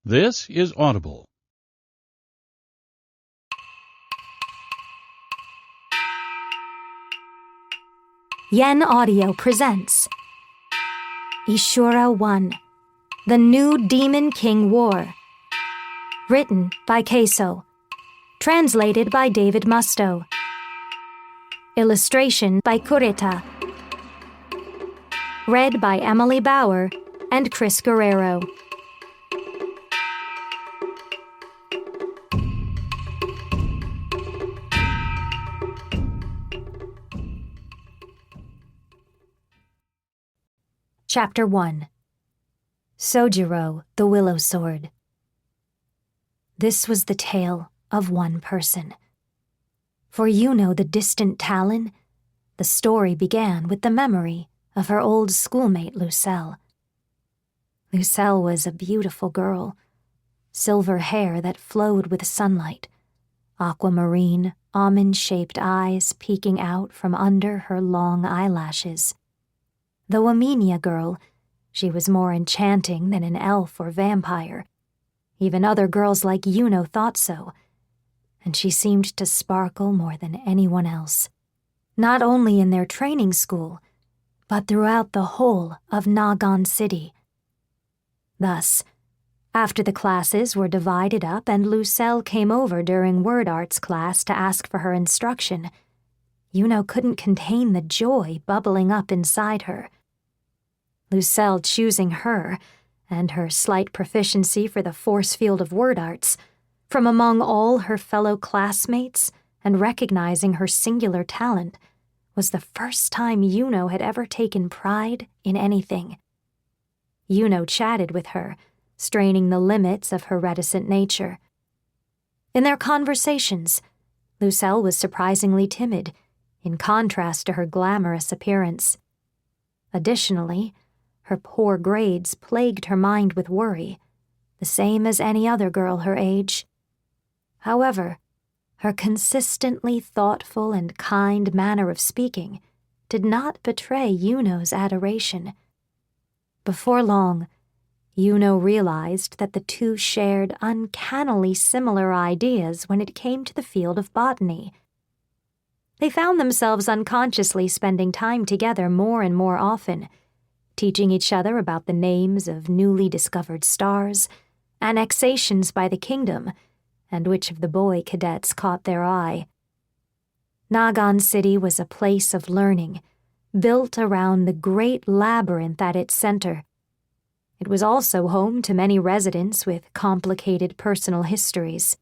This is Audible. Yen Audio presents Ishura 1, The New Demon King War. Written by Keiso. Translated by David Musto. Illustration by Kureta. Read by Emily Bauer and Chris Guerrero. Chapter 1. Sojiro, the Willow Sword. This was the tale of one person. For the distant Talon, the story began with the memory of her old schoolmate Lucelle. Lucelle was a beautiful girl, silver hair that flowed with sunlight, aquamarine, almond-shaped eyes peeking out from under her long eyelashes. Though a Minya girl, she was more enchanting than an elf or vampire. Even other girls like Yuno thought so, and she seemed to sparkle more than anyone else, not only in their training school, but throughout the whole of Nagan City. Thus, after the classes were divided up and Lucelle came over during word arts class to ask for her instruction, Yuno couldn't contain the joy bubbling up inside her. Lucelle choosing her, and her slight proficiency for the force field of word arts, from among all her fellow classmates and recognizing her singular talent, was the first time Yuno had ever taken pride in anything. Yuno chatted with her, straining the limits of her reticent nature. In their conversations, Lucelle was surprisingly timid, in contrast to her glamorous appearance. Additionally, her poor grades plagued her mind with worry, the same as any other girl her age. However, her consistently thoughtful and kind manner of speaking did not betray Yuno's adoration. Before long, Yuno realized that the two shared uncannily similar ideas when it came to the field of botany. They found themselves unconsciously spending time together more and more often, teaching each other about the names of newly discovered stars, annexations by the kingdom, and which of the boy cadets caught their eye. Nagan City was a place of learning, built around the great labyrinth at its center. It was also home to many residents with complicated personal histories.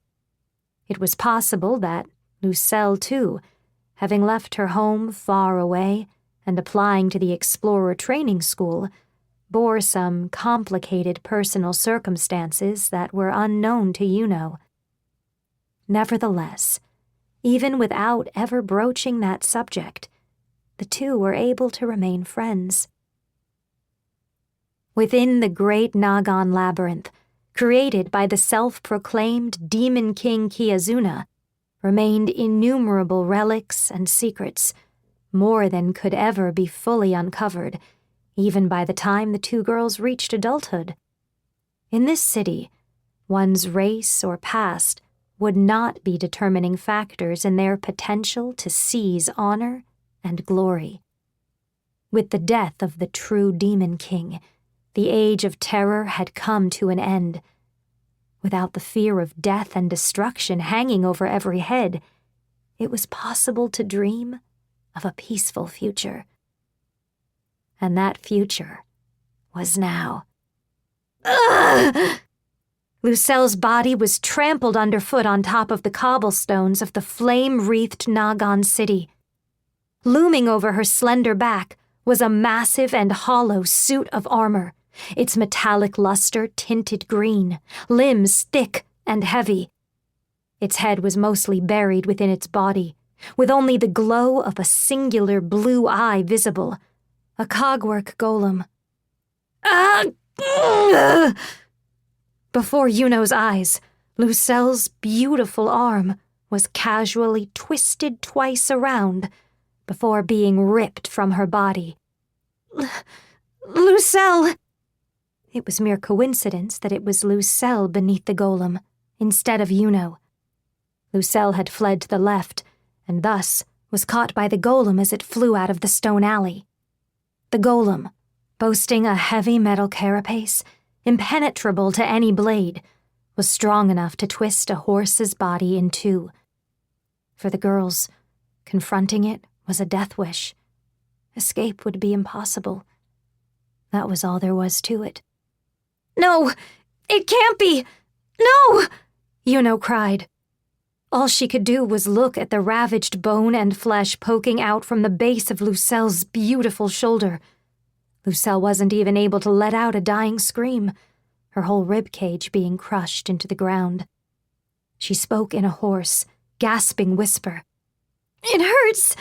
It was possible that Lucelle, too, having left her home far away and applying to the Explorer Training School, bore some complicated personal circumstances that were unknown to Yuno. Nevertheless, even without ever broaching that subject, the two were able to remain friends. Within the great Nagan labyrinth, created by the self-proclaimed Demon King Kiyazuna, remained innumerable relics and secrets, more than could ever be fully uncovered, even by the time the two girls reached adulthood. In this city, one's race or past would not be determining factors in their potential to seize honor and glory. With the death of the true Demon King, the age of terror had come to an end. Without the fear of death and destruction hanging over every head, it was possible to dream of a peaceful future. And that future was now. Ugh! Lucelle's body was trampled underfoot on top of the cobblestones of the flame-wreathed Nagan City. Looming over her slender back was a massive and hollow suit of armor, its metallic luster tinted green, limbs thick and heavy. Its head was mostly buried within its body, with only the glow of a singular blue eye visible, a cogwork golem. Before Yuno's eyes, Lucelle's beautiful arm was casually twisted twice around before being ripped from her body. Lucelle! It was mere coincidence that it was Lucelle beneath the golem, instead of Yuno. Lucelle had fled to the left, and thus was caught by the golem as it flew out of the stone alley. The golem, boasting a heavy metal carapace, impenetrable to any blade, was strong enough to twist a horse's body in two. For the girls, confronting it was a death wish. Escape would be impossible. That was all there was to it. "No! It can't be! No!" Yuno cried. All she could do was look at the ravaged bone and flesh poking out from the base of Lucelle's beautiful shoulder. Lucelle wasn't even able to let out a dying scream, her whole ribcage being crushed into the ground. She spoke in a hoarse, gasping whisper. "It hurts!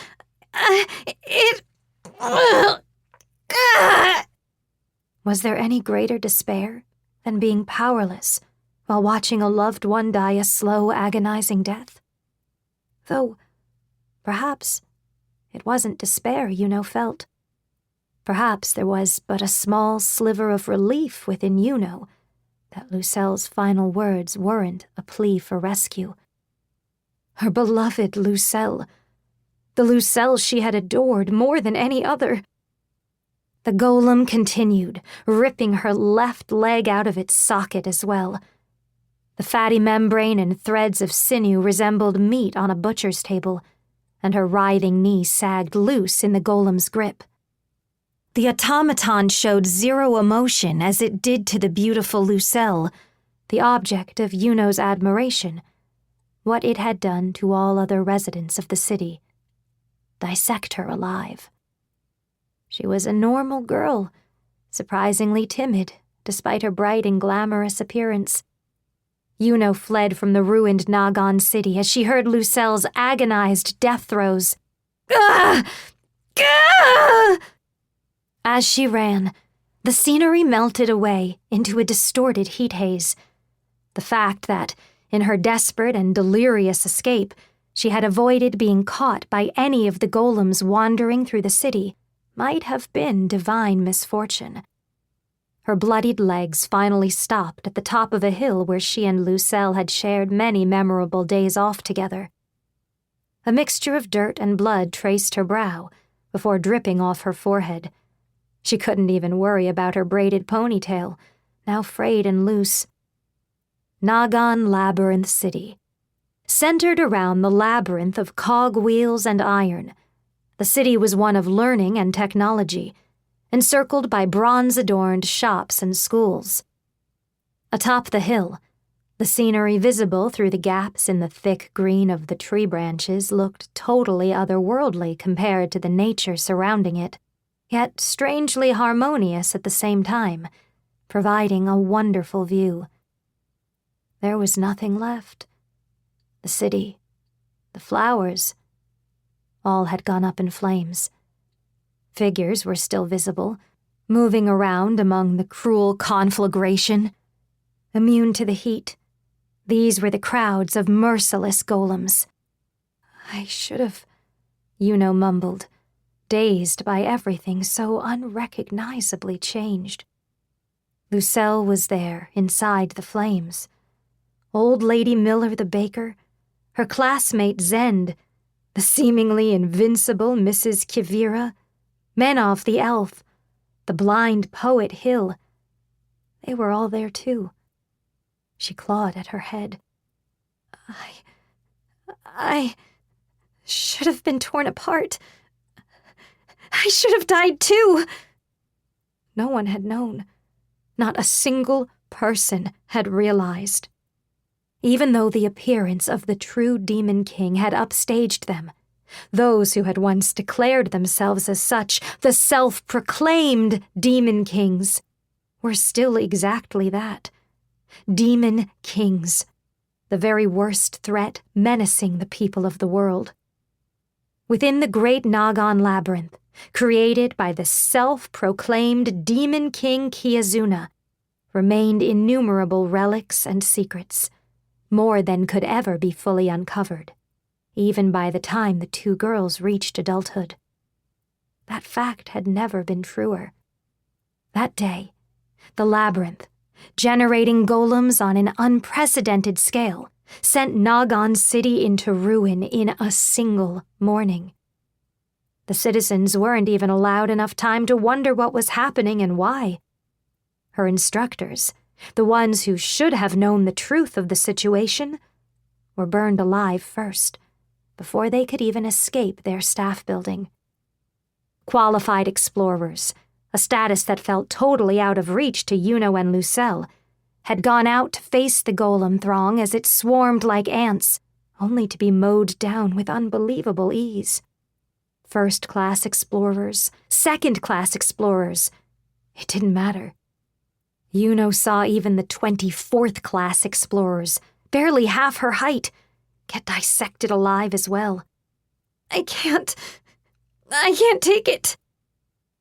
Was there any greater despair than being powerless while watching a loved one die a slow, agonizing death? Though, perhaps, it wasn't despair Yuno felt. Perhaps there was but a small sliver of relief within Yuno that Lucelle's final words weren't a plea for rescue. Her beloved Lucelle, the Lucelle she had adored more than any other. The golem continued, ripping her left leg out of its socket as well. The fatty membrane and threads of sinew resembled meat on a butcher's table, and her writhing knee sagged loose in the golem's grip. The automaton showed zero emotion as it did to the beautiful Lucelle, the object of Yuno's admiration, what it had done to all other residents of the city. Dissect her alive. She was a normal girl, surprisingly timid, despite her bright and glamorous appearance. Yuno fled from the ruined Nagan city as she heard Lucelle's agonized death throes. "Ah! Ah!" As she ran, the scenery melted away into a distorted heat haze. The fact that, in her desperate and delirious escape, she had avoided being caught by any of the golems wandering through the city might have been divine misfortune. Her bloodied legs finally stopped at the top of a hill where she and Lucelle had shared many memorable days off together. A mixture of dirt and blood traced her brow before dripping off her forehead. She couldn't even worry about her braided ponytail, now frayed and loose. Nagan Labyrinth City. Centered around the labyrinth of cogwheels and iron, the city was one of learning and technology, encircled by bronze-adorned shops and schools. Atop the hill, the scenery visible through the gaps in the thick green of the tree branches looked totally otherworldly compared to the nature surrounding it, yet strangely harmonious at the same time, providing a wonderful view. There was nothing left. The city, the flowers, all had gone up in flames. Figures were still visible, moving around among the cruel conflagration. Immune to the heat, these were the crowds of merciless golems. "I should have," Yuno mumbled, dazed by everything so unrecognizably changed. Lucelle was there, inside the flames. Old Lady Miller the baker, her classmate Zend, the seemingly invincible Mrs. Kivira, Menov the elf, the blind poet Hill. They were all there too. She clawed at her head. I should have been torn apart. I should have died too. No one had known. Not a single person had realized. Even though the appearance of the true Demon King had upstaged them, those who had once declared themselves as such, the self-proclaimed Demon Kings, were still exactly that. Demon Kings, the very worst threat menacing the people of the world. Within the great Nagan labyrinth, created by the self-proclaimed Demon King Kiazuna, remained innumerable relics and secrets, more than could ever be fully uncovered, even by the time the two girls reached adulthood. That fact had never been truer. That day, The labyrinth, generating golems on an unprecedented scale, sent Nagan City into ruin in a single morning. The citizens weren't even allowed enough time to wonder what was happening and why. Her instructors, the ones who should have known the truth of the situation, were burned alive first, before they could even escape their staff building. Qualified explorers, a status that felt totally out of reach to Yuno and Lucelle, had gone out to face the golem throng as it swarmed like ants, only to be mowed down with unbelievable ease. First-class explorers, second-class explorers, it didn't matter. Yuno saw even the 24th-class explorers, barely half her height, get dissected alive as well. I can't take it.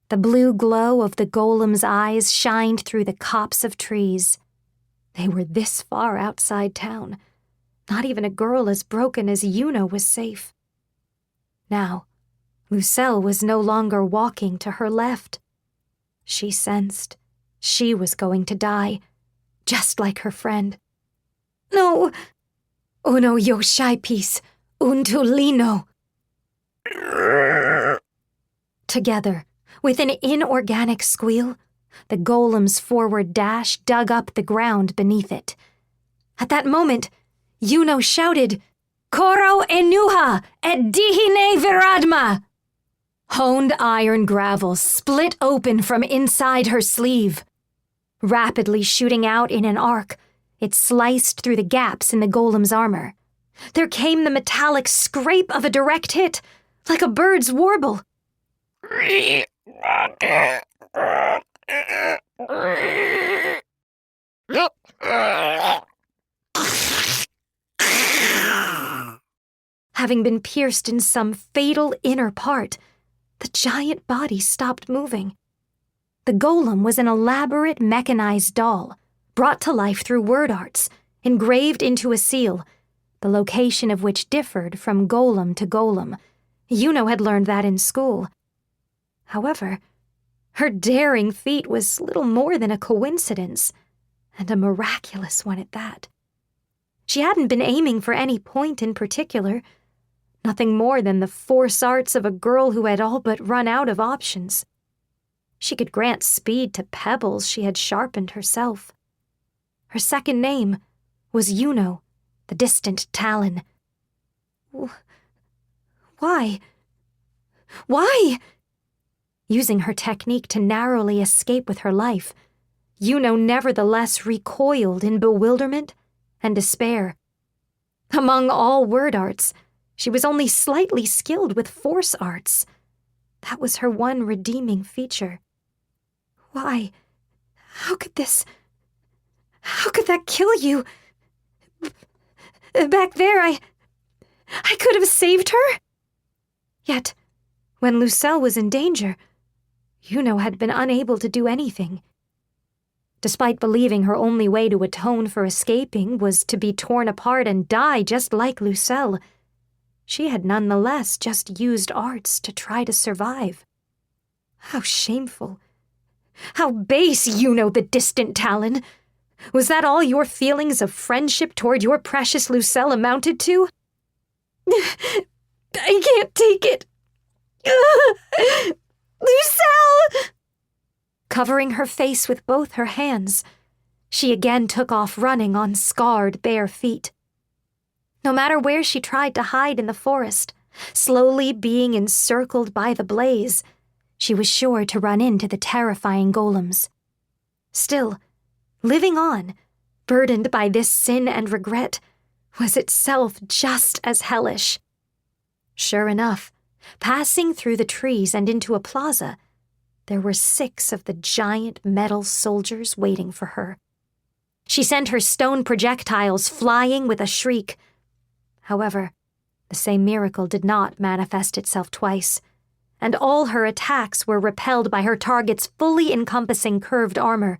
The blue glow of the golem's eyes shined through the copse of trees. They were this far outside town. Not even a girl as broken as Yuno was safe. Now, Lucelle was no longer walking to her left. She sensed she was going to die, just like her friend. No! Uno yoshai pis, untulino. Together, with an inorganic squeal, the golem's forward dash dug up the ground beneath it. At that moment, Yuno shouted, Koro enuha et dihine viradma! Honed iron gravel split open from inside her sleeve. Rapidly shooting out in an arc, it sliced through the gaps in the golem's armor. There came the metallic scrape of a direct hit, like a bird's warble. Having been pierced in some fatal inner part, the giant body stopped moving. The golem was an elaborate mechanized doll, brought to life through word arts, engraved into a seal, the location of which differed from golem to golem. Yuno had learned that in school. However, her daring feat was little more than a coincidence, and a miraculous one at that. She hadn't been aiming for any point in particular, nothing more than the force arts of a girl who had all but run out of options. She could grant speed to pebbles she had sharpened herself. Her second name was Yuno, the distant Talon. Why? Why? Using her technique to narrowly escape with her life, Yuno nevertheless recoiled in bewilderment and despair. Among all word arts, she was only slightly skilled with force arts. That was her one redeeming feature. Why? How could that kill you? Back there, I could have saved her? Yet, when Lucelle was in danger, Yuno had been unable to do anything. Despite believing her only way to atone for escaping was to be torn apart and die just like Lucelle, she had nonetheless just used arts to try to survive. How shameful. How base, Yuno the distant Talon. Was that all your feelings of friendship toward your precious Lucelle amounted to? I can't take it. Lucelle! Covering her face with both her hands, she again took off running on scarred bare feet. No matter where she tried to hide in the forest, slowly being encircled by the blaze, she was sure to run into the terrifying golems. Still, living on, burdened by this sin and regret, was itself just as hellish. Sure enough, passing through the trees and into a plaza, there were 6 of the giant metal soldiers waiting for her. She sent her stone projectiles flying with a shriek. However, the same miracle did not manifest itself twice, and all her attacks were repelled by her target's fully encompassing curved armor.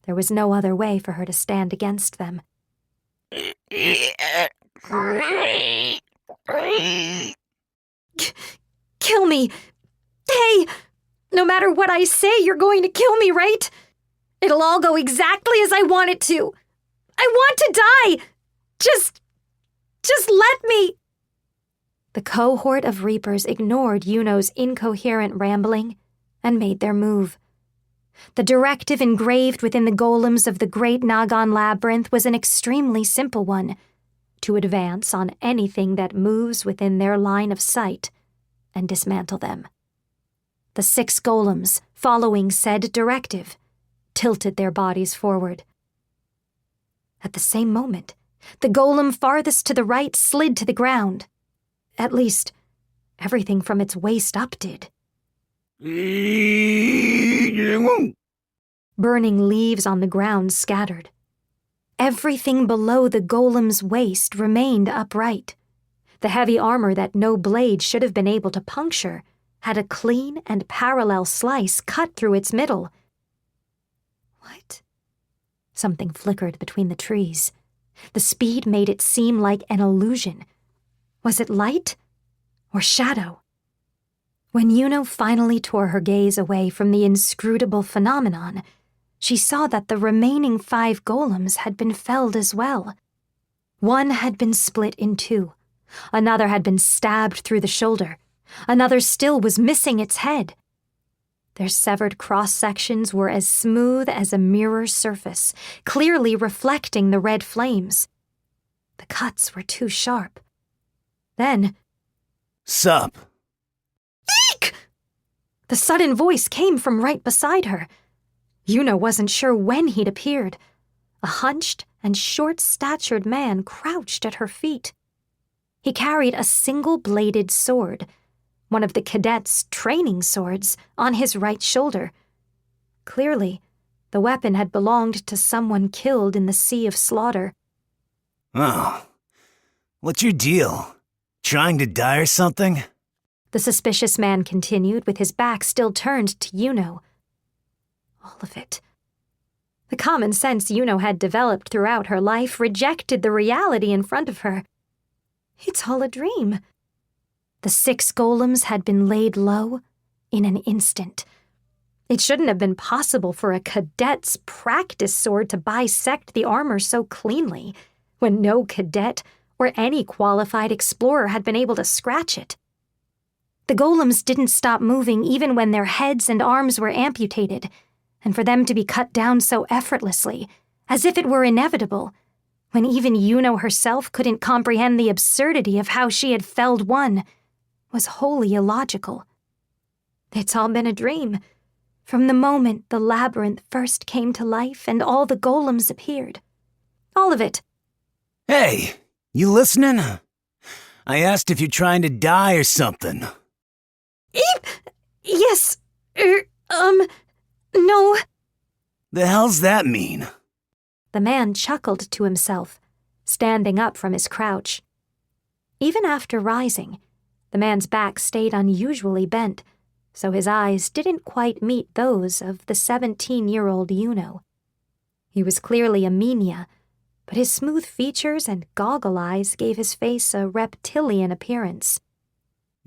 There was no other way for her to stand against them. Kill me! Hey! No matter what I say, you're going to kill me, right? It'll all go exactly as I want it to. I want to die! Just let me. The cohort of Reapers ignored Yuno's incoherent rambling and made their move. The directive engraved within the golems of the Great Nagan Labyrinth was an extremely simple one: to advance on anything that moves within their line of sight and dismantle them. The 6 golems, following said directive, tilted their bodies forward. At the same moment, the golem farthest to the right slid to the ground. At least, everything from its waist up did. Burning leaves on the ground scattered. Everything below the golem's waist remained upright. The heavy armor that no blade should have been able to puncture had a clean and parallel slice cut through its middle. What? Something flickered between the trees. The speed made it seem like an illusion. Was it light or shadow? When Yuno finally tore her gaze away from the inscrutable phenomenon, she saw that the remaining 5 golems had been felled as well. One had been split in 2. Another had been stabbed through the shoulder. Another still was missing its head. Their severed cross-sections were as smooth as a mirror surface, clearly reflecting the red flames. The cuts were too sharp. Then, Sup? Eek! The sudden voice came from right beside her. Yuno wasn't sure when he'd appeared. A hunched and short-statured man crouched at her feet. He carried a single-bladed sword, one of the cadets' training swords, on his right shoulder. Clearly, the weapon had belonged to someone killed in the sea of slaughter. Oh, what's your deal? Trying to die or something? The suspicious man continued, with his back still turned to Yuno. All of it. The common sense Yuno had developed throughout her life rejected the reality in front of her. It's all a dream. The 6 golems had been laid low in an instant. It shouldn't have been possible for a cadet's practice sword to bisect the armor so cleanly, when no cadet or any qualified explorer had been able to scratch it. The golems didn't stop moving even when their heads and arms were amputated, and for them to be cut down so effortlessly, as if it were inevitable, when even Yuno herself couldn't comprehend the absurdity of how she had felled one, was wholly illogical. It's all been a dream, from the moment the labyrinth first came to life and all the golems appeared. All of it. Hey, you listening? I asked if you're trying to die or something. Yes, no. The hell's that mean? The man chuckled to himself, standing up from his crouch. Even after rising, the man's back stayed unusually bent, so his eyes didn't quite meet those of the 17-year-old Yuno. He was clearly a Menia, but his smooth features and goggle eyes gave his face a reptilian appearance.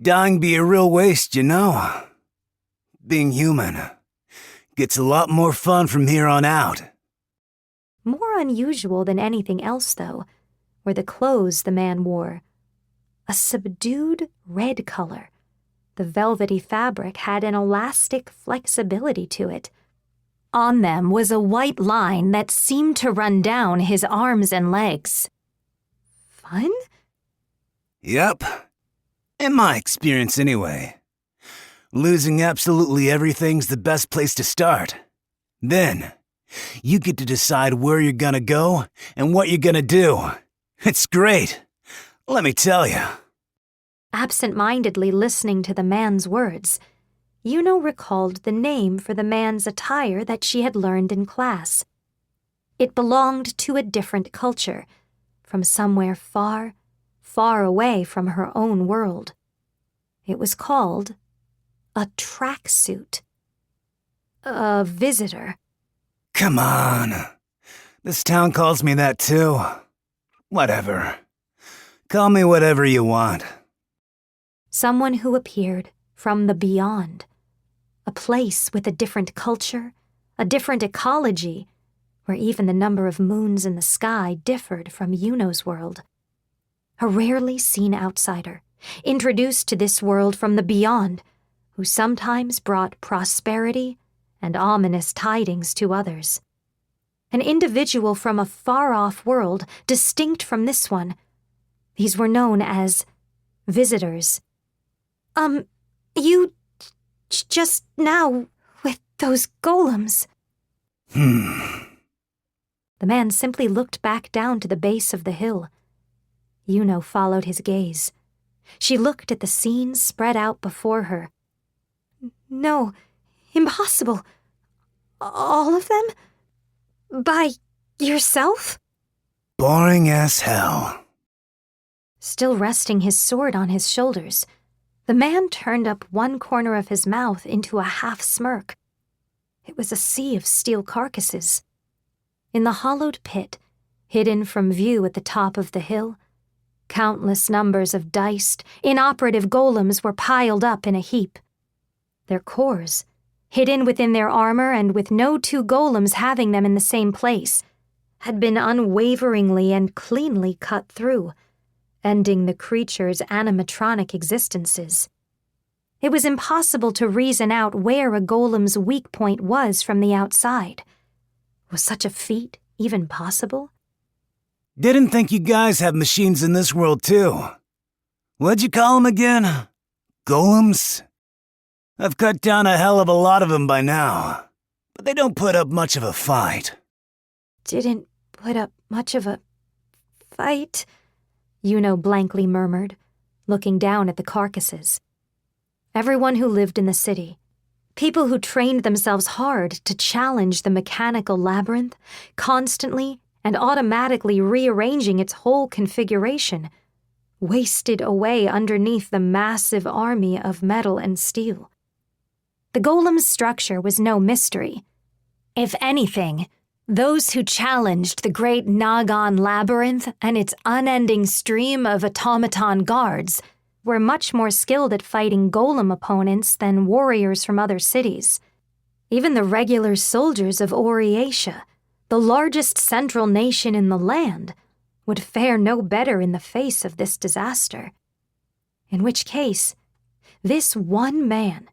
Dying be a real waste, you know. Being human gets a lot more fun from here on out. More unusual than anything else, though, were the clothes the man wore. A subdued red color. The velvety fabric had an elastic flexibility to it. On them was a white line that seemed to run down his arms and legs. Fun? Yep. In my experience, anyway. Losing absolutely everything's the best place to start. Then, you get to decide where you're gonna go and what you're gonna do. It's great. Let me tell you. Absent-mindedly listening to the man's words, Yuno recalled the name for the man's attire that she had learned in class. It belonged to a different culture, from somewhere far, far away from her own world. It was called a tracksuit. A visitor. Come on. This town calls me that too. Whatever. Call me whatever you want. Someone who appeared from the beyond. A place with a different culture, a different ecology, where even the number of moons in the sky differed from Yuno's world. A rarely seen outsider, introduced to this world from the beyond, who sometimes brought prosperity and ominous tidings to others. An individual from a far-off world distinct from this one. These were known as visitors. You just now with those golems. The man simply looked back down to the base of the hill. Yuno followed his gaze. She looked at the scenes spread out before her. No, impossible. All of them? By yourself? Boring as hell. Still resting his sword on his shoulders, the man turned up one corner of his mouth into a half-smirk. It was a sea of steel carcasses. In the hollowed pit, hidden from view at the top of the hill, countless numbers of diced, inoperative golems were piled up in a heap. Their cores, hidden within their armor and with no two golems having them in the same place, had been unwaveringly and cleanly cut through, ending the creatures' animatronic existences. It was impossible to reason out where a golem's weak point was from the outside. Was such a feat even possible? Didn't think you guys have machines in this world too. What'd you call them again? Golems? I've cut down a hell of a lot of them by now, but they don't put up much of a fight. Didn't put up much of a fight? Yuno blankly murmured, looking down at the carcasses. Everyone who lived in the city, people who trained themselves hard to challenge the mechanical labyrinth, constantly and automatically rearranging its whole configuration, wasted away underneath the massive army of metal and steel. The golem's structure was no mystery. If anything, those who challenged the great Nagan labyrinth and its unending stream of automaton guards were much more skilled at fighting golem opponents than warriors from other cities. Even the regular soldiers of Oriatia, the largest central nation in the land, would fare no better in the face of this disaster. In which case, this one man,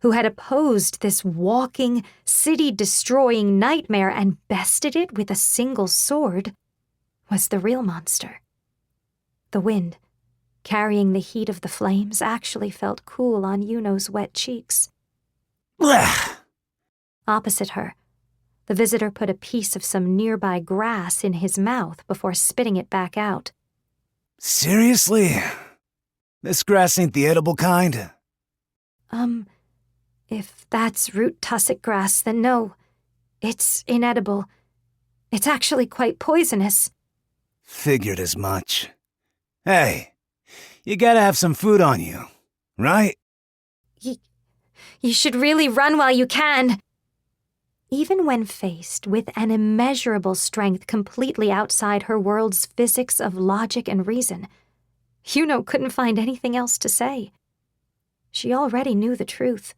who had opposed this walking, city-destroying nightmare and bested it with a single sword, was the real monster. The wind, carrying the heat of the flames, actually felt cool on Yuno's wet cheeks. Blech! Opposite her, the visitor put a piece of some nearby grass in his mouth before spitting it back out. Seriously? This grass ain't the edible kind? If that's root tussock grass, then no. It's inedible. It's actually quite poisonous. Figured as much. Hey, you gotta have some food on you, right? You should really run while you can. Even when faced with an immeasurable strength completely outside her world's physics of logic and reason, Yuno couldn't find anything else to say. She already knew the truth.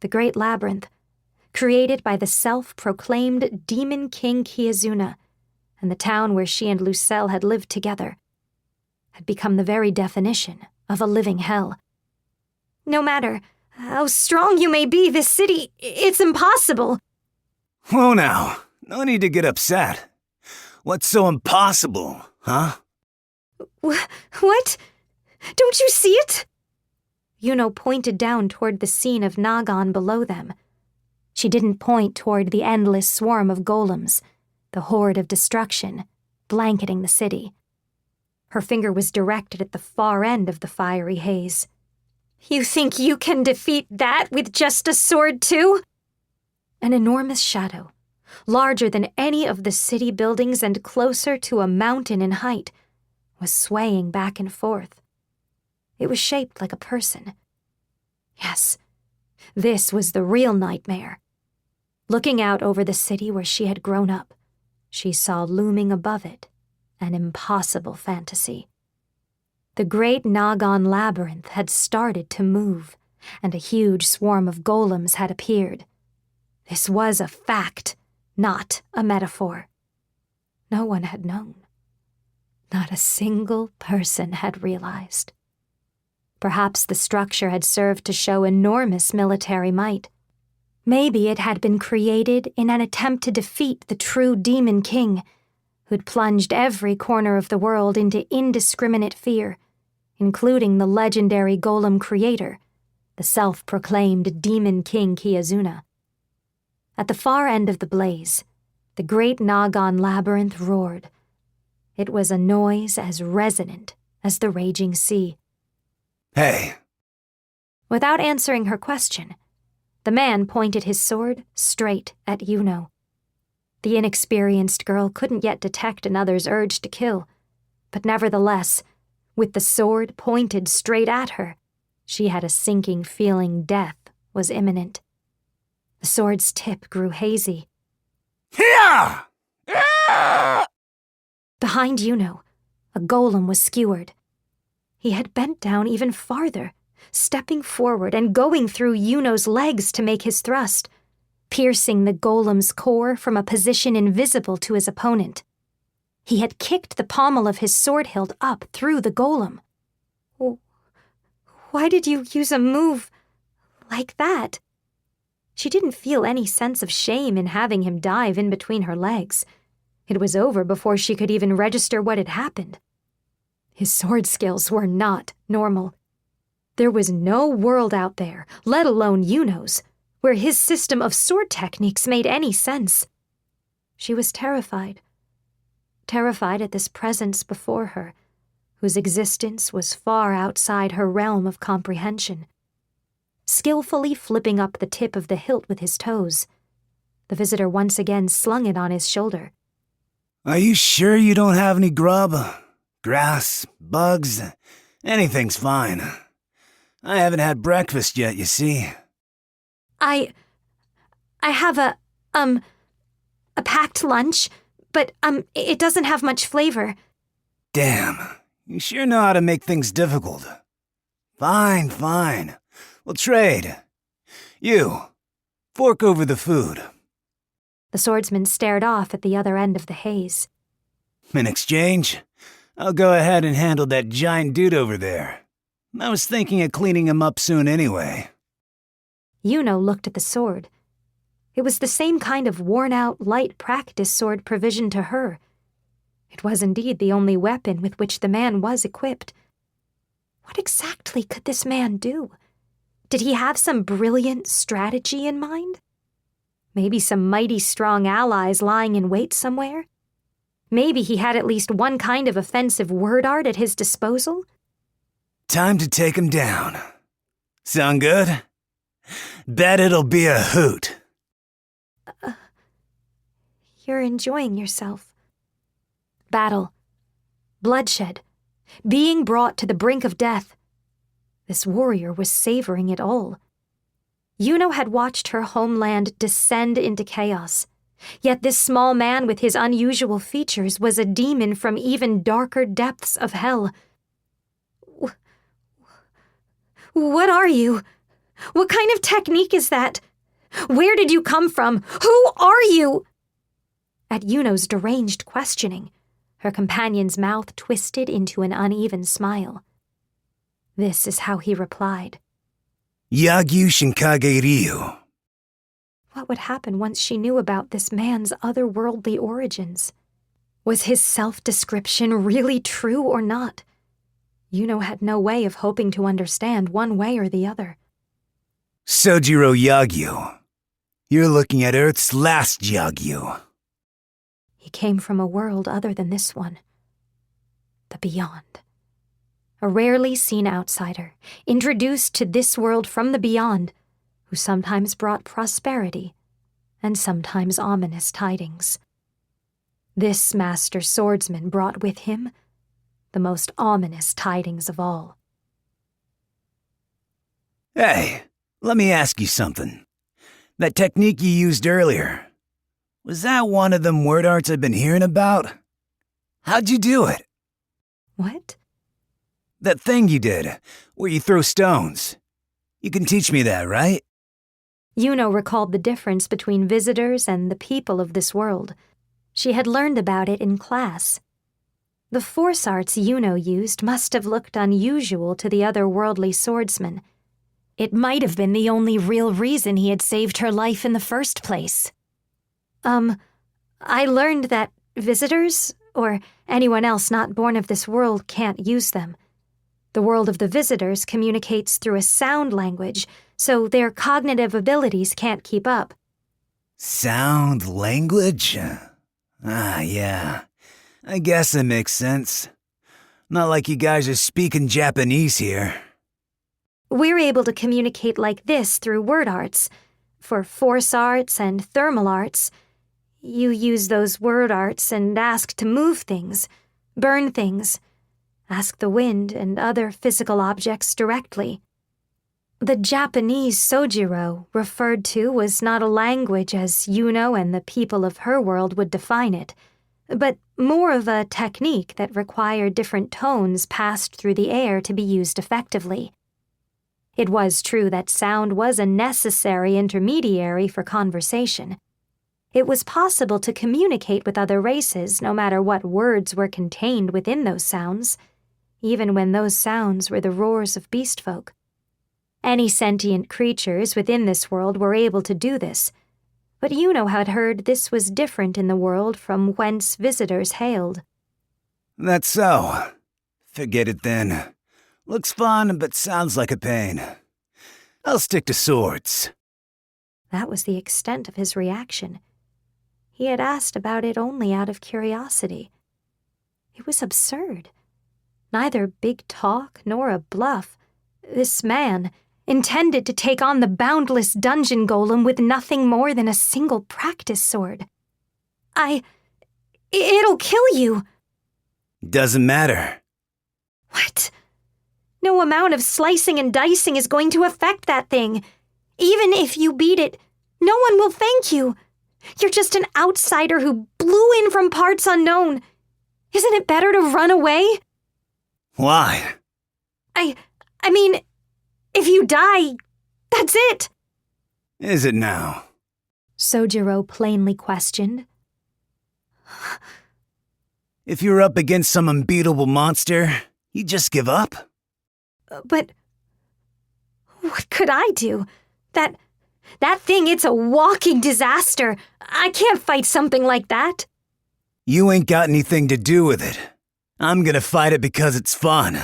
The great labyrinth, created by the self-proclaimed Demon King Kiazuna, and the town where she and Lucelle had lived together, had become the very definition of a living hell. No matter how strong you may be, this city, it's impossible. Whoa now, no need to get upset. What's so impossible, huh? What? Don't you see it? Yuno pointed down toward the scene of Nagan below them. She didn't point toward the endless swarm of golems, the horde of destruction, blanketing the city. Her finger was directed at the far end of the fiery haze. You think you can defeat that with just a sword, too? An enormous shadow, larger than any of the city buildings and closer to a mountain in height, was swaying back and forth. It was shaped like a person. Yes, this was the real nightmare. Looking out over the city where she had grown up, she saw looming above it an impossible fantasy. The great Nagan labyrinth had started to move, and a huge swarm of golems had appeared. This was a fact, not a metaphor. No one had known. Not a single person had realized. Perhaps the structure had served to show enormous military might. Maybe it had been created in an attempt to defeat the true Demon King, who'd plunged every corner of the world into indiscriminate fear, including the legendary golem creator, the self-proclaimed Demon King Kiazuna. At the far end of the blaze, the great Nagan labyrinth roared. It was a noise as resonant as the raging sea. Hey. Without answering her question, the man pointed his sword straight at Yuno. The inexperienced girl couldn't yet detect another's urge to kill, but nevertheless, with the sword pointed straight at her, she had a sinking feeling death was imminent. The sword's tip grew hazy. Here! Behind Yuno, a golem was skewered. He had bent down even farther, stepping forward and going through Yuno's legs to make his thrust, piercing the golem's core from a position invisible to his opponent. He had kicked the pommel of his sword hilt up through the golem. Why did you use a move like that? She didn't feel any sense of shame in having him dive in between her legs. It was over before she could even register what had happened. His sword skills were not normal. There was no world out there, let alone Yuno's, where his system of sword techniques made any sense. She was terrified. Terrified at this presence before her, whose existence was far outside her realm of comprehension. Skillfully flipping up the tip of the hilt with his toes, the visitor once again slung it on his shoulder. Are you sure you don't have any grub? Grass, bugs, anything's fine. I haven't had breakfast yet, you see. I have a packed lunch, but, it doesn't have much flavor. Damn, you sure know how to make things difficult. Fine. We'll trade. You, fork over the food. The swordsman stared off at the other end of the haze. In exchange, I'll go ahead and handle that giant dude over there. I was thinking of cleaning him up soon anyway. Yuno looked at the sword. It was the same kind of worn-out, light practice sword provisioned to her. It was indeed the only weapon with which the man was equipped. What exactly could this man do? Did he have some brilliant strategy in mind? Maybe some mighty strong allies lying in wait somewhere? Maybe he had at least one kind of offensive word art at his disposal? Time to take him down. Sound good? Bet it'll be a hoot. You're enjoying yourself. Battle. Bloodshed. Being brought to the brink of death. This warrior was savoring it all. Yuno had watched her homeland descend into chaos. Yet this small man with his unusual features was a demon from even darker depths of hell. What are you? What kind of technique is that? Where did you come from? Who are you? At Yuno's deranged questioning, her companion's mouth twisted into an uneven smile. This is how he replied. Yagyu Shinkage Ryu. What would happen once she knew about this man's otherworldly origins? Was his self-description really true or not? Yuno had no way of hoping to understand one way or the other. Sojiro Yagyu. You're looking at Earth's last Yagyu. He came from a world other than this one. The beyond. A rarely seen outsider, introduced to this world from the beyond, who sometimes brought prosperity and sometimes ominous tidings. This master swordsman brought with him the most ominous tidings of all. Hey, let me ask you something. That technique you used earlier, was that one of them word arts I've been hearing about? How'd you do it? What? That thing you did, where you throw stones. You can teach me that, right? Yuno recalled the difference between visitors and the people of this world. She had learned about it in class. The force arts Yuno used must have looked unusual to the other worldly swordsmen. It might have been the only real reason he had saved her life in the first place. I learned that visitors, or anyone else not born of this world, can't use them. The world of the visitors communicates through a sound language, so their cognitive abilities can't keep up. Sound language? Yeah. I guess it makes sense. Not like you guys are speaking Japanese here. We're able to communicate like this through word arts. For force arts and thermal arts, you use those word arts and ask to move things, burn things, ask the wind and other physical objects directly. The Japanese Sojiro referred to was not a language as Yuno and the people of her world would define it, but more of a technique that required different tones passed through the air to be used effectively. It was true that sound was a necessary intermediary for conversation. It was possible to communicate with other races no matter what words were contained within those sounds, even when those sounds were the roars of beast folk. Any sentient creatures within this world were able to do this, but Yuno had heard this was different in the world from whence visitors hailed. That's so. Forget it then. Looks fun, but sounds like a pain. I'll stick to swords. That was the extent of his reaction. He had asked about it only out of curiosity. It was absurd. Neither big talk nor a bluff. This man intended to take on the boundless dungeon golem with nothing more than a single practice sword. It'll kill you. Doesn't matter. What? No amount of slicing and dicing is going to affect that thing. Even if you beat it, no one will thank you. You're just an outsider who blew in from parts unknown. Isn't it better to run away? Why? I mean, if you die, that's it. Is it now? Sojiro plainly questioned. If you're up against some unbeatable monster, you just give up? But what could I do? That thing, it's a walking disaster. I can't fight something like that. You ain't got anything to do with it. I'm gonna fight it because it's fun.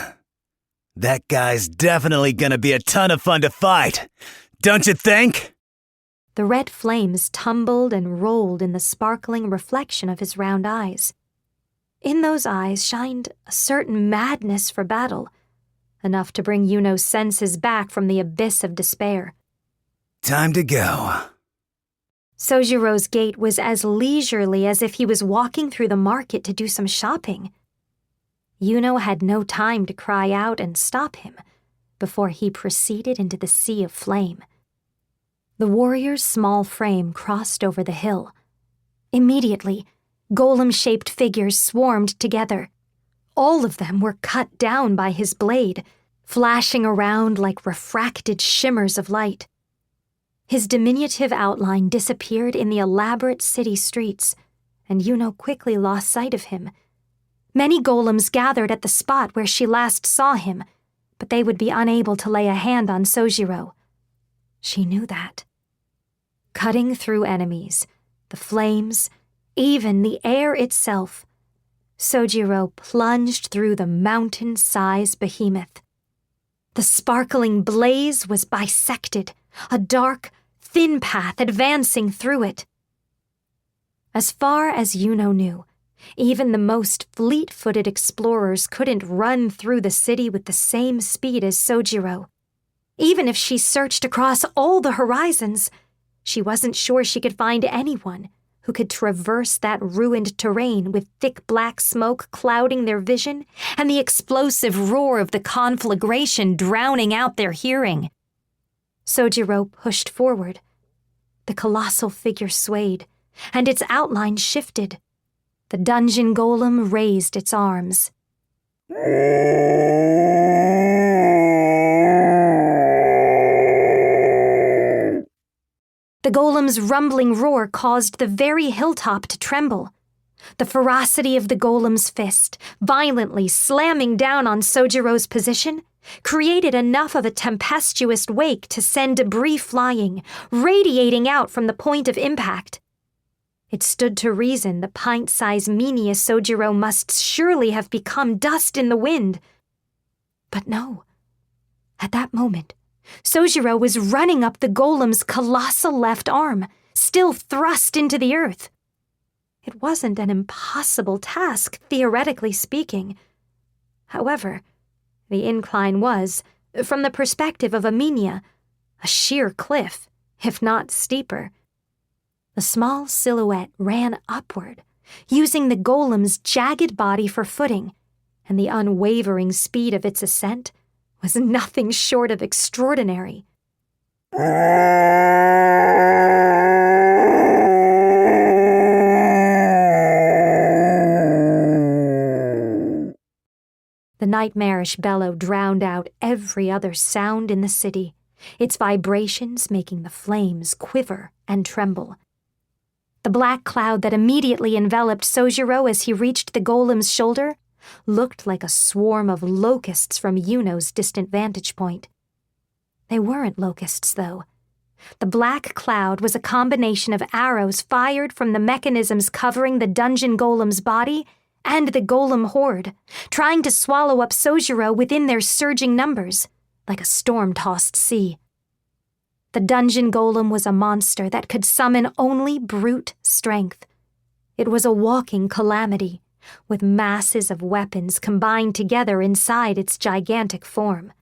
That guy's definitely gonna be a ton of fun to fight. Don't you think? The red flames tumbled and rolled in the sparkling reflection of his round eyes. In those eyes shined a certain madness for battle, enough to bring Yuno's senses back from the abyss of despair. Time to go. Sojiro's gait was as leisurely as if he was walking through the market to do some shopping. Yuno had no time to cry out and stop him before he proceeded into the sea of flame. The warrior's small frame crossed over the hill. Immediately, golem-shaped figures swarmed together. All of them were cut down by his blade, flashing around like refracted shimmers of light. His diminutive outline disappeared in the elaborate city streets, and Yuno quickly lost sight of him. Many golems gathered at the spot where she last saw him, but they would be unable to lay a hand on Sojiro. She knew that. Cutting through enemies, the flames, even the air itself, Sojiro plunged through the mountain-sized behemoth. The sparkling blaze was bisected, a dark, thin path advancing through it. As far as Yuno knew, even the most fleet-footed explorers couldn't run through the city with the same speed as Sojiro. Even if she searched across all the horizons, she wasn't sure she could find anyone who could traverse that ruined terrain with thick black smoke clouding their vision and the explosive roar of the conflagration drowning out their hearing. Sojiro pushed forward. The colossal figure swayed, and its outline shifted. The dungeon golem raised its arms. The golem's rumbling roar caused the very hilltop to tremble. The ferocity of the golem's fist, violently slamming down on Sojiro's position, created enough of a tempestuous wake to send debris flying, radiating out from the point of impact. It stood to reason the pint-sized meanie Sojiro must surely have become dust in the wind. But no. At that moment, Sojiro was running up the golem's colossal left arm, still thrust into the earth. It wasn't an impossible task, theoretically speaking. However, the incline was, from the perspective of a Minya, a sheer cliff, if not steeper. The small silhouette ran upward, using the golem's jagged body for footing, and the unwavering speed of its ascent was nothing short of extraordinary. The nightmarish bellow drowned out every other sound in the city, its vibrations making the flames quiver and tremble. The black cloud that immediately enveloped Sojiro as he reached the golem's shoulder looked like a swarm of locusts from Yuno's distant vantage point. They weren't locusts, though. The black cloud was a combination of arrows fired from the mechanisms covering the dungeon golem's body and the golem horde, trying to swallow up Sojiro within their surging numbers, like a storm-tossed sea. The dungeon golem was a monster that could summon only brute strength. It was a walking calamity, with masses of weapons combined together inside its gigantic form.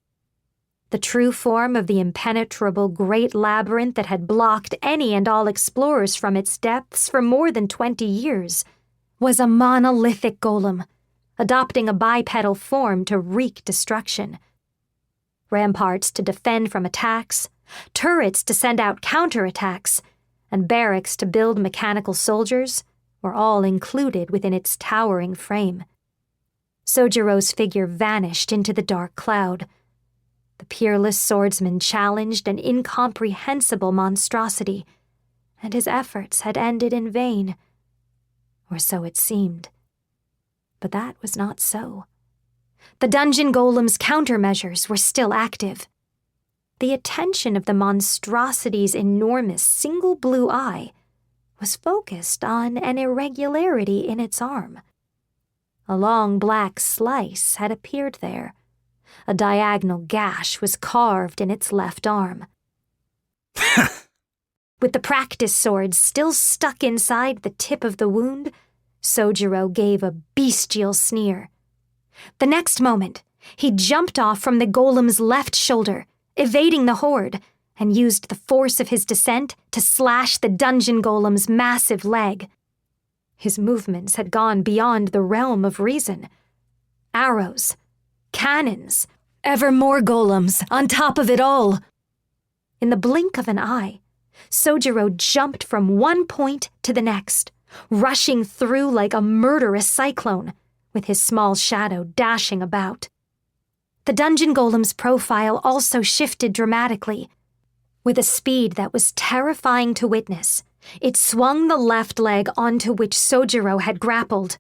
The true form of the impenetrable great labyrinth that had blocked any and all explorers from its depths for more than 20 years was a monolithic golem, adopting a bipedal form to wreak destruction. Ramparts to defend from attacks, turrets to send out counterattacks, and barracks to build mechanical soldiers were all included within its towering frame. Sojiro's figure vanished into the dark cloud. The peerless swordsman challenged an incomprehensible monstrosity, and his efforts had ended in vain. Or so it seemed. But that was not so. The dungeon golem's countermeasures were still active. The attention of the monstrosity's enormous single blue eye was focused on an irregularity in its arm. A long black slice had appeared there. A diagonal gash was carved in its left arm. With the practice sword still stuck inside the tip of the wound, Sojiro gave a bestial sneer. The next moment, he jumped off from the golem's left shoulder, evading the horde, and used the force of his descent to slash the dungeon golem's massive leg. His movements had gone beyond the realm of reason. Arrows, cannons, ever more golems on top of it all. In the blink of an eye, Sojiro jumped from one point to the next, rushing through like a murderous cyclone, with his small shadow dashing about. The dungeon golem's profile also shifted dramatically. With a speed that was terrifying to witness, it swung the left leg onto which Sojiro had grappled.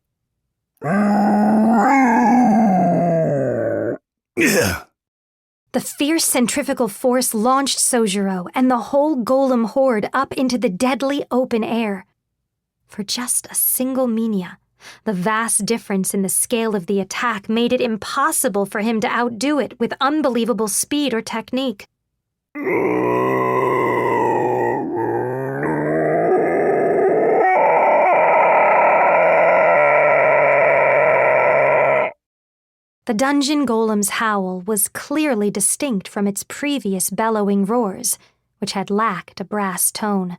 The fierce centrifugal force launched Sojiro and the whole golem horde up into the deadly open air. For just a single Minya, the vast difference in the scale of the attack made it impossible for him to outdo it with unbelievable speed or technique. The dungeon golem's howl was clearly distinct from its previous bellowing roars, which had lacked a brass tone.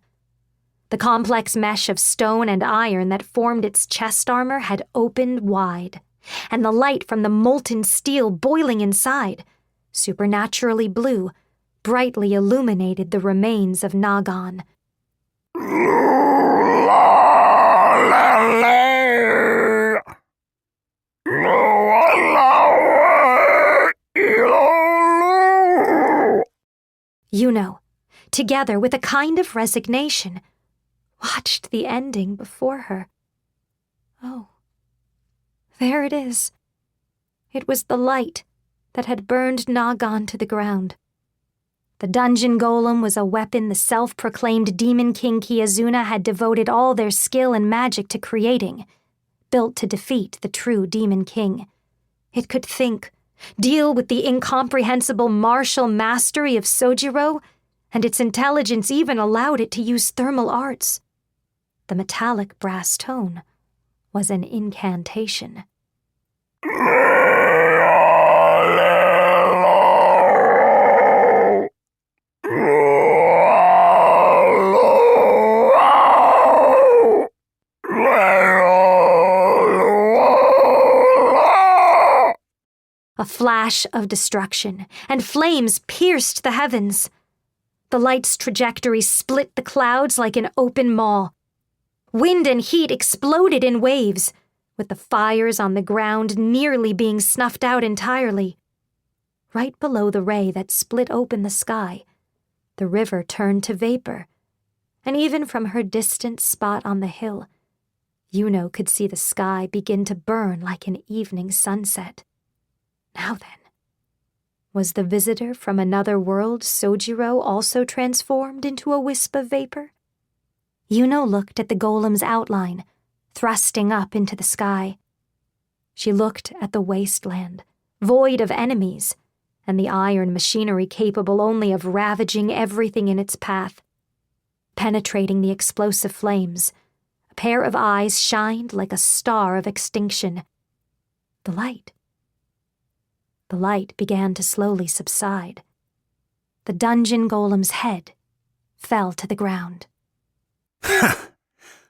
The complex mesh of stone and iron that formed its chest armor had opened wide, and the light from the molten steel boiling inside, supernaturally blue, brightly illuminated the remains of Nagan. Yuno, together with a kind of resignation, watched the ending before her. Oh, there it is. It was the light that had burned Nagan to the ground. The dungeon golem was a weapon the self-proclaimed Demon King Kiazuna had devoted all their skill and magic to creating, built to defeat the true Demon King. It could think, deal with the incomprehensible martial mastery of Sojiro, and its intelligence even allowed it to use thermal arts. The metallic brass tone was an incantation. A flash of destruction, and flames pierced the heavens. The light's trajectory split the clouds like an open maw. Wind and heat exploded in waves, with the fires on the ground nearly being snuffed out entirely. Right below the ray that split open the sky, the river turned to vapor, and even from her distant spot on the hill, Yuno could see the sky begin to burn like an evening sunset. Now then, was the visitor from another world, Sojiro, also transformed into a wisp of vapor? Yuno looked at the golem's outline, thrusting up into the sky. She looked at the wasteland, void of enemies, and the iron machinery capable only of ravaging everything in its path. Penetrating the explosive flames, a pair of eyes shined like a star of extinction. The light. The light began to slowly subside. The dungeon golem's head fell to the ground.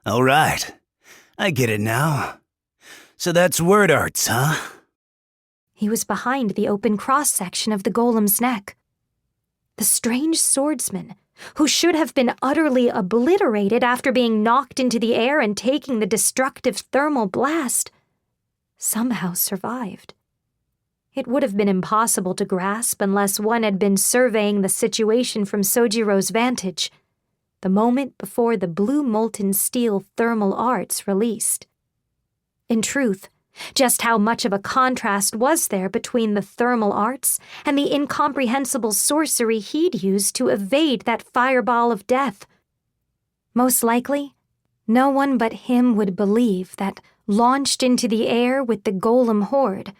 All right. I get it now. So that's word arts, huh? He was behind the open cross-section of the golem's neck. The strange swordsman, who should have been utterly obliterated after being knocked into the air and taking the destructive thermal blast, somehow survived. It would have been impossible to grasp unless one had been surveying the situation from Sojiro's vantage, the moment before the blue molten steel thermal arts released. In truth, just how much of a contrast was there between the thermal arts and the incomprehensible sorcery he'd used to evade that fireball of death? Most likely, no one but him would believe that, launched into the air with the golem horde,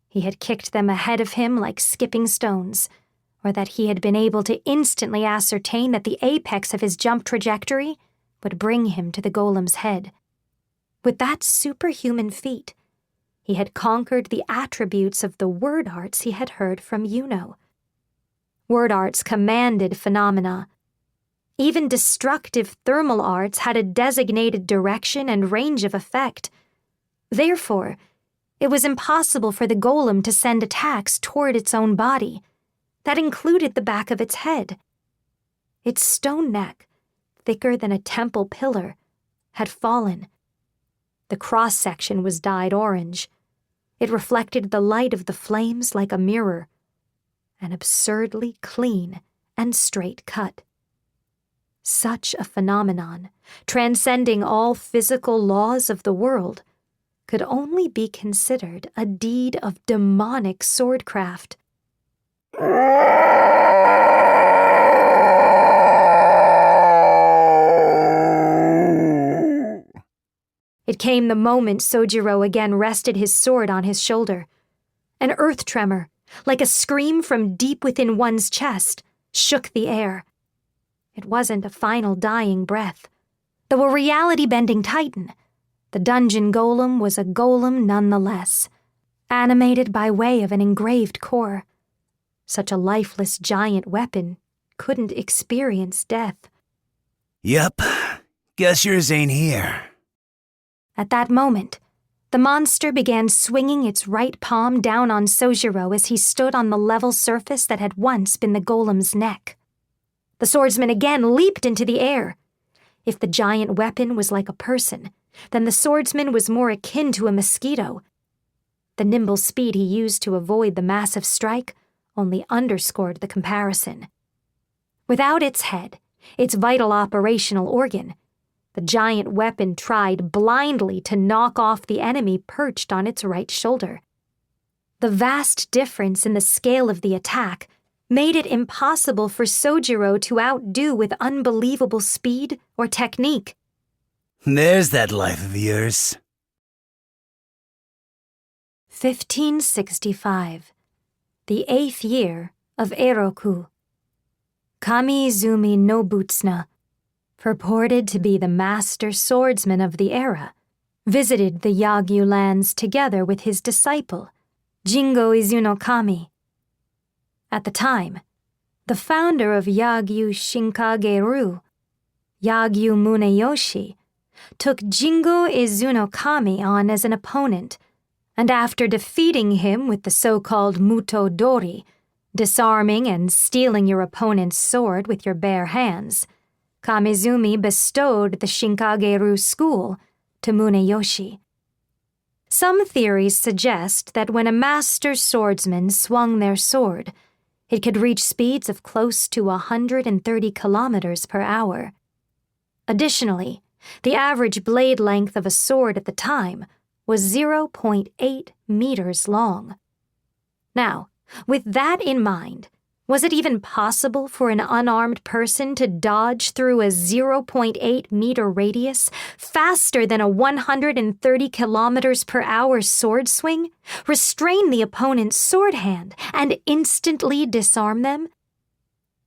he had kicked them ahead of him like skipping stones, or that he had been able to instantly ascertain that the apex of his jump trajectory would bring him to the golem's head. With that superhuman feat, he had conquered the attributes of the word arts he had heard from Yuno. Word arts commanded phenomena. Even destructive thermal arts had a designated direction and range of effect. Therefore, it was impossible for the golem to send attacks toward its own body. That included the back of its head. Its stone neck, thicker than a temple pillar, had fallen. The cross-section was dyed orange. It reflected the light of the flames like a mirror, an absurdly clean and straight cut. Such a phenomenon, transcending all physical laws of the world, could only be considered a deed of demonic swordcraft. It came the moment Sojiro again rested his sword on his shoulder. An earth tremor, like a scream from deep within one's chest, shook the air. It wasn't a final dying breath. Though a reality-bending titan, the dungeon golem was a golem nonetheless, animated by way of an engraved core. Such a lifeless giant weapon couldn't experience death. Yep. Guess yours ain't here. At that moment, the monster began swinging its right palm down on Sojiro as he stood on the level surface that had once been the golem's neck. The swordsman again leaped into the air. If the giant weapon was like a person, then the swordsman was more akin to a mosquito. The nimble speed he used to avoid the massive strike only underscored the comparison. Without its head, its vital operational organ, the giant weapon tried blindly to knock off the enemy perched on its right shoulder. The vast difference in the scale of the attack made it impossible for Sojiro to outdo with unbelievable speed or technique. There's that life of yours. 1565. The 8th year of Eiroku. Kami-Izumi no Butsuna, purported to be the master swordsman of the era, visited the Yagyu lands together with his disciple, Jingo Izunokami. At the time, the founder of Yagyu Shinkageru, Yagyu Muneyoshi, took Jingo Izunokami on as an opponent, and after defeating him with the so-called Muto Dori, disarming and stealing your opponent's sword with your bare hands, Kamizumi bestowed the Shinkageru school to Muneyoshi. Some theories suggest that when a master swordsman swung their sword, it could reach speeds of close to 130 kilometers per hour. Additionally, the average blade length of a sword at the time was 0.8 meters long. Now, with that in mind, was it even possible for an unarmed person to dodge through a 0.8 meter radius faster than a 130 kilometers per hour sword swing, restrain the opponent's sword hand, and instantly disarm them?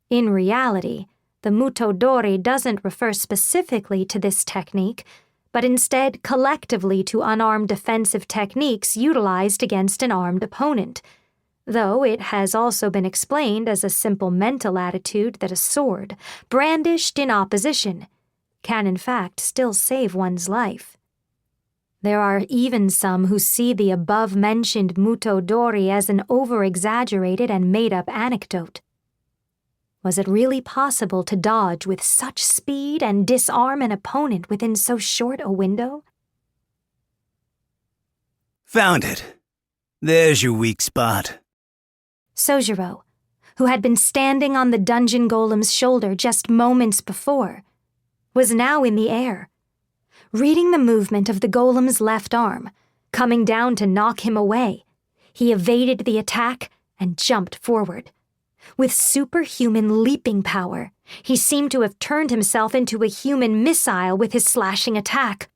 In reality, the Mutodori doesn't refer specifically to this technique, but instead collectively to unarmed defensive techniques utilized against an armed opponent, though it has also been explained as a simple mental attitude that a sword, brandished in opposition, can in fact still save one's life. There are even some who see the above-mentioned Mutodori as an over-exaggerated and made-up anecdote. Was it really possible to dodge with such speed and disarm an opponent within so short a window? Found it. There's your weak spot. Sojiro, who had been standing on the dungeon golem's shoulder just moments before, was now in the air. Reading the movement of the golem's left arm, coming down to knock him away, he evaded the attack and jumped forward. With superhuman leaping power, he seemed to have turned himself into a human missile with his slashing attack.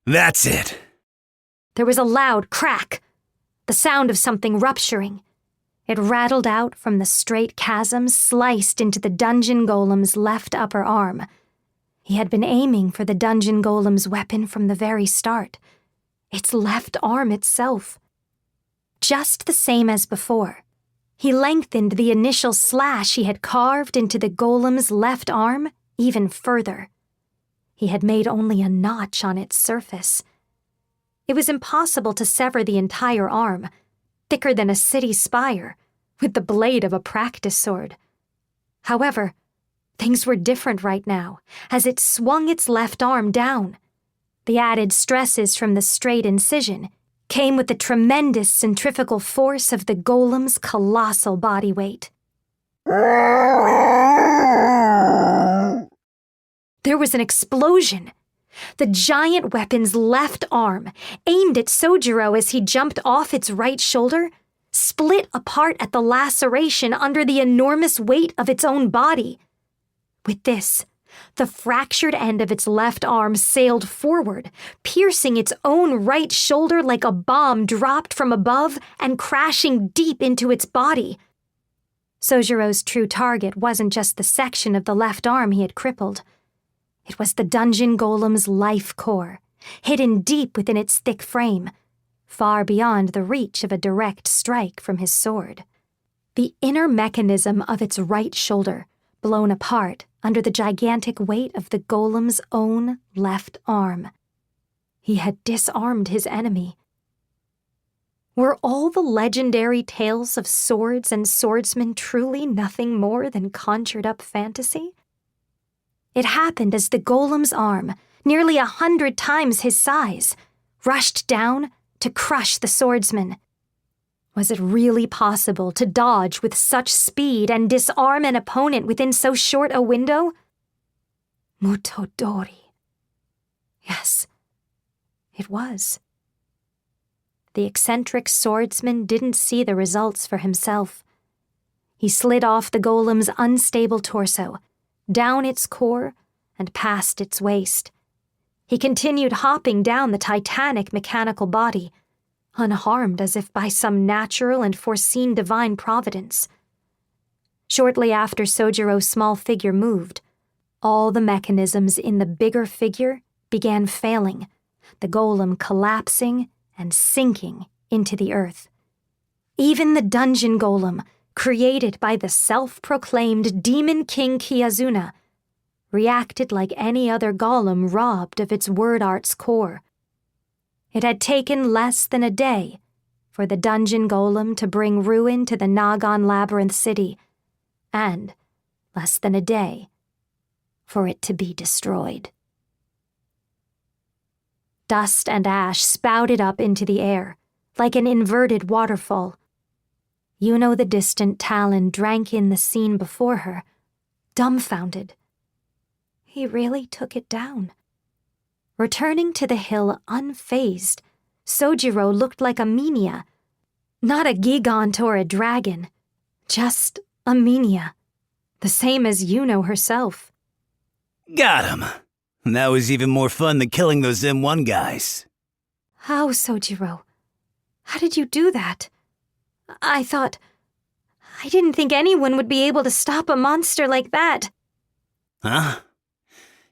That's it. There was a loud crack, the sound of something rupturing. It rattled out from the straight chasm sliced into the dungeon golem's left upper arm. He had been aiming for the dungeon golem's weapon from the very start. Its left arm itself. Just the same as before, he lengthened the initial slash he had carved into the golem's left arm even further. He had made only a notch on its surface. It was impossible to sever the entire arm, thicker than a city spire, with the blade of a practice sword. However, things were different right now, as it swung its left arm down. The added stresses from the straight incision came with the tremendous centrifugal force of the golem's colossal body weight. There was an explosion. The giant weapon's left arm, aimed at Sojiro as he jumped off its right shoulder, split apart at the laceration under the enormous weight of its own body. With this, the fractured end of its left arm sailed forward, piercing its own right shoulder like a bomb dropped from above and crashing deep into its body. Sojiro's true target wasn't just the section of the left arm he had crippled. It was the dungeon golem's life core, hidden deep within its thick frame, far beyond the reach of a direct strike from his sword. The inner mechanism of its right shoulder, blown apart under the gigantic weight of the golem's own left arm. He had disarmed his enemy. Were all the legendary tales of swords and swordsmen truly nothing more than conjured-up fantasy? It happened as the golem's arm, nearly 100 times his size, rushed down to crush the swordsman. Was it really possible to dodge with such speed and disarm an opponent within so short a window? Mutodori. Yes, it was. The eccentric swordsman didn't see the results for himself. He slid off the golem's unstable torso, down its core, and past its waist. He continued hopping down the titanic mechanical body, unharmed as if by some natural and foreseen divine providence. Shortly after Sojiro's small figure moved, all the mechanisms in the bigger figure began failing, the golem collapsing and sinking into the earth. Even the dungeon golem, created by the self-proclaimed Demon King Kiyazuna, reacted like any other golem robbed of its word art's core. It had taken less than a day for the dungeon golem to bring ruin to the Nagan Labyrinth City, and less than a day for it to be destroyed. Dust and ash spouted up into the air, like an inverted waterfall. Yuno the distant Talon drank in the scene before her, dumbfounded. He really took it down. Returning to the hill unfazed, Sojiro looked like a Minia, not a gigant or a dragon, just a Minia, the same as Yuno herself. Got him. That was even more fun than killing those M1 guys. How, Sojiro? How did you do that? I didn't think anyone would be able to stop a monster like that. Huh?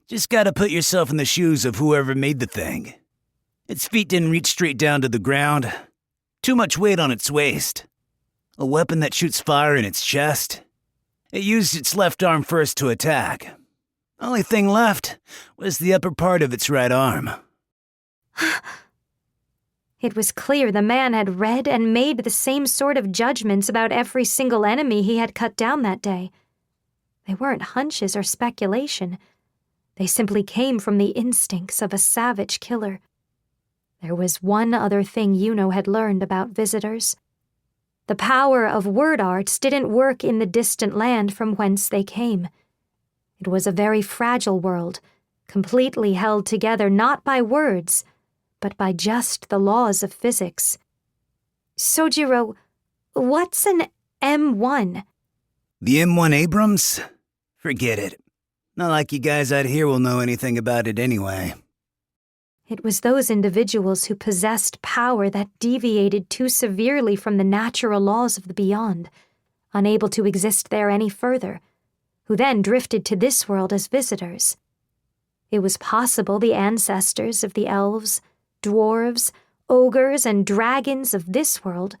Just gotta put yourself in the shoes of whoever made the thing. Its feet didn't reach straight down to the ground. Too much weight on its waist. A weapon that shoots fire in its chest. It used its left arm first to attack. Only thing left was the upper part of its right arm. It was clear the man had read and made the same sort of judgments about every single enemy he had cut down that day. They weren't hunches or speculation. They simply came from the instincts of a savage killer. There was one other thing Yuno had learned about visitors. The power of word arts didn't work in the distant land from whence they came. It was a very fragile world, completely held together not by words, but by just the laws of physics. Sojiro, what's an M1? The M1 Abrams? Forget it. Not like you guys out here will know anything about it anyway. It was those individuals who possessed power that deviated too severely from the natural laws of the beyond, unable to exist there any further, who then drifted to this world as visitors. It was possible the ancestors of the elves, dwarves, ogres, and dragons of this world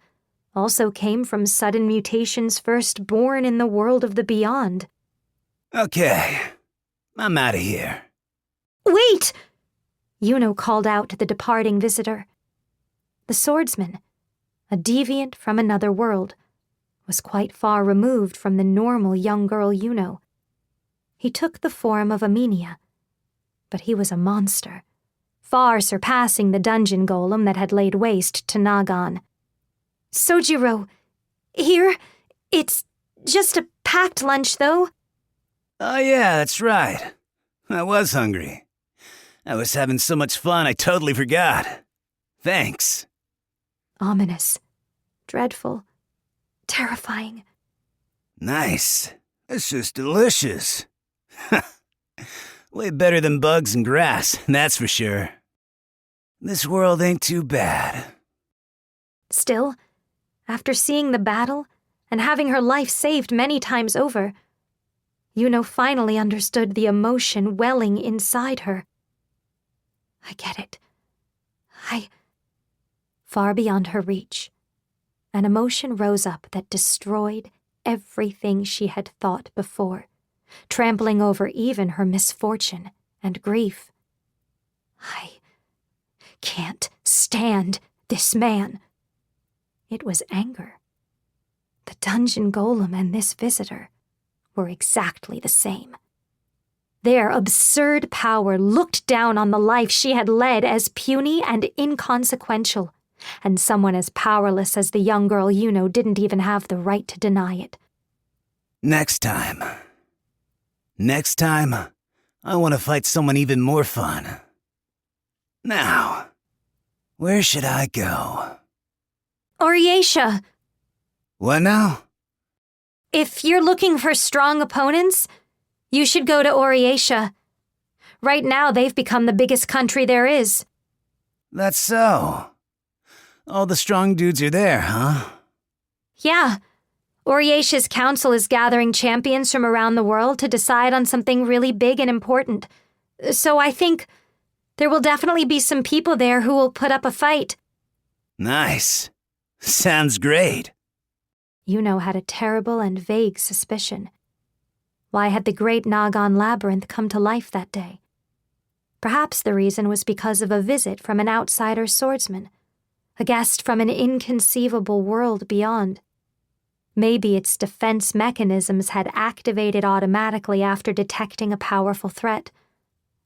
also came from sudden mutations first born in the world of the beyond. Okay, I'm out of here. Wait! Yuno called out to the departing visitor. The swordsman, a deviant from another world, was quite far removed from the normal young girl Yuno. He took the form of a Minia, but he was a monster, far surpassing the dungeon golem that had laid waste to Nagan. Sojiro, here? It's just a packed lunch, though. Oh yeah, that's right. I was hungry. I was having so much fun I totally forgot. Thanks. Ominous, dreadful, terrifying. Nice. This is delicious. Way better than bugs and grass, that's for sure. This world ain't too bad. Still, after seeing the battle and having her life saved many times over, Yuno finally understood the emotion welling inside her. I get it. Far beyond her reach, an emotion rose up that destroyed everything she had thought before, trampling over even her misfortune and grief. I can't stand this man. It was anger. The dungeon golem and this visitor were exactly the same. Their absurd power looked down on the life she had led as puny and inconsequential, and someone as powerless as the young girl Yuno didn't even have the right to deny it. Next time, I want to fight someone even more fun. Now, where should I go? Oriatia! What now? If you're looking for strong opponents, you should go to Oriatia. Right now, they've become the biggest country there is. That's so. All the strong dudes are there, huh? Yeah. Oriatia's council is gathering champions from around the world to decide on something really big and important. So I think there will definitely be some people there who will put up a fight. Nice. Sounds great. Yuno had a terrible and vague suspicion. Why had the great Nagan labyrinth come to life that day? Perhaps the reason was because of a visit from an outsider swordsman, a guest from an inconceivable world beyond. Maybe its defense mechanisms had activated automatically after detecting a powerful threat,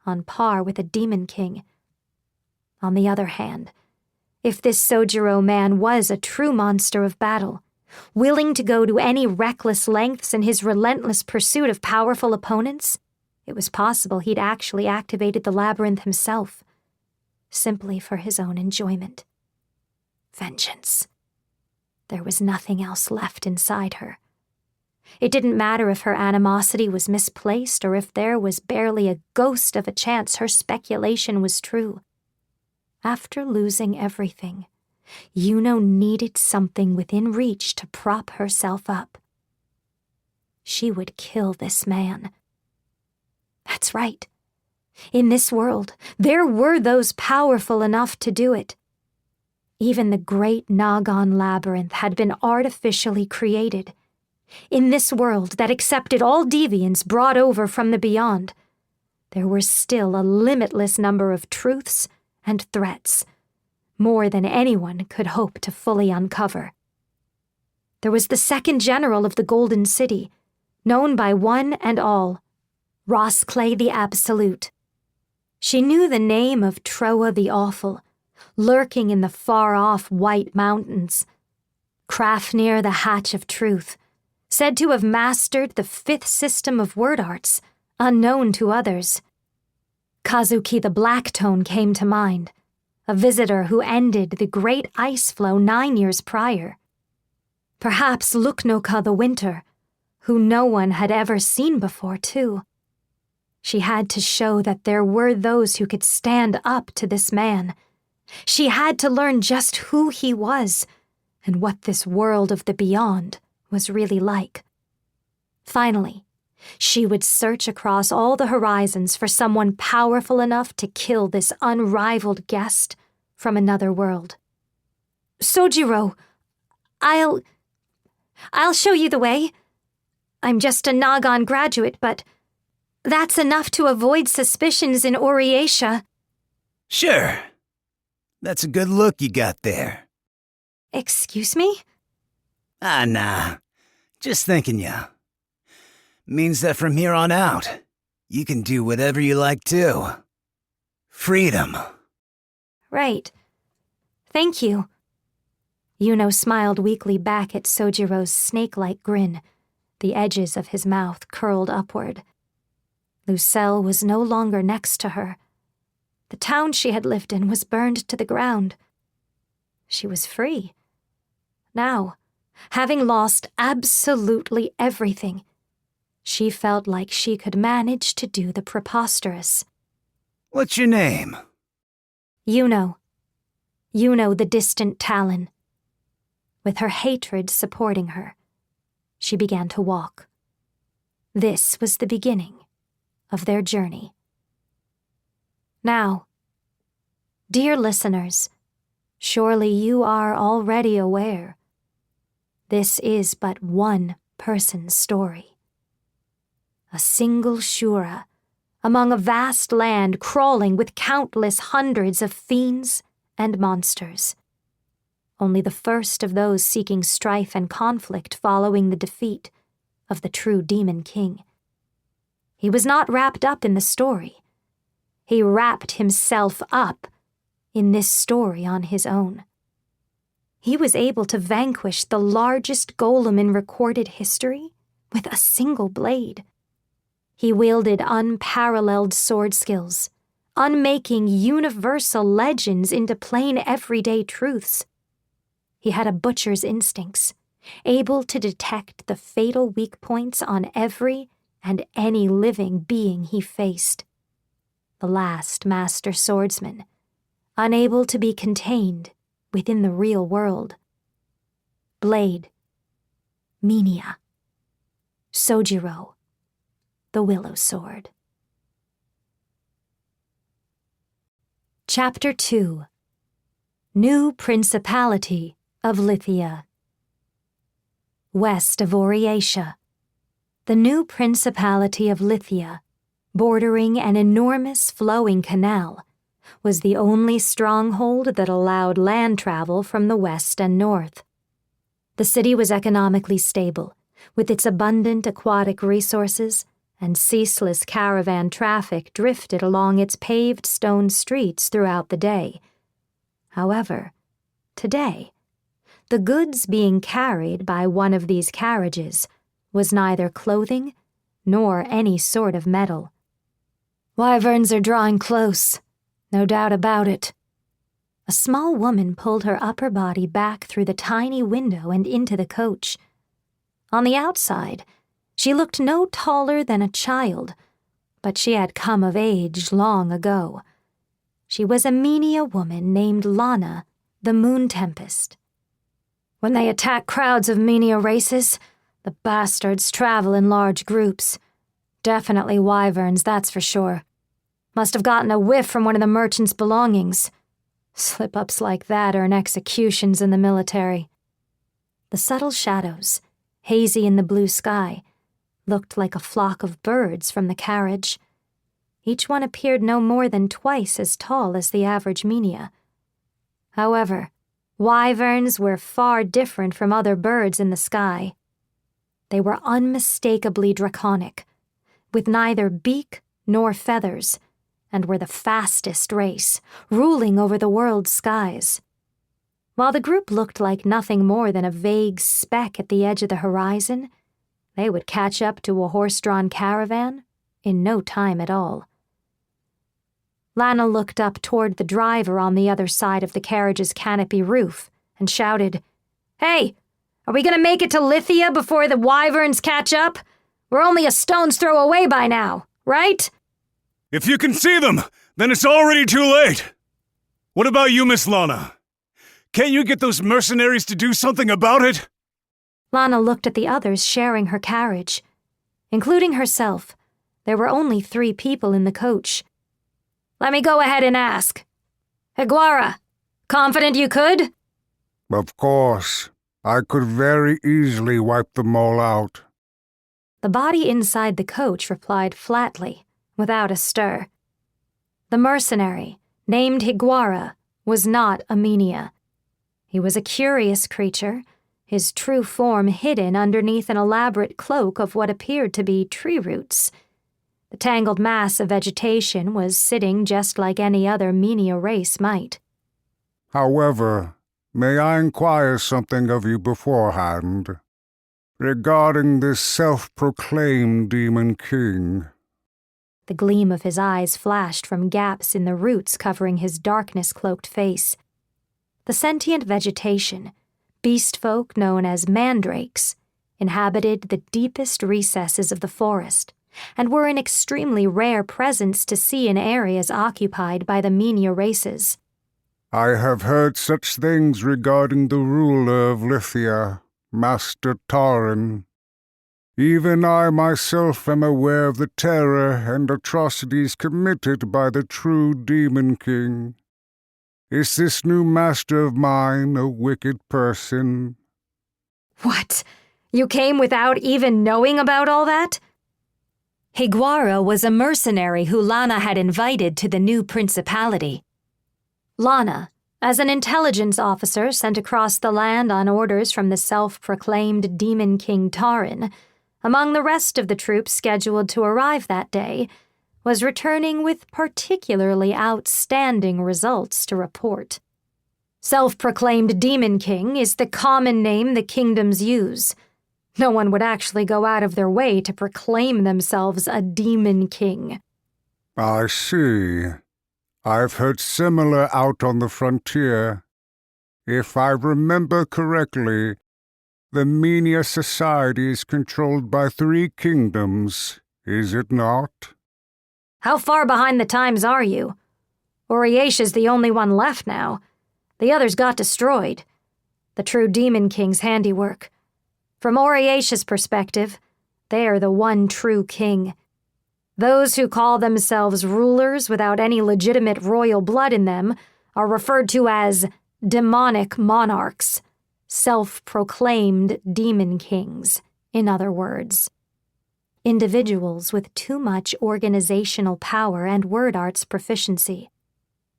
on par with a demon king. On the other hand, if this Sojiro man was a true monster of battle, willing to go to any reckless lengths in his relentless pursuit of powerful opponents, it was possible he'd actually activated the labyrinth himself, simply for his own enjoyment. Vengeance. There was nothing else left inside her. It didn't matter if her animosity was misplaced or if there was barely a ghost of a chance her speculation was true. After losing everything, Yuno needed something within reach to prop herself up. She would kill this man. That's right. In this world, there were those powerful enough to do it. Even the great Nagan labyrinth had been artificially created. In this world that accepted all deviants brought over from the beyond, there were still a limitless number of truths and threats, more than anyone could hope to fully uncover. There was the second general of the Golden City, known by one and all, Rosclay the Absolute. She knew the name of Troa the Awful, lurking in the far-off White Mountains. Krafnir the Hatch of Truth, said to have mastered the fifth system of word arts, unknown to others. Kazuki the Blacktone came to mind, a visitor who ended the great ice flow 9 years prior. Perhaps Luknoka the Winter, who no one had ever seen before, too. She had to show that there were those who could stand up to this man. She had to learn just who he was and what this world of the beyond was really like. Finally, she would search across all the horizons for someone powerful enough to kill this unrivaled guest from another world. Sojiro, I'll show you the way. I'm just a Nagan graduate, but that's enough to avoid suspicions in Oriatia. Sure. That's a good look you got there. Excuse me? Nah. Just thinking ya. Means that from here on out, you can do whatever you like too. Freedom. Right. Thank you. Yuno smiled weakly back at Sojiro's snake-like grin, the edges of his mouth curled upward. Lucelle was no longer next to her. The town she had lived in was burned to the ground. She was free. Now, having lost absolutely everything, she felt like she could manage to do the preposterous. What's your name? Yuno. Yuno the Distant Talon. With her hatred supporting her, she began to walk. This was the beginning of their journey. Now, dear listeners, surely you are already aware. This is but one person's story. A single Shura, among a vast land crawling with countless hundreds of fiends and monsters. Only the first of those seeking strife and conflict following the defeat of the true Demon King. He was not wrapped up in the story. He wrapped himself up in this story on his own. He was able to vanquish the largest golem in recorded history with a single blade. He wielded unparalleled sword skills, unmaking universal legends into plain everyday truths. He had a butcher's instincts, able to detect the fatal weak points on every and any living being he faced. The last master swordsman, unable to be contained within the real world. Blade, Minya, Sojiro, the Willow Sword. Chapter 2. New Principality of Lithia. West of Oriatia, the new Principality of Lithia, bordering an enormous flowing canal, was the only stronghold that allowed land travel from the west and north. The city was economically stable, with its abundant aquatic resources, and ceaseless caravan traffic drifted along its paved stone streets throughout the day. However, today, the goods being carried by one of these carriages was neither clothing nor any sort of metal. "Wyverns are drawing close, no doubt about it." A small woman pulled her upper body back through the tiny window and into the coach. On the outside, she looked no taller than a child, but she had come of age long ago. She was a Menia woman named Lana, the Moon Tempest. "When they attack crowds of Menia races, the bastards travel in large groups. Definitely wyverns, that's for sure. Must have gotten a whiff from one of the merchant's belongings. Slip-ups like that earn executions in the military." The subtle shadows, hazy in the blue sky, looked like a flock of birds from the carriage. Each one appeared no more than twice as tall as the average Menia. However, wyverns were far different from other birds in the sky. They were unmistakably draconic, with neither beak nor feathers, and were the fastest race, ruling over the world's skies. While the group looked like nothing more than a vague speck at the edge of the horizon, they would catch up to a horse-drawn caravan in no time at all. Lana looked up toward the driver on the other side of the carriage's canopy roof and shouted, "Hey, are we going to make it to Lithia before the wyverns catch up? We're only a stone's throw away by now, right?" If you can see them, then it's already too late. What about you, Miss Lana? Can't you get those mercenaries to do something about it? Lana looked at the others sharing her carriage. Including herself, there were only 3 people in the coach. "Let me go ahead and ask. Higuara, confident you could?" "Of course. I could very easily wipe them all out." The body inside the coach replied flatly, without a stir. The mercenary, named Higuara, was not a Menia. He was a curious creature, his true form hidden underneath an elaborate cloak of what appeared to be tree roots. The tangled mass of vegetation was sitting just like any other Menia race might. "However, may I inquire something of you beforehand, regarding this self-proclaimed Demon King?" The gleam of his eyes flashed from gaps in the roots covering his darkness-cloaked face. The sentient vegetation, beast folk known as mandrakes, inhabited the deepest recesses of the forest, and were an extremely rare presence to see in areas occupied by the Menia races. "I have heard such things regarding the ruler of Lithia, Master Taran. Even I myself am aware of the terror and atrocities committed by the true Demon King. Is this new master of mine a wicked person?" "What? You came without even knowing about all that?" Higuara was a mercenary who Lana had invited to the new principality. Lana, as an intelligence officer sent across the land on orders from the self-proclaimed Demon King Taran, among the rest of the troops scheduled to arrive that day, was returning with particularly outstanding results to report. Self-proclaimed Demon King is the common name the kingdoms use. No one would actually go out of their way to proclaim themselves a Demon King. I see. I've heard similar out on the frontier. If I remember correctly, the Menia society is controlled by 3 kingdoms, is it not? How far behind the times are you? Oriesha's the only one left now. The others got destroyed. The true Demon King's handiwork. From Oriesha's perspective, they are the one true king. Those who call themselves rulers without any legitimate royal blood in them are referred to as demonic monarchs, self-proclaimed demon kings, in other words. Individuals with too much organizational power and word arts proficiency.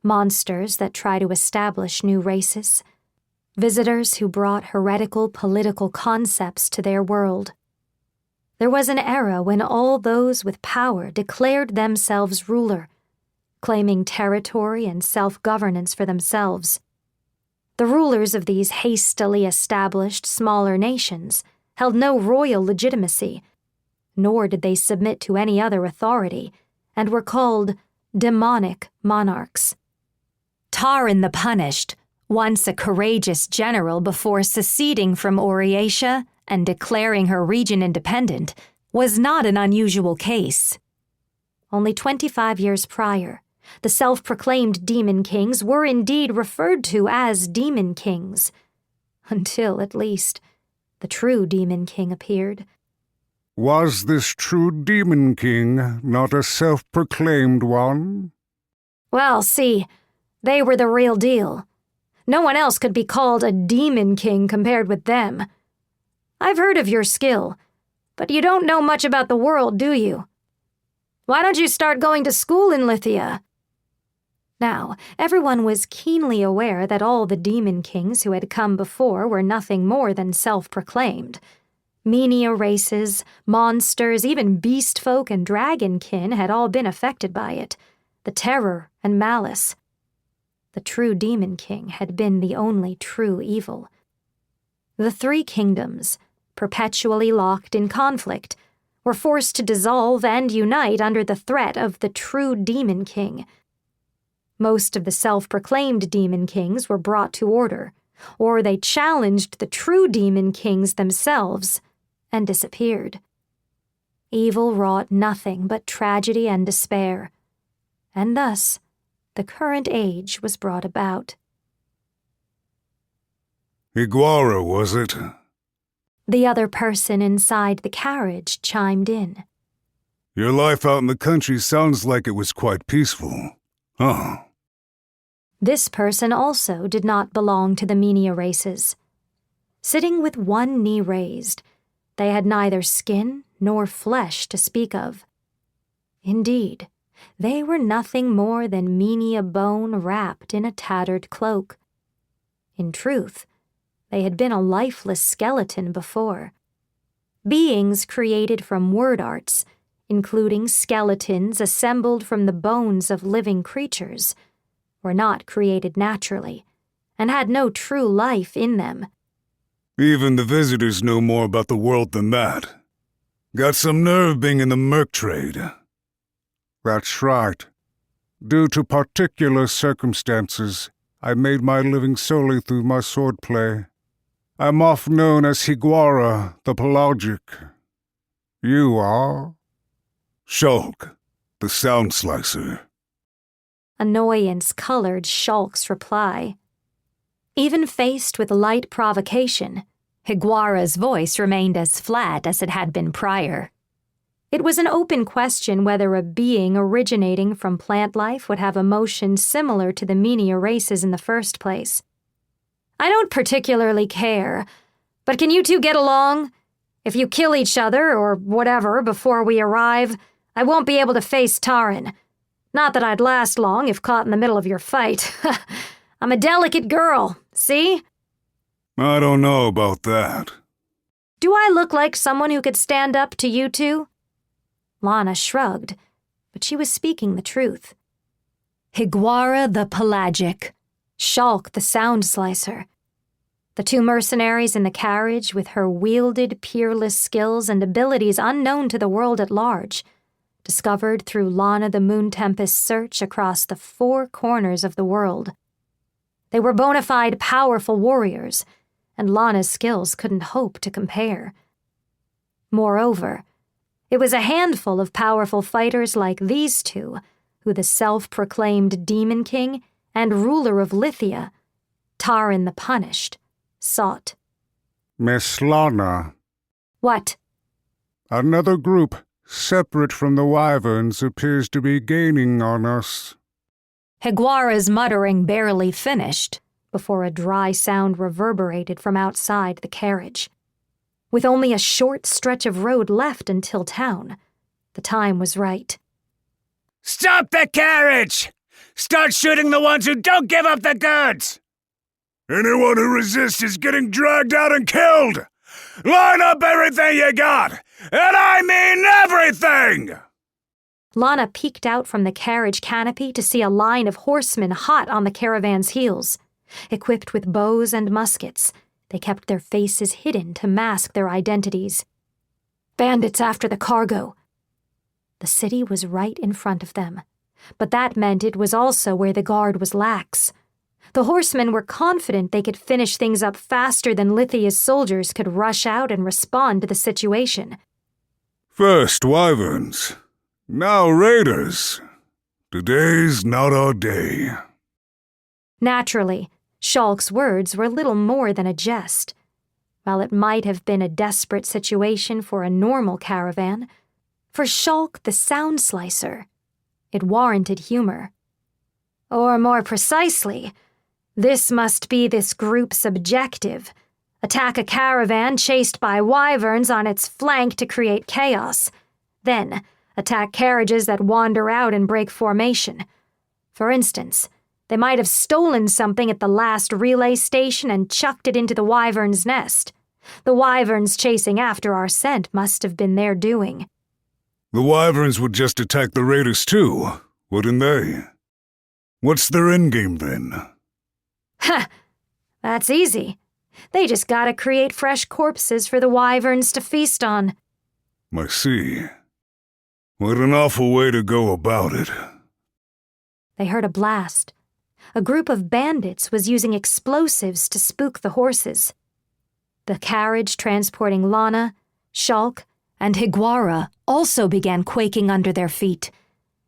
Monsters that try to establish new races. Visitors who brought heretical political concepts to their world. There was an era when all those with power declared themselves ruler, claiming territory and self-governance for themselves. The rulers of these hastily established smaller nations held no royal legitimacy, nor did they submit to any other authority, and were called demonic monarchs. Taran the Punished, once a courageous general before seceding from Oriesha and declaring her region independent, was not an unusual case. Only 25 years prior, the self-proclaimed Demon Kings were indeed referred to as Demon Kings, until, at least, the true Demon King appeared. Was this true Demon King not a self-proclaimed one? Well, see, they were the real deal. No one else could be called a Demon King compared with them. I've heard of your skill, but you don't know much about the world, do you? Why don't you start going to school in Lithia? Now, everyone was keenly aware that all the Demon Kings who had come before were nothing more than self-proclaimed. Menia races, monsters, even beast folk and dragonkin had all been affected by it. The terror and malice. The true Demon King had been the only true evil. The 3 kingdoms, perpetually locked in conflict, were forced to dissolve and unite under the threat of the true Demon King. Most of the self-proclaimed Demon Kings were brought to order, or they challenged the true Demon Kings themselves and disappeared. Evil wrought nothing but tragedy and despair, and thus the current age was brought about. Iguara, was it? The other person inside the carriage chimed in. Your life out in the country sounds like it was quite peaceful. Huh. This person also did not belong to the Menia races. Sitting with one knee raised, they had neither skin nor flesh to speak of. Indeed, they were nothing more than Menia bone wrapped in a tattered cloak. In truth, they had been a lifeless skeleton before. Beings created from word arts, including skeletons assembled from the bones of living creatures, were not created naturally, and had no true life in them. Even the visitors know more about the world than that. Got some nerve being in the merc trade. That's right. Due to particular circumstances, I made my living solely through my swordplay. I'm often known as Iguara, the Pelagic. You are? Shulk, the Sound Slicer. Annoyance colored Shulk's reply. Even faced with light provocation, Iguara's voice remained as flat as it had been prior. It was an open question whether a being originating from plant life would have emotions similar to the Menia races in the first place. I don't particularly care, but can you two get along? If you kill each other, or whatever, before we arrive, I won't be able to face Taran. Not that I'd last long if caught in the middle of your fight. I'm a delicate girl, see? I don't know about that. Do I look like someone who could stand up to you two? Lana shrugged, but she was speaking the truth. Iguara the Pelagic, Shulk the Sound Slicer. The two mercenaries in the carriage, with her wielded, peerless skills and abilities unknown to the world at large, discovered through Lana the Moon Tempest's search across the four corners of the world. They were bona fide powerful warriors, and Lana's skills couldn't hope to compare. Moreover, it was a handful of powerful fighters like these two who the self-proclaimed Demon King and ruler of Lithia, Taran the Punished, sought. Miss Lana. What? Another group, separate from the Wyverns, appears to be gaining on us. Higuara's muttering barely finished before a dry sound reverberated from outside the carriage. With only a short stretch of road left until town, the time was right. Stop the carriage! Start shooting the ones who don't give up the goods! Anyone who resists is getting dragged out and killed! Line up everything you got! And I mean everything! Lana peeked out from the carriage canopy to see a line of horsemen hot on the caravan's heels. Equipped with bows and muskets, they kept their faces hidden to mask their identities. Bandits after the cargo. The city was right in front of them, but that meant it was also where the guard was lax. The horsemen were confident they could finish things up faster than Lithia's soldiers could rush out and respond to the situation. First Wyverns, now Raiders. Today's not our day. Naturally, Shulk's words were little more than a jest. While it might have been a desperate situation for a normal caravan, for Shulk the Sound Slicer, it warranted humor. Or more precisely, this must be this group's objective: attack a caravan chased by wyverns on its flank to create chaos, then attack carriages that wander out and break formation. For instance, they might have stolen something at the last relay station and chucked it into the wyvern's nest. The wyverns chasing after our scent must have been their doing. The Wyverns would just attack the Raiders too, wouldn't they? What's their endgame then? Ha! That's easy. They just gotta create fresh corpses for the wyverns to feast on. I see. What an awful way to go about it. They heard a blast. A group of bandits was using explosives to spook the horses. The carriage transporting Lana, Shulk, and Higuara also began quaking under their feet,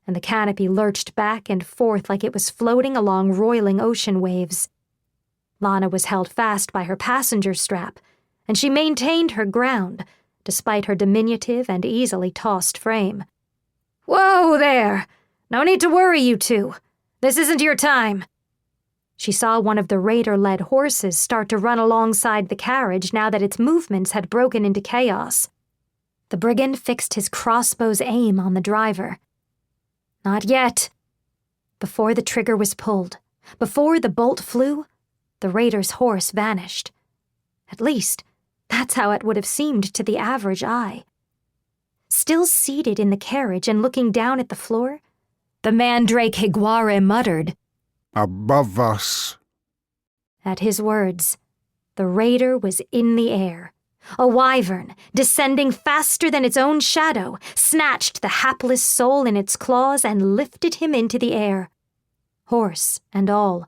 and the canopy lurched back and forth like it was floating along roiling ocean waves. Lana was held fast by her passenger strap, and she maintained her ground, despite her diminutive and easily tossed frame. "Whoa there! No need to worry, you two. This isn't your time." She saw one of the raider-led horses start to run alongside the carriage now that its movements had broken into chaos. The brigand fixed his crossbow's aim on the driver. Not yet. Before the trigger was pulled, before the bolt flew, the raider's horse vanished. At least, that's how it would have seemed to the average eye. Still seated in the carriage and looking down at the floor, the mandrake Higuara muttered, Above us. At his words, the raider was in the air. A wyvern, descending faster than its own shadow, snatched the hapless soul in its claws and lifted him into the air, horse and all.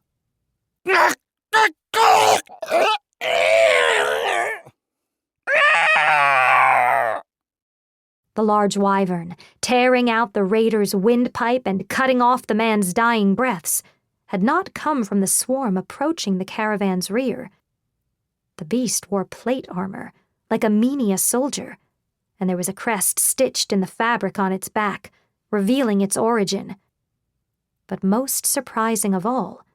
The large wyvern, tearing out the raider's windpipe and cutting off the man's dying breaths, had not come from the swarm approaching the caravan's rear. The beast wore plate armor, like a Menia soldier, and there was a crest stitched in the fabric on its back, revealing its origin. But most surprising of all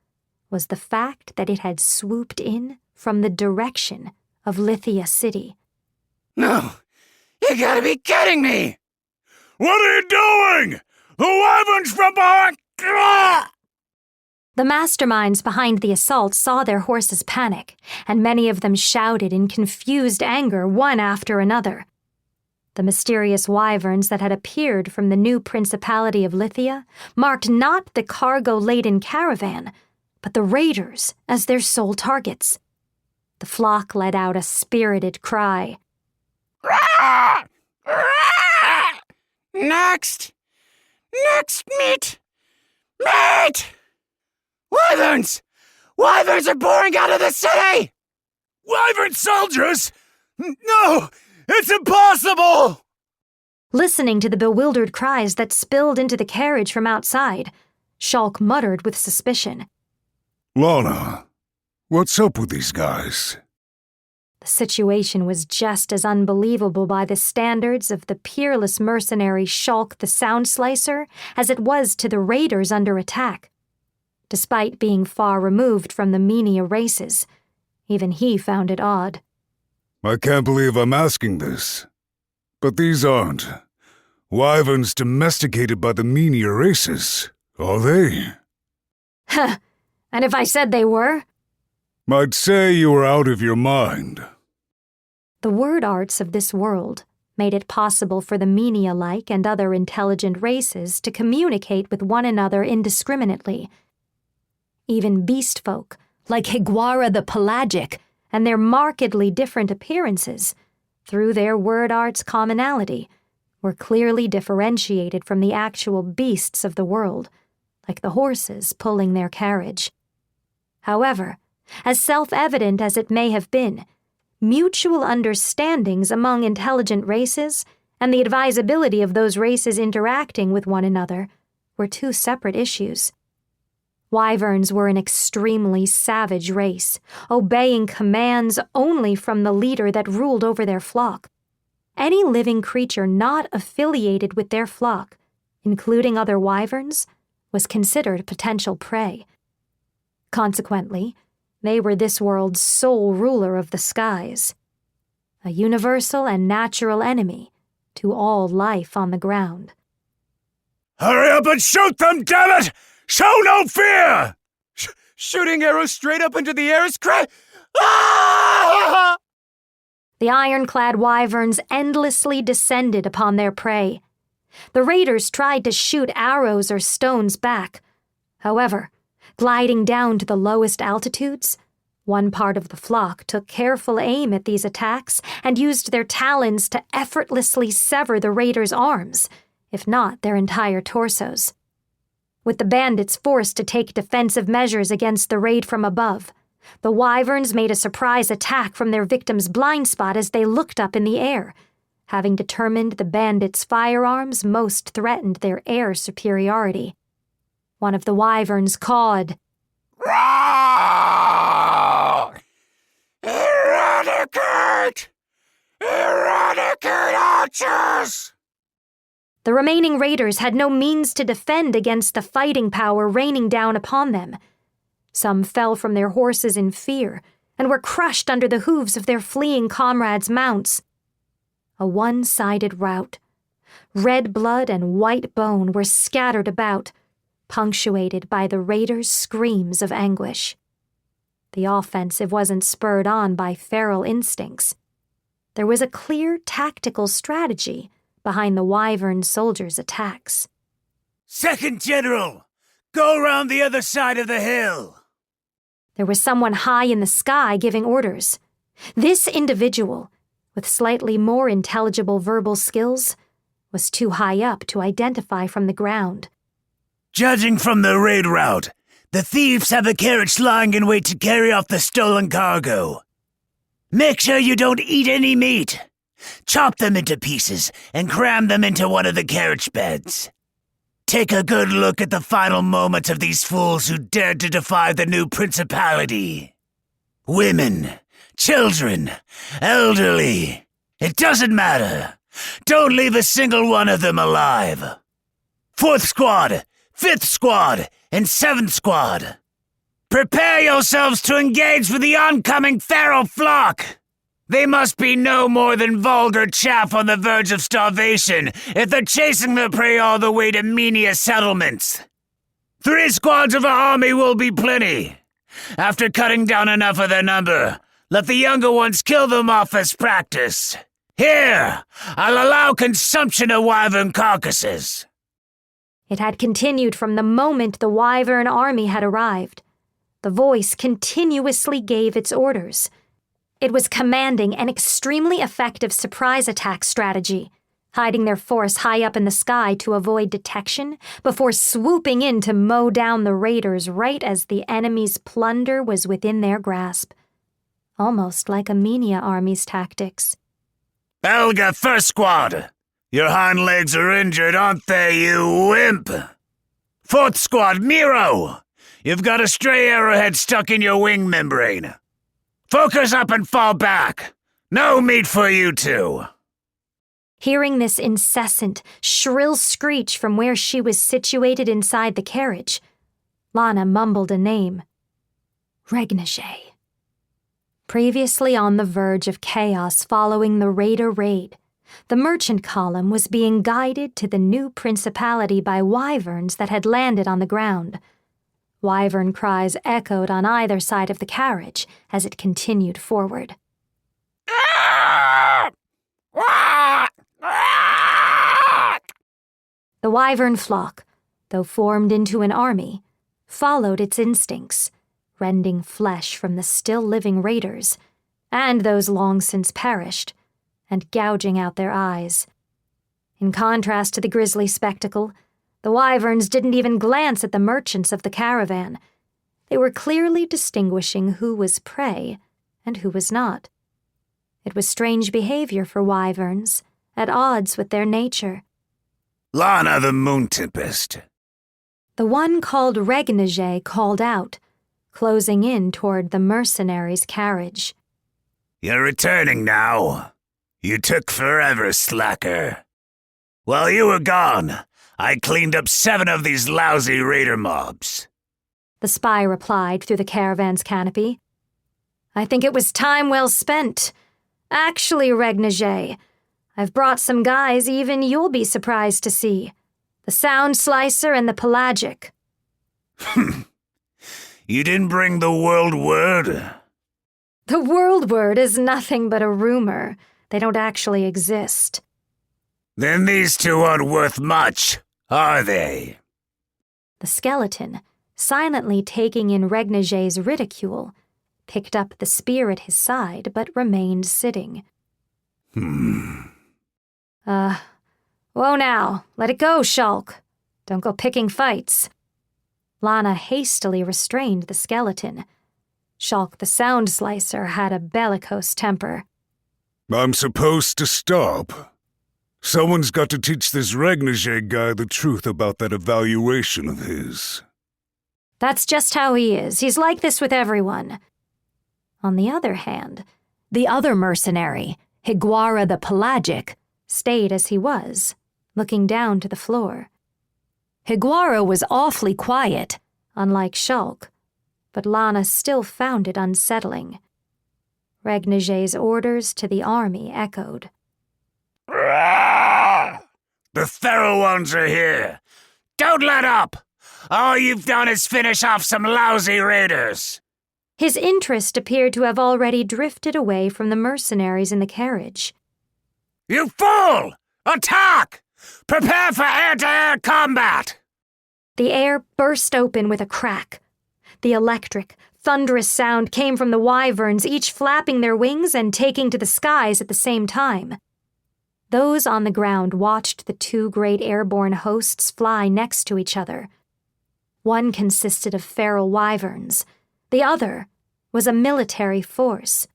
was the fact that it had swooped in from the direction of Lithia City. No, you gotta be kidding me! What are you doing? The Wyverns from behind! The masterminds behind the assault saw their horses panic, and many of them shouted in confused anger one after another. The mysterious wyverns that had appeared from the new principality of Lithia marked not the cargo-laden caravan, but the raiders as their sole targets. The flock let out a spirited cry. Next! Next meat! Meat! Wyverns! Wyverns are pouring out of the city! Wyvern soldiers? No! It's impossible! Listening to the bewildered cries that spilled into the carriage from outside, Shulk muttered with suspicion. Lana, what's up with these guys? The situation was just as unbelievable by the standards of the peerless mercenary Shulk the Sound Slicer as it was to the raiders under attack. Despite being far removed from the Menia races, even he found it odd. I can't believe I'm asking this, but these aren't wyverns domesticated by the Menia races, are they? Huh, and if I said they were? I'd say you were out of your mind. The word arts of this world made it possible for the Menia-like and other intelligent races to communicate with one another indiscriminately. Even beast folk, like Higuara the Pelagic, and their markedly different appearances, through their word art's commonality, were clearly differentiated from the actual beasts of the world, like the horses pulling their carriage. However, as self-evident as it may have been, mutual understandings among intelligent races and the advisability of those races interacting with one another were two separate issues. Wyverns were an extremely savage race, obeying commands only from the leader that ruled over their flock. Any living creature not affiliated with their flock, including other wyverns, was considered potential prey. Consequently, they were this world's sole ruler of the skies, a universal and natural enemy to all life on the ground. Hurry up and shoot them, damn it! Show no fear! Shooting arrows straight up into the air is Ah! The ironclad wyverns endlessly descended upon their prey. The raiders tried to shoot arrows or stones back. However, gliding down to the lowest altitudes, one part of the flock took careful aim at these attacks and used their talons to effortlessly sever the raiders' arms, if not their entire torsos. With the bandits forced to take defensive measures against the raid from above, the wyverns made a surprise attack from their victim's blind spot as they looked up in the air, having determined the bandits' firearms most threatened their air superiority. One of the wyverns cawed, Roar! Eradicate! Eradicate archers! The remaining raiders had no means to defend against the fighting power raining down upon them. Some fell from their horses in fear and were crushed under the hooves of their fleeing comrades' mounts. A one-sided rout. Red blood and white bone were scattered about, punctuated by the raiders' screams of anguish. The offensive wasn't spurred on by feral instincts. There was a clear tactical strategy behind the wyvern soldiers' attacks. Second General, go round the other side of the hill. There was someone high in the sky giving orders. This individual, with slightly more intelligible verbal skills, was too high up to identify from the ground. Judging from the raid route, the thieves have a carriage lying in wait to carry off the stolen cargo. Make sure you don't eat any meat. Chop them into pieces and cram them into one of the carriage beds. Take a good look at the final moments of these fools who dared to defy the new principality. Women, children, elderly. It doesn't matter. Don't leave a single one of them alive. 4th Squad, 5th Squad, and 7th Squad. Prepare yourselves to engage with the oncoming feral flock. They must be no more than vulgar chaff on the verge of starvation if they're chasing the prey all the way to Menia settlements. 3 squads of our army will be plenty. After cutting down enough of their number, let the younger ones kill them off as practice. Here, I'll allow consumption of wyvern carcasses. It had continued from the moment the wyvern army had arrived. the voice continuously gave its orders. It was commanding an extremely effective surprise attack strategy, hiding their force high up in the sky to avoid detection before swooping in to mow down the raiders right as the enemy's plunder was within their grasp. Almost like Armenia Army's tactics. Belga First Squad! Your hind legs are injured, aren't they, you wimp? Fourth Squad, Miro! You've got a stray arrowhead stuck in your wing membrane. Focus up and fall back. No meat for you two. Hearing this incessant, shrill screech from where she was situated inside the carriage, Lana mumbled a name. Regnage. Previously on the verge of chaos following the Raider raid, the merchant column was being guided to the new principality by wyverns that had landed on the ground. Wyvern cries echoed on either side of the carriage as it continued forward. The wyvern flock, though formed into an army, followed its instincts, rending flesh from the still-living raiders, and those long since perished, and gouging out their eyes. In contrast to the grisly spectacle, the wyverns didn't even glance at the merchants of the caravan. They were clearly distinguishing who was prey and who was not. It was strange behavior for wyverns, at odds with their nature. Lana the Moon Tempest. The one called Regnage called out, closing in toward the mercenary's carriage. You're returning now. You took forever, slacker. While you were gone, I cleaned up 7 of these lousy raider mobs. The spy replied through the caravan's canopy. I think it was time well spent. Actually, Regnage, I've brought some guys even you'll be surprised to see. The Sound Slicer and the Pelagic. You didn't bring the world word? The world word is nothing but a rumor. They don't actually exist. Then these two aren't worth much, are they? The skeleton, silently taking in Regnage's ridicule, picked up the spear at his side but remained sitting. Whoa now, let it go, Shulk. Don't go picking fights. Lana hastily restrained the skeleton. Shulk the Sound Slicer had a bellicose temper. I'm supposed to stop. Someone's got to teach this Regnage guy the truth about that evaluation of his. That's just how he is. He's like this with everyone. On the other hand, the other mercenary, Higuara the Pelagic, stayed as he was, looking down to the floor. Higuara was awfully quiet, unlike Shulk, but Lana still found it unsettling. Regnage's orders to the army echoed. The feral ones are here. Don't let up! All you've done is finish off some lousy raiders. His interest appeared to have already drifted away from the mercenaries in the carriage. You fool! Attack! Prepare for air-to-air combat! The air burst open with a crack. The electric, thunderous sound came from the wyverns, each flapping their wings and taking to the skies at the same time. Those on the ground watched the 2 great airborne hosts fly next to each other. One consisted of feral wyverns. The other was a military force.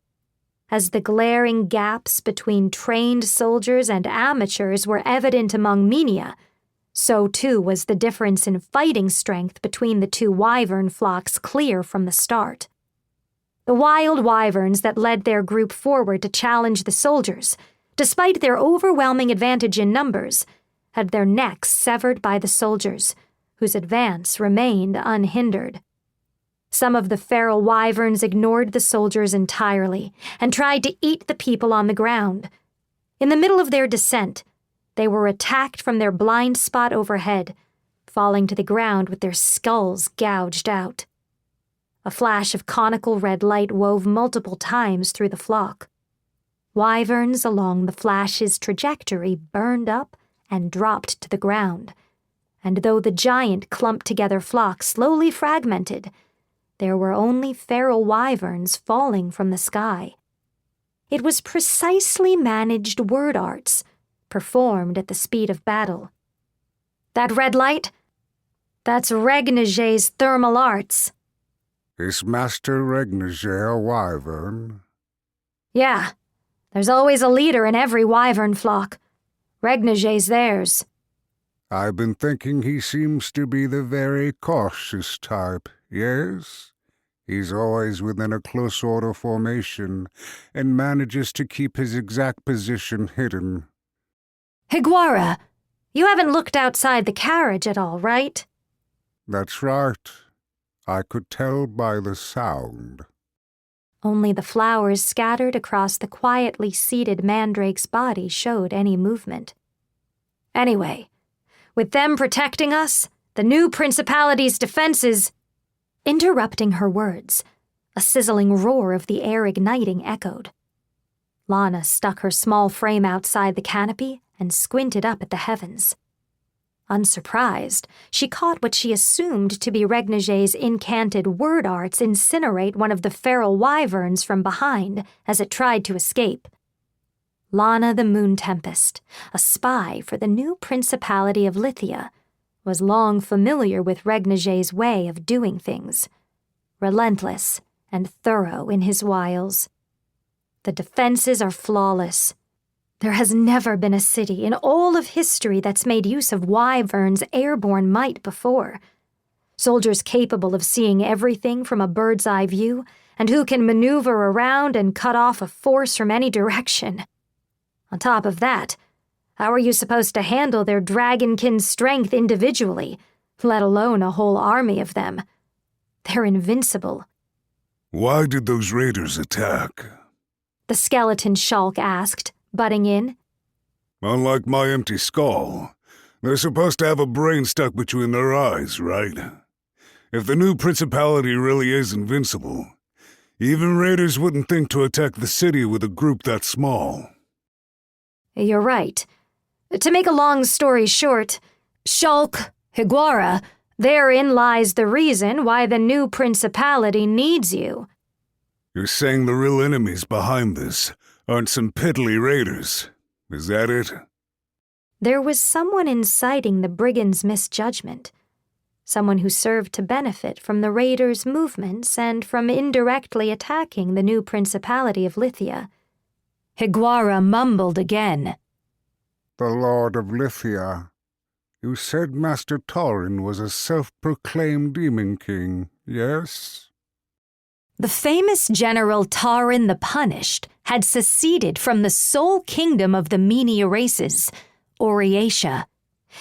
As the glaring gaps between trained soldiers and amateurs were evident among Menia, so too was the difference in fighting strength between the 2 wyvern flocks clear from the start. The wild wyverns that led their group forward to challenge the soldiers, despite their overwhelming advantage in numbers, had their necks severed by the soldiers, whose advance remained unhindered. Some of the feral wyverns ignored the soldiers entirely and tried to eat the people on the ground. In the middle of their descent, they were attacked from their blind spot overhead, falling to the ground with their skulls gouged out. A flash of conical red light wove multiple times through the flock. Wyverns along the flash's trajectory burned up and dropped to the ground, and though the giant clumped-together flock slowly fragmented, there were only feral wyverns falling from the sky. It was precisely managed word arts, performed at the speed of battle. That red light? That's Regniger's thermal arts. Is Master Regniger a wyvern? Yeah, there's always a leader in every wyvern flock. Regniger's theirs. I've been thinking he seems to be the very cautious type, yes? He's always within a close order formation and manages to keep his exact position hidden. Higuara, you haven't looked outside the carriage at all, right? That's right. I could tell by the sound. Only the flowers scattered across the quietly seated mandrake's body showed any movement. Anyway, with them protecting us, the new principality's defenses— Interrupting her words, a sizzling roar of the air igniting echoed. Lana stuck her small frame outside the canopy and squinted up at the heavens. Unsurprised, she caught what she assumed to be Regniger's incanted word arts incinerate one of the feral wyverns from behind as it tried to escape. Lana the Moon Tempest, a spy for the new Principality of Lithia, was long familiar with Regniger's way of doing things, relentless and thorough in his wiles. The defenses are flawless. There has never been a city in all of history that's made use of wyvern's airborne might before. Soldiers capable of seeing everything from a bird's-eye view and who can maneuver around and cut off a force from any direction. On top of that, how are you supposed to handle their dragonkin strength individually, let alone a whole army of them? They're invincible. Why did those raiders attack? The skeleton Shulk asked, butting in. Unlike my empty skull, they're supposed to have a brain stuck between their eyes, right? If the new principality really is invincible, even raiders wouldn't think to attack the city with a group that small. You're right. To make a long story short, Shulk, Higuara, therein lies the reason why the new principality needs you. You're saying the real enemies behind this aren't some piddly raiders, is that it? There was someone inciting the brigands' misjudgment, someone who served to benefit from the raiders' movements and from indirectly attacking the new Principality of Lithia. Higuara mumbled again. The Lord of Lithia. You said Master Tauren was a self-proclaimed demon king, yes? The famous General Tauren the Punished had seceded from the sole kingdom of the Menia races, Oriatia.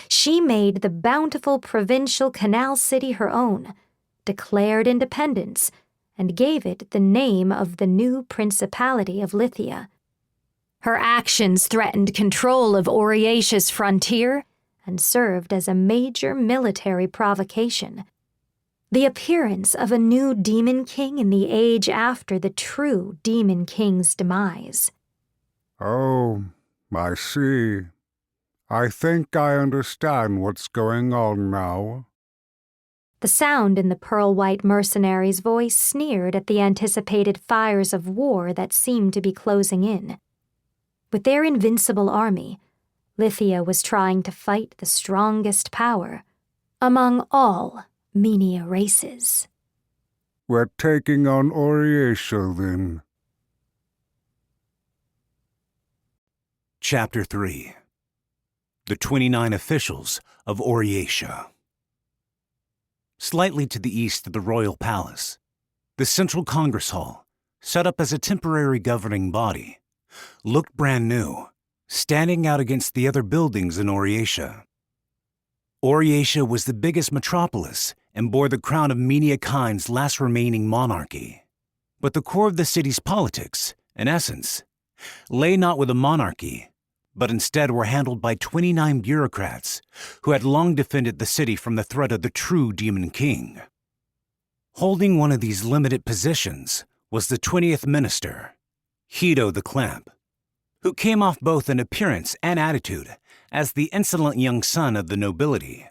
She made the bountiful provincial canal city her own, declared independence, and gave it the name of the new Principality of Lithia. Her actions threatened control of Oriatia's frontier and served as a major military provocation. The appearance of a new demon king in the age after the true demon king's demise. Oh, I see. I think I understand what's going on now. The sound in the pearl-white mercenary's voice sneered at the anticipated fires of war that seemed to be closing in. With their invincible army, Lithia was trying to fight the strongest power among all Menia races. We're taking on Oriatia, then. Chapter 3. The 29 Officials of Oriatia. Slightly to the east of the royal palace, the Central Congress Hall, set up as a temporary governing body, looked brand new, standing out against the other buildings in Oriatia. Oriatia was the biggest metropolis and bore the crown of Menia Kind's last remaining monarchy. But the core of the city's politics, in essence, lay not with the monarchy, but instead were handled by 29 bureaucrats who had long defended the city from the threat of the true Demon King. Holding one of these limited positions was the 20th Minister, Hido the Clamp, who came off both in appearance and attitude as the insolent young son of the nobility.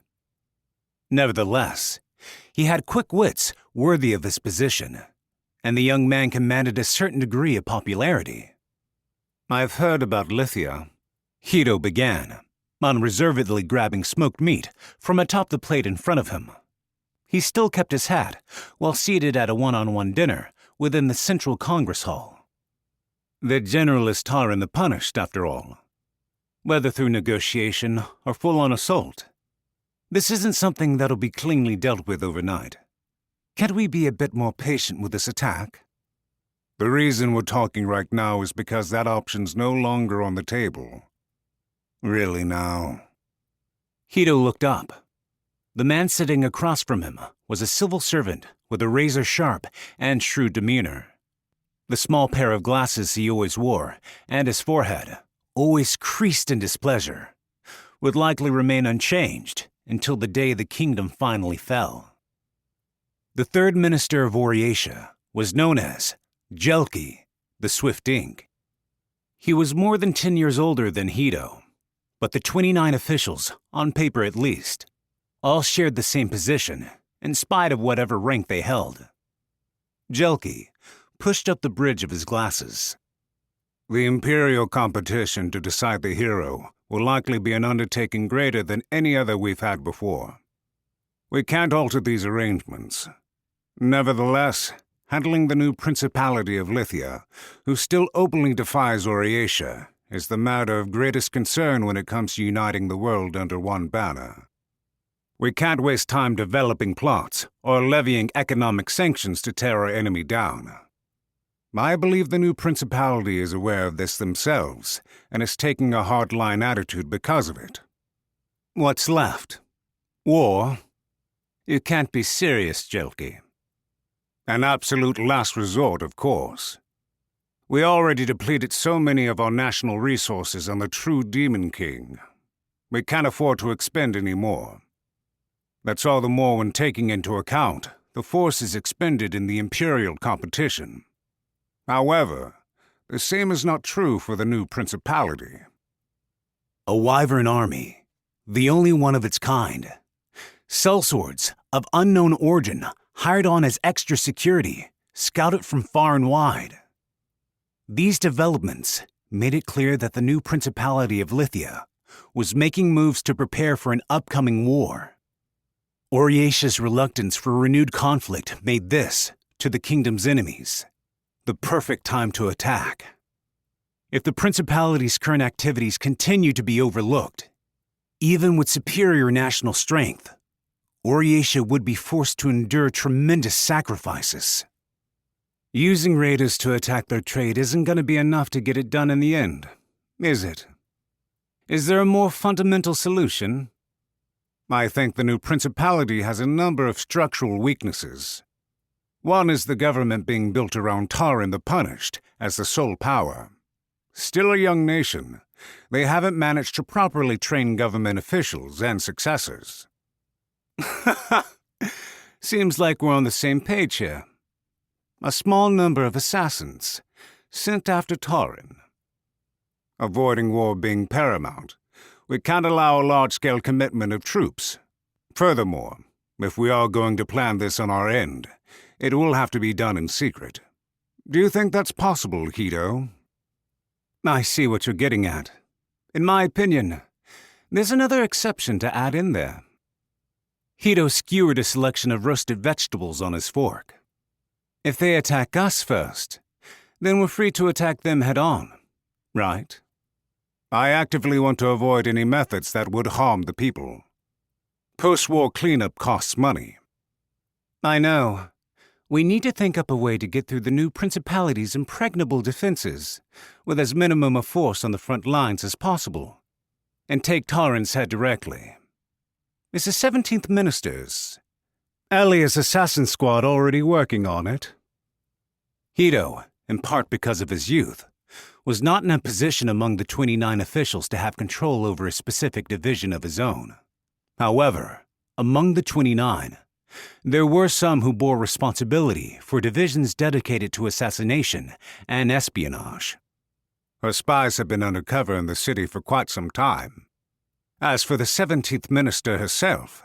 Nevertheless, He had quick wits worthy of his position, and the young man commanded a certain degree of popularity. "I've heard about Lithia," Hito began, unreservedly grabbing smoked meat from atop the plate in front of him. He still kept his hat while seated at a one-on-one dinner within the Central Congress Hall. "The general is Taran the Punished, after all. Whether through negotiation or full-on assault, this isn't something that'll be cleanly dealt with overnight. Can't we be a bit more patient with this attack?" The reason we're talking right now is because that option's no longer on the table. "Really now?" Hito looked up. The man sitting across from him was a civil servant with a razor-sharp and shrewd demeanor. The small pair of glasses he always wore, and his forehead, always creased in displeasure, would likely remain unchanged until the day the kingdom finally fell. The third minister of Oriatia was known as Jelki, the Swift Ink. He was more than 10 years older than Hito, but the 29 officials, on paper at least, all shared the same position, in spite of whatever rank they held. Jelki pushed up the bridge of his glasses. The imperial competition to decide the hero will likely be an undertaking greater than any other we've had before. We can't alter these arrangements. Nevertheless, handling the new Principality of Lithia, who still openly defies Oriatia, is the matter of greatest concern when it comes to uniting the world under one banner. We can't waste time developing plots or levying economic sanctions to tear our enemy down. I believe the new Principality is aware of this themselves and is taking a hardline attitude because of it. What's left? War? You can't be serious, Jelki. An absolute last resort, of course. We already depleted so many of our national resources on the true Demon King. We can't afford to expend any more. That's all the more when taking into account the forces expended in the imperial competition. However, the same is not true for the new Principality. A wyvern army, the only one of its kind. Sellswords of unknown origin hired on as extra security, scouted from far and wide. These developments made it clear that the new Principality of Lithia was making moves to prepare for an upcoming war. Oriatia's reluctance for renewed conflict made this, to the kingdom's enemies, the perfect time to attack. If the Principality's current activities continue to be overlooked, even with superior national strength, Oriatia would be forced to endure tremendous sacrifices. Using raiders to attack their trade isn't going to be enough to get it done in the end, is it? Is there a more fundamental solution? I think the new Principality has a number of structural weaknesses. One is the government being built around Taran the Punished as the sole power. Still a young nation, they haven't managed to properly train government officials and successors. Seems like we're on the same page here. A small number of assassins sent after Taran. Avoiding war being paramount, we can't allow a large-scale commitment of troops. Furthermore, if we are going to plan this on our end, it will have to be done in secret. Do you think that's possible, Hito? I see what you're getting at. In my opinion, there's another exception to add in there. Hito skewered a selection of roasted vegetables on his fork. If they attack us first, then we're free to attack them head-on, right? I actively want to avoid any methods that would harm the people. Post-war cleanup costs money. I know. We need to think up a way to get through the new Principality's impregnable defenses with as minimum of force on the front lines as possible, and take Taran's head directly. Is the 17th Minister's alias Assassin Squad already working on it? Hito, in part because of his youth, was not in a position among the 29 officials to have control over a specific division of his own. However, among the 29, there were some who bore responsibility for divisions dedicated to assassination and espionage. Her spies have been undercover in the city for quite some time. As for the 17th Minister herself,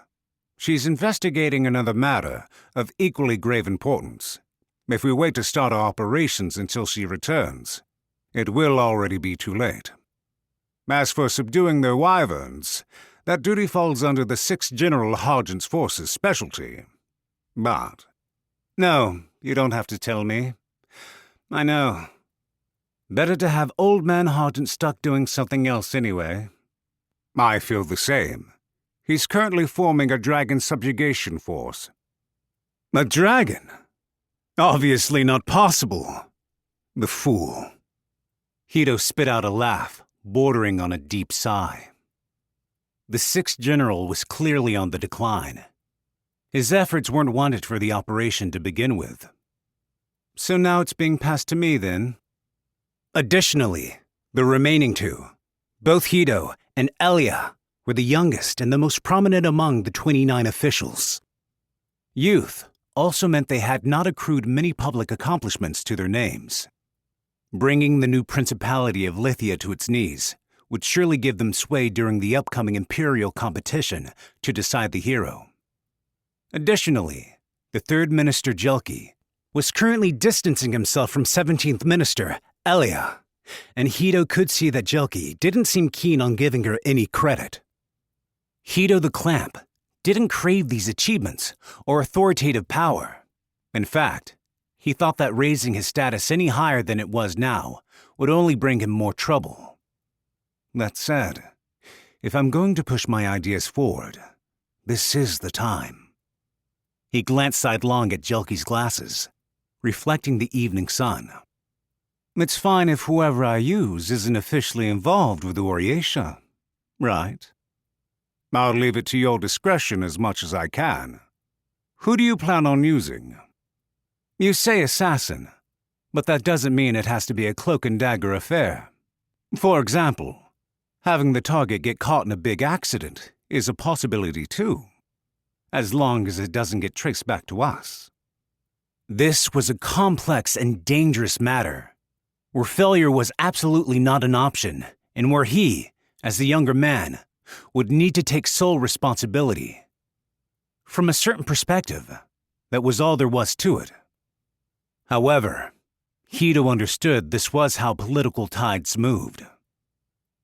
She's investigating another matter of equally grave importance. If we wait to start our operations until she returns, it will already be too late. As for subduing their wyverns, that duty falls under the 6th General Hargent's forces' specialty. But, no, you don't have to tell me. I know. Better to have Old Man Hargent stuck doing something else anyway. I feel the same. He's currently forming a dragon subjugation force. A dragon? Obviously not possible. The fool. Hito spit out a laugh, bordering on a deep sigh. The 6th General was clearly on the decline. His efforts weren't wanted for the operation to begin with. So now it's being passed to me, then. Additionally, the remaining 2, both Hito and Elia, were the youngest and the most prominent among the 29 officials. Youth also meant they had not accrued many public accomplishments to their names. Bringing the new Principality of Lithia to its knees would surely give them sway during the upcoming imperial competition to decide the hero. Additionally, the 3rd Minister Jelki was currently distancing himself from 17th Minister Elia, and Hito could see that Jelki didn't seem keen on giving her any credit. Hito the Clamp didn't crave these achievements or authoritative power. In fact, he thought that raising his status any higher than it was now would only bring him more trouble. That said, if I'm going to push my ideas forward, this is the time. He glanced sidelong at Jelki's glasses, reflecting the evening sun. It's fine if whoever I use isn't officially involved with Oriatia, right? I'll leave it to your discretion as much as I can. Who do you plan on using? You say assassin, but that doesn't mean it has to be a cloak and dagger affair. For example, having the target get caught in a big accident is a possibility too, as long as it doesn't get traced back to us. This was a complex and dangerous matter, where failure was absolutely not an option, and where he, as the younger man, would need to take sole responsibility. From a certain perspective, that was all there was to it. However, Hito understood this was how political tides moved.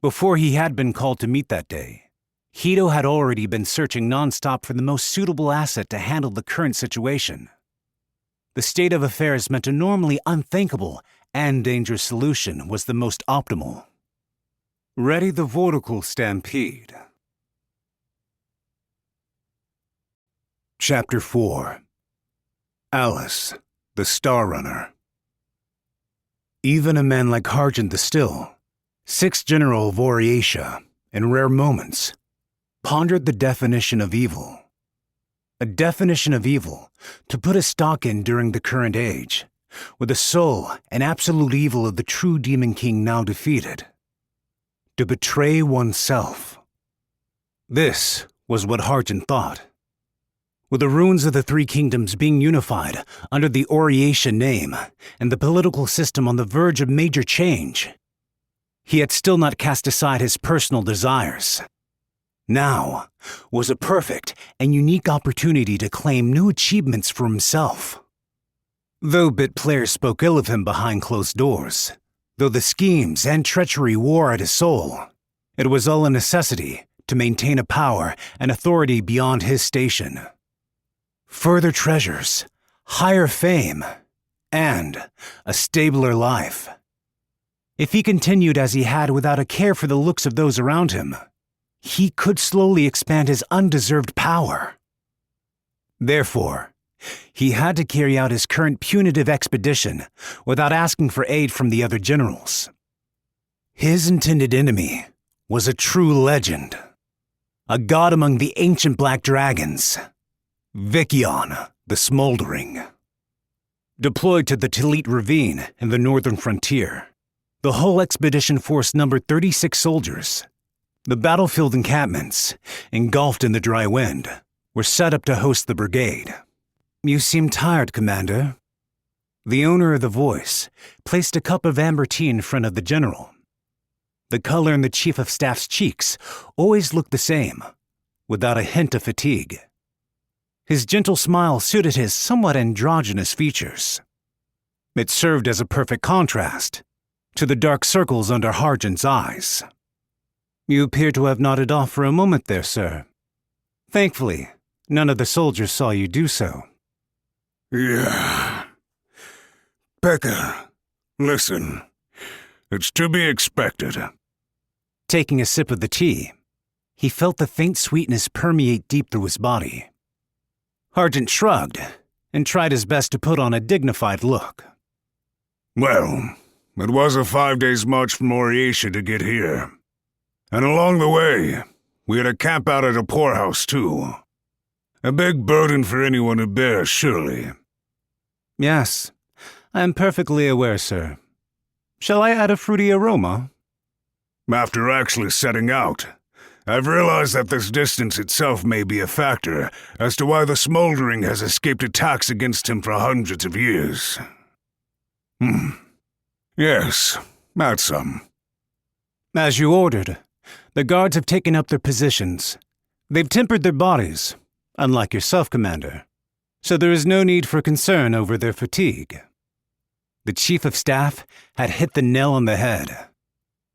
Before he had been called to meet that day, Hito had already been searching nonstop for the most suitable asset to handle the current situation. The state of affairs meant a normally unthinkable and dangerous solution was the most optimal. Ready the vortical stampede. Chapter 4. Alice, the Star Runner. Even a man like Hargent the Still, 6th General of Oriatia, in rare moments, pondered the definition of evil. A definition of evil to put a stock in during the current age, with the sole and absolute evil of the true Demon King now defeated. To betray oneself. This was what Hargent thought. With the ruins of the 3 kingdoms being unified under the Oriatia name and the political system on the verge of major change, he had still not cast aside his personal desires. Now was a perfect and unique opportunity to claim new achievements for himself. Though bit players spoke ill of him behind closed doors, though the schemes and treachery wore at his soul, it was all a necessity to maintain a power and authority beyond his station. Further treasures, higher fame, and a stabler life. If he continued as he had without a care for the looks of those around him, he could slowly expand his undeserved power. Therefore, he had to carry out his current punitive expedition without asking for aid from the other generals. His intended enemy was a true legend, a god among the ancient black dragons, Vikion the Smoldering. Deployed to the Talit Ravine in the northern frontier, the whole expedition force numbered 36 soldiers. The battlefield encampments, engulfed in the dry wind, were set up to host the brigade. You seem tired, Commander. The owner of the voice placed a cup of amber tea in front of the general. The color in the Chief of Staff's cheeks always looked the same, without a hint of fatigue. His gentle smile suited his somewhat androgynous features. It served as a perfect contrast to the dark circles under Harjant's eyes. You appear to have nodded off for a moment there, sir. Thankfully, none of the soldiers saw you do so. Yeah. Pekka, listen. It's to be expected. Taking a sip of the tea, he felt the faint sweetness permeate deep through his body. Harjant shrugged and tried his best to put on a dignified look. Well, it was a 5 days march from Oriatia to get here. And along the way, we had to camp out at a poorhouse, too. A big burden for anyone to bear, surely. Yes, I am perfectly aware, sir. Shall I add a fruity aroma? After actually setting out, I've realized that this distance itself may be a factor as to why the smoldering has escaped attacks against him for hundreds of years. Yes, that's some. As you ordered, the guards have taken up their positions. They've tempered their bodies, unlike yourself, Commander, so there is no need for concern over their fatigue. The Chief of Staff had hit the nail on the head.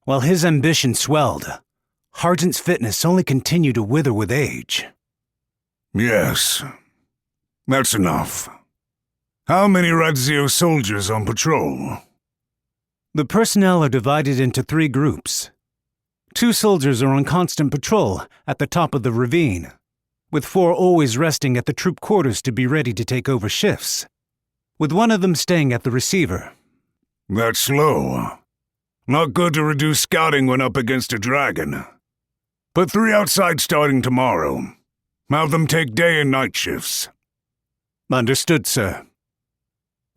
While his ambition swelled, Harjant's fitness only continued to wither with age. Yes, that's enough. How many Radzio soldiers on patrol? The personnel are divided into 3 groups. 2 soldiers are on constant patrol at the top of the ravine, with 4 always resting at the troop quarters to be ready to take over shifts, with one of them staying at the receiver. That's slow. Not good to reduce scouting when up against a dragon. Put 3 outside starting tomorrow. Have them take day and night shifts. Understood, sir.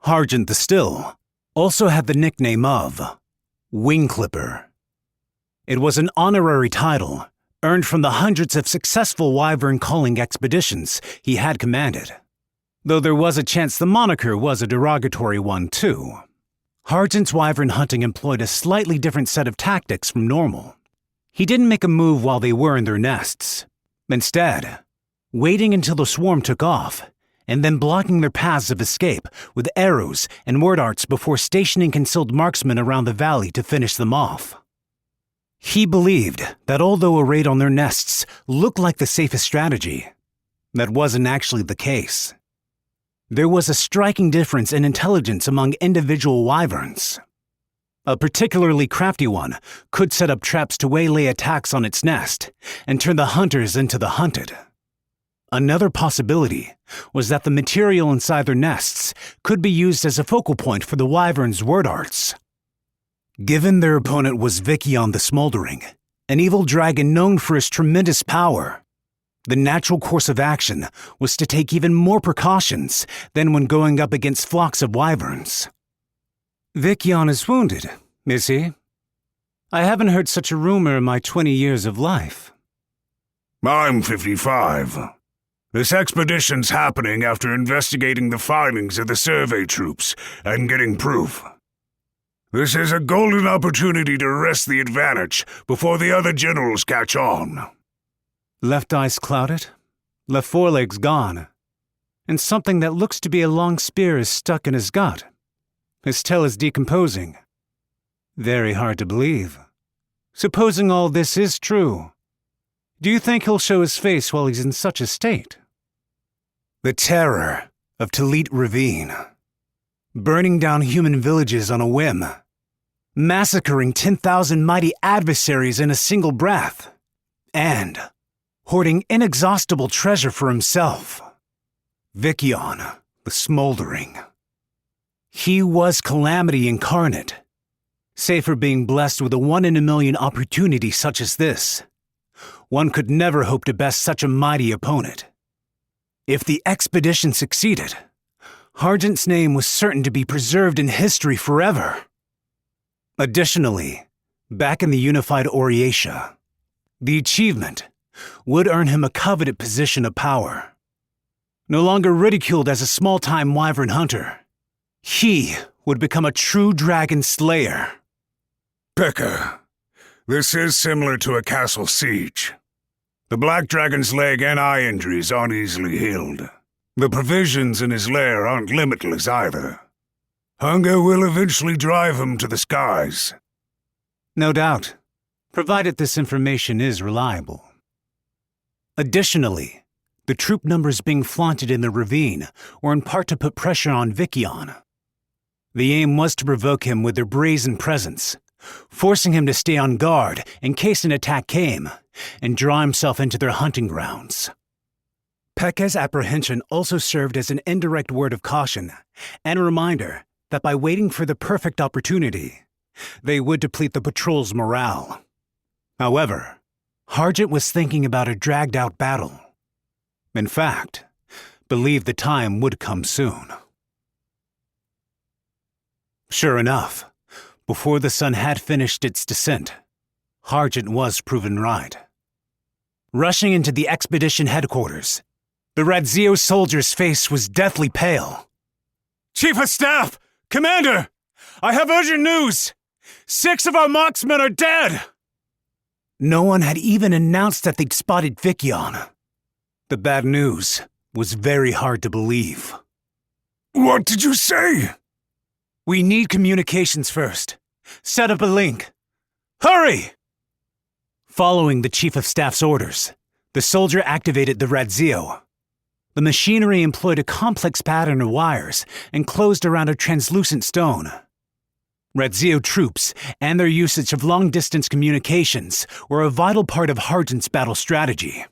Harjant the Still also had the nickname of Wing Clipper. It was an honorary title earned from the hundreds of successful wyvern calling expeditions he had commanded, though there was a chance the moniker was a derogatory one too. Harjant's wyvern hunting employed a slightly different set of tactics from normal. He didn't make a move while they were in their nests. Instead, waiting until the swarm took off, and then blocking their paths of escape with arrows and word arts before stationing concealed marksmen around the valley to finish them off. He believed that although a raid on their nests looked like the safest strategy, that wasn't actually the case. There was a striking difference in intelligence among individual wyverns. A particularly crafty one could set up traps to waylay attacks on its nest and turn the hunters into the hunted. Another possibility was that the material inside their nests could be used as a focal point for the wyvern's word arts. Given their opponent was Vikion the Smoldering, an evil dragon known for his tremendous power, the natural course of action was to take even more precautions than when going up against flocks of wyverns. Vikion is wounded, is he? I haven't heard such a rumor in my 20 years of life. I'm 55. This expedition's happening after investigating the findings of the survey troops and getting proof. This is a golden opportunity to wrest the advantage before the other generals catch on. Left eye's clouded, left foreleg's gone, and something that looks to be a long spear is stuck in his gut. His tail is decomposing. Very hard to believe. Supposing all this is true, do you think he'll show his face while he's in such a state? The terror of Talit Ravine. Burning down human villages on a whim. Massacring 10,000 mighty adversaries in a single breath. And hoarding inexhaustible treasure for himself. Vikion, the Smoldering. He was calamity incarnate. Save for being blessed with a 1 in a million opportunity such as this, one could never hope to best such a mighty opponent. If the expedition succeeded, Harjant's name was certain to be preserved in history forever. Additionally, back in the unified Oriatia, the achievement would earn him a coveted position of power. No longer ridiculed as a small-time wyvern hunter, he would become a true dragon slayer. Pekka, this is similar to a castle siege. The Black Dragon's leg and eye injuries aren't easily healed. The provisions in his lair aren't limitless either. Hunger will eventually drive him to the skies. No doubt, provided this information is reliable. Additionally, the troop numbers being flaunted in the ravine were in part to put pressure on Vikion. The aim was to provoke him with their brazen presence, forcing him to stay on guard in case an attack came, and draw himself into their hunting grounds. Pekka's apprehension also served as an indirect word of caution and a reminder that by waiting for the perfect opportunity, they would deplete the patrol's morale. However, Harjit was thinking about a dragged-out battle. In fact, believed the time would come soon. Sure enough, before the sun had finished its descent, Harjit was proven right. Rushing into the expedition headquarters, the Radzio soldier's face was deathly pale. "Chief of Staff! Commander! I have urgent news! 6 of our marksmen are dead!" No one had even announced that they'd spotted Vikion. The bad news was very hard to believe. What did you say? "We need communications first. Set up a link. Hurry!" Following the Chief of Staff's orders, the soldier activated the Radzio. The machinery employed a complex pattern of wires enclosed around a translucent stone. Radzio troops and their usage of long-distance communications were a vital part of Harjit's battle strategy.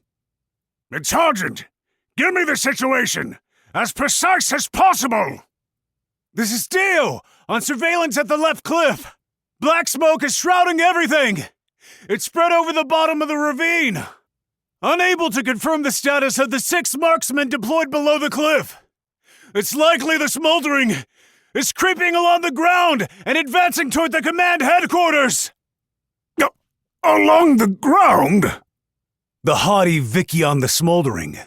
"It's Harjit! Give me the situation! As precise as possible!" "This is Dio! On surveillance at the left cliff! Black smoke is shrouding everything! It's spread over the bottom of the ravine! Unable to confirm the status of the 6 marksmen deployed below the cliff! It's likely the smoldering is creeping along the ground and advancing toward the command headquarters!" Along the ground? The haughty Vikion the Smoldering,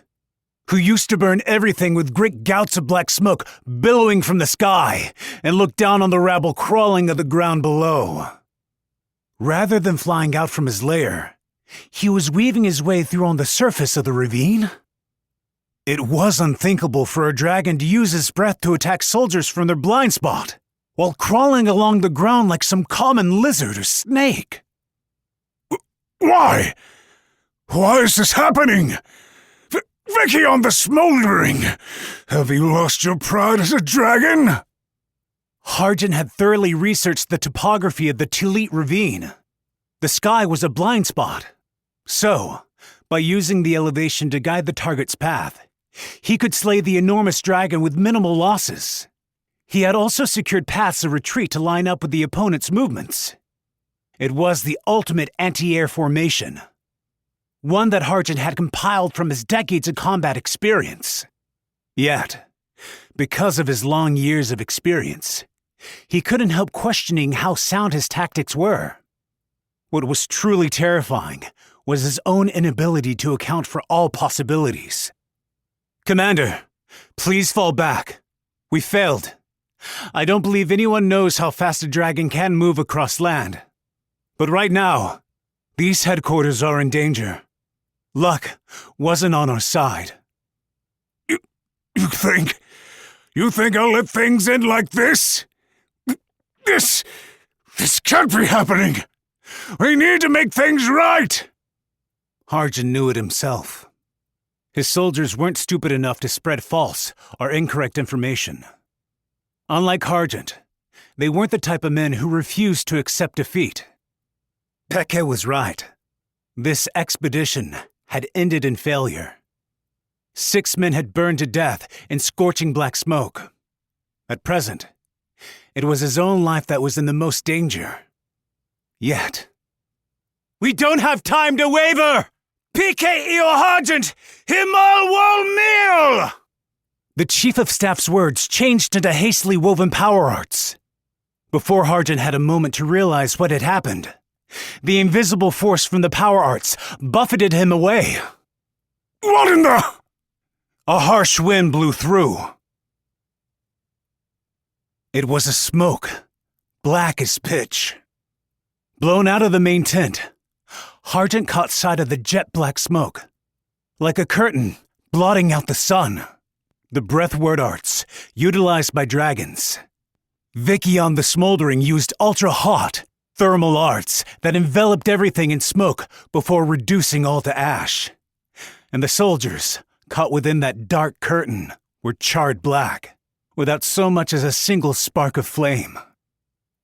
who used to burn everything with great gouts of black smoke billowing from the sky and look down on the rabble crawling on the ground below. Rather than flying out from his lair, he was weaving his way through on the surface of the ravine. It was unthinkable for a dragon to use his breath to attack soldiers from their blind spot, while crawling along the ground like some common lizard or snake. Why? Why is this happening? Vikion the Smoldering! Have you lost your pride as a dragon? Harjit had thoroughly researched the topography of the Tilit ravine. The sky was a blind spot. So, by using the elevation to guide the target's path, he could slay the enormous dragon with minimal losses. He had also secured paths of retreat to line up with the opponent's movements. It was the ultimate anti-air formation, one that Harjit had compiled from his decades of combat experience. Yet, because of his long years of experience, he couldn't help questioning how sound his tactics were. What was truly terrifying was his own inability to account for all possibilities. "Commander, please fall back. We failed. I don't believe anyone knows how fast a dragon can move across land. But right now, these headquarters are in danger. Luck wasn't on our side." You think I'll let things end like this? This can't be happening. We need to make things right. Harjit knew it himself. His soldiers weren't stupid enough to spread false or incorrect information. Unlike Harjit, they weren't the type of men who refused to accept defeat. Pekka was right. This expedition had ended in failure. 6 men had burned to death in scorching black smoke. At present, it was his own life that was in the most danger. Yet, "We don't have time to waver! PK io Harjit! Himal wal meal!" The Chief of Staff's words changed into hastily woven power arts. Before Harjit had a moment to realize what had happened, the invisible force from the power arts buffeted him away. What in the... A harsh wind blew through. It was a smoke, black as pitch. Blown out of the main tent, Harjit caught sight of the jet-black smoke, like a curtain blotting out the sun. the breathword arts utilized by dragons. Vikion the Smoldering used ultra-hot thermal arts that enveloped everything in smoke before reducing all to ash. And the soldiers, caught within that dark curtain, were charred black, without so much as a single spark of flame.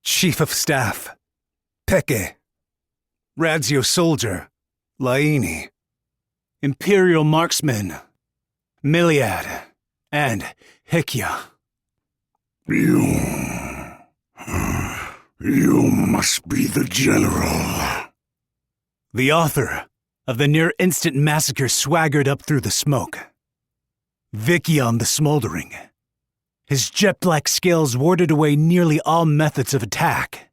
Chief of Staff, Peke. Radzio Soldier, Laini. Imperial Marksman, Miliad, and Hikya. You must be the general. The author of the near-instant massacre swaggered up through the smoke. Vikion the Smoldering. His jet-black scales warded away nearly all methods of attack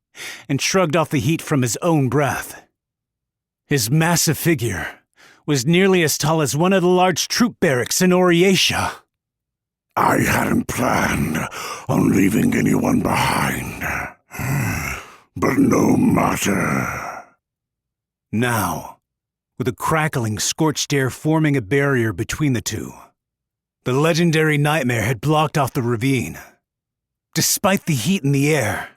and shrugged off the heat from his own breath. His massive figure was nearly as tall as one of the large troop barracks in Oriatia. I hadn't planned on leaving anyone behind. But no matter. Now, with a crackling, scorched air forming a barrier between the two, the legendary nightmare had blocked off the ravine. Despite the heat in the air,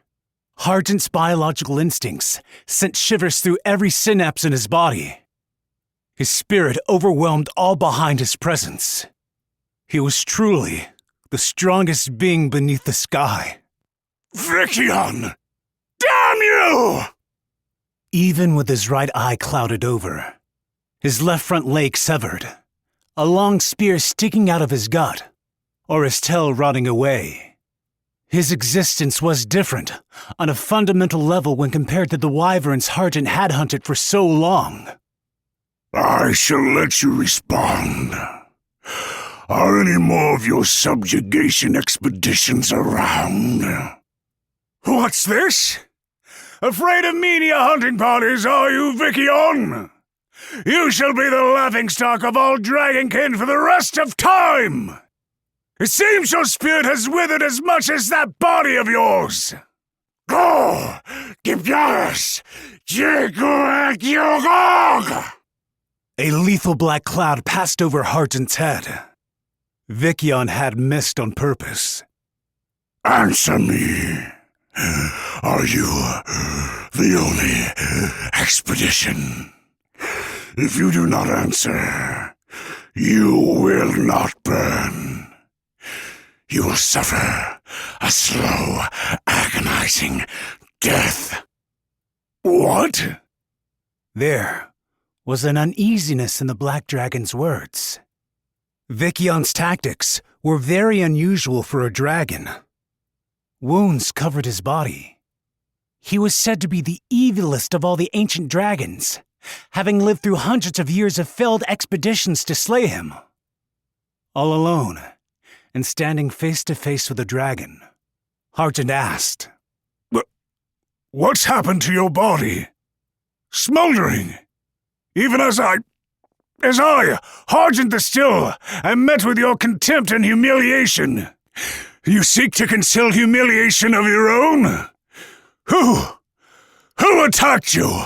Hargent's biological instincts sent shivers through every synapse in his body. His spirit overwhelmed all behind his presence. He was truly the strongest being beneath the sky. Vikion! Damn you! Even with his right eye clouded over, his left front leg severed, a long spear sticking out of his gut, or his tail rotting away. His existence was different on a fundamental level when compared to the wyverns Hargent had hunted for so long. I shall let you respond. Are any more of your subjugation expeditions around? What's this? Afraid of media hunting parties, are you, Vikion? You shall be the laughingstock of all dragonkin for the rest of time! It seems your spirit has withered as much as that body of yours! Go! Gibyaris! Jigurek. A lethal black cloud passed over Hargent's head. Vikion had missed on purpose. Answer me. Are you the only expedition? If you do not answer, you will not burn. You will suffer a slow, agonizing death. What? There was an uneasiness in the Black Dragon's words. Vikion's tactics were very unusual for a dragon. Wounds covered his body. He was said to be the evilest of all the ancient dragons, having lived through hundreds of years of failed expeditions to slay him. All alone, and standing face to face with a dragon, Hargent asked, What's happened to your body? Smoldering! Even as I, Hargent the Still, am met with your contempt and humiliation. You seek to conceal humiliation of your own? Who attacked you?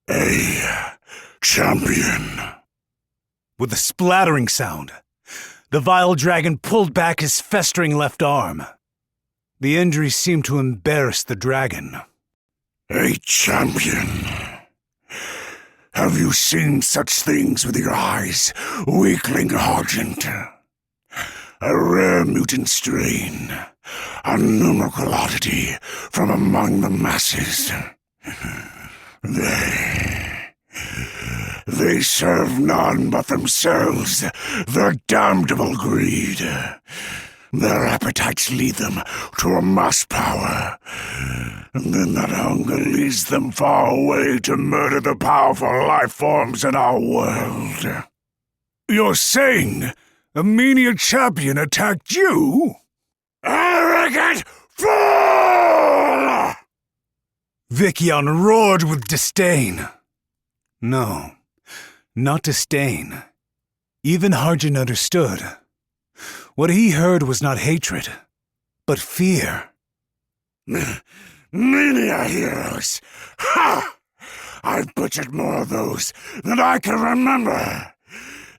A champion. With a splattering sound, the vile dragon pulled back his festering left arm. The injury seemed to embarrass the dragon. A champion. Have you seen such things with your eyes, weakling Hargent? A rare mutant strain, a numerical oddity from among the masses. They serve none but themselves, their damnable greed. Their appetites lead them to amass power, and then that hunger leads them far away to murder the powerful life forms in our world. You're saying a menial champion attacked you? Arrogant fool! Vikion roared with disdain. No, not disdain. Even Hargent understood. What he heard was not hatred, but fear. Mania heroes! Ha! I've butchered more of those than I can remember.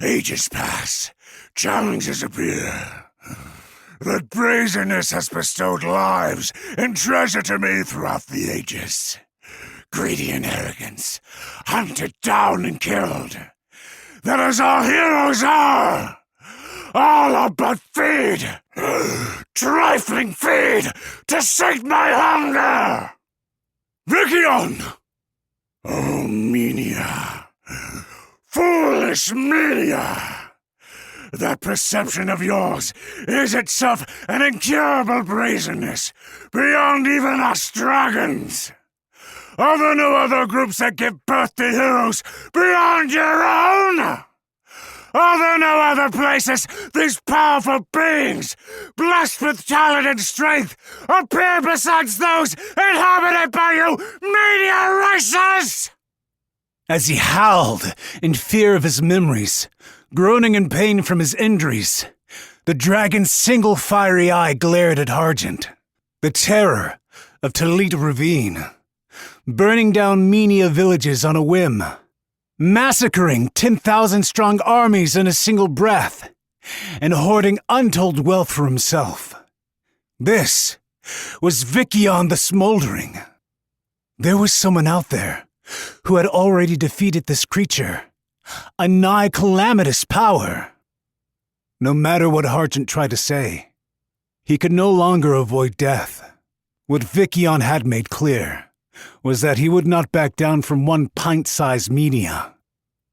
Ages pass, challenges appear. That brazenness has bestowed lives and treasure to me throughout the ages. Greedy and arrogance, hunted down and killed. That is all heroes are! All are but feed! Trifling feed to sate my hunger! Vikion! Oh, Menia! Foolish Menia! That perception of yours is itself an incurable brazenness, beyond even us dragons. Are there no other groups that give birth to heroes beyond your own? Are there no other places these powerful beings, blessed with talent and strength, appear besides those inhabited by you meteor races? As he howled in fear of his memories, groaning in pain from his injuries, the dragon's single fiery eye glared at Argent, the terror of Talit Ravine, burning down Menia villages on a whim, massacring 10,000-strong armies in a single breath, and hoarding untold wealth for himself. This was Vikion the Smoldering. There was someone out there who had already defeated this creature, a nigh calamitous power. No matter what Argent tried to say, he could no longer avoid death. What Vikion had made clear was that he would not back down from one pint-sized Menia,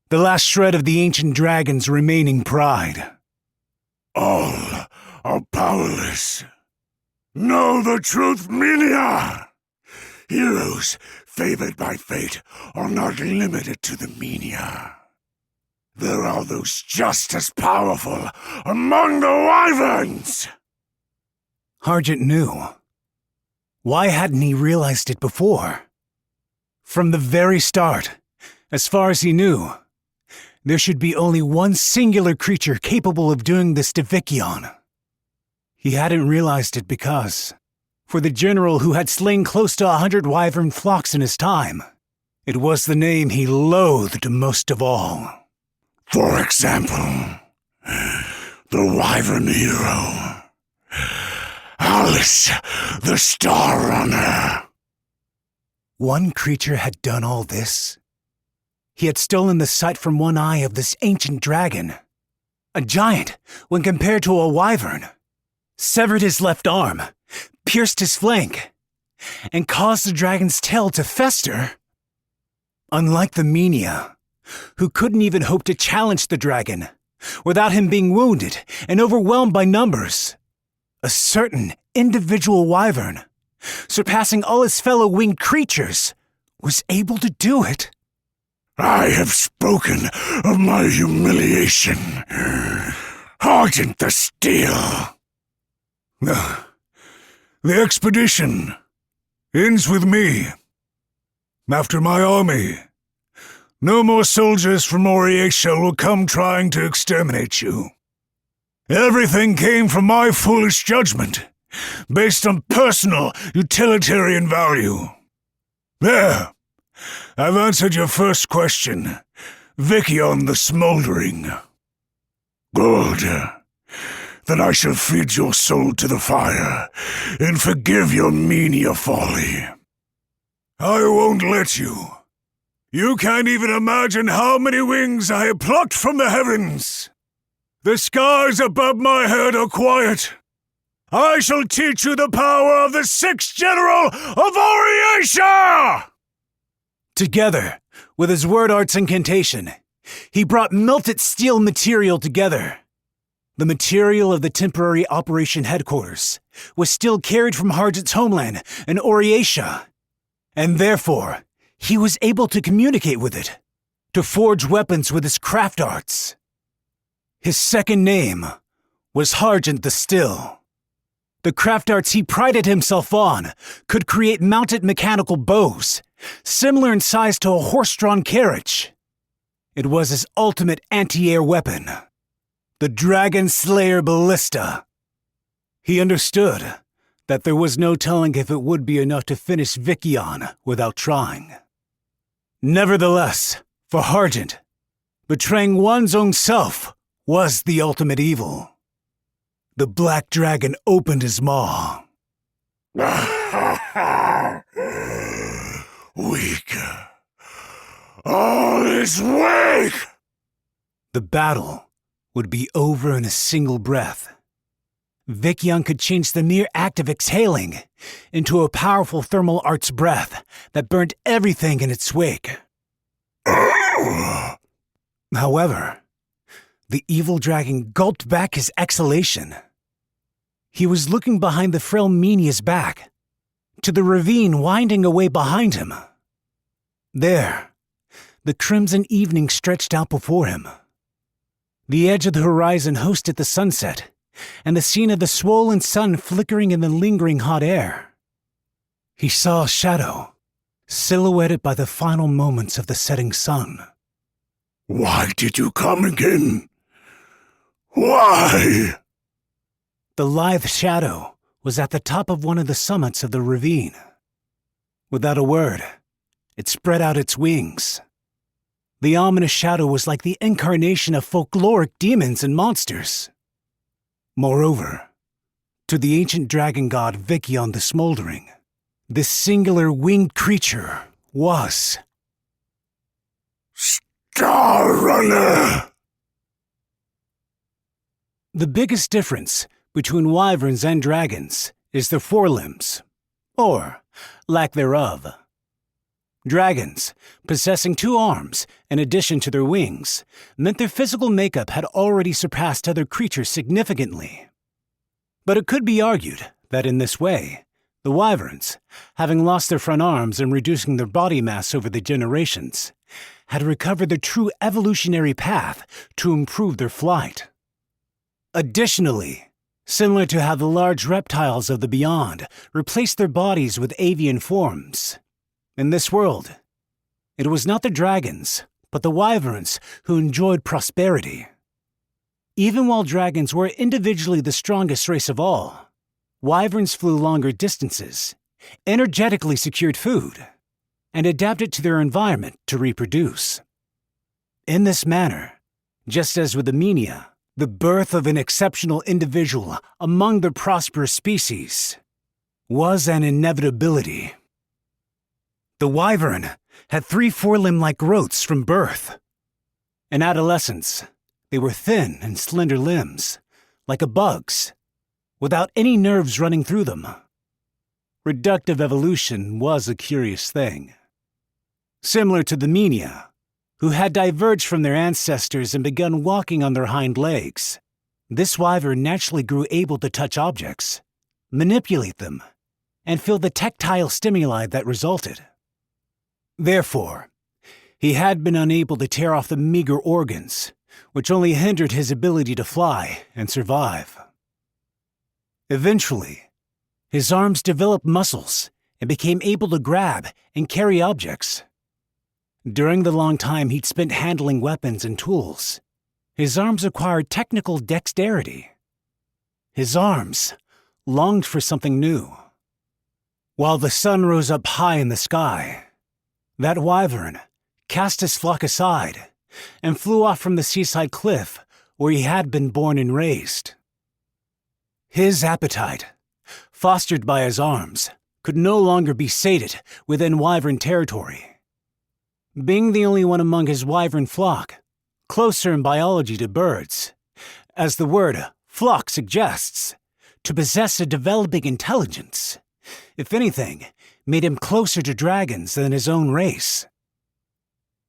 the last shred of the ancient dragon's remaining pride. All are powerless. Know the truth, Menia! Heroes favored by fate are not limited to the Menia. There are those just as powerful among the wyverns! Argent knew. Why hadn't he realized it before? From the very start, as far as he knew, there should be only one singular creature capable of doing this to Vikion. He hadn't realized it because, for the general who had slain close to 100 wyvern flocks in his time, it was the name he loathed most of all. For example, the wyvern hero, Alice, the Star Runner. One creature had done all this. He had stolen the sight from one eye of this ancient dragon, a giant when compared to a wyvern, severed his left arm, pierced his flank, and caused the dragon's tail to fester. Unlike the Menia, who couldn't even hope to challenge the dragon without him being wounded and overwhelmed by numbers, a certain individual wyvern, surpassing all his fellow winged creatures, was able to do it. I have spoken of my humiliation. Argent the Steel. The expedition ends with me. After my army, no more soldiers from Oriatia will come trying to exterminate you. Everything came from my foolish judgment, based on personal utilitarian value. There, I've answered your first question, Vikion the Smoldering. Good. Then I shall feed your soul to the fire and forgive your Menia folly. I won't let you. You can't even imagine how many wings I have plucked from the heavens. The skies above my head are quiet. I shall teach you the power of the sixth general of Oriatia! Together, with his word art's incantation, he brought melted steel material together. The material of the temporary operation headquarters was still carried from Argent's homeland in Oriatia, and therefore he was able to communicate with it, to forge weapons with his craft arts. His second name was Argent the Still. The craft arts he prided himself on could create mounted mechanical bows, similar in size to a horse-drawn carriage. It was his ultimate anti-air weapon, the Dragon Slayer Ballista. He understood that there was no telling if it would be enough to finish Vikion without trying. Nevertheless, for Argent, betraying one's own self was the ultimate evil. The black dragon opened his maw. Weak. All is weak! The battle would be over in a single breath. Vicyon could change the mere act of exhaling into a powerful thermal arts breath that burned everything in its wake. However, the evil dragon gulped back his exhalation. He was looking behind the frail Menia's back, to the ravine winding away behind him. There, the crimson evening stretched out before him. The edge of the horizon hosted the sunset, and the scene of the swollen sun flickering in the lingering hot air. He saw a shadow, silhouetted by the final moments of the setting sun. Why did you come again? Why? The lithe shadow was at the top of one of the summits of the ravine. Without a word, it spread out its wings. The ominous shadow was like the incarnation of folkloric demons and monsters. Moreover, to the ancient dragon god Vicyon the Smoldering, this singular winged creature was Star Runner! The biggest difference between wyverns and dragons is their forelimbs, or lack thereof. Dragons, possessing 2 arms in addition to their wings, meant their physical makeup had already surpassed other creatures significantly. But it could be argued that in this way, the wyverns, having lost their front arms and reducing their body mass over the generations, had recovered their true evolutionary path to improve their flight. Additionally, similar to how the large reptiles of the beyond replaced their bodies with avian forms, in this world, it was not the dragons, but the wyverns who enjoyed prosperity. Even while dragons were individually the strongest race of all, wyverns flew longer distances, energetically secured food, and adapted to their environment to reproduce. In this manner, just as with the Menia, the birth of an exceptional individual among the prosperous species was an inevitability. The wyvern had 3 forelimb-like growths from birth. In adolescence, they were thin and slender limbs, like a bug's, without any nerves running through them. Reductive evolution was a curious thing. Similar to the Menia, who had diverged from their ancestors and begun walking on their hind legs, this wyvern naturally grew able to touch objects, manipulate them, and feel the tactile stimuli that resulted. Therefore, he had been unable to tear off the meager organs, which only hindered his ability to fly and survive. Eventually, his arms developed muscles and became able to grab and carry objects. During the long time he'd spent handling weapons and tools, his arms acquired technical dexterity. His arms longed for something new. While the sun rose up high in the sky, that wyvern cast his flock aside and flew off from the seaside cliff where he had been born and raised. His appetite, fostered by his arms, could no longer be sated within wyvern territory. Being the only one among his wyvern flock, closer in biology to birds, as the word flock suggests, to possess a developing intelligence, if anything, made him closer to dragons than his own race.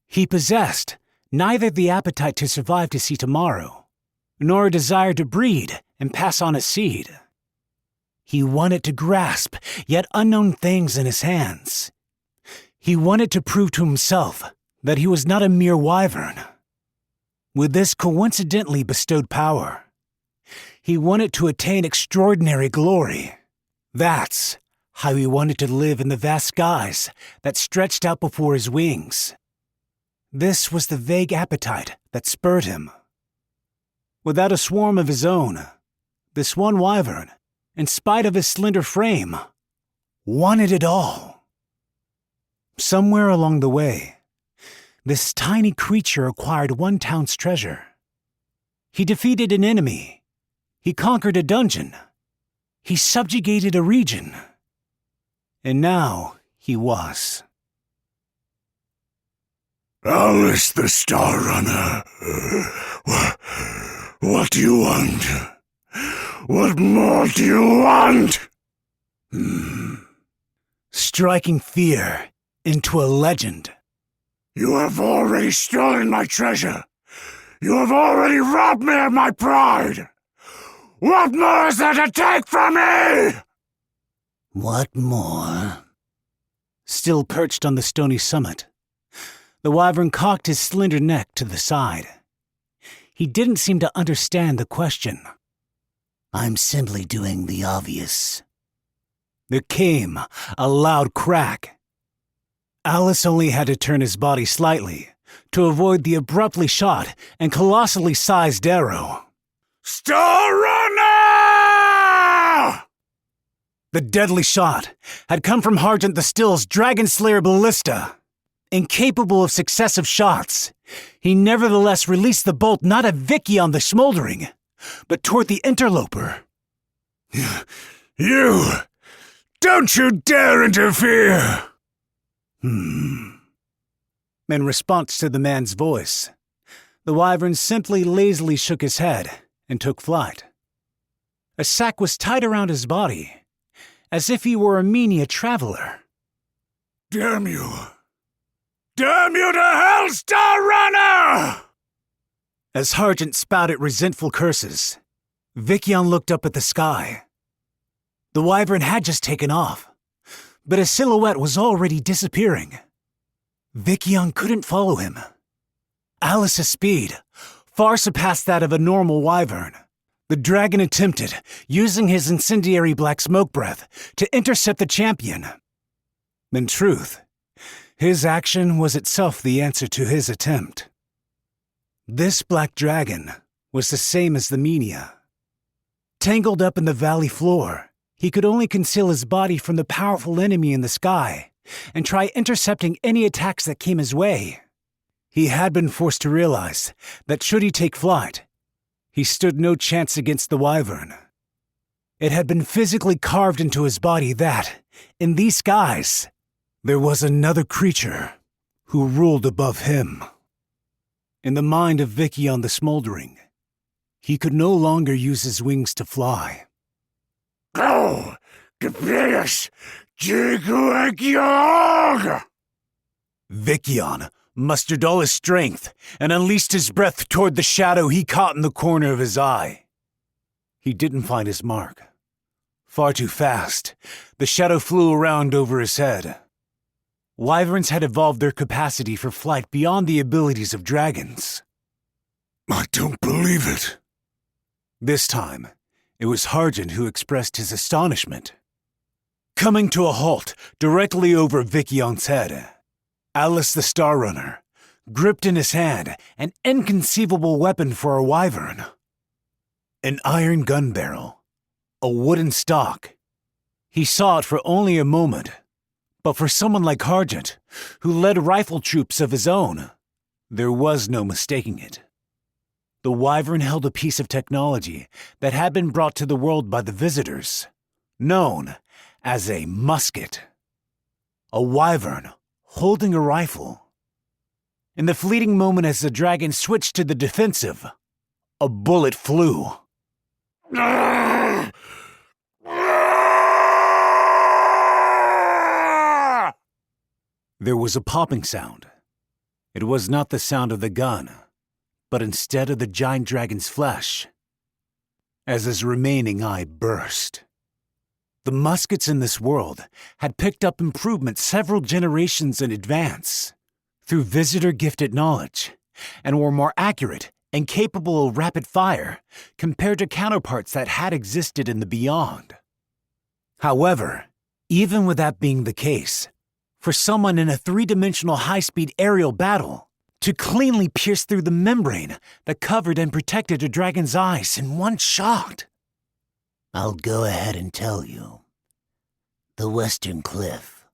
He possessed neither the appetite to survive to see tomorrow, nor a desire to breed and pass on a seed. He wanted to grasp yet unknown things in his hands. He wanted to prove to himself that he was not a mere wyvern. With this coincidentally bestowed power, he wanted to attain extraordinary glory. That's how he wanted to live in the vast skies that stretched out before his wings. This was the vague appetite that spurred him. Without a swarm of his own, this one wyvern, in spite of his slender frame, wanted it all. Somewhere along the way, this tiny creature acquired one town's treasure. He defeated an enemy. He conquered a dungeon. He subjugated a region. And now he was. Alice the Star Runner. What do you want? What more do you want? Striking fear into a legend. You have already stolen my treasure. You have already robbed me of my pride. What more is there to take from me? What more? Still perched on the stony summit, the wyvern cocked his slender neck to the side. He didn't seem to understand the question. I'm simply doing the obvious. There came a loud crack. Alice only had to turn his body slightly to avoid the abruptly shot and colossally sized arrow. Star Runner! The deadly shot had come from Harjant the Still's Dragon Slayer ballista. Incapable of successive shots, he nevertheless released the bolt not at Vickion the Smoldering, but toward the interloper. You! Don't you dare interfere! In response to the man's voice, the wyvern simply lazily shook his head and took flight. A sack was tied around his body, as if he were a Menia traveler. Damn you! Damn you to hell, Star Runner! As Harjant spouted resentful curses, Vickion looked up at the sky. The wyvern had just taken off, but his silhouette was already disappearing. Vickion couldn't follow him. Alice's speed far surpassed that of a normal wyvern. The dragon attempted, using his incendiary black smoke breath, to intercept the champion. In truth, his action was itself the answer to his attempt. This black dragon was the same as the Menia. Tangled up in the valley floor, he could only conceal his body from the powerful enemy in the sky and try intercepting any attacks that came his way. He had been forced to realize that should he take flight, he stood no chance against the wyvern. It had been physically carved into his body that, in these skies, there was another creature who ruled above him. In the mind of Vickion the Smoldering, he could no longer use his wings to fly. Go! Gepius! Jiguegiog! Vickion mustered all his strength and unleashed his breath toward the shadow he caught in the corner of his eye. He didn't find his mark. Far too fast, the shadow flew around over his head. Wyverns had evolved their capacity for flight beyond the abilities of dragons. I don't believe it. This time, it was Harjant who expressed his astonishment. Coming to a halt directly over Vickion's head, Alice the Star Runner gripped in his hand an inconceivable weapon for a wyvern. An iron gun barrel, a wooden stock. He saw it for only a moment, but for someone like Harjant, who led rifle troops of his own, there was no mistaking it. The wyvern held a piece of technology that had been brought to the world by the visitors, known as a musket. A wyvern holding a rifle. In the fleeting moment as the dragon switched to the defensive, a bullet flew. There was a popping sound. It was not the sound of the gun, but instead of the giant dragon's flesh, as his remaining eye burst. The muskets in this world had picked up improvements several generations in advance through visitor-gifted knowledge, and were more accurate and capable of rapid fire compared to counterparts that had existed in the beyond. However, even with that being the case, for someone in a three-dimensional high-speed aerial battle to cleanly pierce through the membrane that covered and protected a dragon's eyes in one shot. I'll go ahead and tell you. The Western Cliff.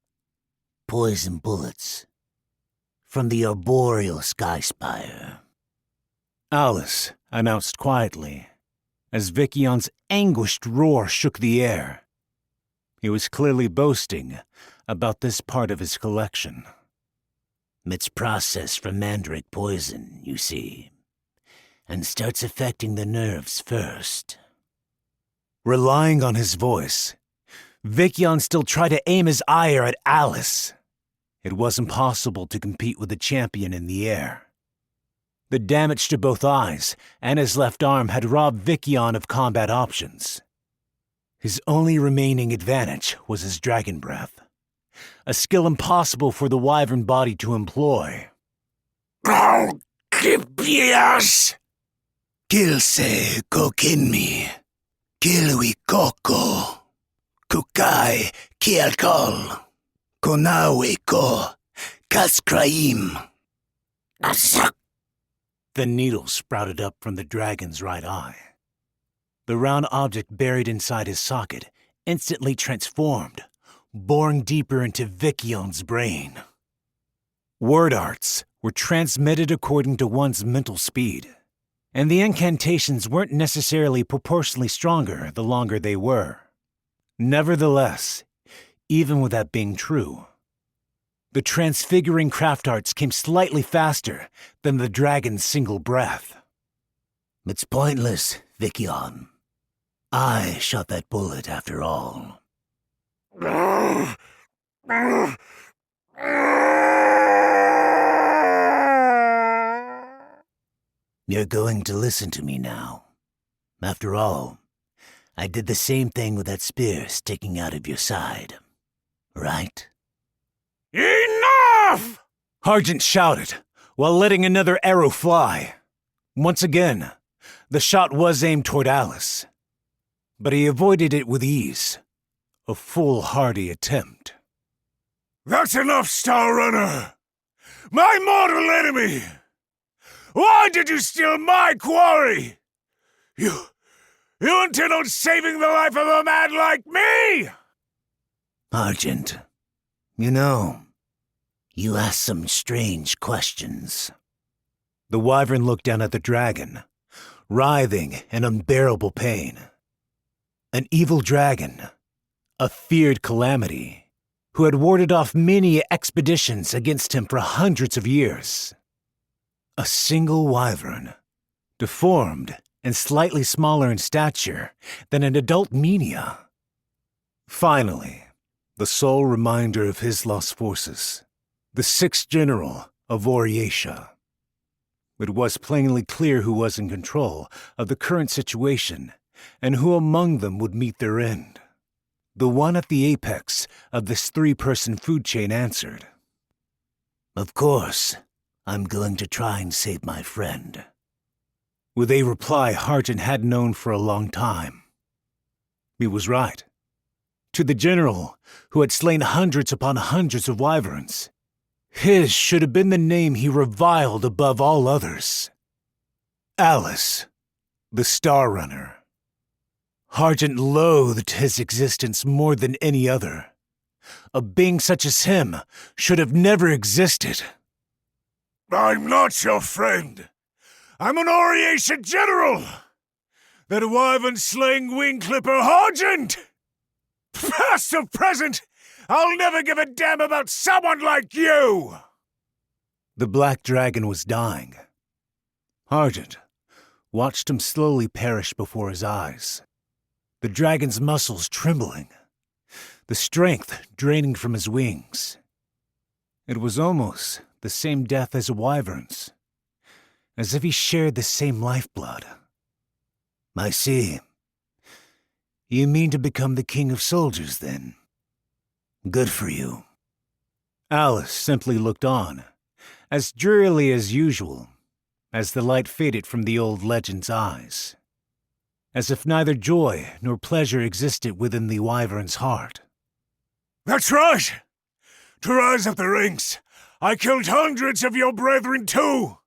Poison bullets. From the arboreal sky spire. Alice announced quietly, as Vikion's anguished roar shook the air. He was clearly boasting about this part of his collection. It's processed from mandrake poison, you see, and starts affecting the nerves first. Relying on his voice, Vikion still tried to aim his ire at Alice. It wasn't possible to compete with the champion in the air. The damage to both eyes and his left arm had robbed Vikion of combat options. His only remaining advantage was his dragon breath, a skill impossible for the wyvern body to employ. Kipias! Kilse kokinmi, kilwi koko, kukai kialkol, konawe ko, kaskraim. The needle sprouted up from the dragon's right eye. The round object buried inside his socket instantly transformed, boring deeper into Vikion's brain. Word arts were transmitted according to one's mental speed, and the incantations weren't necessarily proportionally stronger the longer they were. Nevertheless, even with that being true, the transfiguring craft arts came slightly faster than the dragon's single breath. It's pointless, Vikion. I shot that bullet after all. You're going to listen to me now. After all, I did the same thing with that spear sticking out of your side, right? Enough! Harjant shouted, while letting another arrow fly. Once again, the shot was aimed toward Alice, but he avoided it with ease. A foolhardy attempt. That's enough, Star Runner! My mortal enemy! Why did you steal my quarry? You intend on saving the life of a man like me? Argent, you know, you ask some strange questions. The wyvern looked down at the dragon, writhing in unbearable pain. An evil dragon, a feared calamity, who had warded off many expeditions against him for hundreds of years. A single wyvern, deformed and slightly smaller in stature than an adult Menia. Finally, the sole reminder of his lost forces, the 6th General of Oriatia. It was plainly clear who was in control of the current situation and who among them would meet their end. The one at the apex of this 3-person food chain answered. Of course, I'm going to try and save my friend. With a reply Harjant had known for a long time. He was right. To the general, who had slain hundreds upon hundreds of wyverns, his should have been the name he reviled above all others. Alice, the Star Runner. Harjant loathed his existence more than any other. A being such as him should have never existed. I'm not your friend. I'm an Oriatia general! That wyvern-slaying wing-clipper Harjant! Past or present, I'll never give a damn about someone like you! The black dragon was dying. Harjant watched him slowly perish before his eyes, the dragon's muscles trembling, the strength draining from his wings. It was almost the same death as a wyvern's, as if he shared the same lifeblood. I see. You mean to become the king of soldiers, then? Good for you. Alice simply looked on, as drearily as usual, as the light faded from the old legend's eyes, as if neither joy nor pleasure existed within the wyvern's heart. That's right! To rise up the ranks, I killed hundreds of your brethren too!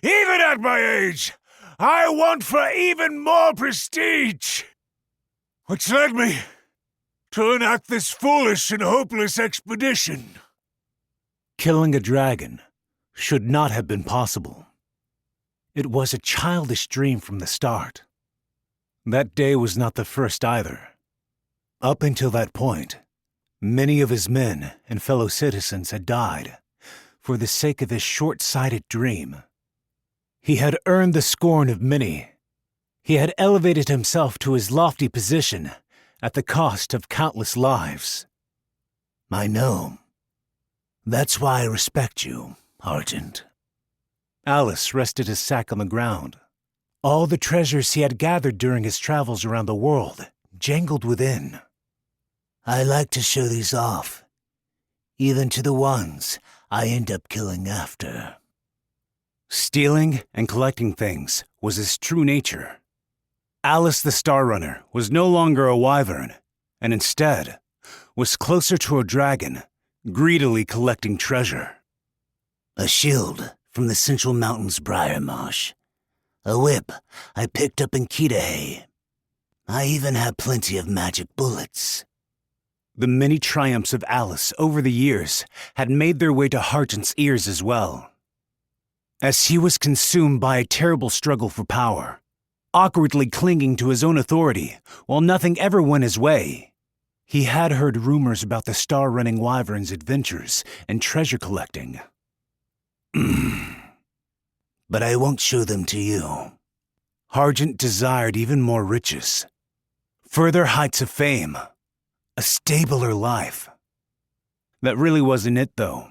Even at my age, I want for even more prestige! Which led me to enact this foolish and hopeless expedition. Killing a dragon should not have been possible. It was a childish dream from the start. That day was not the first either. Up until that point, many of his men and fellow citizens had died for the sake of his short-sighted dream. He had earned the scorn of many. He had elevated himself to his lofty position at the cost of countless lives. I know. That's why I respect you, Argent. Alice rested his sack on the ground. All the treasures he had gathered during his travels around the world jangled within. I like to show these off, even to the ones I end up killing after. Stealing and collecting things was his true nature. Alice the Star Runner was no longer a wyvern, and instead was closer to a dragon, greedily collecting treasure. A shield from the Central Mountains briar marsh. A whip I picked up in Keiso. I even have plenty of magic bullets. The many triumphs of Alice over the years had made their way to Hargent's ears as well. As he was consumed by a terrible struggle for power, awkwardly clinging to his own authority while nothing ever went his way, he had heard rumors about the star-running wyvern's adventures and treasure collecting. But I won't show them to you. Hargent desired even more riches, further heights of fame, a stabler life. That really wasn't it, though.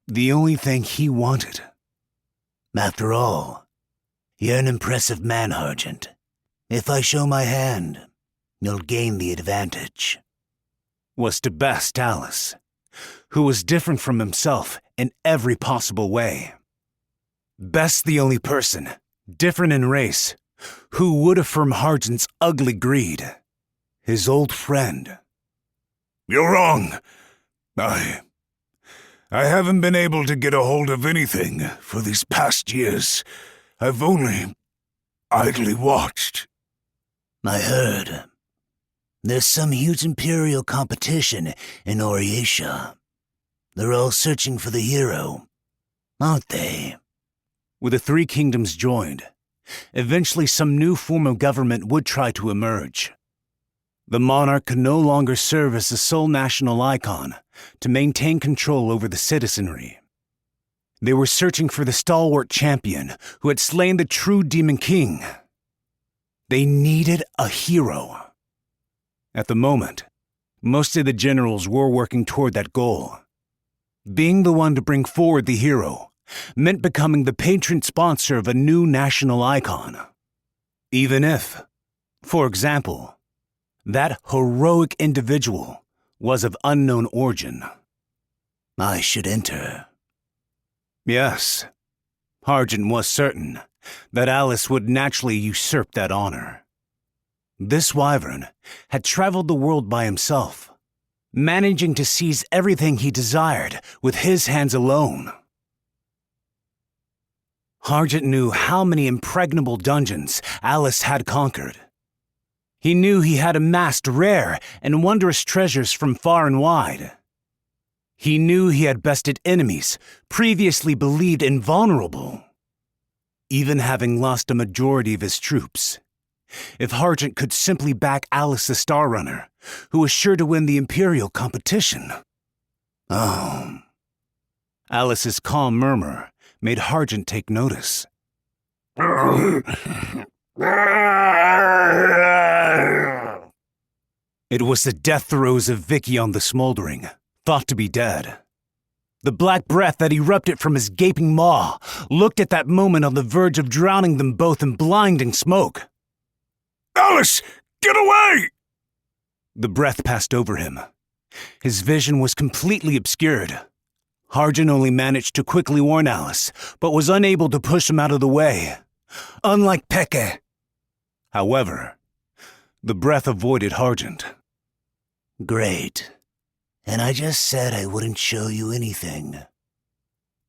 The only thing he wanted. After all, you're an impressive man, Argent. If I show my hand, you'll gain the advantage. Was to best Alice, who was different from himself in every possible way. Best the only person, different in race, who would affirm Hargent's ugly greed. His old friend. You're wrong. I haven't been able to get a hold of anything for these past years. I've only idly watched. I heard. There's some huge Imperial competition in Oriatia. They're all searching for the hero, aren't they? With the three kingdoms joined, eventually some new form of government would try to emerge. The monarch could no longer serve as the sole national icon to maintain control over the citizenry. They were searching for the stalwart champion who had slain the true Demon King. They needed a hero. At the moment, most of the generals were working toward that goal. Being the one to bring forward the hero meant becoming the patron sponsor of a new national icon. Even if, for example, that heroic individual was of unknown origin. I should enter. Yes, Hargent was certain that Alice would naturally usurp that honor. This wyvern had traveled the world by himself, managing to seize everything he desired with his hands alone. Hargent knew how many impregnable dungeons Alice had conquered. He knew he had amassed rare and wondrous treasures from far and wide. He knew he had bested enemies previously believed invulnerable, even having lost a majority of his troops. If Hargent could simply back Alice the Star Runner, who was sure to win the Imperial competition. Oh. Alice's calm murmur made Hargent take notice. It was the death throes of Vickion the Smoldering, thought to be dead. The black breath that erupted from his gaping maw looked at that moment on the verge of drowning them both in blinding smoke. Alice, get away! The breath passed over him. His vision was completely obscured. Hargent only managed to quickly warn Alice, but was unable to push him out of the way. Unlike Peke. However, the breath avoided Hargent. Great. And I just said I wouldn't show you anything.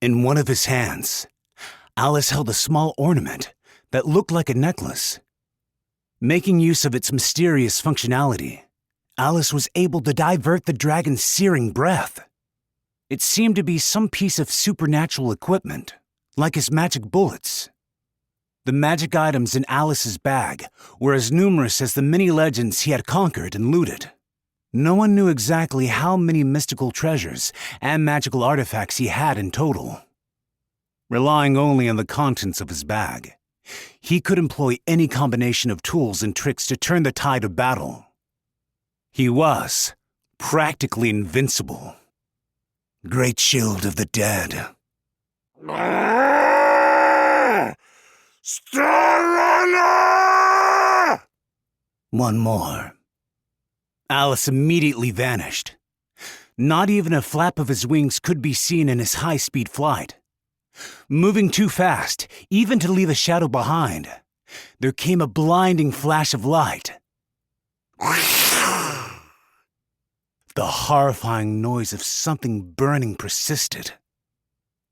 In one of his hands, Alice held a small ornament that looked like a necklace. Making use of its mysterious functionality, Alice was able to divert the dragon's searing breath. It seemed to be some piece of supernatural equipment, like his magic bullets. The magic items in Alice's bag were as numerous as the many legends he had conquered and looted. No one knew exactly how many mystical treasures and magical artifacts he had in total. Relying only on the contents of his bag, he could employ any combination of tools and tricks to turn the tide of battle. He was practically invincible. Great shield of the dead. Star Runner! One more. Alice immediately vanished. Not even a flap of his wings could be seen in his high-speed flight. Moving too fast, even to leave a shadow behind, there came a blinding flash of light. The horrifying noise of something burning persisted.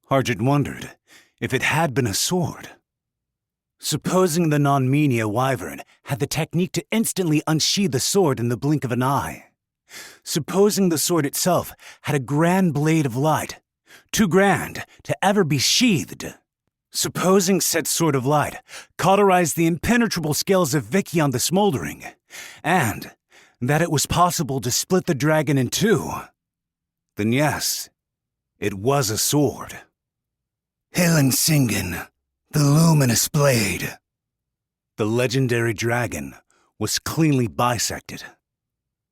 Harjant wondered if it had been a sword. Supposing the non-Menia wyvern had the technique to instantly unsheathe the sword in the blink of an eye. Supposing the sword itself had a grand blade of light, too grand to ever be sheathed. Supposing said sword of light cauterized the impenetrable scales of Vicyon the Smoldering, and that it was possible to split the dragon in two, then yes, it was a sword. Helen Singen, the luminous blade. The legendary dragon was cleanly bisected.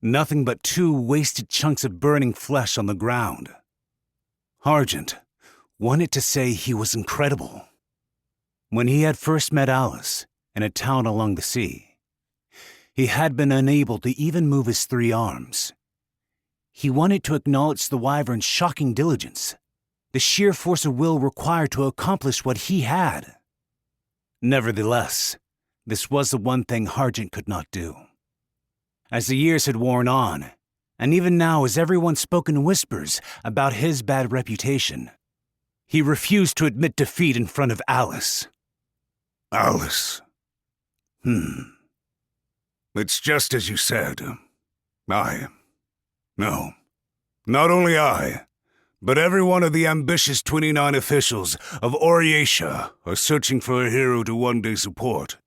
Nothing but two wasted chunks of burning flesh on the ground. Harjant wanted to say he was incredible. When he had first met Alice in a town along the sea, he had been unable to even move his 3 arms. He wanted to acknowledge the wyvern's shocking diligence, the sheer force of will required to accomplish what he had. Nevertheless, this was the one thing Harjant could not do. As the years had worn on, and even now as everyone spoke in whispers about his bad reputation, he refused to admit defeat in front of Alice. Alice. It's just as you said. No, not only I, but every one of the ambitious 29 officials of Audioboook are searching for a hero to one day support.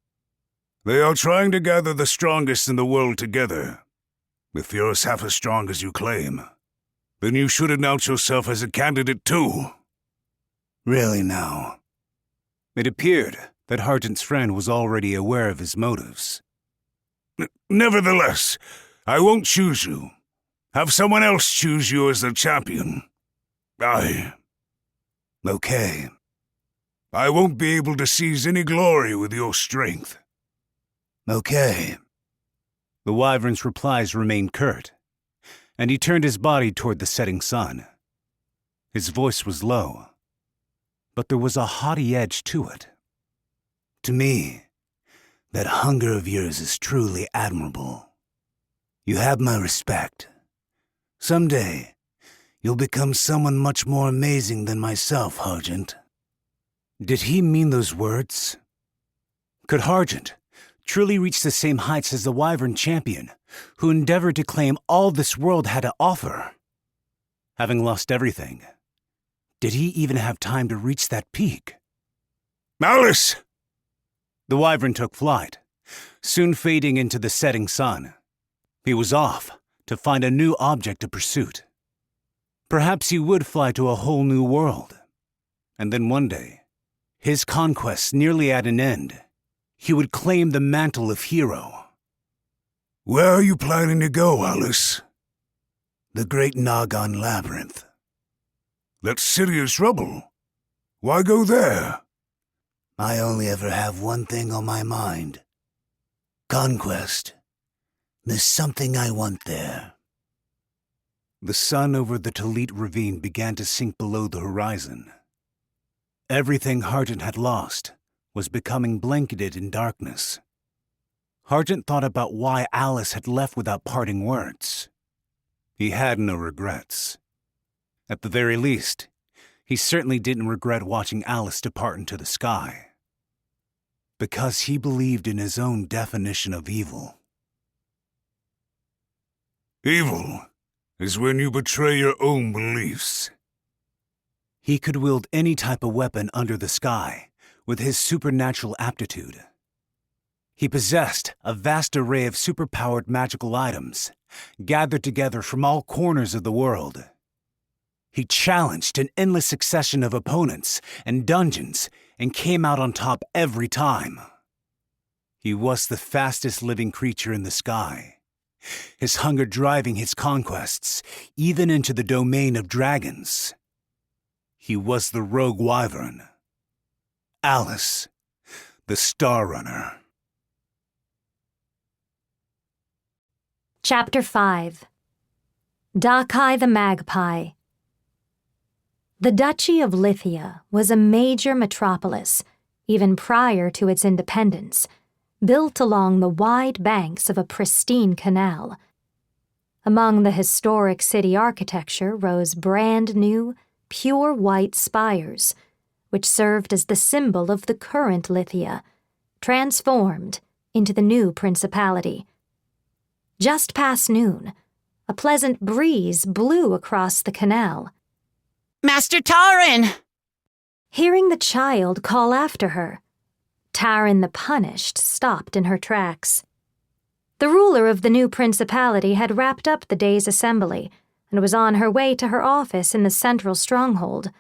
They are trying to gather the strongest in the world together. If you're half as strong as you claim, then you should announce yourself as a candidate too. Really now? It appeared that Harjant's friend was already aware of his motives. Nevertheless, I won't choose you. Have someone else choose you as their champion. Okay. I won't be able to seize any glory with your strength. Okay. The wyvern's replies remained curt, and he turned his body toward the setting sun. His voice was low, but there was a haughty edge to it. To me, that hunger of yours is truly admirable. You have my respect. Someday, you'll become someone much more amazing than myself, Harjant. Did he mean those words? Could Harjant truly reach the same heights as the wyvern champion, who endeavored to claim all this world had to offer? Having lost everything, did he even have time to reach that peak? Alice! The wyvern took flight, soon fading into the setting sun. He was off to find a new object of pursuit. Perhaps he would fly to a whole new world. And then one day, his conquest nearly at an end, he would claim the mantle of hero. Where are you planning to go, Alice? The Great Nagan Labyrinth. That's serious trouble. Why go there? I only ever have one thing on my mind. Conquest. There's something I want there. The sun over the Talit ravine began to sink below the horizon. Everything Harjant had lost was becoming blanketed in darkness. Harjant thought about why Alice had left without parting words. He had no regrets. At the very least, he certainly didn't regret watching Alice depart into the sky. Because he believed in his own definition of evil. Evil is when you betray your own beliefs. He could wield any type of weapon under the sky, with his supernatural aptitude. He possessed a vast array of superpowered magical items, gathered together from all corners of the world. He challenged an endless succession of opponents and dungeons and came out on top every time. He was the fastest living creature in the sky, his hunger driving his conquests, even into the domain of dragons. He was the rogue wyvern, Alice, the Star Runner. Chapter 5. Dakai the Magpie. The Duchy of Lithia was a major metropolis, even prior to its independence, built along the wide banks of a pristine canal. Among the historic city architecture rose brand-new, pure white spires, which served as the symbol of the current Lithia, transformed into the new principality. Just past noon, a pleasant breeze blew across the canal. Master Taran! Hearing the child call after her, Taran the Punished stopped in her tracks. The ruler of the new principality had wrapped up the day's assembly and was on her way to her office in the central stronghold.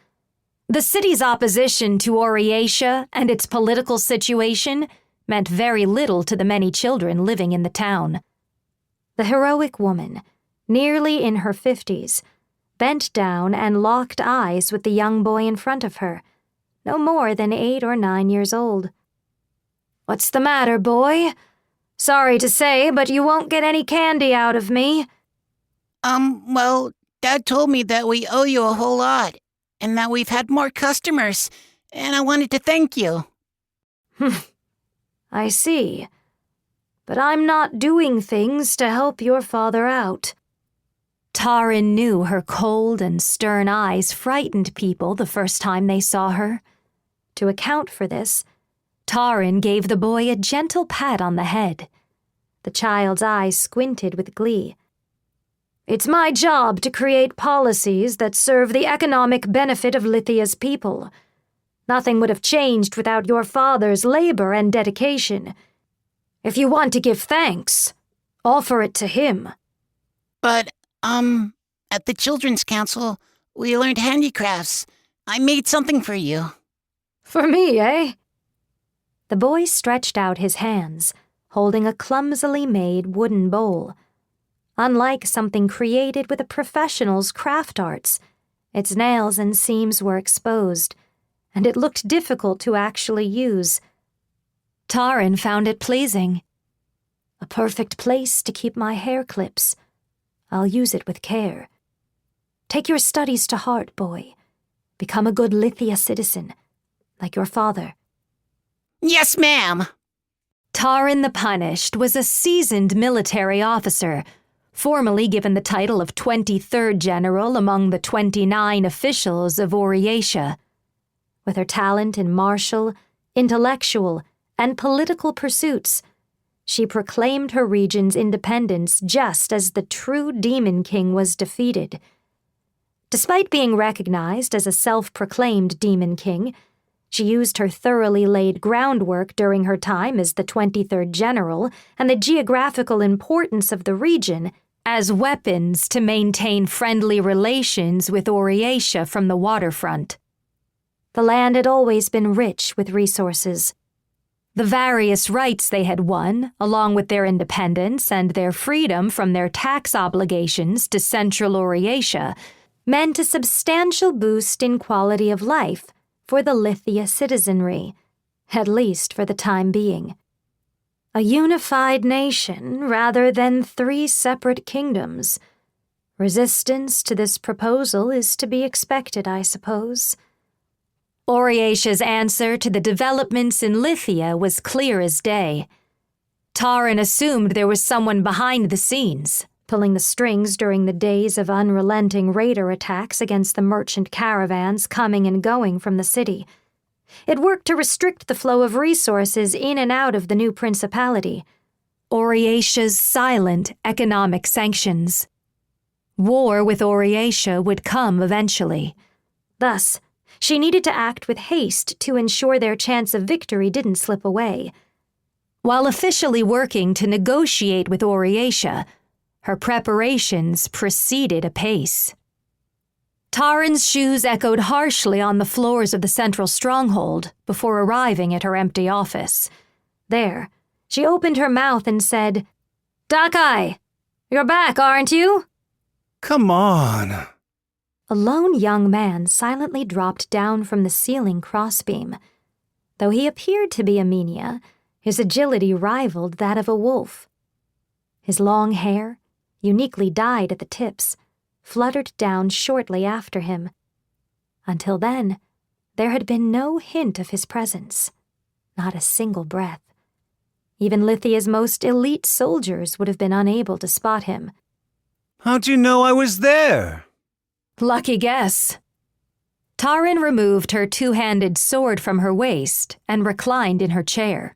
The city's opposition to Oriatia and its political situation meant very little to the many children living in the town. The heroic woman, nearly in her 50s, bent down and locked eyes with the young boy in front of her, no more than 8 or 9 years old. "What's the matter, boy? Sorry to say, but you won't get any candy out of me." Well, Dad told me that we owe you a whole lot, and that we've had more customers, and I wanted to thank you. I see. But I'm not doing things to help your father out. Taran knew her cold and stern eyes frightened people the first time they saw her. To account for this, Taran gave the boy a gentle pat on the head. The child's eyes squinted with glee. "It's my job to create policies that serve the economic benefit of Lithia's people. Nothing would have changed without your father's labor and dedication. If you want to give thanks, offer it to him." But, at the Children's Council, we learned handicrafts. I made something for you. "For me, eh?" The boy stretched out his hands, holding a clumsily made wooden bowl. Unlike something created with a professional's craft arts, its nails and seams were exposed, and it looked difficult to actually use. Taran found it pleasing. "A perfect place to keep my hair clips. I'll use it with care. Take your studies to heart, boy. Become a good Lithia citizen, like your father." Yes, ma'am. Taran the Punished was a seasoned military officer, formally given the title of 23rd General among the 29 officials of Oriatia. With her talent in martial, intellectual, and political pursuits, she proclaimed her region's independence just as the true Demon King was defeated. Despite being recognized as a self-proclaimed Demon King, she used her thoroughly laid groundwork during her time as the 23rd General and the geographical importance of the region as weapons to maintain friendly relations with Oriatia from the waterfront. The land had always been rich with resources. The various rights they had won, along with their independence and their freedom from their tax obligations to Central Oriatia, meant a substantial boost in quality of life for the Lithia citizenry, at least for the time being. A unified nation rather than 3 separate kingdoms. Resistance to this proposal is to be expected, I suppose. Oriatia's answer to the developments in Lithia was clear as day. Taran assumed there was someone behind the scenes, pulling the strings during the days of unrelenting raider attacks against the merchant caravans coming and going from the city. It worked to restrict the flow of resources in and out of the new principality. Oriatia's silent economic sanctions. War with Oriatia would come eventually. Thus, She needed to act with haste to ensure their chance of victory didn't slip away. While officially working to negotiate with Oriatia, her preparations proceeded apace. Taran's shoes echoed harshly on the floors of the central stronghold before arriving at her empty office. There, she opened her mouth and said, "Dakai, you're back, aren't you?" Come on. A lone young man silently dropped down from the ceiling crossbeam. Though he appeared to be a Menia, his agility rivaled that of a wolf. His long hair, uniquely dyed at the tips, fluttered down shortly after him. Until then, there had been no hint of his presence, not a single breath. Even Lithia's most elite soldiers would have been unable to spot him. How'd you know I was there? Lucky guess. Taran removed her two-handed sword from her waist and reclined in her chair.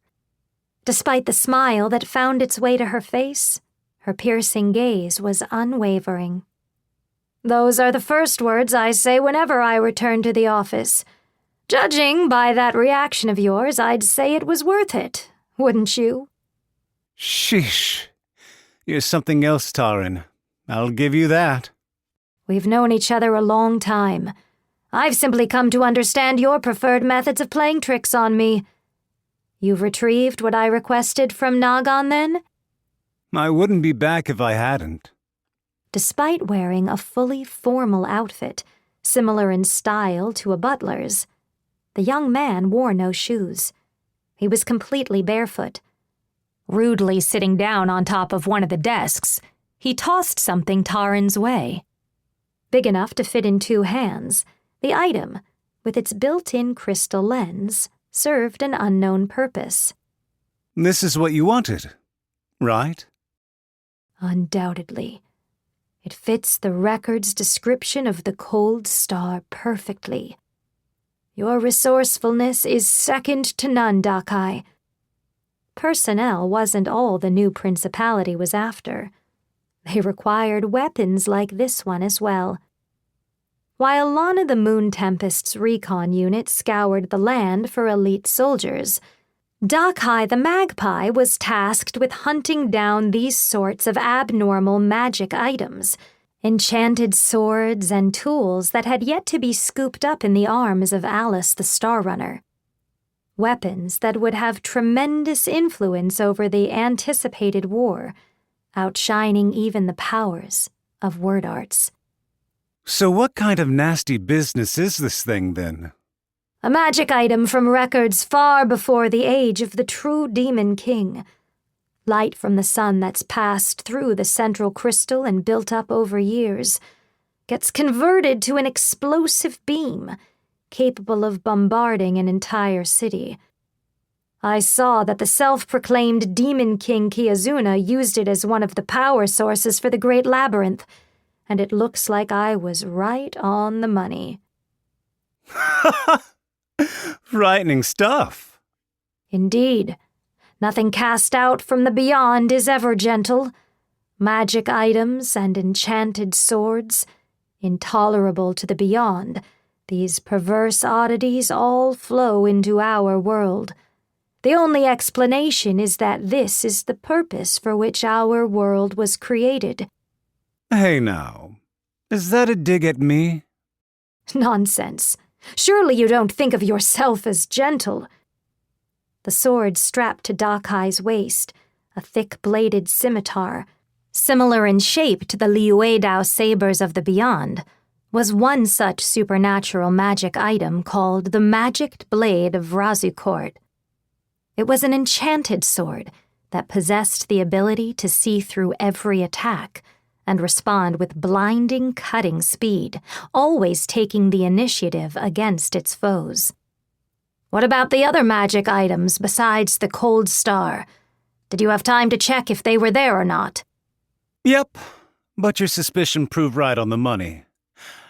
Despite the smile that found its way to her face, her piercing gaze was unwavering. "Those are the first words I say whenever I return to the office. Judging by that reaction of yours, I'd say it was worth it, wouldn't you?" Sheesh. You're something else, Taran. I'll give you that. We've known each other a long time. I've simply come to understand your preferred methods of playing tricks on me. You've retrieved what I requested from Nagan, then? I wouldn't be back if I hadn't. Despite wearing a fully formal outfit, similar in style to a butler's, the young man wore no shoes. He was completely barefoot. Rudely sitting down on top of one of the desks, he tossed something Taran's way. Big enough to fit in two hands, the item, with its built-in crystal lens, served an unknown purpose. This is what you wanted, right? Undoubtedly. It fits the record's description of the cold star perfectly. Your resourcefulness is second to none, Dakai. Personnel wasn't all the new principality was after. They required weapons like this one as well. While Lana the Moon Tempest's recon unit scoured the land for elite soldiers, Dakai the Magpie was tasked with hunting down these sorts of abnormal magic items, enchanted swords and tools that had yet to be scooped up in the arms of Alice the Star Runner. Weapons that would have tremendous influence over the anticipated war, outshining even the powers of word arts. So what kind of nasty business is this thing, then? A magic item from records far before the age of the true Demon King. Light from the sun that's passed through the central crystal and built up over years, gets converted to an explosive beam, capable of bombarding an entire city. I saw that the self-proclaimed Demon King Kiyazuna used it as one of the power sources for the Great Labyrinth, and it looks like I was right on the money. Frightening stuff. Indeed. Nothing cast out from the beyond is ever gentle. Magic items and enchanted swords, intolerable to the beyond, these perverse oddities all flow into our world. The only explanation is that this is the purpose for which our world was created. Hey now, is that a dig at me? Nonsense. Surely you don't think of yourself as gentle. The sword strapped to Dakai's waist, a thick-bladed scimitar, similar in shape to the Liuedao sabers of the beyond, was one such supernatural magic item called the Magicked Blade of Razukort. It was an enchanted sword that possessed the ability to see through every attack and respond with blinding, cutting speed, always taking the initiative against its foes. What about the other magic items besides the Cold Star? Did you have time to check if they were there or not? Yep, but your suspicion proved right on the money.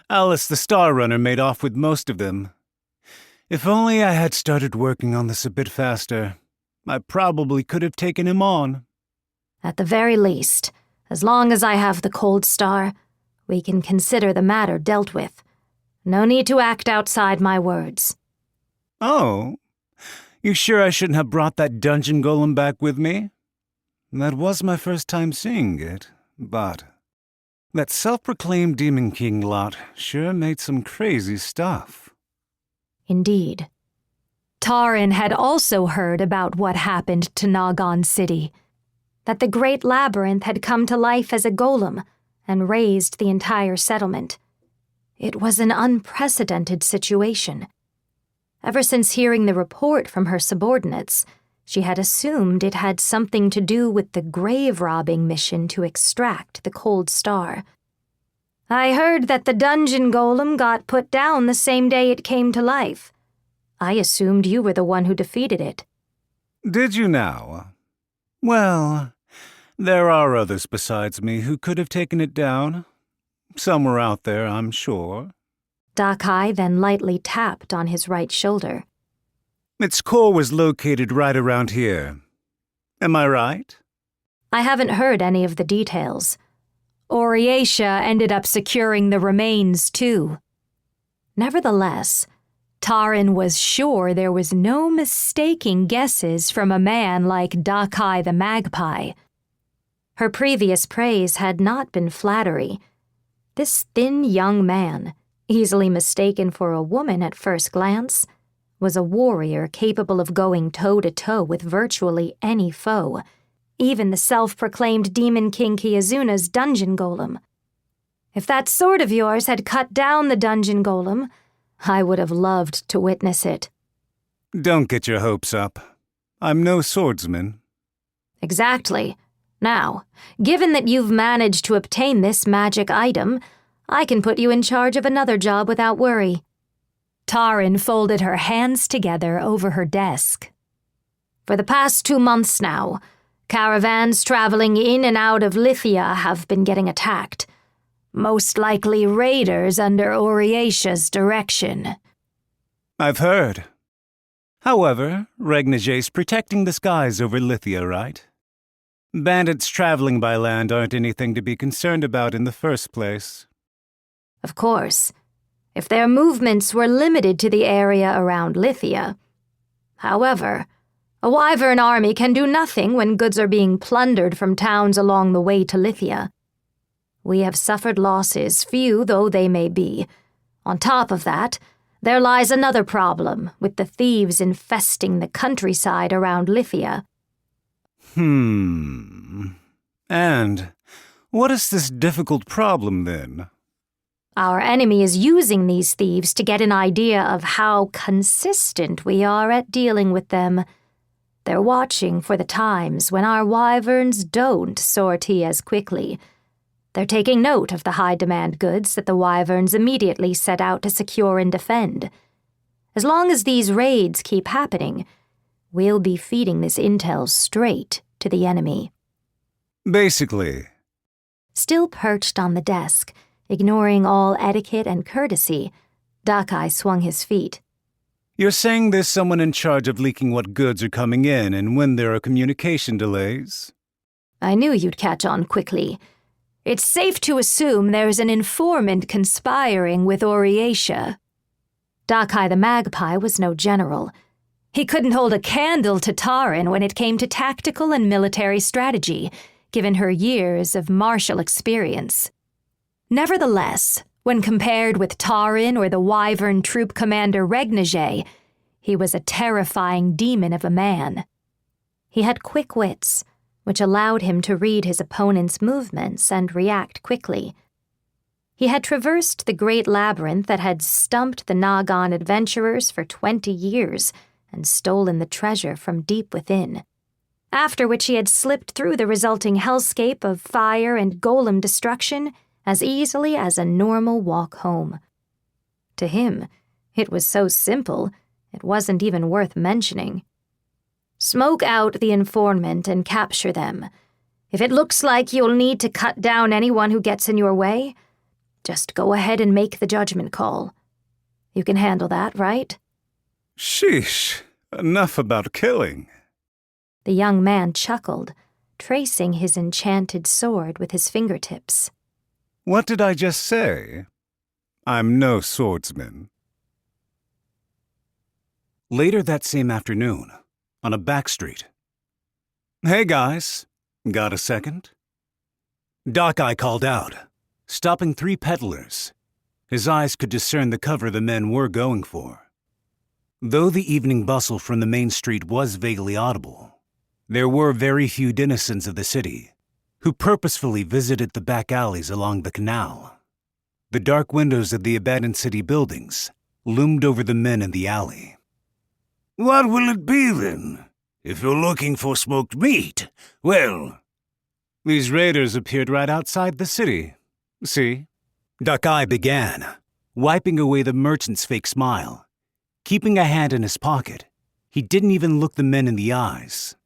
Alice the Star Runner made off with most of them. If only I had started working on this a bit faster, I probably could have taken him on. At the very least, as long as I have the Cold Star, we can consider the matter dealt with. No need to act outside my words. Oh, you sure I shouldn't have brought that dungeon golem back with me? That was my first time seeing it, but that self-proclaimed Demon King lot sure made some crazy stuff. Indeed. Tarin had also heard about what happened to Nagan City, that the Great Labyrinth had come to life as a golem and raised the entire settlement. It was an unprecedented situation. Ever since hearing the report from her subordinates, she had assumed it had something to do with the grave-robbing mission to extract the Cold Star. I heard that the dungeon golem got put down the same day it came to life. I assumed you were the one who defeated it. Did you now? Well, there are others besides me who could have taken it down. Somewhere out there, I'm sure. Dakai then lightly tapped on his right shoulder. Its core was located right around here. Am I right? I haven't heard any of the details. Oriatia ended up securing the remains, too. Nevertheless, Tarin was sure there was no mistaking guesses from a man like Dakai the Magpie. Her previous praise had not been flattery. This thin young man, easily mistaken for a woman at first glance, was a warrior capable of going toe-to-toe with virtually any foe, even the self-proclaimed Demon King Kiyozuna's dungeon golem. If that sword of yours had cut down the dungeon golem, I would have loved to witness it. Don't get your hopes up. I'm no swordsman. Exactly. Now, given that you've managed to obtain this magic item, I can put you in charge of another job without worry. Tarin folded her hands together over her desk. For the past 2 months now, caravans traveling in and out of Lithia have been getting attacked. Most likely raiders under Oriatia's direction. I've heard. However, Regnage's protecting the skies over Lithia, right? Bandits traveling by land aren't anything to be concerned about in the first place. Of course, if their movements were limited to the area around Lithia. However, a Wyvern army can do nothing when goods are being plundered from towns along the way to Lithia. We have suffered losses, few though they may be. On top of that, there lies another problem with the thieves infesting the countryside around Lithia. And what is this difficult problem then? Our enemy is using these thieves to get an idea of how consistent we are at dealing with them. They're watching for the times when our wyverns don't sortie as quickly. They're taking note of the high-demand goods that the wyverns immediately set out to secure and defend. As long as these raids keep happening, we'll be feeding this intel straight to the enemy. Basically. Still perched on the desk, ignoring all etiquette and courtesy, Dakai swung his feet. You're saying there's someone in charge of leaking what goods are coming in and when there are communication delays? I knew you'd catch on quickly. It's safe to assume there's an informant conspiring with Oriatia. Dakai the Magpie was no general. He couldn't hold a candle to Tarin when it came to tactical and military strategy, given her years of martial experience. Nevertheless, when compared with Tarin or the Wyvern troop commander Regnage, he was a terrifying demon of a man. He had quick wits, which allowed him to read his opponent's movements and react quickly. He had traversed the great labyrinth that had stumped the Nagan adventurers for 20 years and stolen the treasure from deep within, after which he had slipped through the resulting hellscape of fire and golem destruction as easily as a normal walk home. To him, it was so simple, it wasn't even worth mentioning. Smoke out the informant and capture them. If it looks like you'll need to cut down anyone who gets in your way, just go ahead and make the judgment call. You can handle that, right? Sheesh, enough about killing. The young man chuckled, tracing his enchanted sword with his fingertips. What did I just say? I'm no swordsman. Later that same afternoon, on a back street. "Hey guys, got a second?" Doc-Eye called out, stopping 3 peddlers. His eyes could discern the cover the men were going for. Though the evening bustle from the main street was vaguely audible, there were very few denizens of the city who purposefully visited the back alleys along the canal. The dark windows of the abandoned city buildings loomed over the men in the alley. What will it be then? If you're looking for smoked meat, well, These raiders appeared right outside the city. See? Doc-Eye began, wiping away the merchant's fake smile. Keeping a hand in his pocket, he didn't even look the men in the eyes.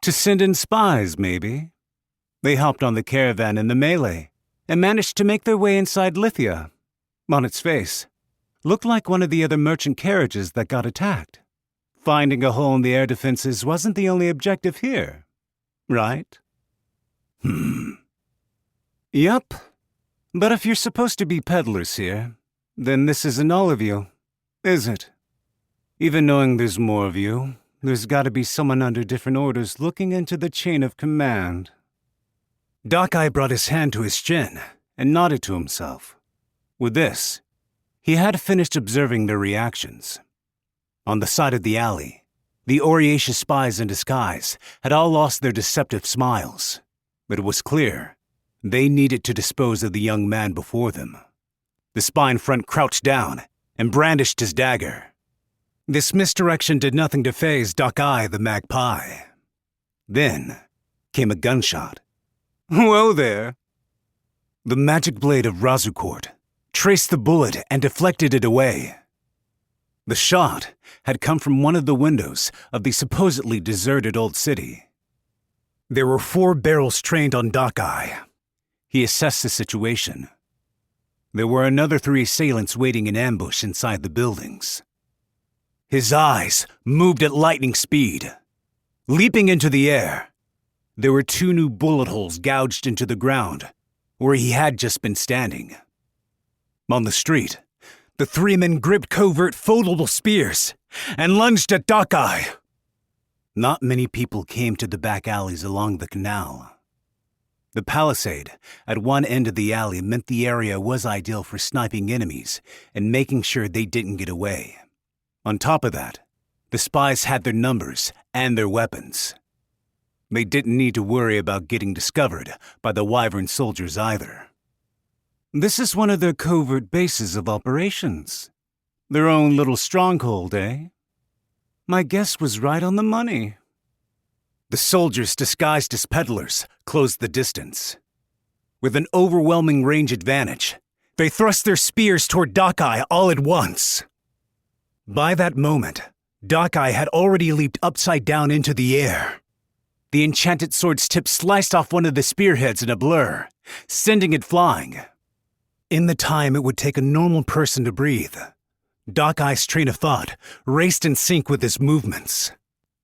To send in spies, maybe. They hopped on the caravan in the melee and managed to make their way inside Lithia. On its face, looked like one of the other merchant carriages that got attacked. Finding a hole in the air defenses wasn't the only objective here, right? Yup. But if you're supposed to be peddlers here, then this isn't all of you, is it? Even knowing there's more of you, there's gotta be someone under different orders looking into the chain of command. Doc-Eye brought his hand to his chin and nodded to himself. With this, he had finished observing their reactions. On the side of the alley, the Oriatia spies in disguise had all lost their deceptive smiles, but it was clear they needed to dispose of the young man before them. The spy in front crouched down and brandished his dagger. This misdirection did nothing to faze Doc-Eye the magpie. Then came a gunshot. Whoa there! The magic blade of Razukort traced the bullet and deflected it away. The shot had come from one of the windows of the supposedly deserted old city. There were 4 barrels trained on Doc-Eye. He assessed the situation. There were another 3 assailants waiting in ambush inside the buildings. His eyes moved at lightning speed. Leaping into the air, there were 2 new bullet holes gouged into the ground where he had just been standing. On the street, the 3 men gripped covert foldable spears and lunged at Doc-Eye. Not many people came to the back alleys along the canal. The palisade at one end of the alley meant the area was ideal for sniping enemies and making sure they didn't get away. On top of that, the spies had their numbers and their weapons. They didn't need to worry about getting discovered by the Wyvern soldiers either. This is one of their covert bases of operations. Their own little stronghold, eh? My guess was right on the money. The soldiers, disguised as peddlers, closed the distance. With an overwhelming range advantage, they thrust their spears toward Doc-Eye all at once. By that moment, Doc-Eye had already leaped upside down into the air. The enchanted sword's tip sliced off one of the spearheads in a blur, sending it flying. In the time it would take a normal person to breathe, Doc-Eye's train of thought raced in sync with his movements.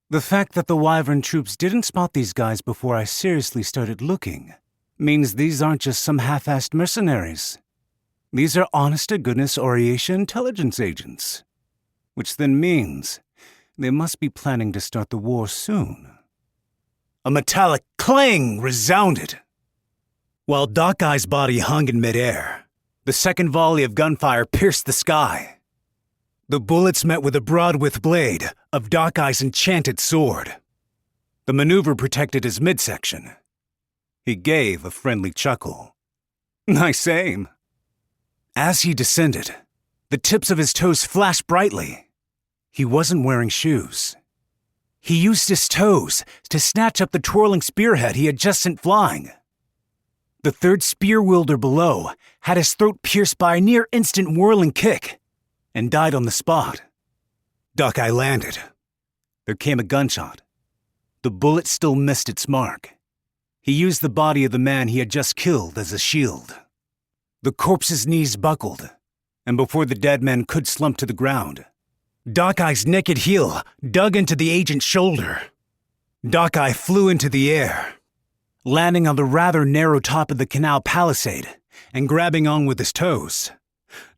The fact that the Wyvern troops didn't spot these guys before I seriously started looking means these aren't just some half-assed mercenaries. These are honest-to-goodness Oriatia intelligence agents. Which then means they must be planning to start the war soon. A metallic clang resounded. While Doc-Eye's body hung in midair, the second volley of gunfire pierced the sky. The bullets met with a broad-width blade of Doc-Eye's enchanted sword. The maneuver protected his midsection. He gave a friendly chuckle. Nice aim. As he descended, the tips of his toes flashed brightly. He wasn't wearing shoes. He used his toes to snatch up the twirling spearhead he had just sent flying. The third spear wielder below had his throat pierced by a near-instant whirling kick and died on the spot. Doc-Eye landed. There came a gunshot. The bullet still missed its mark. He used the body of the man he had just killed as a shield. The corpse's knees buckled, and before the dead man could slump to the ground, Doc-Eye's naked heel dug into the agent's shoulder. Doc-Eye flew into the air, landing on the rather narrow top of the canal palisade and grabbing on with his toes.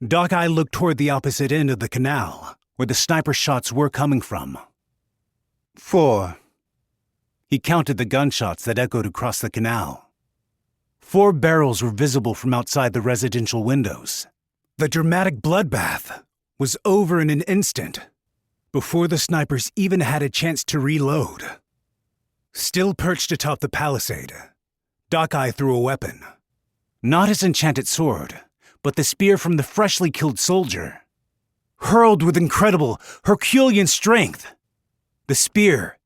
Doc-Eye looked toward the opposite end of the canal, where the sniper shots were coming from. 4. He counted the gunshots that echoed across the canal. 4 barrels were visible from outside the residential windows. The dramatic bloodbath was over in an instant, before the snipers even had a chance to reload. Still perched atop the palisade, Doc-Eye threw a weapon. Not his enchanted sword, but the spear from the freshly killed soldier. Hurled with incredible, Herculean strength, the spear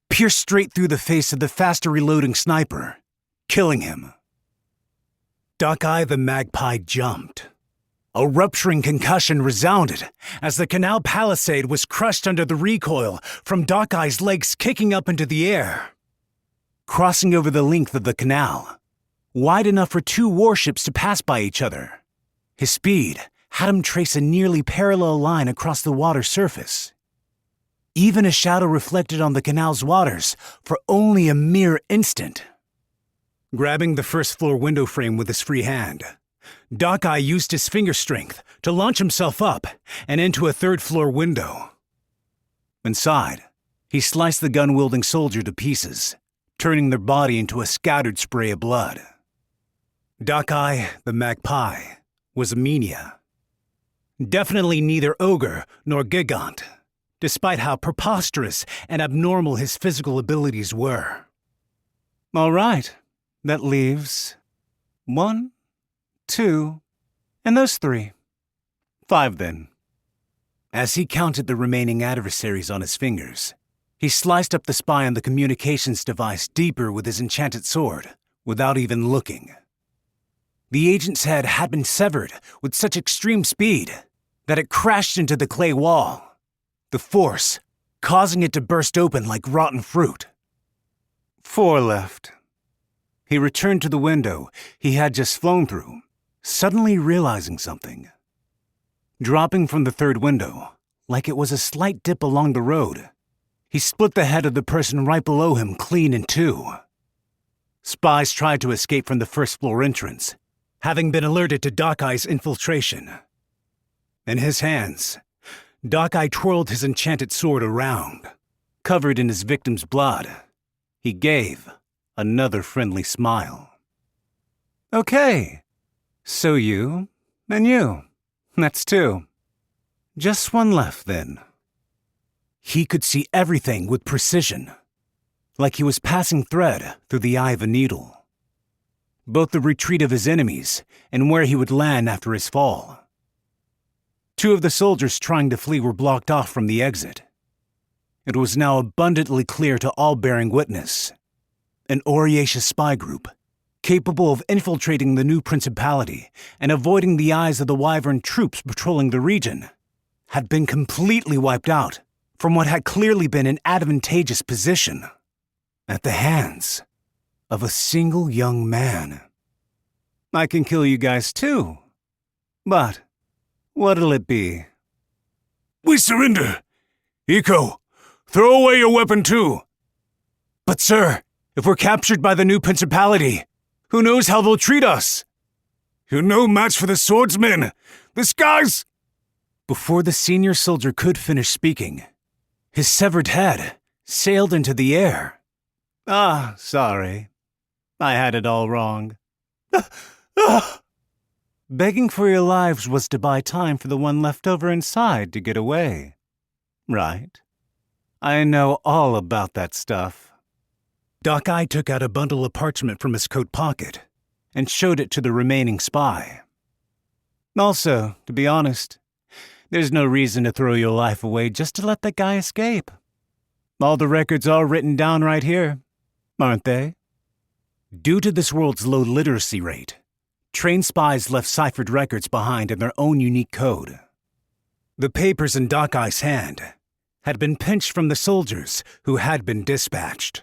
pierced straight through the face of the faster reloading sniper, killing him. Doc-Eye the Magpie jumped. A rupturing concussion resounded as the canal palisade was crushed under the recoil from Doc-Eye's legs kicking up into the air. Crossing over the length of the canal, wide enough for 2 warships to pass by each other, his speed had him trace a nearly parallel line across the water surface. Even a shadow reflected on the canal's waters for only a mere instant. Grabbing the first-floor window frame with his free hand, Doc-Eye used his finger strength to launch himself up and into a third-floor window. Inside, he sliced the gun-wielding soldier to pieces, turning their body into a scattered spray of blood. Doc-Eye the Magpie was a Menia. Definitely neither ogre nor gigant, despite how preposterous and abnormal his physical abilities were. All right, that leaves 1, 2, and those 3. 5 then. As he counted the remaining adversaries on his fingers, he sliced up the spy on the communications device deeper with his enchanted sword, without even looking. The agent's head had been severed with such extreme speed that it crashed into the clay wall, the force causing it to burst open like rotten fruit. 4 left. He returned to the window he had just flown through, suddenly realizing something. Dropping from the third window, like it was a slight dip along the road, he split the head of the person right below him clean in 2. Spies tried to escape from the first-floor entrance, having been alerted to Doc-Eye's infiltration. In his hands, Doc-Eye twirled his enchanted sword around. Covered in his victim's blood, he gave another friendly smile. Okay, so you and you. That's 2. Just 1 left then. He could see everything with precision, like he was passing thread through the eye of a needle. Both the retreat of his enemies and where he would land after his fall. 2 of the soldiers trying to flee were blocked off from the exit. It was now abundantly clear to all bearing witness. An Oriatia spy group, capable of infiltrating the new principality and avoiding the eyes of the Wyvern troops patrolling the region, had been completely wiped out from what had clearly been an advantageous position, at the hands of a single young man. I can kill you guys too, but what'll it be? We surrender! Iko, throw away your weapon too! But sir, if we're captured by the new principality, who knows how they'll treat us? You're no match for the swordsmen! This guy's... Before the senior soldier could finish speaking, his severed head sailed into the air. Ah, sorry. I had it all wrong. Begging for your lives was to buy time for the one left over inside to get away. Right. I know all about that stuff. Doc-Eye took out a bundle of parchment from his coat pocket and showed it to the remaining spy. Also, to be honest, there's no reason to throw your life away just to let that guy escape. All the records are written down right here, aren't they? Due to this world's low literacy rate, trained spies left ciphered records behind in their own unique code. The papers in Doc-Eye's hand had been pinched from the soldiers who had been dispatched.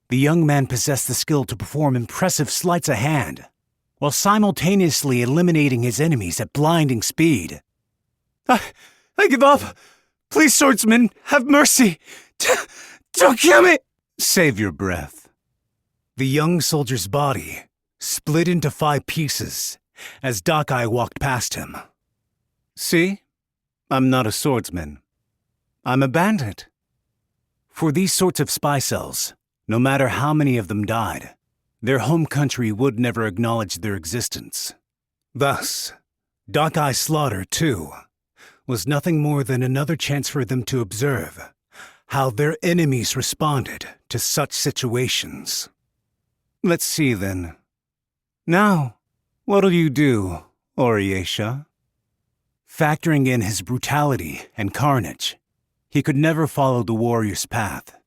The young man possessed the skill to perform impressive sleights of hand, while simultaneously eliminating his enemies at blinding speed. I give up! Please, swordsman, have mercy! Don't kill me! Save your breath. The young soldier's body split into 5 pieces as Dakai walked past him. See? I'm not a swordsman. I'm a bandit. For these sorts of spy cells, no matter how many of them died, their home country would never acknowledge their existence. Thus, Dakai's slaughter, too, was nothing more than another chance for them to observe how their enemies responded to such situations. Let's see, then. Now, what'll you do, Oriesha? Factoring in his brutality and carnage, he could never follow the warrior's path.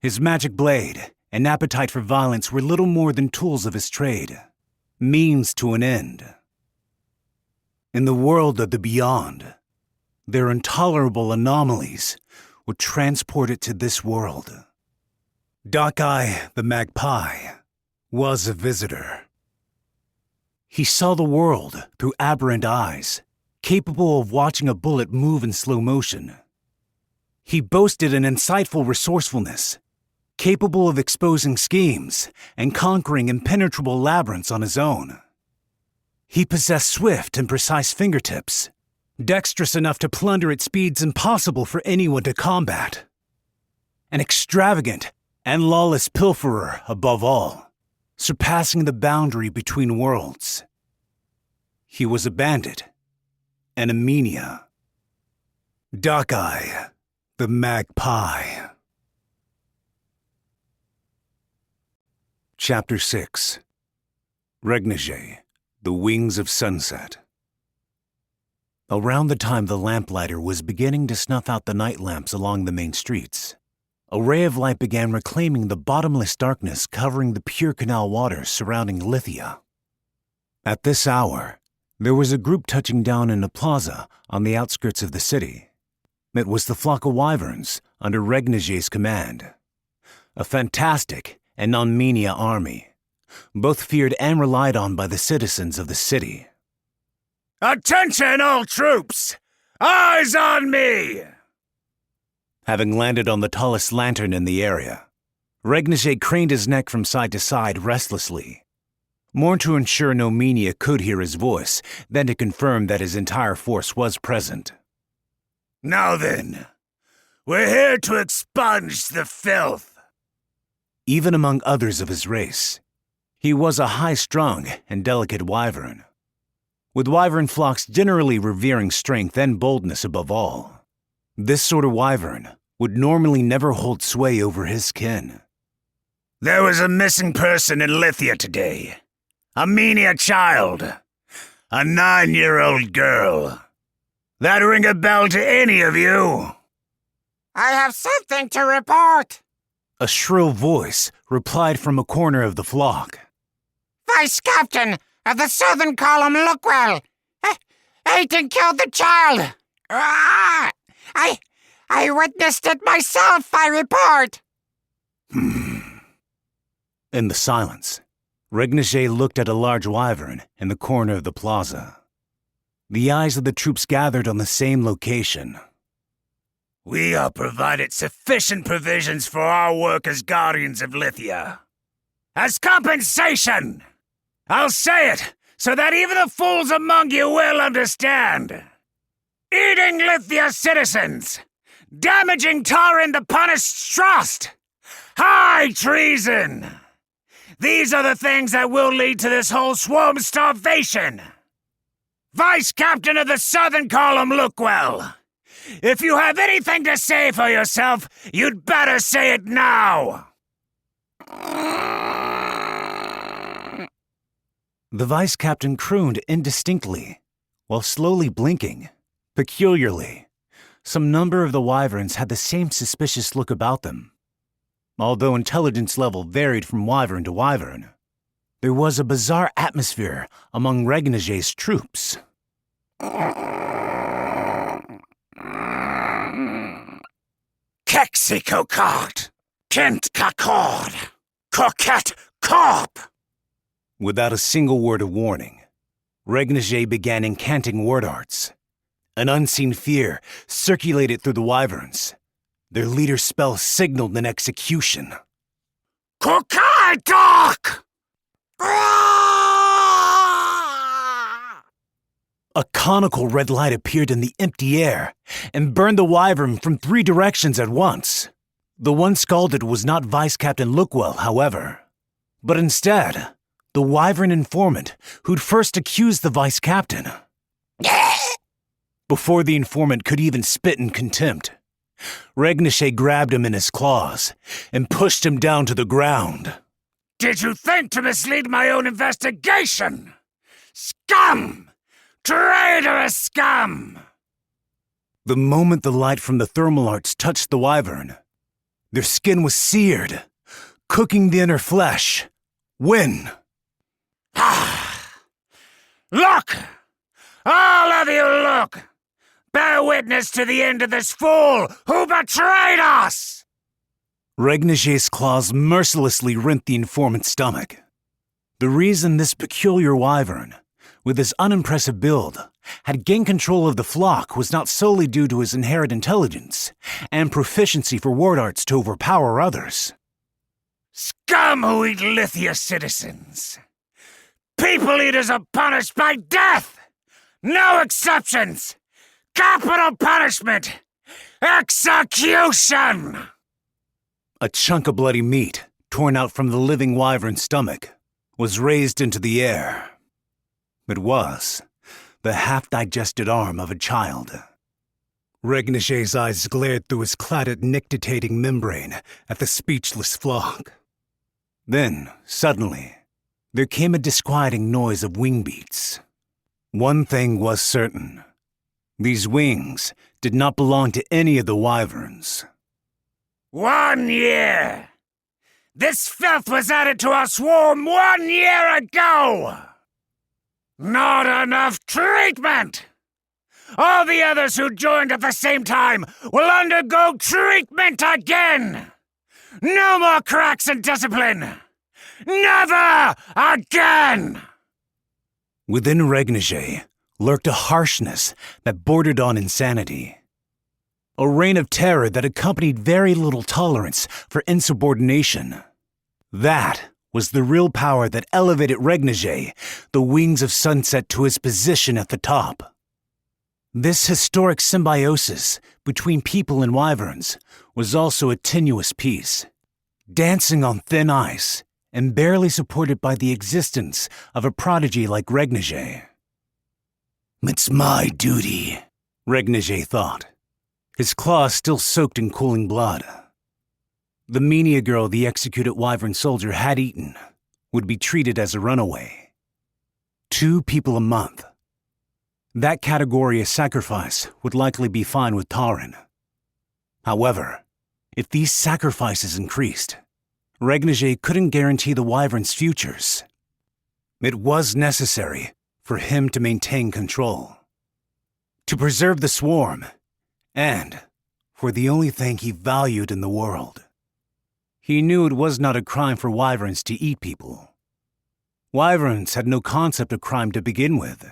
His magic blade and appetite for violence were little more than tools of his trade, means to an end. In the world of the beyond, their intolerable anomalies would transport it to this world. Dakai the Magpie was a visitor. He saw the world through aberrant eyes, capable of watching a bullet move in slow motion. He boasted an insightful resourcefulness, capable of exposing schemes and conquering impenetrable labyrinths on his own. He possessed swift and precise fingertips, dexterous enough to plunder at speeds impossible for anyone to combat. An extravagant and lawless pilferer above all, surpassing the boundary between worlds. He was a bandit and a mania. Dakai the Magpie. Chapter 6. Regnige, the Wings of Sunset. Around the time the lamplighter was beginning to snuff out the night lamps along the main streets, a ray of light began reclaiming the bottomless darkness covering the pure canal waters surrounding Lithia. At this hour, there was a group touching down in a plaza on the outskirts of the city. It was the flock of wyverns under Regnige's command. A fantastic and non-mania army, both feared and relied on by the citizens of the city. Attention, all troops! Eyes on me! Having landed on the tallest lantern in the area, Regnige craned his neck from side to side restlessly, more to ensure no mania could hear his voice than to confirm that his entire force was present. Now then, we're here to expunge the filth. Even among others of his race, he was a high-strung and delicate wyvern, with wyvern flocks generally revering strength and boldness above all. This sort of wyvern would normally never hold sway over his kin. There was a missing person in Lithia today. A mania child. A 9-year-old girl. That ring a bell to any of you? I have something to report. A shrill voice replied from a corner of the flock. Vice Captain of the Southern Column Lookwell. Aiton killed the child. I witnessed it myself, I report. In the silence, Regnige looked at a large wyvern in the corner of the plaza. The eyes of the troops gathered on the same location. We are provided sufficient provisions for our work as guardians of Lithia. As compensation! I'll say it so that even the fools among you will understand. Eating Lithia citizens, damaging Taran the Punished's trust, high treason. These are the things that will lead to this whole swarm starvation. Vice Captain of the Southern Column Lookwell, if you have anything to say for yourself, you'd better say it now. The vice captain crooned indistinctly, while slowly blinking. Peculiarly, some number of the wyverns had the same suspicious look about them. Although intelligence level varied from wyvern to wyvern, there was a bizarre atmosphere among Regnige's troops. Kexikokart, Kent Kakord, Coquette Corp. Without a single word of warning, Regnige began incanting word arts. An unseen fear circulated through the wyverns. Their leader's spell signaled an execution. Kokaitok! A conical red light appeared in the empty air and burned the wyvern from 3 directions at once. The one scalded was not Vice Captain Lookwell, however, but instead, the wyvern informant who'd first accused the vice captain. Before the informant could even spit in contempt, Regniche grabbed him in his claws and pushed him down to the ground. Did you think to mislead my own investigation? Scum! Traitorous scum! The moment the light from the thermal arts touched the wyvern, their skin was seared, cooking the inner flesh. When? Look! All of you look! Bear witness to the end of this fool who betrayed us! Regniche's claws mercilessly rent the informant's stomach. The reason this peculiar wyvern, with his unimpressive build, had gained control of the flock was not solely due to his inherent intelligence and proficiency for ward arts to overpower others. Scum who eat Lithia citizens! People eaters are punished by death! No exceptions! Capital punishment! Execution! A chunk of bloody meat, torn out from the living wyvern's stomach, was raised into the air. It was the half-digested arm of a child. Regniche's eyes glared through his cladded nictitating membrane at the speechless flock. Then, suddenly, there came a disquieting noise of wing beats. One thing was certain. These wings did not belong to any of the wyverns. 1 year! This filth was added to our swarm 1 year ago! Not enough treatment! All the others who joined at the same time will undergo treatment again! No more cracks in discipline! Never again! Within Regniche lurked a harshness that bordered on insanity. A reign of terror that accompanied very little tolerance for insubordination. That was the real power that elevated Regniche, the wings of sunset, to his position at the top. This historic symbiosis between people and wyverns was also a tenuous piece, dancing on thin ice and barely supported by the existence of a prodigy like Regniche. It's my duty, Regniche thought, his claws still soaked in cooling blood. The Menia girl the executed wyvern soldier had eaten would be treated as a runaway. 2 people a month. That category of sacrifice would likely be fine with Taran. However, if these sacrifices increased, Regniche couldn't guarantee the wyvern's futures. It was necessary for him to maintain control, to preserve the swarm, and for the only thing he valued in the world. He knew it was not a crime for wyverns to eat people. Wyverns had no concept of crime to begin with.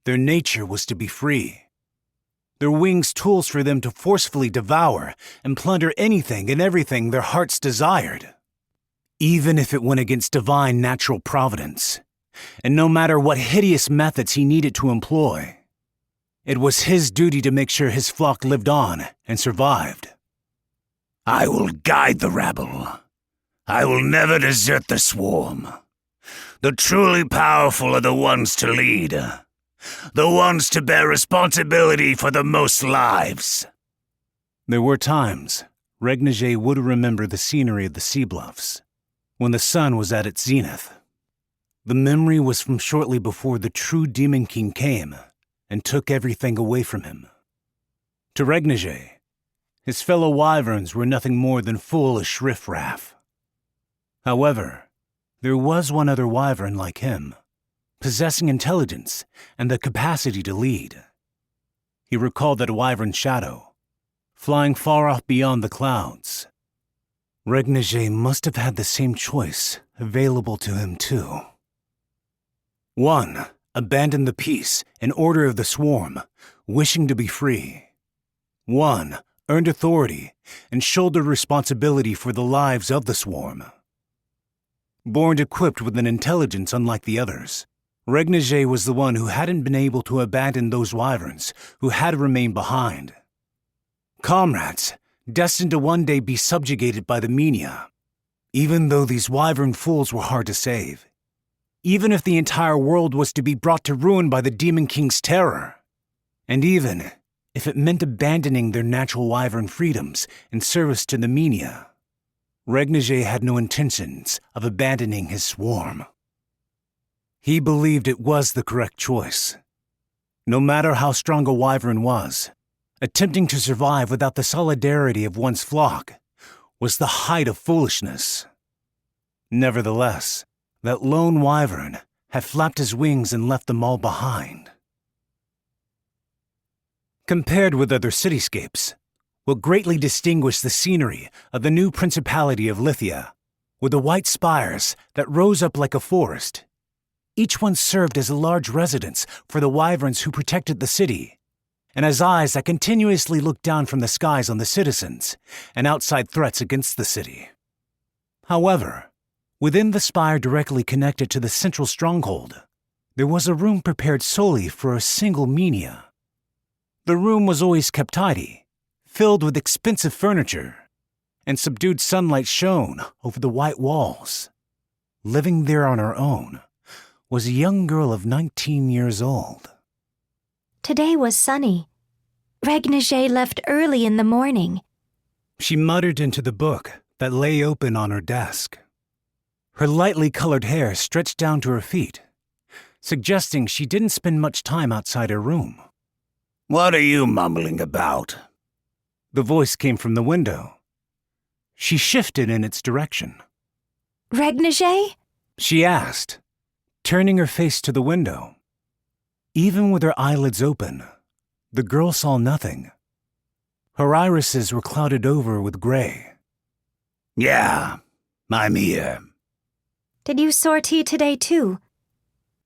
Their nature was to be free. Their wings tools for them to forcefully devour and plunder anything and everything their hearts desired, even if it went against divine natural providence, and no matter what hideous methods he needed to employ. It was his duty to make sure his flock lived on and survived. I will guide the rabble. I will never desert the swarm. The truly powerful are the ones to lead. The ones to bear responsibility for the most lives. There were times Regniche would remember the scenery of the sea bluffs, when the sun was at its zenith. The memory was from shortly before the true Demon King came and took everything away from him. To Regniche, his fellow wyverns were nothing more than foolish riffraff. However, there was one other wyvern like him, possessing intelligence and the capacity to lead. He recalled that wyvern's shadow, flying far off beyond the clouds. Regniche must have had the same choice available to him too. 1. Abandon the peace and order of the swarm, wishing to be free. 1. Earned authority and shouldered responsibility for the lives of the swarm. Born equipped with an intelligence unlike the others, Regnier was the one who hadn't been able to abandon those wyverns who had remained behind. Comrades, destined to one day be subjugated by the Menia. Even though these wyvern fools were hard to save. Even if the entire world was to be brought to ruin by the Demon King's terror. And even if it meant abandoning their natural wyvern freedoms in service to the Menia. Regnier had no intentions of abandoning his swarm. He believed it was the correct choice. No matter how strong a wyvern was, attempting to survive without the solidarity of one's flock was the height of foolishness. Nevertheless, that lone wyvern had flapped his wings and left them all behind. Compared with other cityscapes, what greatly distinguished the scenery of the new Principality of Lithia were the white spires that rose up like a forest. Each one served as a large residence for the wyverns who protected the city, and as eyes that continuously looked down from the skies on the citizens and outside threats against the city. However, within the spire directly connected to the central stronghold, there was a room prepared solely for a single Menia. The room was always kept tidy, filled with expensive furniture, and subdued sunlight shone over the white walls. Living there on her own was a young girl of 19 years old. Today was sunny. Regnier left early in the morning. She muttered into the book that lay open on her desk. Her lightly colored hair stretched down to her feet, suggesting she didn't spend much time outside her room. What are you mumbling about? The voice came from the window. She shifted in its direction. Regnier? She asked, turning her face to the window. Even with her eyelids open, the girl saw nothing. Her irises were clouded over with gray. Yeah, I'm here. Did you sortie today too?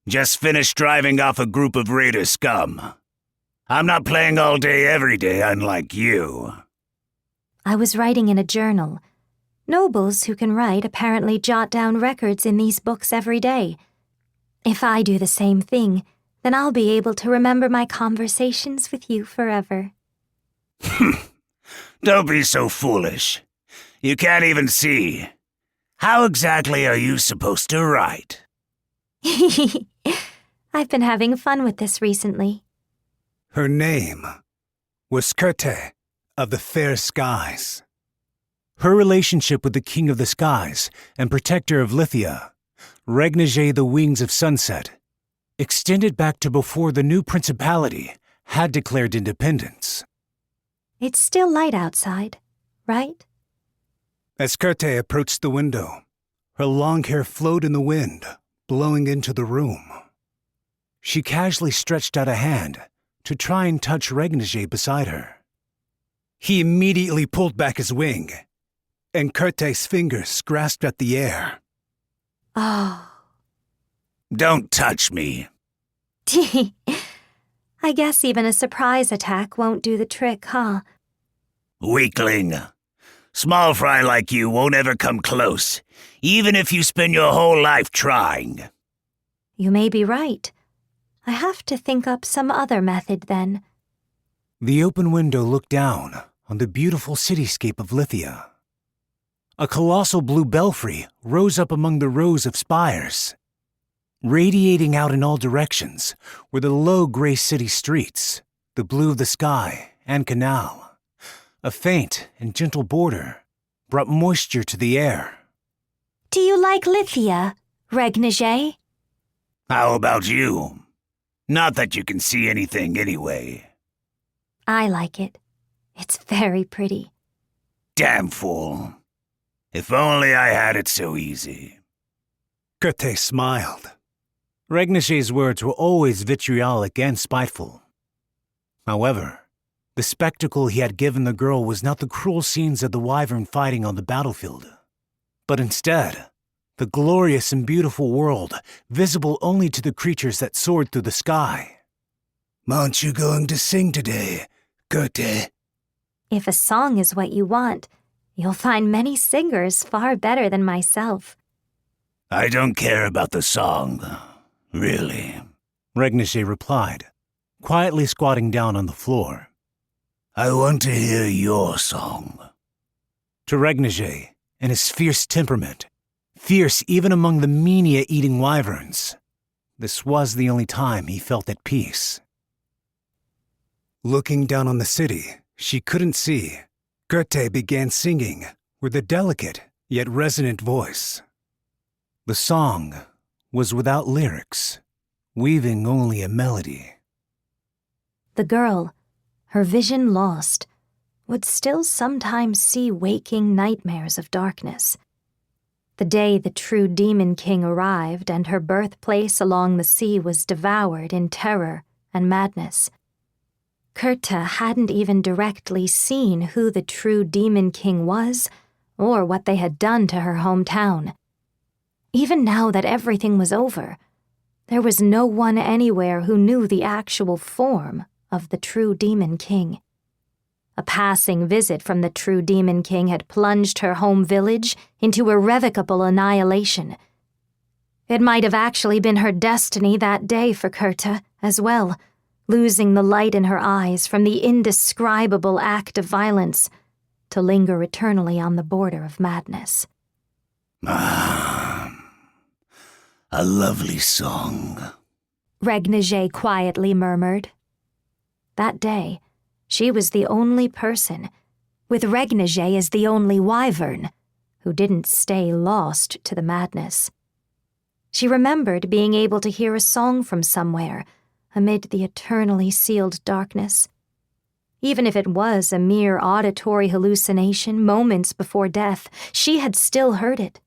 Just finished driving off a group of raider scum. I'm not playing all day every day, unlike you. I was writing in a journal. Nobles who can write apparently jot down records in these books every day. If I do the same thing, then I'll be able to remember my conversations with you forever. Don't be so foolish. You can't even see. How exactly are you supposed to write? I've been having fun with this recently. Her name was Kerte of the Fair Skies. Her relationship with the King of the Skies and Protector of Lithia, Regnier the Wings of Sunset, extended back to before the new principality had declared independence. It's still light outside, right? As Kerte approached the window, her long hair flowed in the wind, blowing into the room. She casually stretched out a hand to try and touch Regnier beside her. He immediately pulled back his wing, and Kurte's fingers grasped at the air. Oh. Don't touch me. I guess even a surprise attack won't do the trick, huh? Weakling. Small fry like you won't ever come close, even if you spend your whole life trying. You may be right. I have to think up some other method then. The open window looked down on the beautiful cityscape of Lithia. A colossal blue belfry rose up among the rows of spires. Radiating out in all directions were the low gray city streets, the blue of the sky and canal. A faint and gentle border brought moisture to the air. Do you like Lithia, Regnier? How about you? Not that you can see anything anyway. I like it. It's very pretty. Damn fool. If only I had it so easy. Kerte smiled. Regnier's words were always vitriolic and spiteful. However, the spectacle he had given the girl was not the cruel scenes of the wyvern fighting on the battlefield, but instead, the glorious and beautiful world visible only to the creatures that soared through the sky. Aren't you going to sing today, Kerte? If a song is what you want, you'll find many singers far better than myself. I don't care about the song. Really? Regniche replied, quietly squatting down on the floor. I want to hear your song. To Regniche, and his fierce temperament, fierce even among the mania-eating wyverns, this was the only time he felt at peace. Looking down on the city, she couldn't see. Goethe began singing with a delicate yet resonant voice. The song was without lyrics, weaving only a melody. The girl, her vision lost, would still sometimes see waking nightmares of darkness. The day the true Demon King arrived and her birthplace along the sea was devoured in terror and madness. Goethe hadn't even directly seen who the true Demon King was or what they had done to her hometown. Even now that everything was over, there was no one anywhere who knew the actual form of the true Demon King. A passing visit from the true Demon King had plunged her home village into irrevocable annihilation. It might have actually been her destiny that day for Goethe as well, losing the light in her eyes from the indescribable act of violence, to linger eternally on the border of madness. A lovely song, Regniche quietly murmured. That day, she was the only person, with Regniche as the only wyvern, who didn't stay lost to the madness. She remembered being able to hear a song from somewhere, amid the eternally sealed darkness. Even if it was a mere auditory hallucination moments before death, she had still heard it.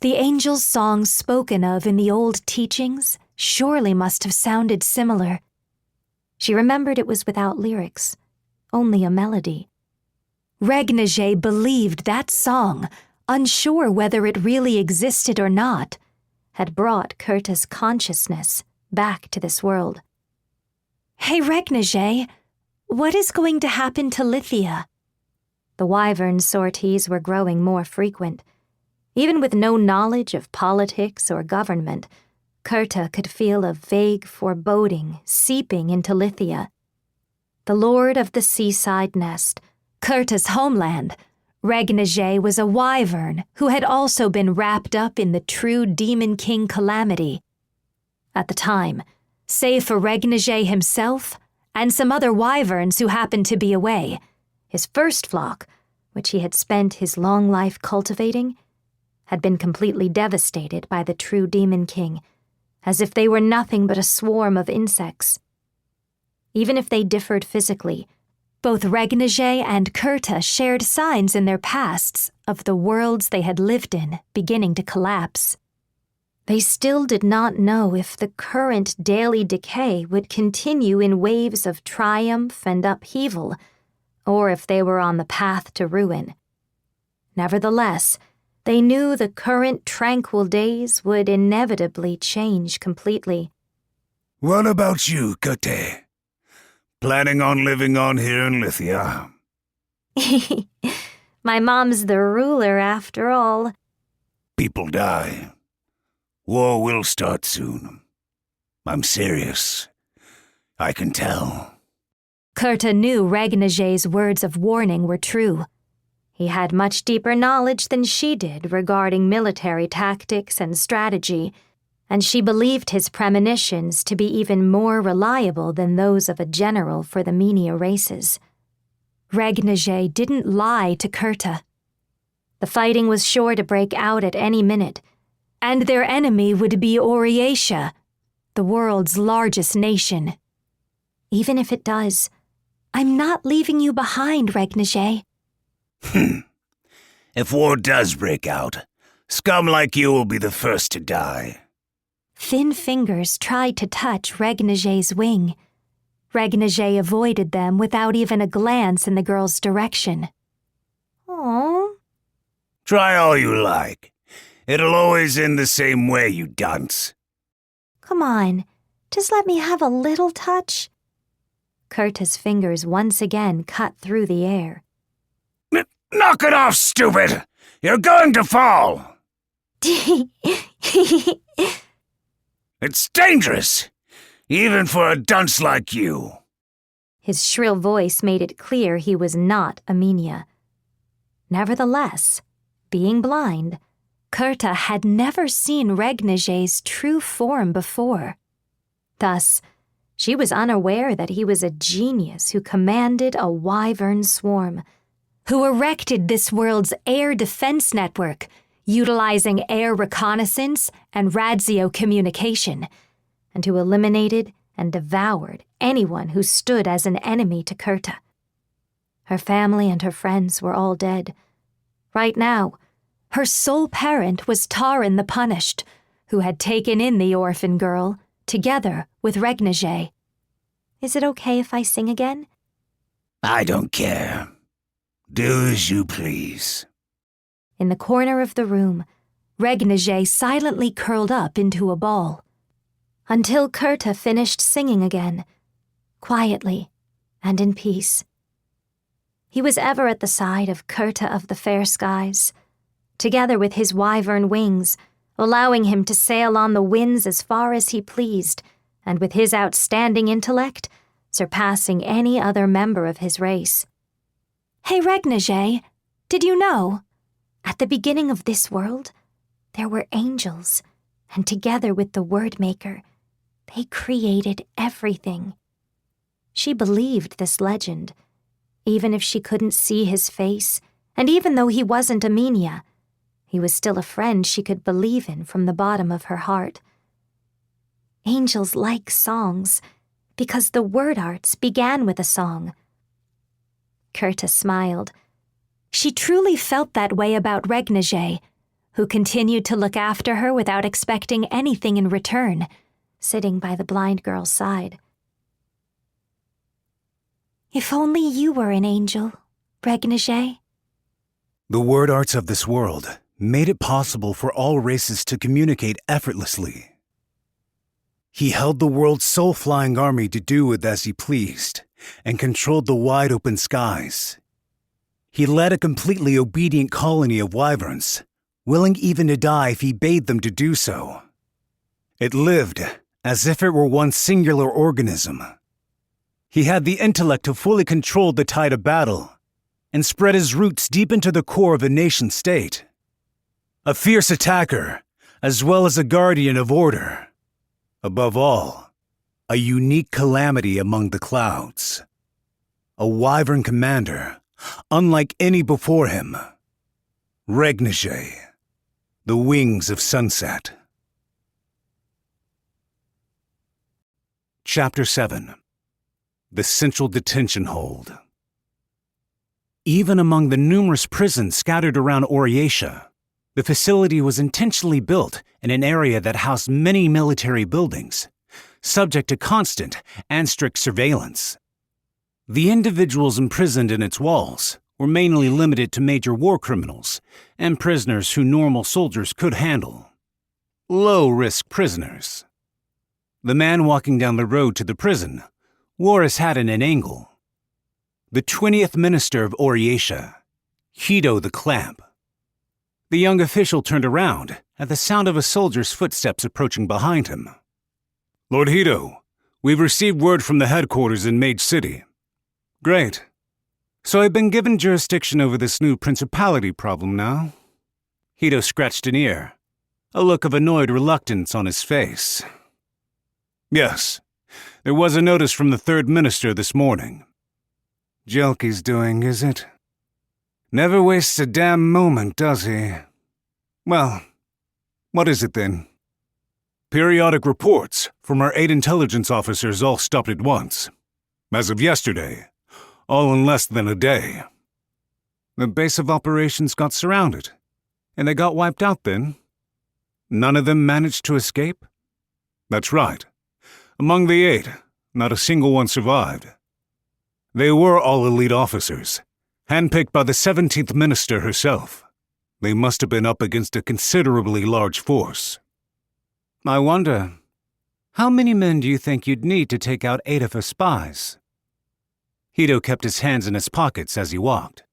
The angel's songs spoken of in the old teachings surely must have sounded similar. She remembered it was without lyrics, only a melody. Regniche believed that song, unsure whether it really existed or not, had brought Goethe's consciousness back to this world. Hey, Regniche, what is going to happen to Lithia? The wyvern sorties were growing more frequent. Even with no knowledge of politics or government, Goethe could feel a vague foreboding seeping into Lithia. The lord of the seaside nest, Goethe's homeland, Regniche was a wyvern who had also been wrapped up in the true Demon King calamity. At the time, save for Regniche himself and some other wyverns who happened to be away, his first flock, which he had spent his long life cultivating, had been completely devastated by the true Demon King, as if they were nothing but a swarm of insects. Even if they differed physically, both Regniche and Goethe shared signs in their pasts of the worlds they had lived in beginning to collapse. They still did not know if the current daily decay would continue in waves of triumph and upheaval, or if they were on the path to ruin. Nevertheless, they knew the current tranquil days would inevitably change completely. What about you, Goethe? Planning on living on here in Lithia? My mom's the ruler after all. People die. War will start soon. I'm serious. I can tell. Goethe knew Regniche's words of warning were true. He had much deeper knowledge than she did regarding military tactics and strategy, and she believed his premonitions to be even more reliable than those of a general for the Menia races. Regniche didn't lie to Goethe. The fighting was sure to break out at any minute, and their enemy would be Orietia, the world's largest nation. Even if it does, I'm not leaving you behind, Regniche. If war does break out, scum like you will be the first to die. Thin fingers tried to touch Regniche's wing. Regniche avoided them without even a glance in the girl's direction. Aww. Try all you like. It'll always end the same way, you dunce. Come on, just let me have a little touch. Goethe's fingers once again cut through the air. Knock it off, stupid! You're going to fall! It's dangerous, even for a dunce like you. His shrill voice made it clear he was not Aminia. Nevertheless, being blind, Kurta had never seen Regniger's true form before. Thus, she was unaware that he was a genius who commanded a wyvern swarm, who erected this world's air defense network, utilizing air reconnaissance and radio communication, and who eliminated and devoured anyone who stood as an enemy to Kurta. Her family and her friends were all dead. Right now, her sole parent was Taran the Punished, who had taken in the orphan girl, together with Regniger. Is it okay if I sing again? I don't care. Do as you please. In the corner of the room, Regniger silently curled up into a ball, until Kurta finished singing again, quietly and in peace. He was ever at the side of Kurta of the Fair Skies, together with his wyvern wings, allowing him to sail on the winds as far as he pleased, and with his outstanding intellect, surpassing any other member of his race. Hey, Regniger, did you know? At the beginning of this world, there were angels, and together with the Wordmaker, they created everything. She believed this legend, even if she couldn't see his face, and even though he wasn't Aminia, he was still a friend she could believe in from the bottom of her heart. Angels like songs, because the word arts began with a song. Kurta smiled. She truly felt that way about Regniger, who continued to look after her without expecting anything in return, sitting by the blind girl's side. If only you were an angel, Regniger. The word arts of this world made it possible for all races to communicate effortlessly. He held the world's sole flying army to do with as he pleased, and controlled the wide open skies. He led a completely obedient colony of wyverns, willing even to die if he bade them to do so. It lived as if it were one singular organism. He had the intellect to fully control the tide of battle, and spread his roots deep into the core of a nation-state. A fierce attacker, as well as a guardian of order. Above all, a unique calamity among the clouds. A wyvern commander, unlike any before him. Regniger, the wings of sunset. Chapter 7. The Central Detention Hold. Even among the numerous prisons scattered around Oriatia, the facility was intentionally built in an area that housed many military buildings, subject to constant and strict surveillance. The individuals imprisoned in its walls were mainly limited to major war criminals and prisoners who normal soldiers could handle. Low-risk prisoners. The man walking down the road to the prison wore his hat in an angle. The 20th Minister of Oriatia, Keiso the Clamp. The young official turned around at the sound of a soldier's footsteps approaching behind him. Lord Keiso, we've received word from the headquarters in Mage City. Great. So I've been given jurisdiction over this new principality problem now. Keiso scratched an ear, a look of annoyed reluctance on his face. Yes, there was a notice from the 3rd Minister this morning. Jelky's doing, is it? Never wastes a damn moment, does he? Well, what is it then? Periodic reports from our 8 intelligence officers all stopped at once. As of yesterday, all in less than a day. The base of operations got surrounded, and they got wiped out then. None of them managed to escape? That's right. Among the 8, not a single one survived. They were all elite officers, handpicked by the 17th Minister herself. They must have been up against a considerably large force. I wonder, how many men do you think you'd need to take out 8 of her spies? Keiso kept his hands in his pockets as he walked.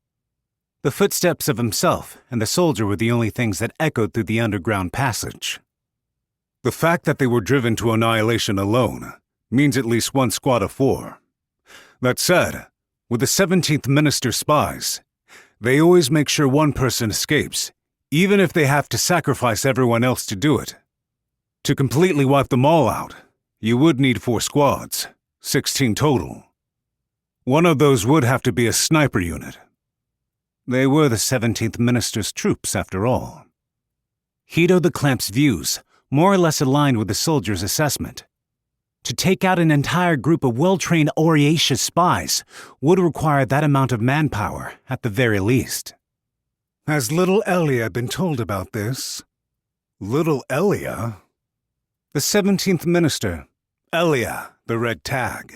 The footsteps of himself and the soldier were the only things that echoed through the underground passage. The fact that they were driven to annihilation alone means at least one squad of 4. That said, with the 17th Minister's spies, they always make sure one person escapes, even if they have to sacrifice everyone else to do it. To completely wipe them all out, you would need 4 squads, 16 total. One of those would have to be a sniper unit. They were the 17th Minister's troops, after all. Hito the Clamp's views more or less aligned with the soldier's assessment. To take out an entire group of well-trained Oriatia spies would require that amount of manpower, at the very least. Has little Elia been told about this? Little Elia? The 17th Minister, Elia, the Red Tag.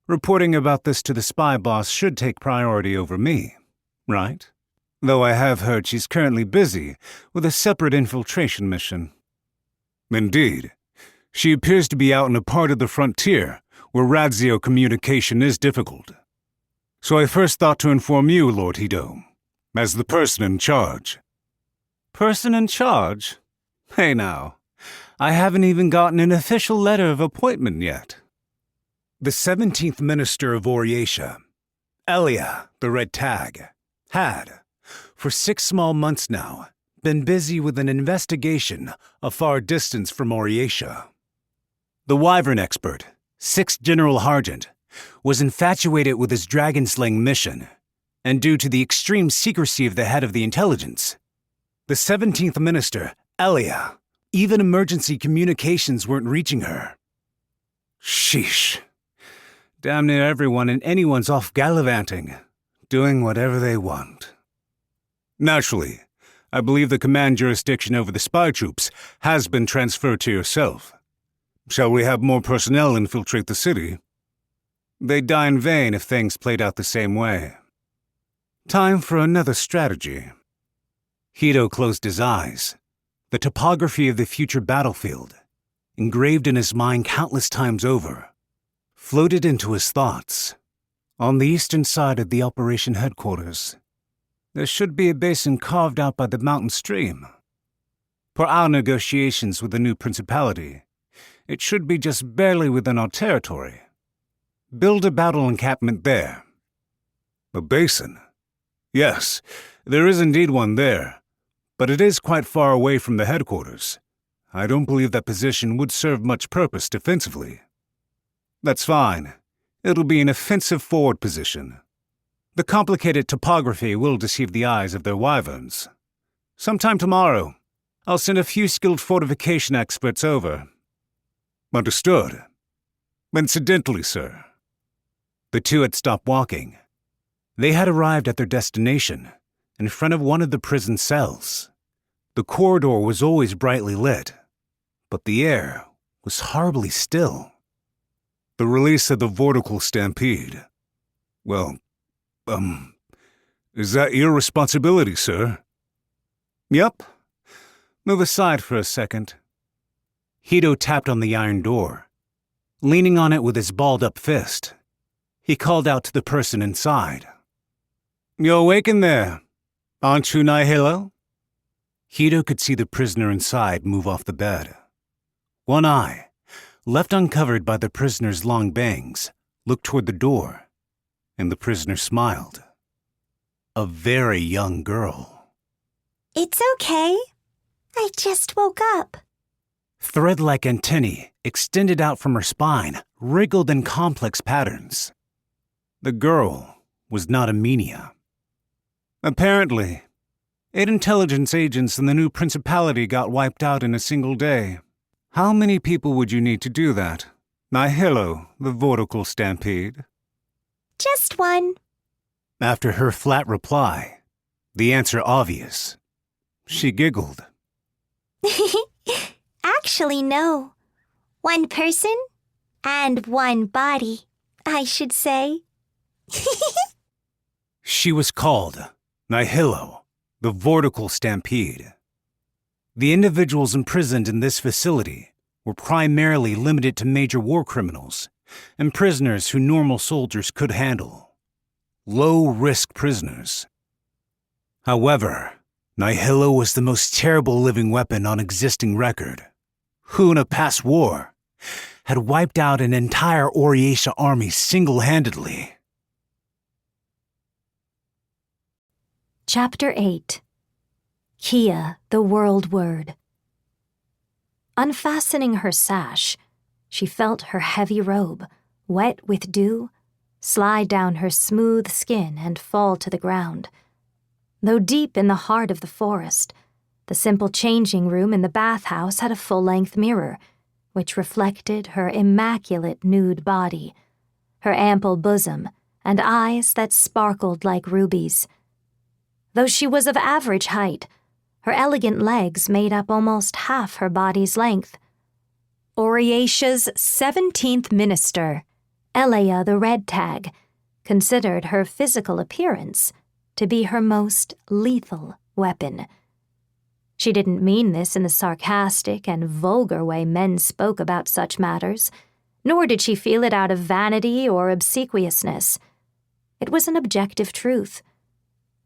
Reporting about this to the spy boss should take priority over me, right? Though I have heard she's currently busy with a separate infiltration mission. Indeed. She appears to be out in a part of the frontier where Radzio communication is difficult. So I first thought to inform you, Lord Hito, as the person in charge. Person in charge? Hey now, I haven't even gotten an official letter of appointment yet. The 17th Minister of Oriatia, Elia, the Red Tag, had, for 6 small months now, been busy with an investigation a far distance from Oriatia. The Wyvern expert, 6th General Hargent, was infatuated with his dragon-slaying mission, and due to the extreme secrecy of the head of the intelligence, the 17th Minister, Elia, even emergency communications weren't reaching her. Sheesh. Damn near everyone and anyone's off gallivanting, doing whatever they want. Naturally, I believe the command jurisdiction over the spy troops has been transferred to yourself. Shall we have more personnel infiltrate the city? They'd die in vain if things played out the same way. Time for another strategy. Hito closed his eyes. The topography of the future battlefield, engraved in his mind countless times over, floated into his thoughts. On the eastern side of the operation headquarters, there should be a basin carved out by the mountain stream. Per our negotiations with the new principality, it should be just barely within our territory. Build a battle encampment there. A basin? Yes, there is indeed one there, but it is quite far away from the headquarters. I don't believe that position would serve much purpose defensively. That's fine. It'll be an offensive forward position. The complicated topography will deceive the eyes of their wyverns. Sometime tomorrow, I'll send a few skilled fortification experts over. Understood. Incidentally, sir. The two had stopped walking. They had arrived at their destination, in front of one of the prison cells. The corridor was always brightly lit, but the air was horribly still. The release of the vortical stampede. Well, is that your responsibility, sir? Yup. Move aside for a second. Hito tapped on the iron door. Leaning on it with his balled-up fist, he called out to the person inside. "You awake in there? Aren't you Nihilo?" Hito could see the prisoner inside move off the bed. One eye, left uncovered by the prisoner's long bangs, looked toward the door, and the prisoner smiled. A very young girl. It's okay. I just woke up. Thread-like antennae extended out from her spine, wriggled in complex patterns. The girl was not a Menia. Apparently, 8 intelligence agents in the new principality got wiped out in a single day. How many people would you need to do that? Nihilo, the vortical stampede. Just one. After her flat reply, the answer obvious, she giggled. Actually, no. One person and one body, I should say. She was called Nihilo, the vortical stampede. The individuals imprisoned in this facility were primarily limited to major war criminals and prisoners who normal soldiers could handle. Low-risk prisoners. However, Nihilo was the most terrible living weapon on existing record. who in a past war had wiped out an entire Oriesha army single-handedly. Chapter 8. Kia, the World Word. Unfastening her sash, she felt her heavy robe, wet with dew, slide down her smooth skin and fall to the ground. Though deep in the heart of the forest, the simple changing room in the bathhouse had a full-length mirror, which reflected her immaculate nude body, her ample bosom, and eyes that sparkled like rubies. Though she was of average height, her elegant legs made up almost half her body's length. Oriesha's 17th minister, Elea the Red Tag, considered her physical appearance to be her most lethal weapon. She didn't mean this in the sarcastic and vulgar way men spoke about such matters, nor did she feel it out of vanity or obsequiousness. It was an objective truth.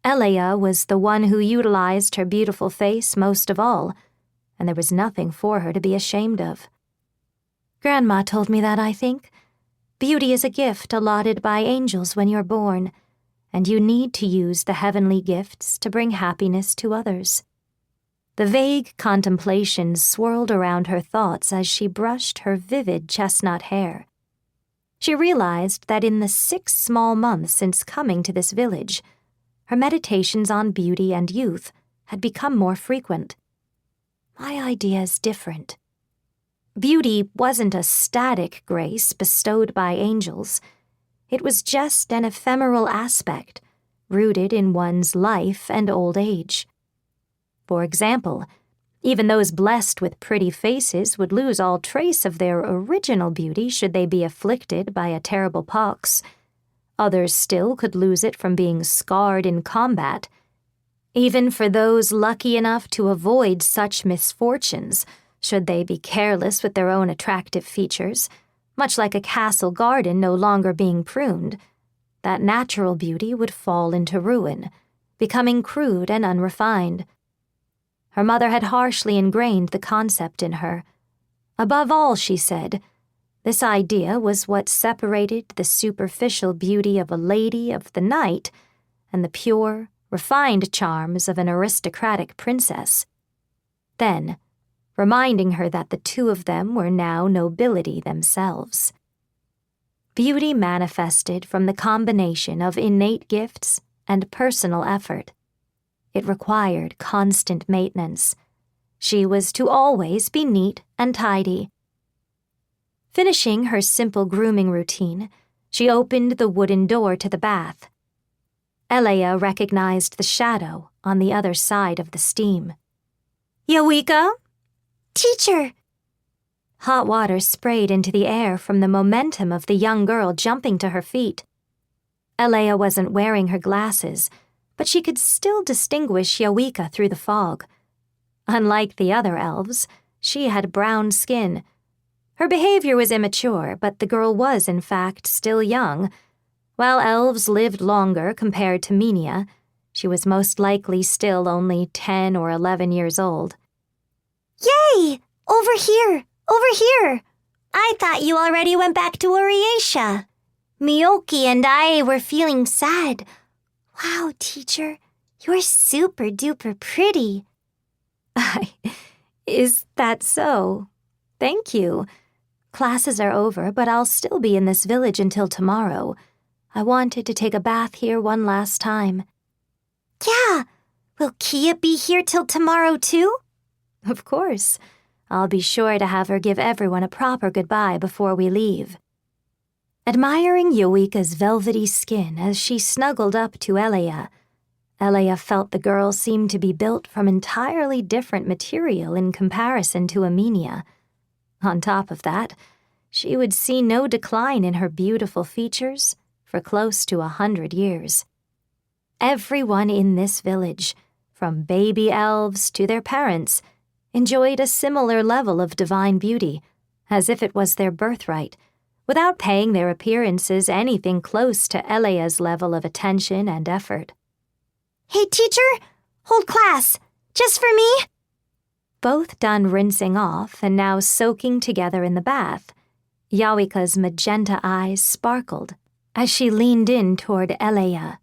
Elea was the one who utilized her beautiful face most of all, and there was nothing for her to be ashamed of. Grandma told me that, I think. Beauty is a gift allotted by angels when you're born, and you need to use the heavenly gifts to bring happiness to others. The vague contemplations swirled around her thoughts as she brushed her vivid chestnut hair. She realized that in the 6 small months since coming to this village, her meditations on beauty and youth had become more frequent. My idea is different. Beauty wasn't a static grace bestowed by angels. It was just an ephemeral aspect, rooted in one's life and old age. For example, even those blessed with pretty faces would lose all trace of their original beauty should they be afflicted by a terrible pox. Others still could lose it from being scarred in combat. Even for those lucky enough to avoid such misfortunes, should they be careless with their own attractive features, much like a castle garden no longer being pruned, that natural beauty would fall into ruin, becoming crude and unrefined. Her mother had harshly ingrained the concept in her. Above all, she said, this idea was what separated the superficial beauty of a lady of the night and the pure, refined charms of an aristocratic princess. Then, reminding her that the two of them were now nobility themselves. Beauty manifested from the combination of innate gifts and personal effort. It required constant maintenance. She was to always be neat and tidy. Finishing her simple grooming routine, she opened the wooden door to the bath. Elea recognized the shadow on the other side of the steam. "Yowika?" "Teacher!" Hot water sprayed into the air from the momentum of the young girl jumping to her feet. Elea wasn't wearing her glasses, but she could still distinguish Yowika through the fog. Unlike the other elves, she had brown skin. Her behavior was immature, but the girl was, in fact, still young. While elves lived longer compared to Minia, she was most likely still only 10 or 11 years old. "Yay! Over here! Over here! I thought you already went back to Oriesha. Miyoki and I were feeling sad. Wow, teacher, you're super-duper pretty." Is that so? Thank you. Classes are over, but I'll still be in this village until tomorrow. I wanted to take a bath here one last time. Yeah, will Kia be here till tomorrow too? Of course. I'll be sure to have her give everyone a proper goodbye before we leave. Admiring Yowika's velvety skin as she snuggled up to Elea, Elea felt the girl seemed to be built from entirely different material in comparison to Aminia. On top of that, she would see no decline in her beautiful features for close to 100 years. Everyone in this village, from baby elves to their parents, enjoyed a similar level of divine beauty, as if it was their birthright, without paying their appearances anything close to Elea's level of attention and effort. "Hey, teacher, hold class, just for me." Both done rinsing off and now soaking together in the bath, Yawika's magenta eyes sparkled as she leaned in toward Eleya.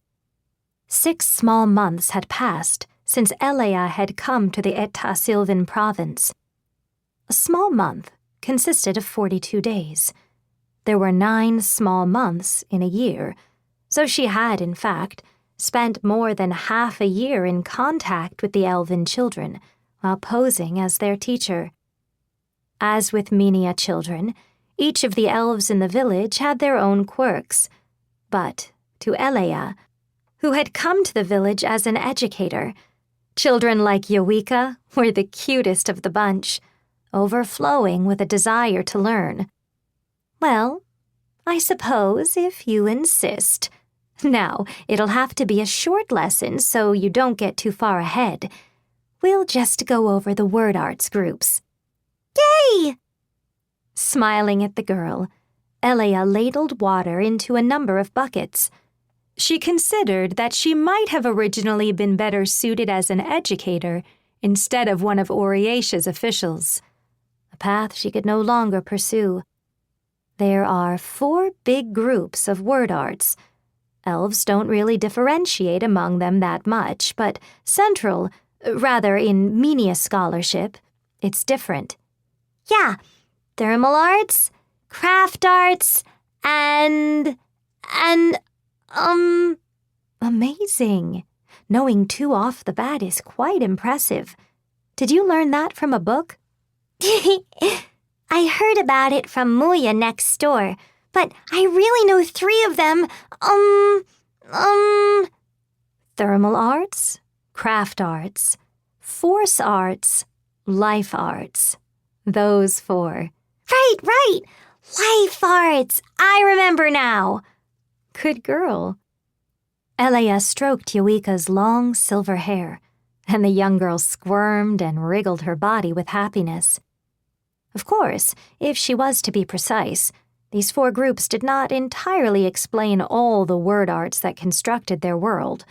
6 small months had passed since Eleya had come to the Eta Sylvan province. A small month consisted of 42 days. There were 9 small months in a year, so she had, in fact, spent more than half a year in contact with the elven children while posing as their teacher. As with Minia children, each of the elves in the village had their own quirks, but to Eleya, who had come to the village as an educator, children like Yawika were the cutest of the bunch, overflowing with a desire to learn. Well, I suppose if you insist. Now, it'll have to be a short lesson so you don't get too far ahead. We'll just go over the word arts groups. Yay! Smiling at the girl, Eleya ladled water into a number of buckets. She considered that she might have originally been better suited as an educator instead of one of Oriesha's officials, a path she could no longer pursue. There are 4 big groups of word arts. Elves don't really differentiate among them that much, but in Minia scholarship, it's different. Yeah, thermal arts, craft arts, and amazing. Knowing 2 off the bat is quite impressive. Did you learn that from a book? I heard about it from Muya next door, but I really know 3 of them. Thermal arts, craft arts, force arts, life arts. Those 4. Right. Life arts. I remember now. Good girl. Eleya stroked Yawika's long silver hair, and the young girl squirmed and wriggled her body with happiness. Of course, if she was to be precise, these 4 groups did not entirely explain all the word arts that constructed their world.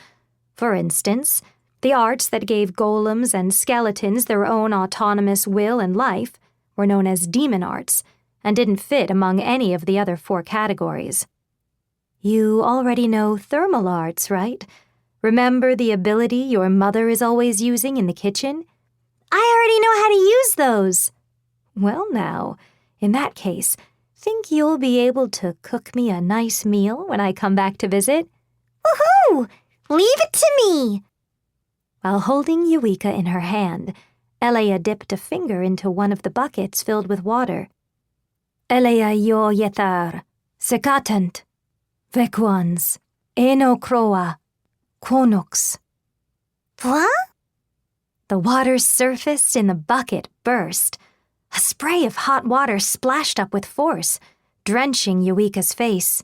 For instance, the arts that gave golems and skeletons their own autonomous will and life were known as demon arts and didn't fit among any of the other 4 categories. You already know thermal arts, right? Remember the ability your mother is always using in the kitchen? I already know how to use those. Well now, in that case, think you'll be able to cook me a nice meal when I come back to visit? Woohoo! Leave it to me! While holding Yawika in her hand, Eleya dipped a finger into one of the buckets filled with water. Eleya yo yetar, sekatant, vekwans, eno kroa, quonox. What? The water's surface in the bucket burst. A spray of hot water splashed up with force, drenching Yawika's face.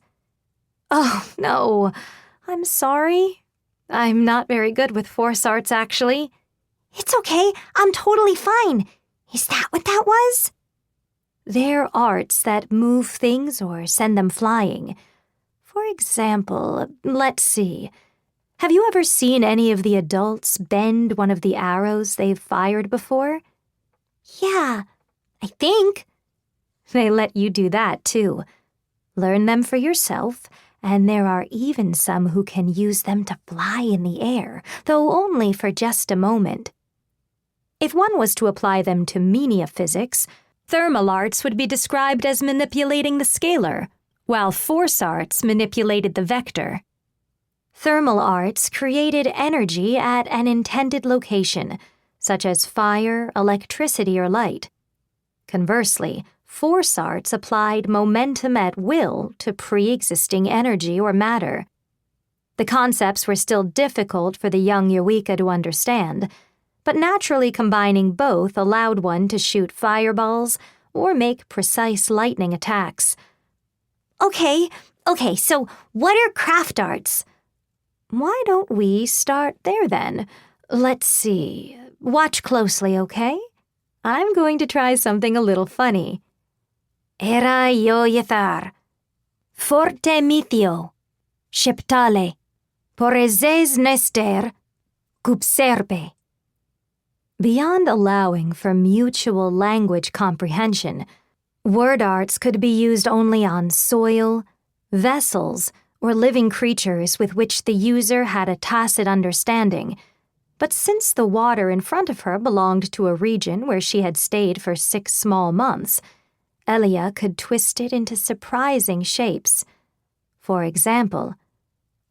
Oh, no. I'm sorry. I'm not very good with force arts, actually. It's okay. I'm totally fine. Is that what that was? They're arts that move things or send them flying. For example, let's see. Have you ever seen any of the adults bend one of the arrows they've fired before? Yeah, I think. They let you do that, too. Learn them for yourself, and there are even some who can use them to fly in the air, though only for just a moment. If one was to apply them to Minia physics, thermal arts would be described as manipulating the scalar, while force arts manipulated the vector. Thermal arts created energy at an intended location, such as fire, electricity, or light. Conversely, force arts applied momentum at will to pre-existing energy or matter. The concepts were still difficult for the young Yawika to understand, but naturally combining both allowed one to shoot fireballs or make precise lightning attacks. Okay, so what are craft arts? Why don't we start there then? Let's see. Watch closely, okay? I'm going to try something a little funny. Era yo yetar. Forte mithio. Sheptale. Porezes nester. Cupserpe. Beyond allowing for mutual language comprehension, word arts could be used only on soil, vessels, or living creatures with which the user had a tacit understanding. But since the water in front of her belonged to a region where she had stayed for 6 small months, Elia could twist it into surprising shapes. For example,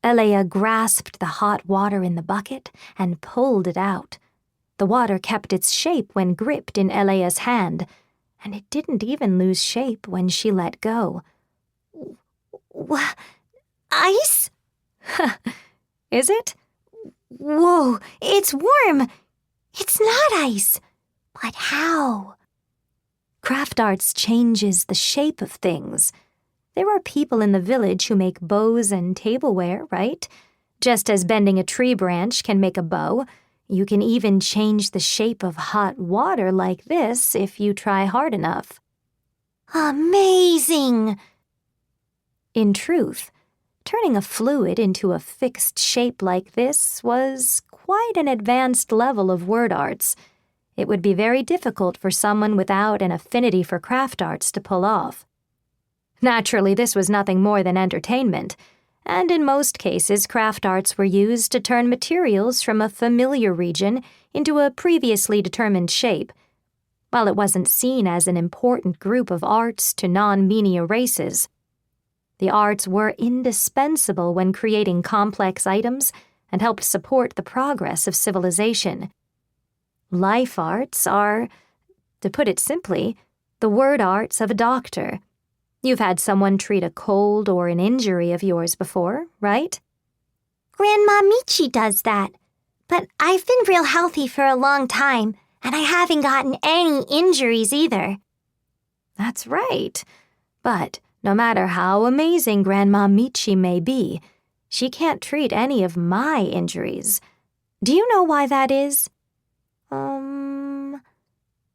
Elia grasped the hot water in the bucket and pulled it out. The water kept its shape when gripped in Elia's hand, and it didn't even lose shape when she let go. Ice? Is it? Whoa, it's warm! It's not ice! But how? Craft arts changes the shape of things. There are people in the village who make bows and tableware, right? Just as bending a tree branch can make a bow, you can even change the shape of hot water like this if you try hard enough. Amazing! In truth, turning a fluid into a fixed shape like this was quite an advanced level of word arts. It would be very difficult for someone without an affinity for craft arts to pull off. Naturally, this was nothing more than entertainment, and in most cases craft arts were used to turn materials from a familiar region into a previously determined shape. While it wasn't seen as an important group of arts to non-Menia races, the arts were indispensable when creating complex items and helped support the progress of civilization. Life arts are, to put it simply, the word arts of a doctor. You've had someone treat a cold or an injury of yours before, right? Grandma Michi does that, but I've been real healthy for a long time, and I haven't gotten any injuries either. That's right. But no matter how amazing Grandma Michi may be, she can't treat any of my injuries. Do you know why that is?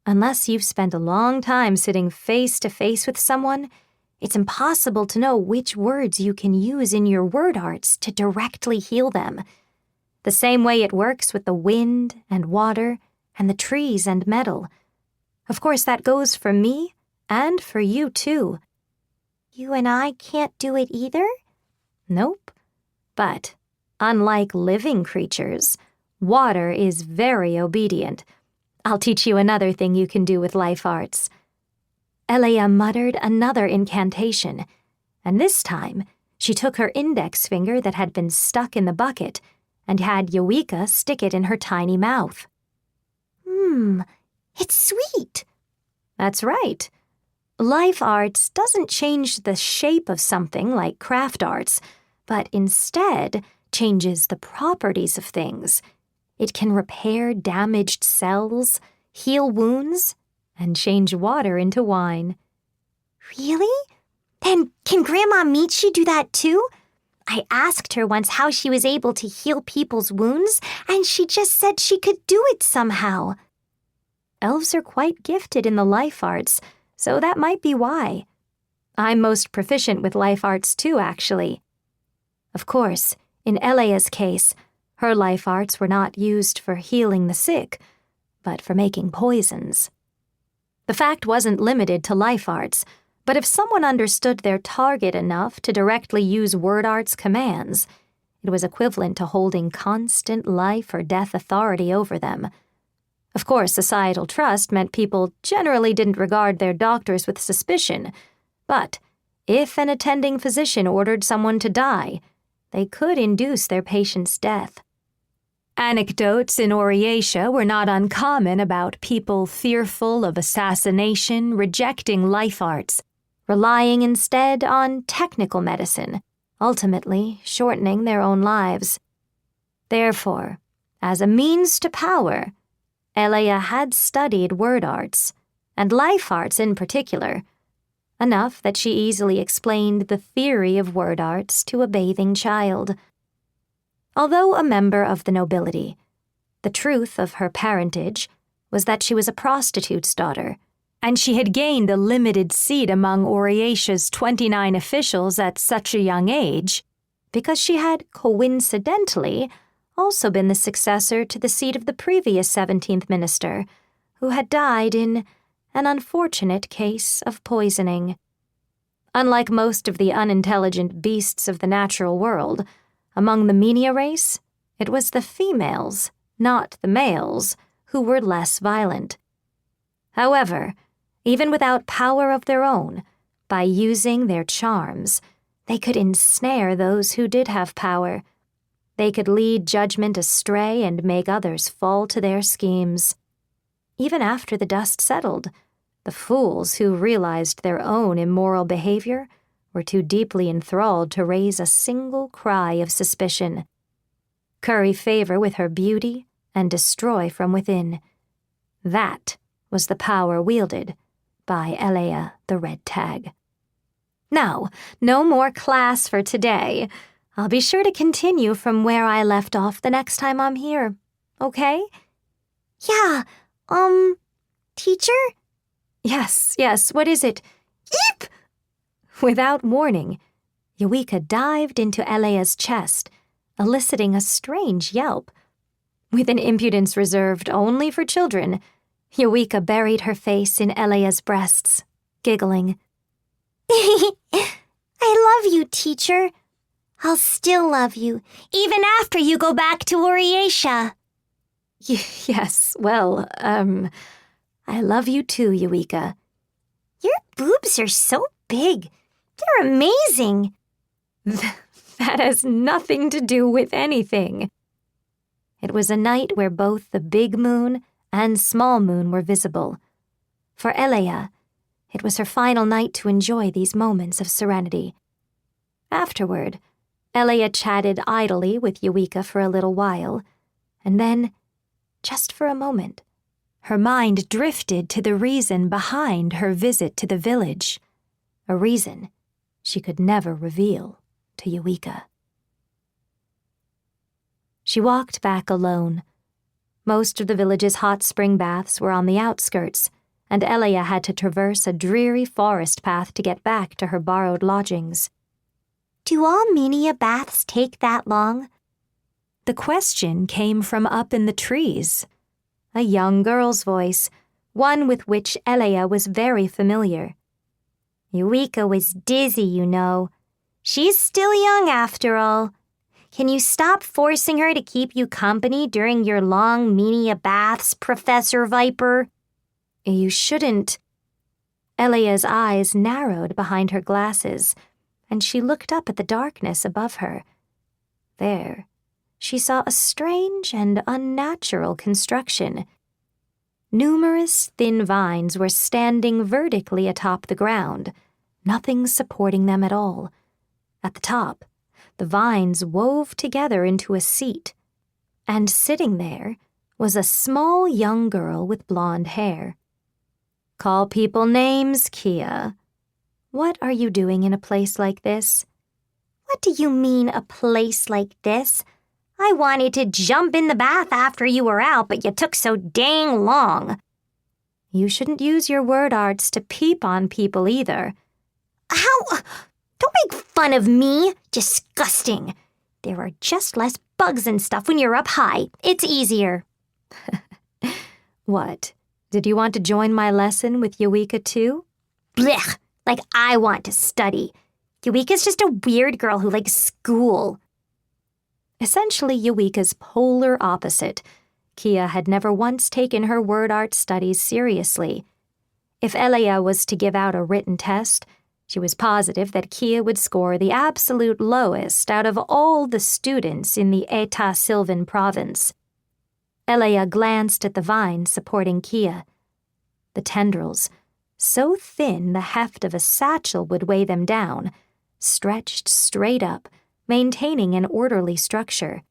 Unless you've spent a long time sitting face to face with someone, it's impossible to know which words you can use in your word arts to directly heal them. The same way it works with the wind and water and the trees and metal. Of course, that goes for me and for you too. You and I can't do it either? Nope. But, unlike living creatures, water is very obedient. I'll teach you another thing you can do with life arts. Elia muttered another incantation, and this time she took her index finger that had been stuck in the bucket and had Yoika stick it in her tiny mouth. It's sweet. That's right. Life arts doesn't change the shape of something like craft arts, but instead changes the properties of things. It can repair damaged cells, heal wounds, and change water into wine. Really? And can Grandma Michi do that too? I asked her once how she was able to heal people's wounds, and she just said she could do it somehow. Elves are quite gifted in the life arts, so that might be why. I'm most proficient with life arts too, actually. Of course, in Elia's case, her life arts were not used for healing the sick, but for making poisons. The fact wasn't limited to life arts, but if someone understood their target enough to directly use word arts commands, it was equivalent to holding constant life or death authority over them. Of course, societal trust meant people generally didn't regard their doctors with suspicion, but if an attending physician ordered someone to die, they could induce their patient's death. Anecdotes in Oriatia were not uncommon about people fearful of assassination rejecting life arts, relying instead on technical medicine, ultimately shortening their own lives. Therefore, as a means to power, Elia had studied word arts, and life arts in particular, enough that she easily explained the theory of word arts to a bathing child. Although a member of the nobility, the truth of her parentage was that she was a prostitute's daughter, and she had gained a limited seat among Oriatia's 29 officials at such a young age because she had coincidentally also been the successor to the seat of the previous 17th minister, who had died in an unfortunate case of poisoning. Unlike most of the unintelligent beasts of the natural world, among the Menia race, it was the females, not the males, who were less violent. However, even without power of their own, by using their charms, they could ensnare those who did have power. They could lead judgment astray and make others fall to their schemes. Even after the dust settled, the fools who realized their own immoral behavior were too deeply enthralled to raise a single cry of suspicion. Curry favor with her beauty and destroy from within. That was the power wielded by Elea the Red Tag. Now, no more class for today. I'll be sure to continue from where I left off the next time I'm here, okay? Yeah, teacher? Yes, what is it? Eep! Without warning, Eureka dived into Elea's chest, eliciting a strange yelp. With an impudence reserved only for children, Eureka buried her face in Elea's breasts, giggling. I love you, teacher. I'll still love you, even after you go back to Oriatia. Yes, well, I love you too, Eureka. Your boobs are so big. They're amazing. That has nothing to do with anything. It was a night where both the big moon and small moon were visible. For Elea, it was her final night to enjoy these moments of serenity. Afterward, Elea chatted idly with Eureka for a little while, and then, just for a moment, her mind drifted to the reason behind her visit to the village, a reason she could never reveal to Eureka. She walked back alone. Most of the village's hot spring baths were on the outskirts, and Elea had to traverse a dreary forest path to get back to her borrowed lodgings. Do all Menia baths take that long? The question came from up in the trees. A young girl's voice, one with which Elea was very familiar. Eureka was dizzy, you know. She's still young after all. Can you stop forcing her to keep you company during your long Menia baths, Professor Viper? You shouldn't. Elea's eyes narrowed behind her glasses, and she looked up at the darkness above her. There, she saw a strange and unnatural construction. Numerous thin vines were standing vertically atop the ground, nothing supporting them at all. At the top, the vines wove together into a seat, and sitting there was a small young girl with blonde hair. Call people names, Kia. What are you doing in a place like this? What do you mean, a place like this? I wanted to jump in the bath after you were out, but you took so dang long. You shouldn't use your word arts to peep on people either. How? Don't make fun of me. Disgusting. There are just less bugs and stuff when you're up high. It's easier. What? Did you want to join my lesson with Eureka too? Blech! Like I want to study. Eureka's just a weird girl who likes school. Essentially Eureka's polar opposite, Kia had never once taken her word art studies seriously. If Elea was to give out a written test, she was positive that Kia would score the absolute lowest out of all the students in the Eta Sylvan province. Elea glanced at the vines supporting Kia. The tendrils, so thin the heft of a satchel would weigh them down, stretched straight up, maintaining an orderly structure.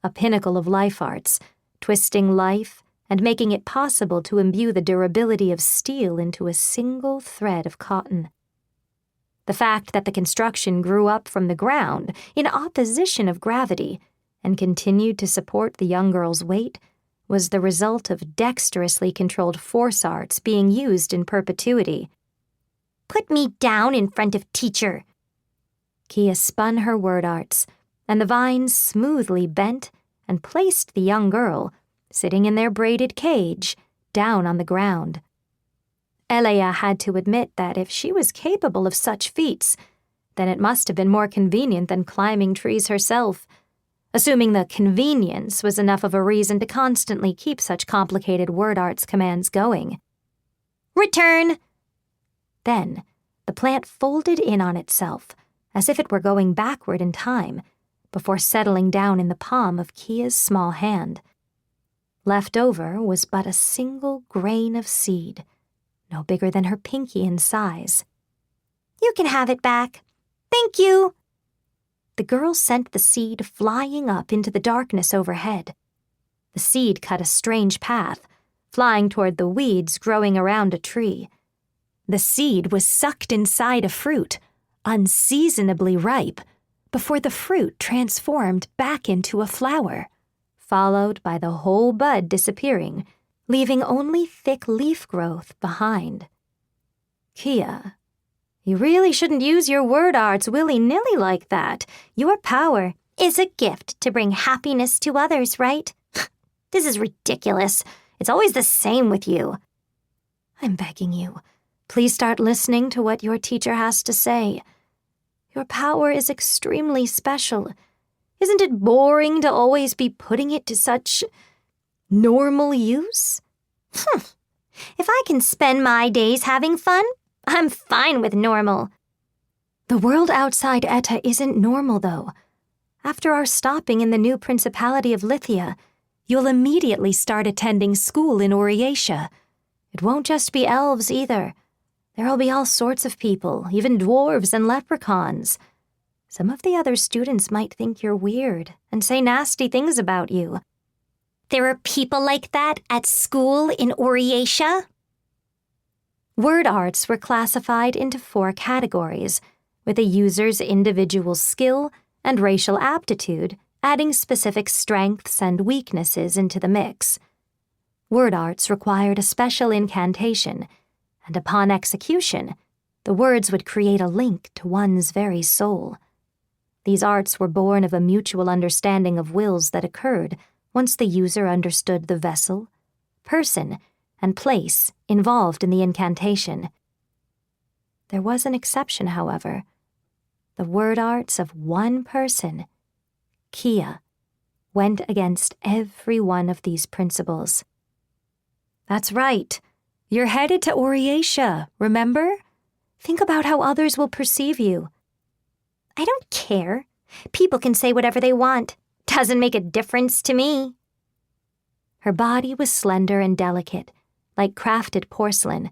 A pinnacle of life arts, twisting life and making it possible to imbue the durability of steel into a single thread of cotton. The fact that the construction grew up from the ground in opposition of gravity and continued to support the young girl's weight was the result of dexterously controlled force arts being used in perpetuity. Put me down in front of teacher. Kia spun her word arts, and the vines smoothly bent and placed the young girl, sitting in their braided cage, down on the ground. Elea had to admit that if she was capable of such feats, then it must have been more convenient than climbing trees herself, assuming the convenience was enough of a reason to constantly keep such complicated word arts commands going. Return! Then, the plant folded in on itself, as if it were going backward in time, before settling down in the palm of Kia's small hand. Left over was but a single grain of seed, no bigger than her pinky in size. You can have it back. Thank you. The girl sent the seed flying up into the darkness overhead. The seed cut a strange path, flying toward the weeds growing around a tree. The seed was sucked inside a fruit, unseasonably ripe, before the fruit transformed back into a flower, followed by the whole bud disappearing, leaving only thick leaf growth behind. Kia, you really shouldn't use your word arts willy-nilly like that. Your power is a gift to bring happiness to others, right? This is ridiculous. It's always the same with you. I'm begging you, please start listening to what your teacher has to say. Your power is extremely special. Isn't it boring to always be putting it to such normal use? If I can spend my days having fun, I'm fine with normal. The world outside Etta isn't normal, though. After our stopping in the new Principality of Lithia, you'll immediately start attending school in Oriatia. It won't just be elves, either. There'll be all sorts of people, even dwarves and leprechauns. Some of the other students might think you're weird and say nasty things about you. There are people like that at school in Oriatia? Word arts were classified into 4 categories, with a user's individual skill and racial aptitude adding specific strengths and weaknesses into the mix. Word arts required a special incantation, and upon execution, the words would create a link to one's very soul. These arts were born of a mutual understanding of wills that occurred once the user understood the vessel, person, and place involved in the incantation. There was an exception, however. The word arts of one person, Kia, went against every one of these principles. That's right. You're headed to Oriatia, remember? Think about how others will perceive you. I don't care. People can say whatever they want. Doesn't make a difference to me. Her body was slender and delicate, like crafted porcelain.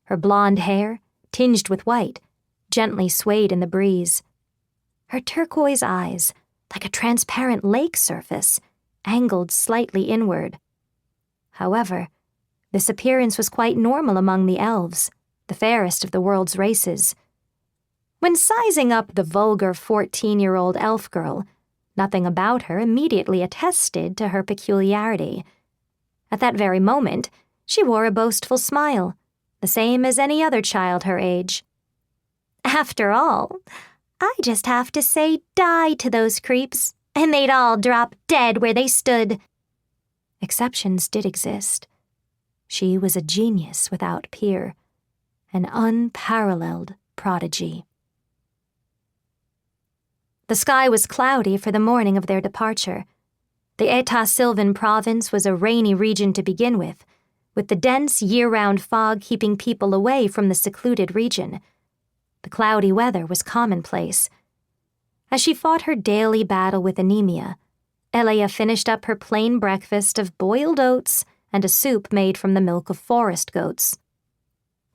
Her blonde hair, tinged with white, gently swayed in the breeze. Her turquoise eyes, like a transparent lake surface, angled slightly inward. However, this appearance was quite normal among the elves, the fairest of the world's races. When sizing up the vulgar 14-year-old elf girl, nothing about her immediately attested to her peculiarity. At that very moment, she wore a boastful smile, the same as any other child her age. After all, I just have to say die to those creeps, and they'd all drop dead where they stood. Exceptions did exist. She was a genius without peer, an unparalleled prodigy. The sky was cloudy for the morning of their departure. The Eta Sylvan province was a rainy region to begin with the dense year-round fog keeping people away from the secluded region. The cloudy weather was commonplace. As she fought her daily battle with anemia, Elea finished up her plain breakfast of boiled oats and a soup made from the milk of forest goats.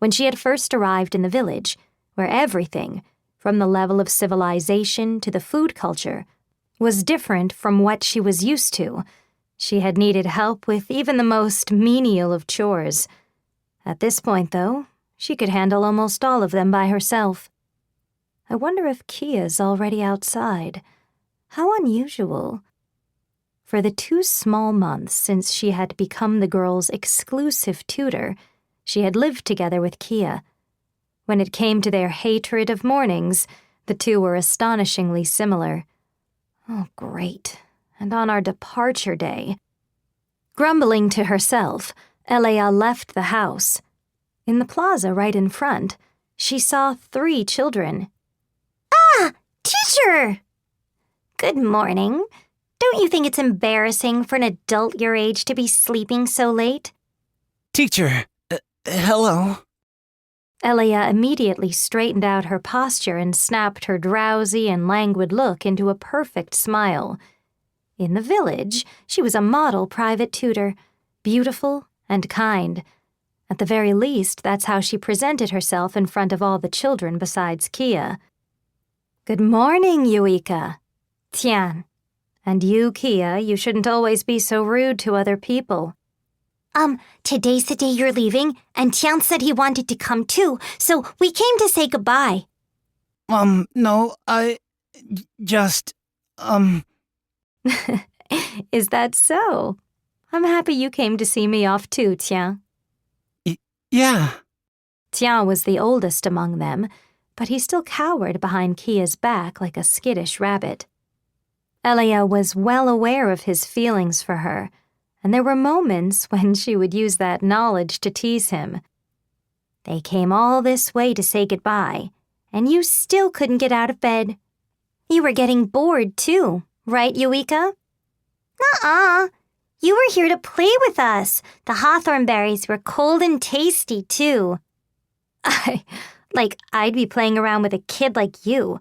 When she had first arrived in the village, where everything, from the level of civilization to the food culture, was different from what she was used to, she had needed help with even the most menial of chores. At this point, though, she could handle almost all of them by herself. I wonder if Kia's already outside. How unusual. For the 2 small months since she had become the girl's exclusive tutor, she had lived together with Kia. When it came to their hatred of mornings, the two were astonishingly similar. Oh, great. and on our departure day. Grumbling to herself, Elia left the house. In the plaza right in front, she saw 3 children. Ah, teacher! Good morning. Don't you think it's embarrassing for an adult your age to be sleeping so late? Teacher, hello. Elia immediately straightened out her posture and snapped her drowsy and languid look into a perfect smile. In the village, she was a model private tutor, beautiful and kind. At the very least, that's how she presented herself in front of all the children besides Kia. Good morning, Eureka. Tian. And you, Kia, you shouldn't always be so rude to other people. Today's the day you're leaving, and Tian said he wanted to come too, so we came to say goodbye. No, I just, Is that so? I'm happy you came to see me off too, Tian. Yeah. Tian was the oldest among them, but he still cowered behind Kia's back like a skittish rabbit. Elia was well aware of his feelings for her, and there were moments when she would use that knowledge to tease him. They came all this way to say goodbye, and you still couldn't get out of bed. You were getting bored too, right, Eureka? Nuh-uh. You were here to play with us. The hawthorn berries were cold and tasty too. I'd be playing around with a kid like you.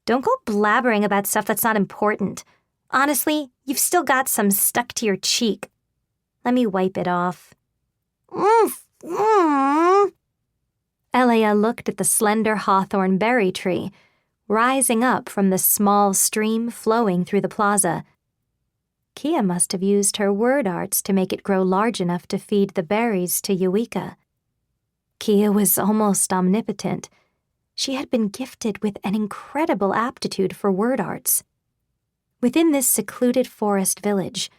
Don't go blabbering about stuff that's not important. Honestly, you've still got some stuck to your cheek. Let me wipe it off. Elia looked at the slender hawthorn berry tree, rising up from the small stream flowing through the plaza. Kia must have used her word arts to make it grow large enough to feed the berries to Eureka. Kia was almost omnipotent. She had been gifted with an incredible aptitude for word arts. Within this secluded forest village,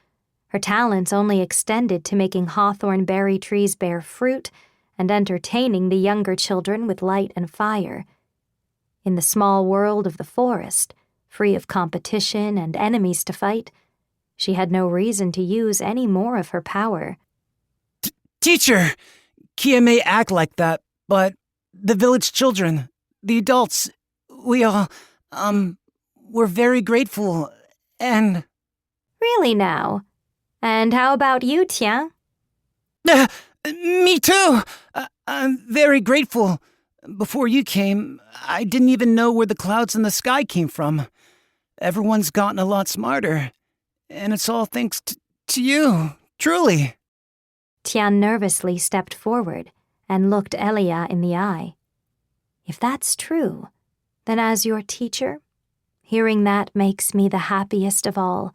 her talents only extended to making hawthorn berry trees bear fruit and entertaining the younger children with light and fire. In the small world of the forest, free of competition and enemies to fight, she had no reason to use any more of her power. Teacher, Kia may act like that, but the village children, the adults, we all, we're very grateful, and... Really now? And how about you, Tian? Me too! I'm very grateful. Before you came, I didn't even know where the clouds in the sky came from. Everyone's gotten a lot smarter, and it's all thanks to you, truly. Tian nervously stepped forward and looked Elia in the eye. If that's true, then as your teacher, hearing that makes me the happiest of all.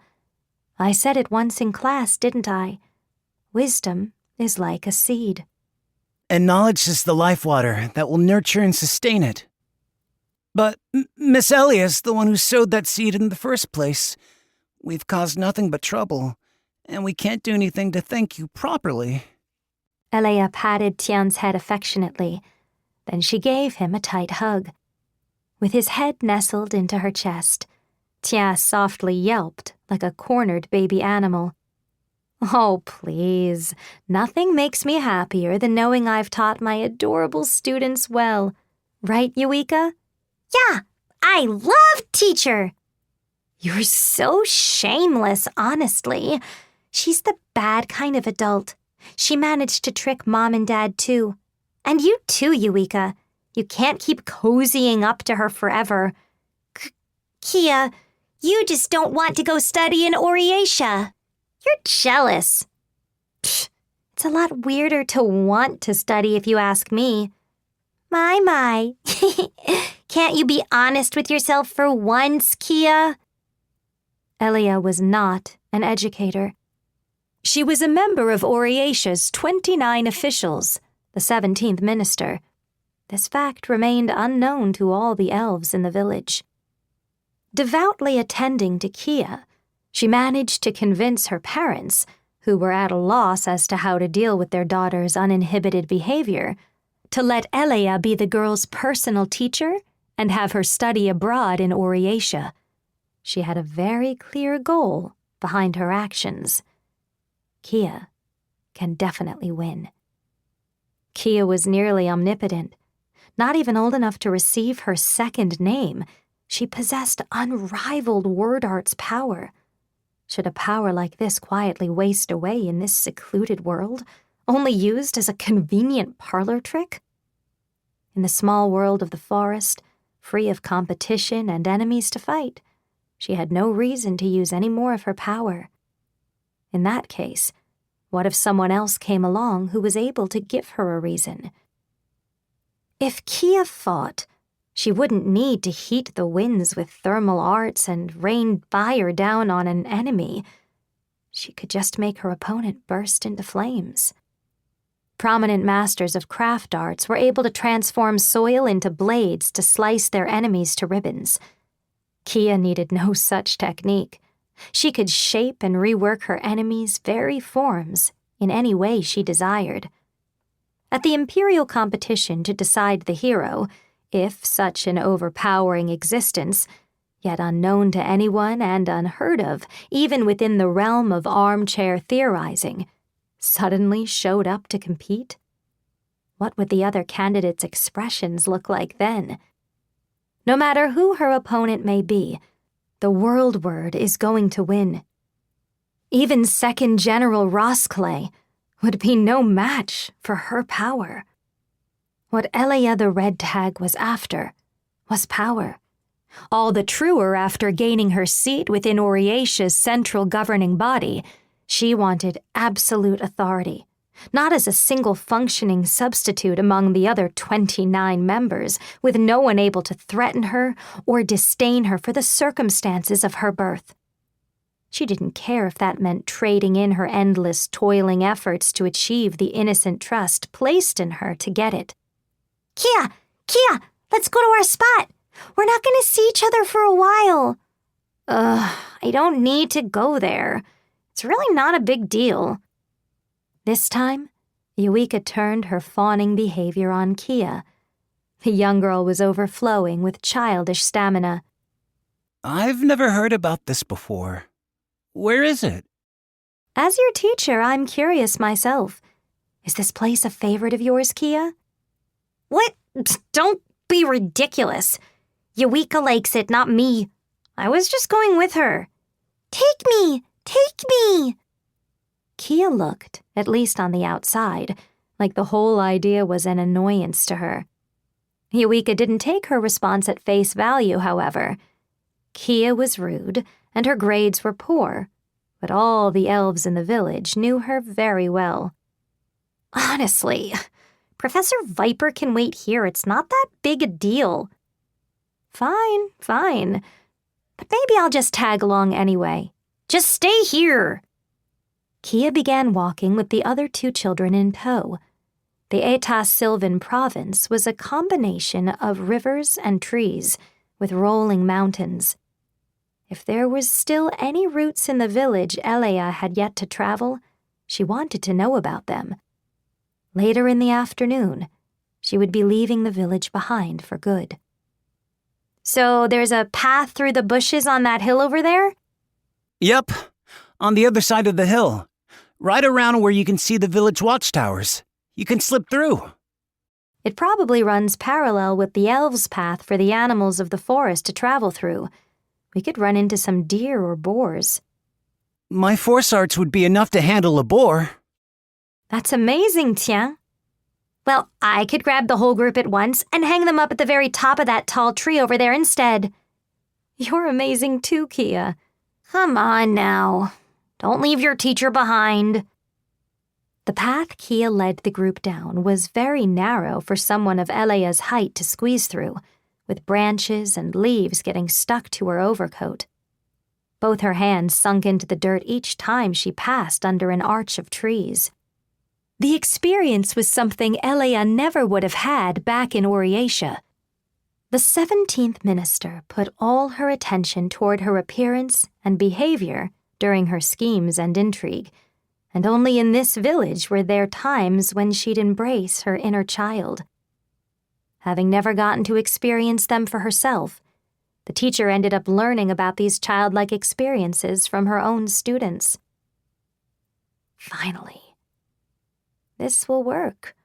I said it once in class, didn't I? Wisdom is like a seed. And knowledge is the life water that will nurture and sustain it. But Miss Elia's the one who sowed that seed in the first place. We've caused nothing but trouble, and we can't do anything to thank you properly. Elia patted Tian's head affectionately. Then she gave him a tight hug. With his head nestled into her chest, Tian softly yelped like a cornered baby animal. Oh, please. Nothing makes me happier than knowing I've taught my adorable students well. Right, Eureka? Yeah, I love teacher. You're so shameless, honestly. She's the bad kind of adult. She managed to trick Mom and Dad, too. And you too, Eureka. You can't keep cozying up to her forever. Kia, you just don't want to go study in Oriatia. You're jealous. Pfft, it's a lot weirder to want to study if you ask me. My. Can't you be honest with yourself for once, Kia? Elia was not an educator. She was a member of Oriatia's 29 officials, the 17th minister. This fact remained unknown to all the elves in the village. Devoutly attending to Kia, she managed to convince her parents, who were at a loss as to how to deal with their daughter's uninhibited behavior, to let Elia be the girl's personal teacher and have her study abroad in Oriatia. She had a very clear goal behind her actions. Kia can definitely win. Kia was nearly omnipotent. Not even old enough to receive her second name, she possessed unrivaled word art's power. Should a power like this quietly waste away in this secluded world, only used as a convenient parlor trick? In the small world of the forest, free of competition and enemies to fight, she had no reason to use any more of her power. In that case, what if someone else came along who was able to give her a reason? If Kia fought, she wouldn't need to heat the winds with thermal arts and rain fire down on an enemy. She could just make her opponent burst into flames. Prominent masters of craft arts were able to transform soil into blades to slice their enemies to ribbons. Kia needed no such technique. She could shape and rework her enemies' very forms in any way she desired. At the imperial competition to decide the hero, if such an overpowering existence, yet unknown to anyone and unheard of, even within the realm of armchair theorizing, suddenly showed up to compete? What would the other candidates' expressions look like then? No matter who her opponent may be, the world word is going to win. Even Second General Roskleigh would be no match for her power. What Elia the Red Tag was after was power. All the truer after gaining her seat within Oriatia's central governing body, she wanted absolute authority, not as a single functioning substitute among the other 29 members, with no one able to threaten her or disdain her for the circumstances of her birth. She didn't care if that meant trading in her endless, toiling efforts to achieve the innocent trust placed in her to get it. Kia! Let's go to our spot! We're not going to see each other for a while. I don't need to go there. It's really not a big deal. This time, Eureka turned her fawning behavior on Kia. The young girl was overflowing with childish stamina. I've never heard about this before. Where is it? As your teacher, I'm curious myself. Is this place a favorite of yours, Kia? What? Don't be ridiculous. Eureka likes it, not me. I was just going with her. Take me! Kia looked, at least on the outside, like the whole idea was an annoyance to her. Eureka didn't take her response at face value, however. Kia was rude, and her grades were poor, but all the elves in the village knew her very well. Honestly, Professor Viper can wait here. It's not that big a deal. Fine. But maybe I'll just tag along anyway. Just stay here. Kia began walking with the other two children in tow. The Etas Sylvan province was a combination of rivers and trees, with rolling mountains. If there was still any routes in the village Elia had yet to travel, she wanted to know about them. Later in the afternoon, she would be leaving the village behind for good. So there's a path through the bushes on that hill over there? Yep, on the other side of the hill. Right around where you can see the village watchtowers. You can slip through. It probably runs parallel with the elves' path for the animals of the forest to travel through. We could run into some deer or boars. My force arts would be enough to handle a boar. That's amazing, Tian. Well, I could grab the whole group at once and hang them up at the very top of that tall tree over there instead. You're amazing too, Kia. Come on now. Don't leave your teacher behind. The path Kia led the group down was very narrow for someone of Elia's height to squeeze through, with branches and leaves getting stuck to her overcoat. Both her hands sunk into the dirt each time she passed under an arch of trees. The experience was something Elia never would have had back in Oriatia. The 17th minister put all her attention toward her appearance and behavior during her schemes and intrigue, and only in this village were there times when she'd embrace her inner child. Having never gotten to experience them for herself, The teacher ended up learning about these childlike experiences from her own students. Finally. This will work.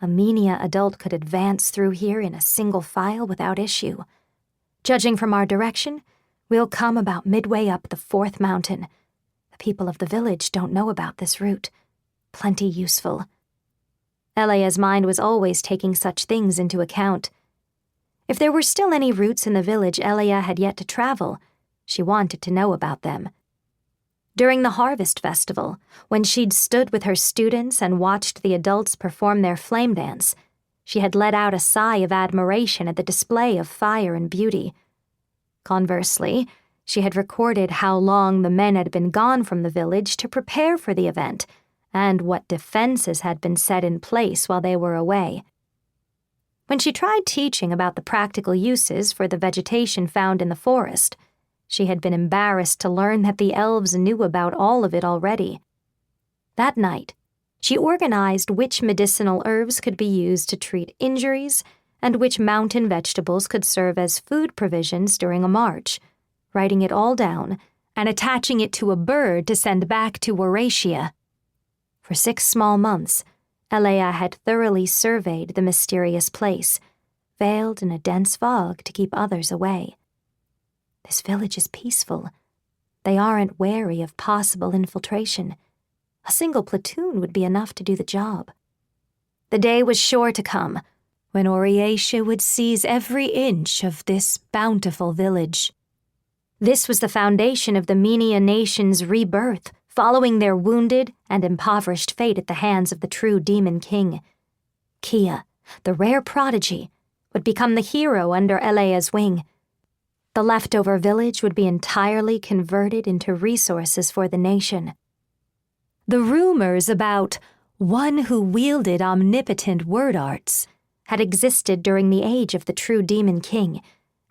A Menia adult could advance through here in a single file without issue. Judging from our direction, we'll come about midway up the 4th mountain. The people of the village don't know about this route. Plenty useful. Elia's mind was always taking such things into account. If there were still any routes in the village Elia had yet to travel, she wanted to know about them. During the harvest festival, when she'd stood with her students and watched the adults perform their flame dance, she had let out a sigh of admiration at the display of fire and beauty. Conversely, she had recorded how long the men had been gone from the village to prepare for the event, and what defenses had been set in place while they were away. When she tried teaching about the practical uses for the vegetation found in the forest, she had been embarrassed to learn that the elves knew about all of it already. That night, she organized which medicinal herbs could be used to treat injuries and which mountain vegetables could serve as food provisions during a march, writing it all down and attaching it to a bird to send back to Waratia. For 6 small months, Elia had thoroughly surveyed the mysterious place, veiled in a dense fog to keep others away. This village is peaceful. They aren't wary of possible infiltration. A single platoon would be enough to do the job. The day was sure to come, when Oriatia would seize every inch of this bountiful village. This was the foundation of the Menia nation's rebirth, following their wounded and impoverished fate at the hands of the true Demon King. Kia, the rare prodigy, would become the hero under Elea's wing. The leftover village would be entirely converted into resources for the nation. The rumors about one who wielded omnipotent word arts had existed during the age of the true Demon King,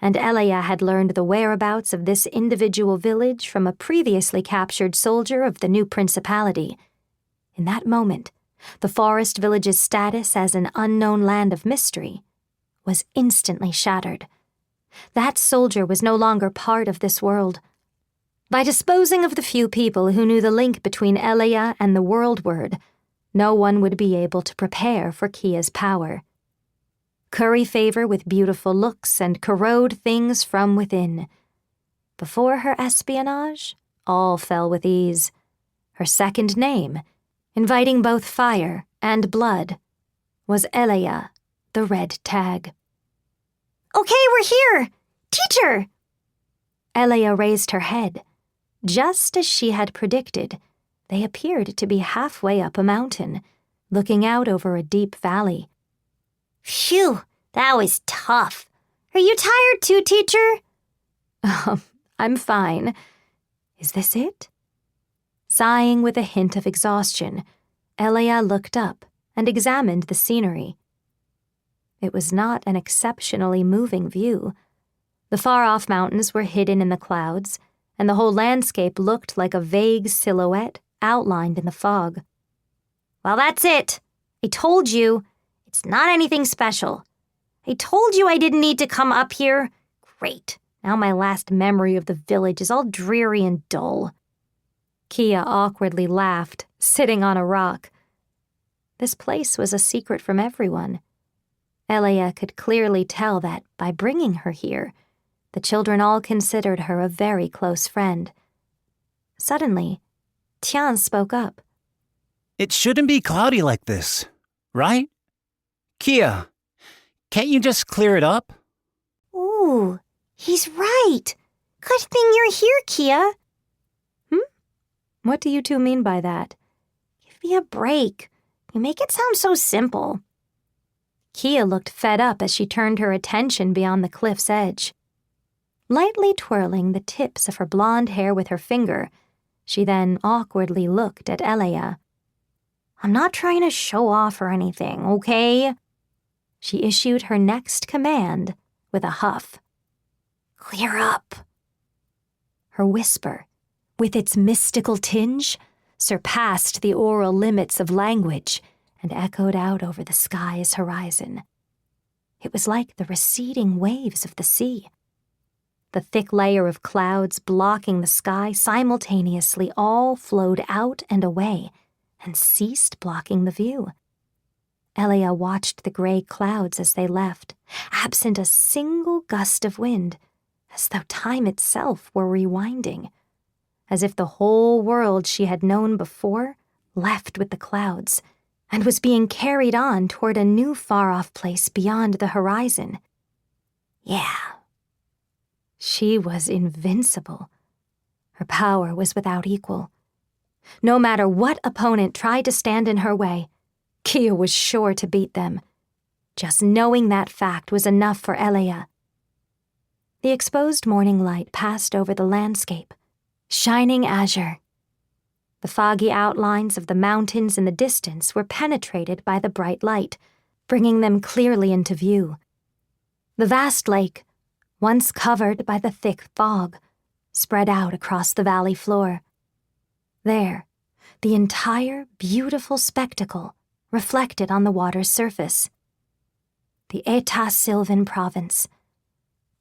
and Elia had learned the whereabouts of this individual village from a previously captured soldier of the new principality. In that moment, the forest village's status as an unknown land of mystery was instantly shattered. That soldier was no longer part of this world. By disposing of the few people who knew the link between Elia and the World Word, no one would be able to prepare for Kia's power. Curry favor with beautiful looks and corrode things from within. Before her espionage, all fell with ease. Her second name, inviting both fire and blood, was Elia, the Red Tag. Okay, we're here! Teacher! Elia raised her head. Just as she had predicted, they appeared to be halfway up a mountain, looking out over a deep valley. Phew, that was tough. Are you tired too, teacher? I'm fine. Is this it? Sighing with a hint of exhaustion, Elia looked up and examined the scenery. It was not an exceptionally moving view. The far-off mountains were hidden in the clouds, and the whole landscape looked like a vague silhouette outlined in the fog. Well, that's it. I told you. It's not anything special. I told you I didn't need to come up here. Great. Now my last memory of the village is all dreary and dull. Kia awkwardly laughed, sitting on a rock. This place was a secret from everyone. Elia could clearly tell that, by bringing her here, the children all considered her a very close friend. Suddenly, Tian spoke up. It shouldn't be cloudy like this, right? Kia, can't you just clear it up? Ooh, he's right. Good thing you're here, Kia. What do you two mean by that? Give me a break. You make it sound so simple. Kia looked fed up as she turned her attention beyond the cliff's edge. Lightly twirling the tips of her blonde hair with her finger, she then awkwardly looked at Elia. I'm not trying to show off or anything, okay? She issued her next command with a huff. Clear up. Her whisper, with its mystical tinge, surpassed the oral limits of language and echoed out over the sky's horizon. It was like the receding waves of the sea. The thick layer of clouds blocking the sky simultaneously all flowed out and away and ceased blocking the view. Elia watched the gray clouds as they left, absent a single gust of wind, as though time itself were rewinding, as if the whole world she had known before left with the clouds and was being carried on toward a new far-off place beyond the horizon. Yeah. She was invincible. Her power was without equal. No matter what opponent tried to stand in her way, Kia was sure to beat them. Just knowing that fact was enough for Elia. The exposed morning light passed over the landscape, shining azure. The foggy outlines of the mountains in the distance were penetrated by the bright light, bringing them clearly into view. The vast lake, once covered by the thick fog, spread out across the valley floor. There, the entire beautiful spectacle reflected on the water's surface. The Eta Sylvan province.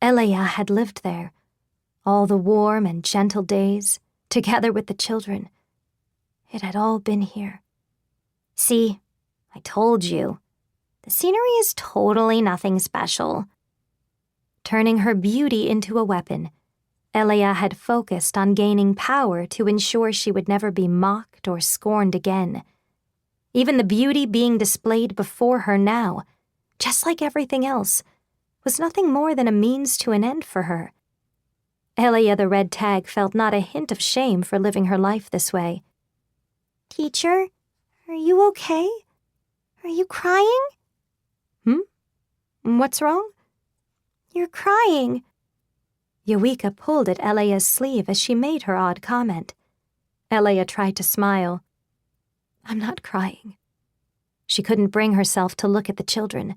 Elia had lived there, all the warm and gentle days, together with the children. It had all been here. See, I told you. The scenery is totally nothing special. Turning her beauty into a weapon, Elia had focused on gaining power to ensure she would never be mocked or scorned again. Even the beauty being displayed before her now, just like everything else, was nothing more than a means to an end for her. Elia the Red Tag felt not a hint of shame for living her life this way. Teacher, are you okay? Are you crying? What's wrong? You're crying. Eureka pulled at Elia's sleeve as she made her odd comment. Elia tried to smile. I'm not crying. She couldn't bring herself to look at the children.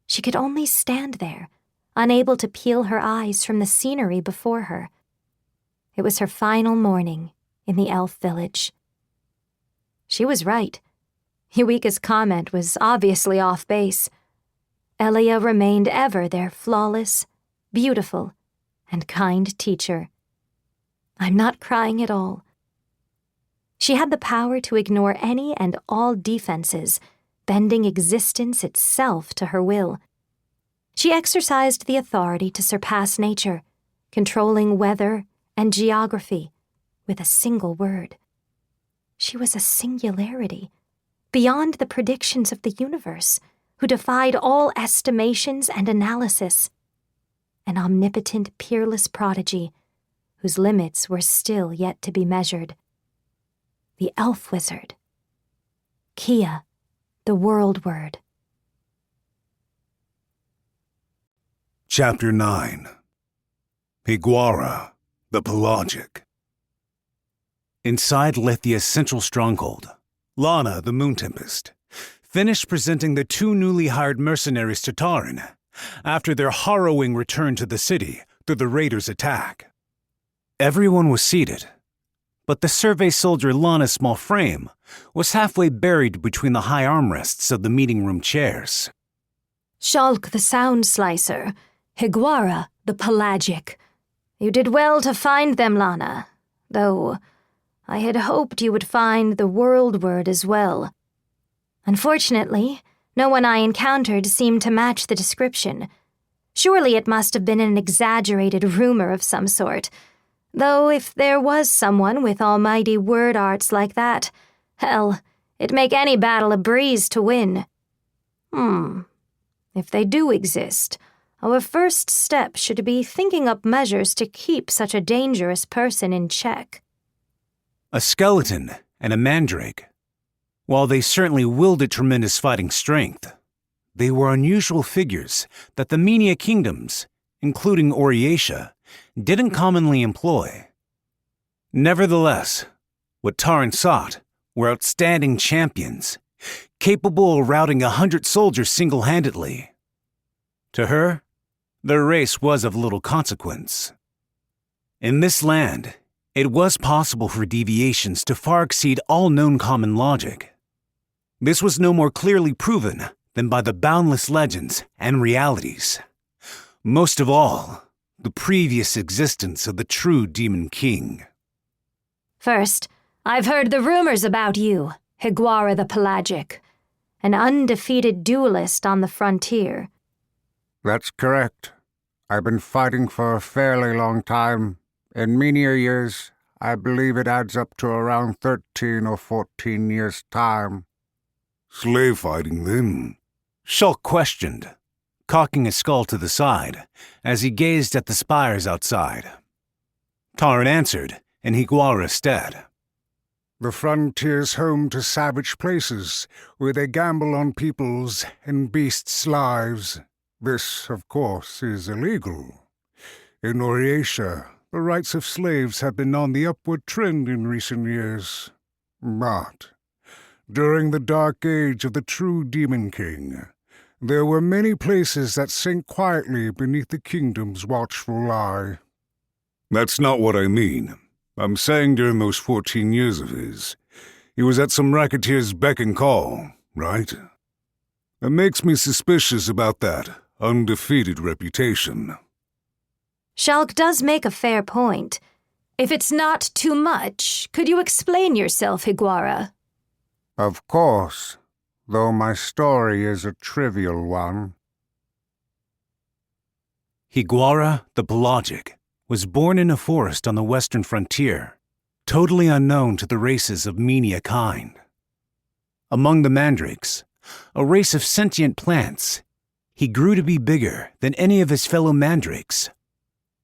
She could only stand there, unable to peel her eyes from the scenery before her. It was her final morning in the elf village. She was right. Eureka's comment was obviously off base. Elia remained ever their flawless, beautiful, and kind teacher. I'm not crying at all. She had the power to ignore any and all defenses, bending existence itself to her will. She exercised the authority to surpass nature, controlling weather and geography with a single word. She was a singularity, beyond the predictions of the universe, who defied all estimations and analysis. An omnipotent, peerless prodigy, whose limits were still yet to be measured. The elf wizard. Kia, the world word. Chapter 9. Higuara, the Pelagic. Inside Lithia's central stronghold, Lana, the Moon Tempest, finished presenting the two newly hired mercenaries to Taran after their harrowing return to the city through the raiders' attack. Everyone was seated, but the survey soldier Lana's small frame was halfway buried between the high armrests of the meeting room chairs. Shulk the Sound Slicer, Higuara the Pelagic. You did well to find them, Lana, though I had hoped you would find the world word as well. Unfortunately, no one I encountered seemed to match the description. Surely it must have been an exaggerated rumor of some sort. Though if there was someone with almighty word arts like that, hell, it'd make any battle a breeze to win. If they do exist, our first step should be thinking up measures to keep such a dangerous person in check. A skeleton and a mandrake. While they certainly wielded tremendous fighting strength, they were unusual figures that the Menia kingdoms, including Oriatia, didn't commonly employ. Nevertheless, what Taran sought were outstanding champions, capable of routing 100 soldiers single-handedly. To her, their race was of little consequence. In this land, it was possible for deviations to far exceed all known common logic. This was no more clearly proven than by the boundless legends and realities. Most of all, the previous existence of the true Demon King. First, I've heard the rumors about you, Higuara the Pelagic, an undefeated duelist on the frontier. That's correct. I've been fighting for a fairly long time. In menial years, I believe it adds up to around 13 or 14 years' time. Slave fighting, then? Shulk questioned, cocking his skull to the side as he gazed at the spires outside. Taran answered in Higuara's stead. The frontier's home to savage places, where they gamble on people's and beasts' lives. This, of course, is illegal. In Oriatia, the rights of slaves have been on the upward trend in recent years. But during the dark age of the true Demon King, there were many places that sank quietly beneath the kingdom's watchful eye. That's not what I mean. I'm saying during those 14 years of his, he was at some racketeer's beck and call, right? It makes me suspicious about that undefeated reputation. Shulk does make a fair point. If it's not too much, could you explain yourself, Higuara? Of course, though my story is a trivial one. Higuara the Pelagic was born in a forest on the western frontier, totally unknown to the races of Menia kind. Among the mandrakes, a race of sentient plants, he grew to be bigger than any of his fellow mandrakes,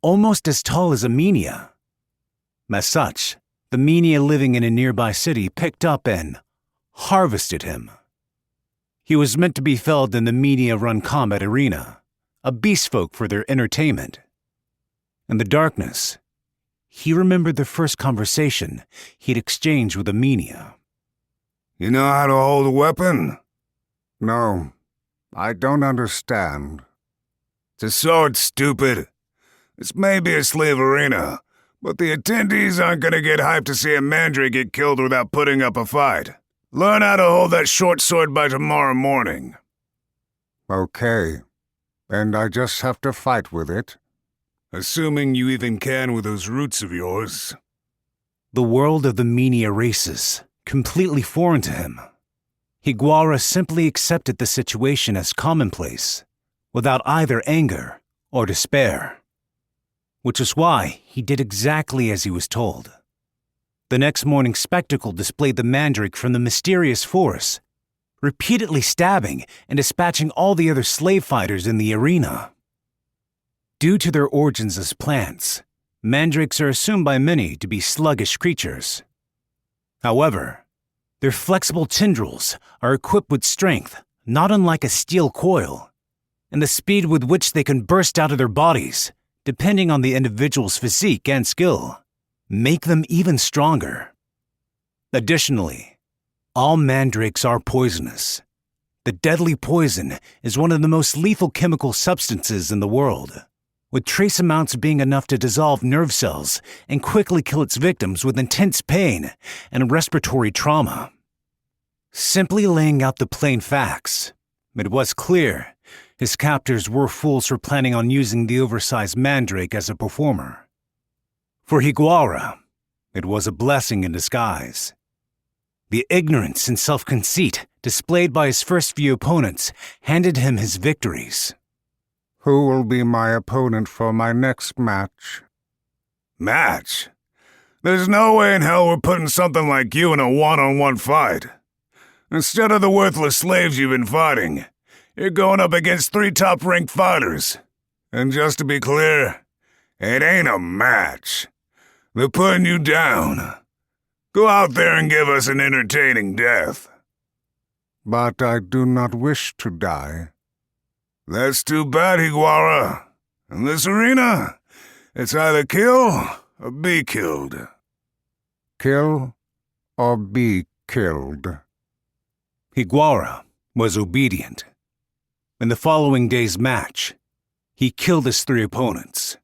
almost as tall as a Menia. As such, the Menia living in a nearby city picked up and harvested him. He was meant to be felled in the Menia-run combat arena, a beast folk for their entertainment. In the darkness, he remembered the first conversation he'd exchanged with a Menia. You know how to hold a weapon? No, I don't understand. It's a sword, stupid. This may be a slave arena, but the attendees aren't gonna get hyped to see a mandrake get killed without putting up a fight. Learn how to hold that short sword by tomorrow morning. Okay, and I just have to fight with it? Assuming you even can with those roots of yours. The world of the Menia races, completely foreign to him. Higuara simply accepted the situation as commonplace, without either anger or despair. Which is why he did exactly as he was told. The next morning's spectacle displayed the mandrake from the mysterious forest, repeatedly stabbing and dispatching all the other slave fighters in the arena. Due to their origins as plants, mandrakes are assumed by many to be sluggish creatures. However, their flexible tendrils are equipped with strength not unlike a steel coil, and the speed with which they can burst out of their bodies, depending on the individual's physique and skill, make them even stronger. Additionally, all mandrakes are poisonous. The deadly poison is one of the most lethal chemical substances in the world, with trace amounts being enough to dissolve nerve cells and quickly kill its victims with intense pain and respiratory trauma. Simply laying out the plain facts, it was clear his captors were fools for planning on using the oversized mandrake as a performer. For Higuara, it was a blessing in disguise. The ignorance and self-conceit displayed by his first few opponents handed him his victories. Who will be my opponent for my next match? Match? There's no way in hell we're putting something like you in a one-on-one fight. Instead of the worthless slaves you've been fighting, you're going up against 3 top-ranked fighters. And just to be clear, it ain't a match. They're putting you down. Go out there and give us an entertaining death. But I do not wish to die. That's too bad, Higuara. In this arena, it's either kill or be killed. Kill or be killed. Higuara was obedient. In the following day's match, he killed his 3 opponents.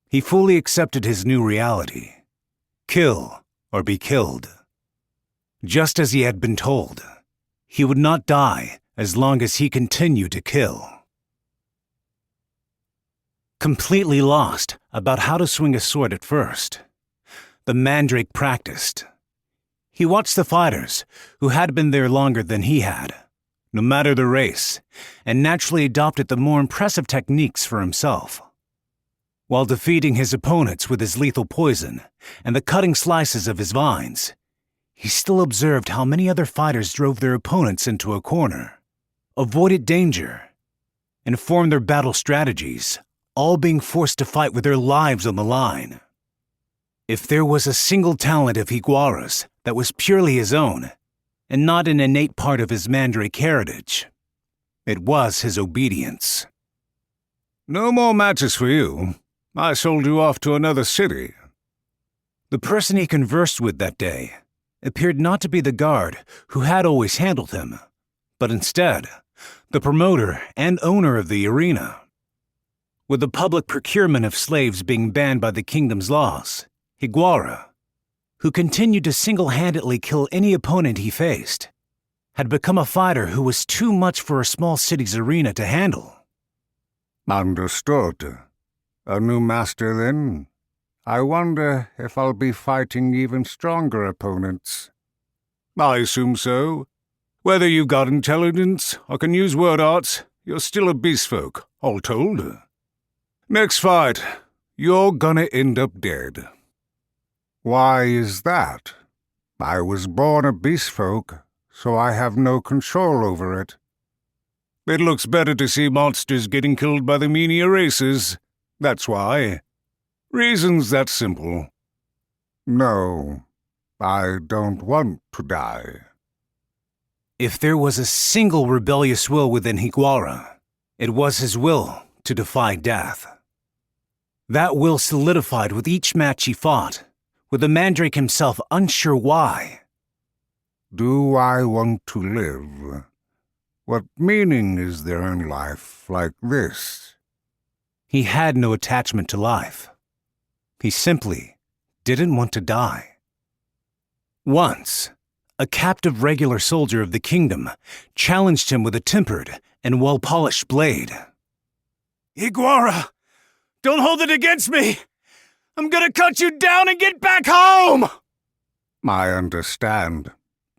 He fully accepted his new reality. Kill or be killed. Just as he had been told, he would not die as long as he continued to kill. completely lost about how to swing a sword at first. The mandrake practiced. He watched the fighters, who had been there longer than he had, no matter the race, and naturally adopted the more impressive techniques for himself. While defeating his opponents with his lethal poison and the cutting slices of his vines, he still observed how many other fighters drove their opponents into a corner, avoided danger, and formed their battle strategies, all being forced to fight with their lives on the line. If there was a single talent of Higuara's that was purely his own, and not an innate part of his mandrake heritage, it was his obedience. No more matches for you. I sold you off to another city. The person he conversed with that day appeared not to be the guard who had always handled him, but instead the promoter and owner of the arena. With the public procurement of slaves being banned by the kingdom's laws, Higuara, who continued to single-handedly kill any opponent he faced, had become a fighter who was too much for a small city's arena to handle. Understood. A new master, then? I wonder if I'll be fighting even stronger opponents. I assume so. Whether you've got intelligence or can use word arts, you're still a beastfolk, all told. Next fight, you're gonna end up dead. Why is that? I was born a beastfolk, so I have no control over it. It looks better to see monsters getting killed by the meanier races. That's why. Reason's that simple. No, I don't want to die. If there was a single rebellious will within Higuara, it was his will to defy death. That will solidified with each match he fought, with the mandrake himself unsure why. Do I want to live? What meaning is there in life like this? He had no attachment to life. He simply didn't want to die. Once, a captive regular soldier of the kingdom challenged him with a tempered and well-polished blade. Higuara, don't hold it against me! I'm gonna cut you down and get back home! I understand.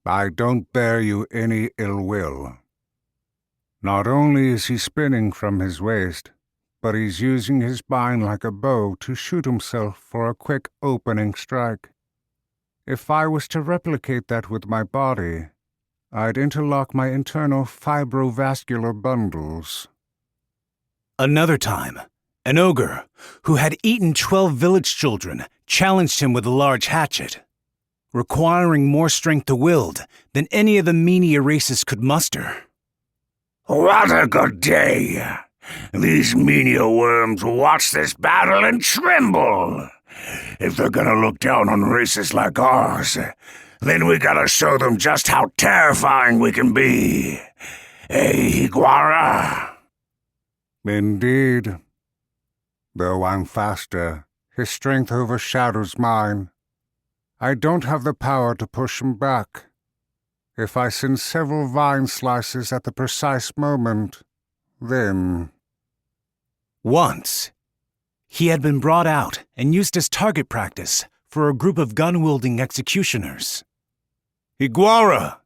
I don't bear you any ill will. Not only is he spinning from his waist, but he's using his spine like a bow to shoot himself for a quick opening strike. If I was to replicate that with my body, I'd interlock my internal fibrovascular bundles. Another time, an ogre, who had eaten 12 village children, challenged him with a large hatchet, requiring more strength to wield than any of the meanier races could muster. What a good day! These menial worms will watch this battle and tremble. If they're gonna look down on races like ours, then we gotta show them just how terrifying we can be. Eh, Higuara? Indeed. Though I'm faster, his strength overshadows mine. I don't have the power to push him back. If I send several vine slices at the precise moment, then... Once, he had been brought out and used as target practice for a group of gun-wielding executioners. Higuara,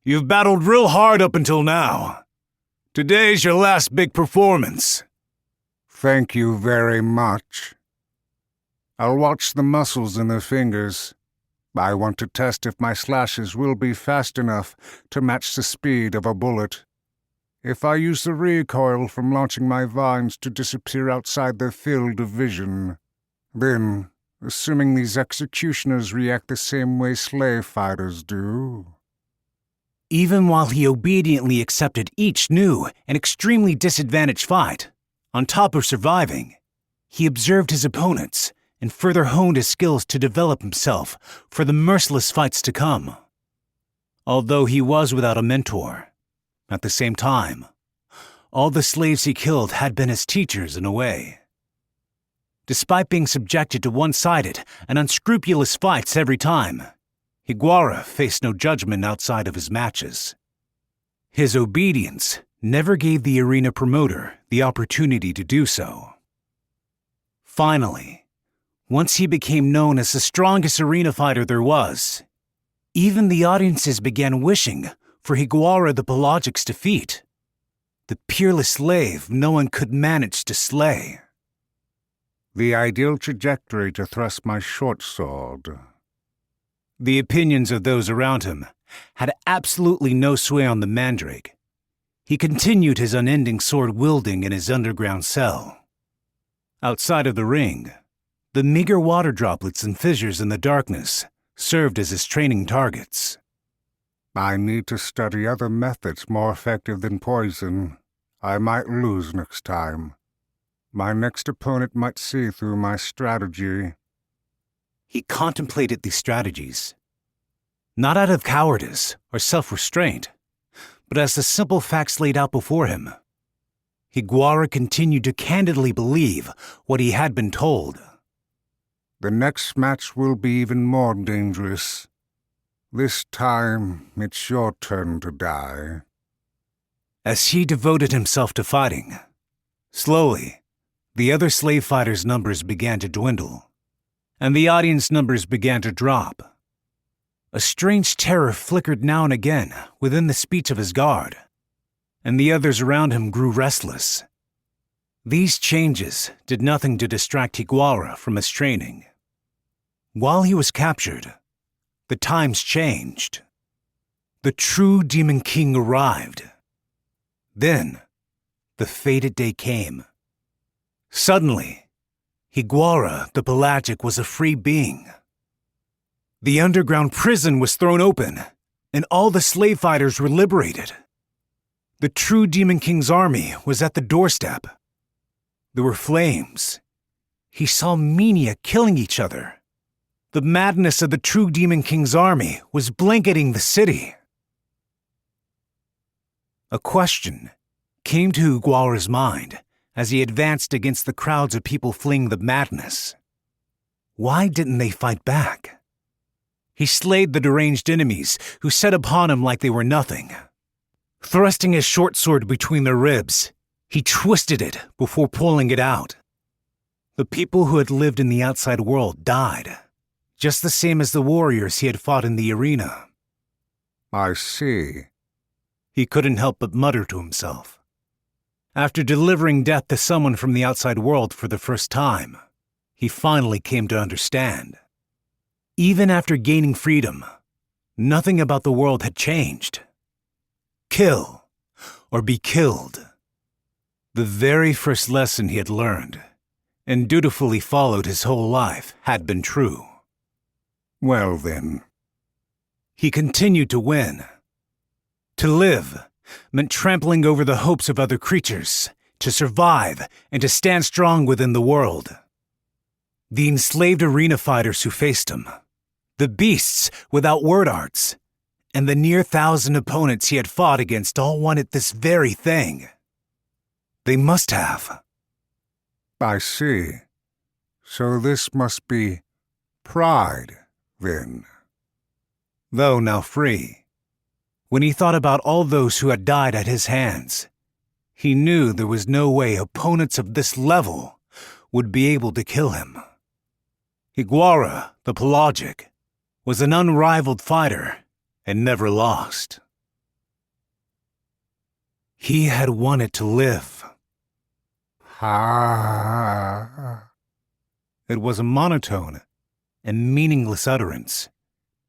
you've battled real hard up until now. Today's your last big performance. Thank you very much. I'll watch the muscles in the fingers. I want to test if my slashes will be fast enough to match the speed of a bullet. If I use the recoil from launching my vines to disappear outside their field of vision, then, assuming these executioners react the same way slave fighters do... Even while he obediently accepted each new and extremely disadvantaged fight, on top of surviving, he observed his opponents and further honed his skills to develop himself for the merciless fights to come. Although he was without a mentor, at the same time, all the slaves he killed had been his teachers in a way. Despite being subjected to one-sided and unscrupulous fights every time, Higuara faced no judgment outside of his matches. His obedience never gave the arena promoter the opportunity to do so. Finally, once he became known as the strongest arena fighter there was, even the audiences began wishing for Higuara the Pelagic's defeat, the peerless slave no one could manage to slay. The ideal trajectory to thrust my short sword. The opinions of those around him had absolutely no sway on the mandrake. He continued his unending sword-wielding in his underground cell. Outside of the ring, the meager water droplets and fissures in the darkness served as his training targets. I need to study other methods more effective than poison. I might lose next time. My next opponent might see through my strategy. He contemplated these strategies, not out of cowardice or self-restraint, but as the simple facts laid out before him. Higuara continued to candidly believe what he had been told. The next match will be even more dangerous. This time, it's your turn to die. As he devoted himself to fighting, slowly, the other slave fighters' numbers began to dwindle, and the audience numbers began to drop. A strange terror flickered now and again within the speech of his guard, and the others around him grew restless. These changes did nothing to distract Higuara from his training. While he was captured, the times changed. The true Demon King arrived. Then, the fated day came. Suddenly, Higuara the Pelagic was a free being. The underground prison was thrown open, and all the slave fighters were liberated. The true Demon King's army was at the doorstep. There were flames. He saw Mania killing each other. The madness of the true Demon King's army was blanketing the city. A question came to Higuara's mind as he advanced against the crowds of people fleeing the madness. Why didn't they fight back? He slayed the deranged enemies who set upon him like they were nothing. Thrusting his short sword between their ribs, he twisted it before pulling it out. The people who had lived in the outside world died, just the same as the warriors he had fought in the arena. I see. He couldn't help but mutter to himself. After delivering death to someone from the outside world for the first time, he finally came to understand. Even after gaining freedom, nothing about the world had changed. Kill, or be killed. The very first lesson he had learned, and dutifully followed his whole life, had been true. Well then. He continued to win. To live meant trampling over the hopes of other creatures, to survive and to stand strong within the world. The enslaved arena fighters who faced him, the beasts without word arts, and the near 1,000 opponents he had fought against all wanted this very thing. They must have. I see. So this must be pride, then. Though now free, when he thought about all those who had died at his hands, he knew there was no way opponents of this level would be able to kill him. Higuara, the Pelagic, was an unrivaled fighter and never lost. He had wanted to live. Ah. It was a monotone and meaningless utterance.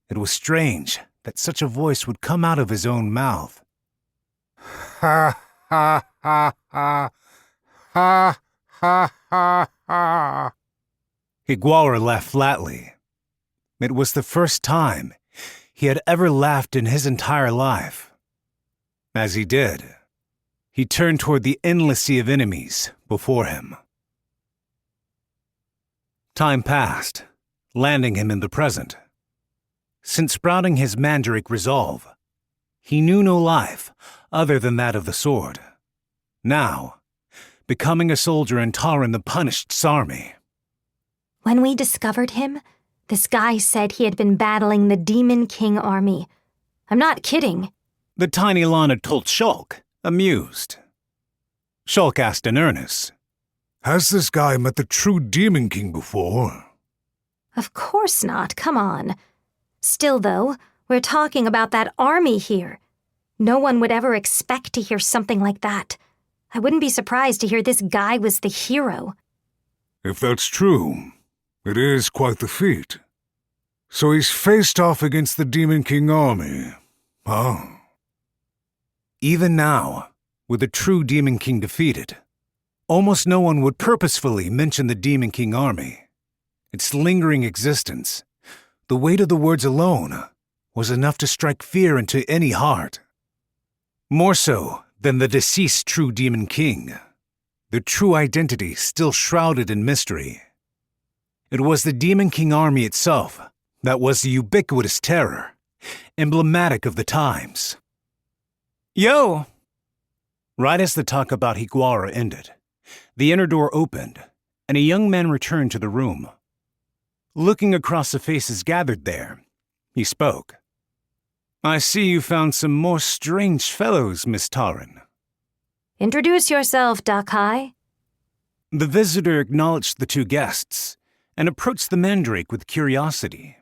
It was strange that such a voice would come out of his own mouth. Ha ha ha ha. Ha ha ha ha. Higuara laughed flatly. It was the first time he had ever laughed in his entire life. As he did, he turned toward the endless sea of enemies before him. Time passed, landing him in the present. Since sprouting his mandrake resolve, he knew no life other than that of the sword. Now, becoming a soldier in Taran the Punished's army. When we discovered him, this guy said he had been battling the Demon King army. I'm not kidding. The tiny Lana told Shulk, amused. Shulk asked in earnest, Has this guy met the true Demon King before? Of course not, come on. Still, though, we're talking about that army here. No one would ever expect to hear something like that. I wouldn't be surprised to hear this guy was the hero. If that's true, it is quite the feat. So he's faced off against the Demon King army, huh? Even now, with the true Demon King defeated, almost no one would purposefully mention the Demon King army. Its lingering existence, the weight of the words alone, was enough to strike fear into any heart. More so than the deceased true Demon King, the true identity still shrouded in mystery. It was the Demon King army itself that was the ubiquitous terror, emblematic of the times. Yo! Right as the talk about Higuara ended, the inner door opened, and a young man returned to the room. Looking across the faces gathered there, he spoke. I see you found some more strange fellows, Miss Taran. Introduce yourself, Dakai. The visitor acknowledged the two guests and approached the mandrake with curiosity.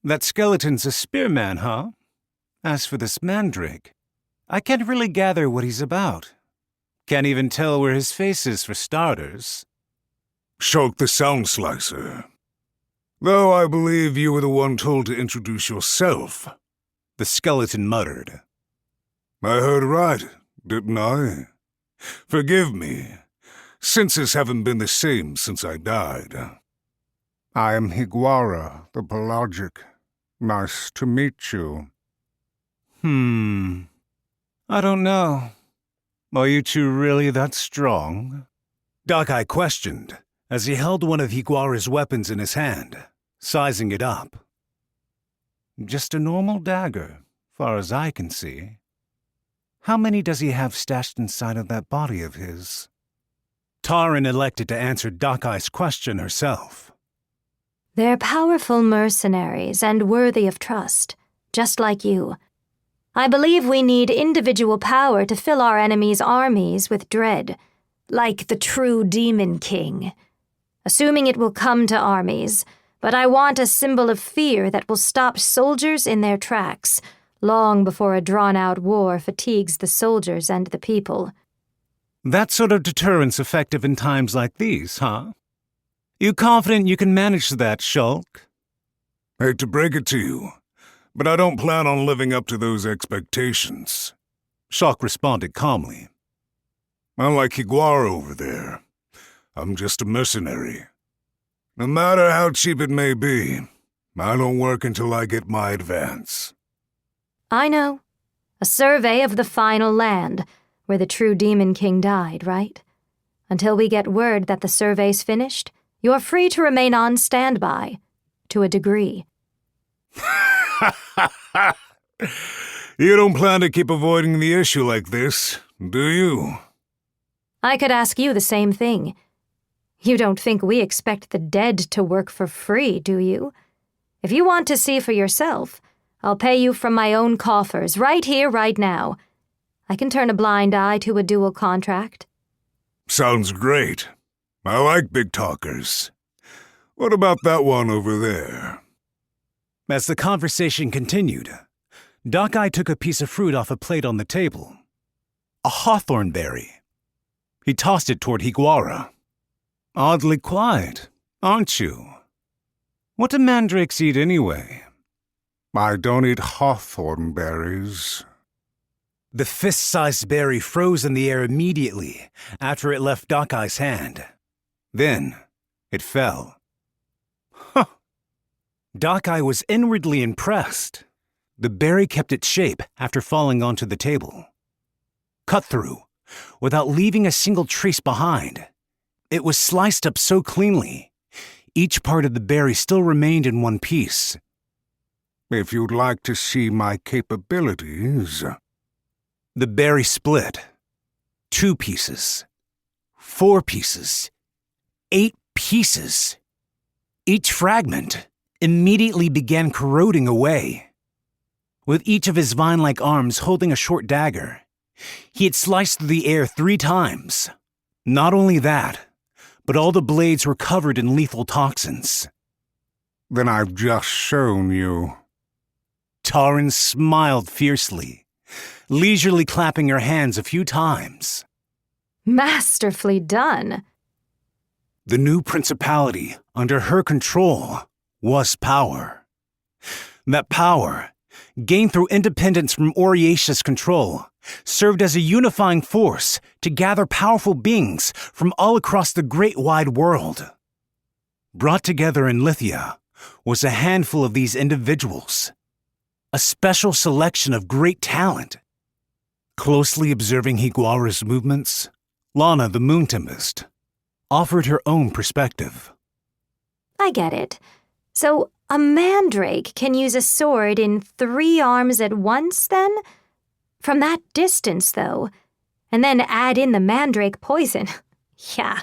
That skeleton's a spearman, huh? As for this mandrake, I can't really gather what he's about. Can't even tell where his face is, for starters. Shulk the Sound Slicer. Though I believe you were the one told to introduce yourself, the skeleton muttered. I heard right, didn't I? Forgive me. Senses haven't been the same since I died. I am Higuara, the Pelagic. Nice to meet you. I don't know. Are you two really that strong? Dakai questioned as he held one of Higuara's weapons in his hand, sizing it up. Just a normal dagger, far as I can see. How many does he have stashed inside of that body of his? Taran elected to answer Dakai's question herself. They're powerful mercenaries and worthy of trust, just like you. I believe we need individual power to fill our enemies' armies with dread, like the true Demon King. Assuming it will come to armies, but I want a symbol of fear that will stop soldiers in their tracks, long before a drawn-out war fatigues the soldiers and the people. That sort of deterrence effective in times like these, huh? You confident you can manage that, Shulk? Hate to break it to you, but I don't plan on living up to those expectations. Shulk responded calmly. Unlike Higuara over there, I'm just a mercenary. No matter how cheap it may be, I don't work until I get my advance. I know. A survey of the final land, where the true Demon King died, right? Until we get word that the survey's finished, you're free to remain on standby, to a degree. You don't plan to keep avoiding the issue like this, do you? I could ask you the same thing. You don't think we expect the dead to work for free, do you? If you want to see for yourself, I'll pay you from my own coffers, right here, right now. I can turn a blind eye to a dual contract. Sounds great. I like big talkers. What about that one over there? As the conversation continued, Dakai took a piece of fruit off a plate on the table. A hawthorn berry. He tossed it toward Higuara. Oddly quiet, aren't you? What do mandrakes eat anyway? I don't eat hawthorn berries. The fist-sized berry froze in the air immediately after it left Dakai's hand. Then, it fell. Huh. Dakai was inwardly impressed. The berry kept its shape after falling onto the table. Cut through, without leaving a single trace behind. It was sliced up so cleanly. Each part of the berry still remained in one piece. If you'd like to see my capabilities... The berry split. 2 pieces. 4 pieces. 8 pieces. Each fragment immediately began corroding away. With each of his vine-like arms holding a short dagger, he had sliced through the air 3 times, Not only that, but all the blades were covered in lethal toxins. Then I've just shown you. Taran smiled fiercely, leisurely clapping her hands a few times. Masterfully done. The new principality, under her control, was power. That power, gained through independence from Oriatia's control, served as a unifying force to gather powerful beings from all across the great wide world. Brought together in Lithia was a handful of these individuals, a special selection of great talent. Closely observing Higuara's movements, Lana, the Moon Tempest, offered her own perspective. I get it. So, a mandrake can use a sword in 3 arms at once, then? From that distance, though. And then add in the mandrake poison. Yeah,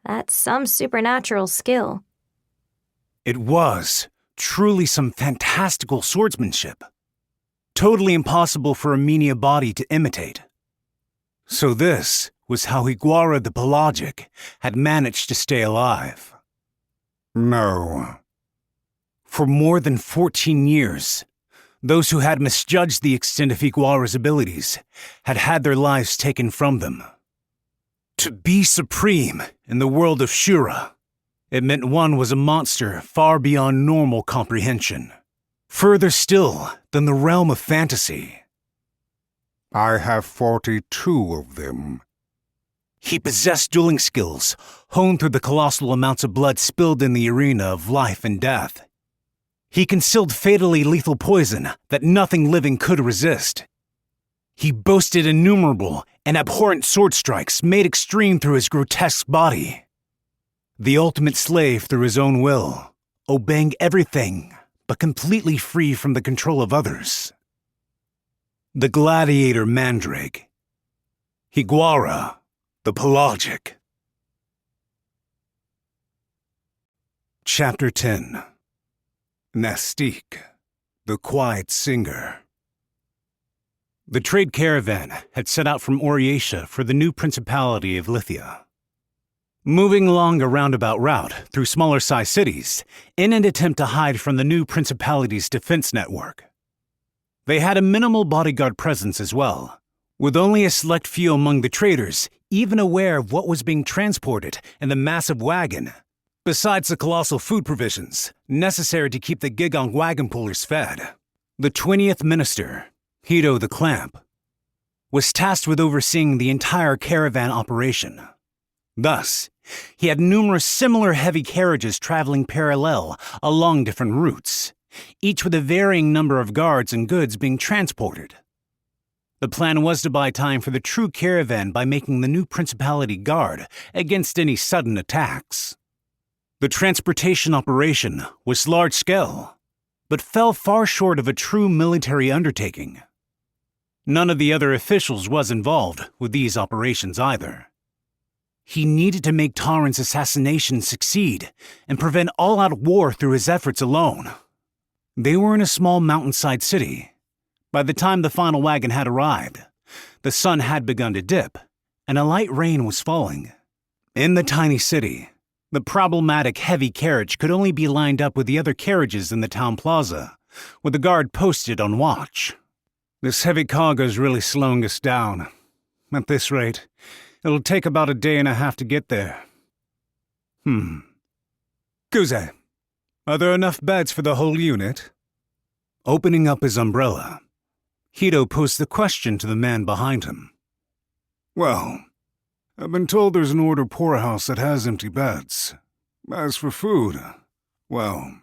that's some supernatural skill. It was truly some fantastical swordsmanship. Totally impossible for a Menia body to imitate. So this was how Higuara the Pelagic had managed to stay alive. No. For more than 14 years, those who had misjudged the extent of Higuara's abilities had had their lives taken from them. To be supreme in the world of Shura, it meant one was a monster far beyond normal comprehension, further still than the realm of fantasy. I have 42 of them. He possessed dueling skills, honed through the colossal amounts of blood spilled in the arena of life and death. He concealed fatally lethal poison that nothing living could resist. He boasted innumerable and abhorrent sword strikes made extreme through his grotesque body. The ultimate slave through his own will, obeying everything but completely free from the control of others. The gladiator mandrake. Higuara the Pelagic. Chapter 10. Nastique, the Quiet Singer. The trade caravan had set out from Oriatia for the new principality of Lithia. Moving along a roundabout route through smaller-sized cities in an attempt to hide from the new principality's defense network. They had a minimal bodyguard presence as well, with only a select few among the traders even aware of what was being transported in the massive wagon, besides the colossal food provisions necessary to keep the Gigong wagon pullers fed. The 20th minister, Hito the Clamp, was tasked with overseeing the entire caravan operation. Thus, he had numerous similar heavy carriages traveling parallel along different routes, each with a varying number of guards and goods being transported. The plan was to buy time for the true caravan by making the new principality guard against any sudden attacks. The transportation operation was large-scale, but fell far short of a true military undertaking. None of the other officials was involved with these operations either. He needed to make Taran's assassination succeed and prevent all-out war through his efforts alone. They were in a small mountainside city. By the time the final wagon had arrived, the sun had begun to dip, and a light rain was falling. In the tiny city, the problematic heavy carriage could only be lined up with the other carriages in the town plaza, with a guard posted on watch. This heavy cargo's really slowing us down. At this rate, it'll take about a day and a half to get there. Kuze, are there enough beds for the whole unit? Opening up his umbrella, Hito posed the question to the man behind him. Well, I've been told there's an order poorhouse that has empty beds. As for food, well,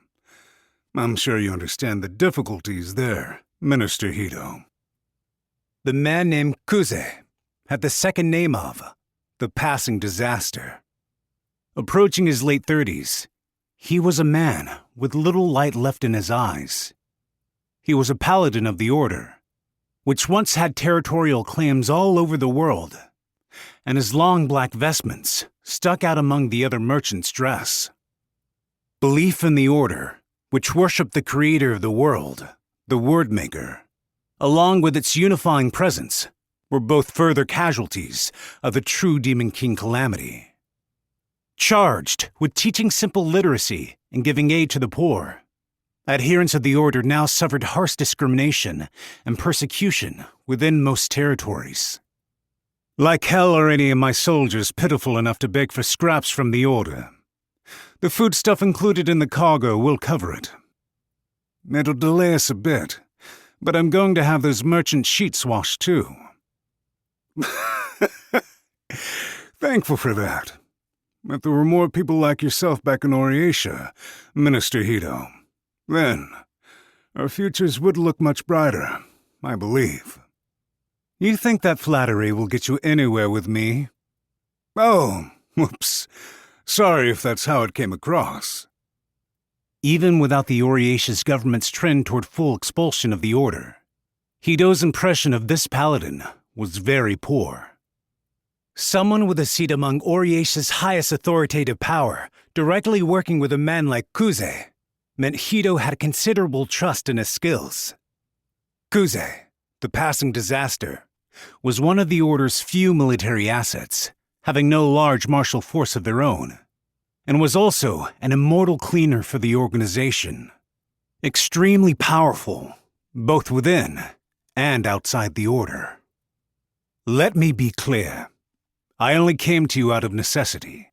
I'm sure you understand the difficulties there, Minister Hito. The man named Kuze had the second name of the passing disaster. Approaching his late 30s, he was a man with little light left in his eyes. He was a paladin of the order, which once had territorial claims all over the world, and his long black vestments stuck out among the other merchants' dress. Belief in the order, which worshipped the creator of the world, the Wordmaker, along with its unifying presence, were both further casualties of the true Demon King calamity. Charged with teaching simple literacy and giving aid to the poor, adherents of the order now suffered harsh discrimination and persecution within most territories. Like hell are any of my soldiers pitiful enough to beg for scraps from the order. The foodstuff included in the cargo will cover it. It'll delay us a bit, but I'm going to have those merchant sheets washed too. Thankful for that. If there were more people like yourself back in Oriatia, Minister Hito, then our futures would look much brighter, I believe. You think that flattery will get you anywhere with me? Oh, whoops. Sorry if that's how it came across. Even without the Oriatia's government's trend toward full expulsion of the order, Hito's impression of this paladin was very poor. Someone with a seat among Oriatia's highest authoritative power, directly working with a man like Kuze, meant Hito had considerable trust in his skills. Kuze, the passing disaster, was one of the Order's few military assets, having no large martial force of their own, and was also an immortal cleaner for the organization. Extremely powerful, both within and outside the Order. Let me be clear. I only came to you out of necessity.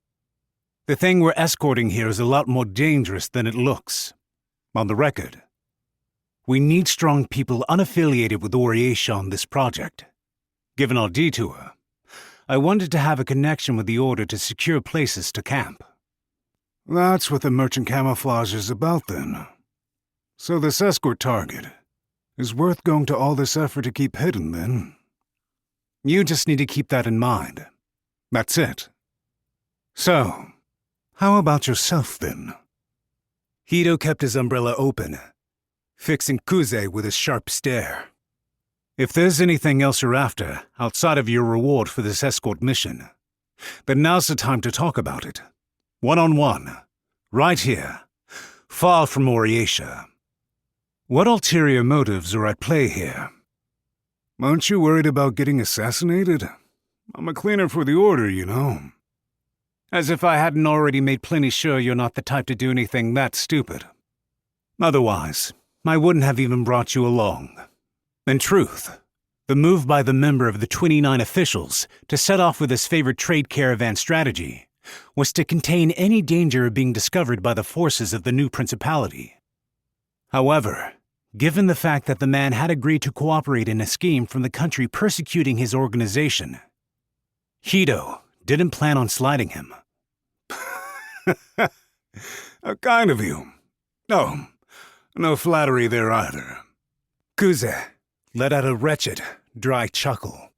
The thing we're escorting here is a lot more dangerous than it looks. On the record, we need strong people unaffiliated with Oriatia on this project. Given our detour, I wanted to have a connection with the Order to secure places to camp. That's what the merchant camouflage is about, then. So this escort target is worth going to all this effort to keep hidden, then? You just need to keep that in mind. That's it. So, how about yourself, then? Hito kept his umbrella open, fixing Kuze with his sharp stare. If there's anything else you're after, outside of your reward for this escort mission, then now's the time to talk about it. One-on-one, right here, far from Oriatia. What ulterior motives are at play here? Aren't you worried about getting assassinated? I'm a cleaner for the Order, you know. As if I hadn't already made plenty sure you're not the type to do anything that stupid. Otherwise, I wouldn't have even brought you along. In truth, the move by the member of the 29 officials to set off with his favorite trade caravan strategy was to contain any danger of being discovered by the forces of the new principality. However, given the fact that the man had agreed to cooperate in a scheme from the country persecuting his organization, Hito didn't plan on sliding him. How kind of you. Oh, no flattery there either. Kuze let out a wretched, dry chuckle.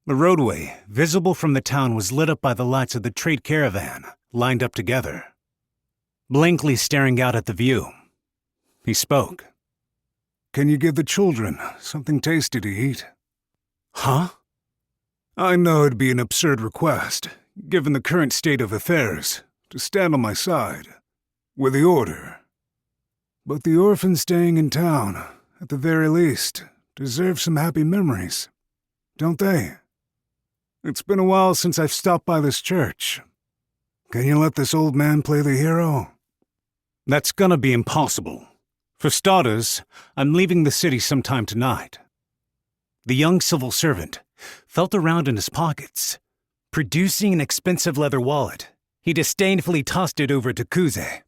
The roadway, visible from the town, was lit up by the lights of the trade caravan, lined up together. Blankly staring out at the view, he spoke. Can you give the children something tasty to eat? Huh? I know it'd be an absurd request, given the current state of affairs, to stand on my side, with the Order. But the orphans staying in town, at the very least, deserve some happy memories, don't they? It's been a while since I've stopped by this church. Can you let this old man play the hero? That's gonna be impossible. For starters, I'm leaving the city sometime tonight. The young civil servant felt around in his pockets. Producing an expensive leather wallet, he disdainfully tossed it over to Kuze.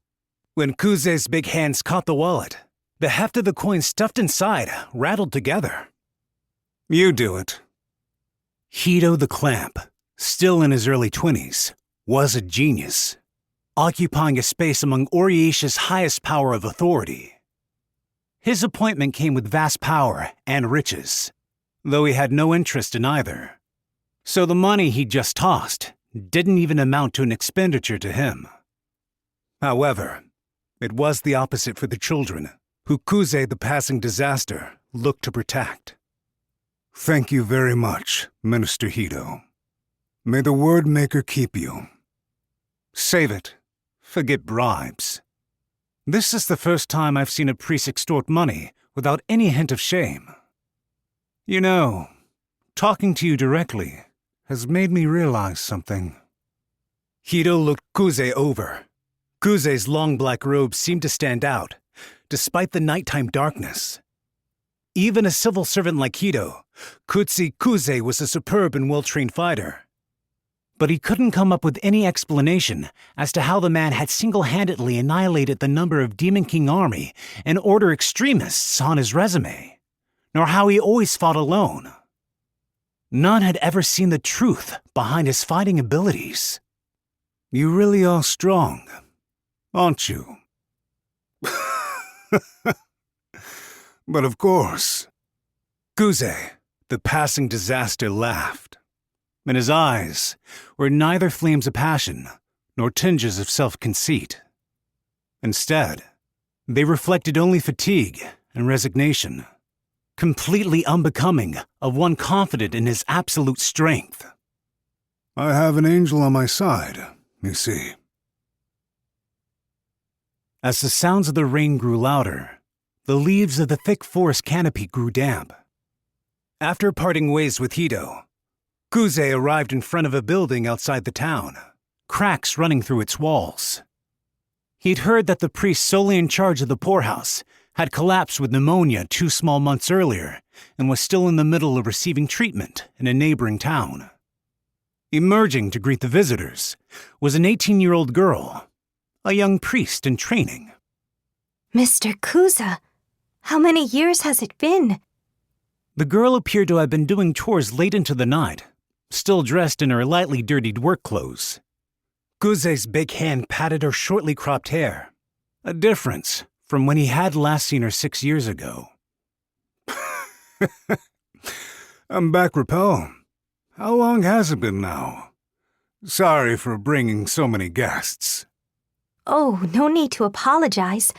When Kuze's big hands caught the wallet, the heft of the coin stuffed inside rattled together. You do it. Hito the Clamp, still in his early 20s, was a genius, occupying a space among Oriatia's highest power of authority. His appointment came with vast power and riches, though he had no interest in either. So the money he just tossed didn't even amount to an expenditure to him. However, it was the opposite for the children, who Kuze the passing disaster looked to protect. Thank you very much, Minister Hito. May the Word Maker keep you. Save it. Forget bribes. This is the first time I've seen a priest extort money without any hint of shame. You know, talking to you directly has made me realize something. Hito looked Kuze over. Kuze's long black robe seemed to stand out, despite the nighttime darkness. Even a civil servant like Hito, Kutsi Kuze was a superb and well-trained fighter. But he couldn't come up with any explanation as to how the man had single-handedly annihilated the number of Demon King army and order extremists on his resume, nor how he always fought alone. None had ever seen the truth behind his fighting abilities. You really are strong, aren't you? But of course. Kuze, the passing disaster, laughed. In his eyes were neither flames of passion nor tinges of self-conceit. Instead, they reflected only fatigue and resignation, completely unbecoming of one confident in his absolute strength. I have an angel on my side, you see. As the sounds of the rain grew louder, the leaves of the thick forest canopy grew damp. After parting ways with Hito, Kuze arrived in front of a building outside the town, cracks running through its walls. He'd heard that the priest solely in charge of the poorhouse had collapsed with pneumonia 2 small months earlier and was still in the middle of receiving treatment in a neighboring town. Emerging to greet the visitors was an 18-year-old girl, a young priest in training. Mr. Kuza, how many years has it been? The girl appeared to have been doing chores late into the night, still dressed in her lightly dirtied work clothes. Kuze's big hand patted her shortly cropped hair, a difference from when he had last seen her 6 years ago. I'm back, Rappel. How long has it been now? Sorry for bringing so many guests. Oh, no need to apologize.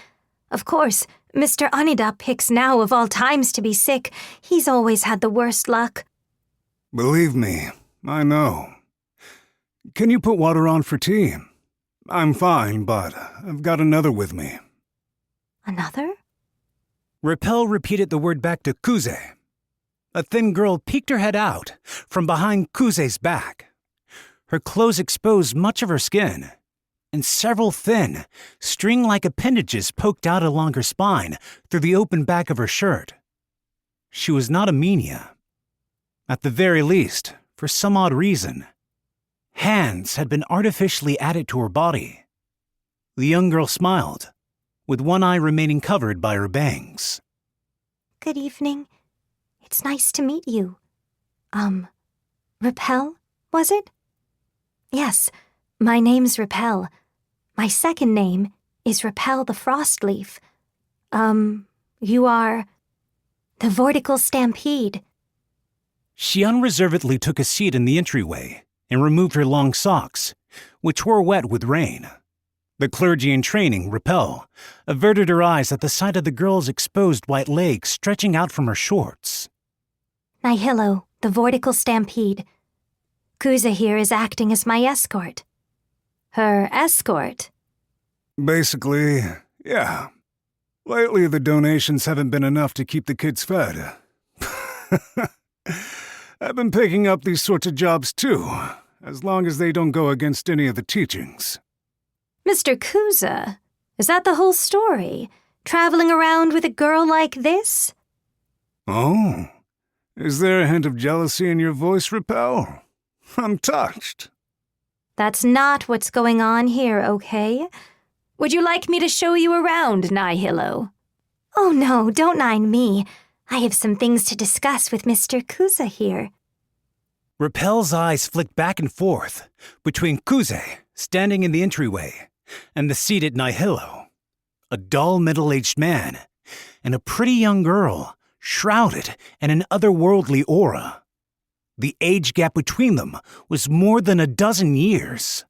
Of course, Mr. Anida picks now of all times to be sick. He's always had the worst luck. Believe me, I know. Can you put water on for tea? I'm fine, but I've got another with me. Another? Rappel repeated the word back to Kuze. A thin girl peeked her head out from behind Kuze's back. Her clothes exposed much of her skin, and several thin, string-like appendages poked out along her spine through the open back of her shirt. She was not a Menia. At the very least, for some odd reason, hands had been artificially added to her body. The young girl smiled, with one eye remaining covered by her bangs. Good evening. It's nice to meet you. Rappel, was it? Yes, my name's Rappel. My second name is Rappel the Frostleaf. You are the Vortical Stampede. She unreservedly took a seat in the entryway and removed her long socks, which were wet with rain. The clergy in training, Rappel, averted her eyes at the sight of the girl's exposed white legs stretching out from her shorts. Nihilo, the Vortical Stampede. Kuza here is acting as my escort. Her escort? Basically, yeah. Lately, the donations haven't been enough to keep the kids fed. I've been picking up these sorts of jobs too, as long as they don't go against any of the teachings. Mr. Kuza, is that the whole story? Traveling around with a girl like this? Oh, is there a hint of jealousy in your voice, Rappel? I'm touched. That's not what's going on here, okay? Would you like me to show you around, Nihilo? Oh no, don't mind me. I have some things to discuss with Mr. Kuza here. Rappel's eyes flicked back and forth between Kuze, standing in the entryway, and the seated Nihilo, a dull middle-aged man, and a pretty young girl, shrouded in an otherworldly aura. The age gap between them was more than a dozen years.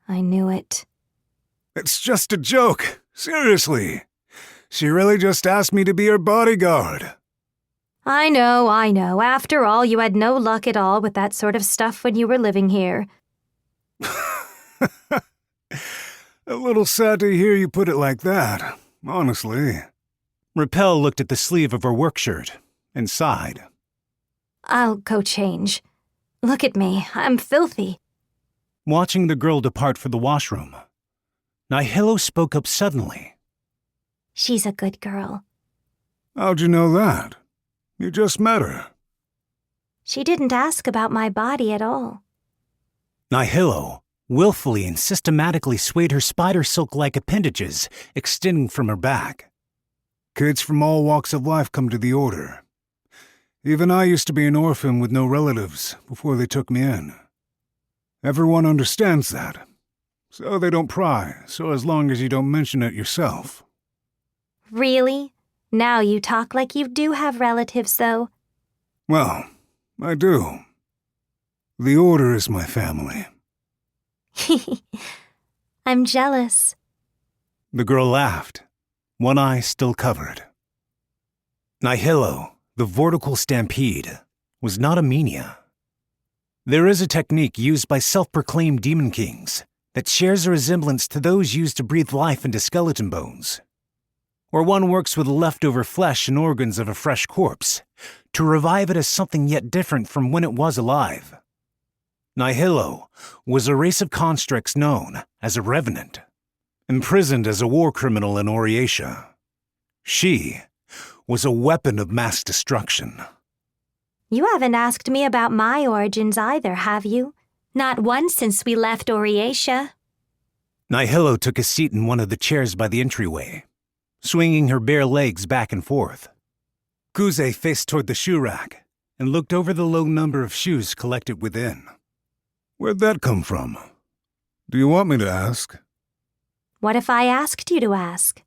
I knew it. It's just a joke, seriously. She really just asked me to be her bodyguard. I know. After all, you had no luck at all with that sort of stuff when you were living here. A little sad to hear you put it like that, honestly. Rappel looked at the sleeve of her work shirt and sighed. I'll go change. Look at me, I'm filthy. Watching the girl depart for the washroom, Nihilo spoke up suddenly. She's a good girl. How'd you know that? You just met her. She didn't ask about my body at all. Nihilo willfully and systematically swayed her spider silk-like appendages extending from her back. Kids from all walks of life come to the Order. Even I used to be an orphan with no relatives before they took me in. Everyone understands that, so they don't pry, so as long as you don't mention it yourself. Really? Now you talk like you do have relatives, though. Well, I do. The Order is my family. I'm jealous. The girl laughed, one eye still covered. Nihilo, the vortical stampede, was not a mania. There is a technique used by self-proclaimed demon kings that shares a resemblance to those used to breathe life into skeleton bones, where one works with leftover flesh and organs of a fresh corpse to revive it as something yet different from when it was alive. Nihilo was a race of constructs known as a revenant, imprisoned as a war criminal in Oriatia. She was a weapon of mass destruction. You haven't asked me about my origins either, have you? Not once since we left Oriatia. Nihilo took a seat in one of the chairs by the entryway, swinging her bare legs back and forth. Kuze faced toward the shoe rack and looked over the low number of shoes collected within. Where'd that come from? Do you want me to ask? What if I asked you to ask?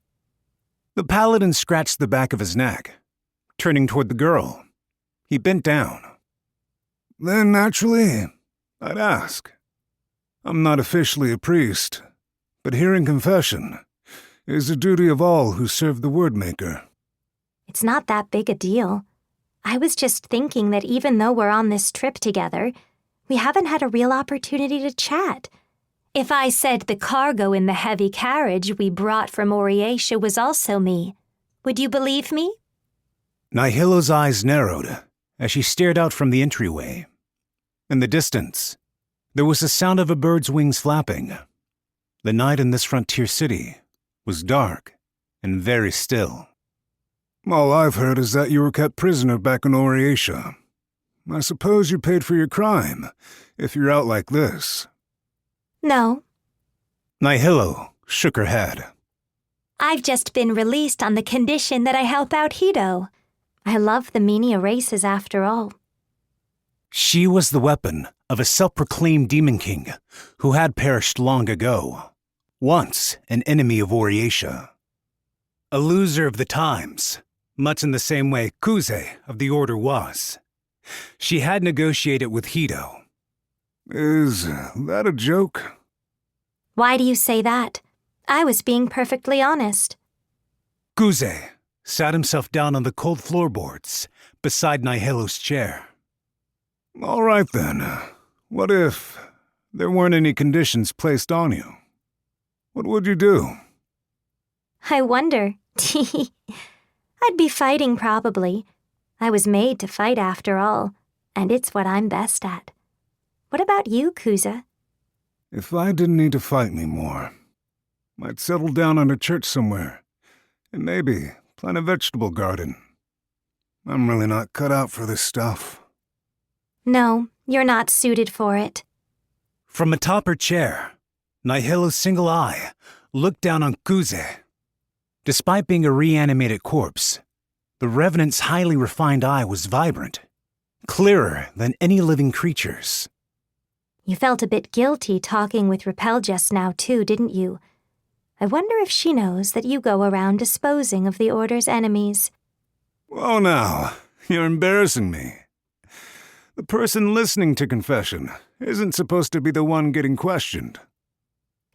The paladin scratched the back of his neck, turning toward the girl. He bent down. Then, naturally, I'd ask. I'm not officially a priest, but hearing confession is the duty of all who serve the Wordmaker. It's not that big a deal. I was just thinking that even though we're on this trip together, we haven't had a real opportunity to chat. If I said the cargo in the heavy carriage we brought from Oriatia was also me, would you believe me? Nihilo's eyes narrowed as she stared out from the entryway. In the distance, there was the sound of a bird's wings flapping. The night in this frontier city was dark and very still. All I've heard is that you were kept prisoner back in Oriatia. I suppose you paid for your crime, if you're out like this. No. Nihilo shook her head. I've just been released on the condition that I help out Hito. I love the Menia races after all. She was the weapon of a self-proclaimed demon king who had perished long ago, once an enemy of Oriatia. A loser of the times, much in the same way Kuze of the Order was. She had negotiated with Hito. Is that a joke? Why do you say that? I was being perfectly honest. Kuze sat himself down on the cold floorboards beside Nihilo's chair. All right then. What if there weren't any conditions placed on you? What would you do? I wonder. I'd be fighting probably. I was made to fight after all, and it's what I'm best at. What about you, Kuza? If I didn't need to fight anymore, I'd settle down on a church somewhere, and maybe plant a vegetable garden. I'm really not cut out for this stuff. No, you're not suited for it. From atop her chair, Nihilo's single eye looked down on Kuze. Despite being a reanimated corpse, the Revenant's highly refined eye was vibrant, clearer than any living creature's. You felt a bit guilty talking with Repel just now too, didn't you? I wonder if she knows that you go around disposing of the Order's enemies. Oh, now, you're embarrassing me. The person listening to confession isn't supposed to be the one getting questioned.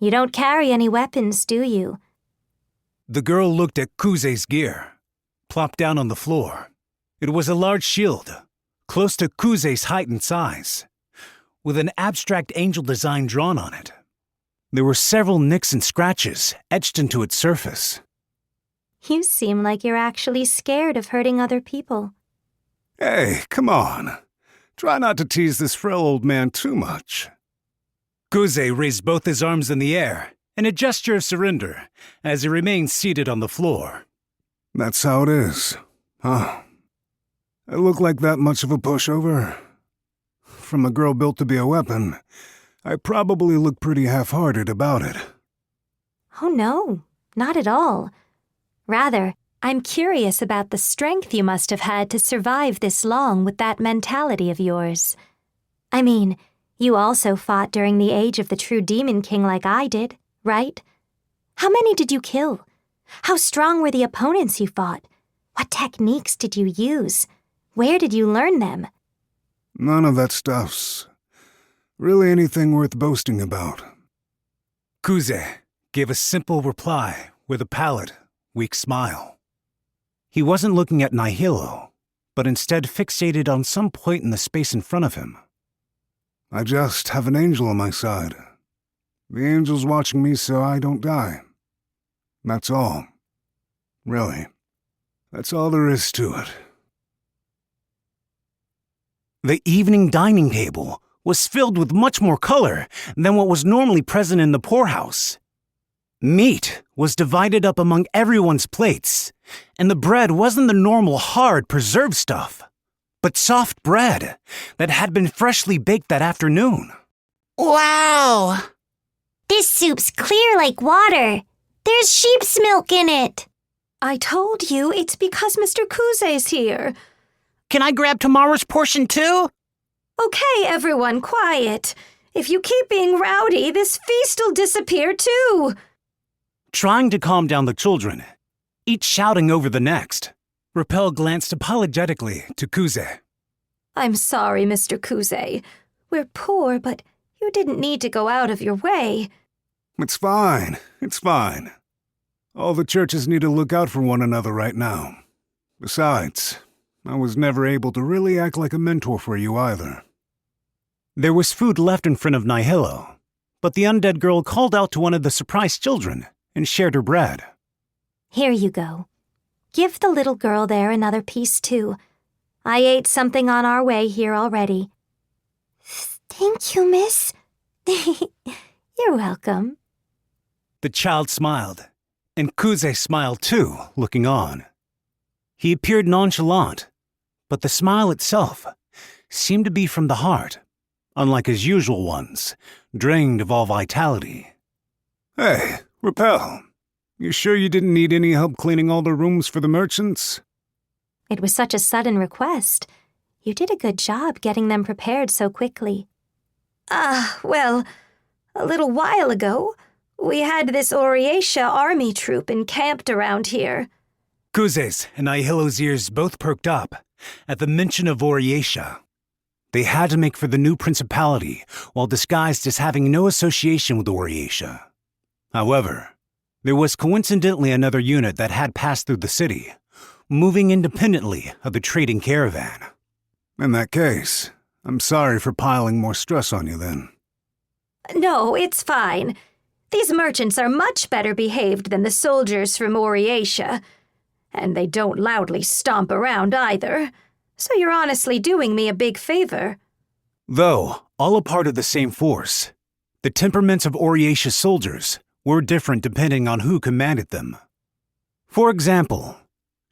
You don't carry any weapons, do you? The girl looked at Kuze's gear, plopped down on the floor. It was a large shield, close to Kuze's height and size, with an abstract angel design drawn on it. There were several nicks and scratches etched into its surface. You seem like you're actually scared of hurting other people. Hey, come on. Try not to tease this frail old man too much. Kuze raised both his arms in the air in a gesture of surrender as he remained seated on the floor. That's how it is, huh? I look like that much of a pushover? From a girl built to be a weapon, I probably look pretty half-hearted about it. Oh no, not at all. Rather, I'm curious about the strength you must have had to survive this long with that mentality of yours. I mean, you also fought during the age of the true Demon King like I did, right? How many did you kill? How strong were the opponents you fought? What techniques did you use? Where did you learn them? None of that stuff's really anything worth boasting about. Kuze gave a simple reply with a pallid, weak smile. He wasn't looking at Nihilo, but instead fixated on some point in the space in front of him. I just have an angel on my side. The angel's watching me so I don't die. That's all. Really. That's all there is to it. The evening dining table was filled with much more color than what was normally present in the poorhouse. Meat was divided up among everyone's plates, and the bread wasn't the normal hard preserved stuff, but soft bread that had been freshly baked that afternoon. Wow! This soup's clear like water. There's sheep's milk in it. I told you it's because Mr. Kuze's here. Can I grab tomorrow's portion too? Okay, everyone, quiet. If you keep being rowdy, this feast'll disappear too. Trying to calm down the children, each shouting over the next, Rappel glanced apologetically to Kuze. I'm sorry, Mr. Kuze. We're poor, but you didn't need to go out of your way. It's fine. It's fine. All the churches need to look out for one another right now. Besides, I was never able to really act like a mentor for you either. There was food left in front of Nihilo, but the undead girl called out to one of the surprised children and shared her bread. Here you go. Give the little girl there another piece too. I ate something on our way here already. Thank you, miss. You're welcome. The child smiled, and Kuze smiled too, looking on. He appeared nonchalant, but the smile itself seemed to be from the heart, unlike his usual ones, drained of all vitality. Hey, Rappel, you sure you didn't need any help cleaning all the rooms for the merchants? It was such a sudden request. You did a good job getting them prepared so quickly. Well, a little while ago, we had this Oriatia army troop encamped around here. Kuze's and Nihilo's ears both perked up at the mention of Oriatia. They had to make for the new principality while disguised as having no association with Oriatia. However, there was coincidentally another unit that had passed through the city, moving independently of the trading caravan. In that case, I'm sorry for piling more stress on you then. No, it's fine. These merchants are much better behaved than the soldiers from Oriatia. And they don't loudly stomp around either. So you're honestly doing me a big favor. Though all a part of the same force, the temperaments of Oriatia's soldiers were different depending on who commanded them. For example,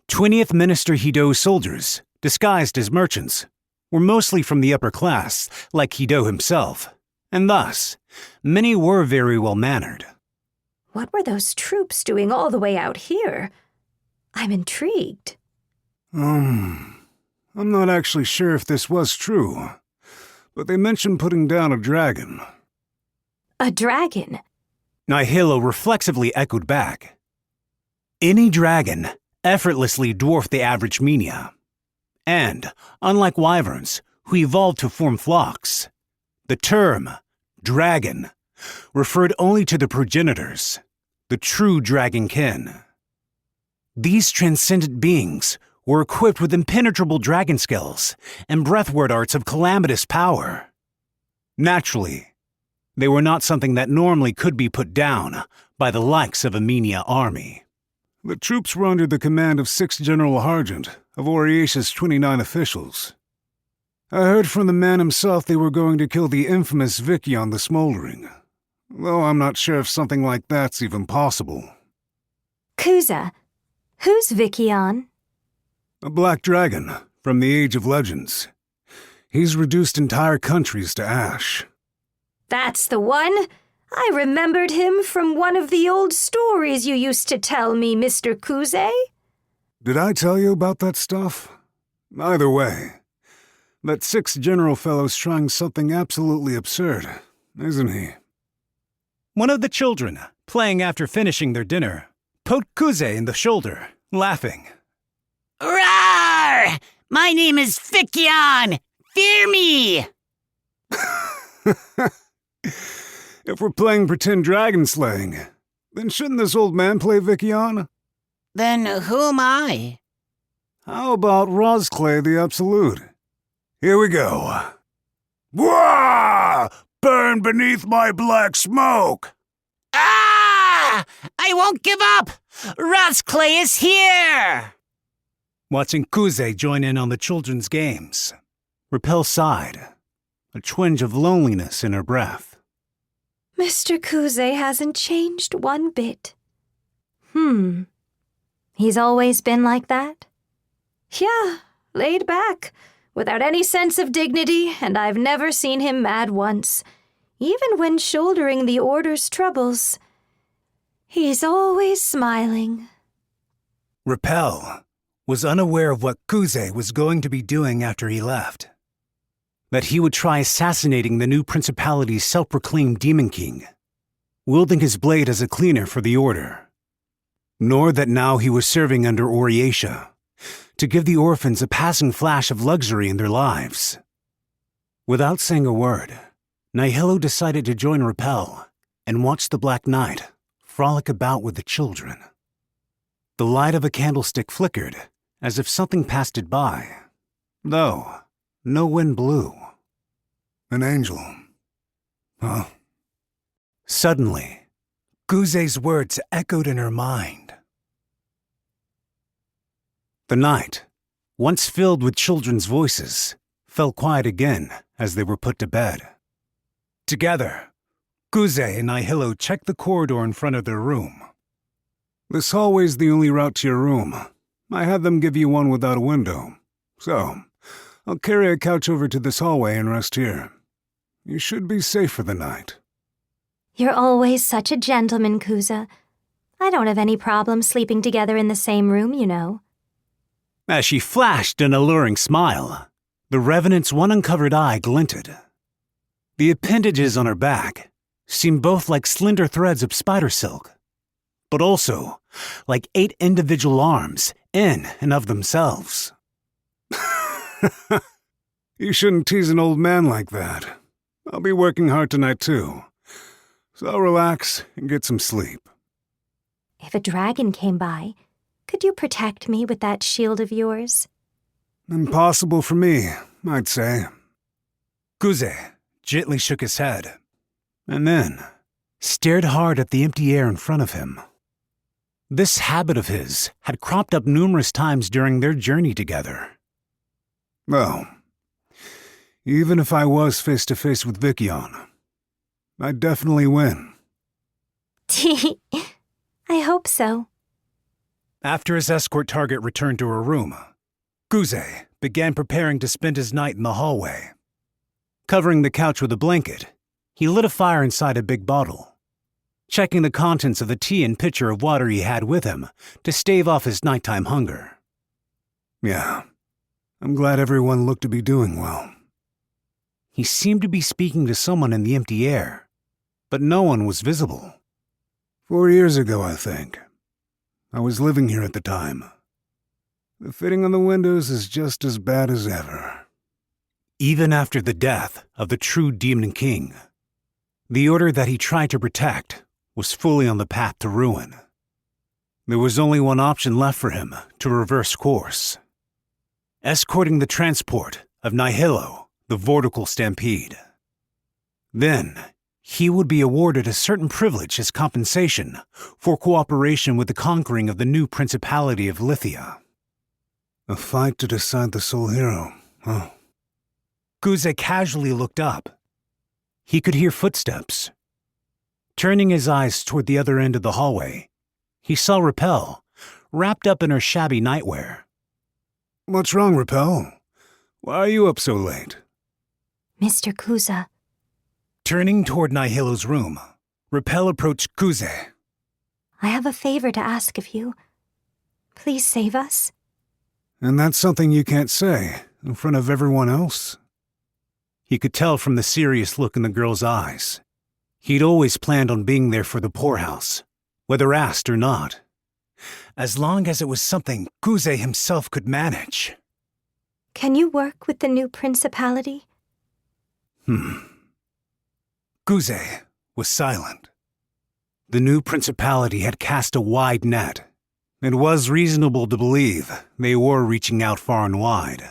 20th Minister Hido's soldiers, disguised as merchants, were mostly from the upper class, like Hido himself, and thus, many were very well-mannered. What were those troops doing all the way out here? I'm intrigued. I'm not actually sure if this was true, but they mentioned putting down a dragon. A dragon? Nihilo reflexively echoed back. Any dragon effortlessly dwarfed the average Minia. And, unlike wyverns, who evolved to form flocks, the term dragon referred only to the progenitors, the true dragon kin. These transcendent beings were equipped with impenetrable dragon skills and breathward arts of calamitous power. Naturally, they were not something that normally could be put down by the likes of a Minia army. The troops were under the command of 6th General Hargent of Oriacia's 29 officials. I heard from the man himself they were going to kill the infamous Vikion the Smoldering. Though I'm not sure if something like that's even possible. Kuza, who's Vikion? A black dragon from the Age of Legends. He's reduced entire countries to ash. That's the one. I remembered him from one of the old stories you used to tell me, Mr. Kuze. Did I tell you about that stuff? Either way, that sixth general fellow's trying something absolutely absurd, isn't he? One of the children, playing after finishing their dinner, poked Kuze in the shoulder, laughing. Roar! My name is Vikion! Fear me! If we're playing pretend dragon slaying, then shouldn't this old man play Vikion? Then who am I? How about Rosclay the Absolute? Here we go. Wah! Burn beneath my black smoke! Ah! I won't give up! Rosclay is here! Watching Kuze join in on the children's games, Repel sighed, a twinge of loneliness in her breath. Mr. Kuze hasn't changed one bit. He's always been like that? Yeah, laid back, without any sense of dignity, and I've never seen him mad once. Even when shouldering the Order's troubles, he's always smiling. Repel was unaware of what Kuze was going to be doing after he left. That he would try assassinating the new principality's self-proclaimed Demon King, wielding his blade as a cleaner for the Order. Nor that now he was serving under Oriatia, to give the orphans a passing flash of luxury in their lives. Without saying a word, Nihilo decided to join Repel and watch the Black Knight frolic about with the children. The light of a candlestick flickered, as if something passed it by, though no wind blew. An angel. Huh? Suddenly, Kuze's words echoed in her mind. The night, once filled with children's voices, fell quiet again as they were put to bed. Together, Kuze and Nihilo checked the corridor in front of their room. This hallway's the only route to your room. I had them give you one without a window. So, I'll carry a couch over to this hallway and rest here. You should be safe for the night. You're always such a gentleman, Kuza. I don't have any problem sleeping together in the same room, you know. As she flashed an alluring smile, the Revenant's one uncovered eye glinted. The appendages on her back seemed both like slender threads of spider silk, but also like 8 individual arms in and of themselves. You shouldn't tease an old man like that. I'll be working hard tonight, too. So relax and get some sleep. If a dragon came by, could you protect me with that shield of yours? Impossible for me, I'd say. Kuze gently shook his head, and then stared hard at the empty air in front of him. This habit of his had cropped up numerous times during their journey together. Well, even if I was face to face with Vikion, I'd definitely win. I hope so. After his escort target returned to her room, Kuze began preparing to spend his night in the hallway. Covering the couch with a blanket, he lit a fire inside a big bottle, checking the contents of the tea and pitcher of water he had with him to stave off his nighttime hunger. Yeah, I'm glad everyone looked to be doing well. He seemed to be speaking to someone in the empty air, but no one was visible. 4 years ago, I think. I was living here at the time. The fitting on the windows is just as bad as ever. Even after the death of the true Demon King, the order that he tried to protect was fully on the path to ruin. There was only one option left for him to reverse course: escorting the transport of Nihilo, the Vortical Stampede. Then, he would be awarded a certain privilege as compensation for cooperation with the conquering of the new Principality of Lithia. A fight to decide the sole hero, huh? Kuze casually looked up. He could hear footsteps. Turning his eyes toward the other end of the hallway, he saw Repel, wrapped up in her shabby nightwear. What's wrong, Repel? Why are you up so late? Mr. Kuze. Turning toward Nihilo's room, Repel approached Kuze. I have a favor to ask of you. Please save us. And that's something you can't say in front of everyone else? He could tell from the serious look in the girl's eyes. He'd always planned on being there for the poorhouse, whether asked or not. As long as it was something Kuze himself could manage. Can you work with the new principality? Kuze was silent. The new principality had cast a wide net. It was reasonable to believe they were reaching out far and wide.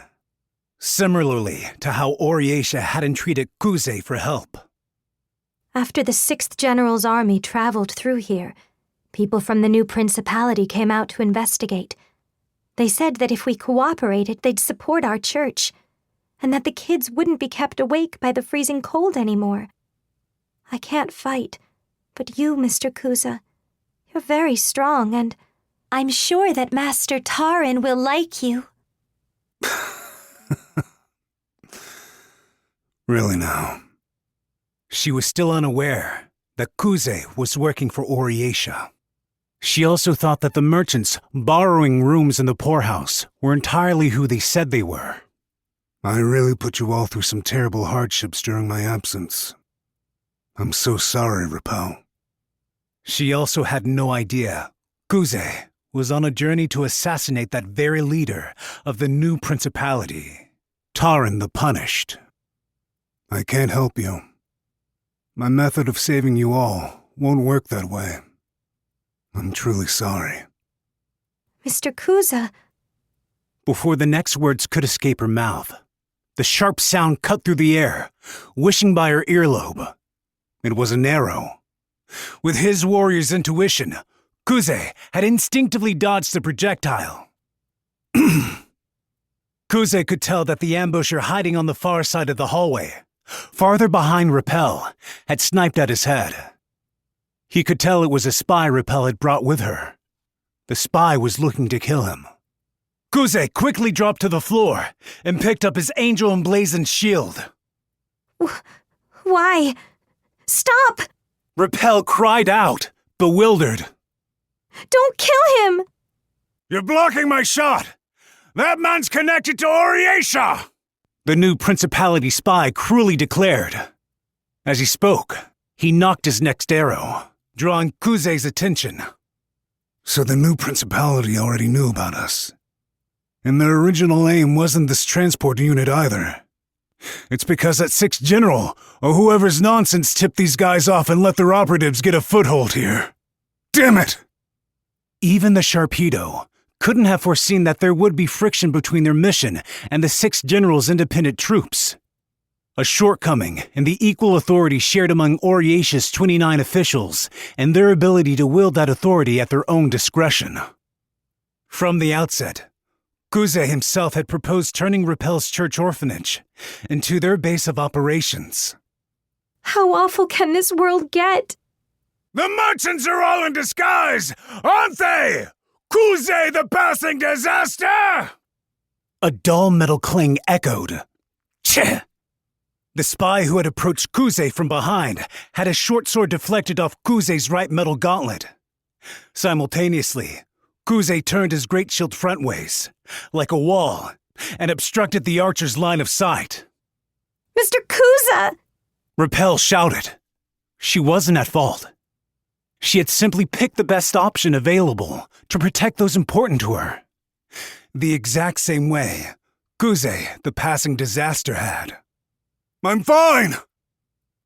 Similarly to how Oriesha had entreated Kuze for help. After the 6th General's army traveled through here, people from the new principality came out to investigate. They said that if we cooperated, they'd support our church, and that the kids wouldn't be kept awake by the freezing cold anymore. I can't fight, but you, Mr. Kuze, you're very strong, and I'm sure that Master Taran will like you. Really now? She was still unaware that Kuze was working for Oriesha. She also thought that the merchants borrowing rooms in the poorhouse were entirely who they said they were. I really put you all through some terrible hardships during my absence. I'm so sorry, Repel. She also had no idea Kuze was on a journey to assassinate that very leader of the new principality, Taran the Punished. I can't help you. My method of saving you all won't work that way. I'm truly sorry. Mr. Kuze. Before the next words could escape her mouth, the sharp sound cut through the air, wishing by her earlobe. It was an arrow. With his warrior's intuition, Kuze had instinctively dodged the projectile. Kuze could tell that the ambusher hiding on the far side of the hallway, farther behind Repel, had sniped at his head. He could tell it was a spy Repel had brought with her. The spy was looking to kill him. Kuze quickly dropped to the floor and picked up his angel-emblazoned shield. Why? Stop! Repel cried out, bewildered. Don't kill him! You're blocking my shot! That man's connected to Oriesha! The new principality spy cruelly declared. As he spoke, he knocked his next arrow, drawing Kuze's attention. So the new principality already knew about us. And their original aim wasn't this transport unit either. It's because that 6th General, or whoever's nonsense, tipped these guys off and let their operatives get a foothold here. Damn it! Even the Sharpedo couldn't have foreseen that there would be friction between their mission and the 6th General's independent troops. A shortcoming in the equal authority shared among Oriesha's 29 officials and their ability to wield that authority at their own discretion. From the outset, Kuze himself had proposed turning Repel's church orphanage into their base of operations. How awful can this world get? The merchants are all in disguise, aren't they? Kuze the passing disaster! A dull metal clang echoed. Tch! The spy who had approached Kuze from behind had a short sword deflected off Kuze's right metal gauntlet. Simultaneously, Kuze turned his great shield frontways, like a wall, and obstructed the archer's line of sight. Mr. Kuze! Repel shouted. She wasn't at fault. She had simply picked the best option available to protect those important to her. The exact same way Kuze, the passing disaster, had. I'm fine!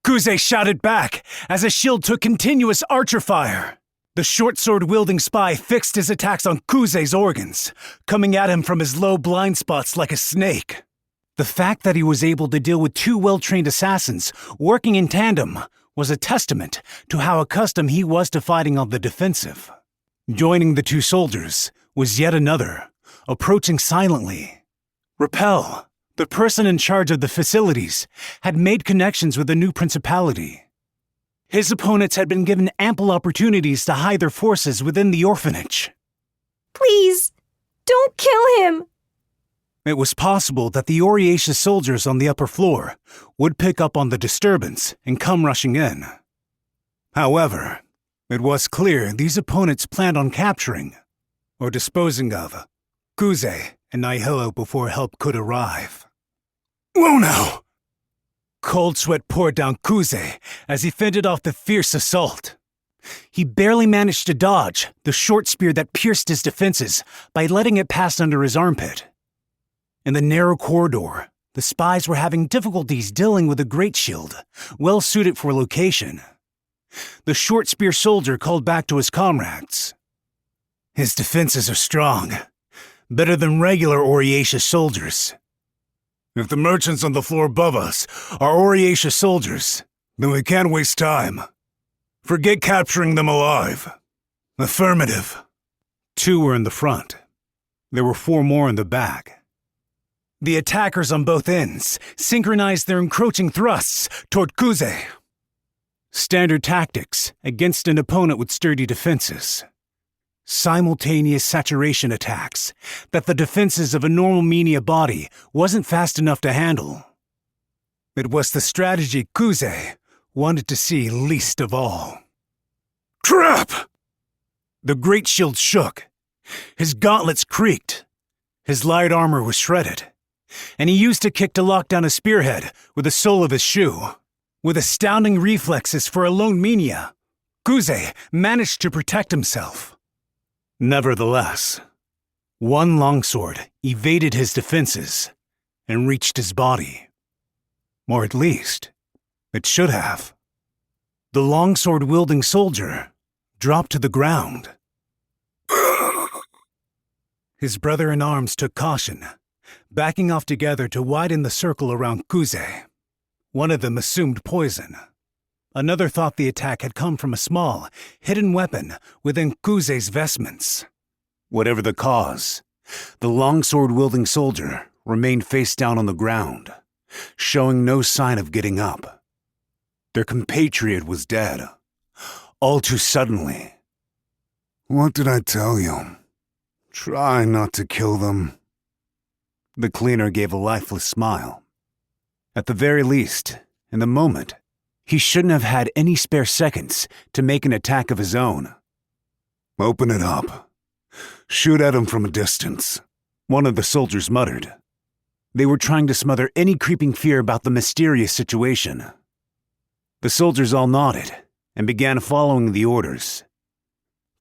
Kuze shouted back as a shield took continuous archer fire. The short sword-wielding spy fixed his attacks on Kuze's organs, coming at him from his low blind spots like a snake. The fact that he was able to deal with two well-trained assassins working in tandem was a testament to how accustomed he was to fighting on the defensive. Joining the two soldiers was yet another, approaching silently. Repel, The person in charge of the facilities had made connections with the new principality. His opponents had been given ample opportunities to hide their forces within the orphanage. Please, don't kill him! It was possible that the Oriatia soldiers on the upper floor would pick up on the disturbance and come rushing in. However, it was clear these opponents planned on capturing or disposing of Kuze and Nihilo before help could arrive. Whoa now! Cold sweat poured down Kuze as he fended off the fierce assault. He barely managed to dodge the short spear that pierced his defenses by letting it pass under his armpit. In the narrow corridor, the spies were having difficulties dealing with a great shield, well suited for location. The short spear soldier called back to his comrades. His defenses are strong, better than regular Oriatia soldiers. If the merchants on the floor above us are Oriatia soldiers, then we can't waste time. Forget capturing them alive. Affirmative. 2 were in the front. There were 4 more in the back. The attackers on both ends synchronized their encroaching thrusts toward Kuze. Standard tactics against an opponent with sturdy defenses. Simultaneous saturation attacks that the defenses of a normal Menia body wasn't fast enough to handle. It was the strategy Kuze wanted to see least of all. Trap! The great shield shook. His gauntlets creaked. His light armor was shredded. And he used a kick to lock down a spearhead with the sole of his shoe. With astounding reflexes for a lone Menia, Kuze managed to protect himself. Nevertheless, one longsword evaded his defenses and reached his body. Or at least, it should have. The longsword-wielding soldier dropped to the ground. His brother-in-arms took caution, backing off together to widen the circle around Kuze. One of them assumed poison. Another thought the attack had come from a small, hidden weapon within Kuze's vestments. Whatever the cause, the longsword-wielding soldier remained face down on the ground, showing no sign of getting up. Their compatriot was dead, all too suddenly. What did I tell you? Try not to kill them. The cleaner gave a lifeless smile. At the very least, in the moment, he shouldn't have had any spare seconds to make an attack of his own. Open it up. Shoot at him from a distance, one of the soldiers muttered. They were trying to smother any creeping fear about the mysterious situation. The soldiers all nodded and began following the orders.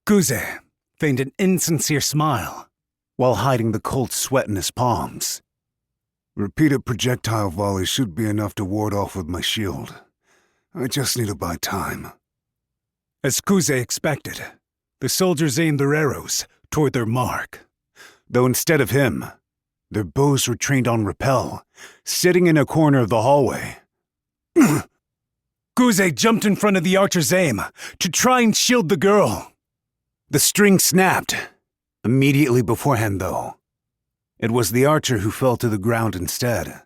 Kuze feigned an insincere smile while hiding the cold sweat in his palms. Repeated projectile volleys should be enough to ward off with my shield. I just need to buy time. As Kuze expected, the soldiers aimed their arrows toward their mark. Though instead of him, their bows were trained on Repel, sitting in a corner of the hallway. Kuze jumped in front of the archer's aim to try and shield the girl. The string snapped, immediately beforehand though. It was the archer who fell to the ground instead.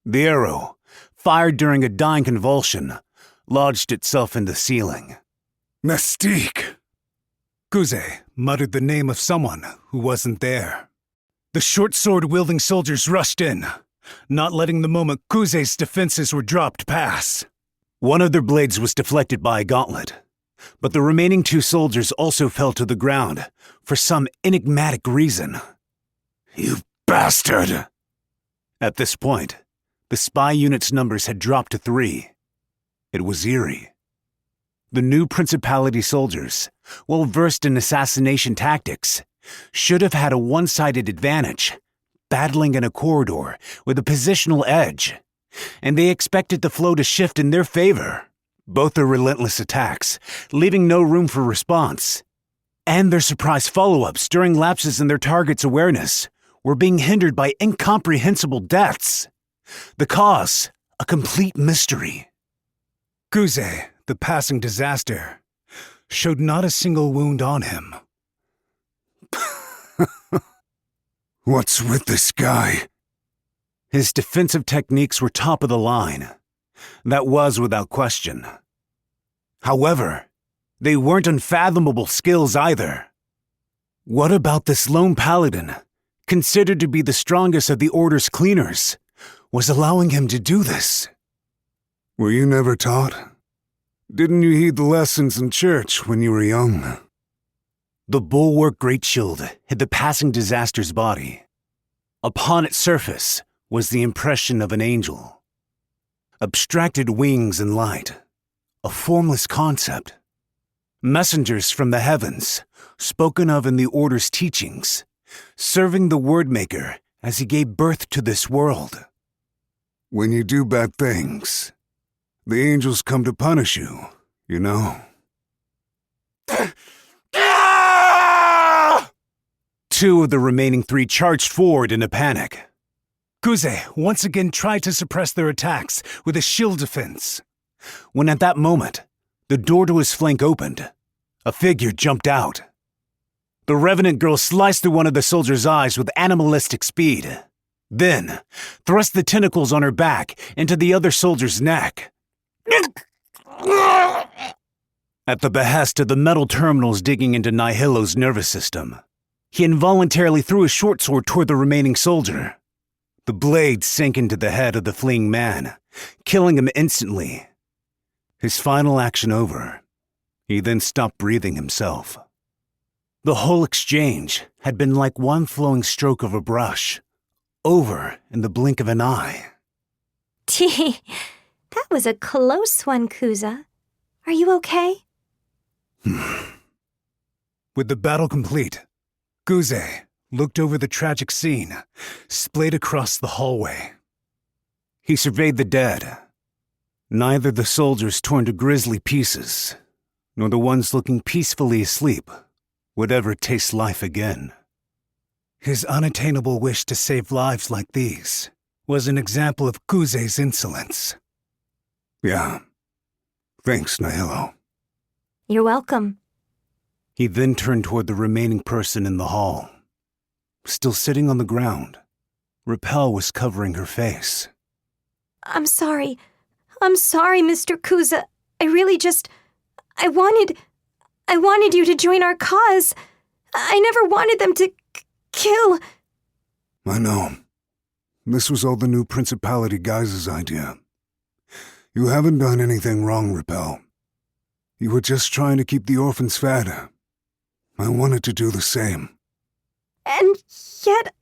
The arrow, fired during a dying convulsion, lodged itself in the ceiling. Mystique! Kuze muttered the name of someone who wasn't there. The short sword-wielding soldiers rushed in, not letting the moment Kuze's defenses were dropped pass. One of their blades was deflected by a gauntlet, but the remaining 2 soldiers also fell to the ground for some enigmatic reason. You bastard! At this point, the spy unit's numbers had dropped to 3. It was eerie. The new Principality soldiers, well versed in assassination tactics, should have had a one-sided advantage, battling in a corridor with a positional edge, and they expected the flow to shift in their favor. Both their relentless attacks, leaving no room for response, and their surprise follow-ups during lapses in their target's awareness were being hindered by incomprehensible deaths. The cause, a complete mystery. Kuze, the passing disaster, showed not a single wound on him. What's with this guy? His defensive techniques were top of the line. That was without question. However, they weren't unfathomable skills either. What about this lone paladin, considered to be the strongest of the Order's cleaners, was allowing him to do this? Were you never taught? Didn't you heed the lessons in church when you were young? The bulwark great shield hid the passing disaster's body. Upon its surface was the impression of an angel. Abstracted wings and light, a formless concept. Messengers from the heavens, spoken of in the Order's teachings, serving the Wordmaker as he gave birth to this world. When you do bad things, the angels come to punish you, you know. Two of the remaining three charged forward in a panic. Kuze once again tried to suppress their attacks with a shield defense. When at that moment, the door to his flank opened, a figure jumped out. The Revenant girl sliced through one of the soldier's eyes with animalistic speed, then thrust the tentacles on her back into the other soldier's neck. At the behest of the metal terminals digging into Nihilo's nervous system, he involuntarily threw a short sword toward the remaining soldier. The blade sank into the head of the fleeing man, killing him instantly. His final action over, he then stopped breathing himself. The whole exchange had been like one flowing stroke of a brush, over in the blink of an eye. Gee, that was a close one, Kuza. Are you okay? With the battle complete, Kuze looked over the tragic scene, splayed across the hallway. He surveyed the dead. Neither the soldiers torn to grisly pieces, nor the ones looking peacefully asleep would ever taste life again. His unattainable wish to save lives like these was an example of Kuze's insolence. Yeah. Thanks, Nihilo. You're welcome. He then turned toward the remaining person in the hall. Still sitting on the ground, Repel was covering her face. I'm sorry, Mr. Kuza. I wanted you to join our cause. I never wanted them to kill. I know. This was all the new Principality Guys' idea. You haven't done anything wrong, Repel. You were just trying to keep the orphans fed. I wanted to do the same. And yet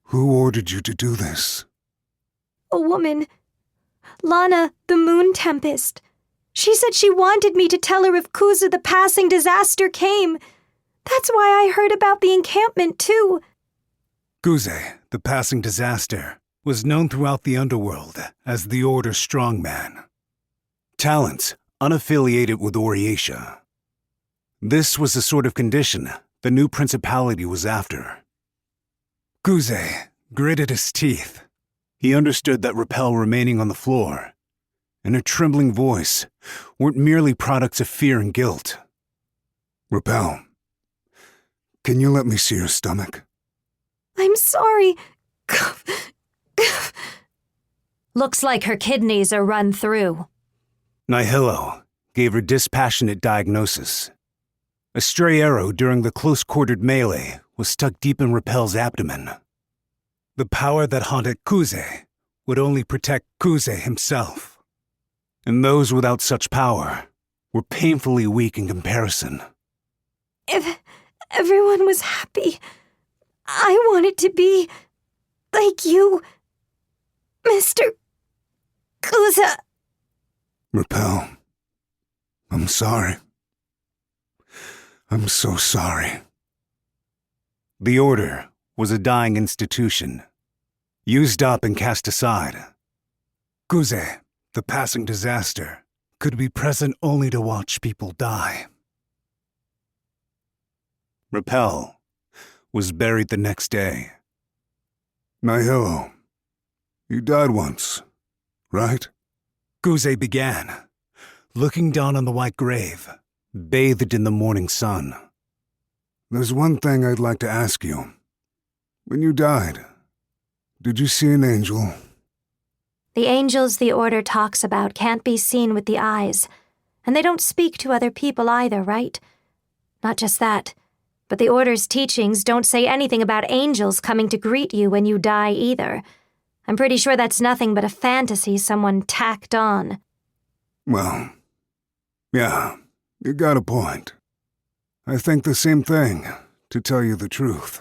Who ordered you to do this? A woman. Lana, the Moon Tempest. She said she wanted me to tell her if Kuza the passing disaster came. That's why I heard about the encampment, too. Kuze, the passing disaster, was known throughout the underworld as the Order's strongman. Talents unaffiliated with Oriatia. This was the sort of condition the new principality was after. Kuze gritted his teeth. He understood that Repel remaining on the floor and her trembling voice weren't merely products of fear and guilt. Repel, can you let me see your stomach? I'm sorry. Looks like her kidneys are run through. Nihilo gave her dispassionate diagnosis. A stray arrow during the close-quartered melee was stuck deep in Repel's abdomen. The power that haunted Kuze would only protect Kuze himself. And those without such power were painfully weak in comparison. If everyone was happy, I wanted to be like you, Mr. Kuza. Repel, I'm sorry. I'm so sorry. The Order was a dying institution, used up and cast aside. Kuze, the passing disaster, could be present only to watch people die. Repel was buried the next day. Nihilo, you died once, right? Kuze began, looking down on the white grave, bathed in the morning sun. There's one thing I'd like to ask you. When you died, Did you see an angel? The angels the Order talks about can't be seen with the eyes, and they don't speak to other people either, right? Not just that, but the Order's teachings don't say anything about angels coming to greet you when you die either. I'm pretty sure that's nothing but a fantasy someone tacked on. Well, yeah, you got a point. I think the same thing, to tell you the truth.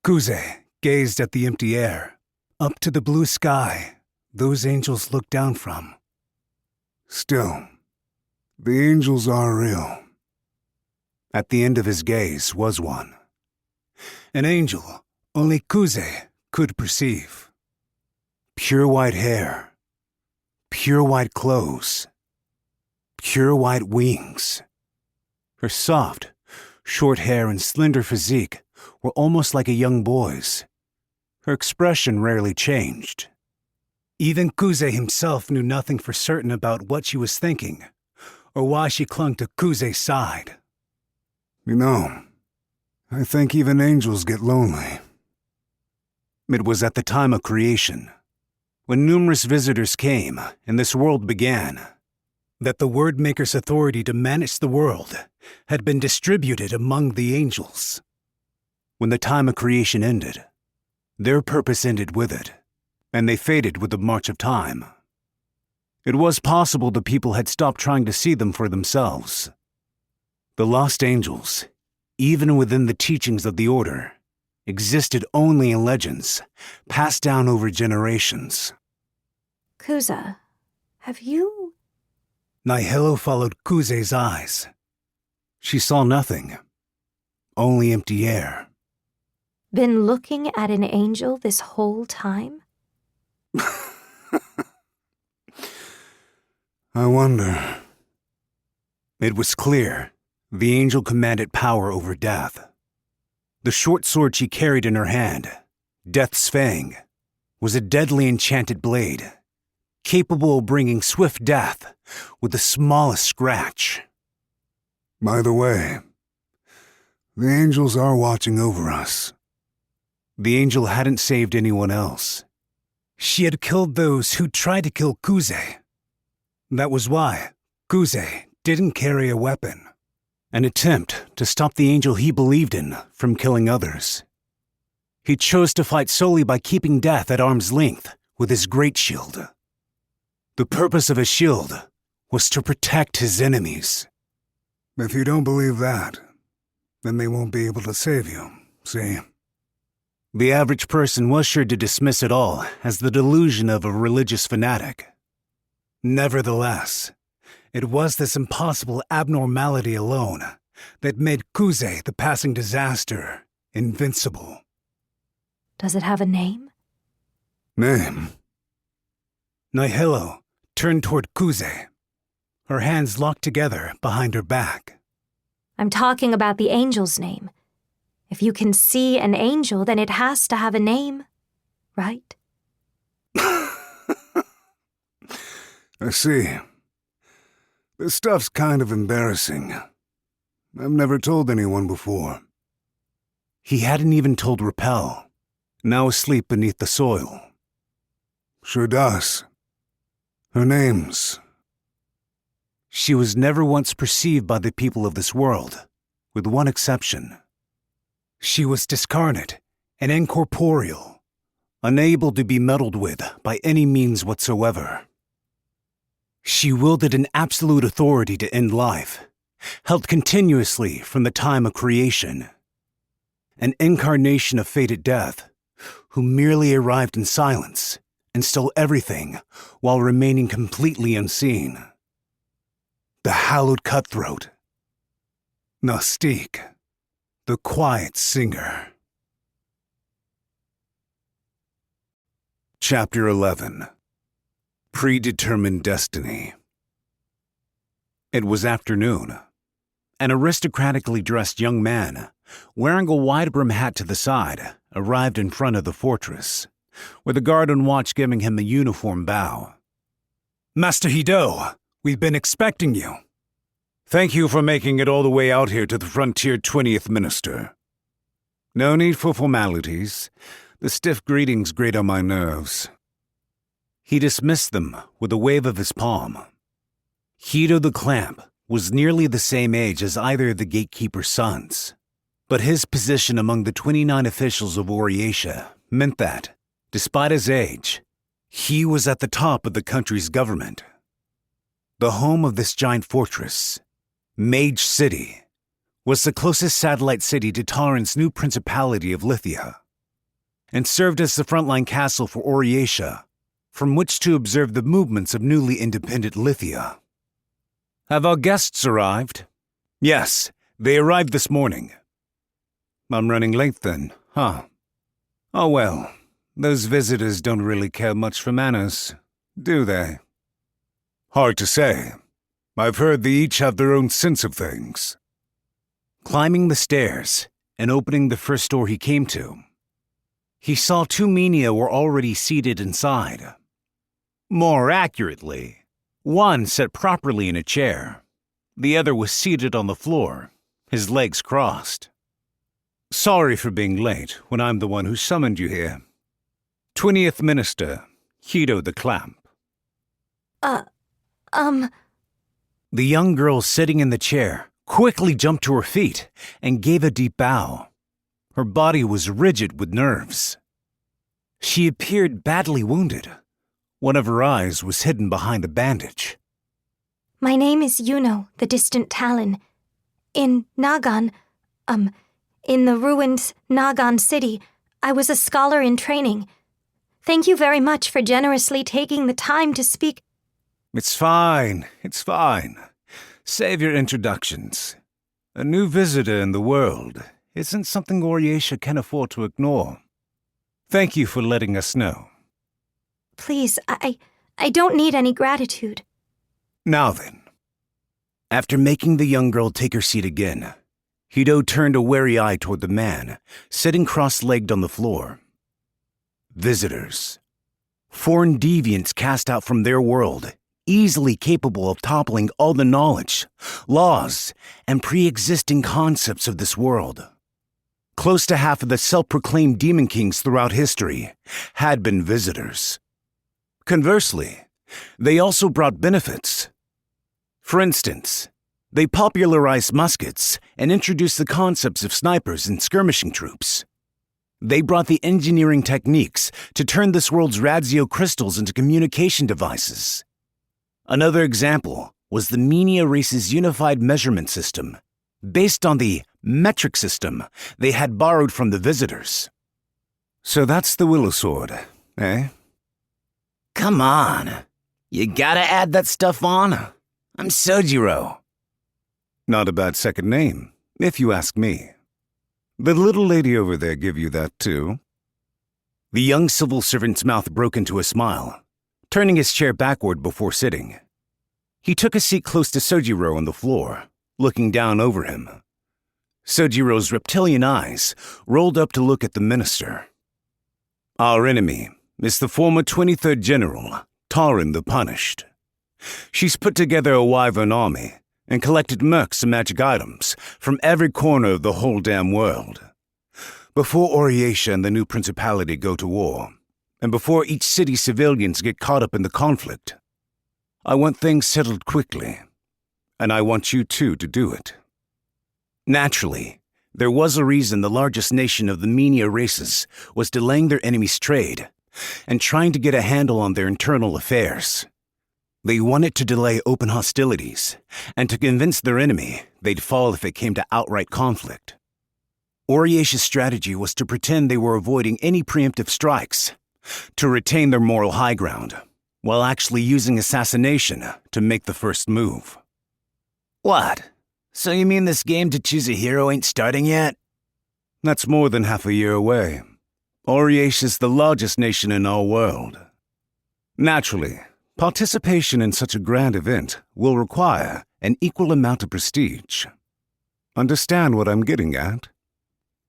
Kuze gazed at the empty air, up to the blue sky those angels looked down from. Still, the angels are real. At the end of his gaze was one. An angel only Kuze could perceive. Pure white hair, pure white clothes, pure white wings. Her soft, short hair and slender physique were almost like a young boy's. Her expression rarely changed. Even Kuze himself knew nothing for certain about what she was thinking, or why she clung to Kuze's side. You know, I think even angels get lonely. It was at the time of creation, when numerous visitors came and this world began, that the Wordmaker's authority to manage the world had been distributed among the angels. When the time of creation ended, their purpose ended with it, and they faded with the march of time. It was possible the people had stopped trying to see them for themselves. The lost angels, even within the teachings of the Order, existed only in legends, passed down over generations. Kuza, have you... Nihilo followed Kuze's eyes. She saw nothing, only empty air. been looking at an angel this whole time? I wonder. It was clear the angel commanded power over death. The short sword she carried in her hand, Death's Fang, was a deadly enchanted blade, capable of bringing swift death with the smallest scratch. By the way, the angels are watching over us. The angel hadn't saved anyone else. She had killed those who tried to kill Kuze. That was why Kuze didn't carry a weapon, an attempt to stop the angel he believed in from killing others. He chose to fight solely by keeping death at arm's length with his great shield. The purpose of his shield was to protect his enemies. If you don't believe that, then they won't be able to save you, see? The average person was sure to dismiss it all as the delusion of a religious fanatic. Nevertheless, it was this impossible abnormality alone that made Kuze the passing disaster invincible. Does it have a name? Name? Nihilo turned toward Kuze, her hands locked together behind her back. I'm talking about the angel's name. If you can see an angel, then it has to have a name, right? I see. This stuff's kind of embarrassing. I've never told anyone before. He hadn't even told Rappel, now asleep beneath the soil. Sure does. Her name's... She was never once perceived by the people of this world, with one exception. She was discarnate and incorporeal, unable to be meddled with by any means whatsoever. She wielded an absolute authority to end life, held continuously from the time of creation. An incarnation of fated death, who merely arrived in silence and stole everything while remaining completely unseen. The hallowed cutthroat. Gnostique, the quiet singer. Chapter 11. Predetermined Destiny. It was afternoon. An aristocratically dressed young man, wearing a wide-brim hat to the side, arrived in front of the fortress, with a guard on watch giving him a uniform bow. "Master Hido, we've been expecting you." Thank you for making it all the way out here to the Frontier 20th Minister. No need for formalities. The stiff greetings grate on my nerves. He dismissed them with a wave of his palm. Keiso the Clamp was nearly the same age as either of the gatekeeper's sons, but his position among the 29 officials of Oriatia meant that, despite his age, he was at the top of the country's government. The home of this giant fortress, Mage City, was the closest satellite city to Tauren's new principality of Lithia, and served as the frontline castle for Oriatia, from which to observe the movements of newly independent Lithia. Have our guests arrived? Yes, they arrived this morning. I'm running late then, huh? Oh well, those visitors don't really care much for manners, do they? Hard to say. I've heard they each have their own sense of things. Climbing the stairs and opening the first door he came to, he saw two Minia were already seated inside. More accurately, one sat properly in a chair. The other was seated on the floor, his legs crossed. Sorry for being late when I'm the one who summoned you here. 20th Minister, Keiso the Clamp. The young girl sitting in the chair quickly jumped to her feet and gave a deep bow. Her body was rigid with nerves. She appeared badly wounded. One of her eyes was hidden behind a bandage. My name is Yuno, the Distant Talon. In Nagan, in the ruined Nagan city, I was a scholar in training. Thank you very much for generously taking the time to speak. It's fine. Save your introductions. A new visitor in the world isn't something Oriatia can afford to ignore. Thank you for letting us know. Please, I don't need any gratitude. Now then. After making the young girl take her seat again, Keiso turned a wary eye toward the man, sitting cross-legged on the floor. Visitors. Foreign deviants cast out from their world, easily capable of toppling all the knowledge, laws, and pre-existing concepts of this world. Close to half of the self-proclaimed demon kings throughout history had been visitors. Conversely, they also brought benefits. For instance, they popularized muskets and introduced the concepts of snipers and skirmishing troops. They brought the engineering techniques to turn this world's Radzio crystals into communication devices. Another example was the Minia race's unified measurement system, based on the metric system they had borrowed from the visitors. So that's the Willow Sword, eh? Come on. You gotta add that stuff on. I'm Sojiro. Not a bad second name, if you ask me. The little lady over there give you that too? The young civil servant's mouth broke into a smile, turning his chair backward before sitting. He took a seat close to Sojiro on the floor, looking down over him. Sojiro's reptilian eyes rolled up to look at the minister. Our enemy is the former 23rd General, Tauren the Punished. She's put together a wyvern army and collected mercs and magic items from every corner of the whole damn world. Before Oriatia and the new principality go to war, and before each city's civilians get caught up in the conflict, I want things settled quickly, and I want you too to do it. Naturally, there was a reason the largest nation of the Minia races was delaying their enemy's trade and trying to get a handle on their internal affairs. They wanted to delay open hostilities and to convince their enemy they'd fall if it came to outright conflict. Oriacia's strategy was to pretend they were avoiding any preemptive strikes, to retain their moral high ground, while actually using assassination to make the first move. What? So you mean this game to choose a hero ain't starting yet? That's more than half a year away. Oriacia's the largest nation in our world. Naturally, participation in such a grand event will require an equal amount of prestige. Understand what I'm getting at?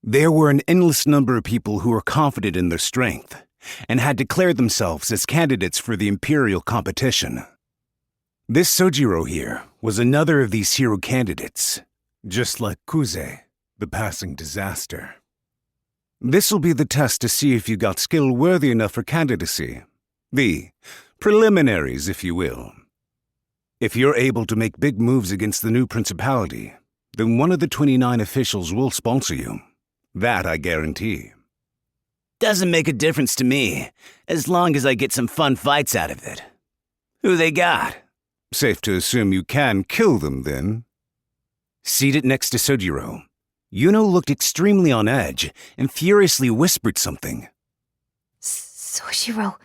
There were an endless number of people who were confident in their strength and had declared themselves as candidates for the imperial competition. This Sojiro here was another of these hero candidates, just like Kuze, the passing disaster. This'll be the test to see if you got skill worthy enough for candidacy. The preliminaries, if you will. If you're able to make big moves against the new principality, then one of the 29 officials will sponsor you. That I guarantee. Doesn't make a difference to me, as long as I get some fun fights out of it. Who they got? Safe to assume you can kill them, then. Seated next to Sojiro, Yuno looked extremely on edge and furiously whispered something. Sojiro,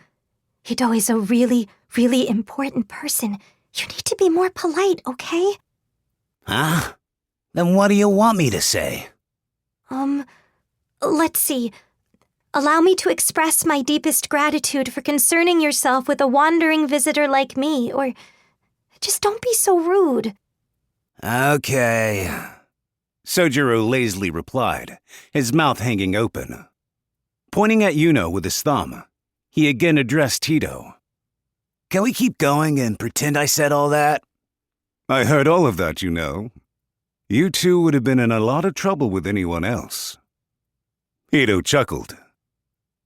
Hido is a really, really important person. You need to be more polite, okay? Huh? Then what do you want me to say? Let's see. Allow me to express my deepest gratitude for concerning yourself with a wandering visitor like me, or just don't be so rude. Okay. Sojiro lazily replied, his mouth hanging open. Pointing at Yuno with his thumb, he again addressed Hido. Can we keep going and pretend I said all that? I heard all of that, you know. You two would have been in a lot of trouble with anyone else. Hido chuckled.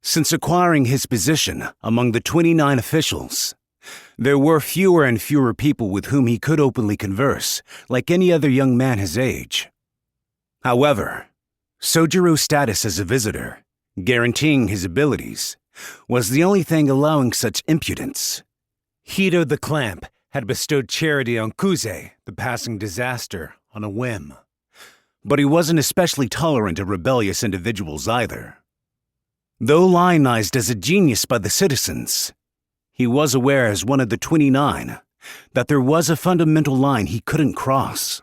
Since acquiring his position among the 29 officials, there were fewer and fewer people with whom he could openly converse, like any other young man his age. However, Sojiro's status as a visitor, guaranteeing his abilities, was the only thing allowing such impudence. Hido the Clamp had bestowed charity on Kuze, the passing disaster, on a whim. But he wasn't especially tolerant of rebellious individuals either. Though lionized as a genius by the citizens, he was aware as one of the 29 that there was a fundamental line he couldn't cross.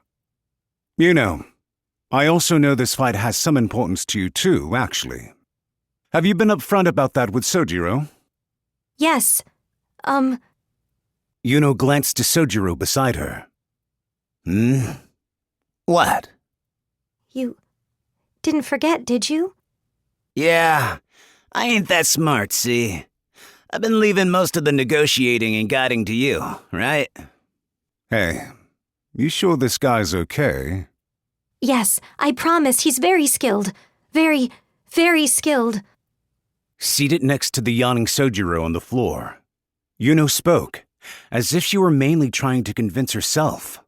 You know, I also know this fight has some importance to you too, actually. Have you been upfront about that with Sojiro? Yes. Yuno glanced to Sojiro beside her. What? You didn't forget, did you? Yeah, I ain't that smart, see? I've been leaving most of the negotiating and guiding to you, right? Hey, you sure this guy's okay? Yes, I promise he's very skilled. Very, very skilled. Seated next to the yawning Sojiro on the floor, Yuno spoke, as if she were mainly trying to convince herself.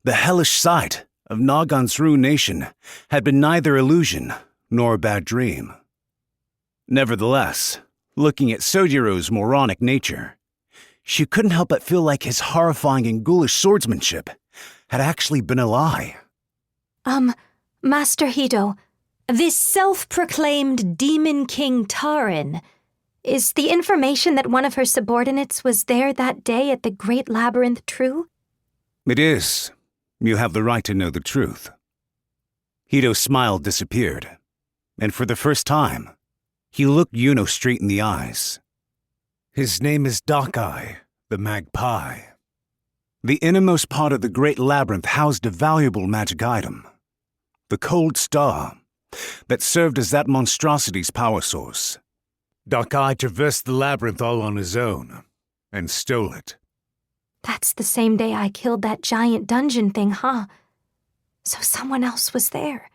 The hellish sight of Nagan's ruination had been neither illusion nor a bad dream. Nevertheless, looking at Sojiro's moronic nature, she couldn't help but feel like his horrifying and ghoulish swordsmanship had actually been a lie. Master Hido, this self-proclaimed Demon King Tarin, is the information that one of her subordinates was there that day at the Great Labyrinth true? It is. You have the right to know the truth. Hido's smile disappeared, and for the first time, he looked Yuno straight in the eyes. His name is Dakai, the Magpie. The innermost part of the Great Labyrinth housed a valuable magic item, the Cold Star, that served as that monstrosity's power source. Dakai traversed the labyrinth all on his own, and stole it. That's the same day I killed that giant dungeon thing, huh? So someone else was there.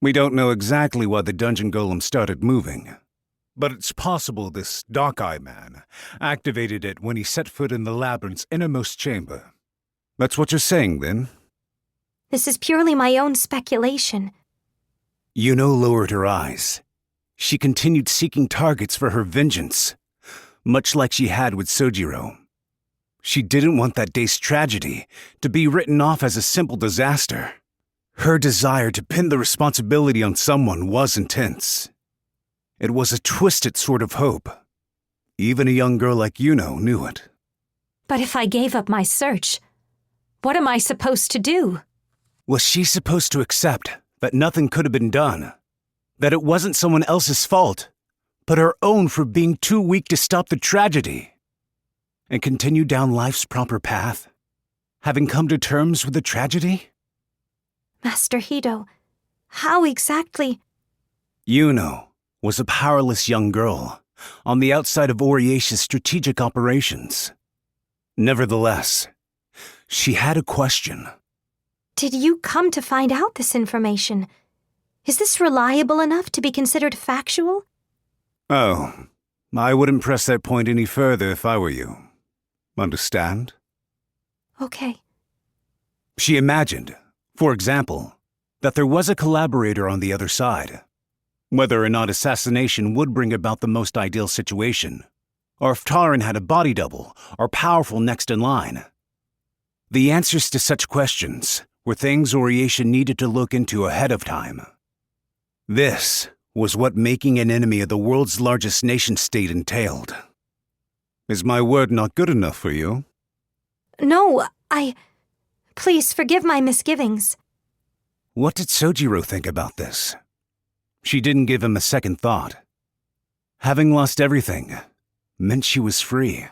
We don't know exactly why the dungeon golem started moving, but it's possible this Dakai man activated it when he set foot in the labyrinth's innermost chamber. That's what you're saying, then? This is purely my own speculation. Yuno lowered her eyes. She continued seeking targets for her vengeance, much like she had with Sojiro. She didn't want that day's tragedy to be written off as a simple disaster. Her desire to pin the responsibility on someone was intense. It was a twisted sort of hope. Even a young girl like Yuno knew it. But if I gave up my search, what am I supposed to do? Was she supposed to accept that nothing could have been done? That it wasn't someone else's fault, but her own for being too weak to stop the tragedy? And continue down life's proper path, having come to terms with the tragedy? Master Hido, how exactly? Yuno was a powerless young girl on the outside of Oriesha's strategic operations. Nevertheless, she had a question. Did you come to find out this information? Is this reliable enough to be considered factual? Oh, I wouldn't press that point any further if I were you. Understand? Okay. She imagined, for example, that there was a collaborator on the other side. Whether or not assassination would bring about the most ideal situation, or if Taran had a body double or powerful next in line. The answers to such questions were things Oriation needed to look into ahead of time. This was what making an enemy of the world's largest nation-state entailed. Is my word not good enough for you? No, Please forgive my misgivings. What did Sojiro think about this? She didn't give him a second thought. Having lost everything meant she was free.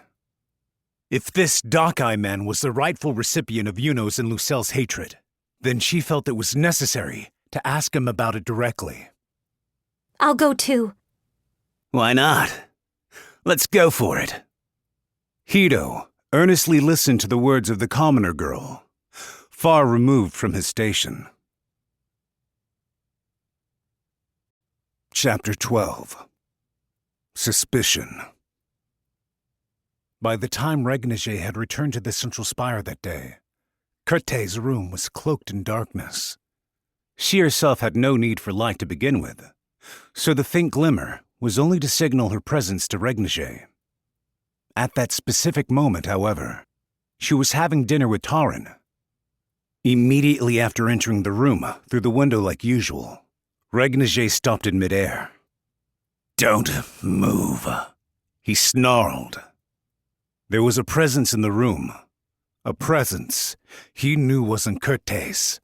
If this Dockeye man was the rightful recipient of Yuno's and Lucelle's hatred, then she felt it was necessary to ask him about it directly. I'll go too. Why not? Let's go for it. Hito earnestly listened to the words of the commoner girl, far removed from his station. Chapter 12. Suspicion. By the time Regnige had returned to the central spire that day, Kurte's room was cloaked in darkness. She herself had no need for light to begin with, so the faint glimmer was only to signal her presence to Regnige. At that specific moment, however, she was having dinner with Taran. Immediately after entering the room through the window like usual, Regnige stopped in midair. "Don't move," he snarled. There was a presence in the room, a presence he knew wasn't Kurte's.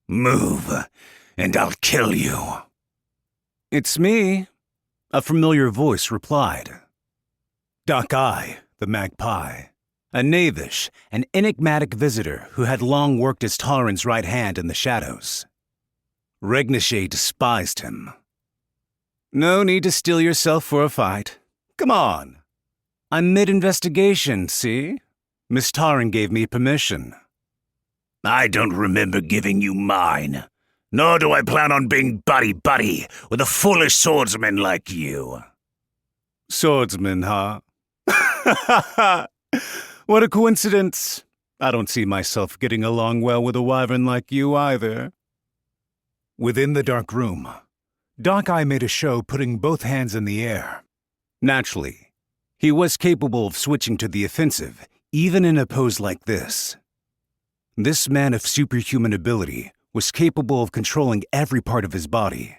"Move, and I'll kill you." "It's me," a familiar voice replied. Dockeye, the magpie, a knavish and enigmatic visitor who had long worked as Taran's right hand in the shadows. Regnige despised him. "No need to steel yourself for a fight. Come on. I'm mid-investigation, see? Miss Taran gave me permission." I don't remember giving you mine, nor do I plan on being buddy-buddy with a foolish swordsman like you. Swordsman, huh? What a coincidence. I don't see myself getting along well with a wyvern like you either. Within the dark room, Dockeye made a show putting both hands in the air. Naturally, he was capable of switching to the offensive, even in a pose like this. This man of superhuman ability was capable of controlling every part of his body,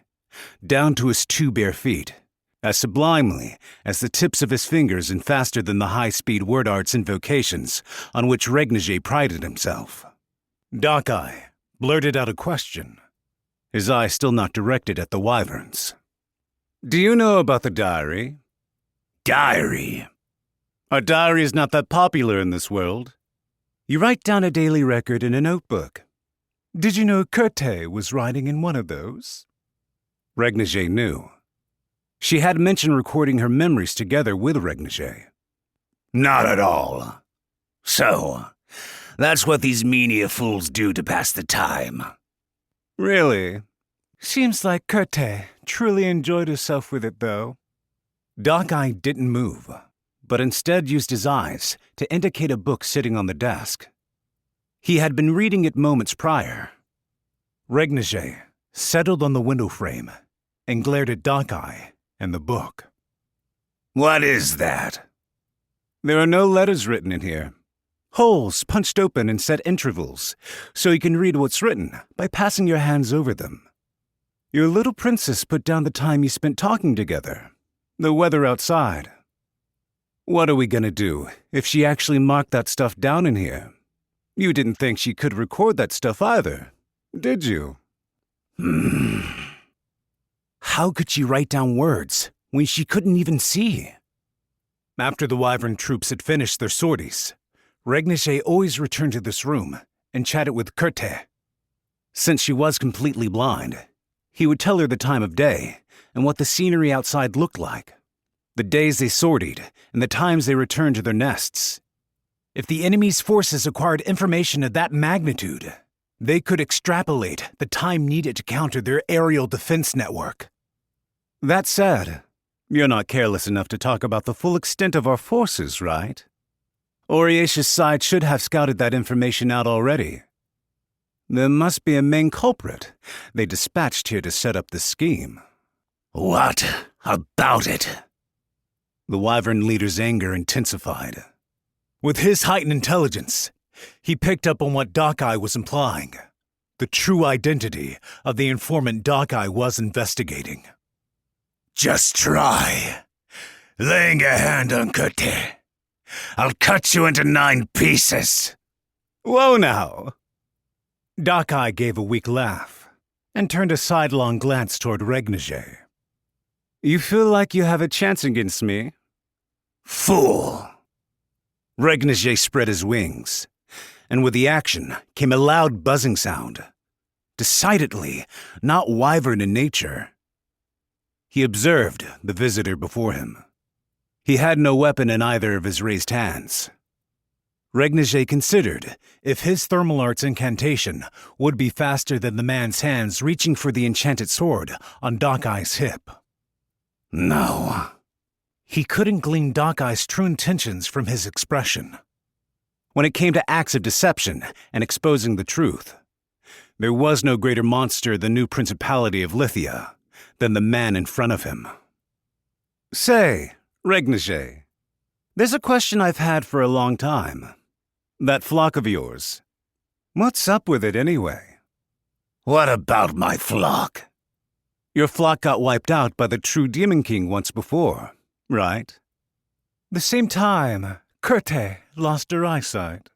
down to his 2 bare feet, as sublimely as the tips of his fingers and faster than the high-speed word arts invocations on which Regnige prided himself. Dockeye blurted out a question, his eye still not directed at the wyverns. "Do you know about the diary?" Diary? Our diary is not that popular in this world. You write down a daily record in a notebook. Did you know Kerte was writing in one of those? Regnige knew. She had mentioned recording her memories together with Regnige. Not at all. So, that's what these menia fools do to pass the time. Really? Seems like Kerte truly enjoyed herself with it, though. Dockeye didn't move, but instead used his eyes to indicate a book sitting on the desk. He had been reading it moments prior. Regnige settled on the window frame and glared at Dockeye and the book. What is that? There are no letters written in here. Holes punched open in set intervals, so you can read what's written by passing your hands over them. Your little princess put down the time you spent talking together, the weather outside. What are we gonna do if she actually marked that stuff down in here? You didn't think she could record that stuff either, did you? How could she write down words when she couldn't even see? After the wyvern troops had finished their sorties, Regnige always returned to this room and chatted with Kerte. Since she was completely blind, he would tell her the time of day and what the scenery outside looked like, the days they sortied and the times they returned to their nests. If the enemy's forces acquired information of that magnitude, they could extrapolate the time needed to counter their aerial defense network. That said, you're not careless enough to talk about the full extent of our forces, right? Oriesha's side should have scouted that information out already. There must be a main culprit they dispatched here to set up the scheme. What about it? The Wyvern leader's anger intensified. With his heightened intelligence, he picked up on what Dockeye was implying, the true identity of the informant Dockeye was investigating. Just try laying a hand on Kute. I'll cut you into 9 pieces. Whoa now! Dockeye gave a weak laugh and turned a sidelong glance toward Regnige. You feel like you have a chance against me? Fool! Regnige spread his wings, and with the action came a loud buzzing sound. Decidedly not wyvern in nature. He observed the visitor before him. He had no weapon in either of his raised hands. Regnige considered if his thermal arts incantation would be faster than the man's hands reaching for the enchanted sword on Dockeye's hip. No. He couldn't glean Dockeye's true intentions from his expression. When it came to acts of deception and exposing the truth, there was no greater monster the new Principality of Lithia than the man in front of him. Say, Regnige, there's a question I've had for a long time. That flock of yours. What's up with it anyway? What about my flock? Your flock got wiped out by the true Demon King once before, right? The same time, Kute lost her eyesight.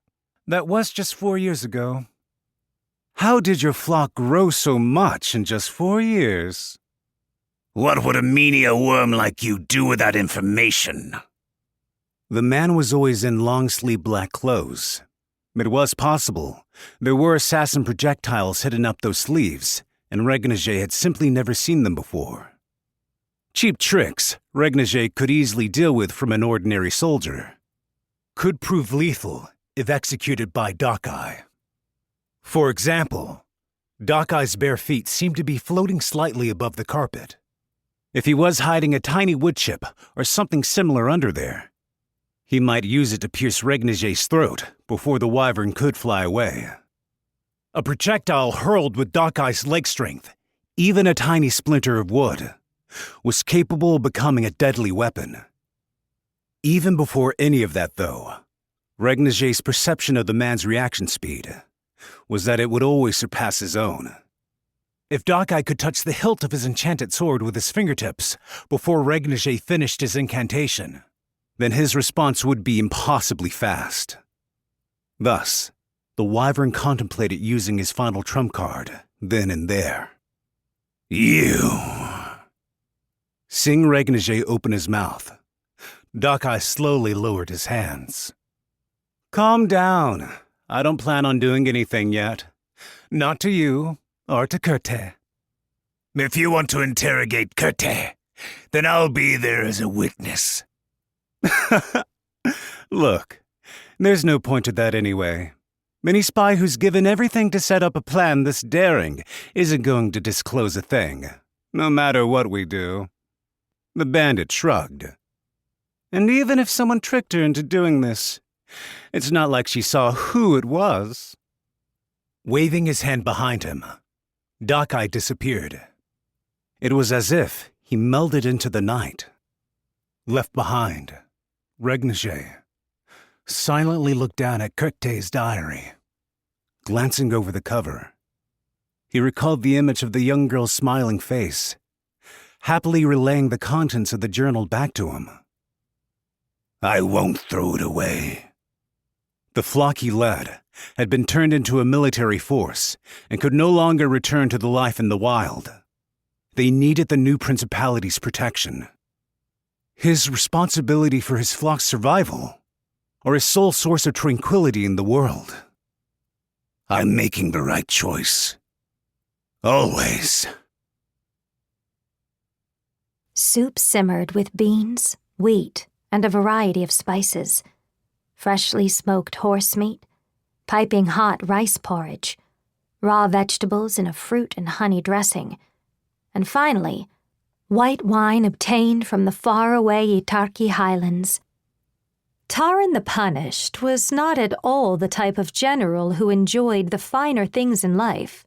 That was just 4 years ago. How did your flock grow so much in just 4 years? What would a menial worm like you do with that information? The man was always in long-sleeved black clothes. It was possible there were assassin projectiles hidden up those sleeves, and Regnige had simply never seen them before. Cheap tricks Regnige could easily deal with from an ordinary soldier. Could prove lethal if executed by Dockeye. For example, Dockeye's bare feet seemed to be floating slightly above the carpet. If he was hiding a tiny wood chip or something similar under there, he might use it to pierce Regnige's throat before the wyvern could fly away. A projectile hurled with Dockeye's leg strength, even a tiny splinter of wood, was capable of becoming a deadly weapon. Even before any of that, though, Regnige's perception of the man's reaction speed was that it would always surpass his own. If Dockeye could touch the hilt of his enchanted sword with his fingertips before Regnige finished his incantation, then his response would be impossibly fast. Thus, the wyvern contemplated using his final trump card then and there. You. Seeing Regnige open his mouth, Dockeye slowly lowered his hands. Calm down. I don't plan on doing anything yet. Not to you or to Kute. If you want to interrogate Kute, then I'll be there as a witness. Look, there's no point to that anyway. Any spy who's given everything to set up a plan this daring isn't going to disclose a thing, no matter what we do. The bandit shrugged. And even if someone tricked her into doing this, it's not like she saw who it was. Waving his hand behind him, Dockeye disappeared. It was as if he melded into the night. Left behind, Regnige silently looked down at Kute's diary. Glancing over the cover, he recalled the image of the young girl's smiling face, happily relaying the contents of the journal back to him. I won't throw it away. The flock he led had been turned into a military force and could no longer return to the life in the wild. They needed the new principality's protection. His responsibility for his flock's survival, or his sole source of tranquility in the world. I'm making the right choice. Always. Soup simmered with beans, wheat, and a variety of spices. Freshly smoked horse meat, piping hot rice porridge, raw vegetables in a fruit and honey dressing, and finally, white wine obtained from the faraway Itarki highlands. Taran the Punished was not at all the type of general who enjoyed the finer things in life,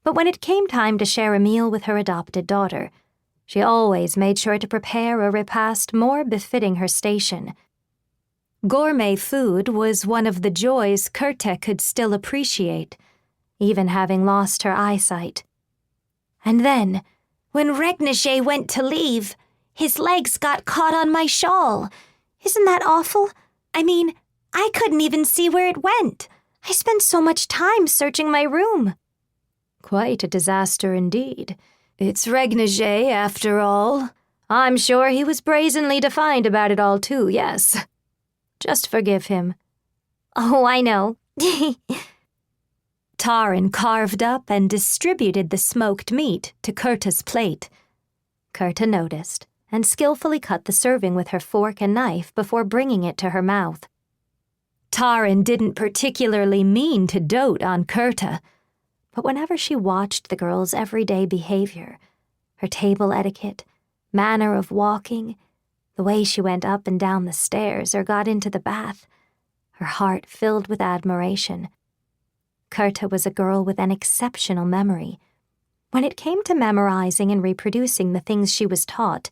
but when it came time to share a meal with her adopted daughter, she always made sure to prepare a repast more befitting her station. Gourmet food was one of the joys Kurta could still appreciate, even having lost her eyesight. And then, when Regnage went to leave, his legs got caught on my shawl. Isn't that awful? I mean, I couldn't even see where it went. I spent so much time searching my room. Quite a disaster indeed. It's Regnage, after all. I'm sure he was brazenly defiant about it all too, yes. Just forgive him. Oh, I know. Taran carved up and distributed the smoked meat to Kurta's plate. Kurta noticed and skillfully cut the serving with her fork and knife before bringing it to her mouth. Taran didn't particularly mean to dote on Kurta, but whenever she watched the girl's everyday behavior, her table etiquette, manner of walking, the way she went up and down the stairs or got into the bath, her heart filled with admiration. Kurta was a girl with an exceptional memory. When it came to memorizing and reproducing the things she was taught,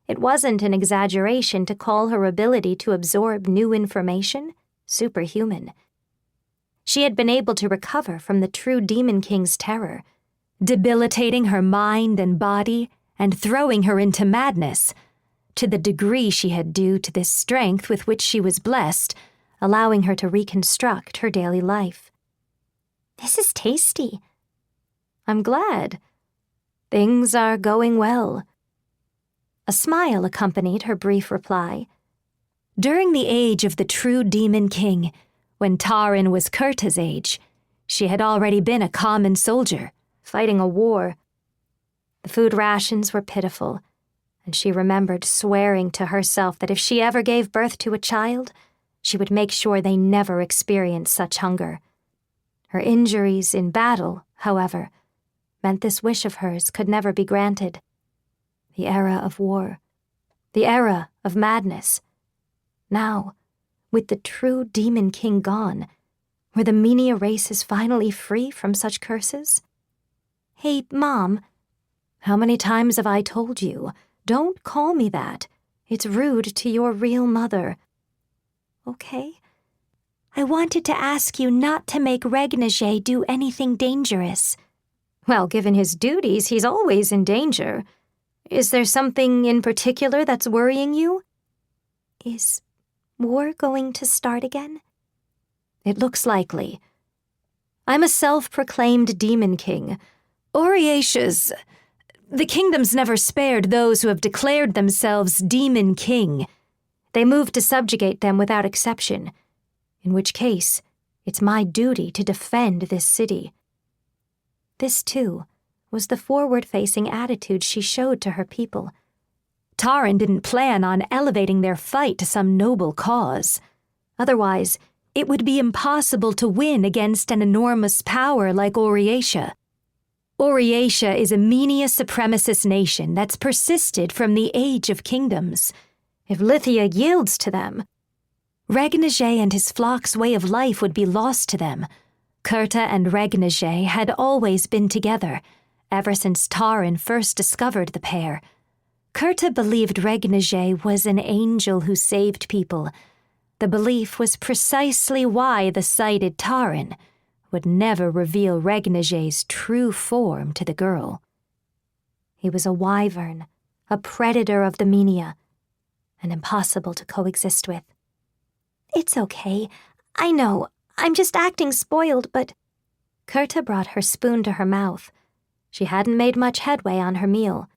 it wasn't an exaggeration to call her ability to absorb new information superhuman. She had been able to recover from the true Demon King's terror, debilitating her mind and body and throwing her into madness, to the degree she had due to this strength with which she was blessed, allowing her to reconstruct her daily life. This is tasty. I'm glad. Things are going well. A smile accompanied her brief reply. During the age of the true Demon King, when Taran was Kurta's age, she had already been a common soldier, fighting a war. The food rations were pitiful, and she remembered swearing to herself that if she ever gave birth to a child, she would make sure they never experienced such hunger. Her injuries in battle, however, meant this wish of hers could never be granted. The era of war, the era of madness. Now, with the true Demon King gone, were the Menia races finally free from such curses? Hey, Mom. How many times have I told you, don't call me that. It's rude to your real mother. Okay. I wanted to ask you not to make Regnage do anything dangerous. Well, given his duties, he's always in danger. Is there something in particular that's worrying you? Is war going to start again? It looks likely. I'm a self-proclaimed Demon King. Oriatia's... The kingdom's never spared those who have declared themselves Demon King. They move to subjugate them without exception, in which case, it's my duty to defend this city. This, too, was the forward-facing attitude she showed to her people. Taran didn't plan on elevating their fight to some noble cause. Otherwise, it would be impossible to win against an enormous power like Oriatia. Oriatia is a Menia supremacist nation that's persisted from the Age of Kingdoms. If Lithia yields to them, Regnage and his flock's way of life would be lost to them. Kurta and Regnage had always been together, ever since Taran first discovered the pair. Kurta believed Regnage was an angel who saved people. The belief was precisely why the sighted Taran would never reveal Regnage's true form to the girl. He was a wyvern, a predator of the Menia, and impossible to coexist with. It's okay. I know. I'm just acting spoiled, but... Kurta brought her spoon to her mouth. She hadn't made much headway on her meal.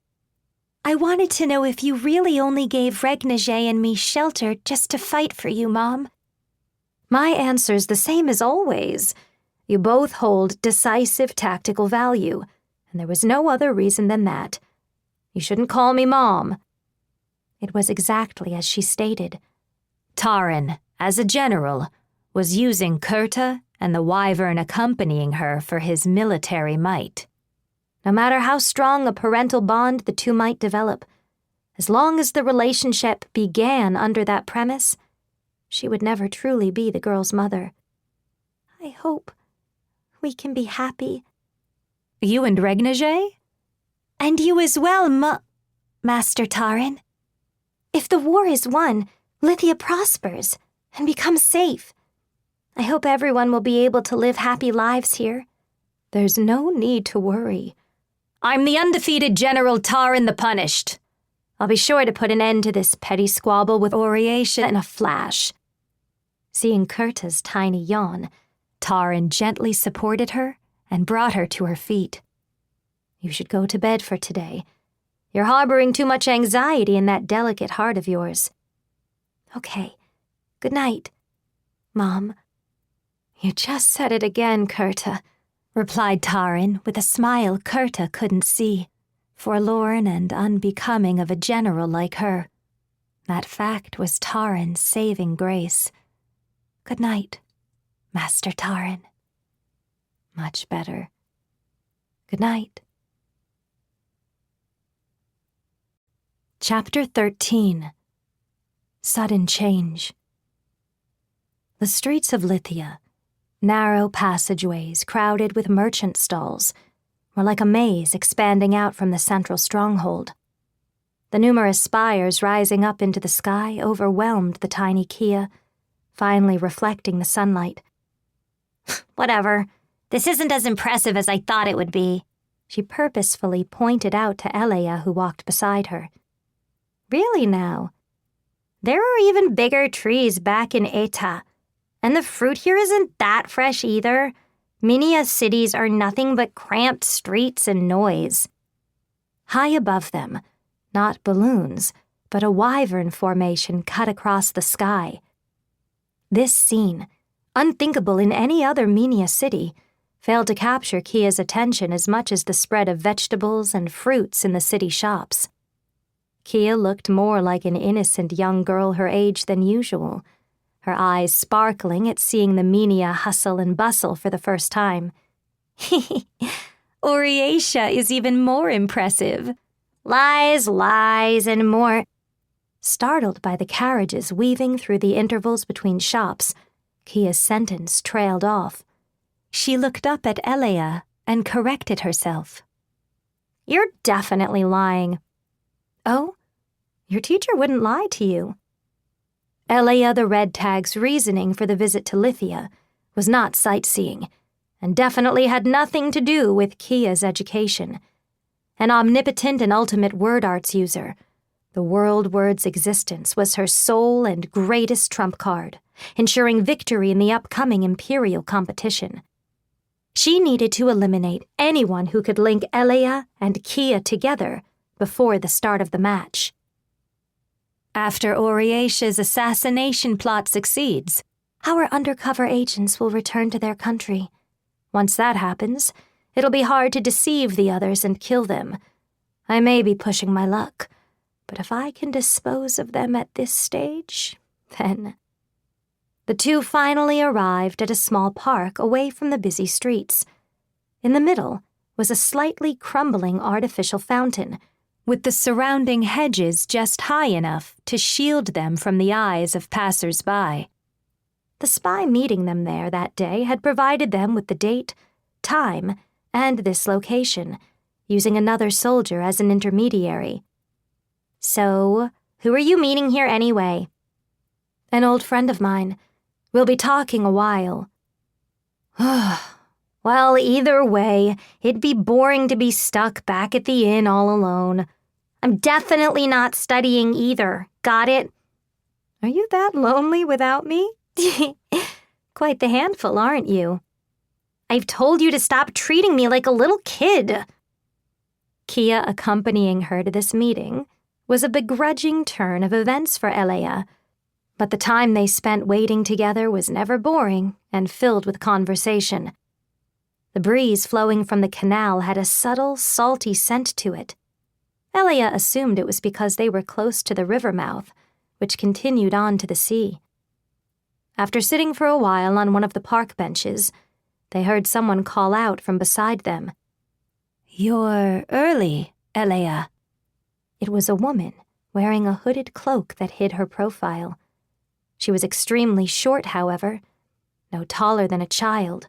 I wanted to know if you really only gave Regnage and me shelter just to fight for you, Mom. My answer's the same as always. You both hold decisive tactical value, and there was no other reason than that. You shouldn't call me Mom. It was exactly as she stated. Taran, as a general, was using Kurta and the wyvern accompanying her for his military might. No matter how strong a parental bond the two might develop, as long as the relationship began under that premise, she would never truly be the girl's mother. I hope we can be happy. You and Regnage? And you as well, Master Taran. If the war is won, Lithia prospers and becomes safe. I hope everyone will be able to live happy lives here. There's no need to worry. I'm the undefeated General Taran the Punished. I'll be sure to put an end to this petty squabble with Oriatia in a flash. Seeing Kurta's tiny yawn, Taran gently supported her and brought her to her feet. You should go to bed for today. You're harboring too much anxiety in that delicate heart of yours. Okay. Good night, Mom. You just said it again, Kurta, replied Taran with a smile Kurta couldn't see, forlorn and unbecoming of a general like her. That fact was Taran's saving grace. Good night, Master Taran. Much better. Good night. Chapter 13. Sudden Change. The streets of Lithia, narrow passageways crowded with merchant stalls, were like a maze expanding out from the central stronghold. The numerous spires rising up into the sky overwhelmed the tiny Kia, finally reflecting the sunlight. Whatever. This isn't as impressive as I thought it would be, she purposefully pointed out to Elea, who walked beside her. Really now? There are even bigger trees back in Eta, and the fruit here isn't that fresh either. Minia cities are nothing but cramped streets and noise. High above them, not balloons, but a wyvern formation cut across the sky. This scene, unthinkable in any other Minia city, failed to capture Kia's attention as much as the spread of vegetables and fruits in the city shops. Kia looked more like an innocent young girl her age than usual, her eyes sparkling at seeing the Minia hustle and bustle for the first time. Oriatia is even more impressive. Lies, lies, and more. Startled by the carriages weaving through the intervals between shops, Kia's sentence trailed off. She looked up at Elea and corrected herself. You're definitely lying. Oh? Your teacher wouldn't lie to you. Elea the Red Tag's reasoning for the visit to Lithia was not sightseeing, and definitely had nothing to do with Kia's education. An omnipotent and ultimate word arts user, the world word's existence was her sole and greatest trump card, ensuring victory in the upcoming imperial competition. She needed to eliminate anyone who could link Elea and Kia together before the start of the match. After Oriacia's assassination plot succeeds, our undercover agents will return to their country. Once that happens, it'll be hard to deceive the others and kill them. I may be pushing my luck, but if I can dispose of them at this stage, then... The two finally arrived at a small park away from the busy streets. In the middle was a slightly crumbling artificial fountain, with the surrounding hedges just high enough to shield them from the eyes of passers-by. The spy meeting them there that day had provided them with the date, time, and this location, using another soldier as an intermediary. So, who are you meeting here anyway? An old friend of mine. We'll be talking a while. Well, either way, it'd be boring to be stuck back at the inn all alone. I'm definitely not studying either. Got it? Are you that lonely without me? Quite the handful, aren't you? I've told you to stop treating me like a little kid. Kia accompanying her to this meeting was a begrudging turn of events for Elea, but the time they spent waiting together was never boring and filled with conversation. The breeze flowing from the canal had a subtle, salty scent to it. Elea assumed it was because they were close to the river mouth, which continued on to the sea. After sitting for a while on one of the park benches, they heard someone call out from beside them. "You're early, Elea." It was a woman wearing a hooded cloak that hid her profile. She was extremely short, however, no taller than a child.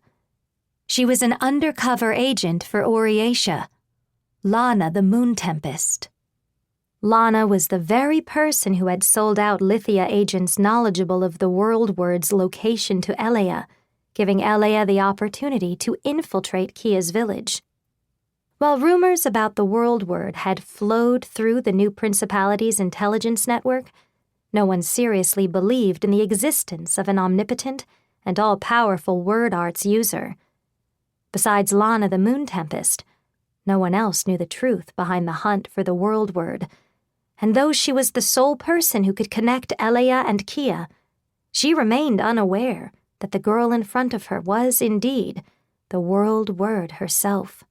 She was an undercover agent for Oriatia, Lana the Moon Tempest. Lana was the very person who had sold out Lithia agents knowledgeable of the World Word's location to Elea, giving Elea the opportunity to infiltrate Kia's village. While rumors about the World Word had flowed through the new principality's intelligence network, no one seriously believed in the existence of an omnipotent and all-powerful word arts user. Besides Lana the Moon Tempest, no one else knew the truth behind the hunt for the World Word, and though she was the sole person who could connect Elea and Kia, she remained unaware that the girl in front of her was indeed the World Word herself.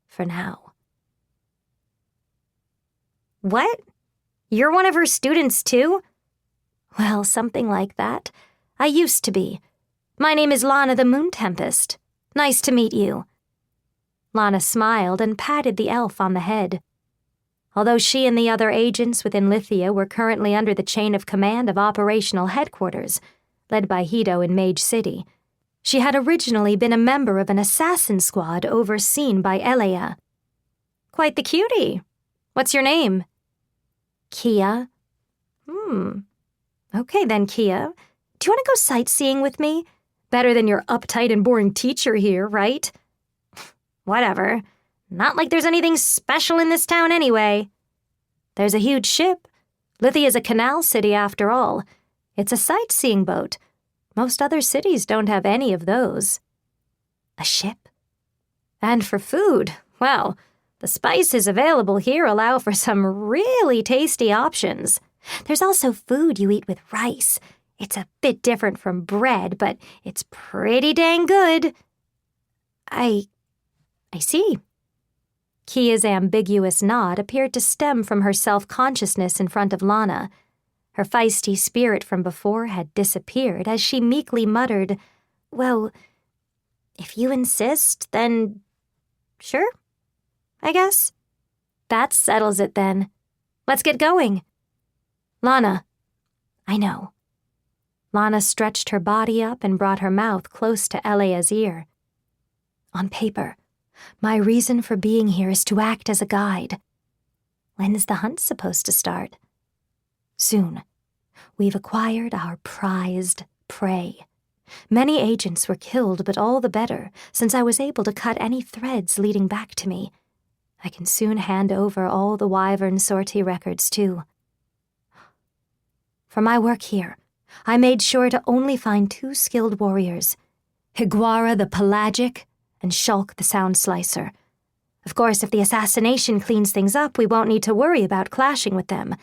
For now. What? You're one of her students too? Well, something like that. I used to be. My name is Lana the Moon Tempest. Nice to meet you. Lana smiled and patted the elf on the head. Although she and the other agents within Lithia were currently under the chain of command of operational headquarters, led by Hito in Mage City, she had originally been a member of an assassin squad overseen by Elea. Quite the cutie. What's your name? Kia. Okay then, Kia. Do you want to go sightseeing with me? Better than your uptight and boring teacher here, right? Whatever. Not like there's anything special in this town anyway. There's a huge ship. Lithia's a canal city after all. It's a sightseeing boat. Most other cities don't have any of those. A ship? And for food, well, the spices available here allow for some really tasty options. There's also food you eat with rice. It's a bit different from bread, but it's pretty dang good. I see. Kia's ambiguous nod appeared to stem from her self-consciousness in front of Lana. Her feisty spirit from before had disappeared as she meekly muttered, "Well, if you insist, then sure, I guess. That settles it then. Let's get going." Lana. I know. Lana stretched her body up and brought her mouth close to Elea's ear. On paper, my reason for being here is to act as a guide. When's the hunt supposed to start? Soon. We've acquired our prized prey. Many agents were killed, but all the better, since I was able to cut any threads leading back to me. I can soon hand over all the Wyvern sortie records, too. For my work here, I made sure to only find 2 skilled warriors, Higuara the Pelagic and Shulk the Sound Slicer. Of course, if the assassination cleans things up, we won't need to worry about clashing with them.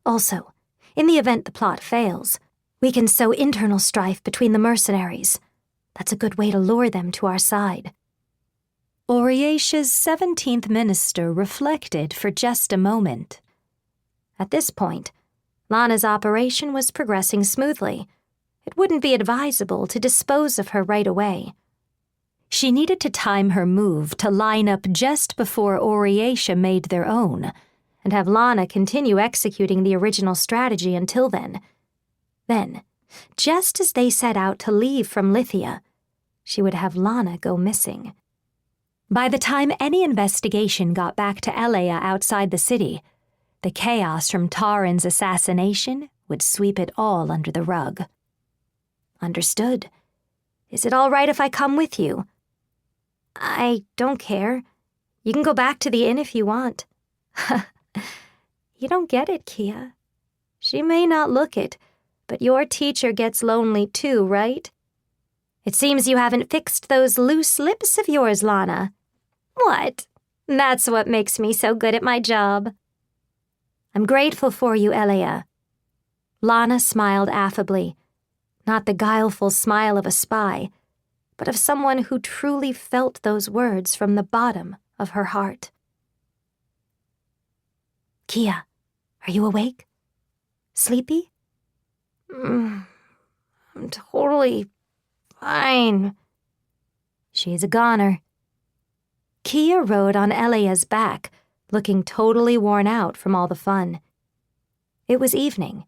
Also, in the event the plot fails, we can sow internal strife between the mercenaries. That's a good way to lure them to our side. Oriatia's 17th minister reflected for just a moment. At this point, Lana's operation was progressing smoothly. It wouldn't be advisable to dispose of her right away. She needed to time her move to line up just before Oriatia made their own, and have Lana continue executing the original strategy until then. Then, just as they set out to leave from Lithia, she would have Lana go missing. By the time any investigation got back to Elea outside the city, the chaos from Taran's assassination would sweep it all under the rug. Understood. Is it all right if I come with you? I don't care. You can go back to the inn if you want. You don't get it, Kia. She may not look it, but your teacher gets lonely too, right? It seems you haven't fixed those loose lips of yours, Lana. What? That's what makes me so good at my job. I'm grateful for you, Elea. Lana smiled affably, not the guileful smile of a spy, but of someone who truly felt those words from the bottom of her heart. Kia, are you awake? Sleepy? I'm I'm totally fine. She's a goner. Kia rode on Elia's back, looking totally worn out from all the fun. It was evening.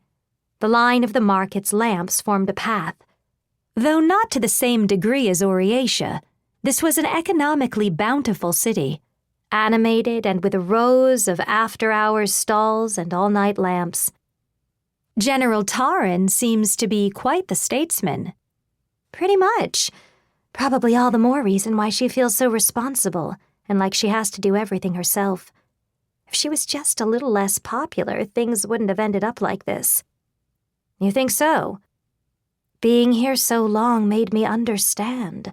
The line of the market's lamps formed a path. Though not to the same degree as Oriatia, this was an economically bountiful city, animated and with rows of after-hours stalls and all-night lamps. General Taran seems to be quite the statesman. Pretty much. Probably all the more reason why she feels so responsible and like she has to do everything herself. If she was just a little less popular, things wouldn't have ended up like this. You think so? Being here so long made me understand.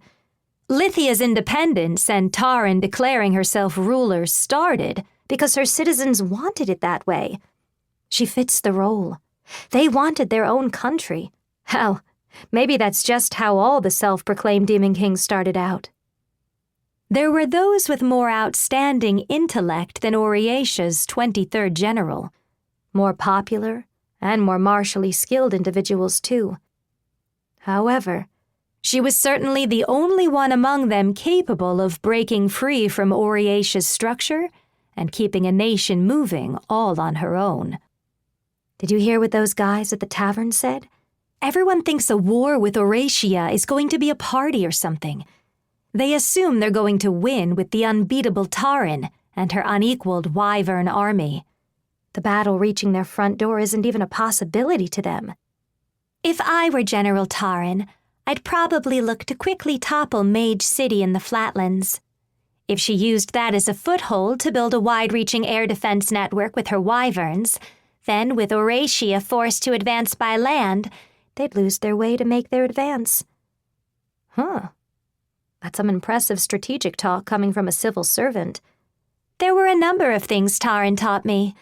Lithia's independence and Taran declaring herself ruler started because her citizens wanted it that way. She fits the role. They wanted their own country. Hell, maybe that's just how all the self-proclaimed Demon Kings started out. There were those with more outstanding intellect than Oriatia's 23rd general. More popular and more martially skilled individuals, too. However, she was certainly the only one among them capable of breaking free from Oriatia's structure and keeping a nation moving all on her own. Did you hear what those guys at the tavern said? Everyone thinks a war with Oriatia is going to be a party or something. They assume they're going to win with the unbeatable Taran and her unequaled Wyvern army. The battle reaching their front door isn't even a possibility to them. If I were General Taran, I'd probably look to quickly topple Mage City in the Flatlands. If she used that as a foothold to build a wide-reaching air defense network with her Wyverns, then with Oriatia forced to advance by land, they'd lose their way to make their advance. Huh. That's some impressive strategic talk coming from a civil servant. There were a number of things Taran taught me,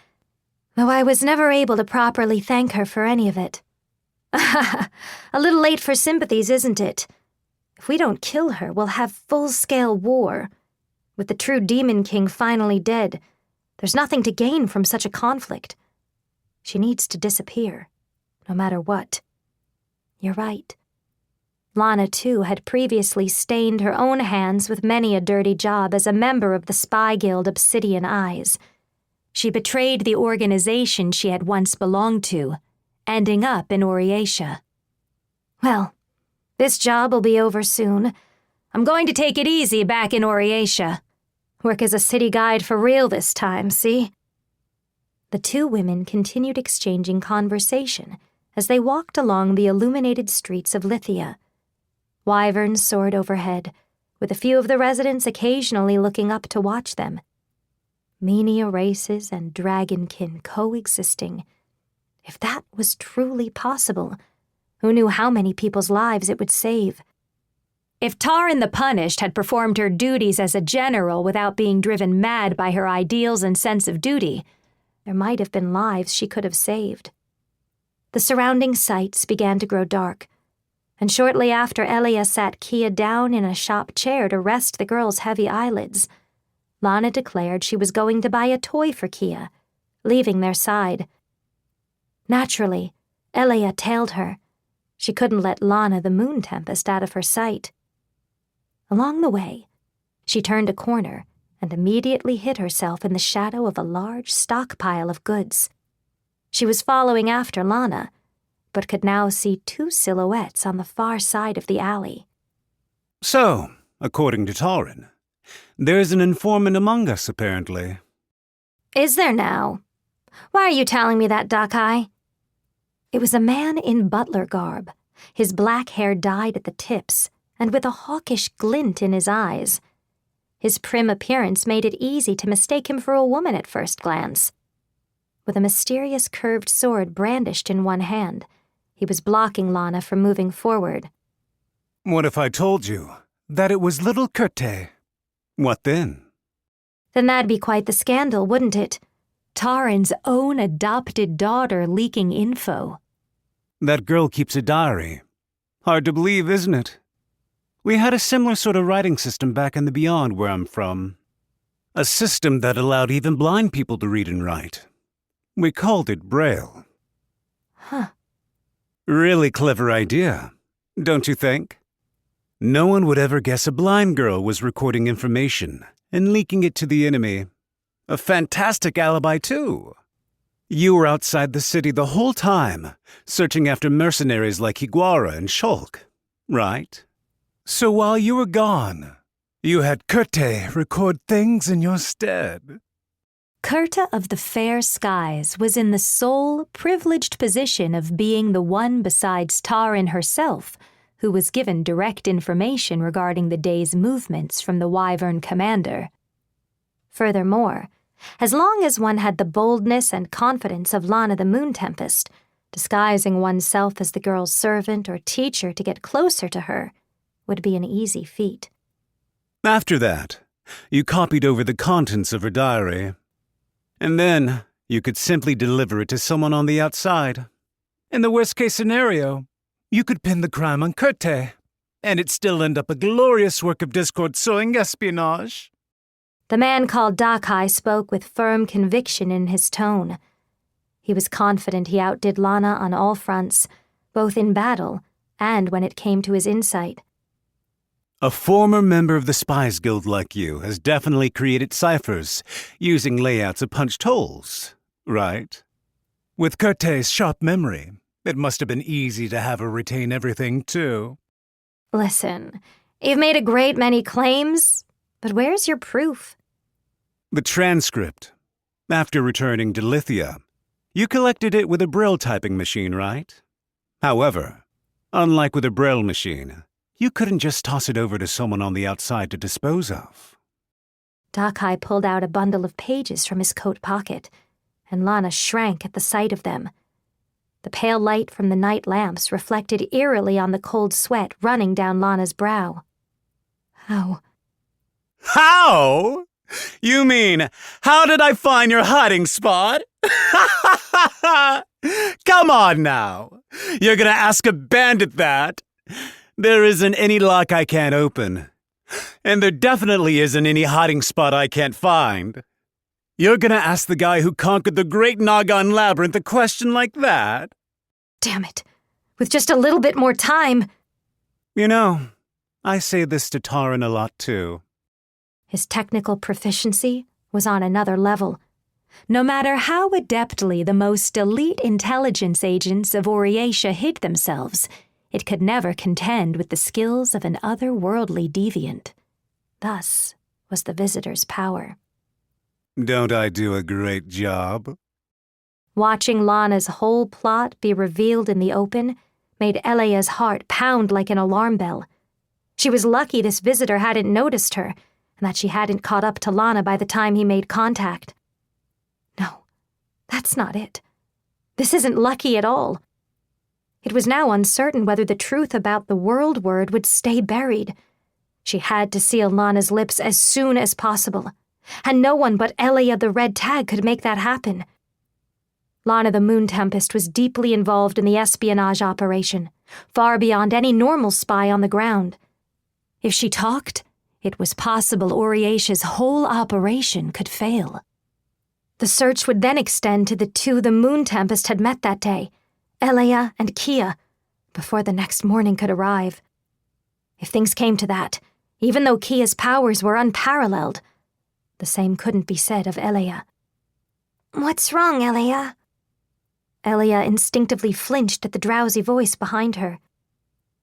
though I was never able to properly thank her for any of it. A little late for sympathies, isn't it? If we don't kill her, we'll have full-scale war. With the true Demon King finally dead, there's nothing to gain from such a conflict. She needs to disappear, no matter what. You're right. Lana, too, had previously stained her own hands with many a dirty job as a member of the spy guild Obsidian Eyes. She betrayed the organization she had once belonged to, ending up in Oriatia. Well, this job will be over soon. I'm going to take it easy back in Oriatia. Work as a city guide for real this time, see? The two women continued exchanging conversation as they walked along the illuminated streets of Lithia. Wyverns soared overhead, with a few of the residents occasionally looking up to watch them. Menial races and dragonkin coexisting. If that was truly possible, who knew how many people's lives it would save? If Taran the Punished had performed her duties as a general without being driven mad by her ideals and sense of duty, there might have been lives she could have saved. The surrounding sights began to grow dark, and shortly after Elia sat Kia down in a shop chair to rest the girl's heavy eyelids, Lana declared she was going to buy a toy for Kia, leaving their side. Naturally, Elia tailed her. She couldn't let Lana the Moon Tempest out of her sight. Along the way, she turned a corner and immediately hid herself in the shadow of a large stockpile of goods. She was following after Lana, but could now see two silhouettes on the far side of the alley. So, according to Taran, there's an informant among us, apparently. Is there now? Why are you telling me that, Dakai? It was a man in butler garb, his black hair dyed at the tips, and with a hawkish glint in his eyes. His prim appearance made it easy to mistake him for a woman at first glance. With a mysterious curved sword brandished in one hand, he was blocking Lana from moving forward. What if I told you that it was little Curte? What then? Then that'd be quite the scandal, wouldn't it? Taran's own adopted daughter leaking info. That girl keeps a diary. Hard to believe, isn't it? We had a similar sort of writing system back in the Beyond where I'm from. A system that allowed even blind people to read and write. We called it Braille. Huh. Really clever idea, don't you think? No one would ever guess a blind girl was recording information and leaking it to the enemy. A fantastic alibi, too. You were outside the city the whole time, searching after mercenaries like Higuara and Shulk, right? So while you were gone, you had Kurte record things in your stead. Kurta of the Fair Skies was in the sole, privileged position of being the one besides Tarin herself who was given direct information regarding the day's movements from the Wyvern commander. Furthermore, as long as one had the boldness and confidence of Lana the Moon Tempest, disguising oneself as the girl's servant or teacher to get closer to her would be an easy feat. After that, you copied over the contents of her diary. And then you could simply deliver it to someone on the outside. In the worst-case scenario, you could pin the crime on Kurte, and it'd still end up a glorious work of discord-sowing espionage. The man called Dakai spoke with firm conviction in his tone. He was confident he outdid Lana on all fronts, both in battle and when it came to his insight. A former member of the Spies Guild like you has definitely created ciphers using layouts of punched holes, right? With Kurte's sharp memory, it must have been easy to have her retain everything, too. Listen, you've made a great many claims, but where's your proof? The transcript. After returning to Lithia, you collected it with a Braille typing machine, right? However, unlike with a Braille machine, you couldn't just toss it over to someone on the outside to dispose of. Dakai pulled out a bundle of pages from his coat pocket, and Lana shrank at the sight of them. The pale light from the night lamps reflected eerily on the cold sweat running down Lana's brow. How? How? You mean, how did I find your hiding spot? Come on now. You're gonna ask a bandit that? There isn't any lock I can't open. And there definitely isn't any hiding spot I can't find. You're gonna ask the guy who conquered the Great Nagan Labyrinth a question like that? Damn it. With just a little bit more time. You know, I say this to Tarin a lot too. His technical proficiency was on another level. No matter how adeptly the most elite intelligence agents of Oriatia hid themselves, it could never contend with the skills of an otherworldly deviant. Thus was the visitor's power. Don't I do a great job? Watching Lana's whole plot be revealed in the open made Elia's heart pound like an alarm bell. She was lucky this visitor hadn't noticed her, and that she hadn't caught up to Lana by the time he made contact. No, that's not it. This isn't lucky at all. It was now uncertain whether the truth about the world word would stay buried. She had to seal Lana's lips as soon as possible, and no one but Elia the Red Tag could make that happen. Lana the Moon Tempest was deeply involved in the espionage operation, far beyond any normal spy on the ground. If she talked, it was possible Oriatia's whole operation could fail. The search would then extend to the two the Moon Tempest had met that day, Elia and Kia, before the next morning could arrive. If things came to that, even though Kia's powers were unparalleled, the same couldn't be said of Elia. What's wrong, Elia? Elia instinctively flinched at the drowsy voice behind her.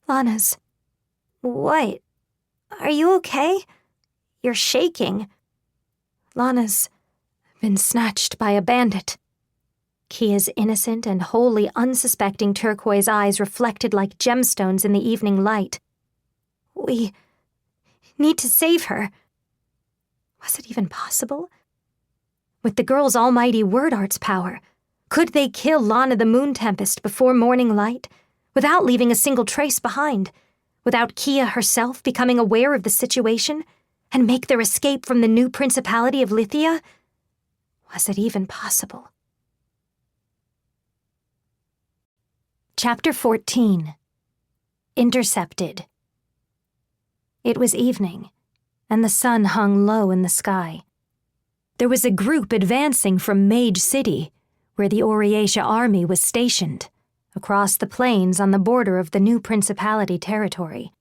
Lana's. What? Are you okay? You're shaking. Lana's been snatched by a bandit. Kia's innocent and wholly unsuspecting turquoise eyes reflected like gemstones in the evening light. We need to save her. Was it even possible? With the girl's almighty word art's power, could they kill Lana the Moon Tempest before morning light, without leaving a single trace behind, without Kia herself becoming aware of the situation, and make their escape from the new principality of Lithia? Was it even possible? Chapter 14. Intercepted. It was evening, and the sun hung low in the sky. There was a group advancing from Mage City, where the Oriatia army was stationed, across the plains on the border of the new principality territory.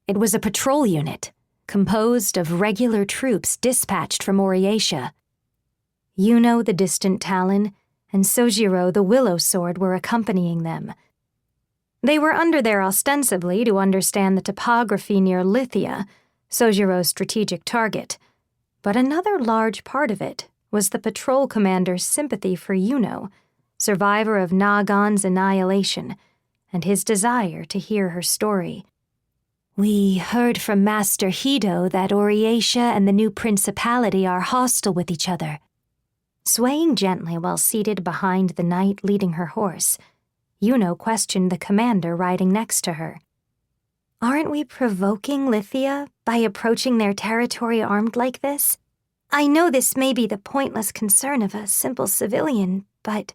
It was a patrol unit, composed of regular troops dispatched from Oriatia. Yuno, the distant Talon, and Sojiro, the Willow Sword, were accompanying them. They were under there ostensibly to understand the topography near Lithia, Sojiro's strategic target, but another large part of it was the patrol commander's sympathy for Yuno, survivor of Nagon's annihilation, and his desire to hear her story. "We heard from Master Hido that Oriatia and the new principality are hostile with each other." Swaying gently while seated behind the knight leading her horse, Yuno questioned the commander riding next to her. "Aren't we provoking Lithia by approaching their territory armed like this? I know this may be the pointless concern of a simple civilian, but—"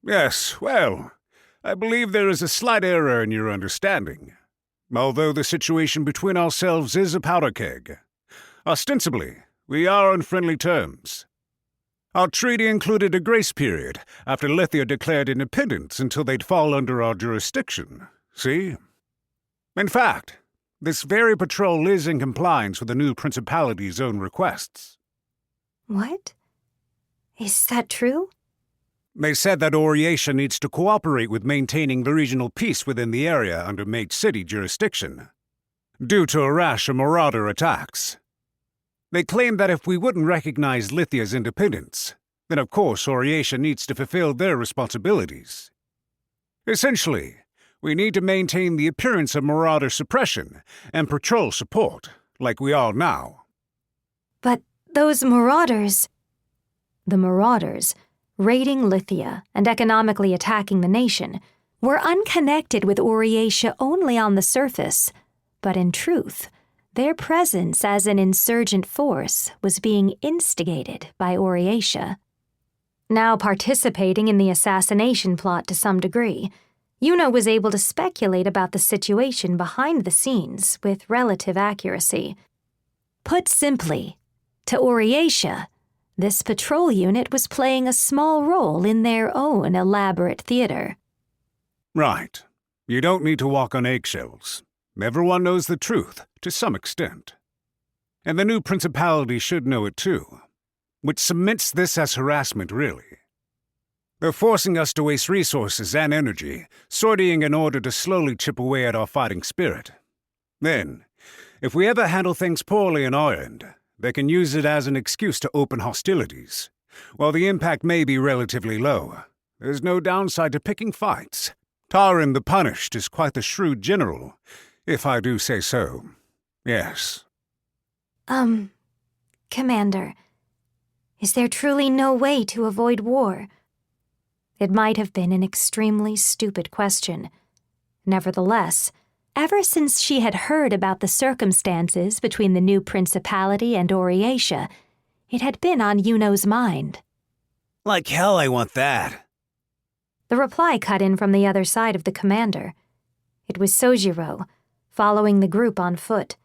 Yes, well, I believe there is a slight error in your understanding. Although the situation between ourselves is a powder keg, ostensibly, we are on friendly terms. Our treaty included a grace period after Lithia declared independence until they'd fall under our jurisdiction, see? In fact, this very patrol is in compliance with the new principality's own requests. What? Is that true? They said that Oriatia needs to cooperate with maintaining the regional peace within the area under Mage City jurisdiction, due to a rash of marauder attacks. They claimed that if we wouldn't recognize Lithia's independence, then of course Oriatia needs to fulfill their responsibilities. Essentially, we need to maintain the appearance of marauder suppression and patrol support, like we are now. But those marauders... The marauders, raiding Lithia and economically attacking the nation, were unconnected with Oriatia only on the surface, but in truth, their presence as an insurgent force was being instigated by Oriatia. Now participating in the assassination plot to some degree, Yuno was able to speculate about the situation behind the scenes with relative accuracy. Put simply, to Oriatia, this patrol unit was playing a small role in their own elaborate theater. Right. You don't need to walk on eggshells. Everyone knows the truth, to some extent. And the new principality should know it too, which cements this as harassment, really. They're forcing us to waste resources and energy, sorting in order to slowly chip away at our fighting spirit. Then, if we ever handle things poorly on our end, they can use it as an excuse to open hostilities. While the impact may be relatively low, there's no downside to picking fights. Taran the Punished is quite the shrewd general, if I do say so. Yes. Commander, is there truly no way to avoid war? It might have been an extremely stupid question. Nevertheless, ever since she had heard about the circumstances between the new principality and Oriatia, it had been on Yuno's mind. Like hell I want that. The reply cut in from the other side of the commander. It was Sojiro, following the group on foot.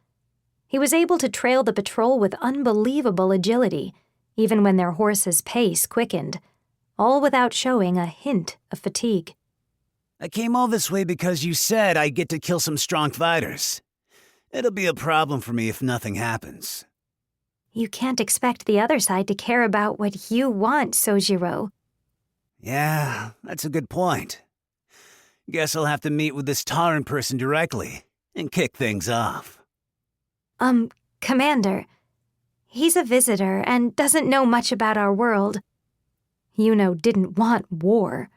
He was able to trail the patrol with unbelievable agility, even when their horses' pace quickened, all without showing a hint of fatigue. I came all this way because you said I get to kill some strong fighters. It'll be a problem for me if nothing happens. You can't expect the other side to care about what you want, Sojiro. Yeah, that's a good point. Guess I'll have to meet with this Taran person directly and kick things off. Commander, he's a visitor and doesn't know much about our world. Yuno didn't want war.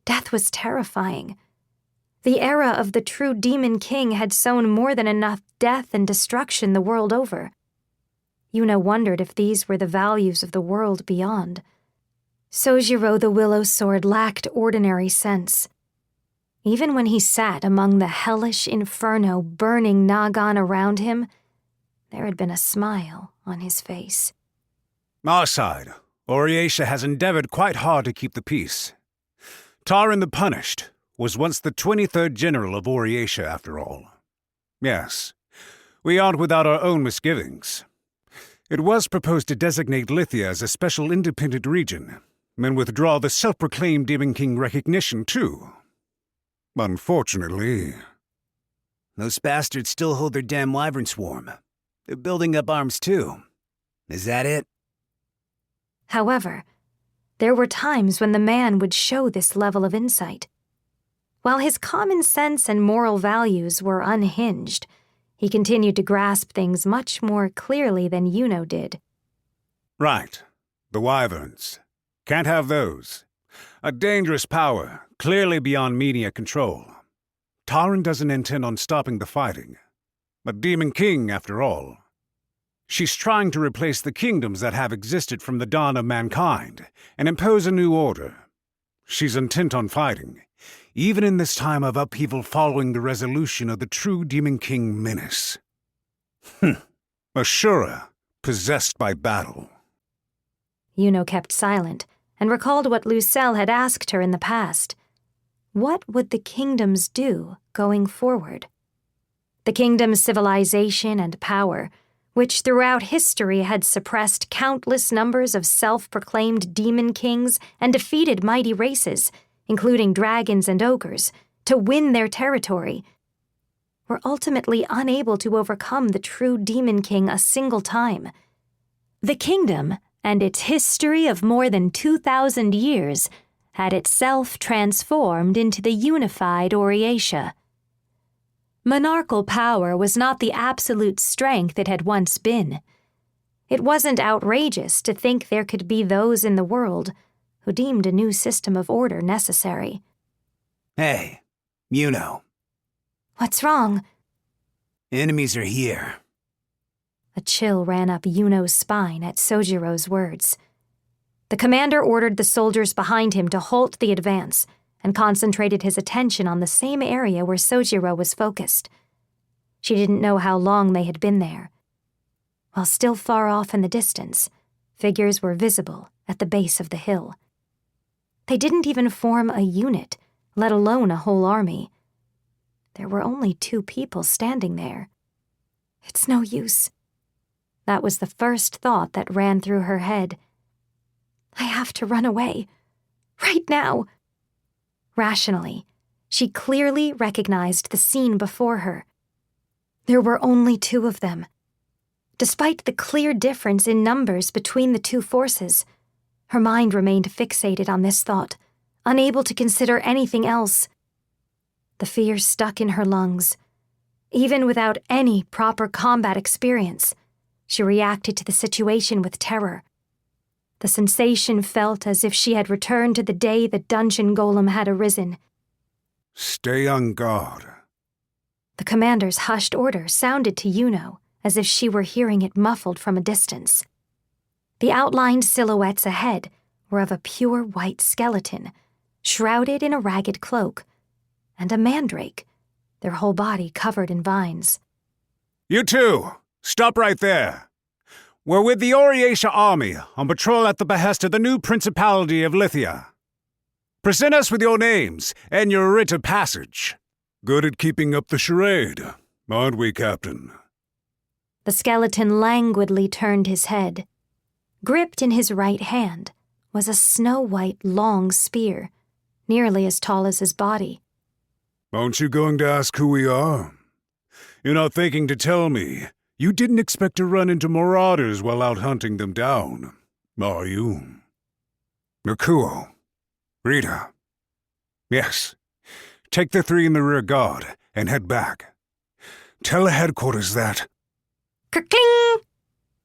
Death was terrifying. The era of the true Demon King had sown more than enough death and destruction the world over. Yuno wondered if these were the values of the world beyond. Sojiro the Willow Sword lacked ordinary sense. Even when he sat among the hellish inferno burning Nagon around him, there had been a smile on his face. Our side, Oriatia has endeavored quite hard to keep the peace. Taran the Punished was once the 23rd general of Oriatia, after all. Yes, we aren't without our own misgivings. It was proposed to designate Lithia as a special independent region, and withdraw the self-proclaimed Demon King recognition too, Unfortunately. Those bastards still hold their damn wyvern swarm. They're building up arms too. Is that it? However, there were times when the man would show this level of insight. While his common sense and moral values were unhinged, he continued to grasp things much more clearly than Yuno did. Right. The wyverns. Can't have those. A dangerous power, clearly beyond media control. Taran doesn't intend on stopping the fighting. A demon king, after all. She's trying to replace the kingdoms that have existed from the dawn of mankind and impose a new order. She's intent on fighting, even in this time of upheaval following the resolution of the true Demon King menace. Ishura, possessed by battle. Yuno kept silent and recalled what Lucelle had asked her in the past. What would the kingdoms do going forward? The kingdom's civilization and power, which throughout history had suppressed countless numbers of self-proclaimed demon kings and defeated mighty races, including dragons and ogres, to win their territory, were ultimately unable to overcome the true demon king a single time. The kingdom, and its history of more than 2,000 years, had itself transformed into the unified Oriatia. Monarchal power was not the absolute strength it had once been. It wasn't outrageous to think there could be those in the world who deemed a new system of order necessary. Hey, Yuno. What's wrong? Enemies are here. A chill ran up Yuno's spine at Sojiro's words. The commander ordered the soldiers behind him to halt the advance and concentrated his attention on the same area where Sojiro was focused. She didn't know how long they had been there. While still far off in the distance, figures were visible at the base of the hill. They didn't even form a unit, let alone a whole army. There were only 2 people standing there. It's no use. That was the first thought that ran through her head. I have to run away. Right now. Rationally, she clearly recognized the scene before her. There were only 2 of them. Despite the clear difference in numbers between the 2 forces, her mind remained fixated on this thought, unable to consider anything else. The fear stuck in her lungs. Even without any proper combat experience, she reacted to the situation with terror. The sensation felt as if she had returned to the day the dungeon golem had arisen. Stay on guard. The commander's hushed order sounded to Yuno as if she were hearing it muffled from a distance. The outlined silhouettes ahead were of a pure white skeleton, shrouded in a ragged cloak, and a mandrake, their whole body covered in vines. You two, stop right there. We're with the Oriatia army on patrol at the behest of the new Principality of Lithia. Present us with your names and your writ of passage. Good at keeping up the charade, aren't we, Captain? The skeleton languidly turned his head. Gripped in his right hand was a snow-white long spear, nearly as tall as his body. Aren't you going to ask who we are? You're not thinking to tell me you didn't expect to run into marauders while out hunting them down, are you? Nakuo, Rita. Yes. Take the 3 in the rear guard and head back. Tell the headquarters that... Kerkling!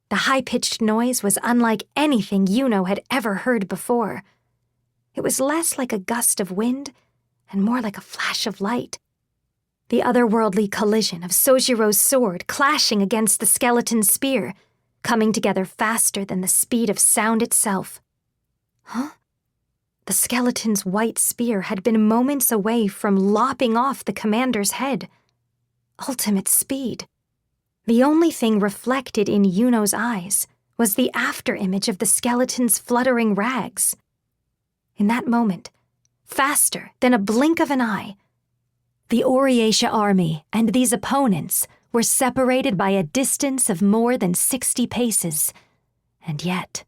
The high-pitched noise was unlike anything Yuno had ever heard before. It was less like a gust of wind and more like a flash of light. The otherworldly collision of Sojiro's sword clashing against the skeleton's spear, coming together faster than the speed of sound itself. Huh? The skeleton's white spear had been moments away from lopping off the commander's head. Ultimate speed. The only thing reflected in Yuno's eyes was the afterimage of the skeleton's fluttering rags. In that moment, faster than a blink of an eye, the Oriatia army and these opponents were separated by a distance of more than 60 paces. And yet...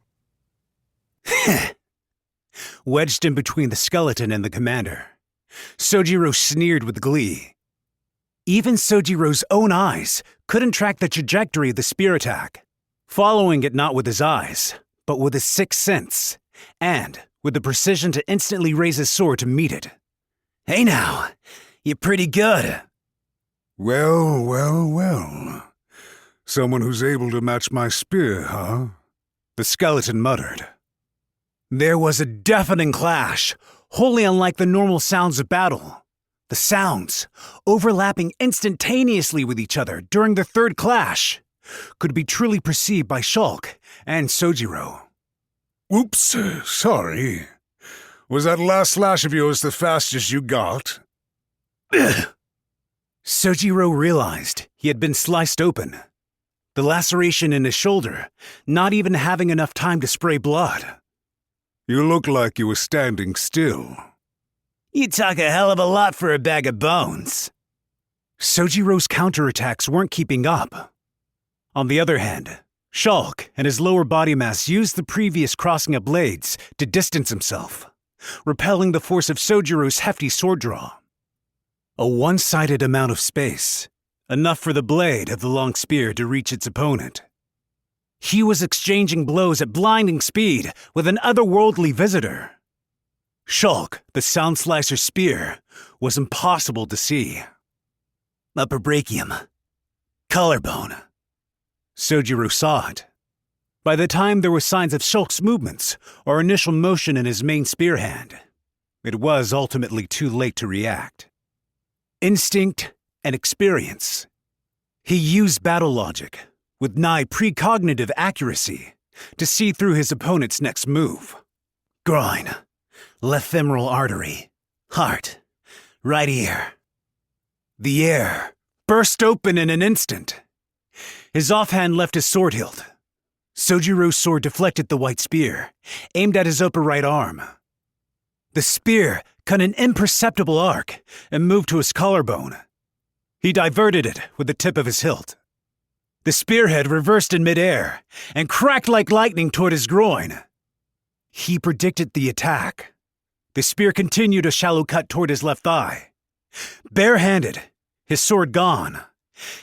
Wedged in between the skeleton and the commander, Sojiro sneered with glee. Even Sojiro's own eyes couldn't track the trajectory of the spear attack, following it not with his eyes, but with his sixth sense, and with the precision to instantly raise his sword to meet it. Hey now, you're pretty good. Well, well, well. Someone who's able to match my spear, huh? The skeleton muttered. There was a deafening clash, wholly unlike the normal sounds of battle. The sounds, overlapping instantaneously with each other during the third clash, could be truly perceived by Shulk and Sojiro. Oops, sorry. Was that last slash of yours the fastest you got? Sojiro realized he had been sliced open. The laceration in his shoulder, not even having enough time to spray blood. You look like you were standing still. You talk a hell of a lot for a bag of bones. Sojiro's counterattacks weren't keeping up. On the other hand, Shulk and his lower body mass used the previous crossing of blades to distance himself, repelling the force of Sojiro's hefty sword draw. A one-sided amount of space, enough for the blade of the long spear to reach its opponent. He was exchanging blows at blinding speed with an otherworldly visitor. Shulk, the Sound Slicer's spear, was impossible to see. Upper brachium. Collarbone. Sojiro saw it. By the time there were signs of Shulk's movements or initial motion in his main spear hand, it was ultimately too late to react. Instinct and experience. He used battle logic, with nigh precognitive accuracy, to see through his opponent's next move. Groin. Left femoral artery. Heart. Right ear. The air burst open in an instant. His offhand left his sword hilt. Sojiro's sword deflected the white spear, aimed at his upper right arm. The spear cut an imperceptible arc and moved to his collarbone. He diverted it with the tip of his hilt. The spearhead reversed in midair and cracked like lightning toward his groin. He predicted the attack. The spear continued a shallow cut toward his left thigh. Barehanded, his sword gone,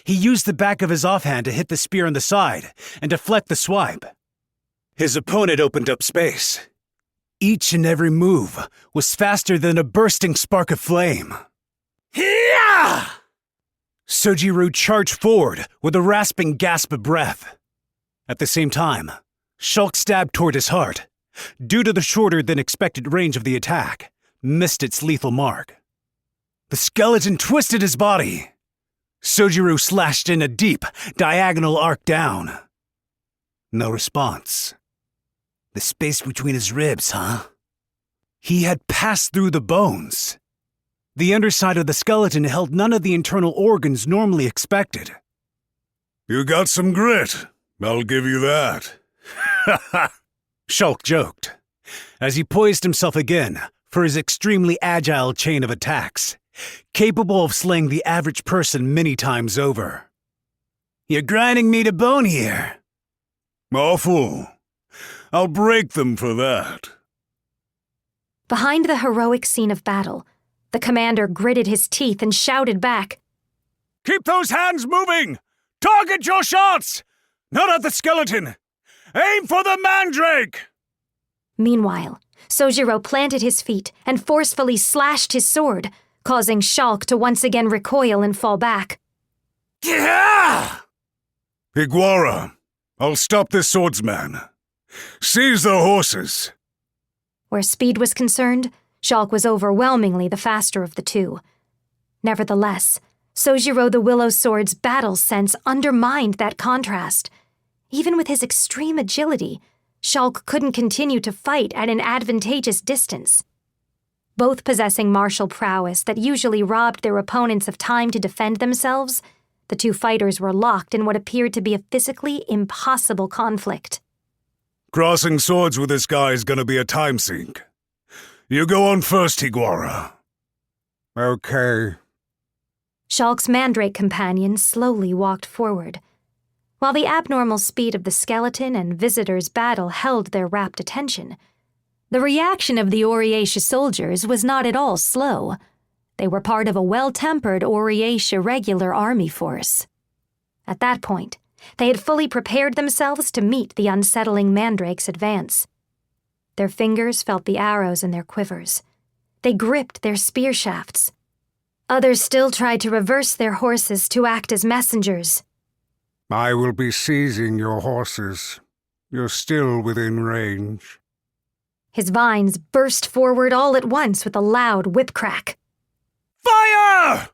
he used the back of his offhand to hit the spear on the side and deflect the swipe. His opponent opened up space. Each and every move was faster than a bursting spark of flame. Hiya! Sojiro charged forward with a rasping gasp of breath. At the same time, Shulk stabbed toward his heart. Due to the shorter than expected range of the attack, missed its lethal mark. The skeleton twisted his body. Sojiro slashed in a deep, diagonal arc down. No response. The space between his ribs, huh? He had passed through the bones. The underside of the skeleton held none of the internal organs normally expected. You got some grit, I'll give you that. Shulk joked, as he poised himself again for his extremely agile chain of attacks, capable of slaying the average person many times over. You're grinding me to bone here. Awful. I'll break them for that. Behind the heroic scene of battle, the commander gritted his teeth and shouted back, Keep those hands moving! Target your shots! Not at the skeleton! Aim for the mandrake! Meanwhile, Sojiro planted his feet and forcefully slashed his sword, causing Shulk to once again recoil and fall back. Yeah! Higuara, I'll stop this swordsman. Seize the horses. Where speed was concerned, Shulk was overwhelmingly the faster of the two. Nevertheless, Sojiro the Willow Sword's battle sense undermined that contrast. Even with his extreme agility, Shulk couldn't continue to fight at an advantageous distance. Both possessing martial prowess that usually robbed their opponents of time to defend themselves, the two fighters were locked in what appeared to be a physically impossible conflict. Crossing swords with this guy is gonna be a time sink. You go on first, Higuara. Okay. Shulk's mandrake companion slowly walked forward. While the abnormal speed of the skeleton and visitor's battle held their rapt attention, the reaction of the Oriatia soldiers was not at all slow, They were part of a well-tempered Oriash irregular army force. At that point, they had fully prepared themselves to meet the unsettling mandrake's advance. Their fingers felt the arrows in their quivers. They gripped their spear shafts. Others still tried to reverse their horses to act as messengers. I will be seizing your horses. You're still within range. His vines burst forward all at once with a loud whip crack. Fire!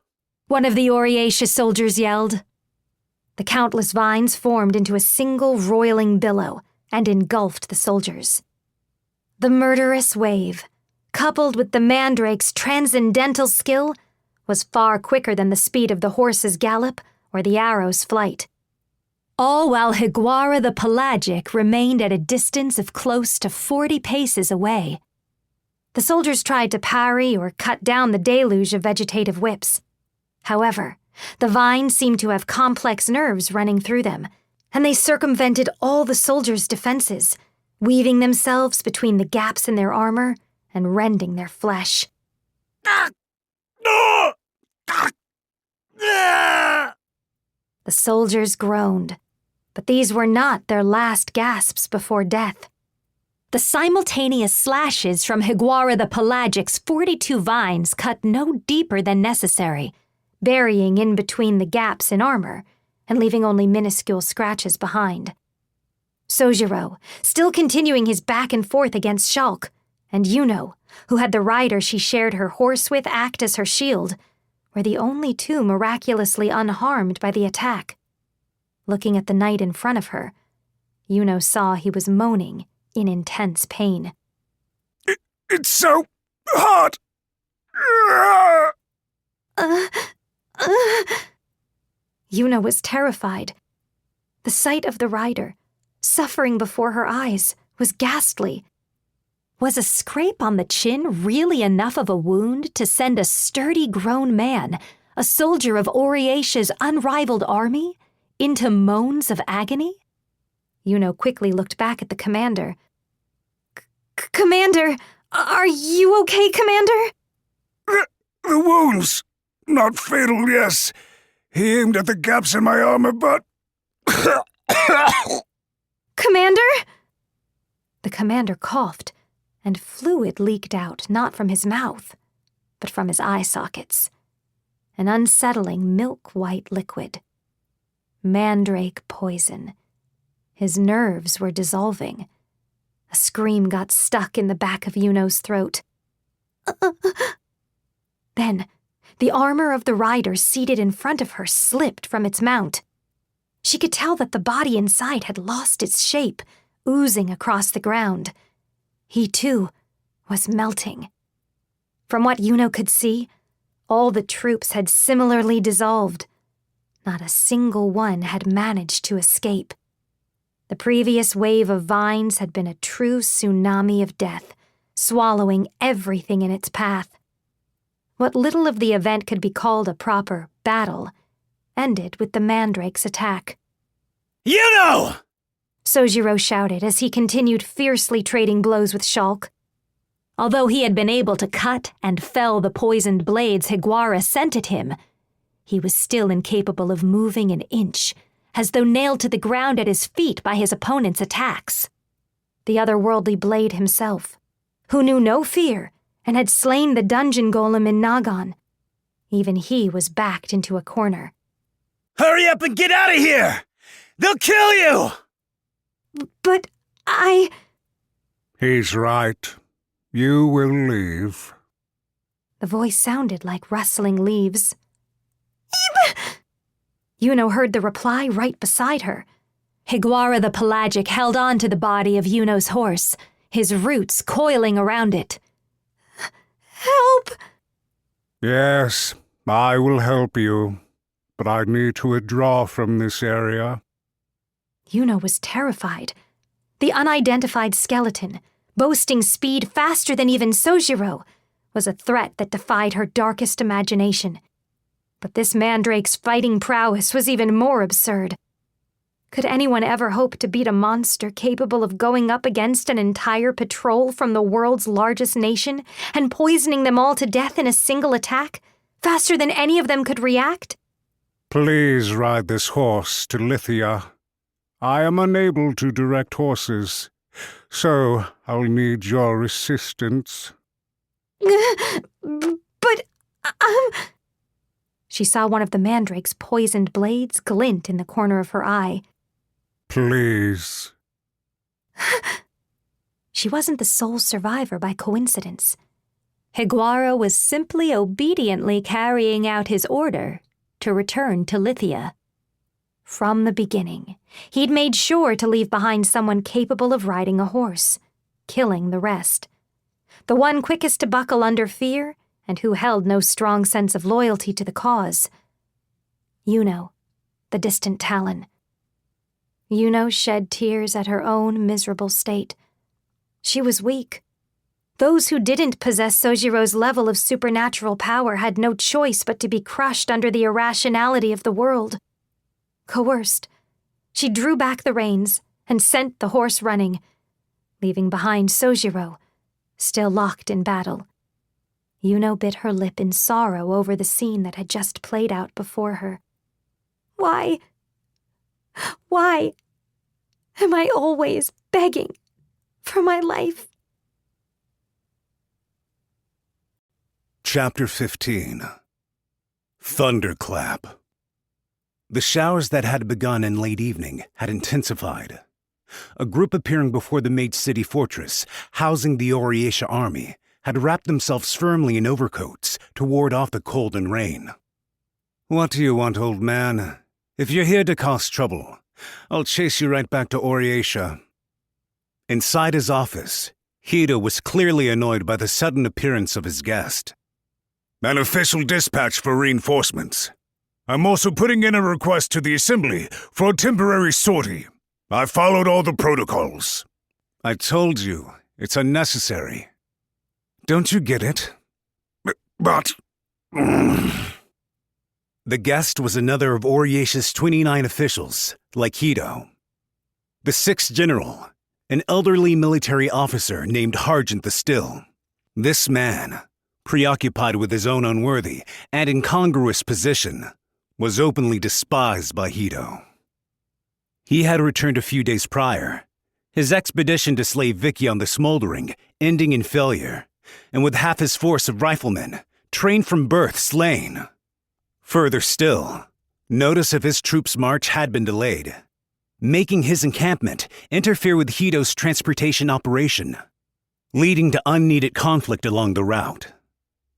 One of the Oriatia soldiers yelled. The countless vines formed into a single roiling billow and engulfed the soldiers. The murderous wave, coupled with the mandrake's transcendental skill, was far quicker than the speed of the horse's gallop or the arrow's flight. All while Higuara the Pelagic remained at a distance of close to 40 paces away. The soldiers tried to parry or cut down the deluge of vegetative whips. However, the vines seemed to have complex nerves running through them, and they circumvented all the soldiers' defenses, weaving themselves between the gaps in their armor and rending their flesh. The soldiers groaned, but these were not their last gasps before death. The simultaneous slashes from Higuara the Pelagic's 42 vines cut no deeper than necessary, burying in between the gaps in armor and leaving only minuscule scratches behind. Sojiro, still continuing his back and forth against Shulk, and Yuno, who had the rider she shared her horse with act as her shield, were the only two miraculously unharmed by the attack. Looking at the knight in front of her, Yuno saw he was moaning in intense pain. It's so hot! Yuno was terrified. The sight of the rider, suffering before her eyes, was ghastly. Was a scrape on the chin really enough of a wound to send a sturdy grown man, a soldier of Oriacia's unrivaled army, into moans of agony? Yuno quickly looked back at the commander. Commander! Are you okay, Commander? The wounds. Not fatal, yes. He aimed at the gaps in my armor, but... Commander? The commander coughed, and fluid leaked out not from his mouth, but from his eye sockets. An unsettling milk-white liquid. Mandrake poison. His nerves were dissolving. A scream got stuck in the back of Yuno's throat. Then, the armor of the rider seated in front of her slipped from its mount. She could tell that the body inside had lost its shape, oozing across the ground. He, too, was melting. From what Yuno could see, all the troops had similarly dissolved. Not a single one had managed to escape. The previous wave of vines had been a true tsunami of death, swallowing everything in its path. What little of the event could be called a proper battle ended with the mandrake's attack. Yuno! Sojiro shouted as he continued fiercely trading blows with Shulk. Although he had been able to cut and fell the poisoned blades Higuara sent at him, he was still incapable of moving an inch, as though nailed to the ground at his feet by his opponent's attacks. The otherworldly blade himself, who knew no fear and had slain the dungeon golem in Nagon, even he was backed into a corner. Hurry up and get out of here! They'll kill you! But I... He's right. You will leave. The voice sounded like rustling leaves. Yuno heard the reply right beside her. Higuara the Pelagic held on to the body of Yuno's horse, his roots coiling around it. Help! Yes, I will help you, but I need to withdraw from this area. Yuno was terrified. The unidentified skeleton, boasting speed faster than even Sojiro, was a threat that defied her darkest imagination. But this mandrake's fighting prowess was even more absurd. Could anyone ever hope to beat a monster capable of going up against an entire patrol from the world's largest nation and poisoning them all to death in a single attack, faster than any of them could react? Please ride this horse to Lithia. I am unable to direct horses, so I'll need your assistance. But, She saw one of the mandrake's poisoned blades glint in the corner of her eye. Please. She wasn't the sole survivor by coincidence. Higuara was simply obediently carrying out his order to return to Lithia. From the beginning, he'd made sure to leave behind someone capable of riding a horse, killing the rest. The one quickest to buckle under fear, and who held no strong sense of loyalty to the cause. Yuno, the distant Talon. Yuno shed tears at her own miserable state. She was weak. Those who didn't possess Sojiro's level of supernatural power had no choice but to be crushed under the irrationality of the world. Coerced, she drew back the reins and sent the horse running, leaving behind Sojiro, still locked in battle. Yuno bit her lip in sorrow over the scene that had just played out before her. Why am I always begging for my life? Chapter 15. Thunderclap. The showers that had begun in late evening had intensified. A group appearing before the Mage City fortress, housing the Oriesha army, had wrapped themselves firmly in overcoats to ward off the cold and rain. "What do you want, old man? If you're here to cause trouble, I'll chase you right back to Oriesha." Inside his office, Hito was clearly annoyed by the sudden appearance of his guest. "An official dispatch for reinforcements. I'm also putting in a request to the Assembly for a temporary sortie. I followed all the protocols." "I told you, it's unnecessary. Don't you get it?" But... The guest was another of Oriesha's 29 officials, like Hito. The 6th General, an elderly military officer named Hargent the Still. This man, preoccupied with his own unworthy and incongruous position, was openly despised by Hito. He had returned a few days prior, his expedition to slay Vicky on the Smoldering ending in failure, and with half his force of riflemen, trained from birth, slain. Further still, notice of his troops' march had been delayed, making his encampment interfere with Hito's transportation operation, leading to unneeded conflict along the route.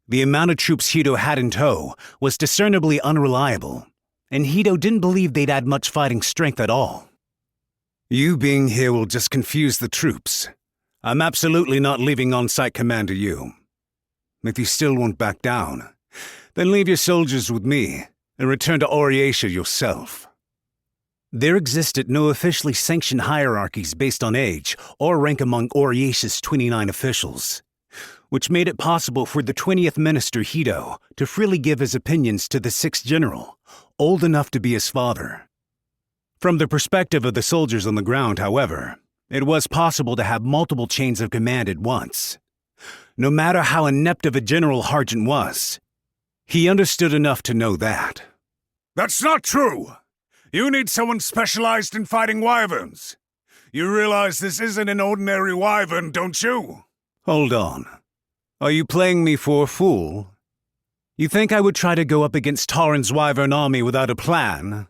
The amount of troops Hito had in tow was discernibly unreliable, and Hito didn't believe they'd add much fighting strength at all. "You being here will just confuse the troops. I'm absolutely not leaving on-site command to you. If you still won't back down, then leave your soldiers with me and return to Oriesha yourself." There existed no officially sanctioned hierarchies based on age or rank among Oriesha's 29 officials, which made it possible for the 20th Minister Hito to freely give his opinions to the 6th General, old enough to be his father. From the perspective of the soldiers on the ground, however, it was possible to have multiple chains of command at once. No matter how inept of a general Hargent was, he understood enough to know that. "That's not true! You need someone specialized in fighting wyverns. You realize this isn't an ordinary wyvern, don't you?" Hold on. Are you playing me for a fool? You think I would try to go up against Tauren's wyvern army without a plan?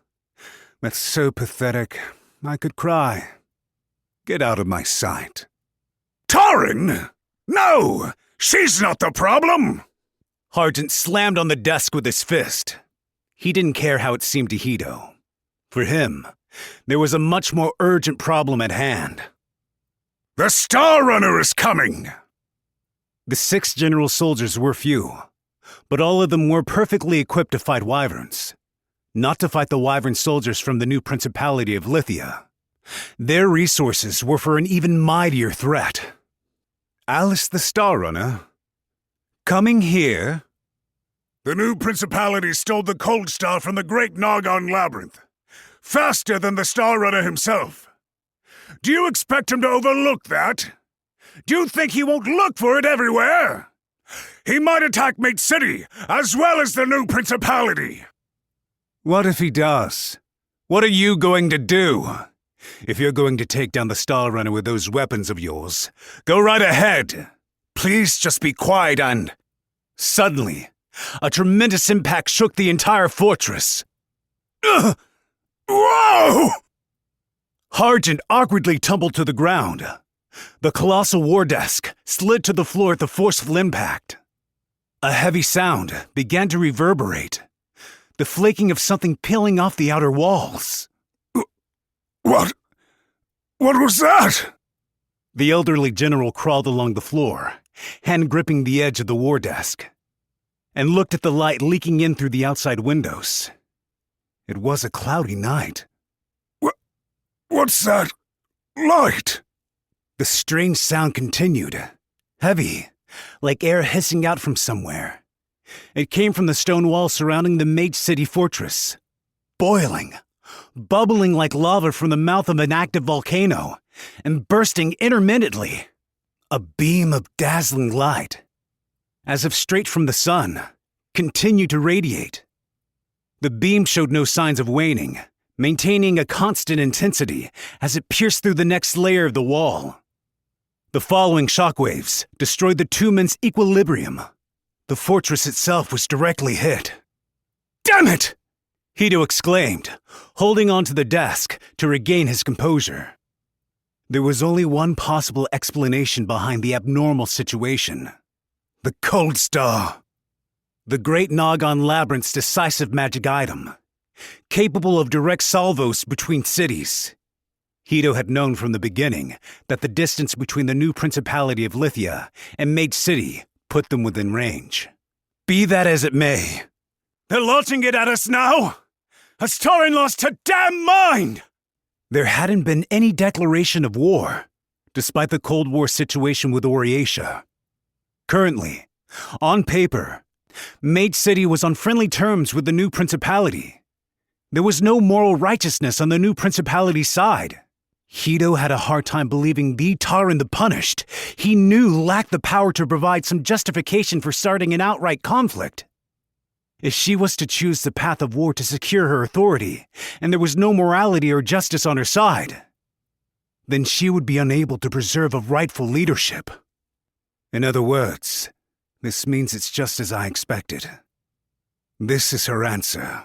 That's so pathetic. I could cry. Get out of my sight. "Tauren? No! She's not the problem!" Hargent slammed on the desk with his fist. He didn't care how it seemed to Hito. For him, there was a much more urgent problem at hand. "The Star Runner is coming!" The 6th General soldiers were few, but all of them were perfectly equipped to fight wyverns, not to fight the wyvern soldiers from the new Principality of Lithia. Their resources were for an even mightier threat. Alice the Star Runner? Coming here? "The new Principality stole the Cold Star from the Great Nargon Labyrinth, faster than the Star Runner himself. Do you expect him to overlook that? Do you think he won't look for it everywhere? He might attack Mate City, as well as the new principality. What if he does? What are you going to do? If you're going to take down the Star Runner with those weapons of yours, go right ahead. Please just be quiet and... Suddenly, a tremendous impact shook the entire fortress. Whoa! Hargent awkwardly tumbled to the ground. The colossal war desk slid to the floor at the forceful impact. A heavy sound began to reverberate, the flaking of something peeling off the outer walls. What was that? The elderly general crawled along the floor, hand gripping the edge of the war desk, and looked at the light leaking in through the outside windows. It was a cloudy night. What's that light? The strange sound continued, heavy, like air hissing out from somewhere. It came from the stone wall surrounding the Mage City fortress, boiling, bubbling like lava from the mouth of an active volcano, and bursting intermittently. A beam of dazzling light, as if straight from the sun, continued to radiate. The beam showed no signs of waning, maintaining a constant intensity as it pierced through the next layer of the wall. The following shockwaves destroyed the two men's equilibrium. The fortress itself was directly hit. "Damn it!" Hito exclaimed, holding onto the desk to regain his composure. There was only one possible explanation behind the abnormal situation. The Cold Star. The Great Nagon Labyrinth's decisive magic item, capable of direct salvos between cities. Hito had known from the beginning that the distance between the new Principality of Lithia and Mage City put them within range. Be that as it may, they're launching it at us now! Has Tauren lost her damn mind? There hadn't been any declaration of war, despite the Cold War situation with Oriatia. Currently, on paper, Mage City was on friendly terms with the new Principality. There was no moral righteousness on the new Principality's side. Hito had a hard time believing the Tauren the Punished he knew lacked the power to provide some justification for starting an outright conflict. If she was to choose the path of war to secure her authority, and there was no morality or justice on her side, then she would be unable to preserve a rightful leadership. In other words, this means it's just as I expected. This is her answer.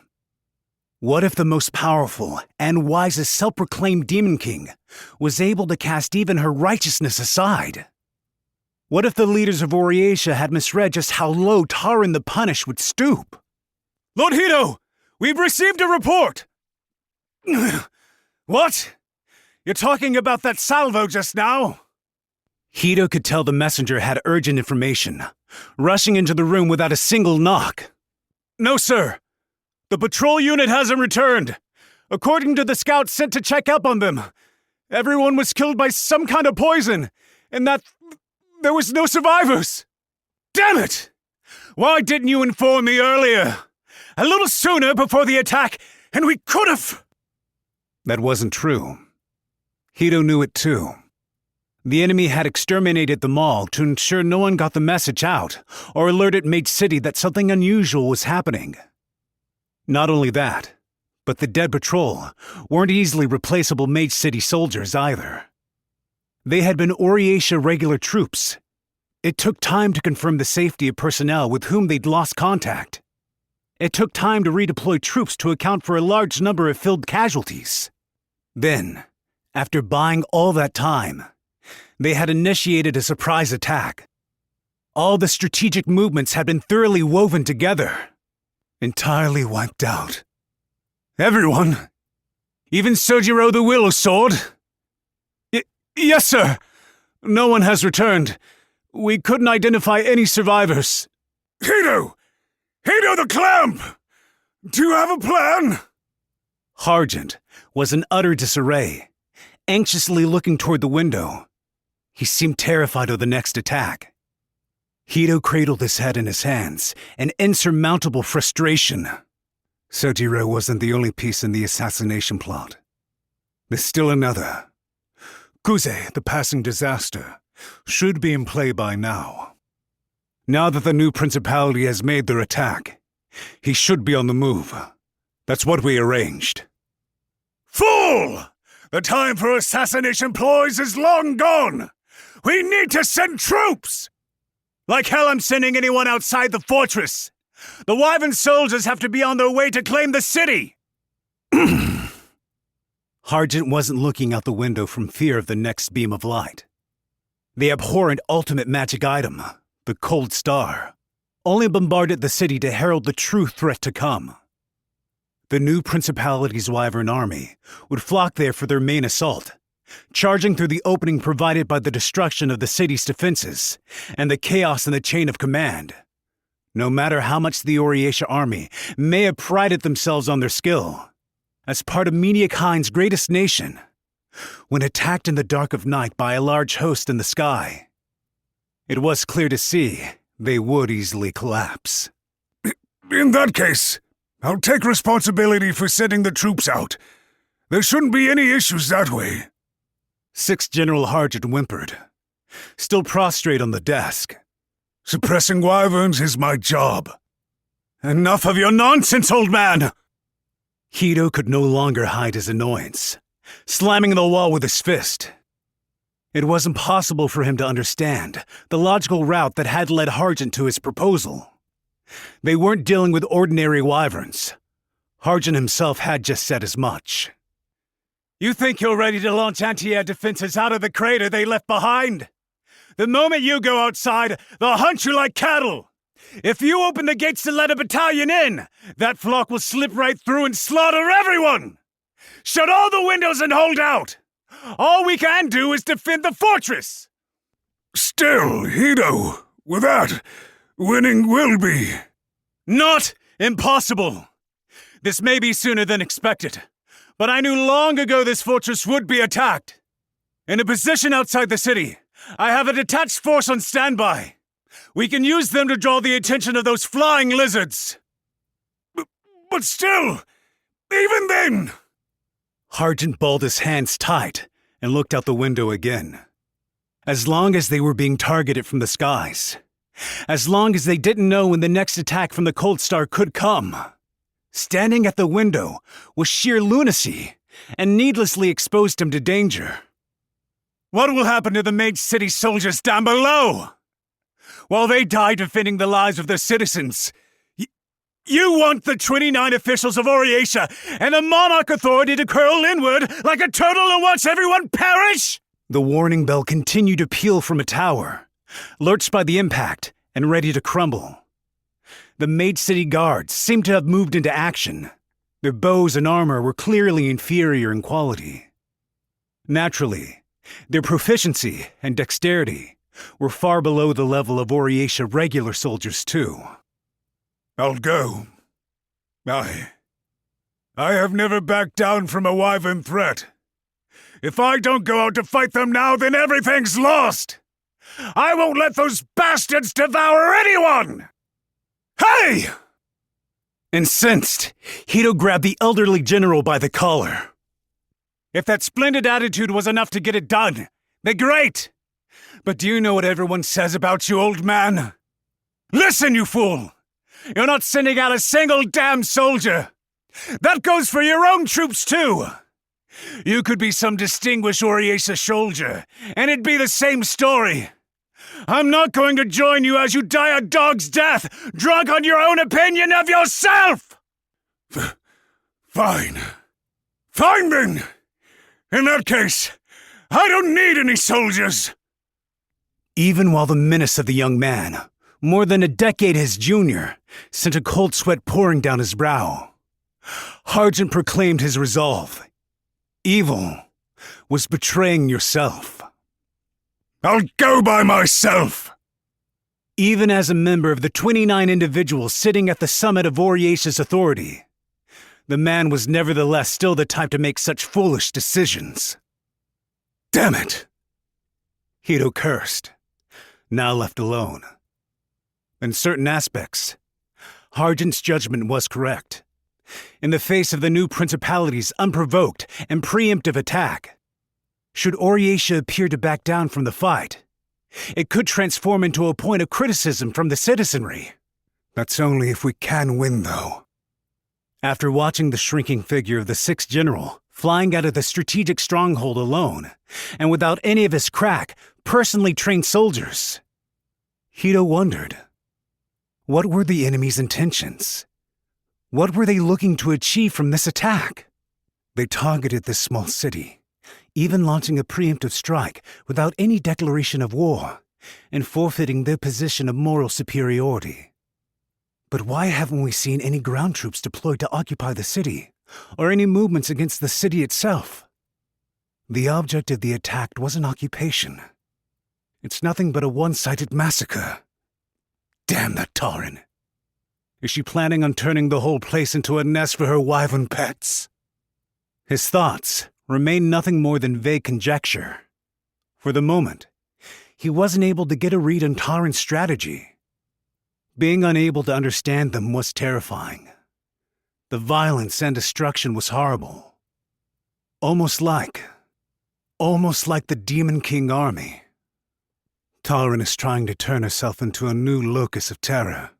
What if the most powerful and wisest self-proclaimed Demon King was able to cast even her righteousness aside? What if the leaders of Oriatia had misread just how low Tauren the Punished would stoop? Lord Hito, we've received a report! What? You're talking about that salvo just now? Hito could tell the messenger had urgent information, rushing into the room without a single knock. No, sir. The patrol unit hasn't returned. According to the scouts sent to check up on them, everyone was killed by some kind of poison, and that there was no survivors. Damn it! Why didn't you inform me earlier? A little sooner before the attack, and we could have... That wasn't true. Hito knew it too. The enemy had exterminated the mall to ensure no one got the message out or alerted Mage City that something unusual was happening. Not only that, but the dead patrol weren't easily replaceable Mage City soldiers either. They had been Oriatia regular troops. It took time to confirm the safety of personnel with whom they'd lost contact. It took time to redeploy troops to account for a large number of filled casualties. Then, after buying all that time, they had initiated a surprise attack. All the strategic movements had been thoroughly woven together. Entirely wiped out. Everyone. Even Sojiro the Willow Sword. Yes, sir. No one has returned. We couldn't identify any survivors. Hito! Hito the Clamp! Do you have a plan? Hargent was in utter disarray, anxiously looking toward the window. He seemed terrified of the next attack. Hito cradled his head in his hands, in insurmountable frustration. Sojiro wasn't the only piece in the assassination plot. There's still another. Kuze, the passing disaster, should be in play by now. Now that the new principality has made their attack, he should be on the move. That's what we arranged. Fool! The time for assassination ploys is long gone! We need to send troops! Like hell I'm sending anyone outside the fortress! The Wyvern soldiers have to be on their way to claim the city! Harjant wasn't looking out the window from fear of the next beam of light. The abhorrent ultimate magic item, the Cold Star, only bombarded the city to herald the true threat to come. The new Principality's Wyvern army would flock there for their main assault, charging through the opening provided by the destruction of the city's defenses and the chaos in the chain of command. No matter how much the Oriesha army may have prided themselves on their skill, as part of Mediakind's greatest nation, when attacked in the dark of night by a large host in the sky, it was clear to see they would easily collapse. In that case, I'll take responsibility for sending the troops out. There shouldn't be any issues that way. 6th General Harjant whimpered, still prostrate on the desk. Suppressing wyverns is my job. Enough of your nonsense, old man! Keiso could no longer hide his annoyance, slamming the wall with his fist. It was impossible for him to understand the logical route that had led Harjant to his proposal. They weren't dealing with ordinary wyverns. Harjant himself had just said as much. You think you're ready to launch anti-air defenses out of the crater they left behind? The moment you go outside, they'll hunt you like cattle. If you open the gates to let a battalion in, that flock will slip right through and slaughter everyone! Shut all the windows and hold out! All we can do is defend the fortress! Still, Hido, with that, winning will be. Not impossible! This may be sooner than expected, but I knew long ago this fortress would be attacked. In a position outside the city, I have a detached force on standby. We can use them to draw the attention of those flying lizards. But still, even then... Harjant balled his hands tight and looked out the window again. As long as they were being targeted from the skies, as long as they didn't know when the next attack from the Cold Star could come, standing at the window was sheer lunacy and needlessly exposed him to danger. What will happen to the Mage City soldiers down below? While they die defending the lives of their citizens, you want the 29 officials of Oriesha and the Monarch Authority to curl inward like a turtle and watch everyone perish? The warning bell continued to peal from a tower, lurched by the impact and ready to crumble. The Mage City guards seemed to have moved into action. Their bows and armor were clearly inferior in quality. Naturally, their proficiency and dexterity were far below the level of Oriesha regular soldiers too. I'll go. I have never backed down from a wyvern threat. If I don't go out to fight them now, then everything's lost! I won't let those bastards devour anyone! Hey! Incensed, Hido grabbed the elderly general by the collar. If that splendid attitude was enough to get it done, then great! But do you know what everyone says about you, old man? Listen, you fool! You're not sending out a single damn soldier! That goes for your own troops, too! You could be some distinguished Oriesha soldier, and it'd be the same story. I'm not going to join you as you die a dog's death, drunk on your own opinion of yourself! Fine. Fine, then! In that case, I don't need any soldiers! Even while the menace of the young man, more than a decade his junior, sent a cold sweat pouring down his brow, Harjant proclaimed his resolve. Evil was betraying yourself. I'll go by myself! Even as a member of the 29 individuals sitting at the summit of Oriesha's authority, the man was nevertheless still the type to make such foolish decisions. Damn it! Hido cursed, now left alone. In certain aspects, Harjant's judgment was correct. In the face of the new principality's unprovoked and preemptive attack, should Oriesha appear to back down from the fight, It could transform into a point of criticism from the citizenry. That's only if we can win, though. After watching the shrinking figure of the 6th General flying out of the strategic stronghold alone, and without any of his crack, personally trained soldiers, Hito wondered, what were the enemy's intentions? What were they looking to achieve from this attack? They targeted this small city, even launching a preemptive strike without any declaration of war, and forfeiting their position of moral superiority. But why haven't we seen any ground troops deployed to occupy the city, or any movements against the city itself? The object of the attack was an occupation. It's nothing but a one-sided massacre. Damn that Tauren. Is she planning on turning the whole place into a nest for her wyvern pets? His thoughts remained nothing more than vague conjecture. For the moment, he wasn't able to get a read on Tauren's strategy. Being unable to understand them was terrifying. The violence and destruction was horrible. Almost like the Demon King army. Tauren is trying to turn herself into a new locus of terror.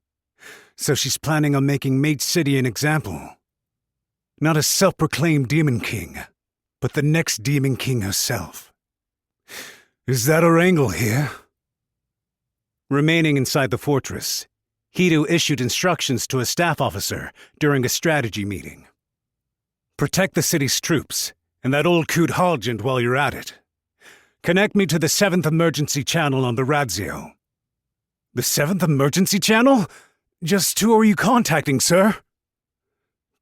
So she's planning on making Mage City an example. Not a self-proclaimed Demon King, but the next Demon King herself. Is that her angle here? Remaining inside the fortress, Hito issued instructions to a staff officer during a strategy meeting. Protect the city's troops, and that old coot Halgent while you're at it. Connect me to the 7th emergency channel on the radio. The 7th emergency channel? Just who are you contacting, sir?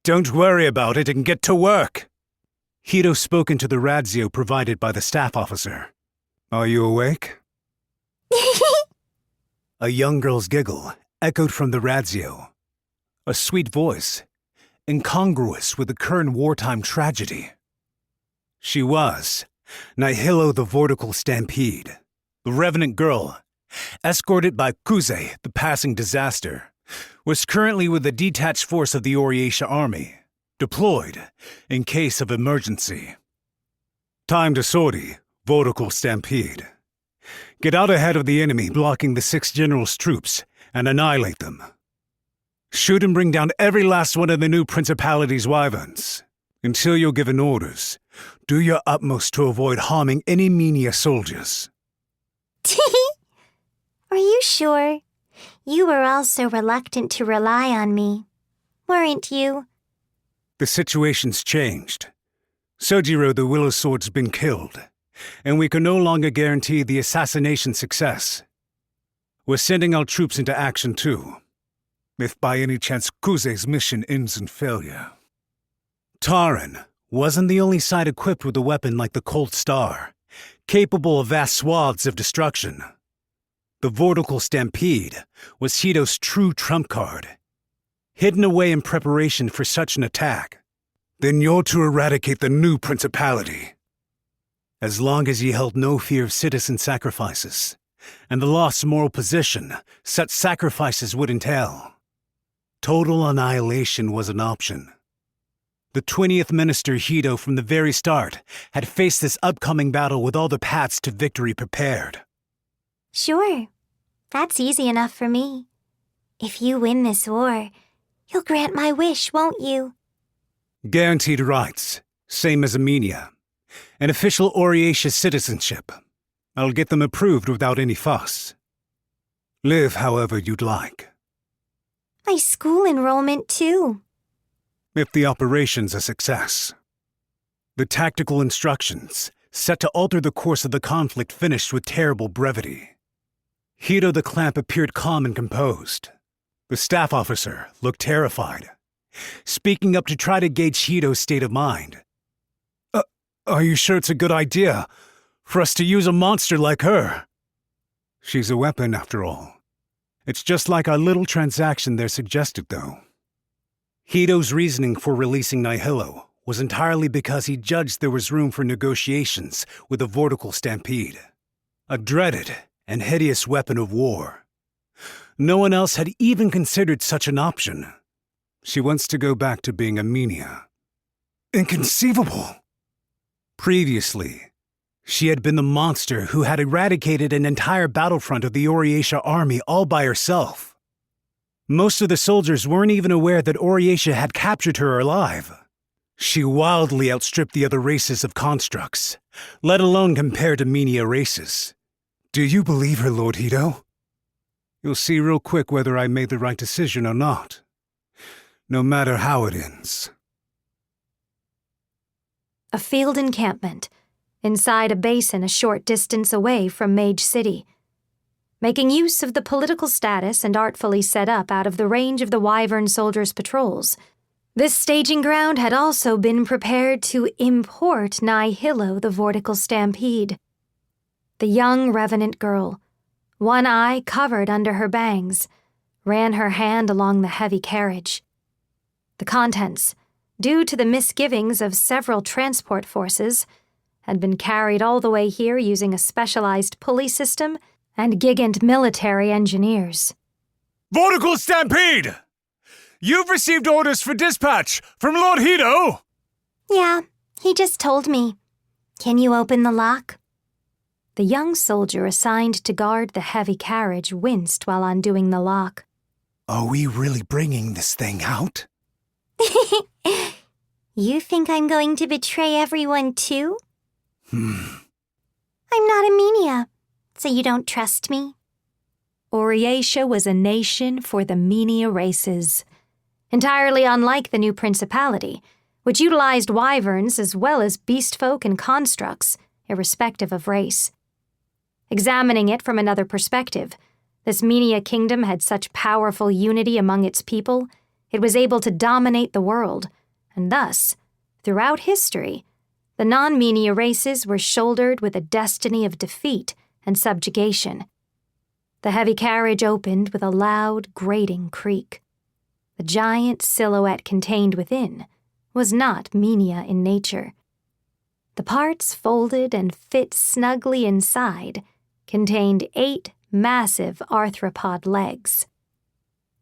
Don't worry about it and get to work. Hito spoke into the radio provided by the staff officer. Are you awake? A young girl's giggle echoed from the radio. A sweet voice, incongruous with the current wartime tragedy. She was Nihilo the Vortical Stampede, the revenant girl, escorted by Kuze, the passing disaster, was currently with a detached force of the Oriatia army, deployed in case of emergency. Time to sortie, Vortical Stampede. Get out ahead of the enemy blocking the 6th General's troops and annihilate them. Shoot and bring down every last one of the new Principality's wyverns. Until you're given orders, do your utmost to avoid harming any Menia soldiers. Are you sure? You were also reluctant to rely on me, weren't you? The situation's changed. Sojiro the Willow Sword's been killed, and we can no longer guarantee the assassination success. We're sending our troops into action too, if by any chance Kuze's mission ends in failure. Tauren wasn't the only side equipped with a weapon like the Cold Star, capable of vast swaths of destruction. The Vortical Stampede was Hito's true trump card, hidden away in preparation for such an attack. Then you're to eradicate the new Principality. As long as he held no fear of citizen sacrifices, and the lost moral position such sacrifices would entail, total annihilation was an option. The 20th Minister Hito from the very start had faced this upcoming battle with all the paths to victory prepared. Sure. That's easy enough for me. If you win this war, you'll grant my wish, won't you? Guaranteed rights, same as Amenia. An official Oriatia citizenship. I'll get them approved without any fuss. Live however you'd like. My school enrollment, too. If the operation's a success. The tactical instructions, set to alter the course of the conflict, finished with terrible brevity. Hito the Clamp appeared calm and composed. The staff officer looked terrified, speaking up to try to gauge Hito's state of mind. Are you sure it's a good idea for us to use a monster like her? She's a weapon, after all. It's just like our little transaction there suggested, though. Hito's reasoning for releasing Nihilo was entirely because he judged there was room for negotiations with the Vortical Stampede, a dreaded and hideous weapon of war. No one else had even considered such an option. She wants to go back to being Amenia. Inconceivable! Previously, She had been the monster who had eradicated an entire battlefront of the Oriatia army all by herself. Most of the soldiers weren't even aware that Oriatia had captured her alive. She wildly outstripped the other races of constructs, let alone compare to Menia races. Do you believe her, Lord Hito? You'll see real quick whether I made the right decision or not, no matter how it ends. A field encampment, inside a basin a short distance away from Mage City. Making use of the political status and artfully set up out of the range of the Wyvern soldiers' patrols, this staging ground had also been prepared to import Nihilo the Vortical Stampede. The young revenant girl, one eye covered under her bangs, ran her hand along the heavy carriage. The contents, due to the misgivings of several transport forces, had been carried all the way here using a specialized pulley system and gigant military engineers. Vortical Stampede! You've received orders for dispatch from Lord Hito! Yeah, he just told me. Can you open the lock? The young soldier assigned to guard the heavy carriage winced while undoing the lock. Are we really bringing this thing out? You think I'm going to betray everyone too? Hmm. I'm not a Menia, so you don't trust me? Oriatia was a nation for the Menia races, entirely unlike the new principality, which utilized wyverns as well as beastfolk and constructs, irrespective of race. Examining it from another perspective, this Menia kingdom had such powerful unity among its people, it was able to dominate the world, and thus, throughout history, the non-Menia races were shouldered with a destiny of defeat and subjugation. The heavy carriage opened with a loud, grating creak. The giant silhouette contained within was not Menia in nature. The parts folded and fit snugly inside contained 8 massive arthropod legs.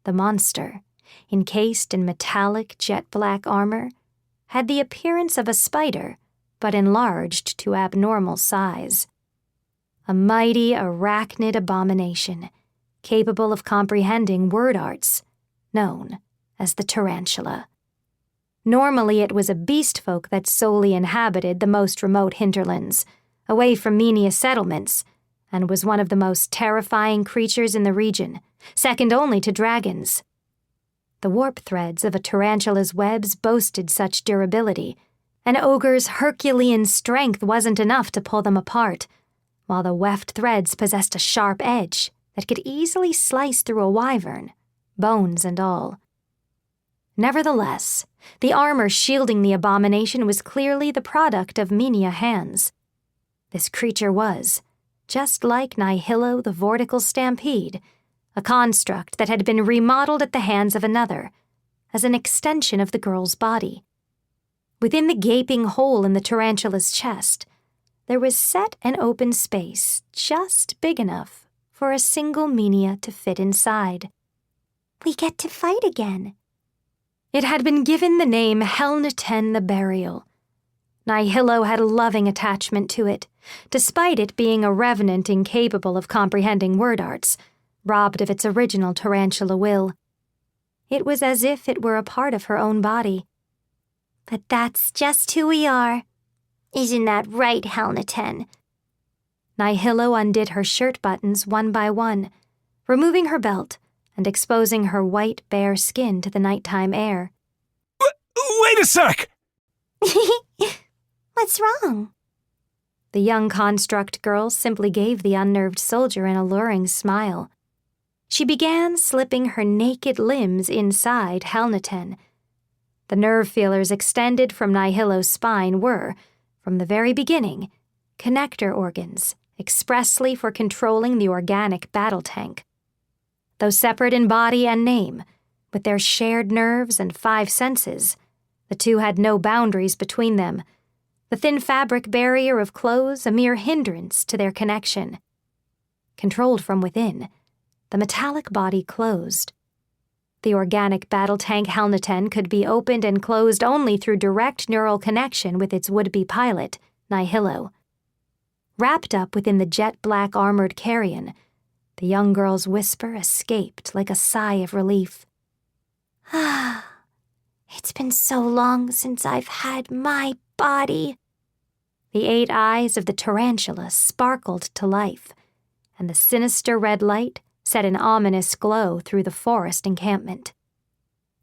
The monster, encased in metallic jet-black armor, had the appearance of a spider, but enlarged to abnormal size. A mighty arachnid abomination, capable of comprehending word arts, known as the tarantula. Normally it was a beastfolk that solely inhabited the most remote hinterlands, away from Menia settlements, and was one of the most terrifying creatures in the region, second only to dragons. The warp threads of a tarantula's webs boasted such durability. An ogre's Herculean strength wasn't enough to pull them apart, while the weft threads possessed a sharp edge that could easily slice through a wyvern, bones and all. Nevertheless, the armor shielding the abomination was clearly the product of Menia hands. This creature was, just like Nihilo the Vortical Stampede, a construct that had been remodeled at the hands of another, as an extension of the girl's body. Within the gaping hole in the tarantula's chest, there was set an open space just big enough for a single Menia to fit inside. We get to fight again. It had been given the name Helneten the Burial. Nihilo had a loving attachment to it, despite it being a revenant incapable of comprehending word arts, robbed of its original tarantula will. It was as if it were a part of her own body. But that's just who we are. Isn't that right, Helneten? Nihilo undid her shirt buttons one by one, removing her belt and exposing her white, bare skin to the nighttime air. Wait a sec! What's wrong? The young construct girl simply gave the unnerved soldier an alluring smile. She began slipping her naked limbs inside Helneten. The nerve feelers extended from Nihilo's spine were, from the very beginning, connector organs expressly for controlling the organic battle tank. Though separate in body and name, with their shared nerves and 5 senses, the two had no boundaries between them, the thin fabric barrier of clothes a mere hindrance to their connection. Controlled from within, the metallic body closed. The organic battle tank Helneten could be opened and closed only through direct neural connection with its would-be pilot, Nihilo. Wrapped up within the jet-black armored carrion, the young girl's whisper escaped like a sigh of relief. Ah, it's been so long since I've had my body. The 8 eyes of the tarantula sparkled to life, and the sinister red light set an ominous glow through the forest encampment.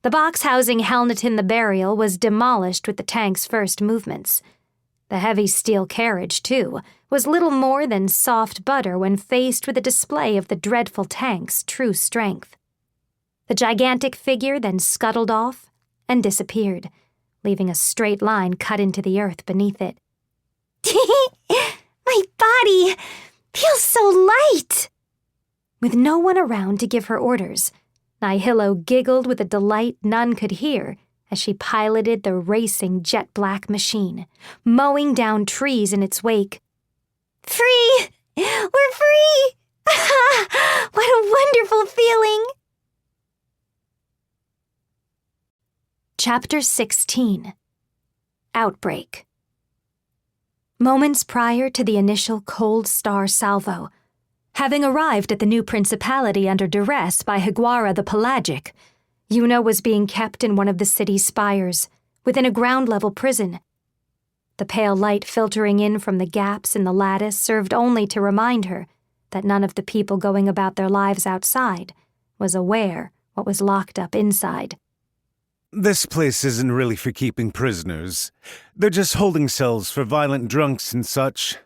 The box housing Helneton the Burial was demolished with the tank's first movements. The heavy steel carriage, too, was little more than soft butter when faced with a display of the dreadful tank's true strength. The gigantic figure then scuttled off and disappeared, leaving a straight line cut into the earth beneath it. My body feels so light. With no one around to give her orders, Nihilo giggled with a delight none could hear as she piloted the racing jet-black machine, mowing down trees in its wake. Free! We're free! What a wonderful feeling! Chapter 16. Outbreak. Moments prior to the initial cold star salvo, having arrived at the new principality under duress by Higuara the Pelagic, Yuna was being kept in one of the city's spires, within a ground-level prison. The pale light filtering in from the gaps in the lattice served only to remind her that none of the people going about their lives outside was aware what was locked up inside. This place isn't really for keeping prisoners. They're just holding cells for violent drunks and such.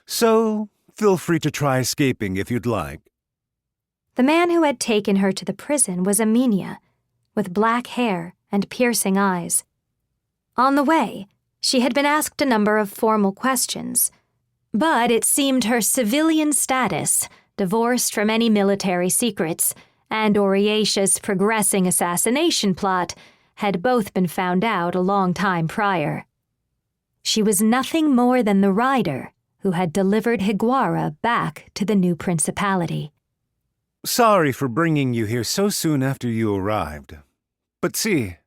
So, feel free to try escaping if you'd like. The man who had taken her to the prison was Aminia, with black hair and piercing eyes. On the way, she had been asked a number of formal questions, but it seemed her civilian status, divorced from any military secrets, and Oriatia's progressing assassination plot had both been found out a long time prior. She was nothing more than the rider who had delivered Higuara back to the new principality. Sorry for bringing you here so soon after you arrived. But see,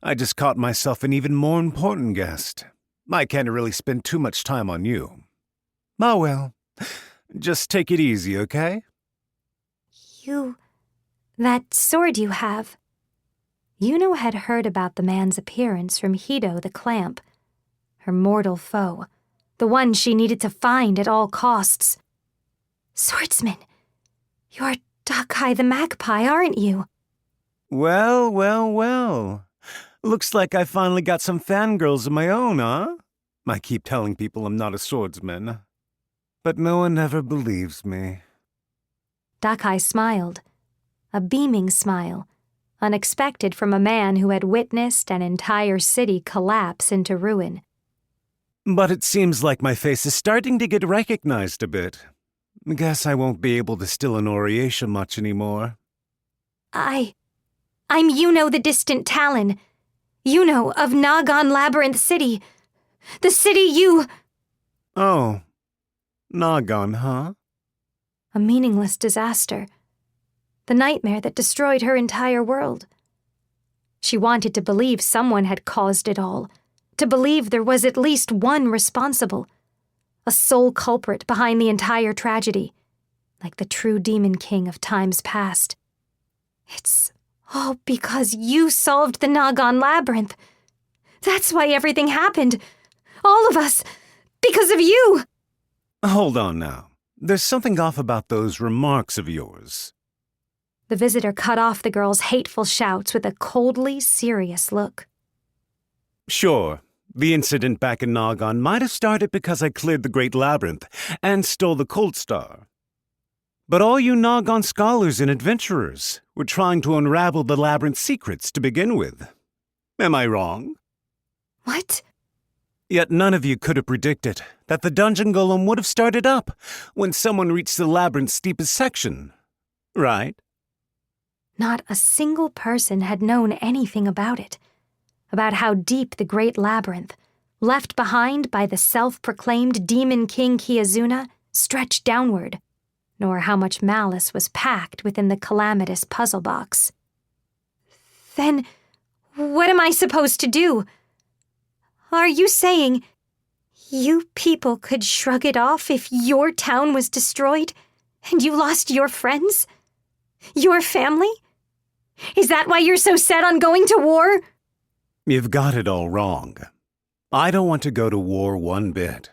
I just caught myself an even more important guest. I can't really spend too much time on you. Oh well, just take it easy, okay? That sword you have. Yuna had heard about the man's appearance from Hido the Clamp, her mortal foe, the one she needed to find at all costs. Swordsman, you're Dakai the Magpie, aren't you? Well. Looks like I finally got some fangirls of my own, huh? I keep telling people I'm not a swordsman, but no one ever believes me. Dakai smiled, a beaming smile, unexpected from a man who had witnessed an entire city collapse into ruin. But it seems like my face is starting to get recognized a bit. Guess I won't be able to steal an Oriatia much anymore. I'm Yuno the Distant Talon. Yuno of Nagon Labyrinth City. The city you... Oh, Nagon, huh? A meaningless disaster. The nightmare that destroyed her entire world. She wanted to believe someone had caused it all, to believe there was at least one responsible, a sole culprit behind the entire tragedy, like the true demon king of times past. It's all because you solved the Nagon Labyrinth. That's why everything happened. All of us. Because of you. Hold on now. There's something off about those remarks of yours. The visitor cut off the girl's hateful shouts with a coldly serious look. Sure, the incident back in Nagon might have started because I cleared the Great Labyrinth and stole the Cold Star. But all you Nagon scholars and adventurers were trying to unravel the labyrinth's secrets to begin with. Am I wrong? What? Yet none of you could have predicted that the dungeon golem would have started up when someone reached the labyrinth's steepest section, right? Not a single person had known anything about it, about how deep the Great Labyrinth, left behind by the self-proclaimed Demon King Kiazuna, stretched downward, nor how much malice was packed within the calamitous puzzle box. Then, what am I supposed to do? Are you saying You people could shrug it off if your town was destroyed and you lost your friends? Your family? Is that why you're so set on going to war? You've got it all wrong. I don't want to go to war one bit.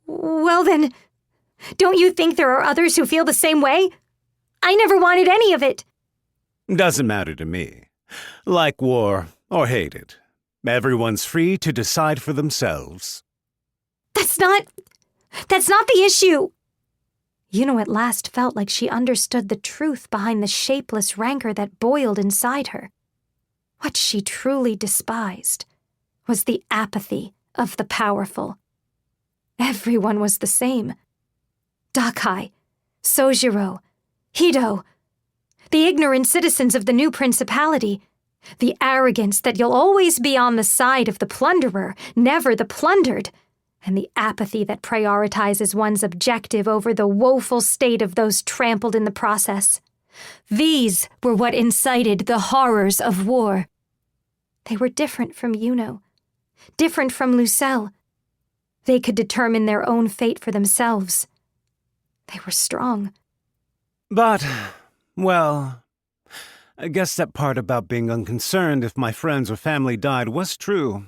Well then, don't you think there are others who feel the same way? I never wanted any of it. Doesn't matter to me. Like war or hate it. Everyone's free to decide for themselves. That's not the issue. Yuno at last felt like she understood the truth behind the shapeless rancor that boiled inside her. What she truly despised was the apathy of the powerful. Everyone was the same. Dakai, Sojiro, Hido, the ignorant citizens of the new principality, the arrogance that you'll always be on the side of the plunderer, never the plundered, and the apathy that prioritizes one's objective over the woeful state of those trampled in the process. These were what incited the horrors of war. They were different from Yuno, different from Lucelle. They could determine their own fate for themselves. They were strong. But, well, I guess that part about being unconcerned if my friends or family died was true.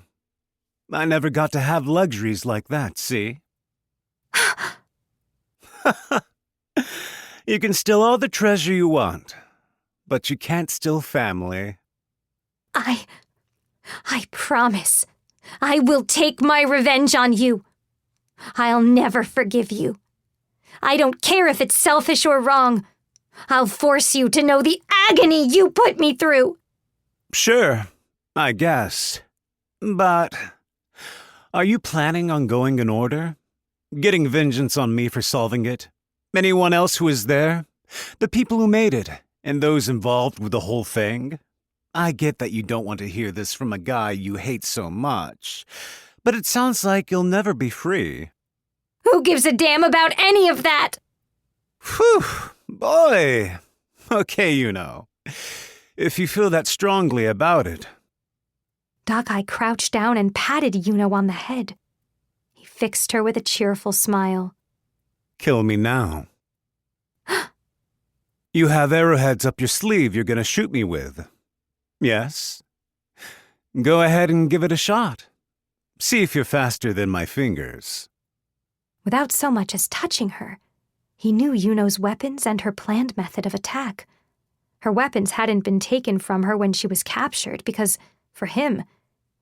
I never got to have luxuries like that, see? You can steal all the treasure you want, but you can't steal family. I promise, I will take my revenge on you. I'll never forgive you. I don't care if it's selfish or wrong. I'll force you to know the agony you put me through. Sure, I guess. But are you planning on going in order? Getting vengeance on me for solving it? Anyone else who was there? The people who made it, and those involved with the whole thing? I get that you don't want to hear this from a guy you hate so much, but it sounds like you'll never be free. Who gives a damn about any of that? Whew, boy. Okay, Yuno. If you feel that strongly about it. Dakai crouched down and patted Yuno on the head. He fixed her with a cheerful smile. Kill me now. You have arrowheads up your sleeve you're gonna shoot me with. Yes? Go ahead and give it a shot. See if you're faster than my fingers. Without so much as touching her, he knew Yuno's weapons and her planned method of attack. Her weapons hadn't been taken from her when she was captured because, for him,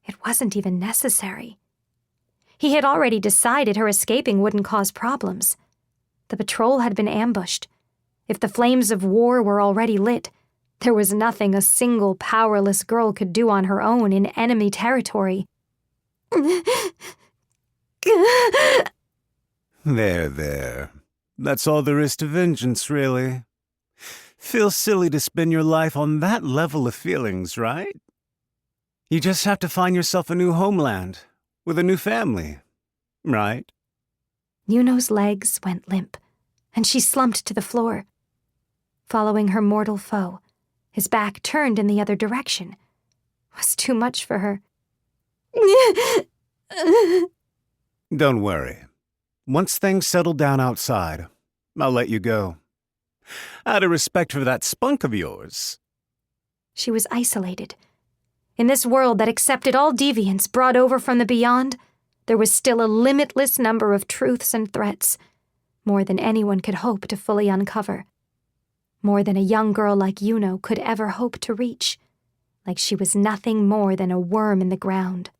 it wasn't even necessary. He had already decided her escaping wouldn't cause problems. The patrol had been ambushed. If the flames of war were already lit, there was nothing a single powerless girl could do on her own in enemy territory. There. That's all there is to vengeance, really. Feels silly to spend your life on that level of feelings, right? You just have to find yourself a new homeland, with a new family, right? Yuno's legs went limp, and she slumped to the floor. Following her mortal foe, his back turned in the other direction, was too much for her. Don't worry. Once things settle down outside, I'll let you go. Out of respect for that spunk of yours. She was isolated. In this world that accepted all deviants brought over from the beyond, there was still a limitless number of truths and threats, more than anyone could hope to fully uncover. More than a young girl like Yuno could ever hope to reach, like she was nothing more than a worm in the ground.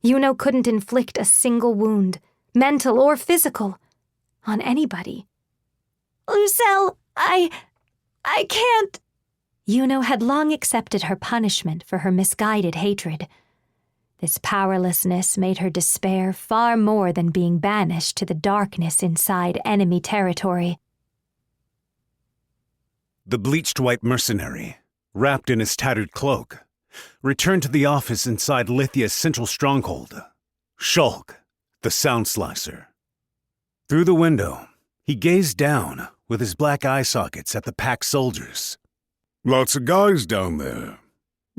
Yuno couldn't inflict a single wound, mental or physical, on anybody. Lucelle, I can't. Yuno had long accepted her punishment for her misguided hatred. This powerlessness made her despair far more than being banished to the darkness inside enemy territory. The bleached white mercenary, wrapped in his tattered cloak, returned to the office inside Lithia's central stronghold, Shulk, the Sound Slicer. Through the window, he gazed down with his black eye sockets at the packed soldiers. Lots of guys down there.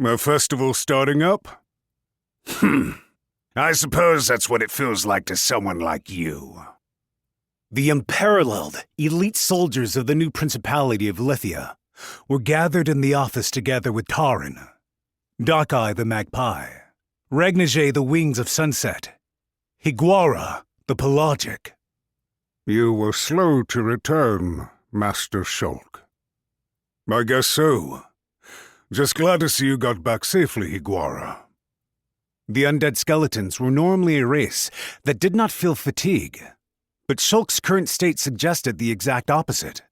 A festival starting up? I suppose that's what it feels like to someone like you. The unparalleled, elite soldiers of the new Principality of Lithia were gathered in the office together with Taran, Darkeye the Magpie, Regnage the Wings of Sunset, Higuara the Pelagic. You were slow to return, Master Shulk. I guess so. Just glad to see you got back safely, Higuara. The undead skeletons were normally a race that did not feel fatigue, but Shulk's current state suggested the exact opposite.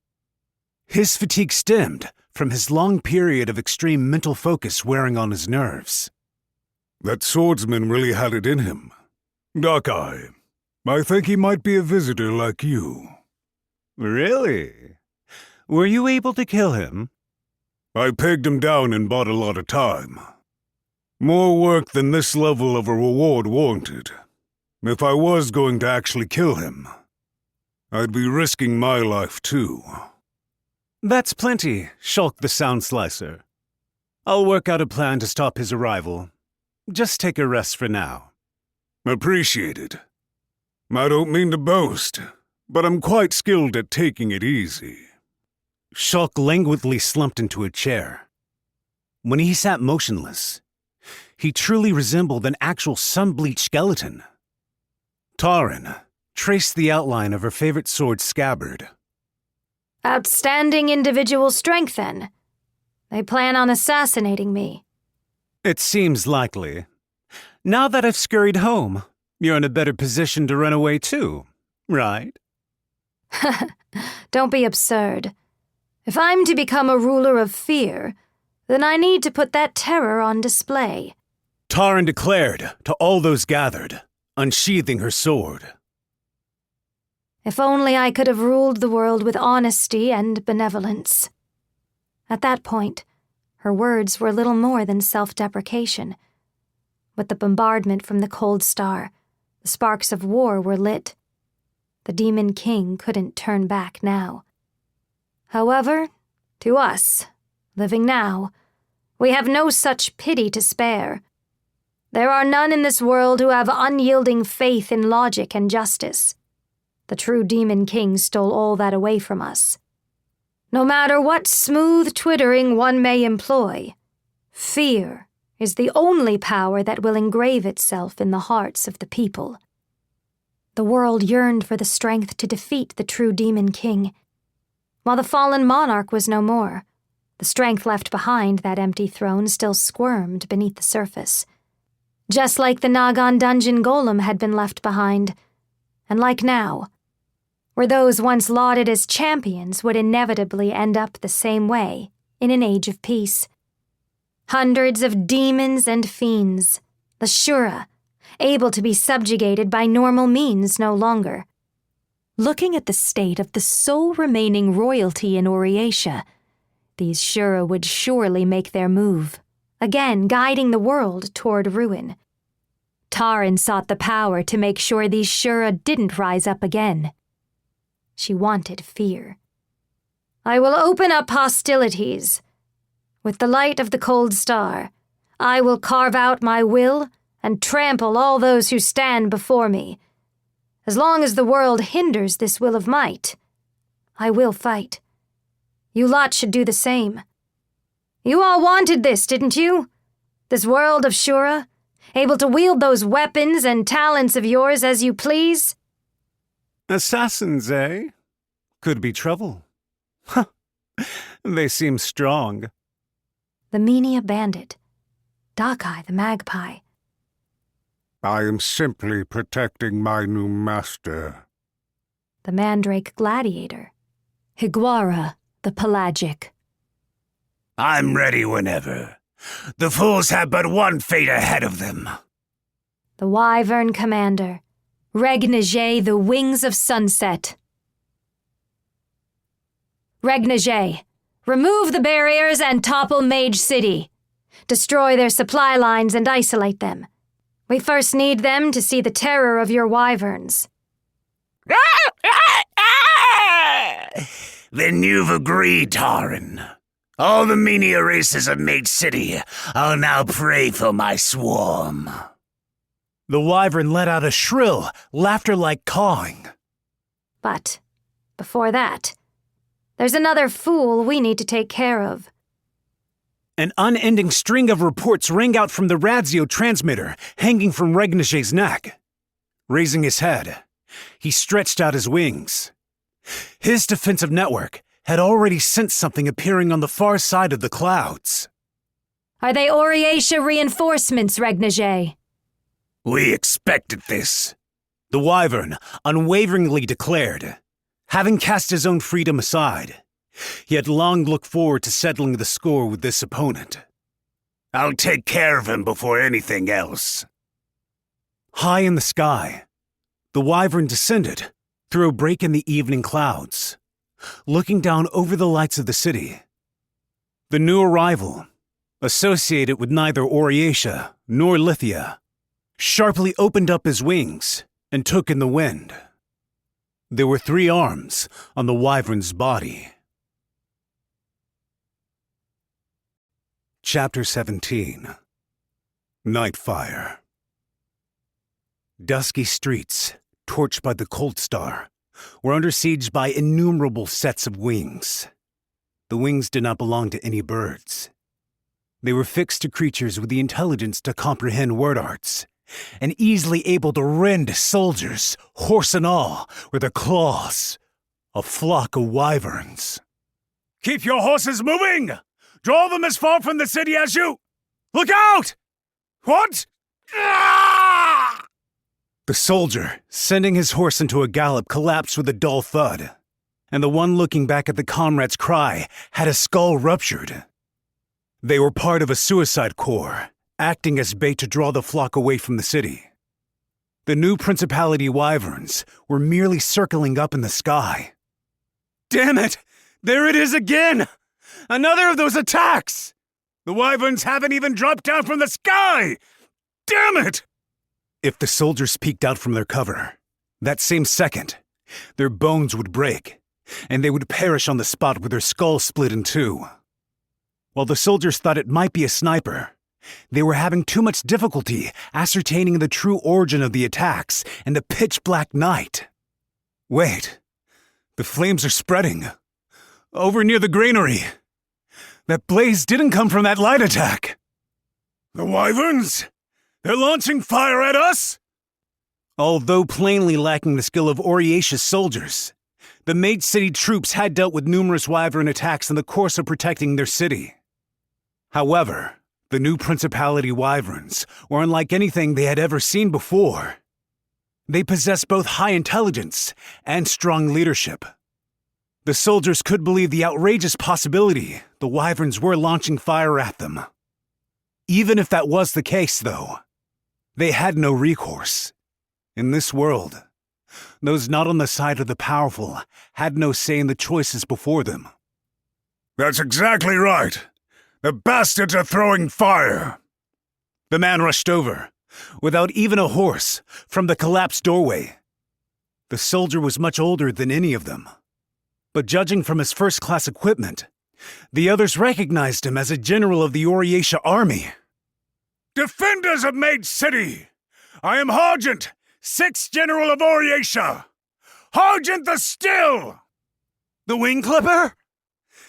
His fatigue stemmed from his long period of extreme mental focus wearing on his nerves. That swordsman really had it in him. Darkeye, I think he might be a visitor like you. Really? Were you able to kill him? I pegged him down and bought a lot of time. More work than this level of a reward warranted. If I was going to actually kill him, I'd be risking my life too. That's plenty, Shulk the Sound Slicer. I'll work out a plan to stop his arrival. Just take a rest for now. Appreciated. I don't mean to boast, but I'm quite skilled at taking it easy. Shulk languidly slumped into a chair. When he sat motionless, he truly resembled an actual sun-bleached skeleton. Taran traced the outline of her favorite sword's scabbard. Outstanding individual strength, then. They plan on assassinating me. It seems likely. Now that I've scurried home, you're in a better position to run away too, right? Don't be absurd. If I'm to become a ruler of fear, then I need to put that terror on display. Taran declared to all those gathered, unsheathing her sword. If only I could have ruled the world with honesty and benevolence. At that point, her words were little more than self-deprecation. With the bombardment from the cold star, the sparks of war were lit. The Demon King couldn't turn back now. However, to us, living now, we have no such pity to spare. There are none in this world who have unyielding faith in logic and justice. The true Demon King stole all that away from us. No matter what smooth twittering one may employ, fear is the only power that will engrave itself in the hearts of the people. The world yearned for the strength to defeat the true Demon King. While the fallen monarch was no more, the strength left behind that empty throne still squirmed beneath the surface. Just like the Nagan dungeon golem had been left behind, and like now, where those once lauded as champions would inevitably end up the same way in an age of peace. Hundreds of demons and fiends, the Ishura, able to be subjugated by normal means no longer. Looking at the state of the sole remaining royalty in Oriatia, these Ishura would surely make their move, again guiding the world toward ruin. Taran sought the power to make sure these Ishura didn't rise up again. She wanted fear. I will open up hostilities. With the light of the cold star, I will carve out my will and trample all those who stand before me. As long as the world hinders this will of might, I will fight. You lot should do the same. You all wanted this, didn't you? This world of Ishura, able to wield those weapons and talents of yours as you please? Assassins, eh? Could be trouble. Huh. They seem strong. The Menia bandit, Darkeye the magpie. I am simply protecting my new master. The mandrake gladiator, Higuara the pelagic. I'm ready whenever. The fools have but one fate ahead of them. The wyvern commander, Regnage the Wings of Sunset. Regnage, remove the barriers and topple Mage City. Destroy their supply lines and isolate them. We first need them to see the terror of your wyverns. Then you've agreed, Taran. All the Menia races of Mage City, I'll now pray for my swarm. The wyvern let out a shrill, laughter-like cawing. But, before that, there's another fool we need to take care of. An unending string of reports rang out from the radio transmitter hanging from Regniger's neck. Raising his head, he stretched out his wings. His defensive network had already sensed something appearing on the far side of the clouds. Are they Oriatia reinforcements, Regniger? We expected this. The wyvern unwaveringly declared. Having cast his own freedom aside, he had long looked forward to settling the score with this opponent. I'll take care of him before anything else. High in the sky, the wyvern descended through a break in the evening clouds, looking down over the lights of the city. The new arrival, associated with neither Oriatia nor Lithia, sharply opened up his wings and took in the wind. There were 3 arms on the wyvern's body. Chapter 17. Nightfire. Dusky streets, torched by the cold star, were under siege by innumerable sets of wings. The wings did not belong to any birds. They were fixed to creatures with the intelligence to comprehend word arts, and easily able to rend soldiers, horse and all, with their claws. A flock of wyverns. Keep your horses moving! Draw them as far from the city as you... Look out! What? Ah! The soldier, sending his horse into a gallop, collapsed with a dull thud, and the one looking back at the comrade's cry had his skull ruptured. They were part of a suicide corps, acting as bait to draw the flock away from the city. The new Principality wyverns were merely circling up in the sky. Damn it! There it is again! Another of those attacks! The wyverns haven't even dropped down from the sky! Damn it! If the soldiers peeked out from their cover, that same second, their bones would break, and they would perish on the spot with their skulls split in 2. While the soldiers thought it might be a sniper, they were having too much difficulty ascertaining the true origin of the attacks in the pitch-black night. Wait, the flames are spreading. Over near the granary. That blaze didn't come from that light attack. The wyverns? They're launching fire at us? Although plainly lacking the skill of Oriacia's soldiers, the Mage City troops had dealt with numerous wyvern attacks in the course of protecting their city. However, the new Principality wyverns were unlike anything they had ever seen before. They possessed both high intelligence and strong leadership. The soldiers could believe the outrageous possibility the wyverns were launching fire at them. Even if that was the case, though, they had no recourse. In this world, those not on the side of the powerful had no say in the choices before them. That's exactly right. The bastards are throwing fire. The man rushed over, without even a horse, from the collapsed doorway. The soldier was much older than any of them, but judging from his first-class equipment, the others recognized him as a general of the Oriatia army. Defenders of Mage City! I am Hargent, 6th General of Oriatia! Hargent the Still! The Wing Clipper?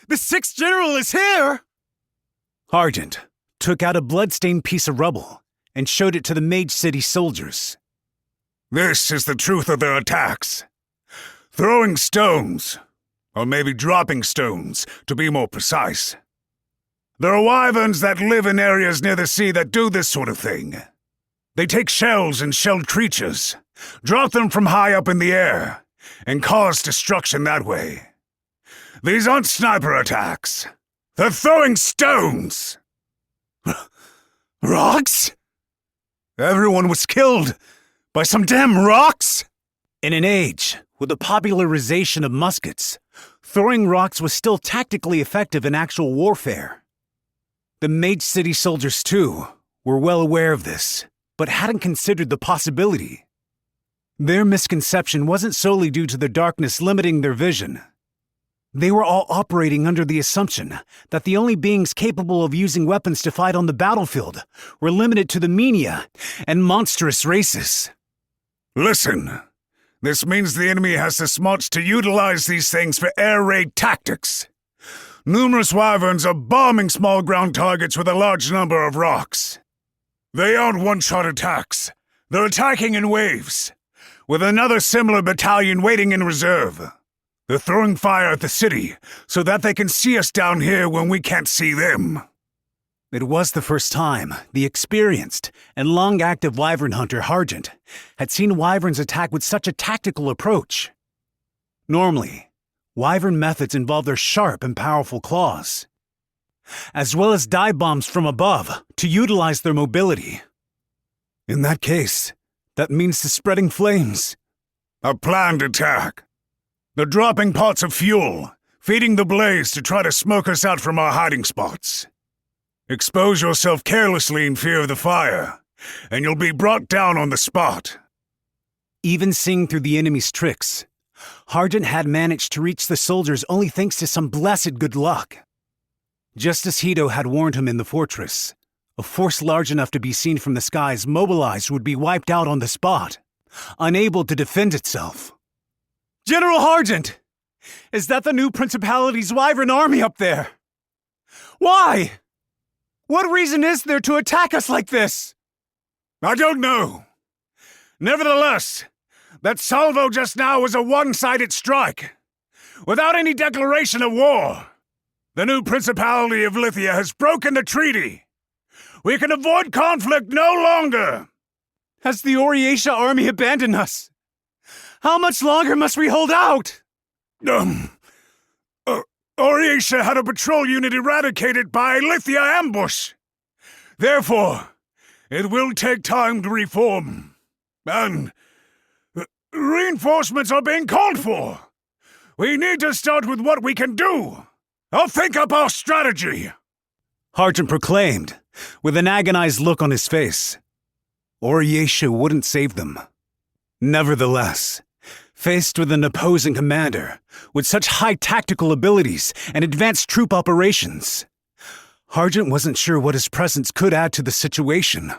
The 6th General is here! Hargent took out a blood-stained piece of rubble and showed it to the Mage City soldiers. This is the truth of their attacks. Throwing stones, or maybe dropping stones, to be more precise. There are wyverns that live in areas near the sea that do this sort of thing. They take shells and shelled creatures, drop them from high up in the air, and cause destruction that way. These aren't sniper attacks. They're throwing stones! Rocks? Everyone was killed by some damn rocks? In an age with the popularization of muskets, throwing rocks was still tactically effective in actual warfare. The Mage City soldiers, too, were well aware of this, but hadn't considered the possibility. Their misconception wasn't solely due to the darkness limiting their vision. They were all operating under the assumption that the only beings capable of using weapons to fight on the battlefield were limited to the Menia and monstrous races. Listen, this means the enemy has the smarts to utilize these things for air raid tactics. Numerous wyverns are bombing small ground targets with a large number of rocks. They aren't one-shot attacks. They're attacking in waves, with another similar battalion waiting in reserve. They're throwing fire at the city so that they can see us down here when we can't see them. It was the first time the experienced and long-active wyvern hunter Hargent had seen wyverns attack with such a tactical approach. Normally, wyvern methods involve their sharp and powerful claws, as well as dive bombs from above to utilize their mobility. In that case, that means the spreading flames. A planned attack. They're dropping pots of fuel, feeding the blaze to try to smoke us out from our hiding spots. Expose yourself carelessly in fear of the fire, and you'll be brought down on the spot. Even seeing through the enemy's tricks, Hargent had managed to reach the soldiers only thanks to some blessed good luck. Just as Hito had warned him in the fortress, a force large enough to be seen from the skies mobilized would be wiped out on the spot, unable to defend itself. General Hargent! Is that the new Principality's wyvern army up there? Why? What reason is there to attack us like this? I don't know. Nevertheless, that salvo just now was a one-sided strike, without any declaration of war. The new Principality of Lithia has broken the treaty. We can avoid conflict no longer. Has the Oriatia army abandoned us? How much longer must we hold out? Oriatia had a patrol unit eradicated by a Lithia ambush. Therefore, it will take time to reform. And reinforcements are being called for. We need to start with what we can do. I'll think up our strategy. Hargent proclaimed, with an agonized look on his face. Oriatia wouldn't save them. Nevertheless, faced with an opposing commander with such high tactical abilities and advanced troop operations, Hargent wasn't sure what his presence could add to the situation.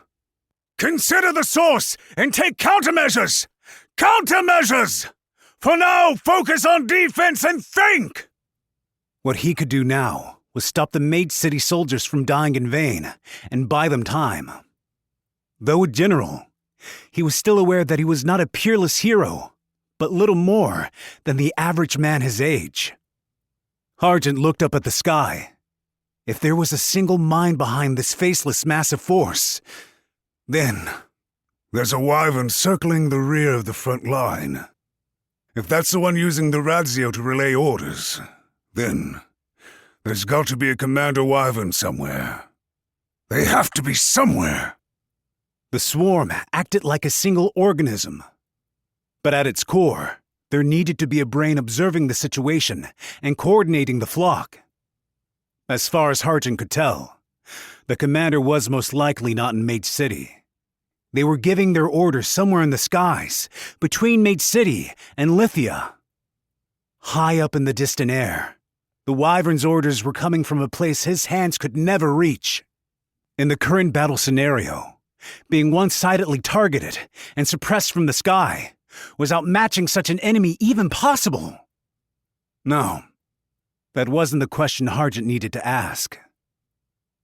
Consider the source and take countermeasures! Countermeasures! For now, focus on defense and think! What he could do now was stop the Mage City soldiers from dying in vain and buy them time. Though a general, he was still aware that he was not a peerless hero, but little more than the average man his age. Hargent looked up at the sky. If there was a single mind behind this faceless massive force, then there's a wyvern circling the rear of the front line. If that's the one using the radio to relay orders, then there's got to be a commander wyvern somewhere. They have to be somewhere. The swarm acted like a single organism. But at its core, there needed to be a brain observing the situation and coordinating the flock. As far as Hargent could tell, the commander was most likely not in Mage City. They were giving their orders somewhere in the skies, between Mage City and Lithia. High up in the distant air, the wyvern's orders were coming from a place his hands could never reach. In the current battle scenario, being one-sidedly targeted and suppressed from the sky was outmatching such an enemy even possible. No, that wasn't the question Hargent needed to ask.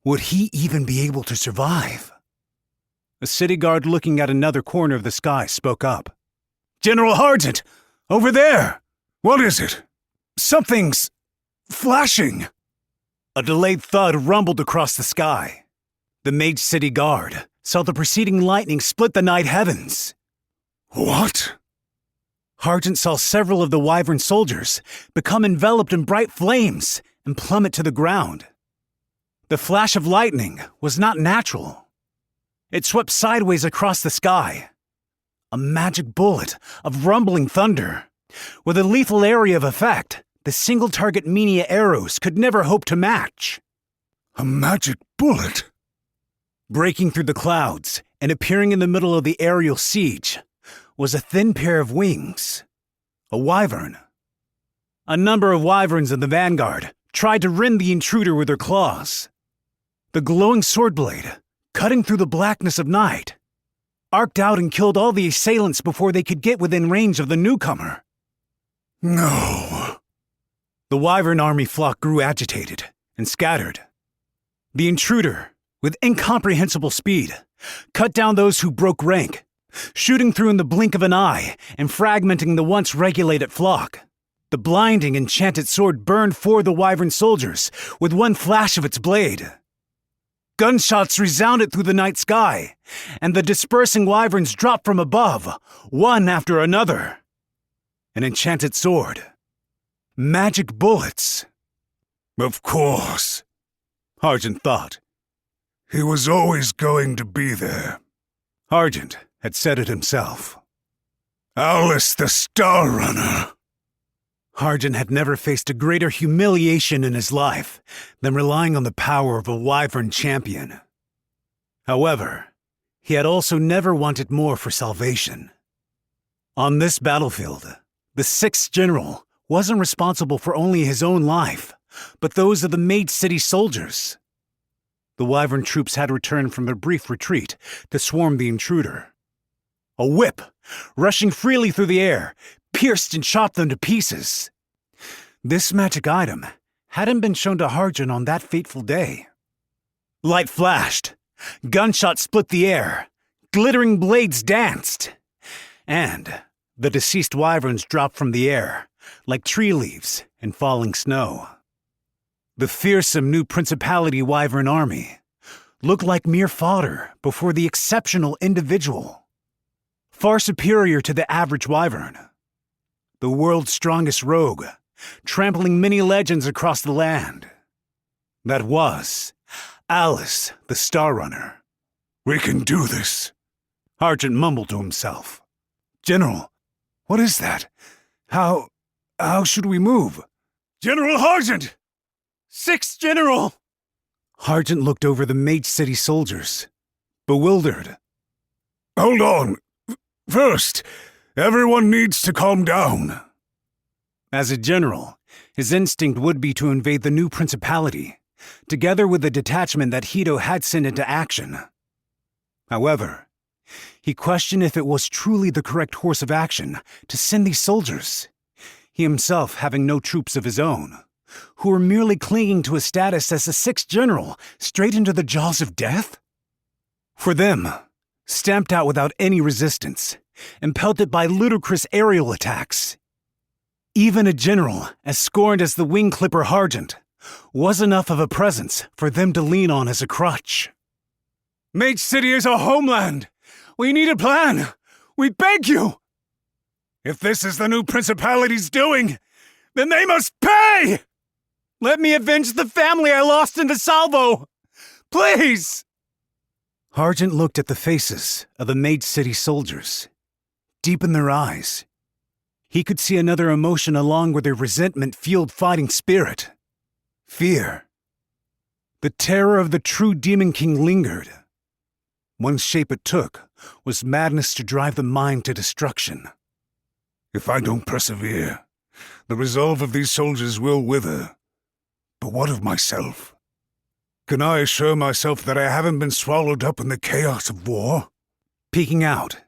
Would he even be able to survive? A city guard looking at another corner of the sky spoke up. General Hargent, over there! What is it? Something's flashing. A delayed thud rumbled across the sky. The Mage City guard saw the preceding lightning split the night heavens. What? Hargent saw several of the wyvern soldiers become enveloped in bright flames and plummet to the ground. The flash of lightning was not natural. It swept sideways across the sky. A magic bullet of rumbling thunder, with a lethal area of effect the single-target Menia arrows could never hope to match. A magic bullet? Breaking through the clouds and appearing in the middle of the aerial siege was a thin pair of wings, a wyvern. A number of wyverns in the vanguard tried to rend the intruder with their claws. The glowing sword blade, cutting through the blackness of night, arced out and killed all the assailants before they could get within range of the newcomer. No. The wyvern army flock grew agitated and scattered. The intruder, with incomprehensible speed, cut down those who broke rank, shooting through in the blink of an eye and fragmenting the once regulated flock. The blinding, enchanted sword burned for the wyvern soldiers with one flash of its blade. Gunshots resounded through the night sky, and the dispersing wyverns dropped from above, one after another. An enchanted sword. Magic bullets. Of course. Argent thought. He was always going to be there. Argent had said it himself. Alice the Star Runner. Argent had never faced a greater humiliation in his life than relying on the power of a wyvern champion. However, he had also never wanted more for salvation. On this battlefield, the 6th General wasn't responsible for only his own life, but those of the Maid City soldiers. The wyvern troops had returned from their brief retreat to swarm the intruder. A whip, rushing freely through the air, pierced and chopped them to pieces. This magic item hadn't been shown to Argent on that fateful day. Light flashed, gunshots split the air, glittering blades danced, and the deceased wyverns dropped from the air like tree leaves in falling snow. The fearsome new Principality wyvern army looked like mere fodder before the exceptional individual, far superior to the average wyvern. The world's strongest rogue, trampling many legends across the land. That was Alice the Star Runner. We can do this. Argent mumbled to himself. General, what is that? How should we move? General Argent! 6th General! Argent looked over the Mage City soldiers, bewildered. Hold on. First, everyone needs to calm down. As a general, his instinct would be to invade the new principality, together with the detachment that Hito had sent into action. However, he questioned if it was truly the correct course of action to send these soldiers, he himself having no troops of his own, who were merely clinging to his status as the 6th General straight into the jaws of death? For them, stamped out without any resistance, and pelted by ludicrous aerial attacks. Even a general as scorned as the wing clipper Argent was enough of a presence for them to lean on as a crutch. Mage City is our homeland! We need a plan! We beg you! If this is the new Principality's doing, then they must pay! Let me avenge the family I lost in the salvo! Please! Argent looked at the faces of the Mage City soldiers. Deep in their eyes, he could see another emotion along with their resentment-fueled fighting spirit. Fear. The terror of the true Demon King lingered. One shape it took was madness to drive the mind to destruction. If I don't persevere, the resolve of these soldiers will wither. But what of myself? Can I assure myself that I haven't been swallowed up in the chaos of war? Peeking out,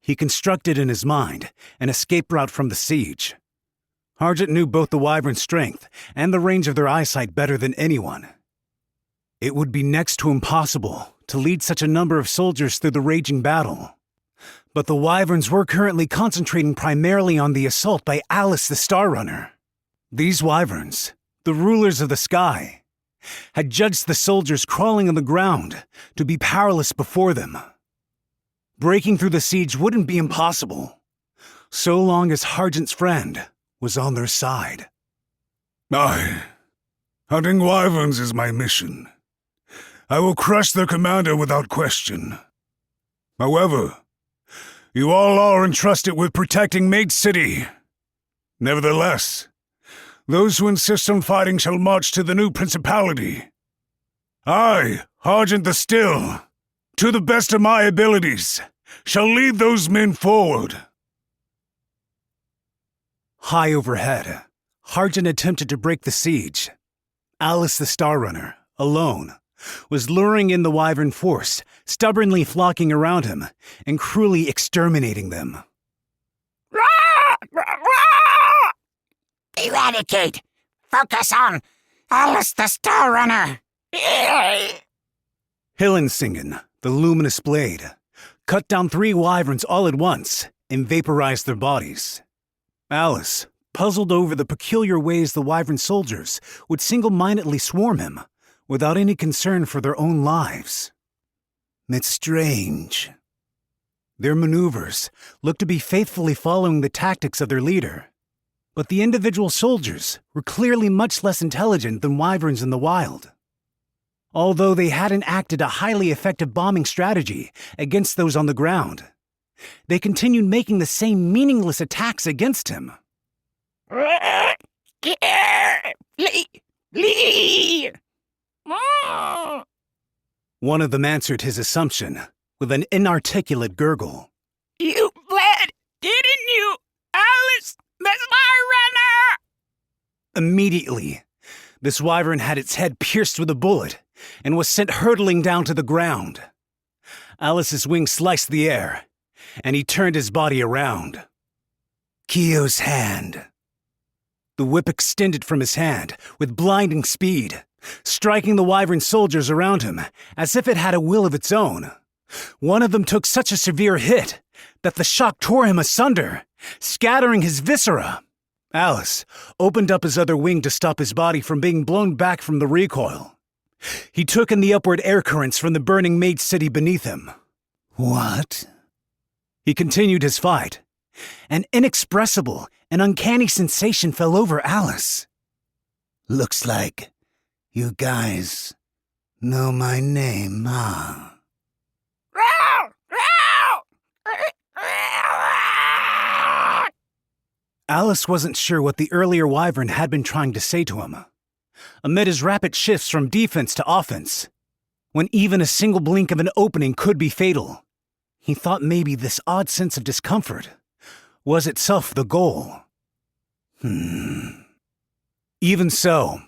he constructed in his mind an escape route from the siege. Argent knew both the wyvern's strength and the range of their eyesight better than anyone. It would be next to impossible to lead such a number of soldiers through the raging battle. But the wyverns were currently concentrating primarily on the assault by Alice the Star Runner. These wyverns, the rulers of the sky, had judged the soldiers crawling on the ground to be powerless before them. Breaking through the siege wouldn't be impossible, so long as Argent's friend was on their side. Aye. Hunting wyverns is my mission. I will crush their commander without question. However, you all are entrusted with protecting Maid City. Nevertheless, those who insist on fighting shall march to the new principality. I, Argent the Still, to the best of my abilities, shall lead those men forward. High overhead, Harjan attempted to break the siege. Alice the Star Runner, alone, was luring in the wyvern force, stubbornly flocking around him and cruelly exterminating them. Eradicate! Focus on Alice the Star Runner! Hillensingen, the luminous blade, cut down 3 wyverns all at once and vaporized their bodies. Alice, puzzled over the peculiar ways the wyvern soldiers would single-mindedly swarm him without any concern for their own lives. It's strange. Their maneuvers looked to be faithfully following the tactics of their leader, but the individual soldiers were clearly much less intelligent than wyverns in the wild. Although they hadn't acted a highly effective bombing strategy against those on the ground, they continued making the same meaningless attacks against him. One of them answered his assumption with an inarticulate gurgle. You bled, didn't you, Alice the Star Runner? Immediately, this wyvern had its head pierced with a bullet and was sent hurtling down to the ground. Alice's wing sliced the air, and he turned his body around. Keiso's hand. The whip extended from his hand with blinding speed, striking the wyvern soldiers around him as if it had a will of its own. One of them took such a severe hit that the shock tore him asunder, scattering his viscera. Alice opened up his other wing to stop his body from being blown back from the recoil. He took in the upward air currents from the burning mage city beneath him. What? He continued his fight. An inexpressible and uncanny sensation fell over Alice. Looks like you guys know my name, huh? Alice wasn't sure what the earlier wyvern had been trying to say to him. Amid his rapid shifts from defense to offense, when even a single blink of an opening could be fatal, he thought maybe this odd sense of discomfort was itself the goal. Even so,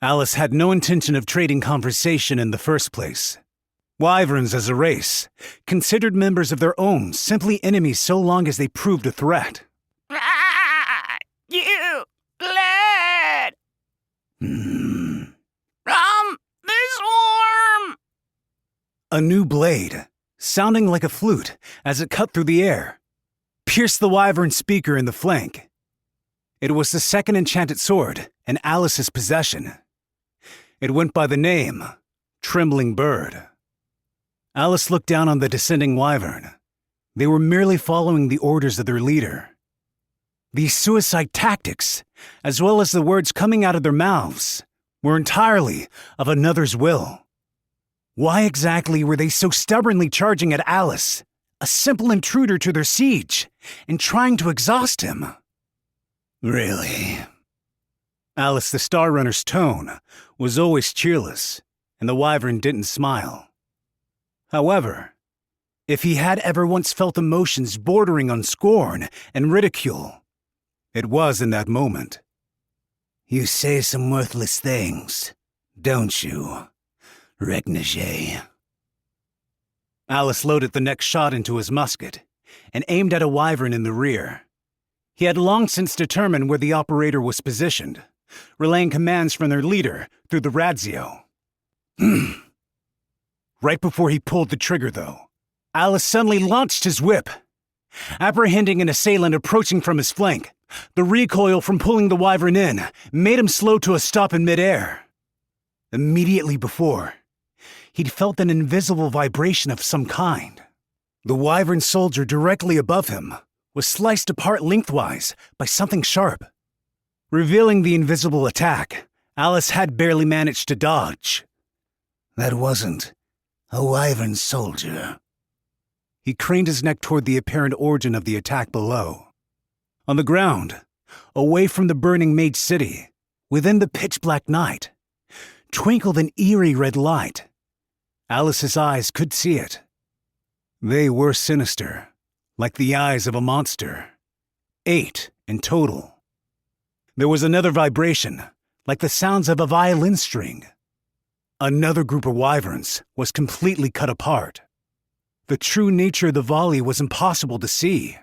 Alice had no intention of trading conversation in the first place. Wyverns as a race, considered members of their own, simply enemies so long as they proved a threat. You bled from the swarm! A new blade, sounding like a flute as it cut through the air, pierced the wyvern speaker in the flank. It was the second enchanted sword in Alice's possession. It went by the name Trembling Bird. Alice looked down on the descending wyvern. They were merely following the orders of their leader. These suicide tactics, as well as the words coming out of their mouths, were entirely of another's will. Why exactly were they so stubbornly charging at Alice, a simple intruder to their siege, and trying to exhaust him? Really? Alice the Star Runner's tone was always cheerless, and the wyvern didn't smile. However, if he had ever once felt emotions bordering on scorn and ridicule, it was in that moment. You say some worthless things, don't you, Regnage? Alice loaded the next shot into his musket and aimed at a wyvern in the rear. He had long since determined where the operator was positioned, relaying commands from their leader through the radio. Right before he pulled the trigger, though, Alice suddenly launched his whip. Apprehending an assailant approaching from his flank, the recoil from pulling the wyvern in made him slow to a stop in midair. Immediately before, he'd felt an invisible vibration of some kind. The wyvern soldier directly above him was sliced apart lengthwise by something sharp. Revealing the invisible attack, Alice had barely managed to dodge. That wasn't a wyvern soldier. He craned his neck toward the apparent origin of the attack below. On the ground, away from the burning mage city, within the pitch-black night, twinkled an eerie red light. Alice's eyes could see it. They were sinister, like the eyes of a monster. 8 in total. There was another vibration, like the sounds of a violin string. Another group of wyverns was completely cut apart. The true nature of the volley was impossible to see.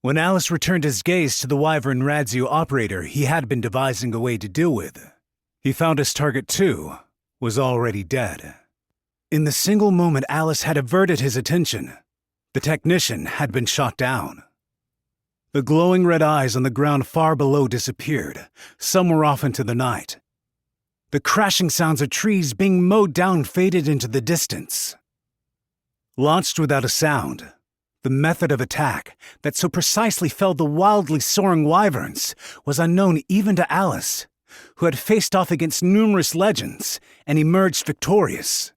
When Alice returned his gaze to the wyvern radio operator he had been devising a way to deal with, he found his target, too, was already dead. In the single moment Alice had averted his attention, the technician had been shot down. The glowing red eyes on the ground far below disappeared, somewhere off into the night. The crashing sounds of trees being mowed down faded into the distance. Launched without a sound, the method of attack that so precisely felled the wildly soaring wyverns was unknown even to Alice, who had faced off against numerous legends and emerged victorious.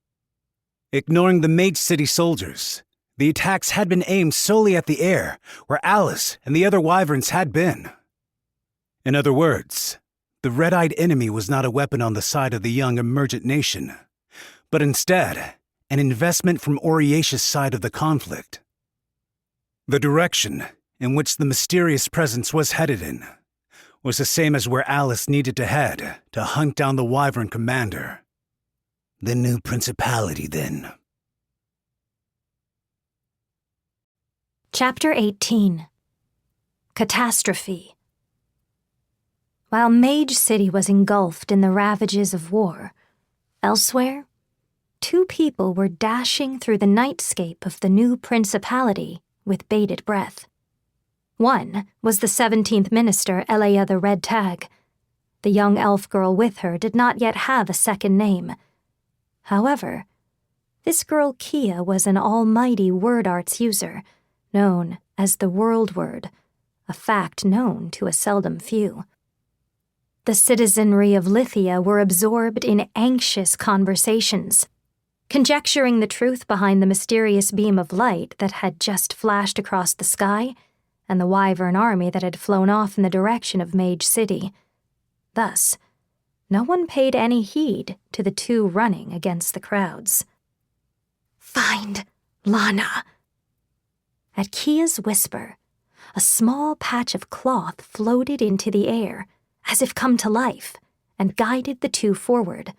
Ignoring the Mage City soldiers, the attacks had been aimed solely at the air, where Alice and the other wyverns had been. In other words, the red-eyed enemy was not a weapon on the side of the young emergent nation, but instead, an investment from Oriacia's side of the conflict. The direction in which the mysterious presence was headed in was the same as where Alice needed to head to hunt down the wyvern commander. The new principality, then. Chapter 18. Catastrophe. While Mage City was engulfed in the ravages of war, elsewhere, two people were dashing through the nightscape of the new principality with bated breath. One was the 17th Minister, Elea the Red Tag. The young elf girl with her did not yet have a second name. However, this girl Kia was an almighty word arts user, known as the World Word, a fact known to a seldom few. The citizenry of Lithia were absorbed in anxious conversations, conjecturing the truth behind the mysterious beam of light that had just flashed across the sky and the wyvern army that had flown off in the direction of Mage City. Thus, no one paid any heed to the two running against the crowds. "Find Lana." At Kia's whisper, a small patch of cloth floated into the air, as if come to life, and guided the two forward.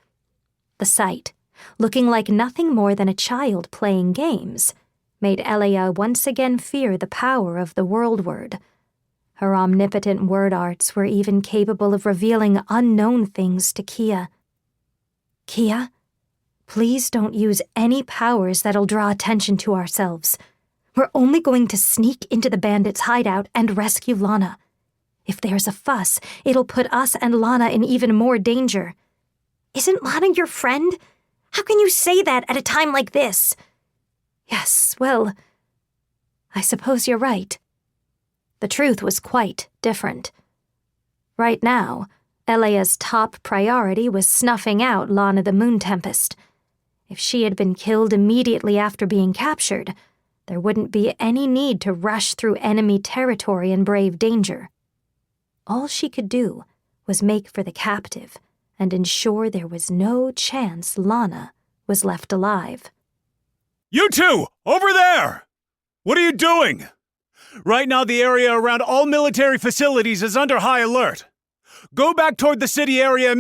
The sight, looking like nothing more than a child playing games, made Elea once again fear the power of the World Word. Her omnipotent word arts were even capable of revealing unknown things to Kia. "Kia, please don't use any powers that'll draw attention to ourselves. We're only going to sneak into the bandits' hideout and rescue Lana. If there's a fuss, it'll put us and Lana in even more danger." "Isn't Lana your friend? How can you say that at a time like this?" "Yes, well, I suppose you're right." The truth was quite different. Right now, Elea's top priority was snuffing out Lana the Moon Tempest. If she had been killed immediately after being captured, there wouldn't be any need to rush through enemy territory and brave danger. All she could do was make for the captive and ensure there was no chance Lana was left alive. "You two, over there! What are you doing? Right now the area around all military facilities is under high alert. Go back toward the city area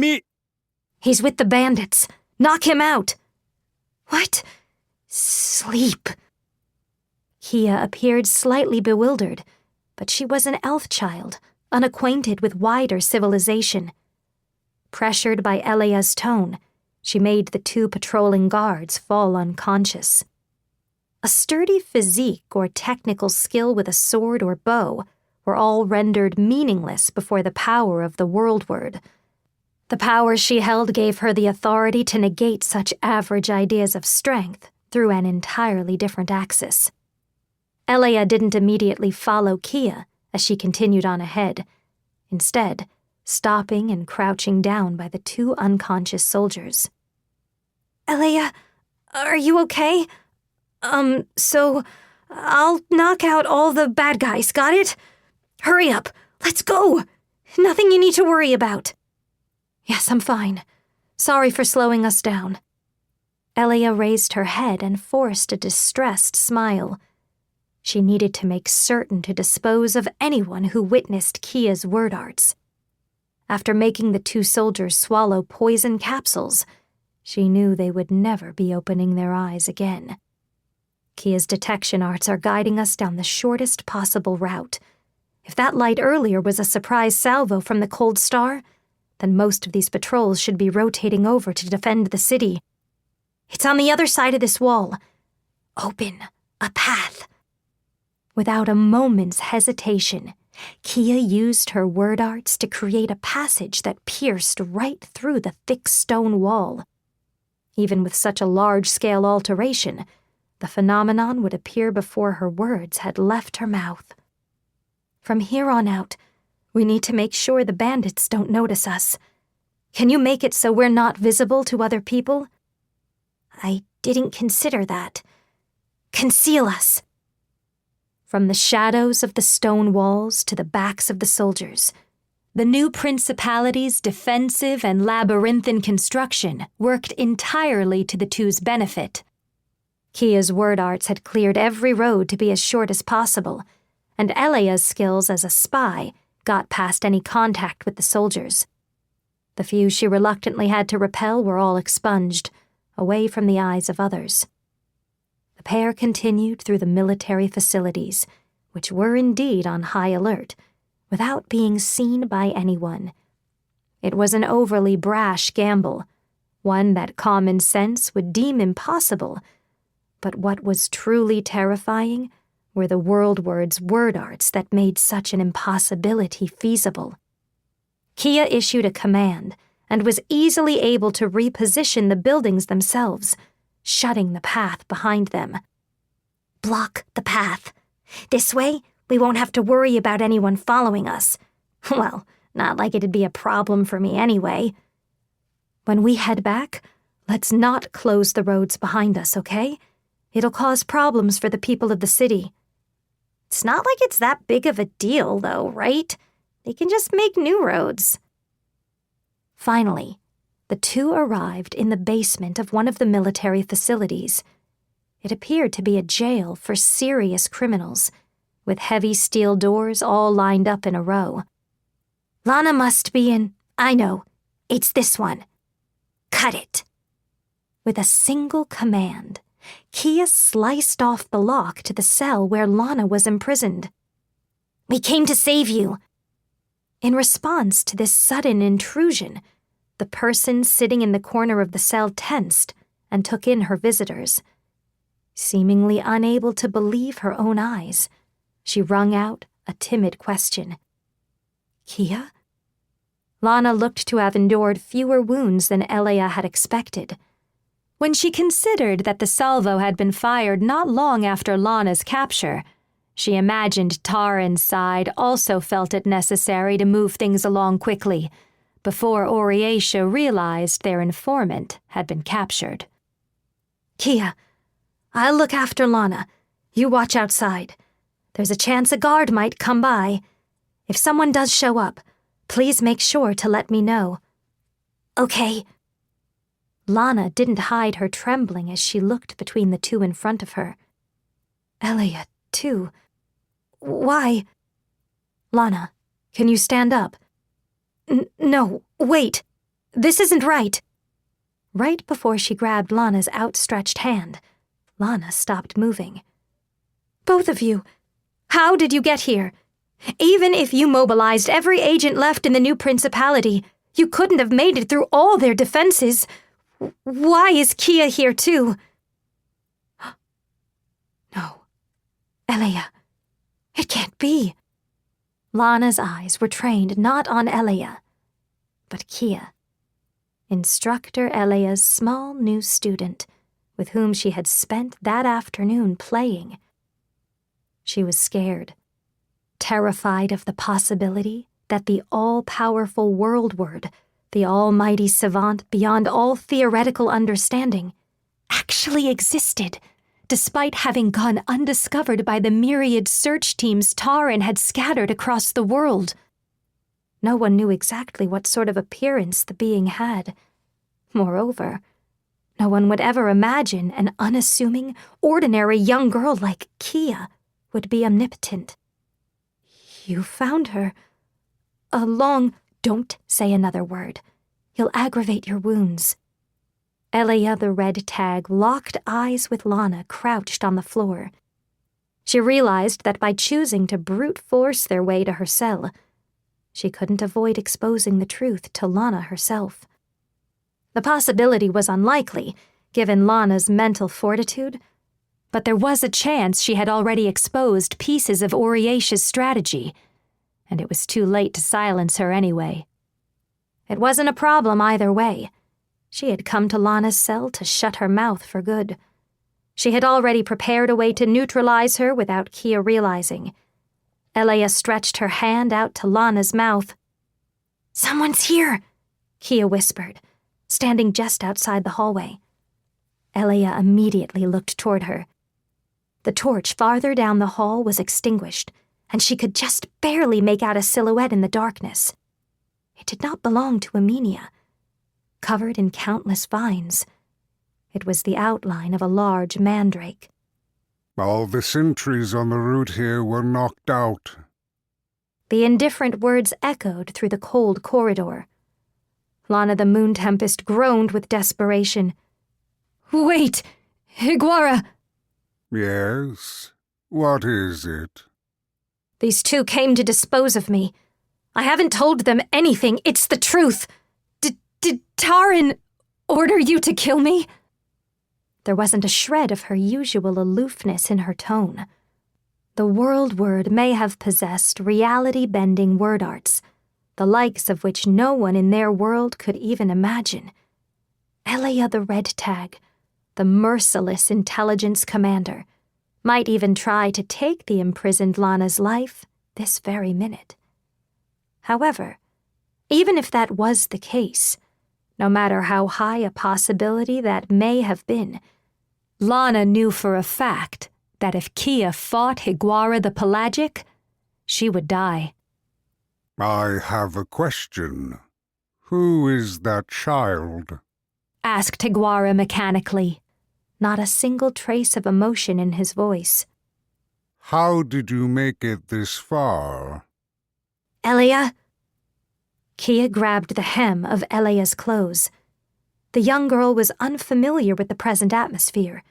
"He's with the bandits. Knock him out." "What? Sleep." Kia appeared slightly bewildered, but she was an elf child, unacquainted with wider civilization. Pressured by Elea's tone, she made the two patrolling guards fall unconscious. A sturdy physique or technical skill with a sword or bow were all rendered meaningless before the power of the World Word. The power she held gave her the authority to negate such average ideas of strength through an entirely different axis. Elea didn't immediately follow Kia as she continued on ahead, instead stopping and crouching down by the two unconscious soldiers. "Elea, are you okay? So I'll knock out all the bad guys, got it? Hurry up, let's go! Nothing you need to worry about." "Yes, I'm fine. Sorry for slowing us down." Elea raised her head and forced a distressed smile. She needed to make certain to dispose of anyone who witnessed Kia's word arts. After making the 2 soldiers swallow poison capsules, she knew they would never be opening their eyes again. Kia's detection arts are guiding us down the shortest possible route. If that light earlier was a surprise salvo from the Cold Star, then most of these patrols should be rotating over to defend the city. It's on the other side of this wall. Open a path. Without a moment's hesitation, Kia used her word arts to create a passage that pierced right through the thick stone wall. Even with such a large-scale alteration, the phenomenon would appear before her words had left her mouth. From here on out, we need to make sure the bandits don't notice us. Can you make it so we're not visible to other people? I didn't consider that. Conceal us. From the shadows of the stone walls to the backs of the soldiers, the new principality's defensive and labyrinthine construction worked entirely to the 2's benefit. Kia's word arts had cleared every road to be as short as possible, and Elea's skills as a spy got past any contact with the soldiers. The few she reluctantly had to repel were all expunged, away from the eyes of others. The pair continued through the military facilities, which were indeed on high alert, without being seen by anyone. It was an overly brash gamble, one that common sense would deem impossible, but what was truly terrifying were the WorldWord's word arts that made such an impossibility feasible. Kia issued a command and was easily able to reposition the buildings themselves, shutting the path behind them. Block the path. This way, we won't have to worry about anyone following us. Well, not like it'd be a problem for me anyway. When we head back, let's not close the roads behind us, okay? It'll cause problems for the people of the city. It's not like it's that big of a deal, though, right? They can just make new roads. Finally, the 2 arrived in the basement of one of the military facilities. It appeared to be a jail for serious criminals, with heavy steel doors all lined up in a row. Lana must be in. I know. It's this one. Cut it. With a single command, Kia sliced off the lock to the cell where Lana was imprisoned. We came to save you. In response to this sudden intrusion, the person sitting in the corner of the cell tensed and took in her visitors. Seemingly unable to believe her own eyes, she wrung out a timid question. Kia? Lana looked to have endured fewer wounds than Elea had expected. When she considered that the salvo had been fired not long after Lana's capture, she imagined Taran's side also felt it necessary to move things along quickly, before Oriatia realized their informant had been captured. Kia, I'll look after Lana. You watch outside. There's a chance a guard might come by. If someone does show up, please make sure to let me know. Okay. Lana didn't hide her trembling as she looked between the 2 in front of her. Elea, too. Why? Lana, can you stand up? No, wait. This isn't right. Right before she grabbed Lana's outstretched hand, Lana stopped moving. Both of you, how did you get here? Even if you mobilized every agent left in the new principality, you couldn't have made it through all their defenses. Why is Kia here too? No. Elea. It can't be. Lana's eyes were trained not on Elea, but Kia. Instructor Elea's small new student, with whom she had spent that afternoon playing. She was scared, terrified of the possibility that the all-powerful WorldWord, the almighty savant beyond all theoretical understanding, actually existed, despite having gone undiscovered by the myriad search teams Taran had scattered across the world. No one knew exactly what sort of appearance the being had. Moreover, no one would ever imagine an unassuming, ordinary young girl like Kia would be omnipotent. You found her. Don't say another word. You'll aggravate your wounds. Elia the Red Tag locked eyes with Lana crouched on the floor. She realized that by choosing to brute force their way to her cell, she couldn't avoid exposing the truth to Lana herself. The possibility was unlikely, given Lana's mental fortitude, but there was a chance she had already exposed pieces of Oriasha's strategy, and it was too late to silence her anyway. It wasn't a problem either way. She had come to Lana's cell to shut her mouth for good. She had already prepared a way to neutralize her without Kia realizing. Elia stretched her hand out to Lana's mouth. "Someone's here," Kia whispered, standing just outside the hallway. Elia immediately looked toward her. The torch farther down the hall was extinguished, and she could just barely make out a silhouette in the darkness. It did not belong to Amenia. Covered in countless vines, it was the outline of a large mandrake. All the sentries on the route here were knocked out. The indifferent words echoed through the cold corridor. Lana the Moon Tempest groaned with desperation. "Wait! Higuara!" Yes? What is it? "These two came to dispose of me. I haven't told them anything. It's the truth. Did Taran order you to kill me?" There wasn't a shred of her usual aloofness in her tone. The world word may have possessed reality-bending word arts, the likes of which no one in their world could even imagine. Elia the Red Tag, the merciless intelligence commander, might even try to take the imprisoned Lana's life this very minute. However, even if that was the case, no matter how high a possibility that may have been, Lana knew for a fact that if Kia fought Higuara the Pelagic, she would die. I have a question. Who is that child? Asked Higuara mechanically, not a single trace of emotion in his voice. How did you make it this far? Elia? Kia grabbed the hem of Elia's clothes. The young girl was unfamiliar with the present atmosphere,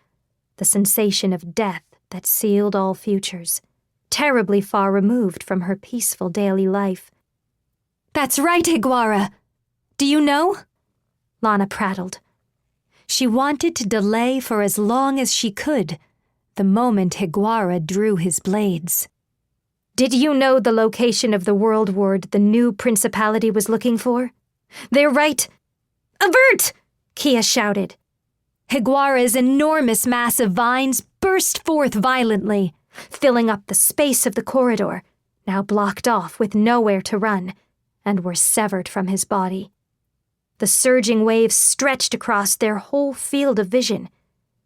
the sensation of death that sealed all futures, terribly far removed from her peaceful daily life. "That's right, Higuara. Do you know?" Lana prattled. She wanted to delay for as long as she could, the moment Higuara drew his blades. "Did you know the location of the world ward the new principality was looking for? They're right—" "Avert!" Kia shouted. Higuara's enormous mass of vines burst forth violently, filling up the space of the corridor, now blocked off with nowhere to run, and were severed from his body. The surging waves stretched across their whole field of vision,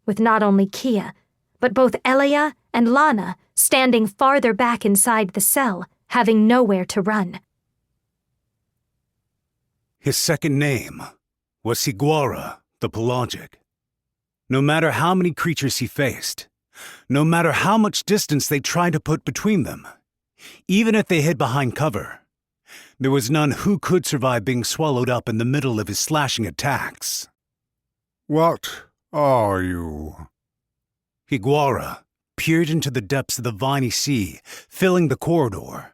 with not only Kia, but both Elia and Lana standing farther back inside the cell, having nowhere to run. His second name was Higuara the Pelagic. No matter how many creatures he faced, no matter how much distance they tried to put between them, even if they hid behind cover, there was none who could survive being swallowed up in the middle of his slashing attacks. What are you? Higuara peered into the depths of the viney sea, filling the corridor.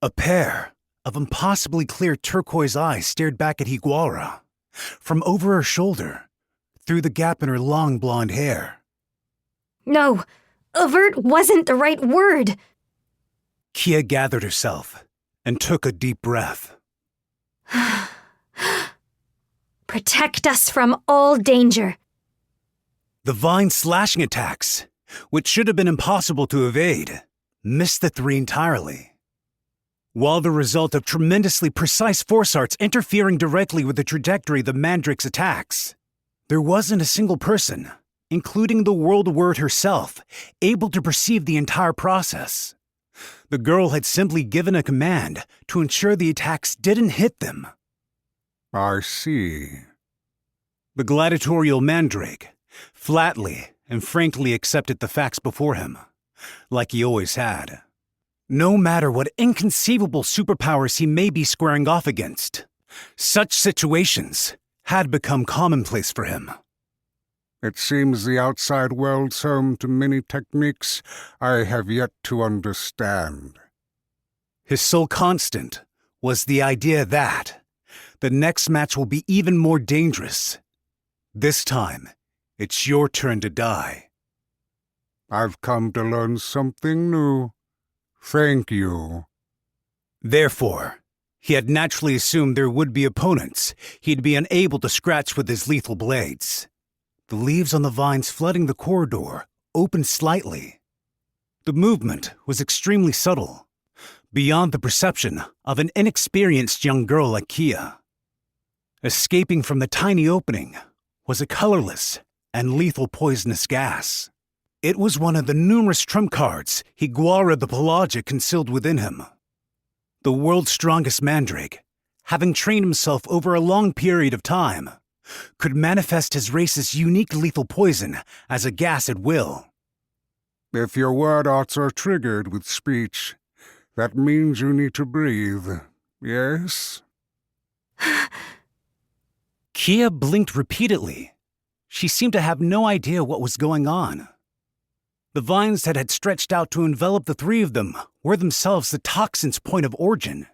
A pair of impossibly clear turquoise eyes stared back at Higuara, from over her shoulder, through the gap in her long blonde hair. "No, avert wasn't the right word." Kia gathered herself and took a deep breath. "Protect us from all danger." The vine slashing attacks, which should have been impossible to evade, missed the three entirely. While the result of tremendously precise force arts interfering directly with the trajectory of the Mandrake's attacks, there wasn't a single person, including the World Word herself, able to perceive the entire process. The girl had simply given a command to ensure the attacks didn't hit them. I see. The gladiatorial Mandrake flatly and frankly accepted the facts before him, like he always had. No matter what inconceivable superpowers he may be squaring off against, such situations had become commonplace for him. It seems the outside world's home to many techniques I have yet to understand. His sole constant was the idea that the next match will be even more dangerous. This time, it's your turn to die. I've come to learn something new. Thank you. Therefore, he had naturally assumed there would be opponents he'd be unable to scratch with his lethal blades. The leaves on the vines flooding the corridor opened slightly. The movement was extremely subtle, beyond the perception of an inexperienced young girl like Kia. Escaping from the tiny opening was a colorless and lethal poisonous gas. It was one of the numerous trump cards Higuara the Pelagic concealed within him. The world's strongest mandrake, having trained himself over a long period of time, could manifest his race's unique lethal poison as a gas at will. If your word arts are triggered with speech, that means you need to breathe, yes? Kia blinked repeatedly. She seemed to have no idea what was going on. The vines that had stretched out to envelop the three of them were themselves the toxin's point of origin.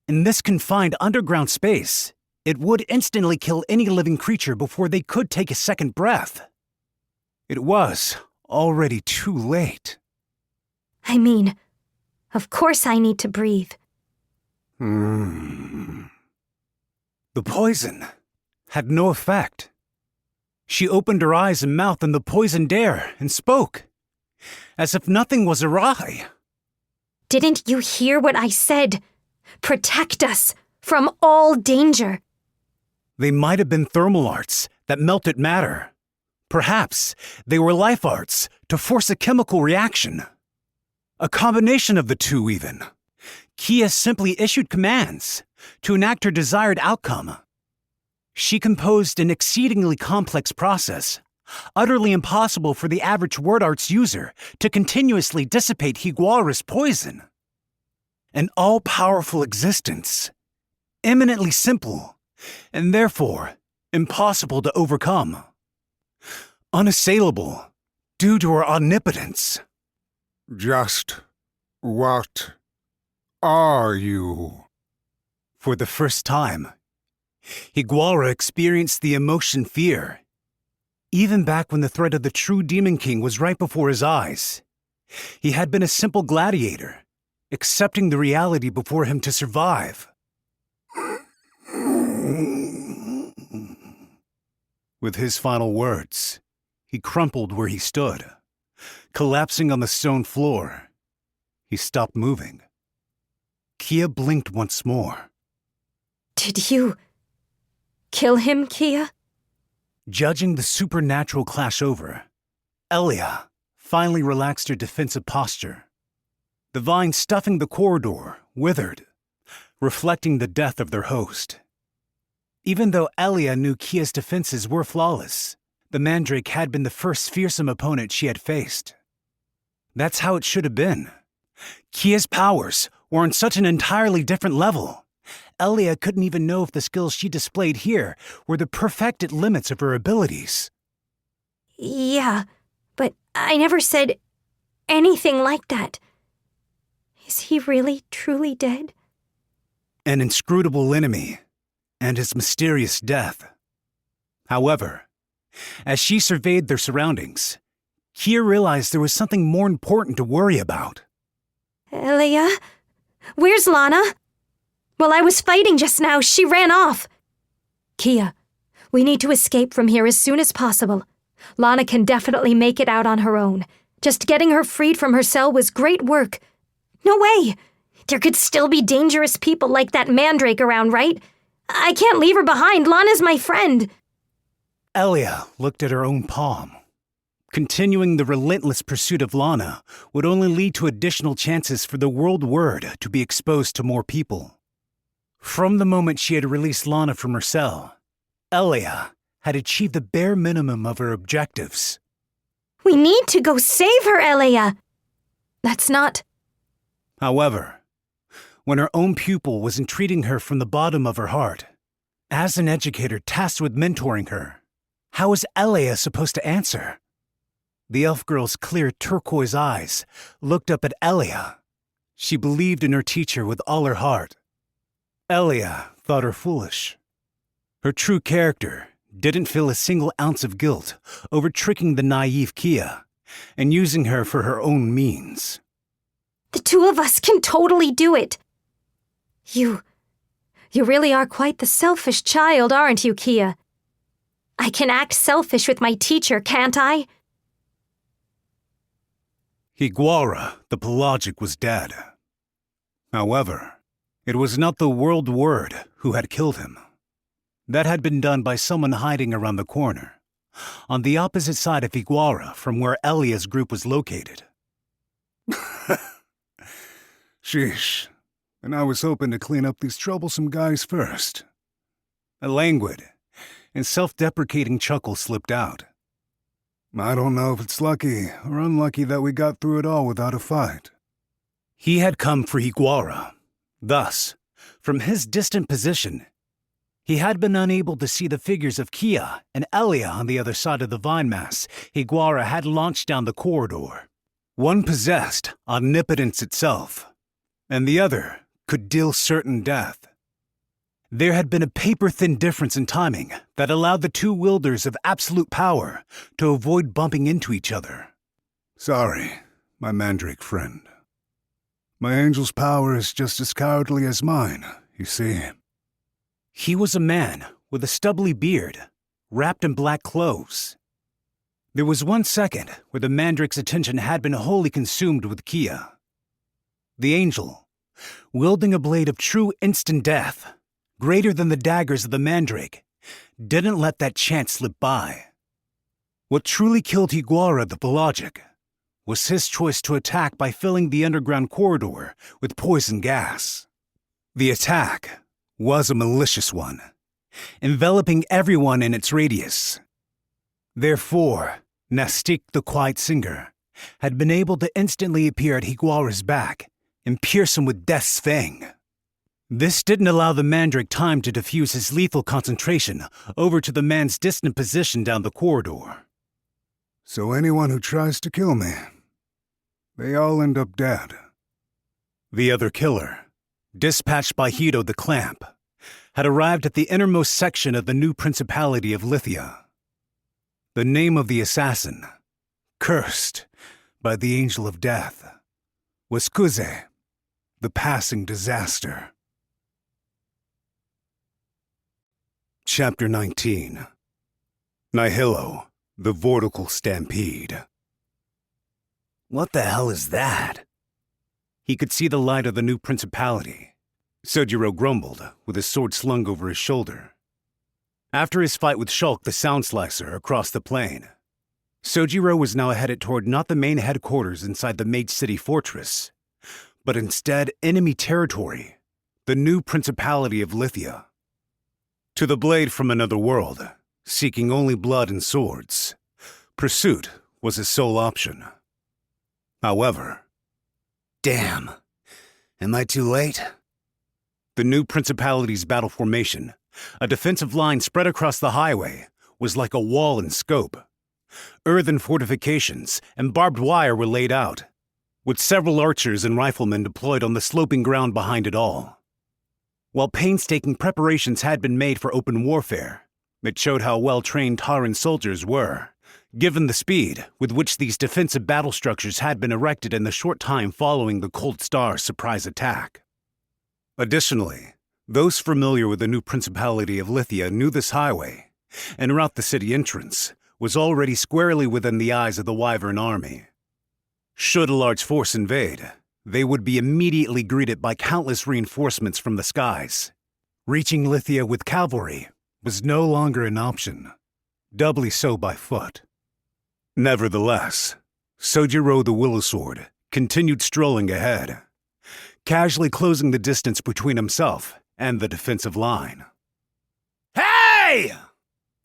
In this confined underground space, it would instantly kill any living creature before they could take a second breath. It was already too late. I mean, of course I need to breathe. The poison had no effect. She opened her eyes and mouth in the poisoned air and spoke, as if nothing was awry. Didn't you hear what I said? Protect us from all danger. They might have been thermal arts that melted matter. Perhaps they were life arts to force a chemical reaction. A combination of the two, even. Kia simply issued commands to enact her desired outcome. She composed an exceedingly complex process, utterly impossible for the average word arts user to continuously dissipate Higuara's poison. An all-powerful existence, eminently simple, and therefore impossible to overcome. Unassailable due to her omnipotence. Just what are you? For the first time, Higuara experienced the emotion fear. Even back when the threat of the true Demon King was right before his eyes, he had been a simple gladiator, accepting the reality before him to survive. With his final words, he crumpled where he stood, collapsing on the stone floor. He stopped moving. Kia blinked once more. Did you kill him, Kia? Judging the supernatural clash over, Elia finally relaxed her defensive posture. The vine stuffing the corridor withered, reflecting the death of their host. Even though Elia knew Kia's defenses were flawless, the mandrake had been the first fearsome opponent she had faced. That's how it should have been. Kia's powers were on such an entirely different level. Elia couldn't even know if the skills she displayed here were the perfected limits of her abilities. Yeah, but I never said anything like that. Is he really, truly dead? An inscrutable enemy, and his mysterious death. However, as she surveyed their surroundings, Kia realized there was something more important to worry about. Elia? Where's Lana? While I was fighting just now, she ran off. Kia, we need to escape from here as soon as possible. Lana can definitely make it out on her own. Just getting her freed from her cell was great work. No way! There could still be dangerous people like that mandrake around, right? I can't leave her behind. Lana's my friend. Elia looked at her own palm. Continuing the relentless pursuit of Lana would only lead to additional chances for the world word to be exposed to more people. From the moment she had released Lana from her cell, Elia had achieved the bare minimum of her objectives. We need to go save her, Elia. That's not... However, when her own pupil was entreating her from the bottom of her heart, as an educator tasked with mentoring her, how was Elia supposed to answer? The elf girl's clear turquoise eyes looked up at Elia. She believed in her teacher with all her heart. Elia thought her foolish. Her true character didn't feel a single ounce of guilt over tricking the naive Kia and using her for her own means. The two of us can totally do it. You really are quite the selfish child, aren't you, Kia? I can act selfish with my teacher, can't I? Higuara, the pelagic, was dead. However, it was not the world word who had killed him. That had been done by someone hiding around the corner, on the opposite side of Higuara from where Elia's group was located. Sheesh. And I was hoping to clean up these troublesome guys first. A languid and self-deprecating chuckle slipped out. I don't know if it's lucky or unlucky that we got through it all without a fight. He had come for Higuara. Thus, from his distant position, he had been unable to see the figures of Kia and Elia on the other side of the vine mass Higuara had launched down the corridor. One possessed omnipotence itself, and the other could deal certain death. There had been a paper-thin difference in timing that allowed the two wielders of absolute power to avoid bumping into each other. Sorry, my mandrake friend. My angel's power is just as cowardly as mine, you see. He was a man with a stubbly beard, wrapped in black clothes. There was 1 second where the mandrake's attention had been wholly consumed with Kia. The angel, wielding a blade of true instant death, greater than the daggers of the mandrake, didn't let that chance slip by. What truly killed Higuara the pelagic was his choice to attack by filling the underground corridor with poison gas. The attack was a malicious one, enveloping everyone in its radius. Therefore, Nastik the Quiet Singer had been able to instantly appear at Higuara's back and pierce him with Death's Fang. This didn't allow the mandrake time to diffuse his lethal concentration over to the man's distant position down the corridor. So anyone who tries to kill me, they all end up dead. The other killer, dispatched by Hito the Clamp, had arrived at the innermost section of the new Principality of Lithia. The name of the assassin, cursed by the Angel of Death, was Kuze, the Passing Disaster. Chapter 19. Nihilo, the Vortical Stampede. What the hell is that? He could see the light of the new principality. Sojiro grumbled, with his sword slung over his shoulder. After his fight with Shulk the Sound Slicer across the plain, Sojiro was now headed toward not the main headquarters inside the Mage City Fortress, but instead enemy territory, the new Principality of Lithia. To the blade from another world, seeking only blood and swords, pursuit was his sole option. However, Damn. Am I too late? the new Principality's battle formation, a defensive line spread across the highway, was like a wall in scope. Earthen fortifications and barbed wire were laid out, with several archers and riflemen deployed on the sloping ground behind it all. While painstaking preparations had been made for open warfare, it showed how well-trained Tauran soldiers were, given the speed with which these defensive battle structures had been erected in the short time following the Cold Star's surprise attack. Additionally, those familiar with the new Principality of Lithia knew this highway, en route the city entrance, was already squarely within the eyes of the Wyvern army. Should a large force invade, they would be immediately greeted by countless reinforcements from the skies. Reaching Lithia with cavalry was no longer an option, doubly so by foot. Nevertheless, Sojiro the Willowsword continued strolling ahead, casually closing the distance between himself and the defensive line. Hey!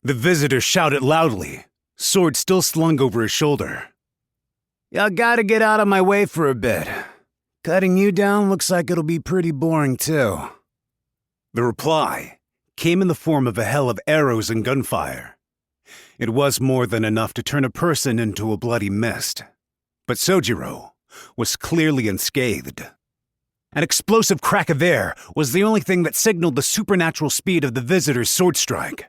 The visitor shouted loudly, sword still slung over his shoulder. Y'all gotta get out of my way for a bit. Cutting you down looks like it'll be pretty boring, too. The reply came in the form of a hell of arrows and gunfire. It was more than enough to turn a person into a bloody mist. But Sojiro was clearly unscathed. An explosive crack of air was the only thing that signaled the supernatural speed of the visitor's sword strike.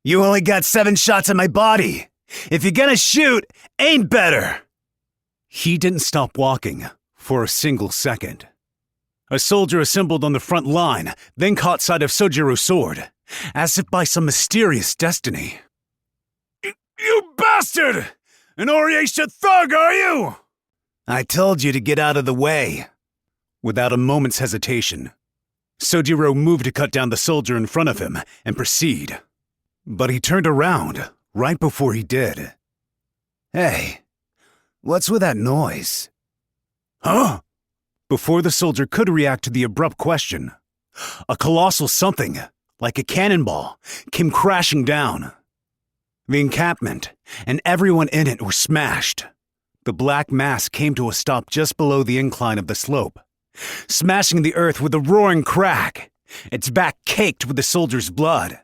You only got 7 shots at my body. If you're gonna shoot, aim better. He didn't stop walking for a single second. A soldier assembled on the front line, then caught sight of Sojiro's sword, as if by some mysterious destiny. You bastard! An Oriesha thug, are you? I told you to get out of the way. Without a moment's hesitation, Sojiro moved to cut down the soldier in front of him and proceed. But he turned around right before he did. Hey, what's with that noise? Huh? Before the soldier could react to the abrupt question, a colossal something, like a cannonball, came crashing down. The encampment and everyone in it were smashed. The black mass came to a stop just below the incline of the slope, smashing the earth with a roaring crack, its back caked with the soldier's blood.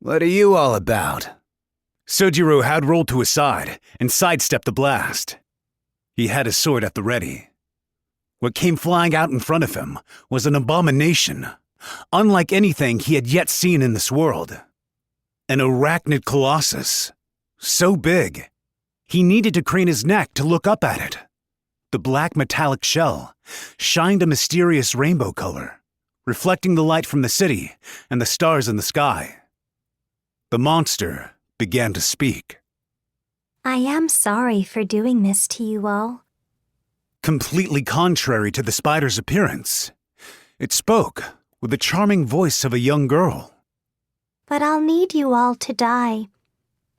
What are you all about? Sojiro had rolled to his side and sidestepped the blast. He had his sword at the ready. What came flying out in front of him was an abomination, unlike anything he had yet seen in this world. An arachnid colossus, so big, he needed to crane his neck to look up at it. The black metallic shell shined a mysterious rainbow color, reflecting the light from the city and the stars in the sky. The monster began to speak. I am sorry for doing this to you all. Completely contrary to the spider's appearance, it spoke with the charming voice of a young girl. But I'll need you all to die.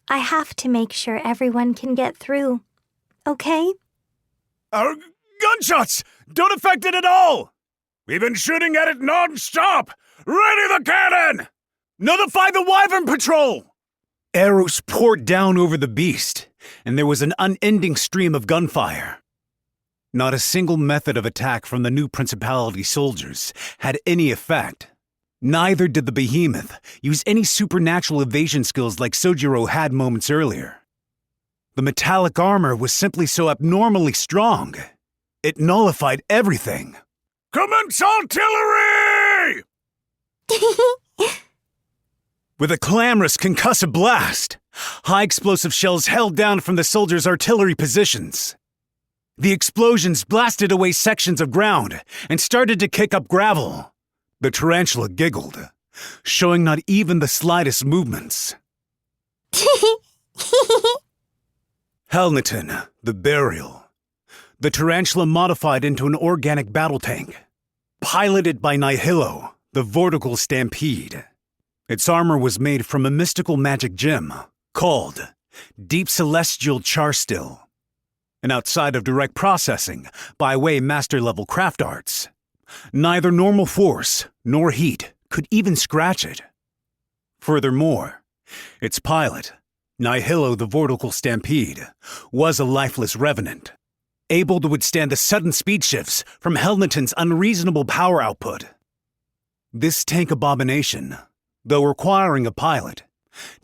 I have to make sure everyone can get through. Okay? Our gunshots don't affect it at all! We've been shooting at it non-stop! Ready the cannon! Notify the Wyvern Patrol! Arrows poured down over the beast, and there was an unending stream of gunfire. Not a single method of attack from the new Principality soldiers had any effect. Neither did the behemoth use any supernatural evasion skills like Sojiro had moments earlier. The metallic armor was simply so abnormally strong. It nullified everything. Commence artillery! With a clamorous concussive blast, high explosive shells held down from the soldiers' artillery positions. The explosions blasted away sections of ground and started to kick up gravel. The tarantula giggled, showing not even the slightest movements. Helneton, the burial. The tarantula modified into an organic battle tank, piloted by Nihilo, the vortical stampede. Its armor was made from a mystical magic gem called Deep Celestial Charstill. And outside of direct processing by way master-level craft arts, neither normal force nor heat could even scratch it. Furthermore, its pilot, Nihilo the Vortical Stampede, was a lifeless revenant, able to withstand the sudden speed shifts from Helneton's unreasonable power output. This tank abomination, though requiring a pilot,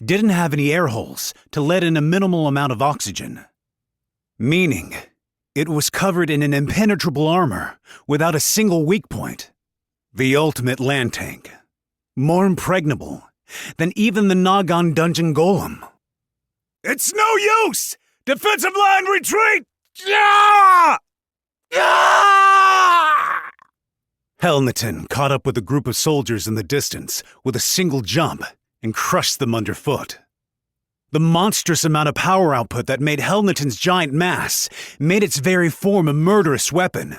didn't have any air holes to let in a minimal amount of oxygen. Meaning, it was covered in an impenetrable armor without a single weak point. The ultimate land tank. More impregnable than even the Nagan dungeon golem. It's no use! Defensive line retreat! Yeah! Yeah! Helneton caught up with a group of soldiers in the distance with a single jump and crushed them underfoot. The monstrous amount of power output that made Helneton's giant mass made its very form a murderous weapon.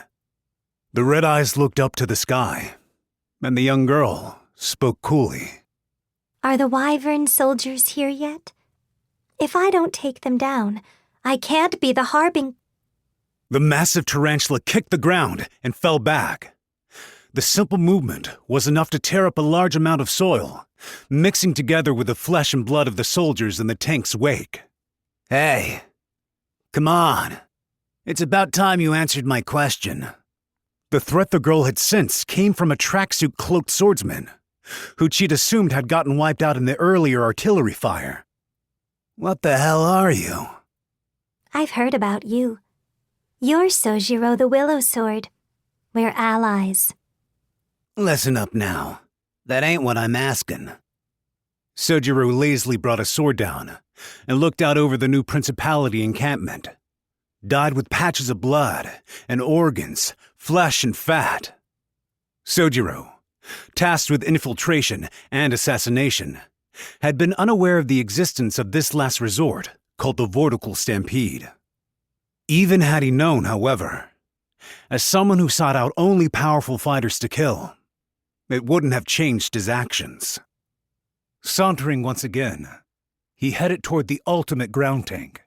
The red eyes looked up to the sky, and the young girl spoke coolly. Are the Wyvern soldiers here yet? If I don't take them down, I can't be the The massive tarantula kicked the ground and fell back. The simple movement was enough to tear up a large amount of soil, mixing together with the flesh and blood of the soldiers in the tank's wake. Hey, come on, It's about time you answered my question. The threat the girl had sensed came from a tracksuit cloaked swordsman, who she'd assumed had gotten wiped out in the earlier artillery fire. What the hell are you? I've heard about you. You're Sojiro the Willow Sword. We're allies. Listen up now. That ain't what I'm asking. Sojiro lazily brought a sword down and looked out over the new principality encampment, dyed with patches of blood and organs, flesh and fat. Sojiro, tasked with infiltration and assassination, had been unaware of the existence of this last resort called the Vortical Stampede. Even had he known, however, as someone who sought out only powerful fighters to kill, it wouldn't have changed his actions. Sauntering once again, he headed toward the ultimate ground tank.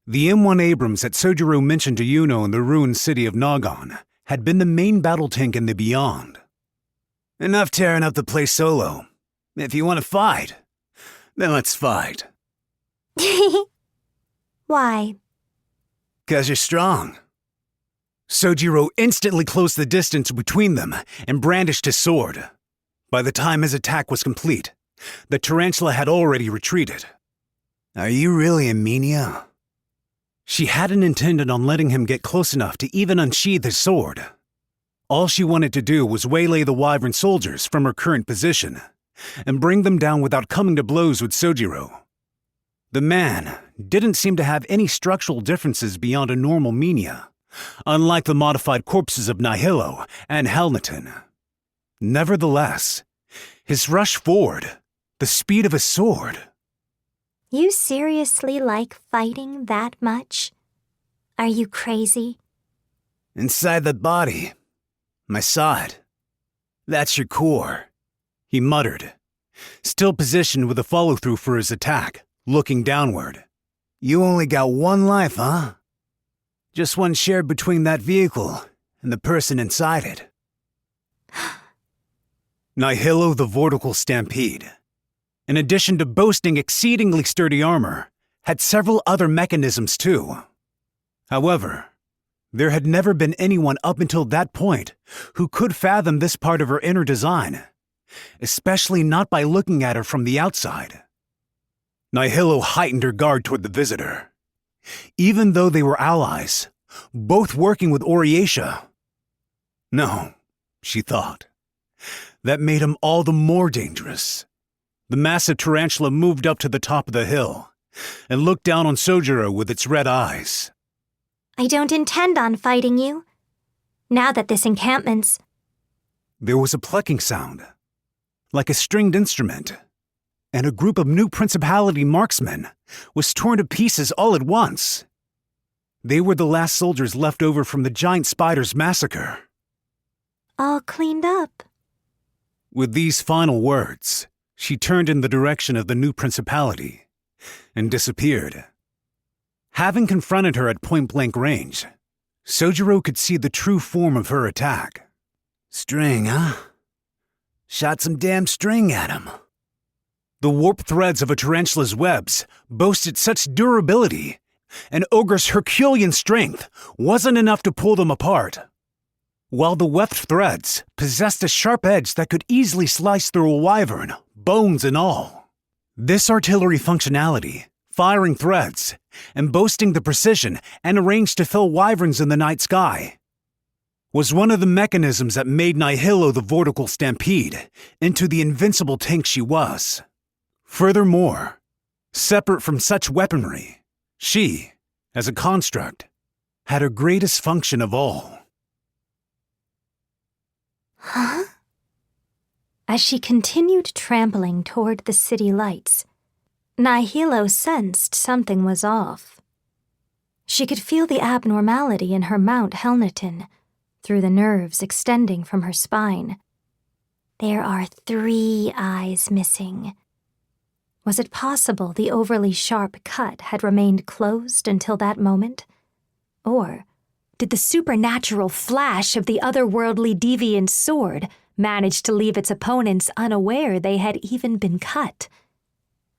The M1 Abrams that Sojiro mentioned to Yuno in the ruined city of Nagon had been the main battle tank in the Beyond. Enough tearing up the place solo. If you want to fight, then let's fight. Why? 'Cause you're strong. Sojiro instantly closed the distance between them and brandished his sword. By the time his attack was complete, the tarantula had already retreated. Are you really a Minia? She hadn't intended on letting him get close enough to even unsheath his sword. All she wanted to do was waylay the Wyvern soldiers from her current position and bring them down without coming to blows with Sojiro. The man didn't seem to have any structural differences beyond a normal Minia, unlike the modified corpses of Nihilo and Helneton. Nevertheless, his rush forward, the speed of his sword. You seriously like fighting that much? Are you crazy? Inside the body. I saw it. That's your core, he muttered, still positioned with a follow-through for his attack, looking downward. You only got one life, huh? Just one shared between that vehicle and the person inside it. Nihilo the Vortical Stampede, in addition to boasting exceedingly sturdy armor, had several other mechanisms too. However, there had never been anyone up until that point who could fathom this part of her inner design, especially not by looking at her from the outside. Nihilo heightened her guard toward the visitor. Even though they were allies, both working with Oriatia. No, she thought. That made him all the more dangerous. The massive tarantula moved up to the top of the hill and looked down on Sojiro with its red eyes. I don't intend on fighting you. Now that this encampment's... There was a plucking sound, like a stringed instrument, and a group of new Principality marksmen was torn to pieces all at once. They were the last soldiers left over from the giant spiders massacre. all cleaned up. With these final words, she turned in the direction of the new principality and disappeared. Having confronted her at point-blank range, Sojiro could see the true form of her attack. String, huh? Shot some damn string at him. The warped threads of a tarantula's webs boasted such durability, and Ogre's Herculean strength wasn't enough to pull them apart. While the weft threads possessed a sharp edge that could easily slice through a wyvern, bones and all. This artillery functionality, firing threads, and boasting the precision and range to fill wyverns in the night sky, was one of the mechanisms that made Nihilo the Vortical Stampede into the invincible tank she was. Furthermore, separate from such weaponry, she, as a construct, had her greatest function of all. Huh? As she continued trampling toward the city lights, Nihilo sensed something was off. She could feel the abnormality in her mount Helneton, through the nerves extending from her spine. There are 3 eyes missing. Was it possible the overly sharp cut had remained closed until that moment? Or did the supernatural flash of the otherworldly deviant sword manage to leave its opponents unaware they had even been cut?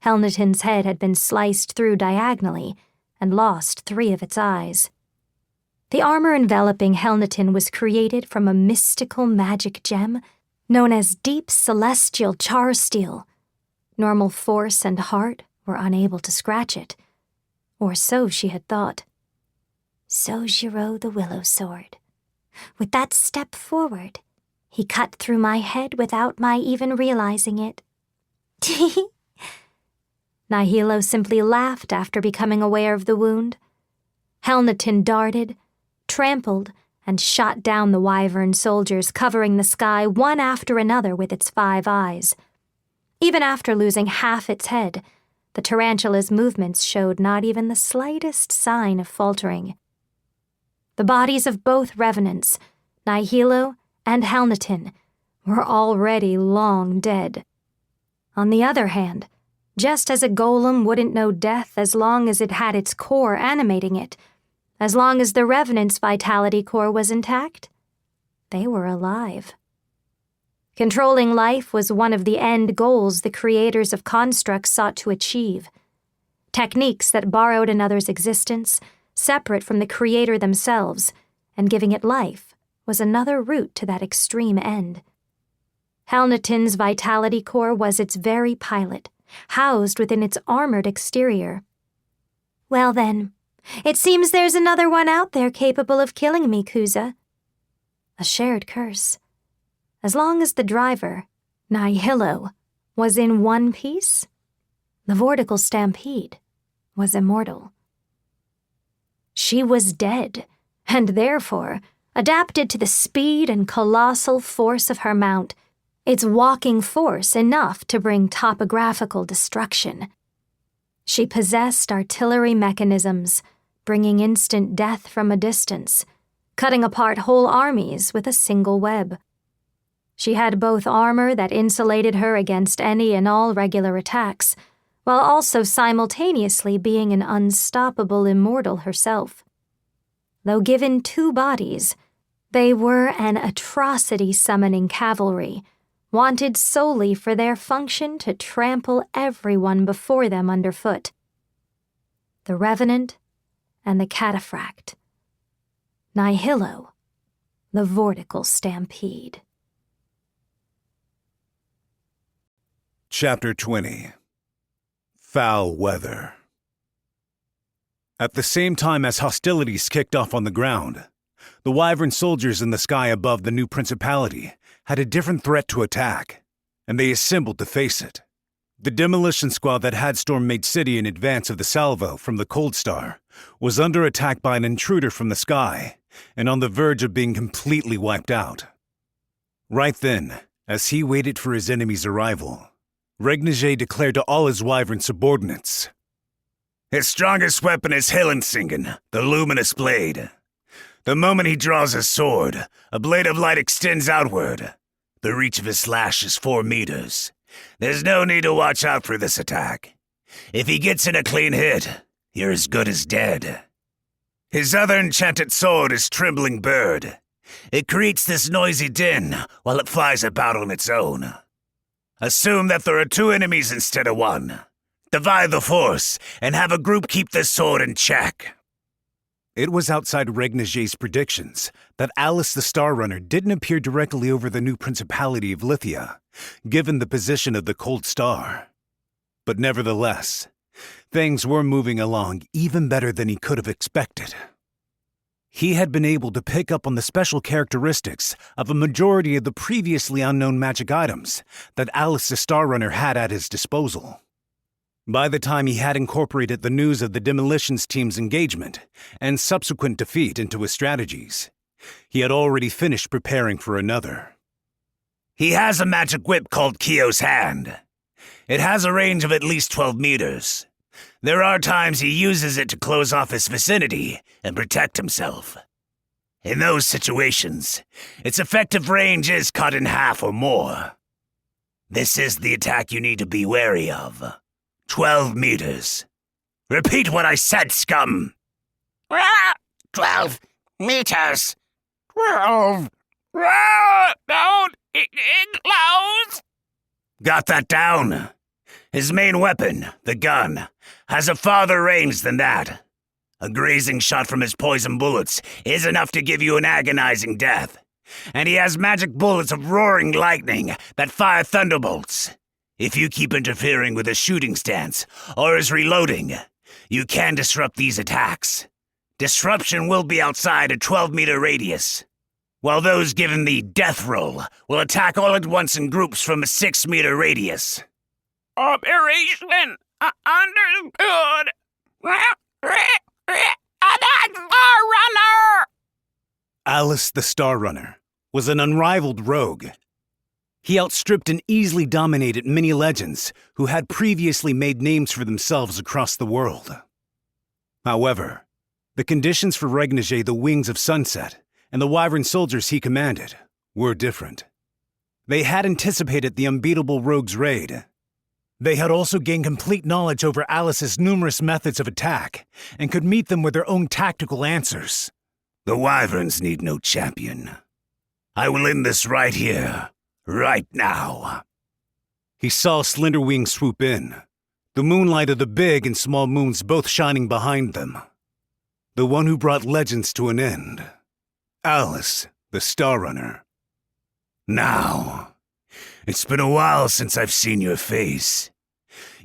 Helneton's head had been sliced through diagonally and lost 3 of its eyes. The armor enveloping Helnatin was created from a mystical magic gem known as deep celestial char steel. Normal force and heart were unable to scratch it, or so she had thought. Sojiro the Willow Sword. With that step forward, he cut through my head without my even realizing it. Nihilo simply laughed after becoming aware of the wound. Helnatin darted, trampled, and shot down the wyvern soldiers, covering the sky one after another with its 5 eyes. Even after losing half its head, the tarantula's movements showed not even the slightest sign of faltering. The bodies of both revenants, Nihilo and Helnatin, were already long dead. On the other hand, just as a golem wouldn't know death as long as it had its core animating it, as long as the revenant's vitality core was intact, they were alive. Controlling life was one of the end goals the creators of constructs sought to achieve. Techniques that borrowed another's existence, separate from the creator themselves, and giving it life was another route to that extreme end. Helnatin's vitality core was its very pilot, housed within its armored exterior. Well then, it seems there's another one out there capable of killing me, Kuza. A shared curse. As long as the driver, Nihilo, was in one piece, the vortical stampede was immortal. She was dead, and therefore adapted to the speed and colossal force of her mount, its walking force enough to bring topographical destruction. She possessed artillery mechanisms, bringing instant death from a distance, cutting apart whole armies with a single web. She had both armor that insulated her against any and all regular attacks, while also simultaneously being an unstoppable immortal herself. Though given 2 bodies, they were an atrocity-summoning cavalry, wanted solely for their function to trample everyone before them underfoot. The Revenant and the Cataphract. Nihilo, the Vortical Stampede. Chapter 20. Foul Weather. At the same time as hostilities kicked off on the ground, the wyvern soldiers in the sky above the new principality had a different threat to attack, and they assembled to face it. The demolition squad that had stormed Mage City in advance of the salvo from the Cold Star was under attack by an intruder from the sky and on the verge of being completely wiped out. Right then, as he waited for his enemy's arrival, Regnier declared to all his wyvern subordinates, "His strongest weapon is Hillensingen, the luminous blade. The moment he draws his sword, a blade of light extends outward. The reach of his slash is 4 meters. There's no need to watch out for this attack. If he gets in a clean hit, you're as good as dead. His other enchanted sword is Trembling Bird. It creates this noisy din while it flies about on its own. Assume that there are 2 enemies instead of 1. Divide the force and have a group keep this sword in check." It was outside Regnier's predictions that Alice the Star Runner didn't appear directly over the new Principality of Lithia, given the position of the Cold Star. But nevertheless, things were moving along even better than he could have expected. He had been able to pick up on the special characteristics of a majority of the previously unknown magic items that Alice the Star Runner had at his disposal. By the time he had incorporated the news of the demolitions team's engagement and subsequent defeat into his strategies, he had already finished preparing for another. He has a magic whip called Keiso's Hand. It has a range of at least 12 meters. There are times he uses it to close off his vicinity and protect himself. In those situations, its effective range is cut in half or more. This is the attack you need to be wary of. 12 meters. Repeat what I said, scum! 12 meters. 12! Don't enclose! Got that down? His main weapon, the gun, has a farther range than that. A grazing shot from his poison bullets is enough to give you an agonizing death. And he has magic bullets of roaring lightning that fire thunderbolts. If you keep interfering with his shooting stance or his reloading, you can disrupt these attacks. Disruption will be outside a 12-meter radius, while those given the death roll will attack all at once in groups from a 6-meter radius. Operation understood. Runner! Alice the Star Runner was an unrivaled rogue. He outstripped and easily dominated many legends who had previously made names for themselves across the world. However, the conditions for Regniger the Wings of Sunset and the Wyvern soldiers he commanded were different. They had anticipated the unbeatable rogue's raid. They had also gained complete knowledge over Alice's numerous methods of attack and could meet them with their own tactical answers. The Wyverns need no champion. I will end this right here, right now. He saw Slenderwing swoop in, the moonlight of the big and small moons both shining behind them. The one who brought legends to an end. Alice, the Star Runner. Now, it's been a while since I've seen your face.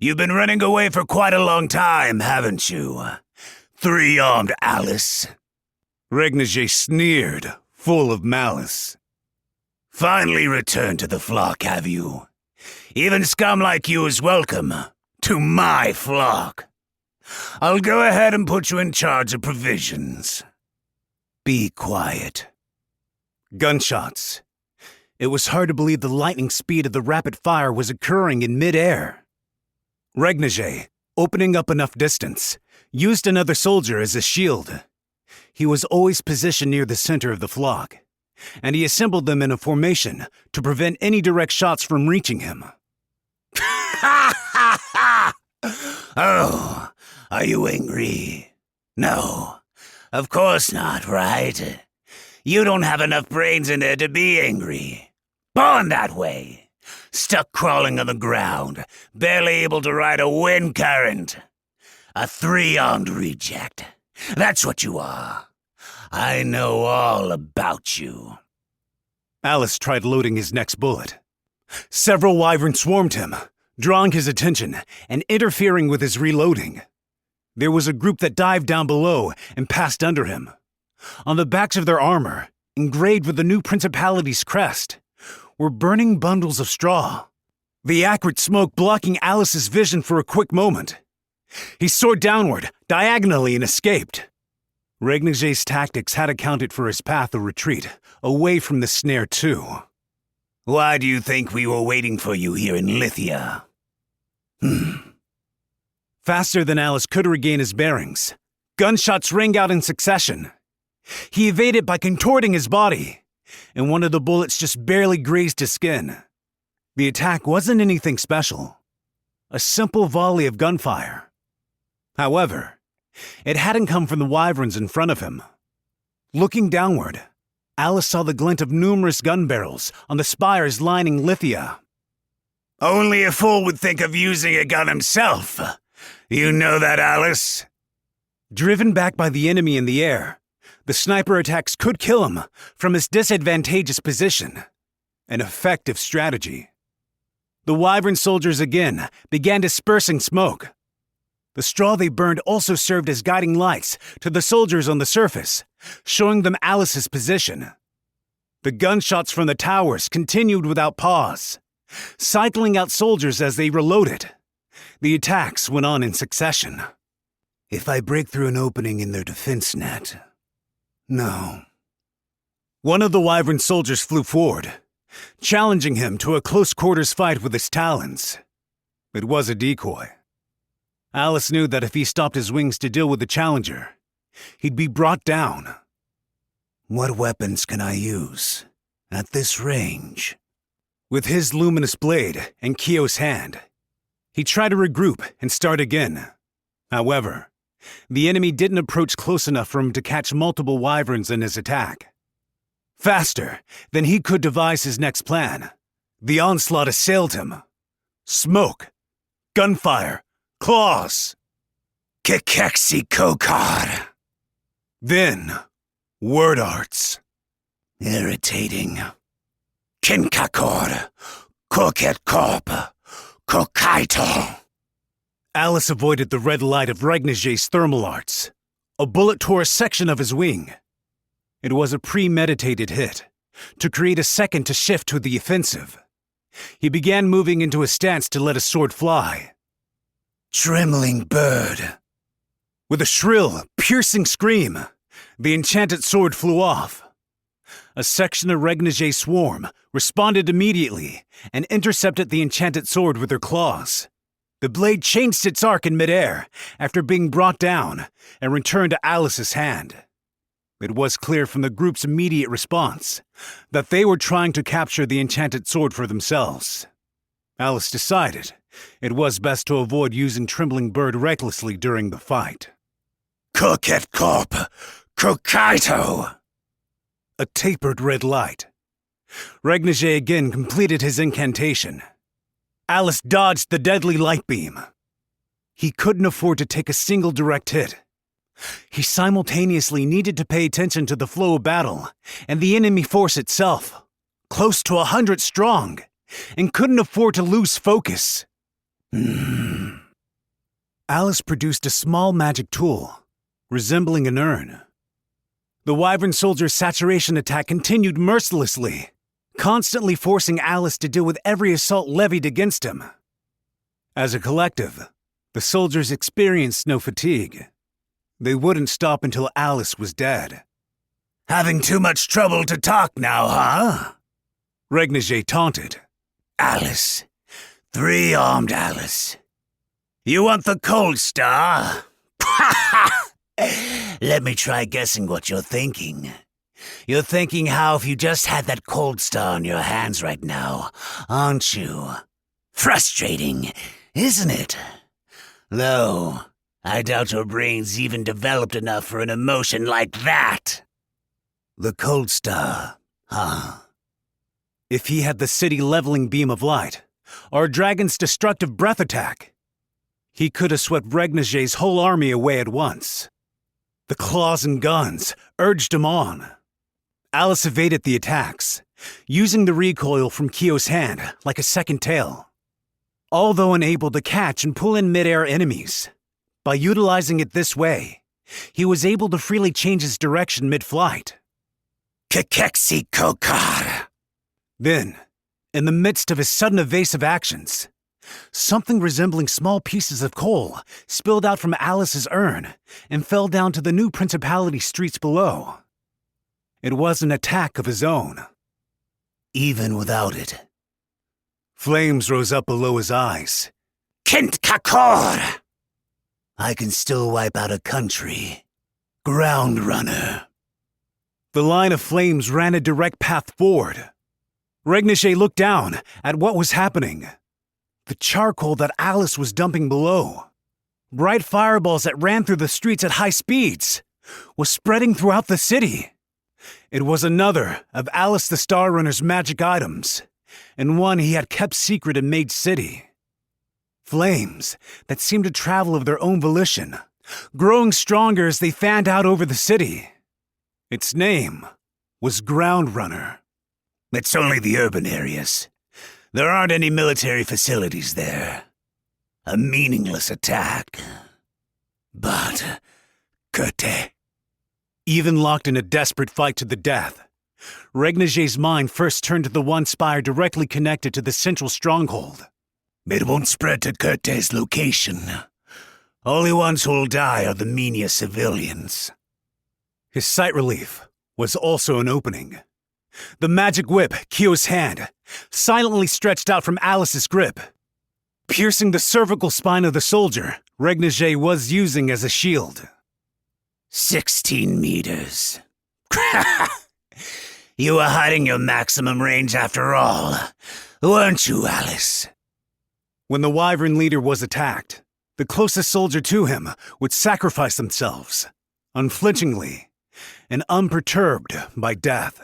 You've been running away for quite a long time, haven't you? Three-armed Alice. Regniger sneered, full of malice. Finally returned to the flock, have you? Even scum like you is welcome to my flock. I'll go ahead and put you in charge of provisions. Be quiet. Gunshots. It was hard to believe the lightning speed of the rapid fire was occurring in mid-air. Regniger, opening up enough distance, used another soldier as a shield. He was always positioned near the center of the flock, and he assembled them in a formation to prevent any direct shots from reaching him. Oh, are you angry? No, of course not, right? You don't have enough brains in there to be angry. Born that way. Stuck crawling on the ground, barely able to ride a wind current. A three-armed reject. That's what you are. I know all about you. Alice tried loading his next bullet. Several wyverns swarmed him, drawing his attention and interfering with his reloading. There was a group that dived down below and passed under him. On the backs of their armor, engraved with the new principality's crest, were burning bundles of straw, the acrid smoke blocking Alice's vision for a quick moment. He soared downward, diagonally, and escaped. Regniger's tactics had accounted for his path of retreat, away from the snare too. Why do you think we were waiting for you here in Lithia? Faster than Alice could regain his bearings, gunshots rang out in succession. He evaded by contorting his body, and one of the bullets just barely grazed his skin. The attack wasn't anything special. A simple volley of gunfire. However, it hadn't come from the wyverns in front of him. Looking downward, Alice saw the glint of numerous gun barrels on the spires lining Lithia. Only a fool would think of using a gun himself. You know that, Alice? Driven back by the enemy in the air, the sniper attacks could kill him from his disadvantageous position. An effective strategy. The wyvern soldiers again began dispersing smoke. The straw they burned also served as guiding lights to the soldiers on the surface, showing them Alice's position. The gunshots from the towers continued without pause, cycling out soldiers as they reloaded. The attacks went on in succession. If I break through an opening in their defense net... No. One of the wyvern soldiers flew forward, challenging him to a close-quarters fight with his talons. It was a decoy. Alice knew that if he stopped his wings to deal with the challenger, he'd be brought down. What weapons can I use at this range? With his luminous blade and Keiso's hand, he tried to regroup and start again. However, the enemy didn't approach close enough for him to catch multiple wyverns in his attack. Faster than he could devise his next plan, the onslaught assailed him. Smoke, gunfire, claws. Kekeksi Kokar. Then, word arts. Irritating. Kinkakor. Koket Korp. Kokaito. Alice avoided the red light of Regnage's thermal arts. A bullet tore a section of his wing. It was a premeditated hit, to create a second to shift to the offensive. He began moving into a stance to let his sword fly. Trembling bird. With a shrill, piercing scream, the enchanted sword flew off. A section of Regnage's swarm responded immediately and intercepted the enchanted sword with their claws. The blade changed its arc in midair after being brought down and returned to Alice's hand. It was clear from the group's immediate response that they were trying to capture the enchanted sword for themselves. Alice decided it was best to avoid using Trembling Bird recklessly during the fight. Koket Korp. Kokaito. A tapered red light. Regnage again completed his incantation. Alice dodged the deadly light beam. He couldn't afford to take a single direct hit. He simultaneously needed to pay attention to the flow of battle and the enemy force itself, close to 100 strong, and couldn't afford to lose focus. Alice produced a small magic tool, resembling an urn. The Wyvern soldier's saturation attack continued mercilessly, constantly forcing Alice to deal with every assault levied against him. As a collective, the soldiers experienced no fatigue. They wouldn't stop until Alice was dead. Having too much trouble to talk now, huh? Regnage taunted. Alice. Three-armed Alice. You want the Cold Star? Let me try guessing what you're thinking. You're thinking how if you just had that Cold Star in your hands right now, aren't you? Frustrating, isn't it? Though, I doubt your brain's even developed enough for an emotion like that. The Cold Star, huh? If he had the city-leveling beam of light, or a dragon's destructive breath attack, he could have swept Regnage's whole army away at once. The claws and guns urged him on. Alice evaded the attacks, using the recoil from Kyo's hand like a second tail. Although unable to catch and pull in mid-air enemies, by utilizing it this way, he was able to freely change his direction mid-flight. Kekeksi Kokar. Then, in the midst of his sudden evasive actions, something resembling small pieces of coal spilled out from Alice's urn and fell down to the new principality streets below. It was an attack of his own. Even without it. Flames rose up below his eyes. Kint Kakor! I can still wipe out a country. Ground runner. The line of flames ran a direct path forward. Regnage looked down at what was happening. The charcoal that Alice was dumping below, bright fireballs that ran through the streets at high speeds, was spreading throughout the city. It was another of Alice the Star Runner's magic items, and one he had kept secret in Mage City. Flames that seemed to travel of their own volition, growing stronger as they fanned out over the city. Its name was Ground Runner. It's only the urban areas. There aren't any military facilities there. A meaningless attack. But, Kute. Even locked in a desperate fight to the death, Regnage's mind first turned to the one spire directly connected to the central stronghold. It won't spread to Kute's location. Only ones who'll die are the Minya civilians. His sight relief was also an opening. The magic whip, Kyo's hand, silently stretched out from Alice's grip, piercing the cervical spine of the soldier Regnage was using as a shield. 16 meters. You were hiding your maximum range after all, weren't you, Alice? When the Wyvern leader was attacked, the closest soldier to him would sacrifice themselves, unflinchingly and unperturbed by death.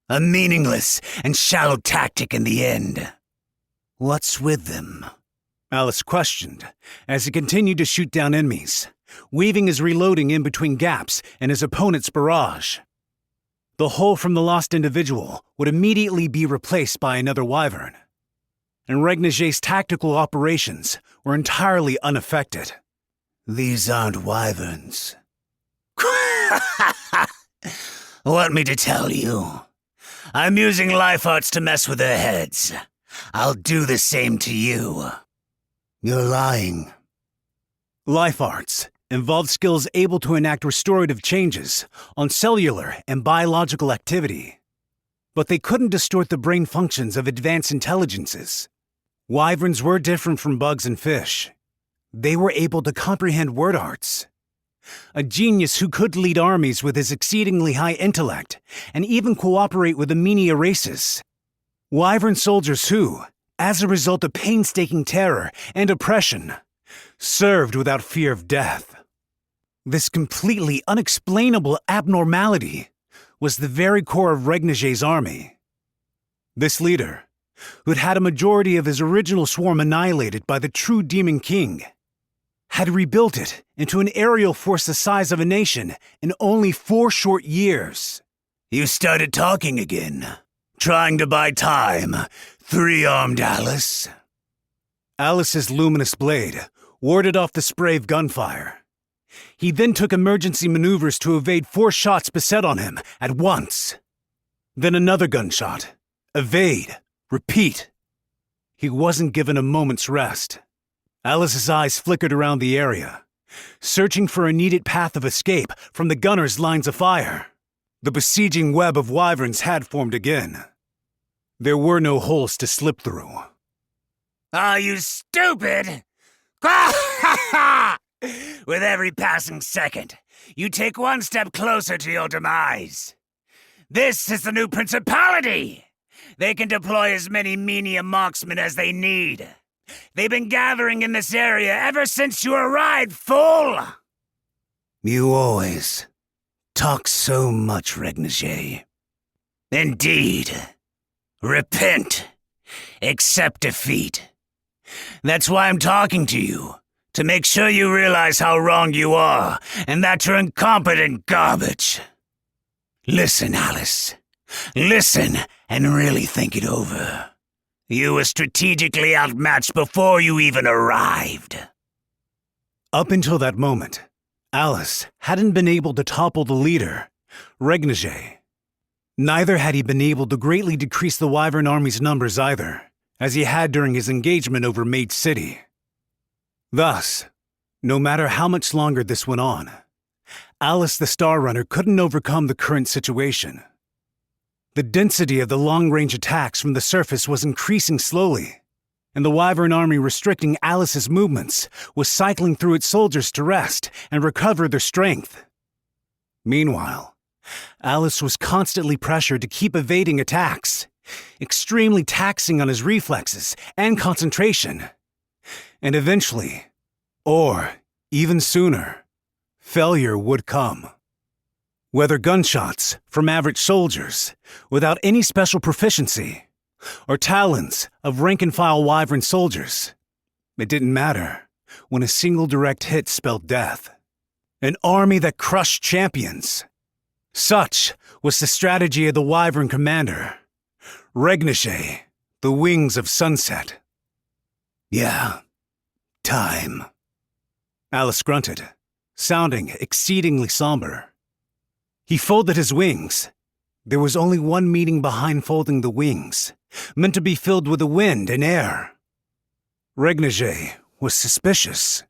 A meaningless and shallow tactic in the end. What's with them? Alice questioned as he continued to shoot down enemies, weaving his reloading in between gaps in his opponent's barrage. The hole from the lost individual would immediately be replaced by another wyvern, and Regniger's tactical operations were entirely unaffected. These aren't wyverns. Want me to tell you? I'm using life arts to mess with their heads. I'll do the same to you. You're lying. Life arts involved skills able to enact restorative changes on cellular and biological activity, but they couldn't distort the brain functions of advanced intelligences. Wyverns were different from bugs and fish. They were able to comprehend word arts. A genius who could lead armies with his exceedingly high intellect and even cooperate with the menia races. Wyvern soldiers who, as a result of painstaking terror and oppression, served without fear of death. This completely unexplainable abnormality was the very core of Regniger's army. This leader, who'd had a majority of his original swarm annihilated by the true Demon King, had rebuilt it into an aerial force the size of a nation in only 4 short years. You started talking again, trying to buy time, 3-armed Alice. Alice's luminous blade warded off the spray of gunfire. He then took emergency maneuvers to evade 4 shots beset on him at once. Then another gunshot. Evade. Repeat. He wasn't given a moment's rest. Alice's eyes flickered around the area, searching for a needed path of escape from the gunner's lines of fire. The besieging web of wyverns had formed again. There were no holes to slip through. Are you stupid? With every passing second, you take 1 step closer to your demise. This is the new principality. They can deploy as many menia marksmen as they need. They've been gathering in this area ever since you arrived, fool! You always talk so much, Regniger. Indeed. Repent. Accept defeat. That's why I'm talking to you, to make sure you realize how wrong you are, and that you're incompetent garbage. Listen, Alice. Listen and really think it over. You were strategically outmatched before you even arrived. Up until that moment, Alice hadn't been able to topple the leader, Regniger. Neither had he been able to greatly decrease the Wyvern army's numbers either, as he had during his engagement over Maid City. Thus, no matter how much longer this went on, Alice the Star Runner couldn't overcome the current situation. The density of the long-range attacks from the surface was increasing slowly, and the Wyvern army restricting Alice's movements was cycling through its soldiers to rest and recover their strength. Meanwhile, Alice was constantly pressured to keep evading attacks, extremely taxing on his reflexes and concentration. And eventually, or even sooner, failure would come. Whether gunshots from average soldiers without any special proficiency, or talons of rank-and-file Wyvern soldiers, it didn't matter when a single direct hit spelled death. An army that crushed champions. Such was the strategy of the Wyvern commander, Regniger, the Wings of Sunset. Yeah, time. Alice grunted, sounding exceedingly somber. He folded his wings. There was only one meaning behind folding the wings, meant to be filled with the wind and air. Regniger was suspicious.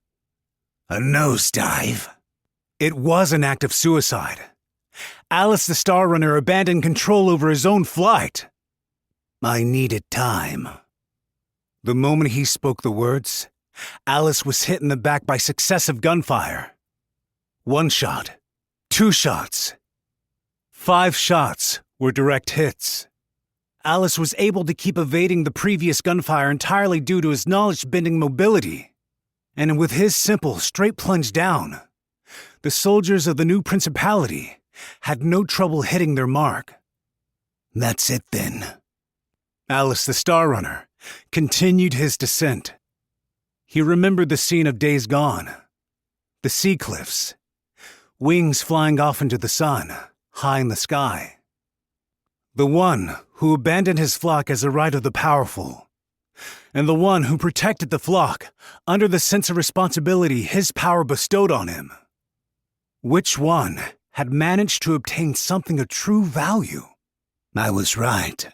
A nosedive? It was an act of suicide. Alice the Star Runner abandoned control over his own flight. I needed time. The moment he spoke the words, Alice was hit in the back by successive gunfire. 1 shot, 2 shots. 5 shots were direct hits. Alice was able to keep evading the previous gunfire entirely due to his knowledge-bending mobility. And with his simple, straight plunge down, the soldiers of the new principality had no trouble hitting their mark. That's it then. Alice the Star Runner continued his descent. He remembered the scene of days gone. the sea cliffs, wings flying off into the sun, high in the sky. The one who abandoned his flock as a right of the powerful, and the one who protected the flock under the sense of responsibility his power bestowed on him. Which one had managed to obtain something of true value? I was right.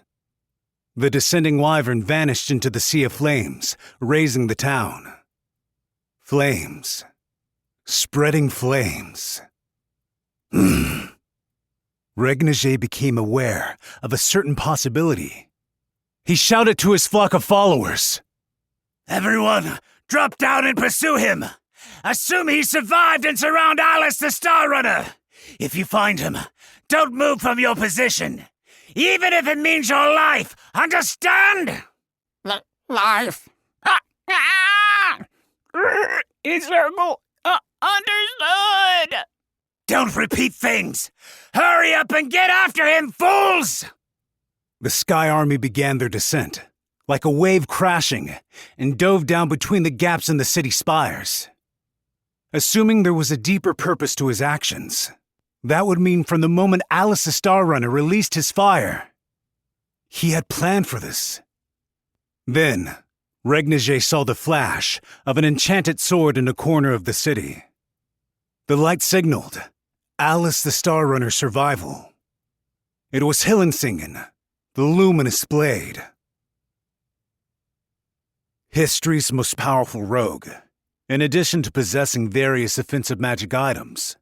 The descending wyvern vanished into the sea of flames, raising the town. Flames. Spreading flames. Regnier became aware of a certain possibility. He shouted to his flock of followers. Everyone, drop down and pursue him! Assume he survived and surround Alice the Star Runner! If you find him, don't move from your position, even if it means your life, understand? Life. Encircle. Understood. Don't repeat things! Hurry up and get after him, fools! The Sky Army began their descent, like a wave crashing, and dove down between the gaps in the city spires. Assuming there was a deeper purpose to his actions, that would mean from the moment Alice the Star Runner released his fire, he had planned for this. Then, Regnier saw the flash of an enchanted sword in a corner of the city. The light signaled Alice the Star Runner's survival. It was Hillensingen, the luminous blade. History's most powerful rogue, in addition to possessing various offensive magic items,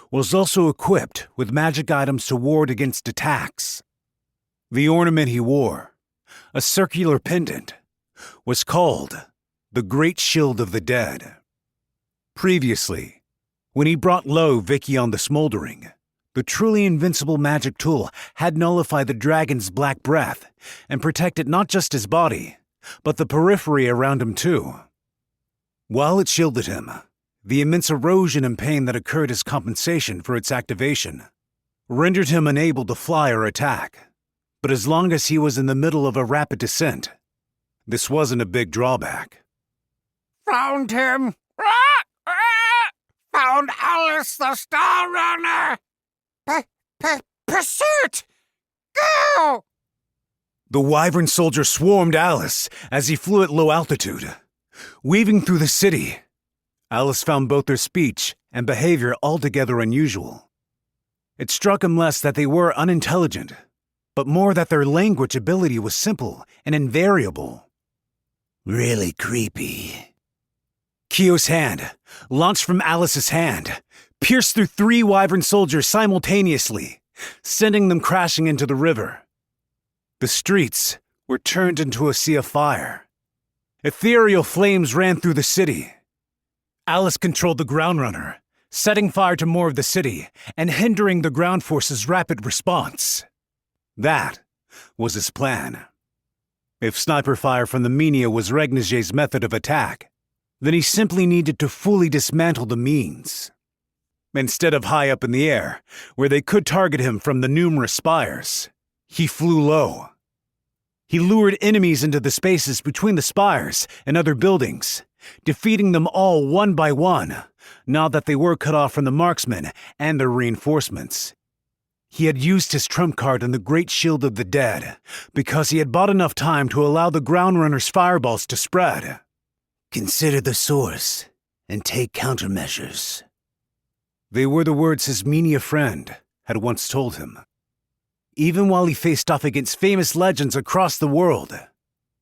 was also equipped with magic items to ward against attacks. The ornament he wore, a circular pendant, was called the Great Shield of the Dead. Previously, when he brought low Vicky on the Smoldering, the truly invincible magic tool had nullified the dragon's black breath and protected not just his body, but the periphery around him too. While it shielded him, the immense erosion and pain that occurred as compensation for its activation rendered him unable to fly or attack. But as long as he was in the middle of a rapid descent, this wasn't a big drawback. Found him. Found Alice the Star Runner. Pursuit! Go! The wyvern soldier swarmed Alice as he flew at low altitude. Weaving through the city, Alice found both their speech and behavior altogether unusual. It struck him less that they were unintelligent, but more that their language ability was simple and invariable. Really creepy. Keiso's hand, launched from Alice's hand, pierced through 3 wyvern soldiers simultaneously, sending them crashing into the river. The streets were turned into a sea of fire. Ethereal flames ran through the city. Alice controlled the ground runner, setting fire to more of the city and hindering the ground force's rapid response. That was his plan. If sniper fire from the Menia was Regnier's method of attack, then he simply needed to fully dismantle the means. Instead of high up in the air, where they could target him from the numerous spires, he flew low. He lured enemies into the spaces between the spires and other buildings, defeating them all one by one, now that they were cut off from the marksmen and their reinforcements. He had used his trump card in the Great Shield of the Dead because he had bought enough time to allow the ground runner's fireballs to spread. Consider the source and take countermeasures. They were the words his Menia friend had once told him. Even while he faced off against famous legends across the world,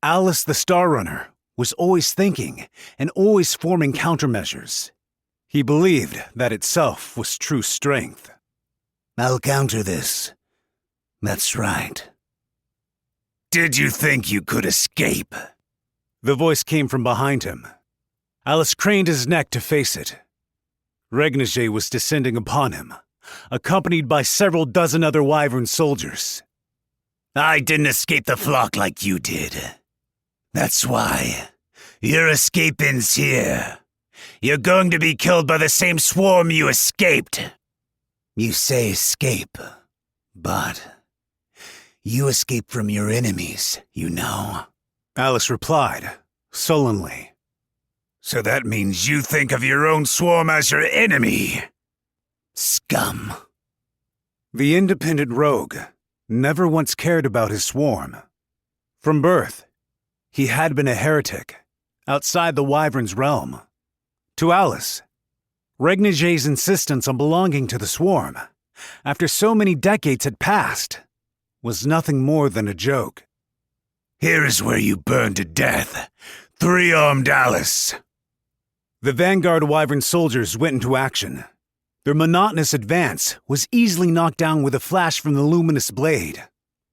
Alice the Star Runner was always thinking and always forming countermeasures. He believed that itself was true strength. I'll counter this. That's right. Did you think you could escape? The voice came from behind him. Alice craned his neck to face it. Regnier was descending upon him, accompanied by several dozen other wyvern soldiers. I didn't escape the flock like you did. That's why your escape ends here. You're going to be killed by the same swarm you escaped. You say escape, but you escape from your enemies, you know. Alice replied, sullenly. So that means you think of your own swarm as your enemy. Scum. The independent rogue never once cared about his swarm. From birth, he had been a heretic, outside the Wyvern's realm. To Alice, Regniger's insistence on belonging to the swarm, after so many decades had passed, was nothing more than a joke. Here is where you burn to death, three-armed Alice. The vanguard Wyvern soldiers went into action. Their monotonous advance was easily knocked down with a flash from the luminous blade.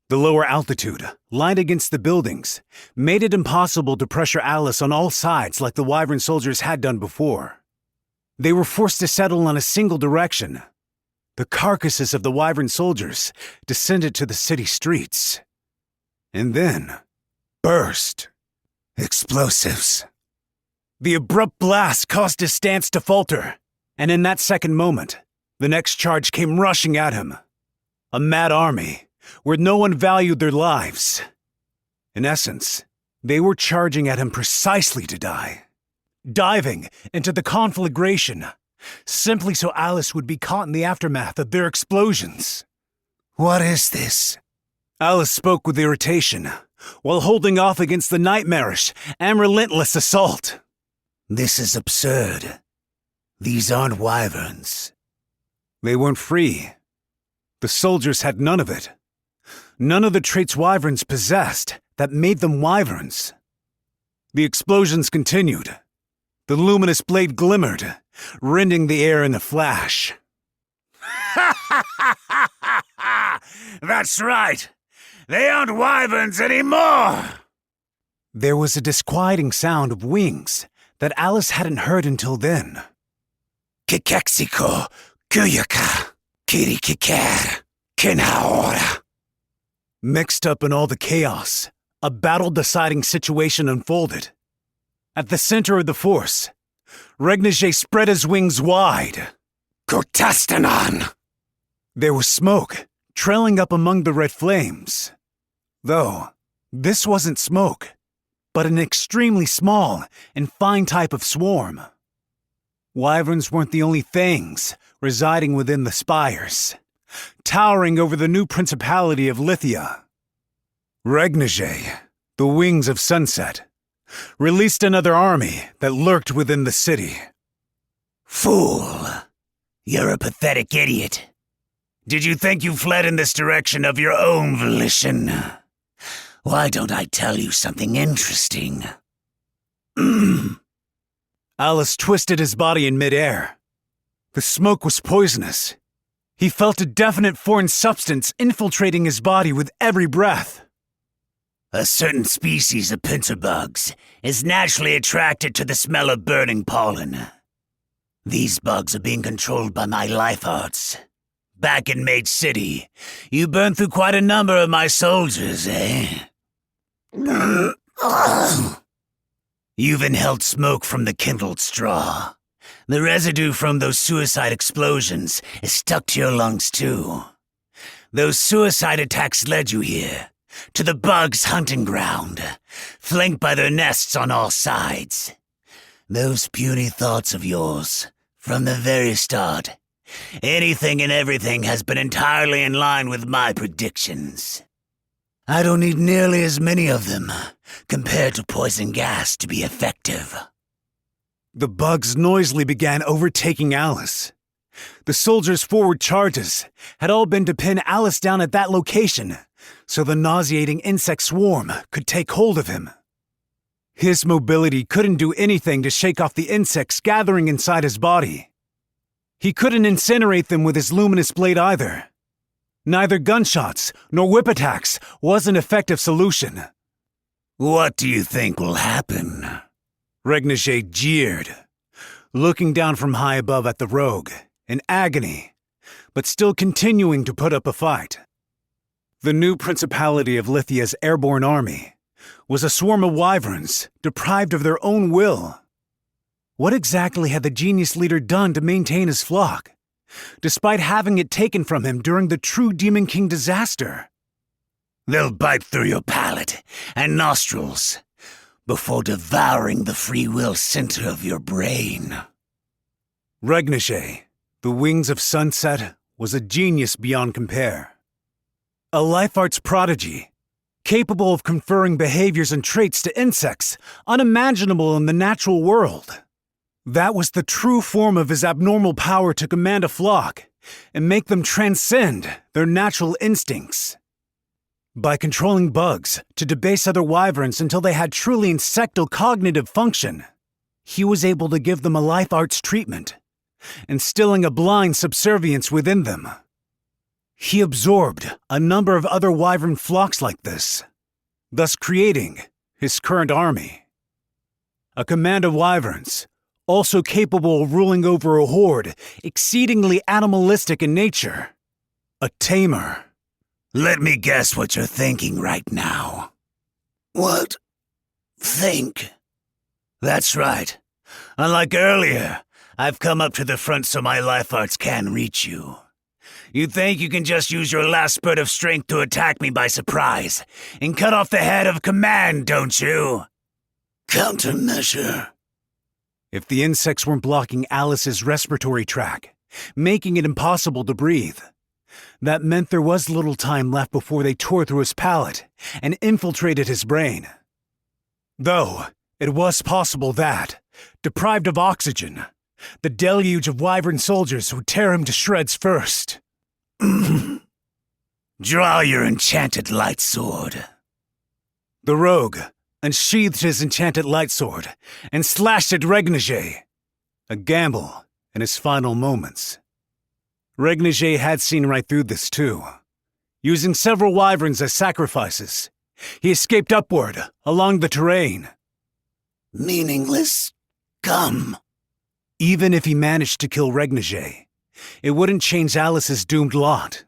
The lower altitude, lined against the buildings, made it impossible to pressure Alice on all sides like the Wyvern soldiers had done before. They were forced to settle on a single direction. The carcasses of the Wyvern soldiers descended to the city streets. And then, burst. Explosives. The abrupt blast caused his stance to falter, and in that second moment, the next charge came rushing at him. A mad army, where no one valued their lives. In essence, they were charging at him precisely to die. Diving into the conflagration, simply so Alice would be caught in the aftermath of their explosions. What is this? Alice spoke with irritation, while holding off against the nightmarish and relentless assault. This is absurd. These aren't wyverns. They weren't free. The soldiers had none of it. None of the traits wyverns possessed that made them wyverns. The explosions continued. The luminous blade glimmered, rending the air in a flash. That's right. They aren't wyverns anymore. There was a disquieting sound of wings that Alice hadn't heard until then. Kikeksiko, Kuyaka, Kirikikar, Kinaora. Mixed up in all the chaos, a battle-deciding situation unfolded. At the center of the force, Regniger spread his wings wide. Kotastanan! There was smoke trailing up among the red flames. Though, this wasn't smoke, but an extremely small and fine type of swarm. Wyverns weren't the only things residing within the spires, towering over the new principality of Lithia. Regniger, the wings of sunset, released another army that lurked within the city. Fool! You're a pathetic idiot. Did you think you fled in this direction of your own volition? Why don't I tell you something interesting? Alice twisted his body in midair. The smoke was poisonous. He felt a definite foreign substance infiltrating his body with every breath. A certain species of pincer bugs is naturally attracted to the smell of burning pollen. These bugs are being controlled by my life arts. Back in Mage City, you burned through quite a number of my soldiers, eh? You've inhaled smoke from the kindled straw. The residue from those suicide explosions is stuck to your lungs, too. Those suicide attacks led you here, to the bugs' hunting ground, flanked by their nests on all sides. Those puny thoughts of yours, from the very start, anything and everything has been entirely in line with my predictions. I don't need nearly as many of them compared to poison gas to be effective. The bugs noisily began overtaking Alice. The soldiers' forward charges had all been to pin Alice down at that location, so the nauseating insect swarm could take hold of him. His mobility couldn't do anything to shake off the insects gathering inside his body. He couldn't incinerate them with his luminous blade either. Neither gunshots nor whip attacks was an effective solution. What do you think will happen? Regniger jeered, looking down from high above at the rogue, in agony, but still continuing to put up a fight. The new principality of Lithia's airborne army was a swarm of wyverns deprived of their own will. What exactly had the genius leader done to maintain his flock, despite having it taken from him during the true Demon King disaster? They'll bite through your palate and nostrils, before devouring the free will center of your brain. Regnige, the Wings of Sunset, was a genius beyond compare. A life arts prodigy, capable of conferring behaviors and traits to insects unimaginable in the natural world. That was the true form of his abnormal power to command a flock and make them transcend their natural instincts. By controlling bugs to debase other wyverns until they had truly insectal cognitive function, he was able to give them a life arts treatment, instilling a blind subservience within them. He absorbed a number of other wyvern flocks like this, thus creating his current army. A command of wyverns, also capable of ruling over a horde exceedingly animalistic in nature. A tamer. Let me guess what you're thinking right now. What? Think? That's right. Unlike earlier, I've come up to the front so my life arts can reach you. You think you can just use your last spurt of strength to attack me by surprise and cut off the head of command, don't you? Countermeasure. If the insects weren't blocking Alice's respiratory tract, making it impossible to breathe, that meant there was little time left before they tore through his palate and infiltrated his brain. Though, it was possible that, deprived of oxygen, the deluge of wyvern soldiers would tear him to shreds first. Draw your enchanted light sword. The rogue unsheathed his enchanted light sword and slashed at Regnige, a gamble in his final moments. Regnige had seen right through this too. Using several wyverns as sacrifices, he escaped upward along the terrain. Meaningless scum. Even if he managed to kill Regnige, it wouldn't change Alice's doomed lot.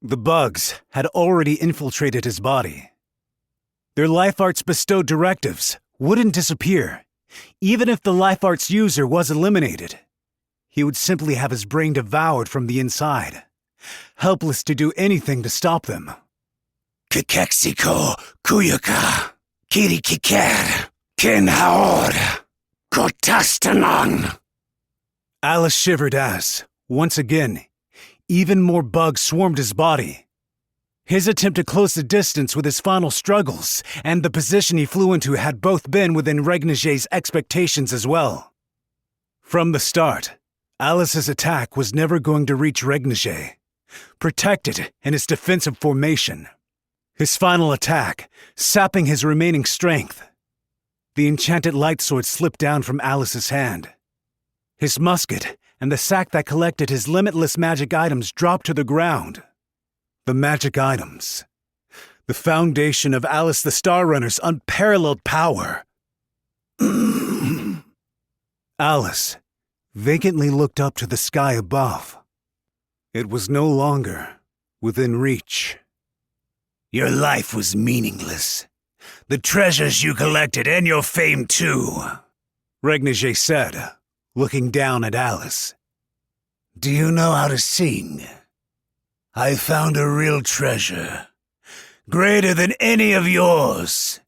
The bugs had already infiltrated his body. Their life arts bestowed directives wouldn't disappear, even if the life arts user was eliminated. He would simply have his brain devoured from the inside, helpless to do anything to stop them. Kikeksiko Kuyuka Kirikiker Kinhaor Kotastanon. Alice shivered as, once again, even more bugs swarmed his body. His attempt to close the distance with his final struggles and the position he flew into had both been within Regnige's expectations as well. From the start, Alice's attack was never going to reach Regnige, protected in his defensive formation. His final attack, sapping his remaining strength. The enchanted light sword slipped down from Alice's hand. His musket and the sack that collected his limitless magic items dropped to the ground. The magic items. The foundation of Alice the Star Runner's unparalleled power. Alice vacantly looked up to the sky above. It was no longer within reach. Your life was meaningless. The treasures you collected and your fame too, Regnige said, looking down at Alice. Do you know how to sing? I found a real treasure, greater than any of yours.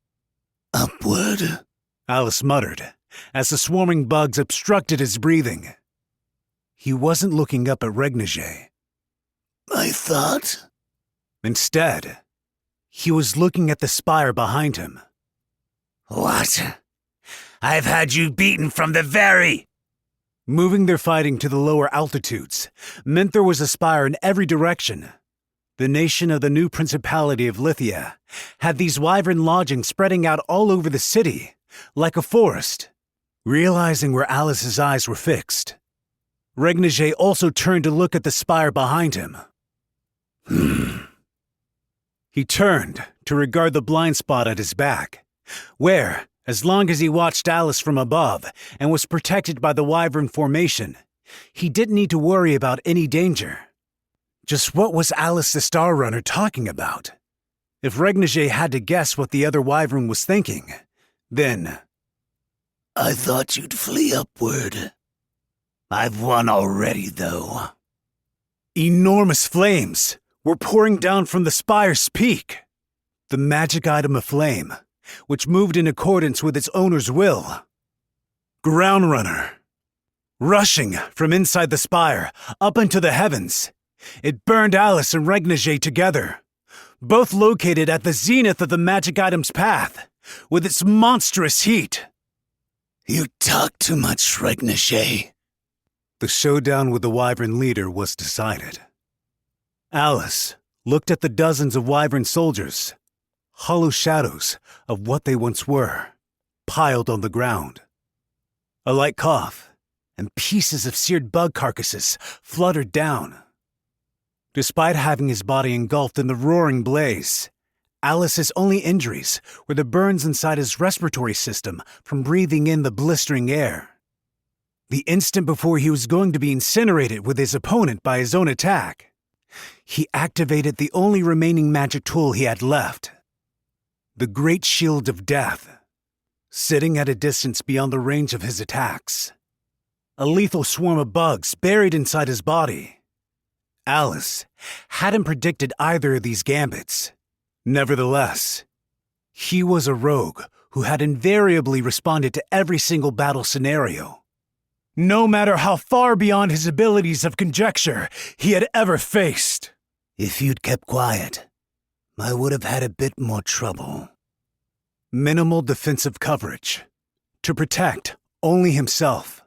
Upward, Alice muttered, as the swarming bugs obstructed his breathing. He wasn't looking up at Regnige. I thought. Instead, he was looking at the spire behind him. What? I've had you beaten from the very... Moving their fighting to the lower altitudes meant there was a spire in every direction. The nation of the new Principality of Lithia had these wyvern lodgings spreading out all over the city, like a forest. Realizing where Alice's eyes were fixed, Regnige also turned to look at the spire behind him. He turned to regard the blind spot at his back, where, as long as he watched Alice from above and was protected by the wyvern formation, he didn't need to worry about any danger. Just what was Alice the Star Runner talking about? If Regnige had to guess what the other wyvern was thinking, then... I thought you'd flee upward. I've won already, though. Enormous flames were pouring down from the spire's peak. The magic item of flame, which moved in accordance with its owner's will. Groundrunner. Rushing from inside the spire up into the heavens, it burned Alice and Regnage together, both located at the zenith of the magic item's path, with its monstrous heat. You talk too much, Regnage. The showdown with the Wyvern leader was decided. Alice looked at the dozens of Wyvern soldiers, hollow shadows of what they once were, piled on the ground. A light cough, and pieces of seared bug carcasses fluttered down. Despite having his body engulfed in the roaring blaze, Alice's only injuries were the burns inside his respiratory system from breathing in the blistering air. The instant before he was going to be incinerated with his opponent by his own attack, he activated the only remaining magic tool he had left, the Great Shield of Death, sitting at a distance beyond the range of his attacks. A lethal swarm of bugs buried inside his body. Alice hadn't predicted either of these gambits. Nevertheless, he was a rogue who had invariably responded to every single battle scenario, no matter how far beyond his abilities of conjecture he had ever faced. If you'd kept quiet, I would have had a bit more trouble. Minimal defensive coverage, to protect only himself.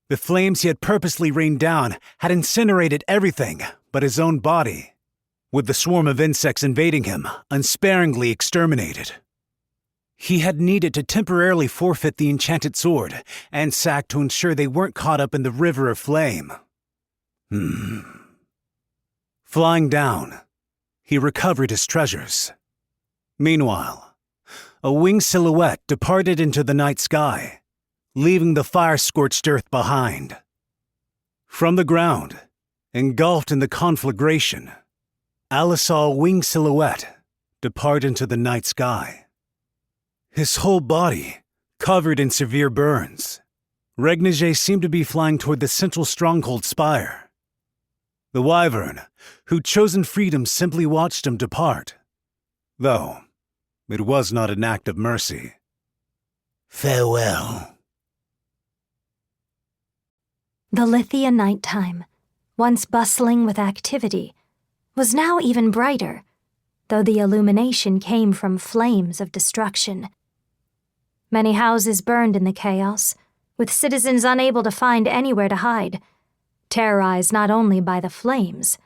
The flames he had purposely rained down had incinerated everything but his own body, with the swarm of insects invading him unsparingly exterminated. He had needed to temporarily forfeit the enchanted sword and sack to ensure they weren't caught up in the river of flame. Flying down, he recovered his treasures. Meanwhile, a winged silhouette departed into the night sky, leaving the fire-scorched earth behind. From the ground, engulfed in the conflagration, Alice saw a winged silhouette depart into the night sky. His whole body covered in severe burns, Regnage seemed to be flying toward the central stronghold spire. The Wyvern, who'd chosen freedom, simply watched him depart, though it was not an act of mercy. Farewell. The Lithia nighttime, once bustling with activity, was now even brighter, though the illumination came from flames of destruction. Many houses burned in the chaos, with citizens unable to find anywhere to hide, terrorized not only by the flames,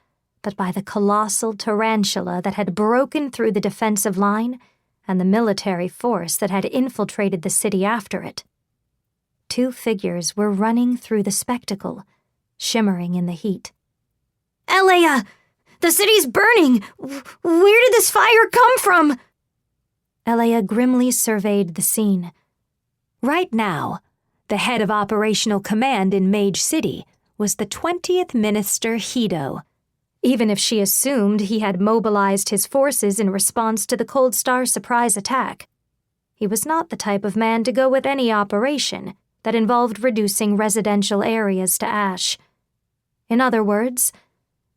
but by the colossal tarantula that had broken through the defensive line and the military force that had infiltrated the city after it. Two figures were running through the spectacle, shimmering in the heat. Elea! The city's burning! Where did this fire come from? Elea grimly surveyed the scene. Right now, the head of operational command in Mage City was the 20th Minister Hido, even if she assumed he had mobilized his forces in response to the Cold Star surprise attack. He was not the type of man to go with any operation that involved reducing residential areas to ash. In other words,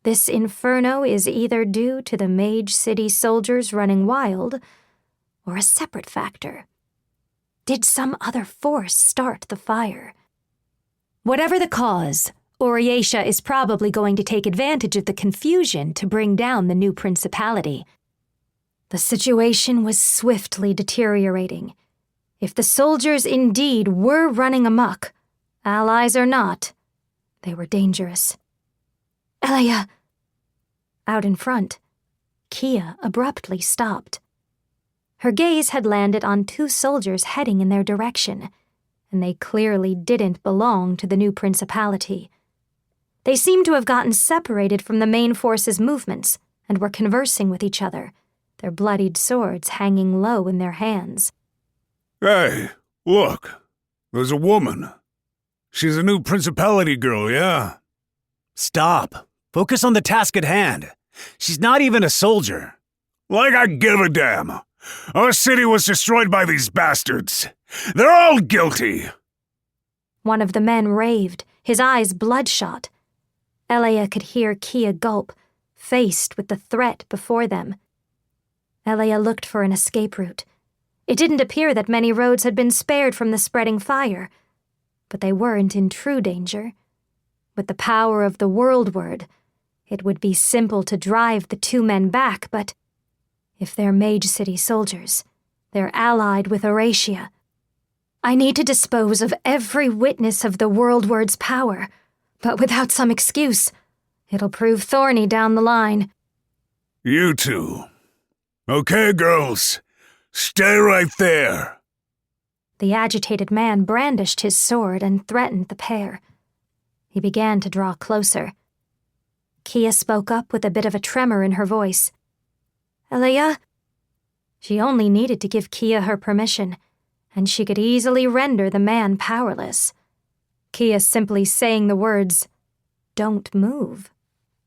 this inferno is either due to the Mage City soldiers running wild, or a separate factor. Did some other force start the fire? Whatever the cause, Oriatia is probably going to take advantage of the confusion to bring down the new principality. The situation was swiftly deteriorating. If the soldiers indeed were running amok, allies or not, they were dangerous. Elea! Out in front, Kia abruptly stopped. Her gaze had landed on two soldiers heading in their direction, and they clearly didn't belong to the new principality. They seemed to have gotten separated from the main force's movements and were conversing with each other, their bloodied swords hanging low in their hands. Hey, look. There's a woman. She's a new principality girl, yeah? Stop. Focus on the task at hand. She's not even a soldier. Like I give a damn. Our city was destroyed by these bastards. They're all guilty. One of the men raved, his eyes bloodshot. Elea could hear Kia gulp, faced with the threat before them. Elea looked for an escape route, It didn't appear that many roads had been spared from the spreading fire, but they weren't in true danger. With the power of the World Word, it would be simple to drive the two men back, but if they're Mage City soldiers, they're allied with Eurasia. I need to dispose of every witness of the World Word's power, but without some excuse, it'll prove thorny down the line. You two. Okay, girls. Stay right there. The agitated man brandished his sword and threatened the pair. He began to draw closer. Kia spoke up with a bit of a tremor in her voice. Elia? She only needed to give Kia her permission, and she could easily render the man powerless. Kia simply saying the words, "Don't move,"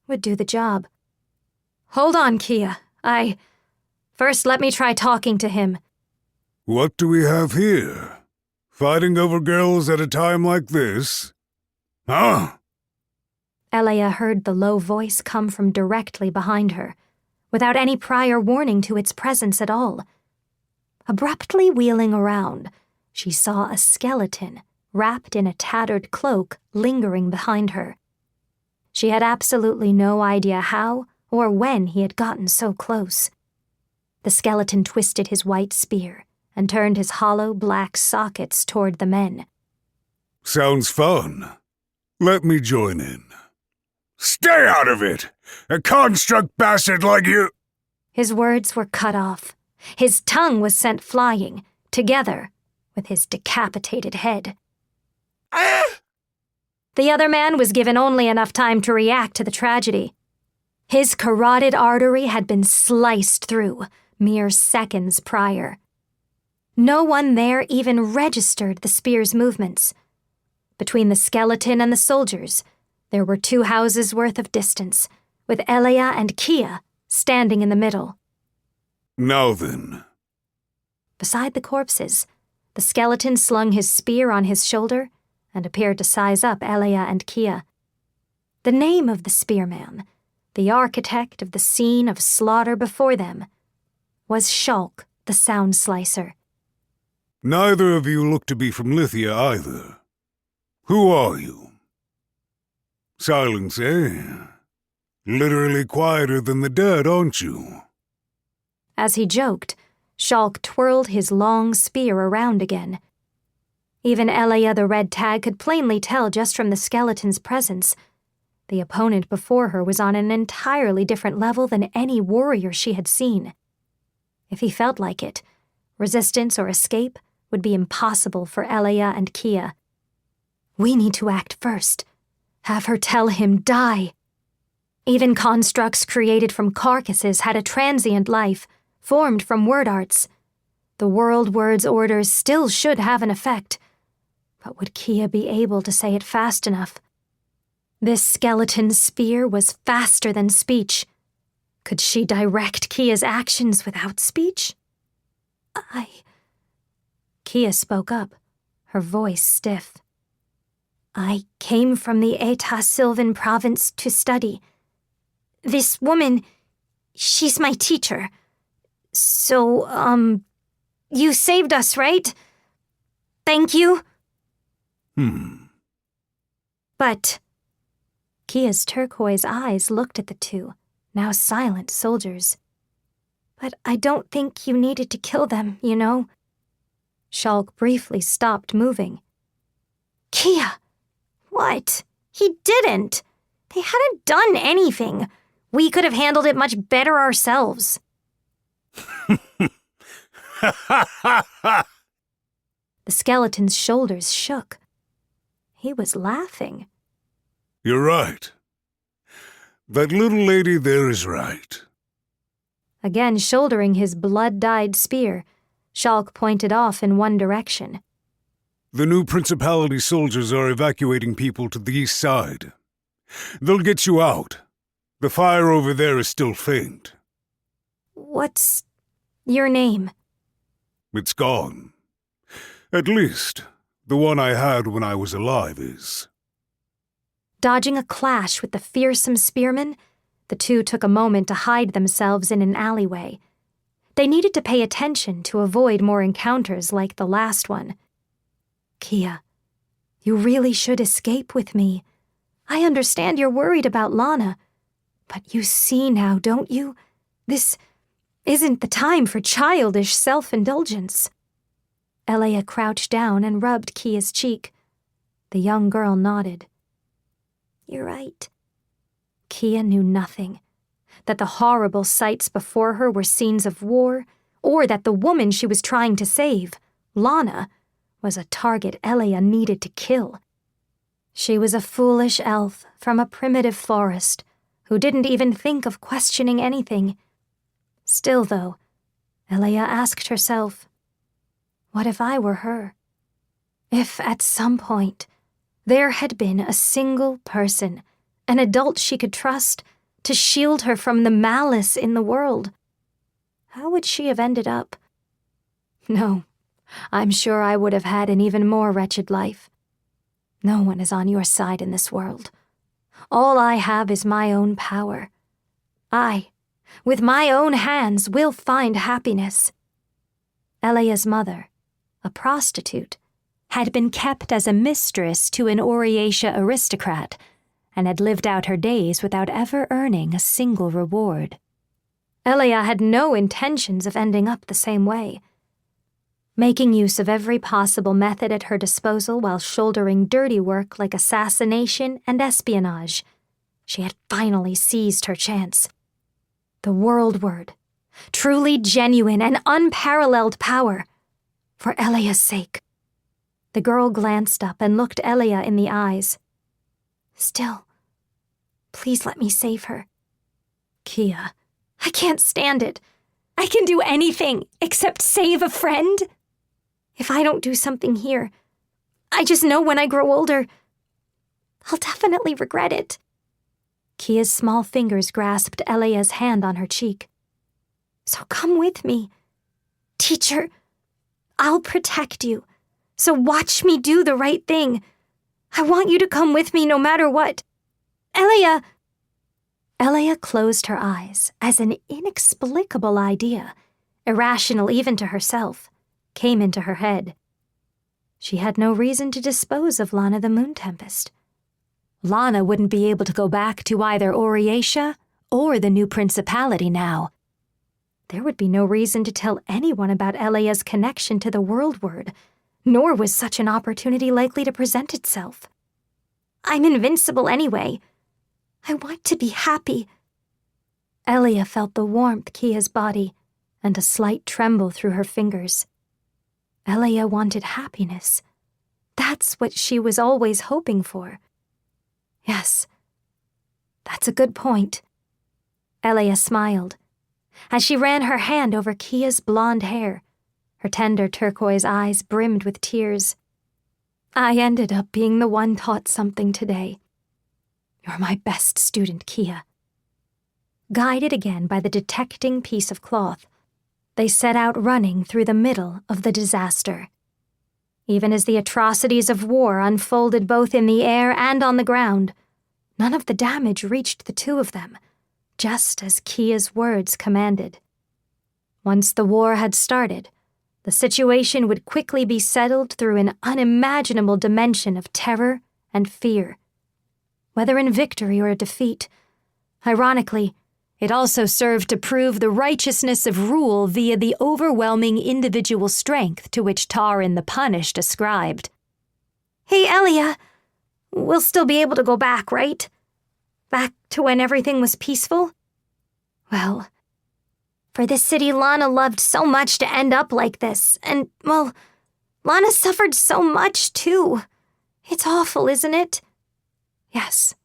would do the job. Hold on, Kia. First, let me try talking to him. What do we have here? Fighting over girls at a time like this? Huh? Elia heard the low voice come from directly behind her, without any prior warning to its presence at all. Abruptly wheeling around, she saw a skeleton wrapped in a tattered cloak lingering behind her. She had absolutely no idea how or when he had gotten so close. The skeleton twisted his white spear and turned his hollow black sockets toward the men. Sounds fun. Let me join in. Stay out of it! A construct bastard like you— His words were cut off. His tongue was sent flying, together with his decapitated head. The other man was given only enough time to react to the tragedy. His carotid artery had been sliced through mere seconds prior. No one there even registered the spear's movements. Between the skeleton and the soldiers, there were 2 houses' worth of distance, with Elia and Kia standing in the middle. Now then. Beside the corpses, the skeleton slung his spear on his shoulder and appeared to size up Elia and Kia. The name of the spearman, the architect of the scene of slaughter before them, was Shulk the Sound Slicer. Neither of you look to be from Lithia either. Who are you? Silence, eh? Literally quieter than the dead, aren't you? As he joked, Shulk twirled his long spear around again. Even Elia the Red Tag could plainly tell just from the skeleton's presence. The opponent before her was on an entirely different level than any warrior she had seen. If he felt like it, resistance or escape would be impossible for Elia and Kia. We need to act first. Have her tell him die. Even constructs created from carcasses had a transient life, formed from word arts. The World Word's orders still should have an effect. But would Kia be able to say it fast enough? This skeleton's spear was faster than speech. Could she direct Kia's actions without speech? Kia spoke up, her voice stiff. I came from the Eta Sylvan province to study. This woman, she's my teacher. So, you saved us, right? Thank you. But Kia's turquoise eyes looked at the 2, now silent soldiers. But I don't think you needed to kill them, you know. Shulk briefly stopped moving. Kia! What? He didn't. They hadn't done anything. We could have handled it much better ourselves. The skeleton's shoulders shook. He was laughing. You're right. That little lady there is right. Again shouldering his blood-dyed spear, Shulk pointed off in one direction. The new Principality soldiers are evacuating people to the east side. They'll get you out. The fire over there is still faint. What's your name? It's gone. At least, the one I had when I was alive is. Dodging a clash with the fearsome spearman, the 2 took a moment to hide themselves in an alleyway. They needed to pay attention to avoid more encounters like the last one. Kia, you really should escape with me. I understand you're worried about Lana, but you see now, don't you? This isn't the time for childish self-indulgence. Elia crouched down and rubbed Kia's cheek. The young girl nodded. You're right. Kia knew nothing. That the horrible sights before her were scenes of war, or that the woman she was trying to save, Lana, was a target Elia needed to kill. She was a foolish elf from a primitive forest who didn't even think of questioning anything. Still, though, Elia asked herself, what if I were her? If at some point there had been a single person, an adult she could trust, to shield her from the malice in the world, how would she have ended up? No, I'm sure I would have had an even more wretched life. No one is on your side in this world. All I have is my own power. I, with my own hands, will find happiness. Elia's mother, a prostitute, had been kept as a mistress to an Oriatia aristocrat and had lived out her days without ever earning a single reward. Elia had no intentions of ending up the same way. Making use of every possible method at her disposal while shouldering dirty work like assassination and espionage, she had finally seized her chance. The world word, truly genuine and unparalleled power, for Elia's sake. The girl glanced up and looked Elia in the eyes. Still, please let me save her. Kia, I can't stand it. I can do anything except save a friend. If I don't do something here, I just know when I grow older, I'll definitely regret it. Kia's small fingers grasped Elia's hand on her cheek. So come with me. Teacher, I'll protect you. So watch me do the right thing. I want you to come with me no matter what. Elia! Elia closed her eyes as an inexplicable idea, irrational even to herself, came into her head. She had no reason to dispose of Lana the Moon Tempest. Lana wouldn't be able to go back to either Oriatia or the new principality now. There would be no reason to tell anyone about Elia's connection to the World Word, nor was such an opportunity likely to present itself. I'm invincible anyway. I want to be happy. Elia felt the warmth Kia's body and a slight tremble through her fingers. Elia wanted happiness. That's what she was always hoping for. Yes, that's a good point. Elia smiled. As she ran her hand over Kia's blonde hair, her tender turquoise eyes brimmed with tears. I ended up being the one taught something today. You're my best student, Kia. Guided again by the detecting piece of cloth, they set out running through the middle of the disaster. Even as the atrocities of war unfolded both in the air and on the ground, none of the damage reached the two of them, just as Kia's words commanded. Once the war had started, the situation would quickly be settled through an unimaginable dimension of terror and fear. Whether in victory or defeat, ironically, it also served to prove the righteousness of rule via the overwhelming individual strength to which Taran the Punished ascribed. Hey, Elia, we'll still be able to go back, right? Back to when everything was peaceful? Well, for this city Lana loved so much to end up like this, and, well, Lana suffered so much, too. It's awful, isn't it? Yes,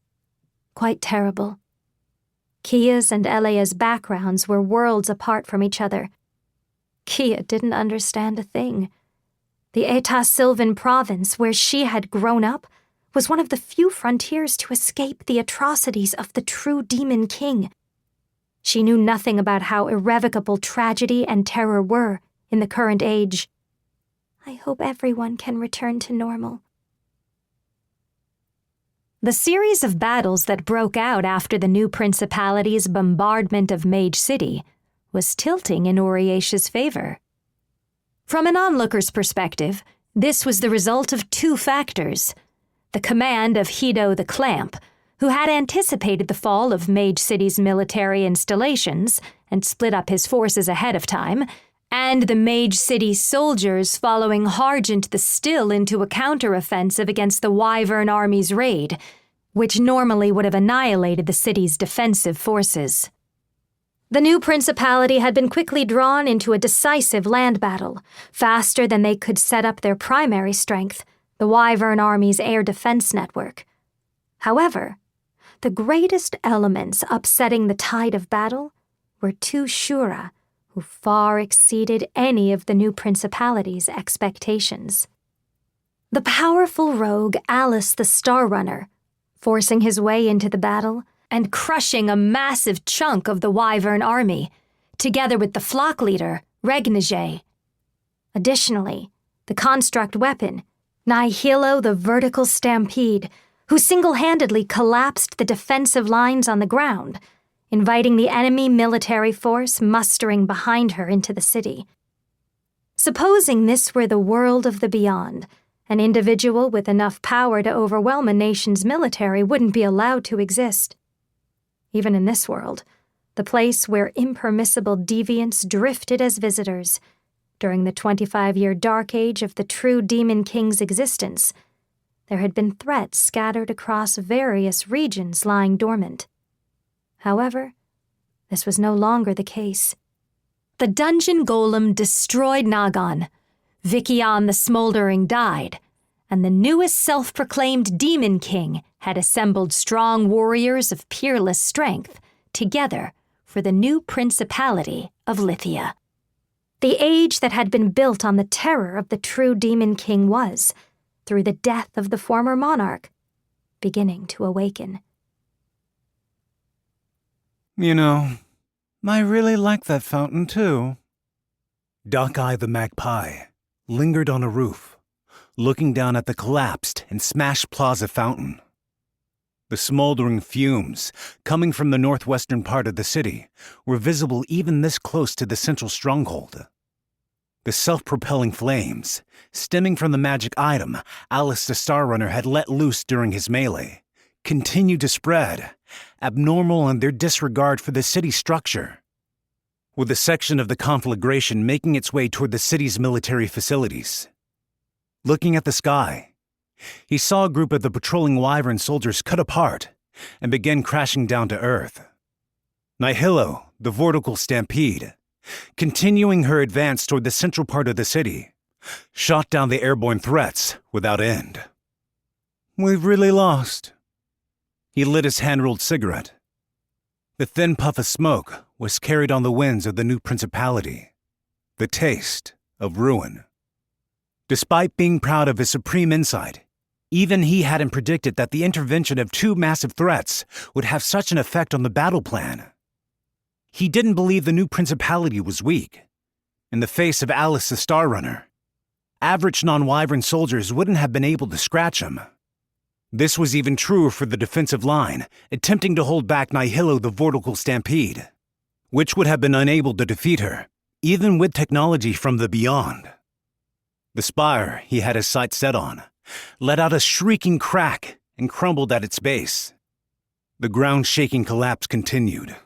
quite terrible. Kia's and Elia's backgrounds were worlds apart from each other. Kia didn't understand a thing. The Eta Sylvan province, where she had grown up, was one of the few frontiers to escape the atrocities of the true Demon King. She knew nothing about how irrevocable tragedy and terror were in the current age. I hope everyone can return to normal. The series of battles that broke out after the new principality's bombardment of Mage City was tilting in Oriesha's favor. From an onlooker's perspective, this was the result of two factors: the command of Hido the Clamp, who had anticipated the fall of Mage City's military installations and split up his forces ahead of time, and the Mage City soldiers following Hargent the Still into a counteroffensive against the Wyvern Army's raid, which normally would have annihilated the city's defensive forces. The new principality had been quickly drawn into a decisive land battle, faster than they could set up their primary strength, the Wyvern Army's air defense network. However, the greatest elements upsetting the tide of battle were two Shura who far exceeded any of the new principality's expectations. The powerful rogue Alice the Star Runner, forcing his way into the battle and crushing a massive chunk of the Wyvern Army, together with the flock leader, Regnige. Additionally, the construct weapon, Nihilo the Vertical Stampede, who single-handedly collapsed the defensive lines on the ground, inviting the enemy military force mustering behind her into the city. Supposing this were the world of the beyond, an individual with enough power to overwhelm a nation's military wouldn't be allowed to exist. Even in this world, the place where impermissible deviants drifted as visitors, during the 25-year dark age of the true Demon King's existence, there had been threats scattered across various regions lying dormant. However, this was no longer the case. The dungeon golem destroyed Nagon, Vikion the Smoldering died, and the newest self-proclaimed Demon King had assembled strong warriors of peerless strength together for the new principality of Lithia. The age that had been built on the terror of the true Demon King was, through the death of the former monarch, beginning to awaken. You know, I really like that fountain too. Doc-Eye the Magpie lingered on a roof, looking down at the collapsed and smashed plaza fountain. The smoldering fumes, coming from the northwestern part of the city, were visible even this close to the central stronghold. The self-propelling flames, stemming from the magic item Alice the Star Runner had let loose during his melee, continued to spread, abnormal in their disregard for the city structure. With a section of the conflagration making its way toward the city's military facilities. Looking at the sky, he saw a group of the patrolling Wyvern soldiers cut apart and begin crashing down to earth. Nihilo, the Vertical Stampede, continuing her advance toward the central part of the city, shot down the airborne threats without end. We've really lost. He lit his hand-rolled cigarette. The thin puff of smoke was carried on the winds of the new principality, the taste of ruin. Despite being proud of his supreme insight, even he hadn't predicted that the intervention of two massive threats would have such an effect on the battle plan. He didn't believe the new principality was weak. In the face of Alice the Star Runner, average non-Wyvern soldiers wouldn't have been able to scratch him. This was even truer for the defensive line, attempting to hold back Nihilo the Vertical Stampede, which would have been unable to defeat her, even with technology from the beyond. The spire he had his sights set on let out a shrieking crack and crumbled at its base. The ground-shaking collapse continued.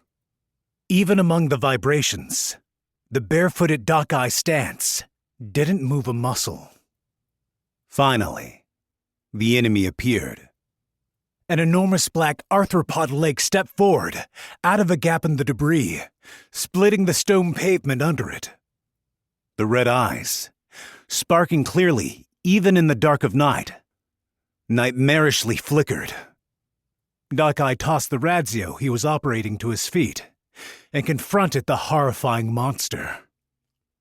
Even among the vibrations, the barefooted Doc-Eye stance didn't move a muscle. Finally, the enemy appeared. An enormous black arthropod leg stepped forward, out of a gap in the debris, splitting the stone pavement under it. The red eyes, sparking clearly even in the dark of night, nightmarishly flickered. Doc-Eye tossed the Radzio he was operating to his feet and confronted the horrifying monster.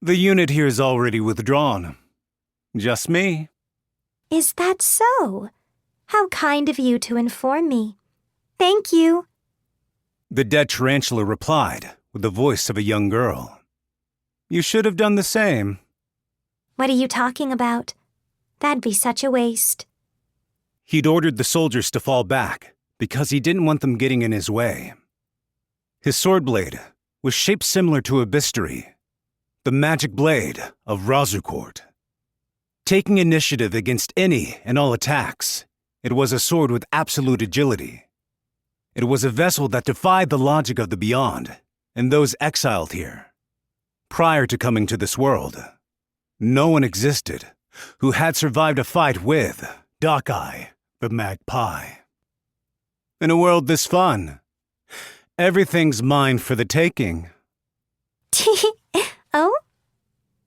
The unit here is already withdrawn. Just me. Is that so? How kind of you to inform me. Thank you. The dead tarantula replied with the voice of a young girl. You should have done the same. What are you talking about? That'd be such a waste. He'd ordered the soldiers to fall back because he didn't want them getting in his way. His sword blade, was shaped similar to a bisturi, the magic blade of Razukort. Taking initiative against any and all attacks, it was a sword with absolute agility. It was a vessel that defied the logic of the beyond and those exiled here. Prior to coming to this world, no one existed who had survived a fight with Dokai, the magpie. In a world this fun, everything's mine for the taking. Oh?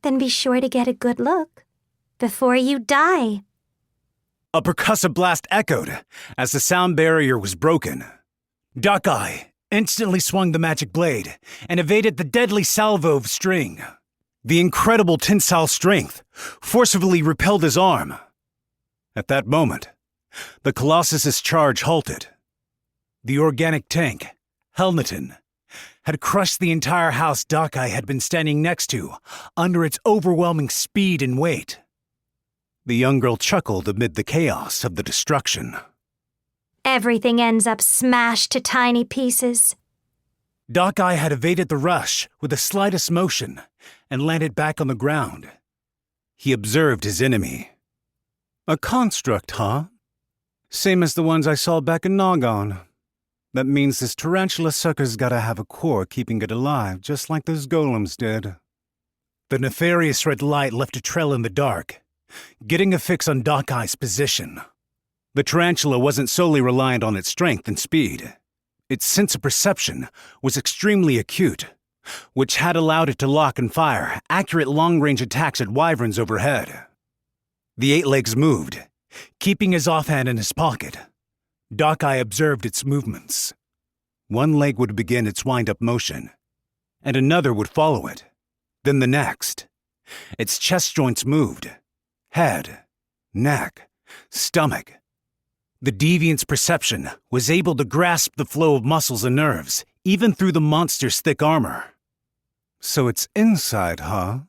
Then be sure to get a good look before you die. A percussive blast echoed as the sound barrier was broken. Dokai instantly swung the magic blade and evaded the deadly salvo of string. The incredible tensile strength forcibly repelled his arm. At that moment, the Colossus's charge halted. The organic tank, Helneton, had crushed the entire house Dokai had been standing next to under its overwhelming speed and weight. The young girl chuckled amid the chaos of the destruction. Everything ends up smashed to tiny pieces. Dokai had evaded the rush with the slightest motion and landed back on the ground. He observed his enemy. A construct, huh? Same as the ones I saw back in Nogon. That means this tarantula sucker's gotta have a core keeping it alive, just like those golems did. The nefarious red light left a trail in the dark, getting a fix on Dokai's position. The tarantula wasn't solely reliant on its strength and speed. Its sense of perception was extremely acute, which had allowed it to lock and fire accurate long-range attacks at wyverns overhead. The 8 legs moved, keeping his offhand in his pocket. Dokai observed its movements. One leg would begin its wind-up motion, and another would follow it, then the next. Its chest joints moved. Head, neck, stomach. The deviant's perception was able to grasp the flow of muscles and nerves, even through the monster's thick armor. So it's inside, huh?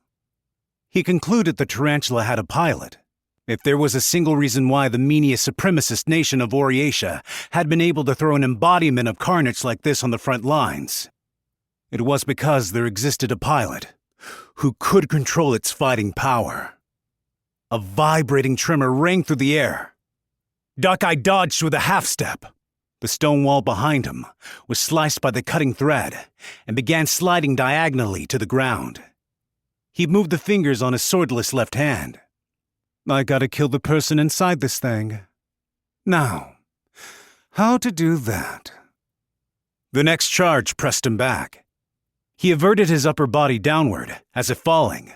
He concluded the tarantula had a pilot. If there was a single reason why the meania supremacist nation of Oriatia had been able to throw an embodiment of carnage like this on the front lines, it was because there existed a pilot who could control its fighting power. A vibrating tremor rang through the air. Dokai dodged with a half-step. The stone wall behind him was sliced by the cutting thread and began sliding diagonally to the ground. He moved the fingers on his swordless left hand. I gotta kill the person inside this thing. Now, how to do that? The next charge pressed him back. He averted his upper body downward, as if falling.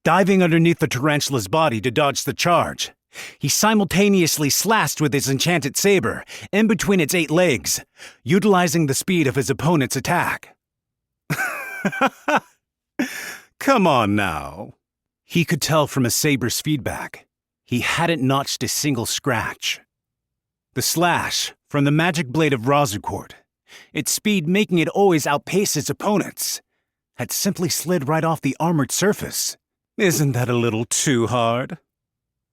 Diving underneath the tarantula's body to dodge the charge, he simultaneously slashed with his enchanted saber in between its 8 legs, utilizing the speed of his opponent's attack. Come on now. He could tell from his saber's feedback. He hadn't notched a single scratch. The slash from the magic blade of Razukort, its speed making it always outpace its opponents, had simply slid right off the armored surface. Isn't that a little too hard?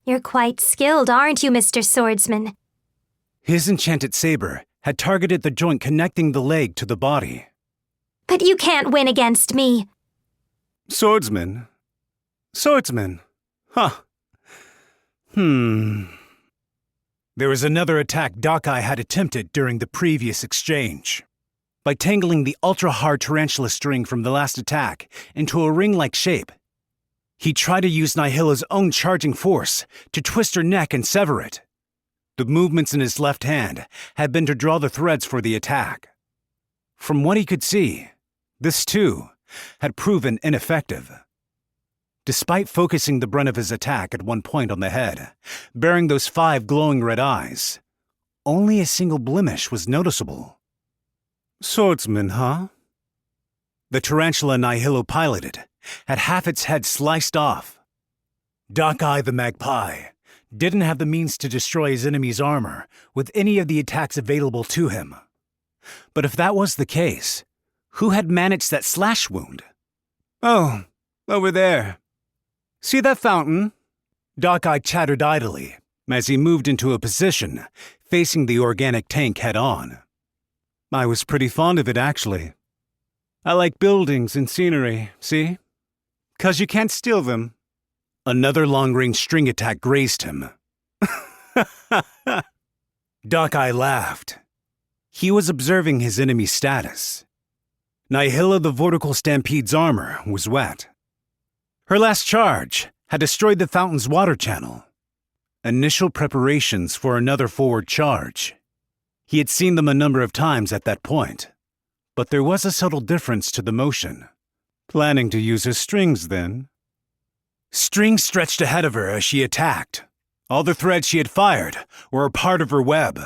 You're quite skilled, aren't you, Mr. Swordsman? His enchanted saber had targeted the joint connecting the leg to the body. But you can't win against me. Swordsman? Swordsman? Huh. There was another attack Dokai had attempted during the previous exchange. By tangling the ultra-hard tarantula string from the last attack into a ring-like shape, he tried to use Nihila's own charging force to twist her neck and sever it. The movements in his left hand had been to draw the threads for the attack. From what he could see, this too had proven ineffective. Despite focusing the brunt of his attack at one point on the head, bearing those 5 glowing red eyes, only a single blemish was noticeable. Swordsman, huh? The tarantula Nihilo piloted had half its head sliced off. Dokai the magpie didn't have the means to destroy his enemy's armor with any of the attacks available to him. But if that was the case, who had managed that slash wound? Oh, over there. See that fountain? Dokai chattered idly as he moved into a position facing the organic tank head-on. I was pretty fond of it, actually. I like buildings and scenery, see? 'Cause you can't steal them. Another long-range string attack grazed him. Doc-Eye laughed. He was observing his enemy's status. Nihila the Vortical Stampede's armor was wet. Her last charge had destroyed the fountain's water channel. Initial preparations for another forward charge. He had seen them a number of times at that point, but there was a subtle difference to the motion. Planning to use his strings, then? Strings stretched ahead of her as she attacked. All the threads she had fired were a part of her web.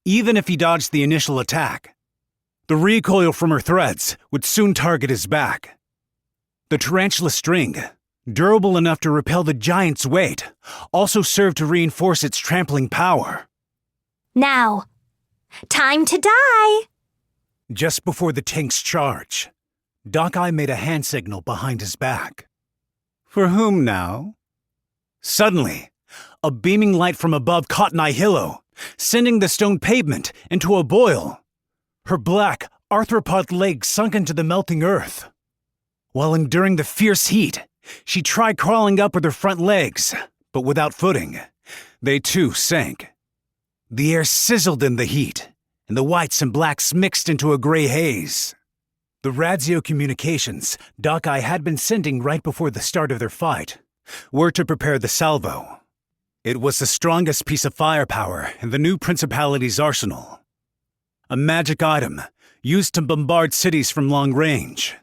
Even if he dodged the initial attack, the recoil from her threads would soon target his back. The tarantula string, durable enough to repel the giant's weight, also served to reinforce its trampling power. Now, time to die! Just before the tank's charge, Doc-Eye made a hand signal behind his back. For whom now? Suddenly, a beaming light from above caught Nihilo, sending the stone pavement into a boil. Her black, arthropod legs sunk into the melting earth. While enduring the fierce heat, she tried crawling up with her front legs, but without footing. They too sank. The air sizzled in the heat, and the whites and blacks mixed into a gray haze. The radio communications Doc-Eye had been sending right before the start of their fight were to prepare the salvo. It was the strongest piece of firepower in the new principality's arsenal. A magic item used to bombard cities from long range.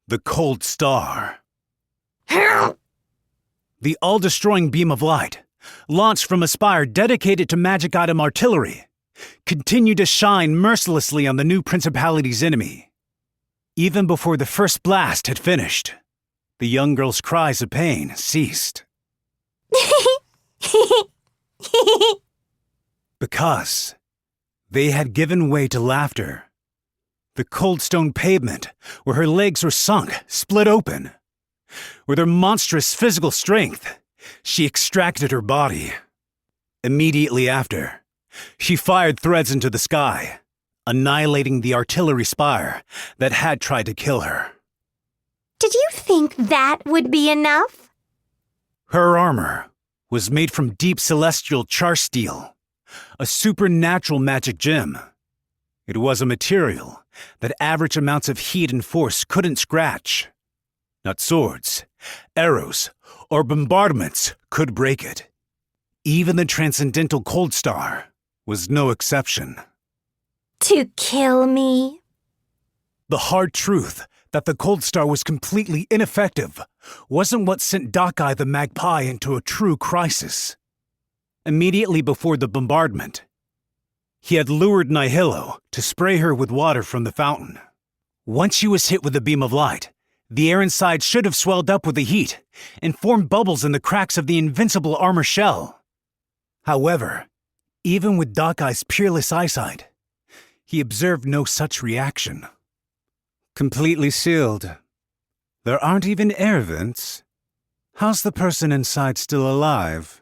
The Cold Star. The all-destroying beam of light, launched from a spire dedicated to magic item artillery, continued to shine mercilessly on the new principality's enemy. Even before the first blast had finished, the young girl's cries of pain ceased. Because they had given way to laughter. The cold stone pavement, where her legs were sunk, split open. With her monstrous physical strength, she extracted her body. Immediately after, she fired threads into the sky, annihilating the artillery spire that had tried to kill her. Did you think that would be enough? Her armor was made from deep celestial char steel, a supernatural magic gem. It was a material that average amounts of heat and force couldn't scratch. Not swords, arrows, or bombardments could break it. Even the transcendental Cold Star was no exception. To kill me? The hard truth that the Cold Star was completely ineffective wasn't what sent Doc-Eye the Magpie into a true crisis. Immediately before the bombardment, he had lured Nihilo to spray her with water from the fountain. Once she was hit with a beam of light, the air inside should have swelled up with the heat and formed bubbles in the cracks of the invincible armor shell. However, even with Doc-Eye's peerless eyesight, he observed no such reaction. Completely sealed. There aren't even air vents. How's the person inside still alive?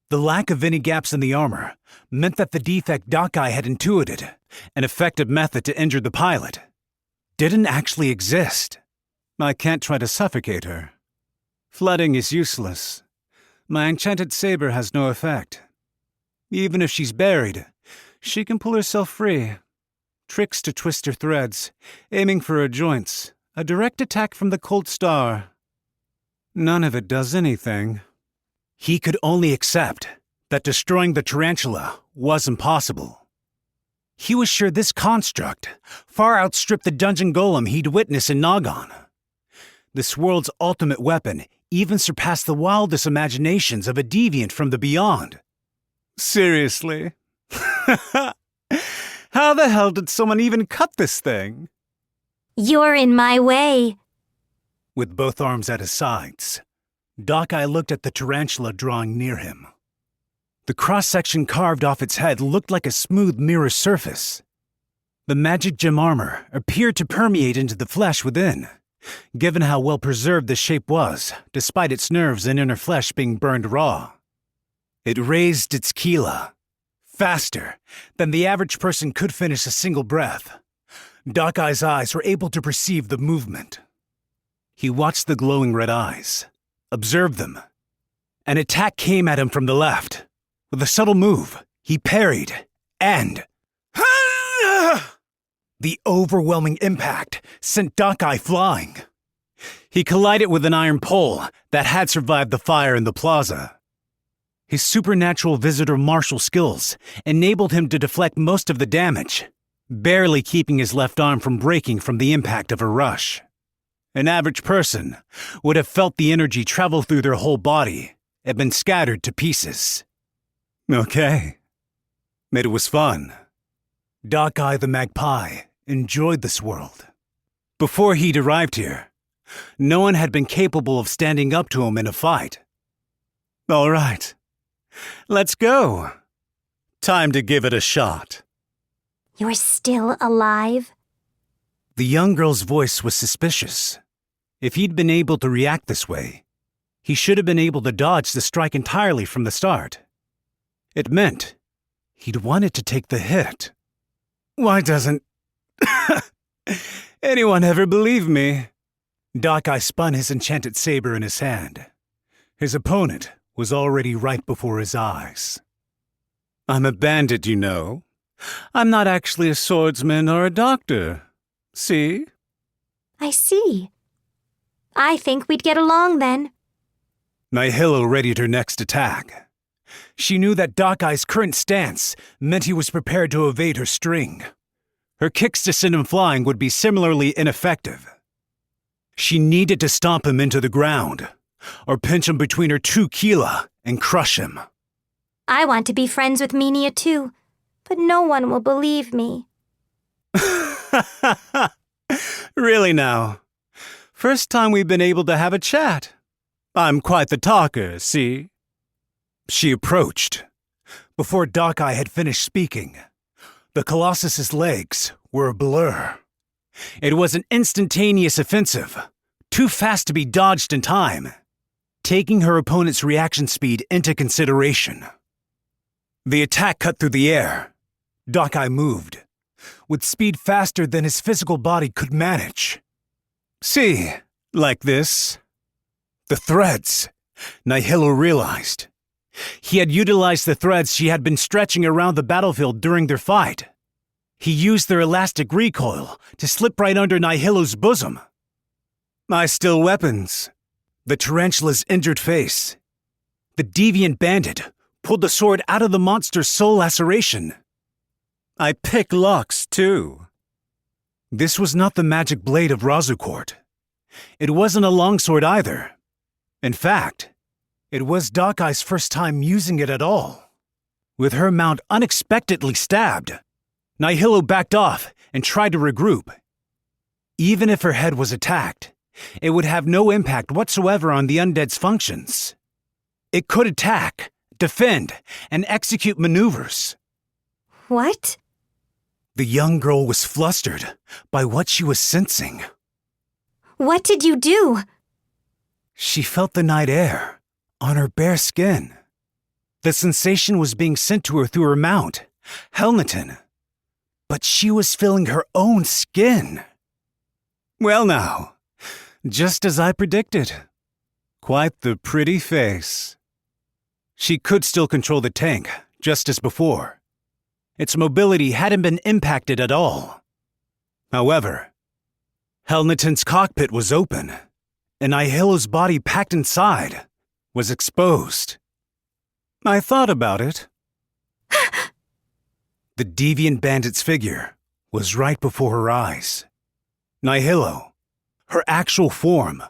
The lack of any gaps in the armor meant that the defect Doc-Eye had intuited, an effective method to injure the pilot, didn't actually exist. I can't try to suffocate her. Flooding is useless. My enchanted saber has no effect. Even if she's buried, she can pull herself free. Tricks to twist her threads, aiming for her joints, a direct attack from the Cold Star. None of it does anything. He could only accept that destroying the tarantula was impossible. He was sure this construct far outstripped the dungeon golem he'd witnessed in Nagan. This world's ultimate weapon even surpassed the wildest imaginations of a deviant from the beyond. Seriously? How the hell did someone even cut this thing? You're in my way. With both arms at his sides, Doc-Eye looked at the tarantula drawing near him. The cross-section carved off its head looked like a smooth mirror surface. The magic gem armor appeared to permeate into the flesh within, given how well preserved the shape was, despite its nerves and inner flesh being burned raw. It raised its kila, faster than the average person could finish a single breath, Dark-Eye's eyes were able to perceive the movement. He watched the glowing red eyes, observed them. An attack came at him from the left. With a subtle move, he parried, and... The overwhelming impact sent Dark-Eye flying. He collided with an iron pole that had survived the fire in the plaza. His supernatural visitor martial skills enabled him to deflect most of the damage, barely keeping his left arm from breaking from the impact of a rush. An average person would have felt the energy travel through their whole body and been scattered to pieces. Okay. It was fun. Dark-Eye the Magpie enjoyed this world. Before he'd arrived here, no one had been capable of standing up to him in a fight. All right. Let's go. Time to give it a shot. You're still alive? The young girl's voice was suspicious. If he'd been able to react this way, he should have been able to dodge the strike entirely from the start. It meant he'd wanted to take the hit. Why doesn't anyone ever believe me? Dark-Eye spun his enchanted saber in his hand. His opponent was already right before his eyes. I'm a bandit, you know. I'm not actually a swordsman or a doctor. See? I see. I think we'd get along then. Nihilo readied her next attack. She knew that Dark-Eye's current stance meant he was prepared to evade her string. Her kicks to send him flying would be similarly ineffective. She needed to stomp him into the ground, or pinch him between her two kila and crush him. I want to be friends with Minia too, but no one will believe me. Really now? First time we've been able to have a chat. I'm quite the talker, see? She approached. Before Dark-Eye had finished speaking, the Colossus's legs were a blur. It was an instantaneous offensive, too fast to be dodged in time, taking her opponent's reaction speed into consideration. The attack cut through the air. Dark-Eye moved, with speed faster than his physical body could manage. See, like this. The threads, Nihilo realized. He had utilized the threads she had been stretching around the battlefield during their fight. He used their elastic recoil to slip right under Nihilo's bosom. I steal weapons. The tarantula's injured face. The deviant bandit pulled the sword out of the monster's soul laceration. I pick locks, too. This was not the magic blade of Razukort. It wasn't a longsword either. In fact, it was Dark-Eye's first time using it at all. With her mount unexpectedly stabbed, Nihilo backed off and tried to regroup. Even if her head was attacked, it would have no impact whatsoever on the undead's functions. It could attack, defend, and execute maneuvers. What? The young girl was flustered by what she was sensing. What did you do? She felt the night air on her bare skin. The sensation was being sent to her through her mount, Helneton. But she was feeling her own skin. Well now, just as I predicted. Quite the pretty face. She could still control the tank, just as before. Its mobility hadn't been impacted at all. However, Helneton's cockpit was open, and Nihilo's body packed inside was exposed. I thought about it. The deviant bandit's figure was right before her eyes. Nihilo, her actual form,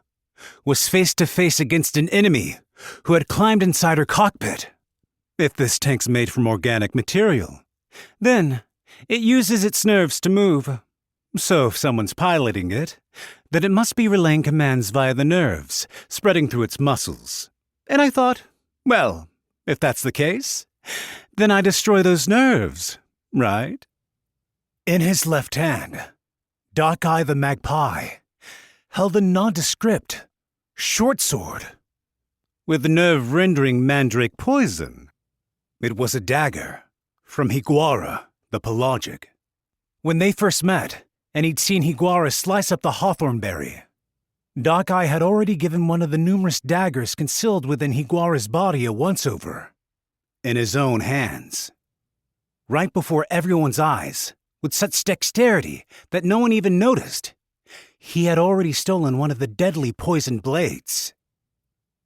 was face to face against an enemy who had climbed inside her cockpit. If this tank's made from organic material, then it uses its nerves to move. So if someone's piloting it, then it must be relaying commands via the nerves, spreading through its muscles. And I thought, well, if that's the case, then I destroy those nerves, right? In his left hand, Dark-Eye the Magpie held a nondescript short sword with nerve-rendering mandrake poison. It was a dagger from Higuara, the Pelagic. When they first met, and he'd seen Higuara slice up the hawthorn berry. Doc-Eye had already given one of the numerous daggers concealed within Higuara's body a once-over, in his own hands. Right before everyone's eyes, with such dexterity that no one even noticed, he had already stolen one of the deadly poisoned blades.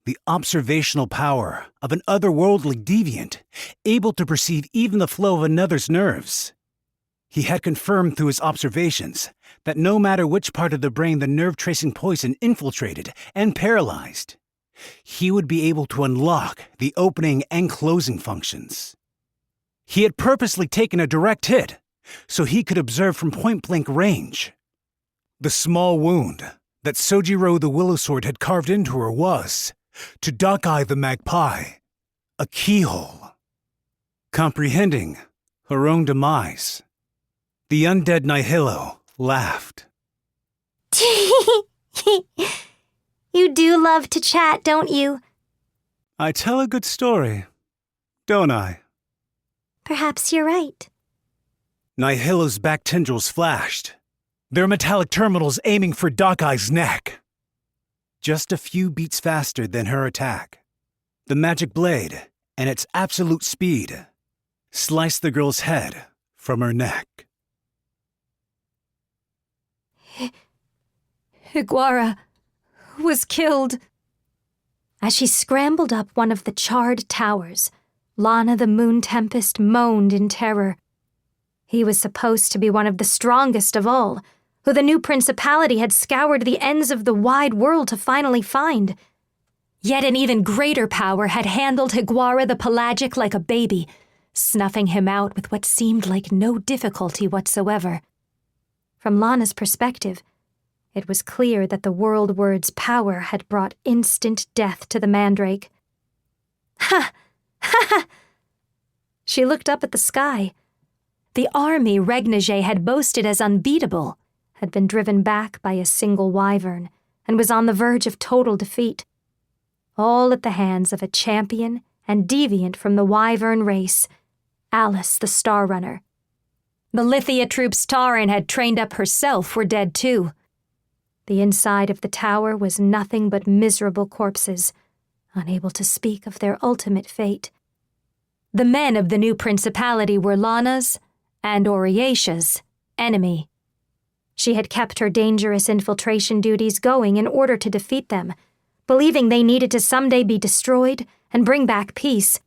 The observational power of an otherworldly deviant, able to perceive even the flow of another's nerves. He had confirmed through his observations that no matter which part of the brain the nerve-tracing poison infiltrated and paralyzed, he would be able to unlock the opening and closing functions. He had purposely taken a direct hit so he could observe from point-blank range. The small wound that Sojiro the Willow Sword had carved into her was, to Doc-Eye the Magpie, a keyhole. Comprehending her own demise, the undead Nihilo laughed. You do love to chat, don't you? I tell a good story, don't I? Perhaps you're right. Nihilo's back tendrils flashed, their metallic terminals aiming for Doc-Eye's neck. Just a few beats faster than her attack, the magic blade, and its absolute speed, sliced the girl's head from her neck. Higuara was killed. As she scrambled up one of the charred towers, Lana the Moon Tempest moaned in terror. He was supposed to be one of the strongest of all, who the new principality had scoured the ends of the wide world to finally find. Yet an even greater power had handled Higuara the Pelagic like a baby, snuffing him out with what seemed like no difficulty whatsoever. From Lana's perspective, it was clear that the World Word's power had brought instant death to the Mandrake. Ha! Ha ha! She looked up at the sky. The army Regnage had boasted as unbeatable had been driven back by a single wyvern and was on the verge of total defeat, all at the hands of a champion and deviant from the wyvern race, Alice the Star Runner. The Lithia troops Taran had trained up herself were dead too. The inside of the tower was nothing but miserable corpses, unable to speak of their ultimate fate. The men of the new principality were Lana's and Oriatia's enemy. She had kept her dangerous infiltration duties going in order to defeat them, believing they needed to someday be destroyed and bring back peace.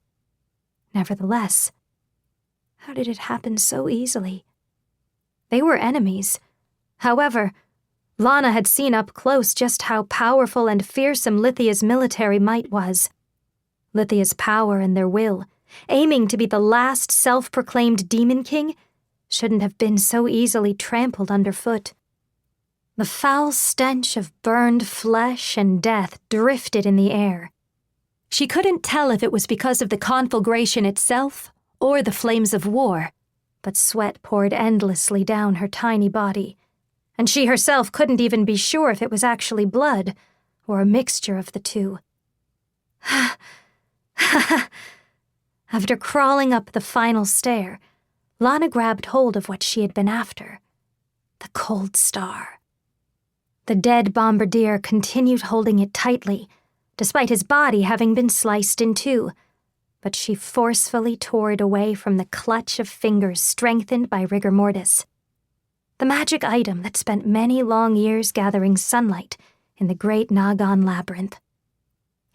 Nevertheless, how did it happen so easily? They were enemies. However, Lana had seen up close just how powerful and fearsome Lithia's military might was. Lithia's power and their will, aiming to be the last self-proclaimed demon king, shouldn't have been so easily trampled underfoot. The foul stench of burned flesh and death drifted in the air. She couldn't tell if it was because of the conflagration itself or the flames of war, but sweat poured endlessly down her tiny body, and she herself couldn't even be sure if it was actually blood or a mixture of the two. After crawling up the final stair, Lana grabbed hold of what she had been after, the cold star. The dead bombardier continued holding it tightly, despite his body having been sliced in two, but she forcefully tore it away from the clutch of fingers strengthened by rigor mortis. The magic item that spent many long years gathering sunlight in the great Nagan labyrinth.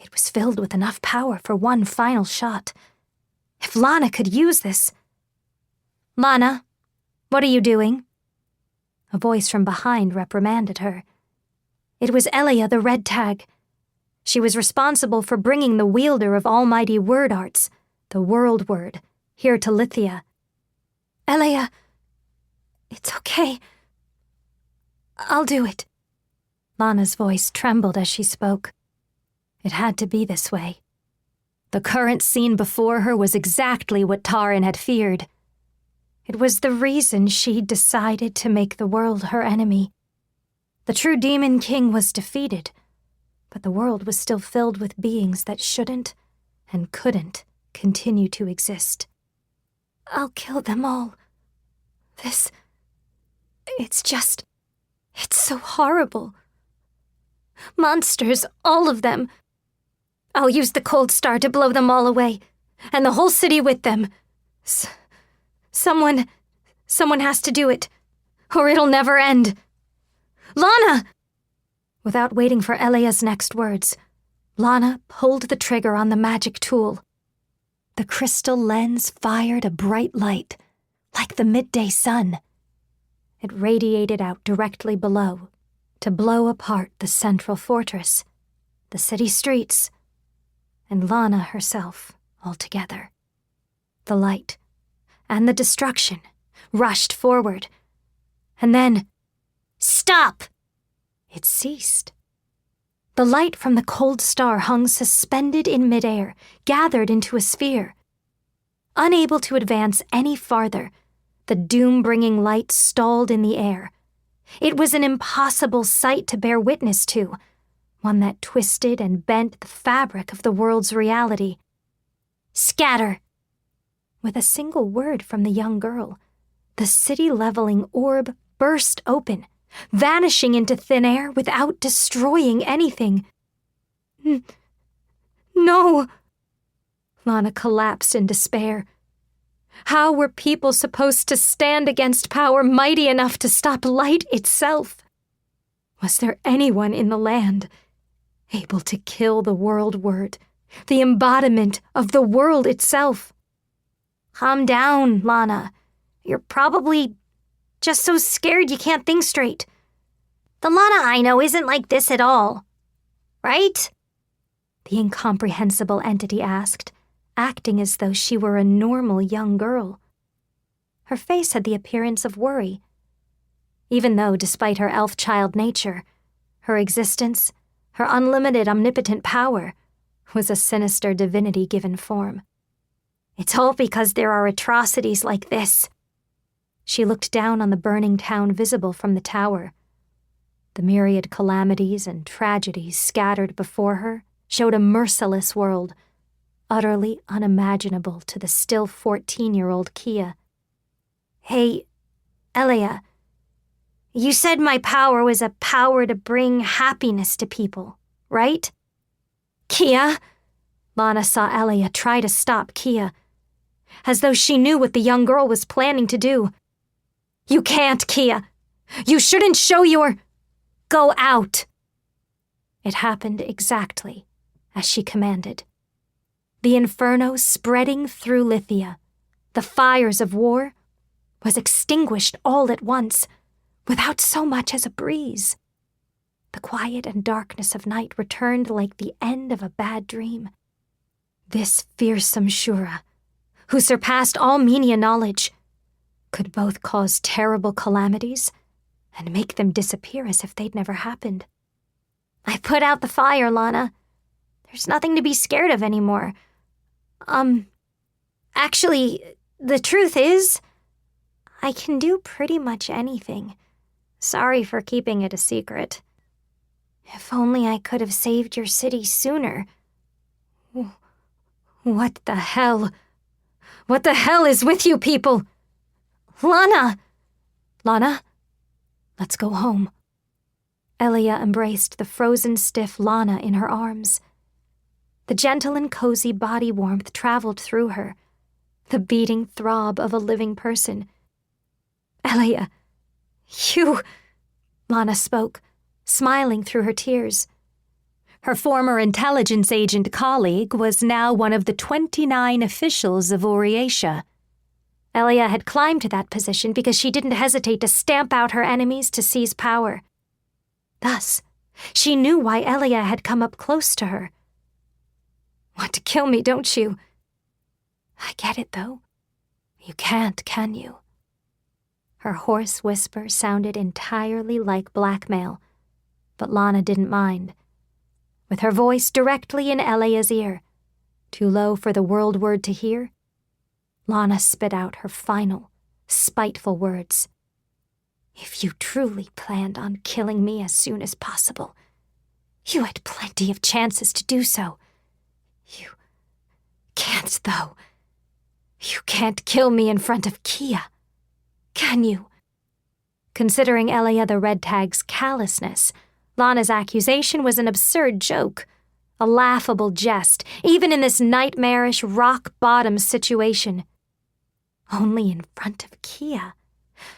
It was filled with enough power for one final shot. If Lana could use this... "Lana, what are you doing?" A voice from behind reprimanded her. It was Elia the Red Tag. She was responsible for bringing the wielder of almighty word arts, the World Word, here to Lithia. "Elia, it's okay. I'll do it." Lana's voice trembled as she spoke. It had to be this way. The current scene before her was exactly what Taran had feared. It was the reason she'd decided to make the world her enemy. The true Demon King was defeated, but the world was still filled with beings that shouldn't and couldn't continue to exist. "I'll kill them all. It's so horrible. Monsters, all of them. I'll use the cold star to blow them all away, and the whole city with them. Someone has to do it, or it'll never end. Lana! Without waiting for Elea's next words, Lana pulled the trigger on the magic tool. The crystal lens fired a bright light, like the midday sun. It radiated out directly below, to blow apart the central fortress, the city streets, and Lana herself altogether. The light and the destruction rushed forward, and then, stop! It ceased. The light from the cold star hung suspended in midair, gathered into a sphere. Unable to advance any farther, the doom-bringing light stalled in the air. It was an impossible sight to bear witness to, one that twisted and bent the fabric of the world's reality. Scatter! With a single word from the young girl, the city-leveling orb burst open, vanishing into thin air without destroying anything. No! Lana collapsed in despair. How were people supposed to stand against power mighty enough to stop light itself? Was there anyone in the land able to kill the world word, the embodiment of the world itself? Calm down, Lana. You're probably just so scared you can't think straight. The Lana I know isn't like this at all, right? The incomprehensible entity asked, acting as though she were a normal young girl. Her face had the appearance of worry, even though, despite her elf-child nature, her existence, her unlimited omnipotent power, was a sinister divinity-given form. It's all because there are atrocities like this. She looked down on the burning town visible from the tower. The myriad calamities and tragedies scattered before her showed a merciless world, utterly unimaginable to the still 14-year-old Kia. Hey, Elea, you said my power was a power to bring happiness to people, right? Kia? Lana saw Elea try to stop Kia, as though she knew what the young girl was planning to do. You can't, Kia. You shouldn't show your... Go out. It happened exactly as she commanded. The inferno spreading through Lithia, the fires of war, was extinguished all at once, without so much as a breeze. The quiet and darkness of night returned like the end of a bad dream. This fearsome Shura, who surpassed all Menia knowledge, could both cause terrible calamities and make them disappear as if they'd never happened. I put out the fire, Lana. There's nothing to be scared of anymore. Actually, the truth is, I can do pretty much anything. Sorry for keeping it a secret. If only I could have saved your city sooner. What the hell? What the hell is with you people? Lana! Lana? Let's go home. Elea embraced the frozen stiff Lana in her arms. The gentle and cozy body warmth traveled through her, the beating throb of a living person. Elea, you... Lana spoke, smiling through her tears. Her former intelligence agent colleague was now one of the 29 officials of Oriatia. Elea had climbed to that position because she didn't hesitate to stamp out her enemies to seize power. Thus, she knew why Elea had come up close to her. Want to kill me, don't you? I get it, though. You can't, can you? Her hoarse whisper sounded entirely like blackmail, but Lana didn't mind. With her voice directly in Elea's ear, too low for the world word to hear, Lana spit out her final, spiteful words. If you truly planned on killing me as soon as possible, you had plenty of chances to do so. You can't, though. You can't kill me in front of Kia, can you? Considering Elia the Red Tag's callousness, Lana's accusation was an absurd joke, a laughable jest, even in this nightmarish rock-bottom situation. Only in front of Kia.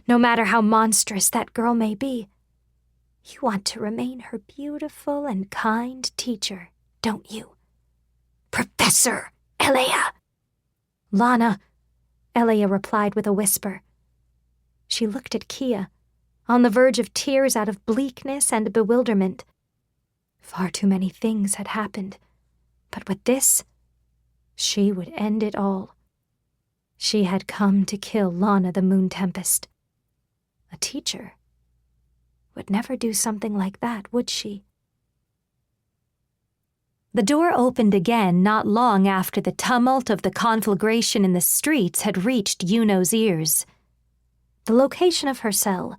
No matter how monstrous that girl may be, you want to remain her beautiful and kind teacher, don't you? Professor Elia! Lana, Elia replied with a whisper. She looked at Kia, on the verge of tears out of bleakness and bewilderment. Far too many things had happened, but with this, she would end it all. She had come to kill Lana the Moon Tempest. A teacher would never do something like that, would she? The door opened again not long after the tumult of the conflagration in the streets had reached Yuno's ears. The location of her cell,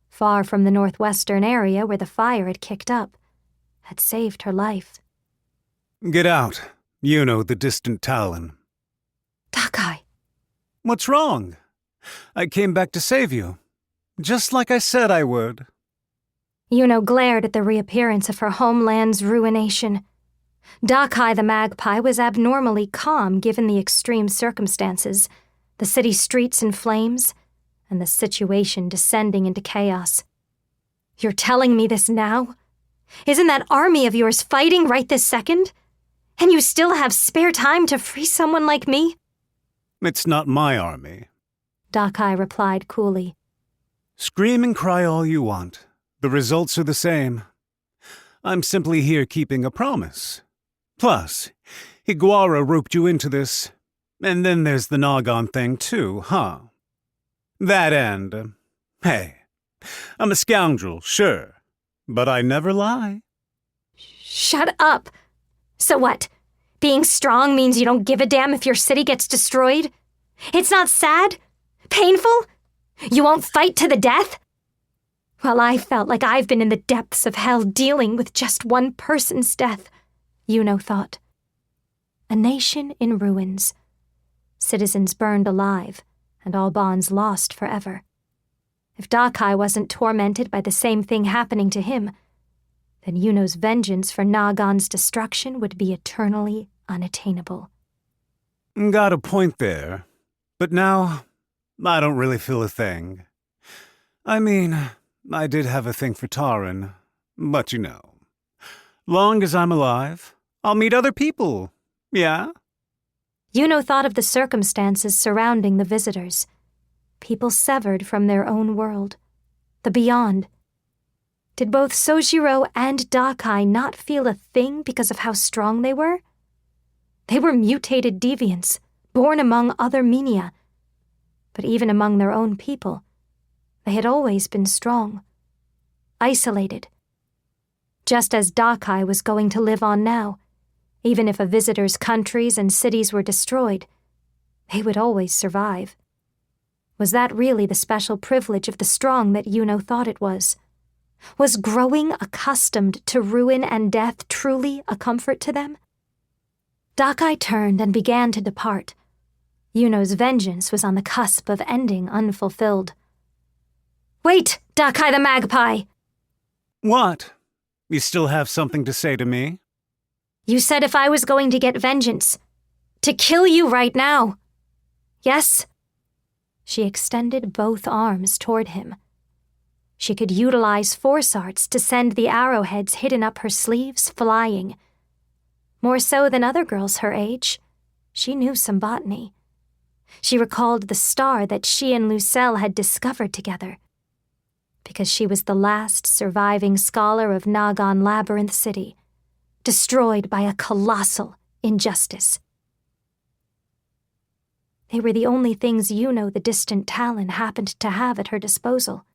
far from the northwestern area where the fire had kicked up, had saved her life. Get out, Yuno the distant Talon. Dakai! What's wrong? I came back to save you, just like I said I would. Yuno glared at the reappearance of her homeland's ruination. Dakai the magpie was abnormally calm given the extreme circumstances, the city streets in flames, and the situation descending into chaos. You're telling me this now? Isn't that army of yours fighting right this second? And you still have spare time to free someone like me? It's not my army, Dakai replied coolly. Scream and cry all you want. The results are the same. I'm simply here keeping a promise. Plus, Higuara roped you into this. And then there's the Nagan thing too, huh? That and, hey, I'm a scoundrel, sure, but I never lie. Shut up! So what? Being strong means you don't give a damn if your city gets destroyed? It's not sad? Painful? You won't fight to the death? Well, I felt like I've been in the depths of hell dealing with just one person's death, Yuno thought. A nation in ruins. Citizens burned alive, and all bonds lost forever. If Dakai wasn't tormented by the same thing happening to him, then Yuno's vengeance for Nagan's destruction would be eternally unattainable. Got a point there, but now I don't really feel a thing. I mean, I did have a thing for Taran, but you know, long as I'm alive, I'll meet other people, yeah? Yuno thought of the circumstances surrounding the visitors. People severed from their own world. The beyond. Did both Sojiro and Dakai not feel a thing because of how strong they were? They were mutated deviants, born among other Minia. But even among their own people, they had always been strong. Isolated. Just as Dakai was going to live on now. Even if a visitor's countries and cities were destroyed, they would always survive. Was that really the special privilege of the strong that Yuno thought it was? Was growing accustomed to ruin and death truly a comfort to them? Dakai turned and began to depart. Yuno's vengeance was on the cusp of ending unfulfilled. Wait, Dakai the magpie! What? You still have something to say to me? You said if I was going to get vengeance, to kill you right now. Yes? She extended both arms toward him. She could utilize force arts to send the arrowheads hidden up her sleeves flying. More so than other girls her age, she knew some botany. She recalled the star that she and Lucelle had discovered together. Because she was the last surviving scholar of Nagan Labyrinth City, destroyed by a colossal injustice. They were the only things Yuno the distant Talon happened to have at her disposal.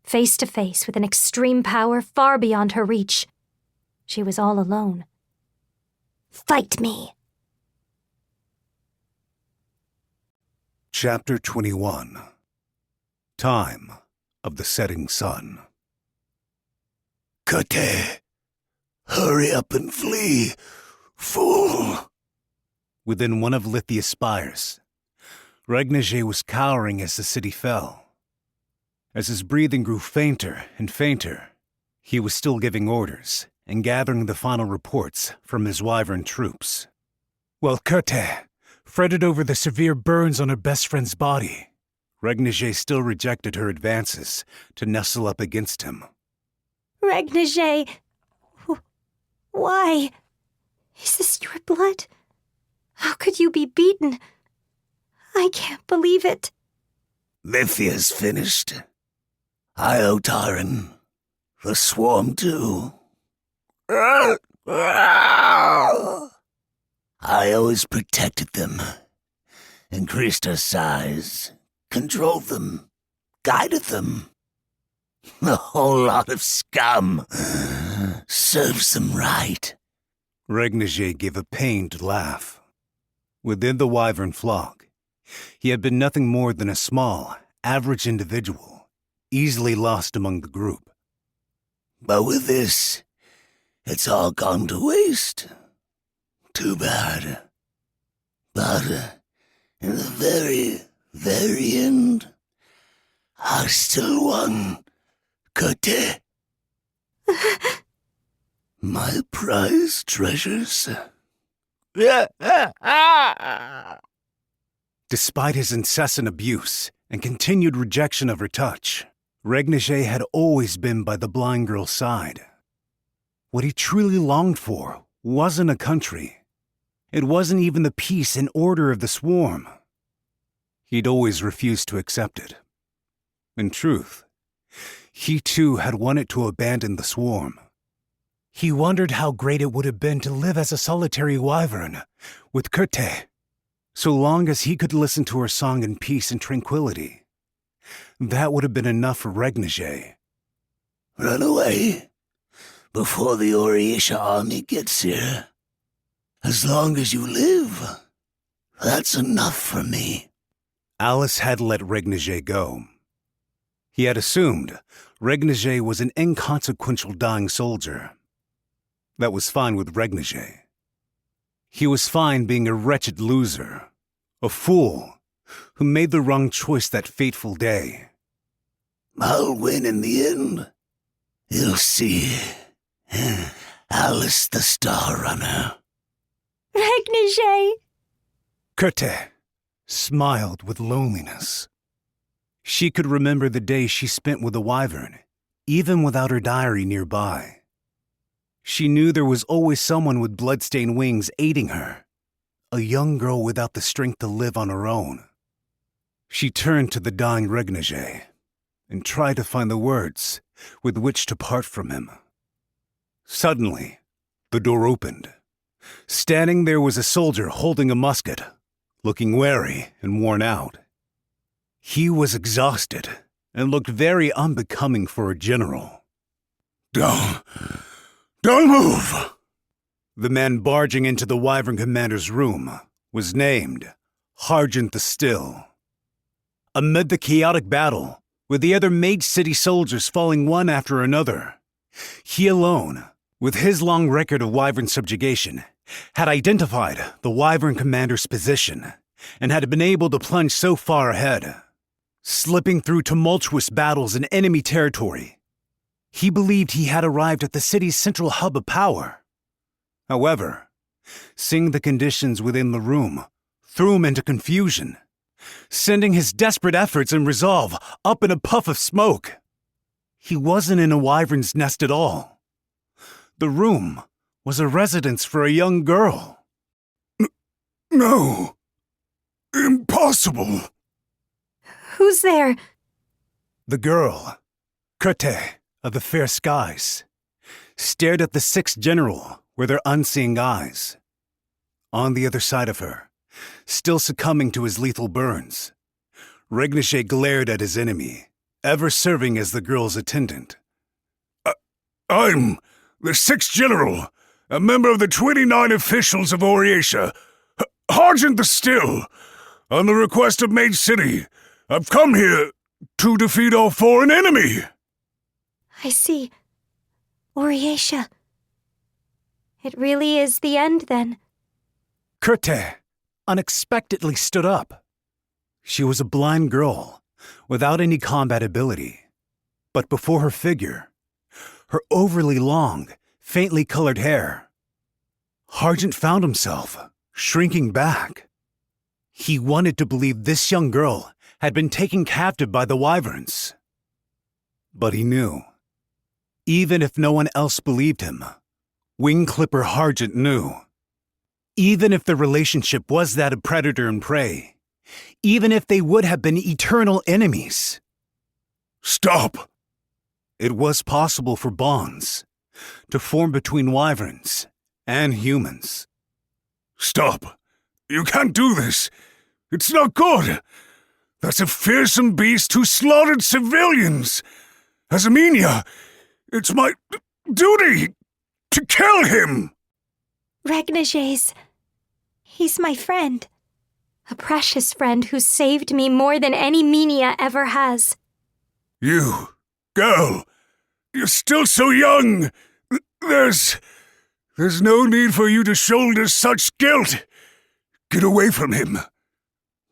Face to face with an extreme power far beyond her reach, she was all alone. Fight me! Chapter 21. Time of the Setting Sun. Kate, hurry up and flee, fool! Within one of Lithia's spires, Regnier was cowering as the city fell. As his breathing grew fainter and fainter, he was still giving orders and gathering the final reports from his wyvern troops. While Kerte fretted over the severe burns on her best friend's body, Regnier still rejected her advances to nestle up against him. Regnier, why? Is this your blood? How could you be beaten? I can't believe it. Lithia's finished. I owe Taran. The swarm, too. I always protected them, increased their size, controlled them, guided them. A whole lot of scum. Serves them right. Regnier gave a pained laugh. Within the wyvern flock, he had been nothing more than a small, average individual, easily lost among the group. But with this, it's all gone to waste. Too bad. But in the very, very end, I still won. Cote. My prized treasures. Despite his incessant abuse and continued rejection of her touch, Regnier had always been by the blind girl's side. What he truly longed for wasn't a country. It wasn't even the peace and order of the swarm. He'd always refused to accept it. In truth, he too had wanted to abandon the swarm. He wondered how great it would have been to live as a solitary wyvern with Kerte, so long as he could listen to her song in peace and tranquility. That would have been enough for Regnier. Run away before the Orisha army gets here. As long as you live, that's enough for me. Alice had let Regnier go. He had assumed Regnier was an inconsequential dying soldier. That was fine with Regnier. He was fine being a wretched loser, a fool who made the wrong choice that fateful day. I'll win in the end. You'll see. Alice the Star Runner. Regnier! Kerte smiled with loneliness. She could remember the day she spent with the wyvern, even without her diary nearby. She knew there was always someone with blood-stained wings aiding her, a young girl without the strength to live on her own. She turned to the dying Regnier and tried to find the words with which to part from him. Suddenly, the door opened. Standing there was a soldier holding a musket, looking wary and worn out. He was exhausted and looked very unbecoming for a general. Don't move! The man barging into the wyvern commander's room was named Harjant the Still. Amid the chaotic battle, with the other Mage City soldiers falling one after another, he alone, with his long record of wyvern subjugation, had identified the wyvern commander's position and had been able to plunge so far ahead. Slipping through tumultuous battles in enemy territory, he believed he had arrived at the city's central hub of power. However, seeing the conditions within the room threw him into confusion, sending his desperate efforts and resolve up in a puff of smoke. He wasn't in a wyvern's nest at all. The room was a residence for a young girl. No. Impossible. Who's there? The girl, Kerte of the Fair Skies, stared at the sixth general with her unseeing eyes. On the other side of her, still succumbing to his lethal burns, Regnier glared at his enemy, ever serving as the girl's attendant. I'm the 6th General, a member of the 29 officials of Oriatia, Harjant the Still. On the request of Mage City, I've come here to defeat our foreign enemy. I see. Oriatia. It really is the end, then. Kerte unexpectedly stood up. She was a blind girl, without any combat ability. But before her figure, her overly long, faintly colored hair, Harjant found himself shrinking back. He wanted to believe this young girl had been taken captive by the wyverns. But he knew, even if no one else believed him, Wing-Clipper Harjant knew. Even if the relationship was that of predator and prey, even if they would have been eternal enemies. Stop! It was possible for bonds to form between wyverns and humans. Stop! You can't do this! It's not good! That's a fearsome beast who slaughtered civilians! As Amenia, it's my duty to kill him! Regnage's. He's my friend. A precious friend who saved me more than any Menia ever has. You, girl, you're still so young. There's no need for you to shoulder such guilt. Get away from him.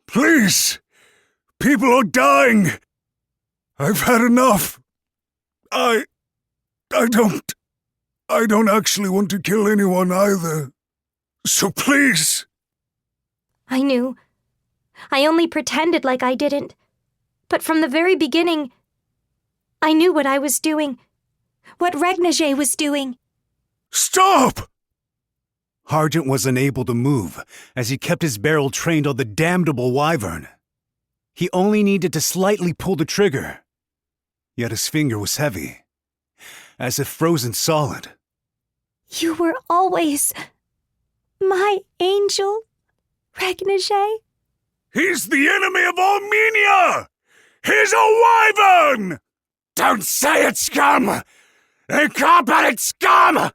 Please. People are dying. I've had enough. I don't actually want to kill anyone either. So please. I knew. I only pretended like I didn't. But from the very beginning, I knew what I was doing. What Regnage was doing. Stop! Harjant was unable to move as he kept his barrel trained on the damnable wyvern. He only needed to slightly pull the trigger. Yet his finger was heavy, as if frozen solid. You were always my angel, Regnage. He's the enemy of all Menia! He's a wyvern! Don't say it, scum! Incompetent scum!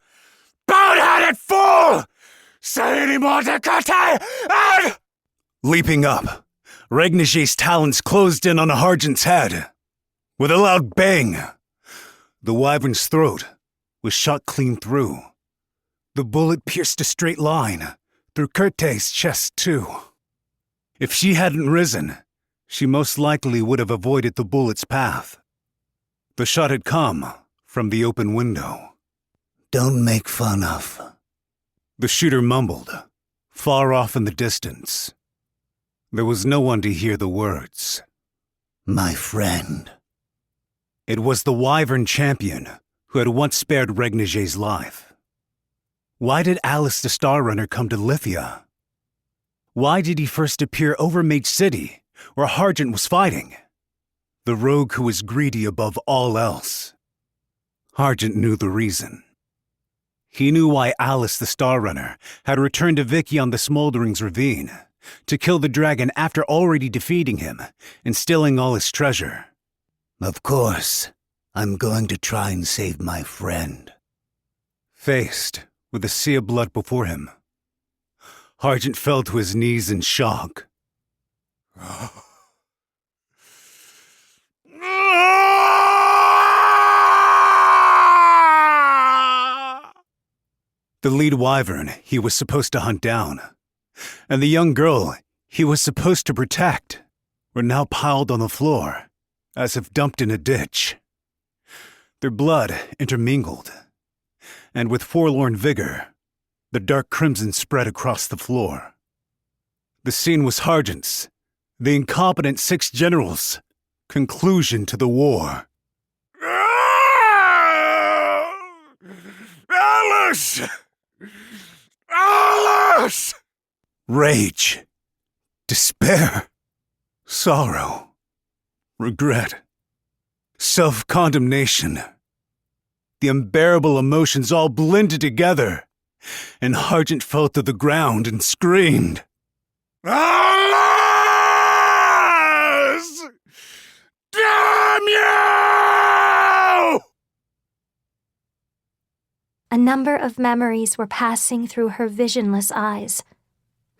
Boneheaded fool! Say any more to Kate and... Leaping up, Regnage's talons closed in on Harjant's head. With a loud bang, the wyvern's throat was shot clean through. The bullet pierced a straight line through Kurte's chest, too. If she hadn't risen, she most likely would have avoided the bullet's path. The shot had come from the open window. Don't make fun of. The shooter mumbled, far off in the distance. There was no one to hear the words. My friend. It was the wyvern champion who had once spared Regnage's life. Why did Alice the Star Runner come to Lithia? Why did he first appear over Mage City, where Harjant was fighting? The rogue who was greedy above all else. Harjant knew the reason. He knew why Alice the Star Runner had returned to Vicky on the Smoldering's Ravine, to kill the dragon after already defeating him and stealing all his treasure. Of course, I'm going to try and save my friend. Faced with a sea of blood before him, Harjant fell to his knees in shock. The lead wyvern he was supposed to hunt down, and the young girl he was supposed to protect, were now piled on the floor, as if dumped in a ditch. Their blood intermingled, and with forlorn vigor, the dark crimson spread across the floor. The scene was Harjant's, the incompetent Six Generals' conclusion to the war. Alice! Alice! Rage, despair, sorrow, regret, self-condemnation. The unbearable emotions all blended together, and Harjant fell to the ground and screamed. Alice! Damn you! A number of memories were passing through her visionless eyes,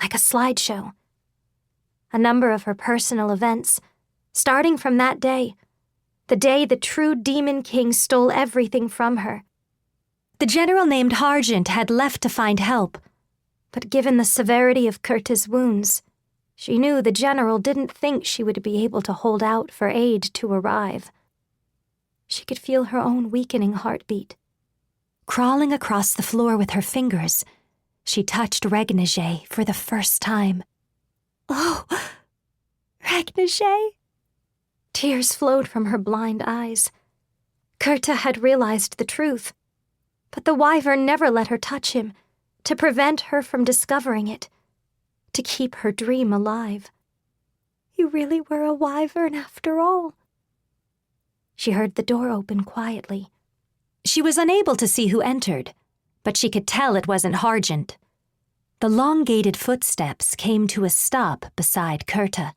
like a slideshow. A number of her personal events, starting from that day, the day the true Demon King stole everything from her. The general named Harjant had left to find help, but given the severity of Kurta's wounds, she knew the general didn't think she would be able to hold out for aid to arrive. She could feel her own weakening heartbeat. Crawling across the floor with her fingers, she touched Regnige for the first time. Oh, Regnige! Tears flowed from her blind eyes. Kurta had realized the truth, but the wyvern never let her touch him, to prevent her from discovering it, to keep her dream alive. You really were a wyvern after all. She heard the door open quietly. She was unable to see who entered, but she could tell it wasn't Hargent. The elongated footsteps came to a stop beside Kurta.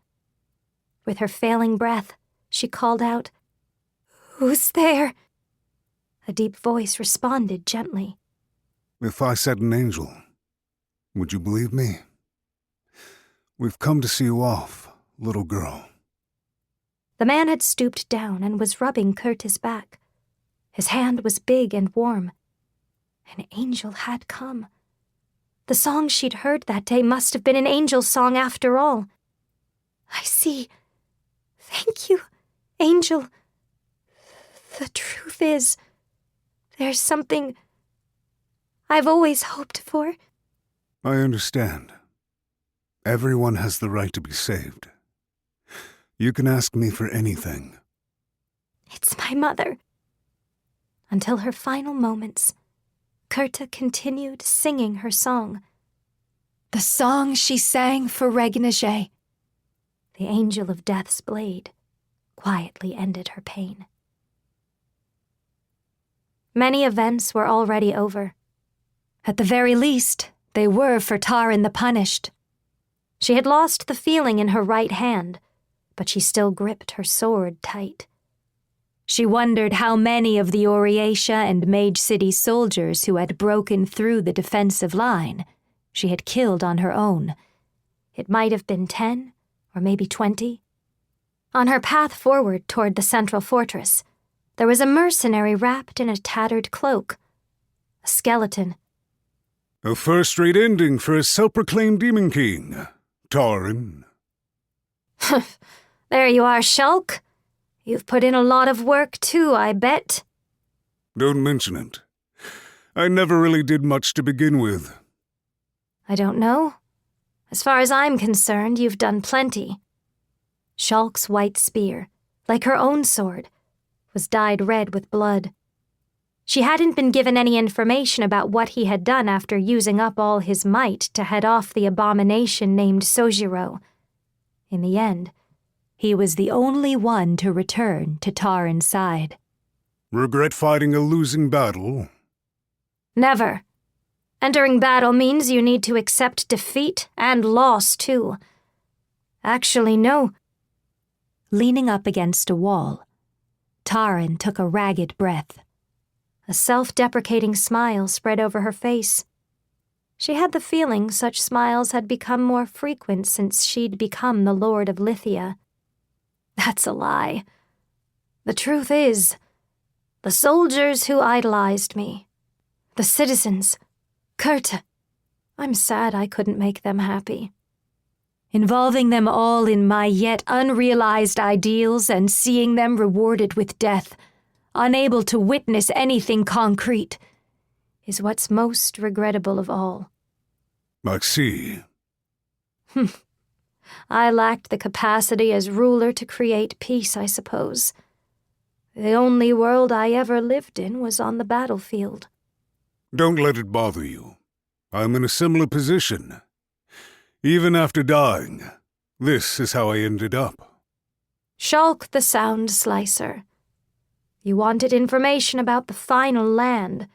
With her failing breath, she called out, "Who's there?" A deep voice responded gently. If I said an angel, would you believe me? We've come to see you off, little girl. The man had stooped down and was rubbing Kurta's back. His hand was big and warm. An angel had come. The song she'd heard that day must have been an angel's song after all. I see. Thank you, angel. The truth is, there's something I've always hoped for. I understand. Everyone has the right to be saved. You can ask me for anything. It's my mother. Until her final moments, Kurta continued singing her song. The song she sang for Regnige. The angel of death's blade quietly ended her pain. Many events were already over. At the very least, they were for Taran the Punished. She had lost the feeling in her right hand, but she still gripped her sword tight. She wondered how many of the Oriatia and Mage City soldiers who had broken through the defensive line she had killed on her own. It might have been 10, or maybe 20. On her path forward toward the central fortress, there was a mercenary wrapped in a tattered cloak. A skeleton. A first-rate ending for a self-proclaimed Demon King, Taran. There you are, Shulk. You've put in a lot of work too, I bet. Don't mention it. I never really did much to begin with. I don't know. As far as I'm concerned, you've done plenty. Shulk's white spear, like her own sword, was dyed red with blood. She hadn't been given any information about what he had done after using up all his might to head off the abomination named Sojiro. In the end, he was the only one to return to Taran's side. Regret fighting a losing battle? Never. Entering battle means you need to accept defeat and loss, too. Actually, no. Leaning up against a wall, Taran took a ragged breath. A self-deprecating smile spread over her face. She had the feeling such smiles had become more frequent since she'd become the Lord of Lithia. That's a lie. The truth is, the soldiers who idolized me, the citizens, Kurta, I'm sad I couldn't make them happy. Involving them all in my yet unrealized ideals and seeing them rewarded with death, unable to witness anything concrete, is what's most regrettable of all. I see. I lacked the capacity as ruler to create peace, I suppose. The only world I ever lived in was on the battlefield. Don't let it bother you. I'm in a similar position. Even after dying, this is how I ended up. Shulk the Sound Slicer. You wanted information about the final land,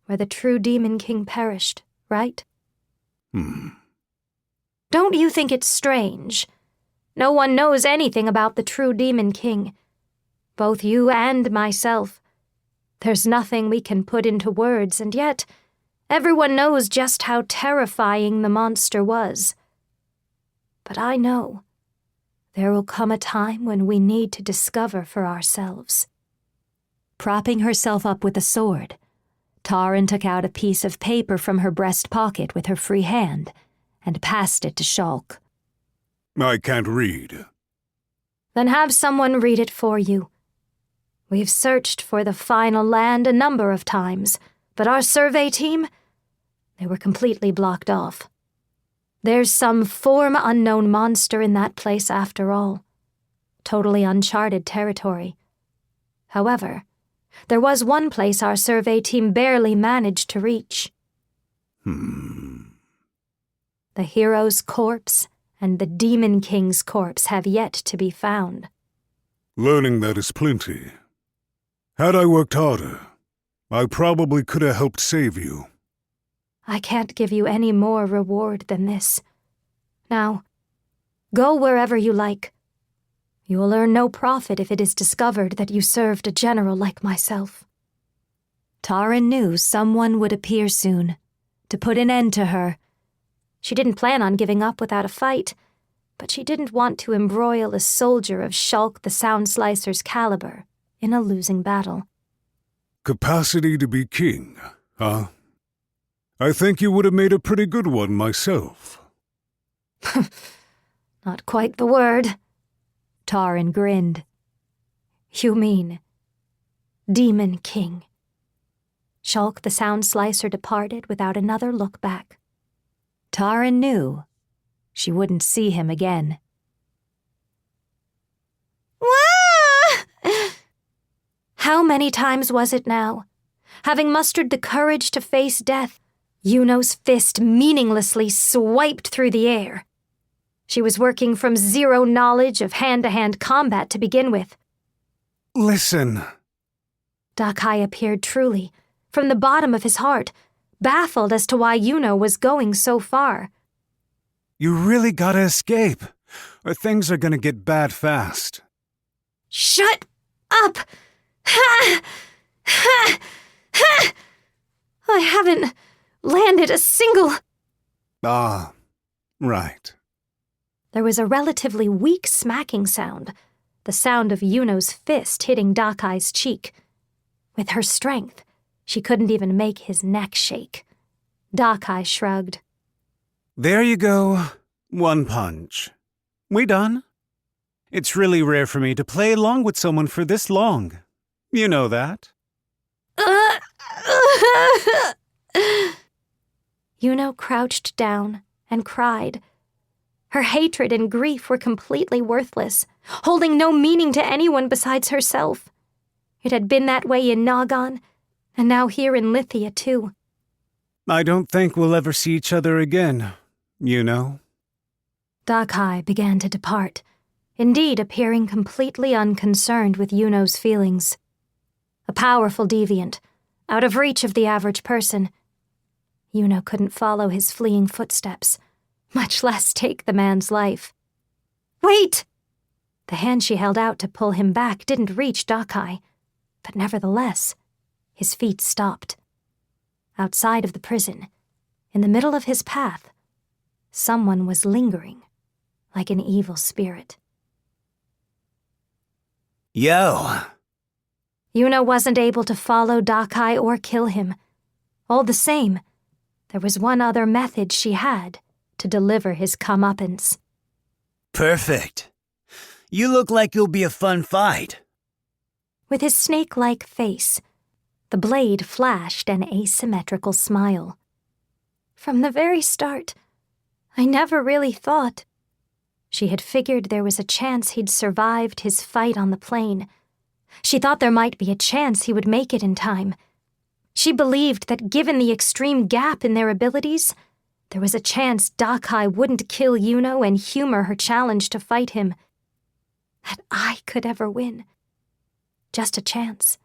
where the true Demon King perished, right? Don't you think it's strange? No one knows anything about the true Demon King. Both you and myself. There's nothing we can put into words, and yet everyone knows just how terrifying the monster was. But I know there will come a time when we need to discover for ourselves. Propping herself up with a sword, Taran took out a piece of paper from her breast pocket with her free hand and passed it to Shulk. I can't read. Then have someone read it for you. We've searched for the final land a number of times, but our survey team, they were completely blocked off. There's some form unknown monster in that place after all. Totally uncharted territory. However, there was one place our survey team barely managed to reach. The hero's corpse and the Demon King's corpse have yet to be found. Learning that is plenty. Had I worked harder, I probably could have helped save you. I can't give you any more reward than this. Now, go wherever you like. You will earn no profit if it is discovered that you served a general like myself. Taran knew someone would appear soon, to put an end to her. She didn't plan on giving up without a fight, but she didn't want to embroil a soldier of Shulk the Sound Slicer's caliber in a losing battle. Capacity to be king, huh? I think you would have made a pretty good one myself. Not quite the word. Taran grinned. You mean Demon King. Shulk the Sound Slicer departed without another look back. Taran knew she wouldn't see him again. How many times was it now? Having mustered the courage to face death, Yuno's fist meaninglessly swiped through the air. She was working from zero knowledge of hand-to-hand combat to begin with. Listen. Dakai appeared truly, from the bottom of his heart, baffled as to why Yuno was going so far. You really gotta escape, or things are gonna get bad fast. Shut up! Ha! Ha! Ha! I haven't landed a single... Ah, right. There was a relatively weak smacking sound, the sound of Yuno's fist hitting Dakai's cheek. With her strength, she couldn't even make his neck shake. Dakai shrugged. There you go. One punch. We done? It's really rare for me to play along with someone for this long. You know that. Yuno crouched down and cried. Her hatred and grief were completely worthless, holding no meaning to anyone besides herself. It had been that way in Nagan, and now here in Lithia, too. I don't think we'll ever see each other again, you know. Dakai began to depart, indeed appearing completely unconcerned with Yuno's feelings. A powerful deviant, out of reach of the average person. Yuno couldn't follow his fleeing footsteps, much less take the man's life. Wait! The hand she held out to pull him back didn't reach Dakai, but nevertheless, his feet stopped. Outside of the prison, in the middle of his path, someone was lingering, like an evil spirit. Yo! Yuno wasn't able to follow Dakai or kill him. All the same, there was one other method she had to deliver his comeuppance. Perfect. You look like you'll be a fun fight. With his snake-like face, the blade flashed an asymmetrical smile. From the very start, I never really thought. She had figured there was a chance he'd survived his fight on the plane. She thought there might be a chance he would make it in time. She believed that given the extreme gap in their abilities, there was a chance Dakai wouldn't kill Yuno and humor her challenge to fight him. That I could ever win. Just a chance.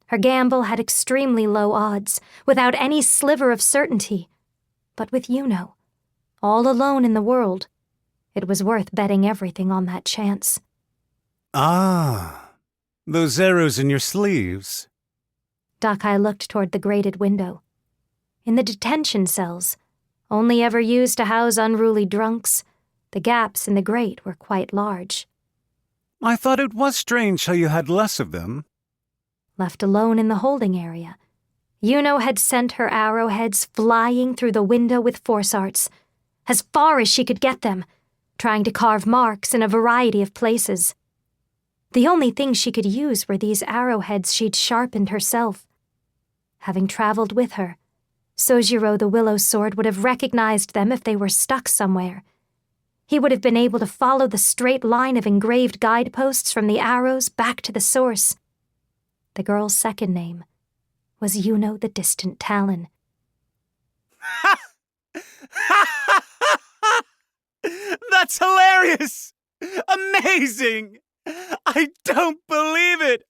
Her gamble had extremely low odds, without any sliver of certainty. But with Yuno, all alone in the world, it was worth betting everything on that chance. Ah, those arrows in your sleeves. Dakai looked toward the grated window. In the detention cells, only ever used to house unruly drunks, the gaps in the grate were quite large. I thought it was strange how you had less of them. Left alone in the holding area, Yuno had sent her arrowheads flying through the window with force arts, as far as she could get them, trying to carve marks in a variety of places. The only thing she could use were these arrowheads she'd sharpened herself. Having traveled with her, Sojiro the Willow Sword would have recognized them if they were stuck somewhere. He would have been able to follow the straight line of engraved guideposts from the arrows back to the source. The girl's second name was Yuno the Distant Talon. That's hilarious! Amazing! I don't believe it!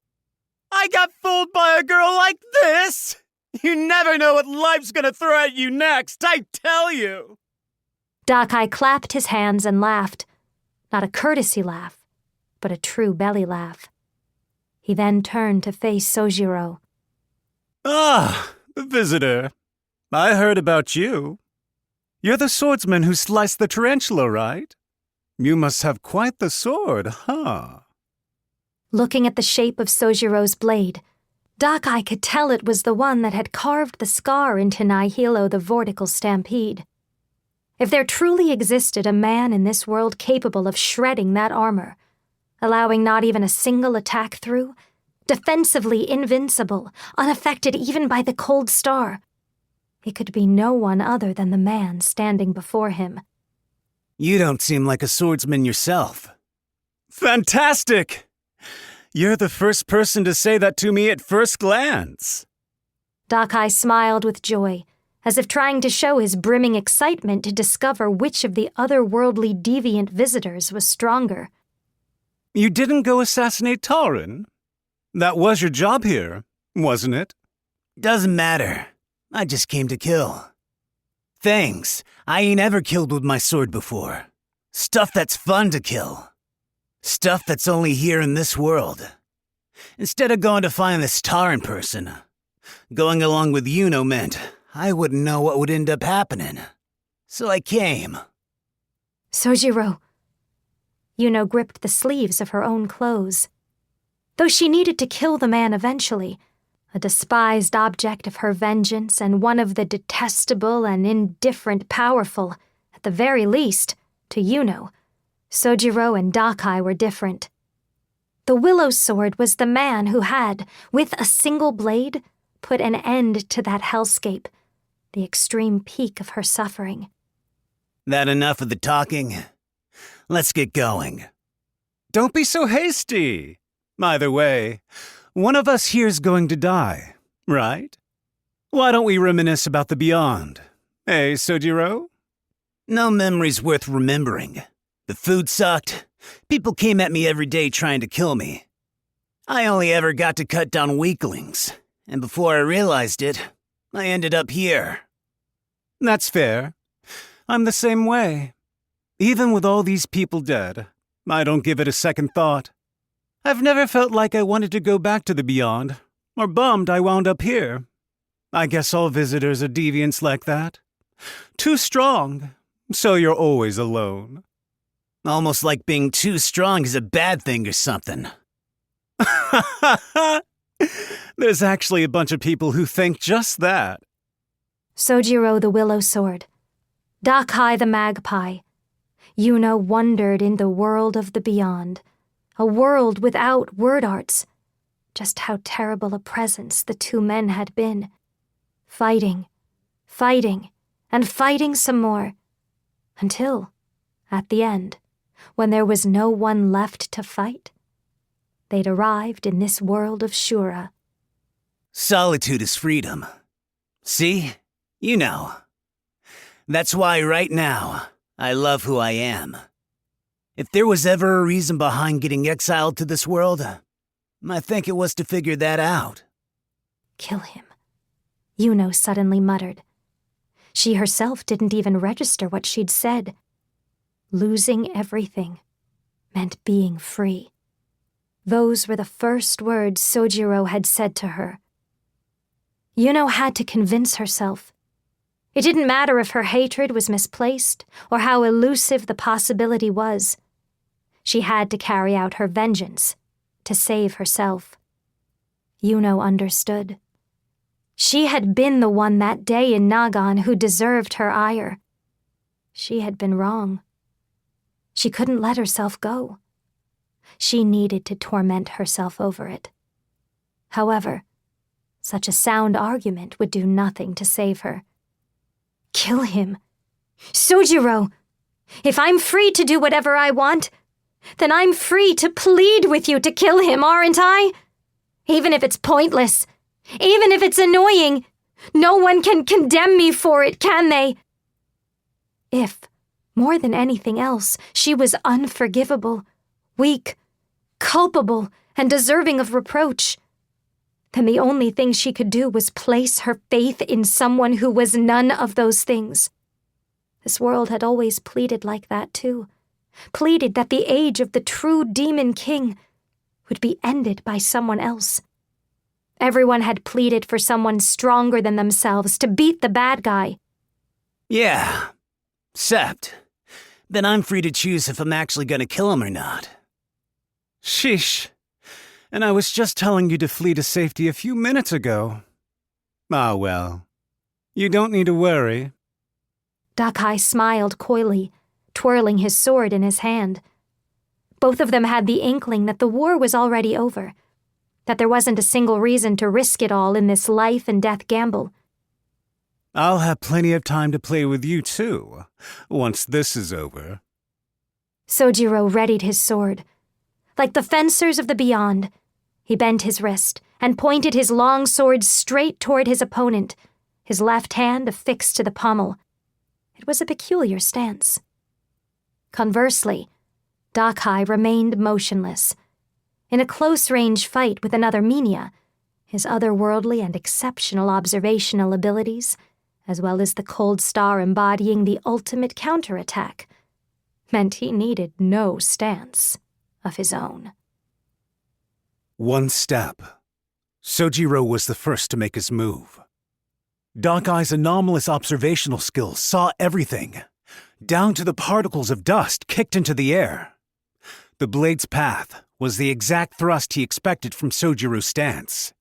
I got fooled by a girl like this! You never know what life's gonna throw at you next, I tell you! Dakai clapped his hands and laughed. Not a courtesy laugh, but a true belly laugh. He then turned to face Sojiro. Ah, visitor. I heard about you. You're the swordsman who sliced the tarantula, right? You must have quite the sword, huh? Looking at the shape of Sojiro's blade, Dakai could tell it was the one that had carved the scar into Nihilo the Vortical Stampede. If there truly existed a man in this world capable of shredding that armor, allowing not even a single attack through, defensively invincible, unaffected even by the cold star, it could be no one other than the man standing before him. You don't seem like a swordsman yourself. Fantastic! You're the first person to say that to me at first glance. Dakai smiled with joy, as if trying to show his brimming excitement to discover which of the otherworldly deviant visitors was stronger. You didn't go assassinate Tauren? That was your job here, wasn't it? Doesn't matter. I just came to kill. Things I ain't ever killed with my sword before. Stuff that's fun to kill. Stuff that's only here in this world. Instead of going to find this Tauren person, going along with Yuno meant I wouldn't know what would end up happening. So I came. Sojiro. Yuno gripped the sleeves of her own clothes. Though she needed to kill the man eventually, a despised object of her vengeance and one of the detestable and indifferent powerful, at the very least, to Yuno, Sojiro and Dakai were different. The Willow Sword was the man who had, with a single blade, put an end to that hellscape, the extreme peak of her suffering. That enough of the talking? Let's get going. Don't be so hasty. Either way, one of us here's going to die, right? Why don't we reminisce about the beyond? Eh, Sojiro? No memory's worth remembering. The food sucked. People came at me every day trying to kill me. I only ever got to cut down weaklings, and before I realized it, I ended up here. That's fair. I'm the same way. Even with all these people dead, I don't give it a second thought. I've never felt like I wanted to go back to the beyond, or bummed I wound up here. I guess all visitors are deviants like that. Too strong, so you're always alone. Almost like being too strong is a bad thing or something. There's actually a bunch of people who think just that. Sojiro the Willow Sword, Dakai the Magpie. Yuno wandered in the world of the beyond, a world without word arts. Just how terrible a presence the two men had been. Fighting, and fighting some more. Until, at the end, when there was no one left to fight, they'd arrived in this world of Shura. Solitude is freedom. See? You know. That's why right now, I love who I am. If there was ever a reason behind getting exiled to this world, I think it was to figure that out. Kill him, Yuno suddenly muttered. She herself didn't even register what she'd said. Losing everything meant being free. Those were the first words Sojiro had said to her. Yuno had to convince herself. It didn't matter if her hatred was misplaced or how elusive the possibility was. She had to carry out her vengeance to save herself. Yuno understood. She had been the one that day in Nagan who deserved her ire. She had been wrong. She couldn't let herself go. She needed to torment herself over it. However, such a sound argument would do nothing to save her. Kill him? Sojiro! If I'm free to do whatever I want, then I'm free to plead with you to kill him, aren't I? Even if it's pointless, even if it's annoying, no one can condemn me for it, can they? If, more than anything else, she was unforgivable, weak, culpable, and deserving of reproach, then the only thing she could do was place her faith in someone who was none of those things. This world had always pleaded like that, too. Pleaded that the age of the true demon king would be ended by someone else. Everyone had pleaded for someone stronger than themselves to beat the bad guy. Yeah, except then I'm free to choose if I'm actually gonna kill him or not. Sheesh. And I was just telling you to flee to safety a few minutes ago. Ah well, you don't need to worry. Dakai smiled coyly, twirling his sword in his hand. Both of them had the inkling that the war was already over, that there wasn't a single reason to risk it all in this life and death gamble. I'll have plenty of time to play with you too, once this is over. Sojiro readied his sword. Like the fencers of the beyond, he bent his wrist and pointed his long sword straight toward his opponent, his left hand affixed to the pommel. It was a peculiar stance. Conversely, Dakai remained motionless. In a close-range fight with another Minya, his otherworldly and exceptional observational abilities, as well as the cold star embodying the ultimate counterattack, meant he needed no stance of his own. One step. Sojiro was the first to make his move. Dakai's anomalous observational skills saw everything, down to the particles of dust kicked into the air. The blade's path was the exact thrust he expected from Sojiro's stance.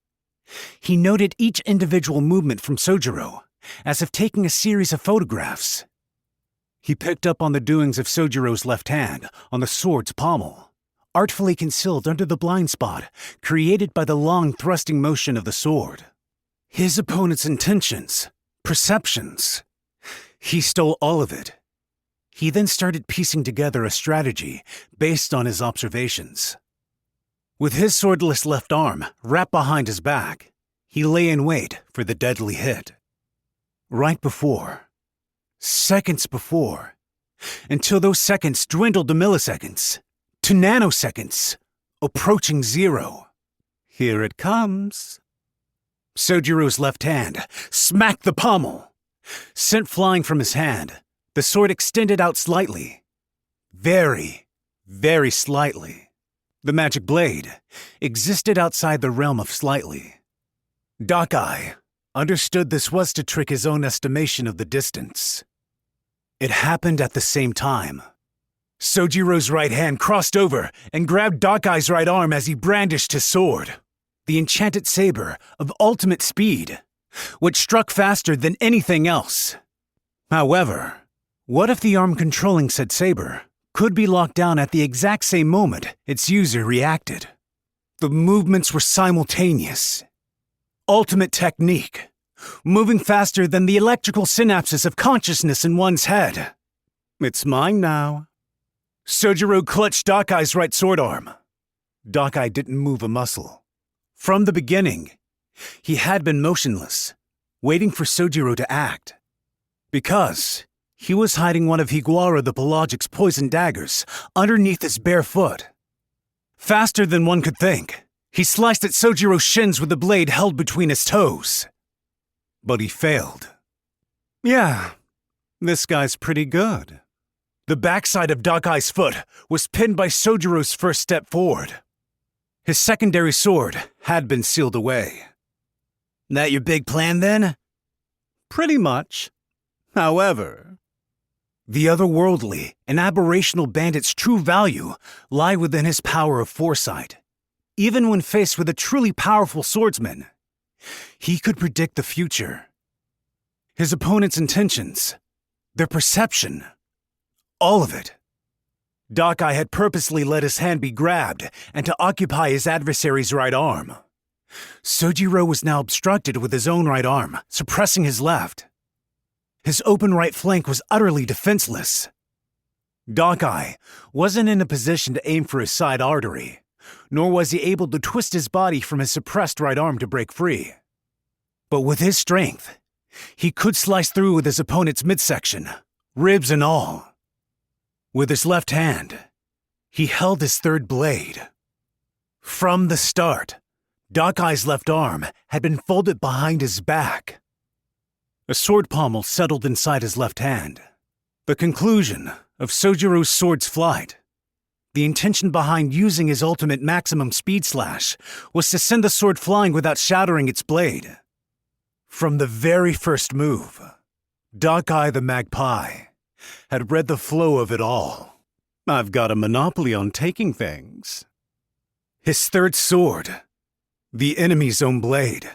He noted each individual movement from Sojiro, as if taking a series of photographs. He picked up on the doings of Sojiro's left hand on the sword's pommel, artfully concealed under the blind spot created by the long thrusting motion of the sword. His opponent's intentions, perceptions. He stole all of it. He then started piecing together a strategy based on his observations. With his swordless left arm wrapped behind his back, he lay in wait for the deadly hit. Right before, seconds before, until those seconds dwindled to milliseconds, to nanoseconds, approaching zero. Here it comes. Sojiro's left hand smacked the pommel. Sent flying from his hand, the sword extended out slightly. Very, very slightly. The magic blade existed outside the realm of slightly. Dakai understood this was to trick his own estimation of the distance. It happened at the same time. Sojiro's right hand crossed over and grabbed Dakai's right arm as he brandished his sword, the enchanted saber of ultimate speed, which struck faster than anything else. However, what if the arm controlling said saber could be locked down at the exact same moment its user reacted? The movements were simultaneous. Ultimate technique, moving faster than the electrical synapses of consciousness in one's head. It's mine now. Sojiro clutched Dakai's right sword arm. Dakai didn't move a muscle. From the beginning, he had been motionless, waiting for Sojiro to act. Because he was hiding one of Higuara the Pelagic's poison daggers underneath his bare foot. Faster than one could think, he sliced at Sojiro's shins with the blade held between his toes. But he failed. Yeah, this guy's pretty good. The backside of Dakai's foot was pinned by Sojiro's first step forward. His secondary sword had been sealed away. That your big plan, then? Pretty much. However, the otherworldly and aberrational bandit's true value lie within his power of foresight. Even when faced with a truly powerful swordsman, he could predict the future. His opponent's intentions, their perception, all of it. Dockeye had purposely let his hand be grabbed and to occupy his adversary's right arm. Sojiro was now obstructed with his own right arm, suppressing his left. His open right flank was utterly defenseless. Dockeye wasn't in a position to aim for his side artery, nor was he able to twist his body from his suppressed right arm to break free. But with his strength, he could slice through with his opponent's midsection, ribs and all. With his left hand, he held his third blade. From the start, Dockeye's left arm had been folded behind his back. A sword pommel settled inside his left hand. The conclusion of Sojiro's sword's flight. The intention behind using his ultimate maximum speed slash was to send the sword flying without shattering its blade. From the very first move, Dockeye the Magpie had read the flow of it all. I've got a monopoly on taking things. His third sword, the enemy's own blade.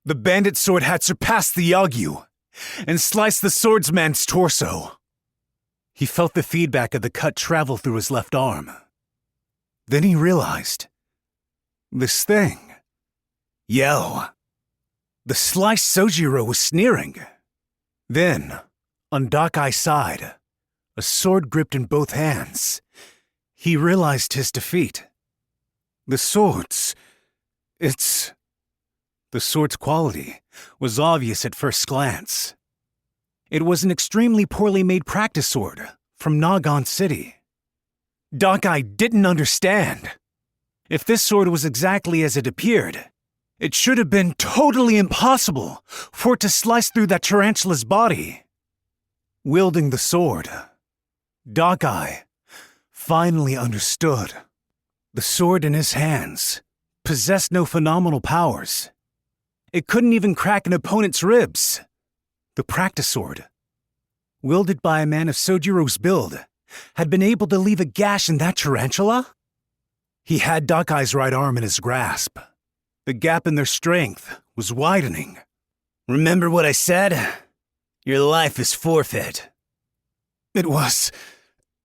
The bandit sword had surpassed the Yagyu and sliced the swordsman's torso. He felt the feedback of the cut travel through his left arm. Then he realized, this thing. Yo. The sliced Sojiro was sneering. Then, on Dockeye's side, a sword gripped in both hands, he realized his defeat. The sword's quality was obvious at first glance. It was an extremely poorly made practice sword from Nagon City. Dockeye didn't understand. If this sword was exactly as it appeared, it should have been totally impossible for it to slice through that tarantula's body. Wielding the sword, Dockeye finally understood. The sword in his hands possessed no phenomenal powers. It couldn't even crack an opponent's ribs. The practice sword, wielded by a man of Sojiro's build, had been able to leave a gash in that tarantula? He had Dockeye's right arm in his grasp. The gap in their strength was widening. Remember what I said? Your life is forfeit. It was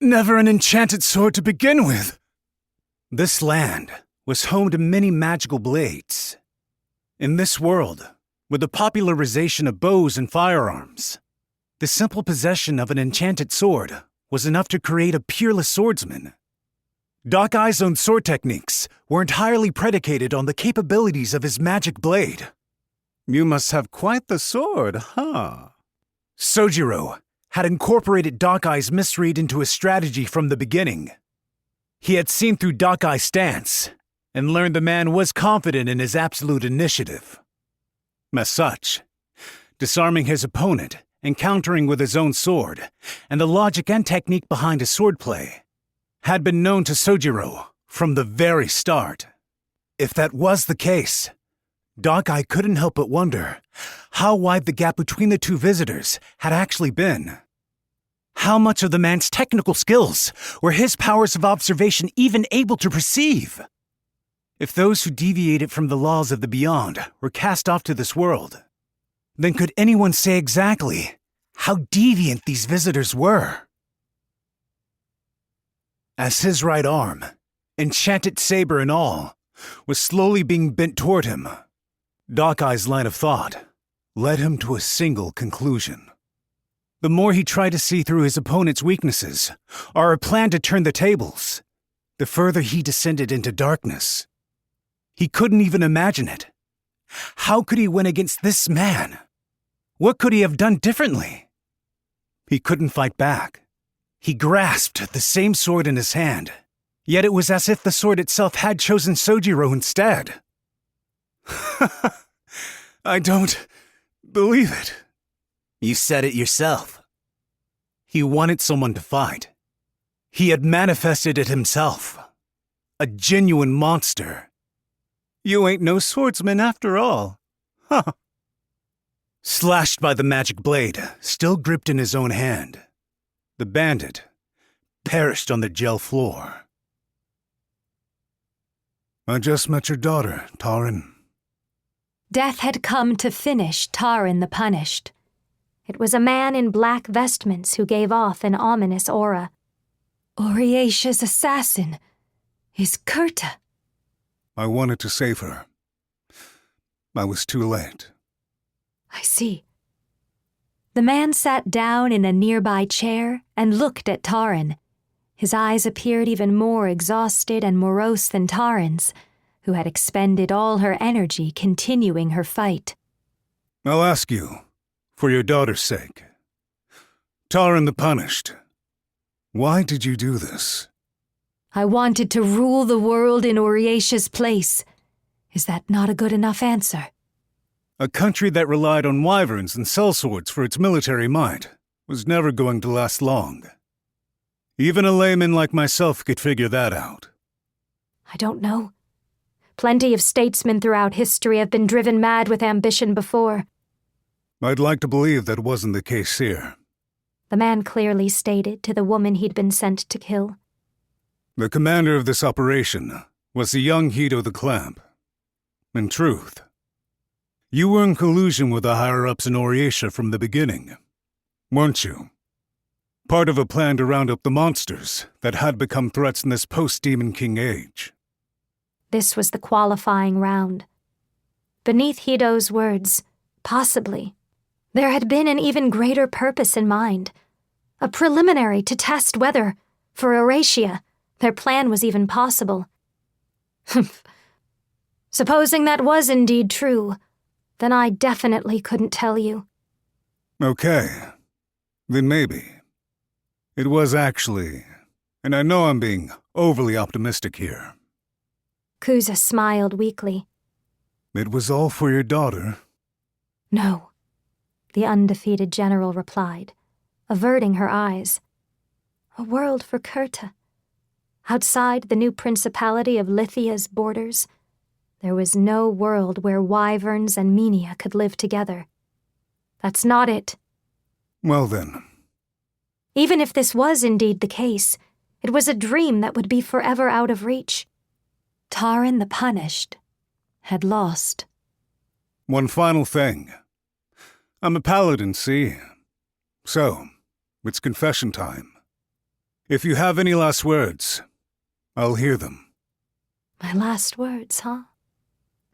never an enchanted sword to begin with. This land was home to many magical blades. In this world, with the popularization of bows and firearms, the simple possession of an enchanted sword was enough to create a peerless swordsman. Dockeye's own sword techniques were entirely predicated on the capabilities of his magic blade. You must have quite the sword, huh? Sojiro had incorporated Dockeye's misread into his strategy from the beginning. He had seen through Dockeye's stance and learned the man was confident in his absolute initiative. As such, disarming his opponent and countering with his own sword, and the logic and technique behind his swordplay, had been known to Sojiro from the very start. If that was the case, Dockeye couldn't help but wonder how wide the gap between the two visitors had actually been. How much of the man's technical skills were his powers of observation even able to perceive? If those who deviated from the laws of the beyond were cast off to this world, then could anyone say exactly how deviant these visitors were? As his right arm, enchanted saber and all, was slowly being bent toward him, Dockeye's line of thought led him to a single conclusion. The more he tried to see through his opponent's weaknesses, or a plan to turn the tables, the further he descended into darkness. He couldn't even imagine it. How could he win against this man? What could he have done differently? He couldn't fight back. He grasped the same sword in his hand, yet it was as if the sword itself had chosen Sojiro instead. I don't believe it. You said it yourself. He wanted someone to fight. He had manifested it himself. A genuine monster. You ain't no swordsman after all. Huh. Slashed by the magic blade, still gripped in his own hand, the bandit perished on the gel floor. I just met your daughter, Tarin. Death had come to finish Tarin the Punished. It was a man in black vestments who gave off an ominous aura. Oriesha's assassin is Kurta. I wanted to save her. I was too late. I see. The man sat down in a nearby chair and looked at Taran. His eyes appeared even more exhausted and morose than Taran's, who had expended all her energy continuing her fight. I'll ask you, for your daughter's sake. Taran the Punished, why did you do this? I wanted to rule the world in Oriesha's place. Is that not a good enough answer? A country that relied on wyverns and sellswords for its military might was never going to last long. Even a layman like myself could figure that out. I don't know. Plenty of statesmen throughout history have been driven mad with ambition before. I'd like to believe that wasn't the case here. The man clearly stated to the woman he'd been sent to kill. The commander of this operation was the young Hito the Clamp. In truth, you were in collusion with the higher-ups in Oriesha from the beginning, weren't you? Part of a plan to round up the monsters that had become threats in this post-Demon King age. This was the qualifying round. Beneath Hito's words, possibly, there had been an even greater purpose in mind. A preliminary to test whether, for Oriesha, their plan was even possible. Supposing that was indeed true, then I definitely couldn't tell you. Okay, then maybe. It was actually, and I know I'm being overly optimistic here. Kuza smiled weakly. It was all for your daughter. No, the undefeated general replied, averting her eyes. A world for Kurta. Outside the new principality of Lithia's borders, there was no world where wyverns and Menia could live together. That's not it. Well then. Even if this was indeed the case, it was a dream that would be forever out of reach. Taran the Punished had lost. One final thing. I'm a paladin, see? So, it's confession time. If you have any last words, I'll hear them. My last words, huh?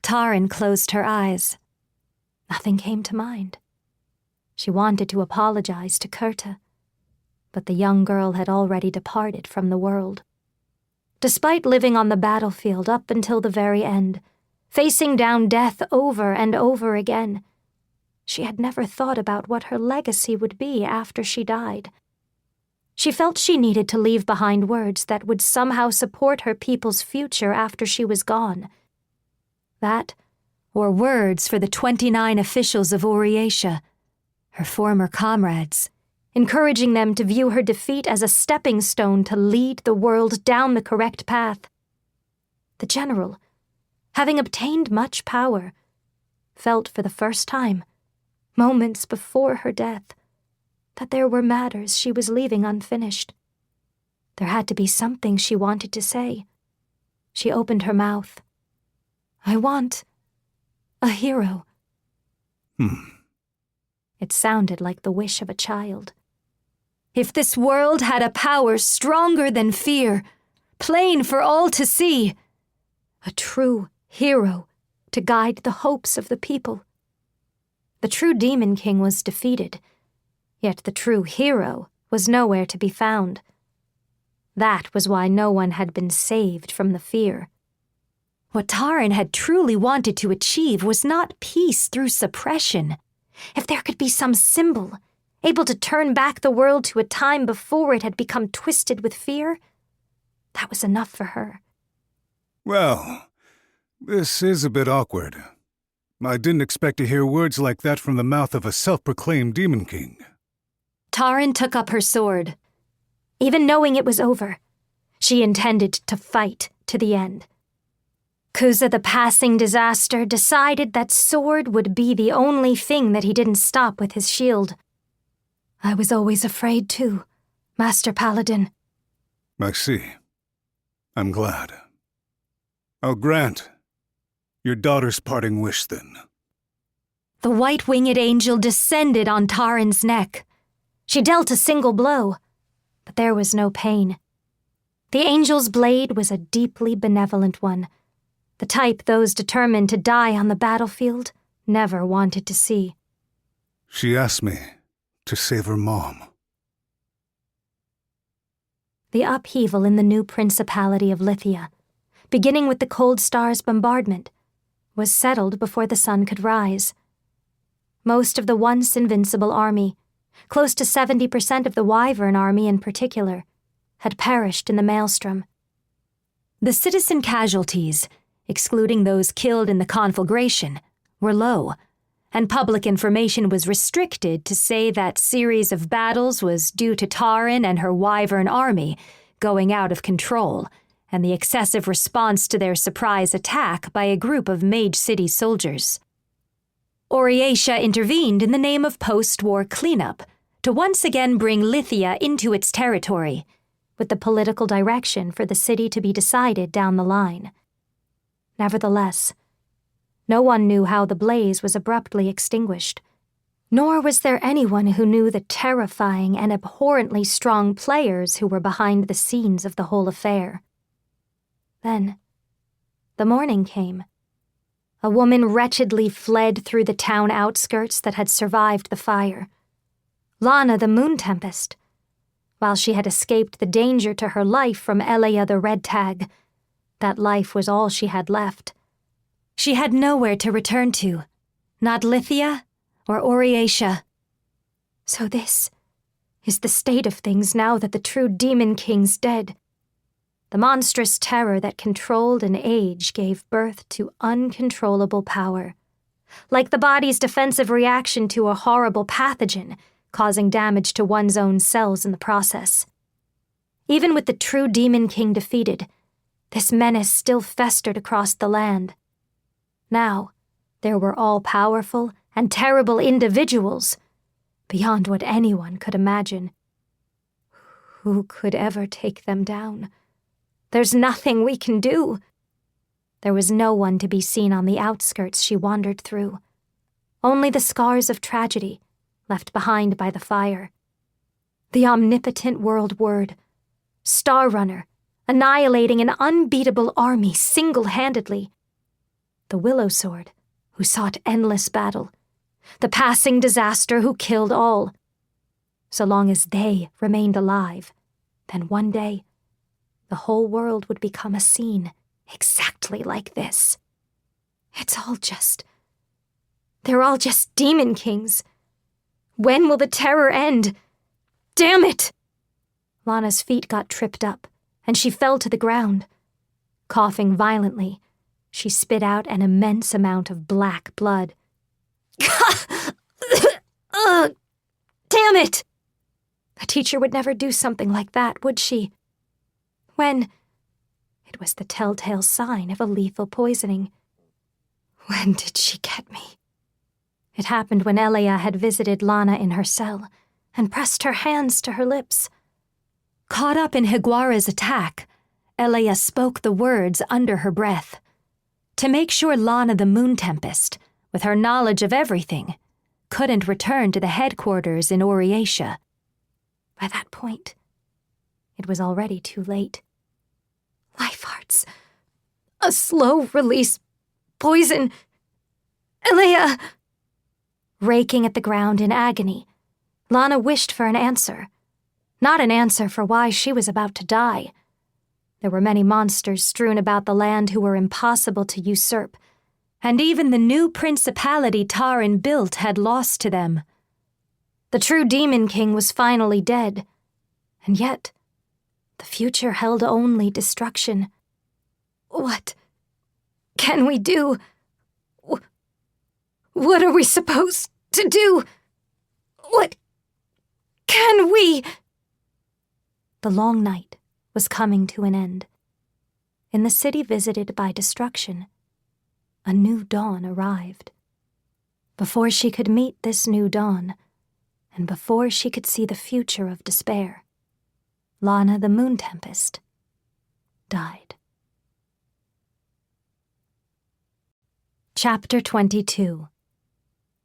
Taran closed her eyes. Nothing came to mind. She wanted to apologize to Kurta, but the young girl had already departed from the world. Despite living on the battlefield up until the very end, facing down death over and over again, she had never thought about what her legacy would be after she died. She felt she needed to leave behind words that would somehow support her people's future after she was gone. That, or words for the 29 officials of Oriesha, her former comrades, encouraging them to view her defeat as a stepping stone to lead the world down the correct path. The general, having obtained much power, felt for the first time, moments before her death, that there were matters she was leaving unfinished. There had to be something she wanted to say. She opened her mouth. I want a hero. It sounded like the wish of a child. If this world had a power stronger than fear, plain for all to see, a true hero to guide the hopes of the people. The true Demon King was defeated, yet the true hero was nowhere to be found. That was why no one had been saved from the fear. What Taran had truly wanted to achieve was not peace through suppression. If there could be some symbol, able to turn back the world to a time before it had become twisted with fear, that was enough for her. Well, this is a bit awkward. I didn't expect to hear words like that from the mouth of a self-proclaimed Demon King. Taran took up her sword. Even knowing it was over, she intended to fight to the end. Kuza the passing disaster decided that sword would be the only thing that he didn't stop with his shield. I was always afraid too, Master Paladin. I see. I'm glad. I'll grant your daughter's parting wish then. The white-winged angel descended on Taran's neck. She dealt a single blow, but there was no pain. The angel's blade was a deeply benevolent one, the type those determined to die on the battlefield never wanted to see. She asked me to save her mom. The upheaval in the new principality of Lithia, beginning with the Cold Star's bombardment, was settled before the sun could rise. Most of the once invincible army, close to 70% of the Wyvern army in particular, had perished in the maelstrom. The citizen casualties, excluding those killed in the conflagration, were low, and public information was restricted to say that series of battles was due to Taran and her Wyvern army going out of control, and the excessive response to their surprise attack by a group of Mage City soldiers. Oriatia intervened in the name of post-war cleanup to once again bring Lithia into its territory, with the political direction for the city to be decided down the line. Nevertheless, no one knew how the blaze was abruptly extinguished, nor was there anyone who knew the terrifying and abhorrently strong players who were behind the scenes of the whole affair. Then, the morning came. A woman wretchedly fled through the town outskirts that had survived the fire. Lana the Moon Tempest. While she had escaped the danger to her life from Elia the Red Tag, that life was all she had left. She had nowhere to return to, not Lithia or Oriatia. So this is the state of things now that the true Demon King's dead. The monstrous terror that controlled an age gave birth to uncontrollable power, like the body's defensive reaction to a horrible pathogen, causing damage to one's own cells in the process. Even with the true Demon King defeated, this menace still festered across the land. Now, there were all-powerful and terrible individuals, beyond what anyone could imagine. Who could ever take them down? There's nothing we can do. There was no one to be seen on the outskirts she wandered through. Only the scars of tragedy, left behind by the fire. The omnipotent world word, Star Runner, annihilating an unbeatable army single-handedly. The Willow Sword, who sought endless battle. The passing disaster who killed all. So long as they remained alive, then one day, the whole world would become a scene exactly like this. They're all just Demon Kings. When will the terror end? Damn it! Lana's feet got tripped up, and she fell to the ground. Coughing violently, she spit out an immense amount of black blood. Ugh! Damn it! A teacher would never do something like that, would she? When? It was the telltale sign of a lethal poisoning. When did she get me? It happened when Elia had visited Lana in her cell and pressed her hands to her lips. Caught up in Higuara's attack, Elia spoke the words under her breath, to make sure Lana the Moon Tempest, with her knowledge of everything, couldn't return to the headquarters in Oriatia. By that point, it was already too late. Life hearts. A slow-release poison. Elia! Raking at the ground in agony, Lana wished for an answer. Not an answer for why she was about to die. There were many monsters strewn about the land who were impossible to usurp, and even the new principality Taran built had lost to them. The true Demon King was finally dead, and yet the future held only destruction. What can we do? What are we supposed to do? What can we? The long night was coming to an end. In the city visited by destruction, a new dawn arrived. Before she could meet this new dawn, and before she could see the future of despair, Lana the Moon Tempest died. Chapter 22.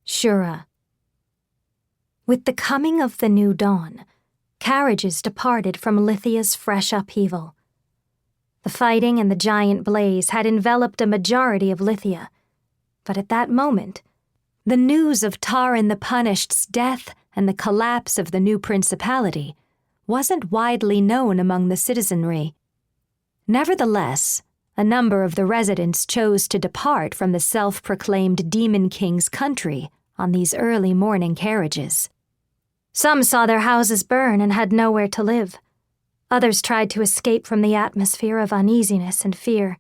Shura. With the coming of the new dawn, carriages departed from Lithia's fresh upheaval, The fighting and the giant blaze had enveloped a majority of Lithia, but at that moment, the news of Taran the Punished's death and the collapse of the new principality wasn't widely known among the citizenry. Nevertheless, a number of the residents chose to depart from the self-proclaimed Demon King's country on these early morning carriages. Some saw their houses burn and had nowhere to live. Others tried to escape from the atmosphere of uneasiness and fear.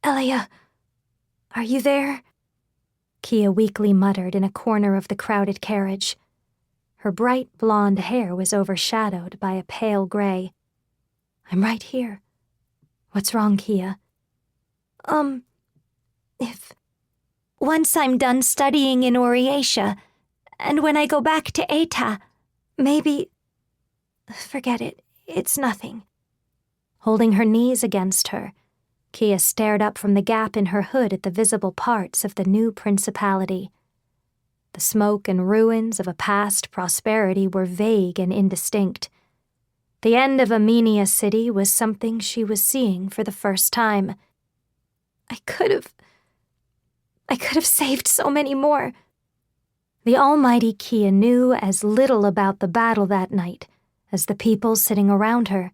"Elia, are you there?" Kia weakly muttered in a corner of the crowded carriage. Her bright blonde hair was overshadowed by a pale gray. "I'm right here. What's wrong, Kia?" If once I'm done studying in Oriatia, and when I go back to Eta, maybe... Forget it. It's nothing." Holding her knees against her, Kia stared up from the gap in her hood at the visible parts of the new principality. The smoke and ruins of a past prosperity were vague and indistinct. The end of Amenia City was something she was seeing for the first time. I could have saved so many more. The almighty Kia knew as little about the battle that night as the people sitting around her.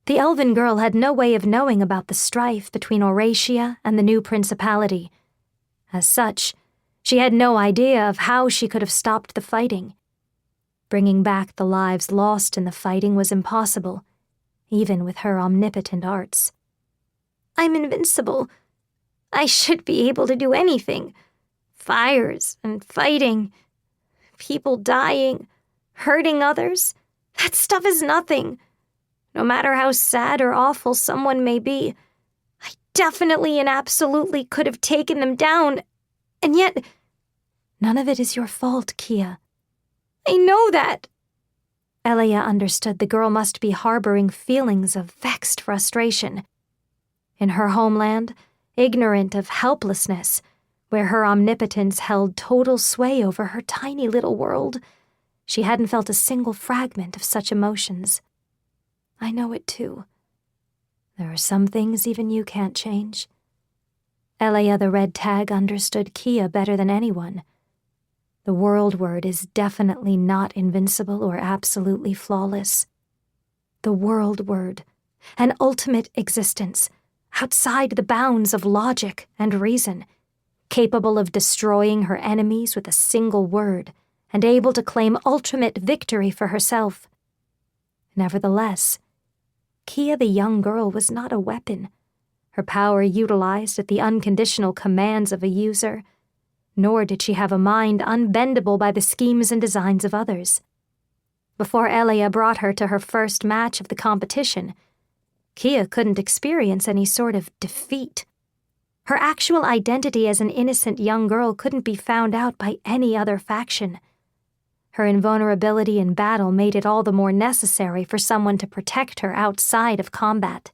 The elven girl had no way of knowing about the strife between Oratia and the new principality. As such, she had no idea of how she could have stopped the fighting. Bringing back the lives lost in the fighting was impossible, even with her omnipotent arts. "I'm invincible. I should be able to do anything. Fires and fighting, people dying, hurting others. That stuff is nothing. No matter how sad or awful someone may be, I definitely and absolutely could have taken them down, and yet, none of it is your fault, Kia." "I know that." Elia understood the girl must be harboring feelings of vexed frustration. In her homeland, ignorant of helplessness, where her omnipotence held total sway over her tiny little world, she hadn't felt a single fragment of such emotions. "I know it too. There are some things even you can't change." Elia the Red Tag understood Kia better than anyone. The world word is definitely not invincible or absolutely flawless. The world word, an ultimate existence, outside the bounds of logic and reason, capable of destroying her enemies with a single word, and able to claim ultimate victory for herself. Nevertheless, Kia the young girl was not a weapon, her power utilized at the unconditional commands of a user, nor did she have a mind unbendable by the schemes and designs of others. Before Elia brought her to her first match of the competition, Kia couldn't experience any sort of defeat. Her actual identity as an innocent young girl couldn't be found out by any other faction. Her invulnerability in battle made it all the more necessary for someone to protect her outside of combat.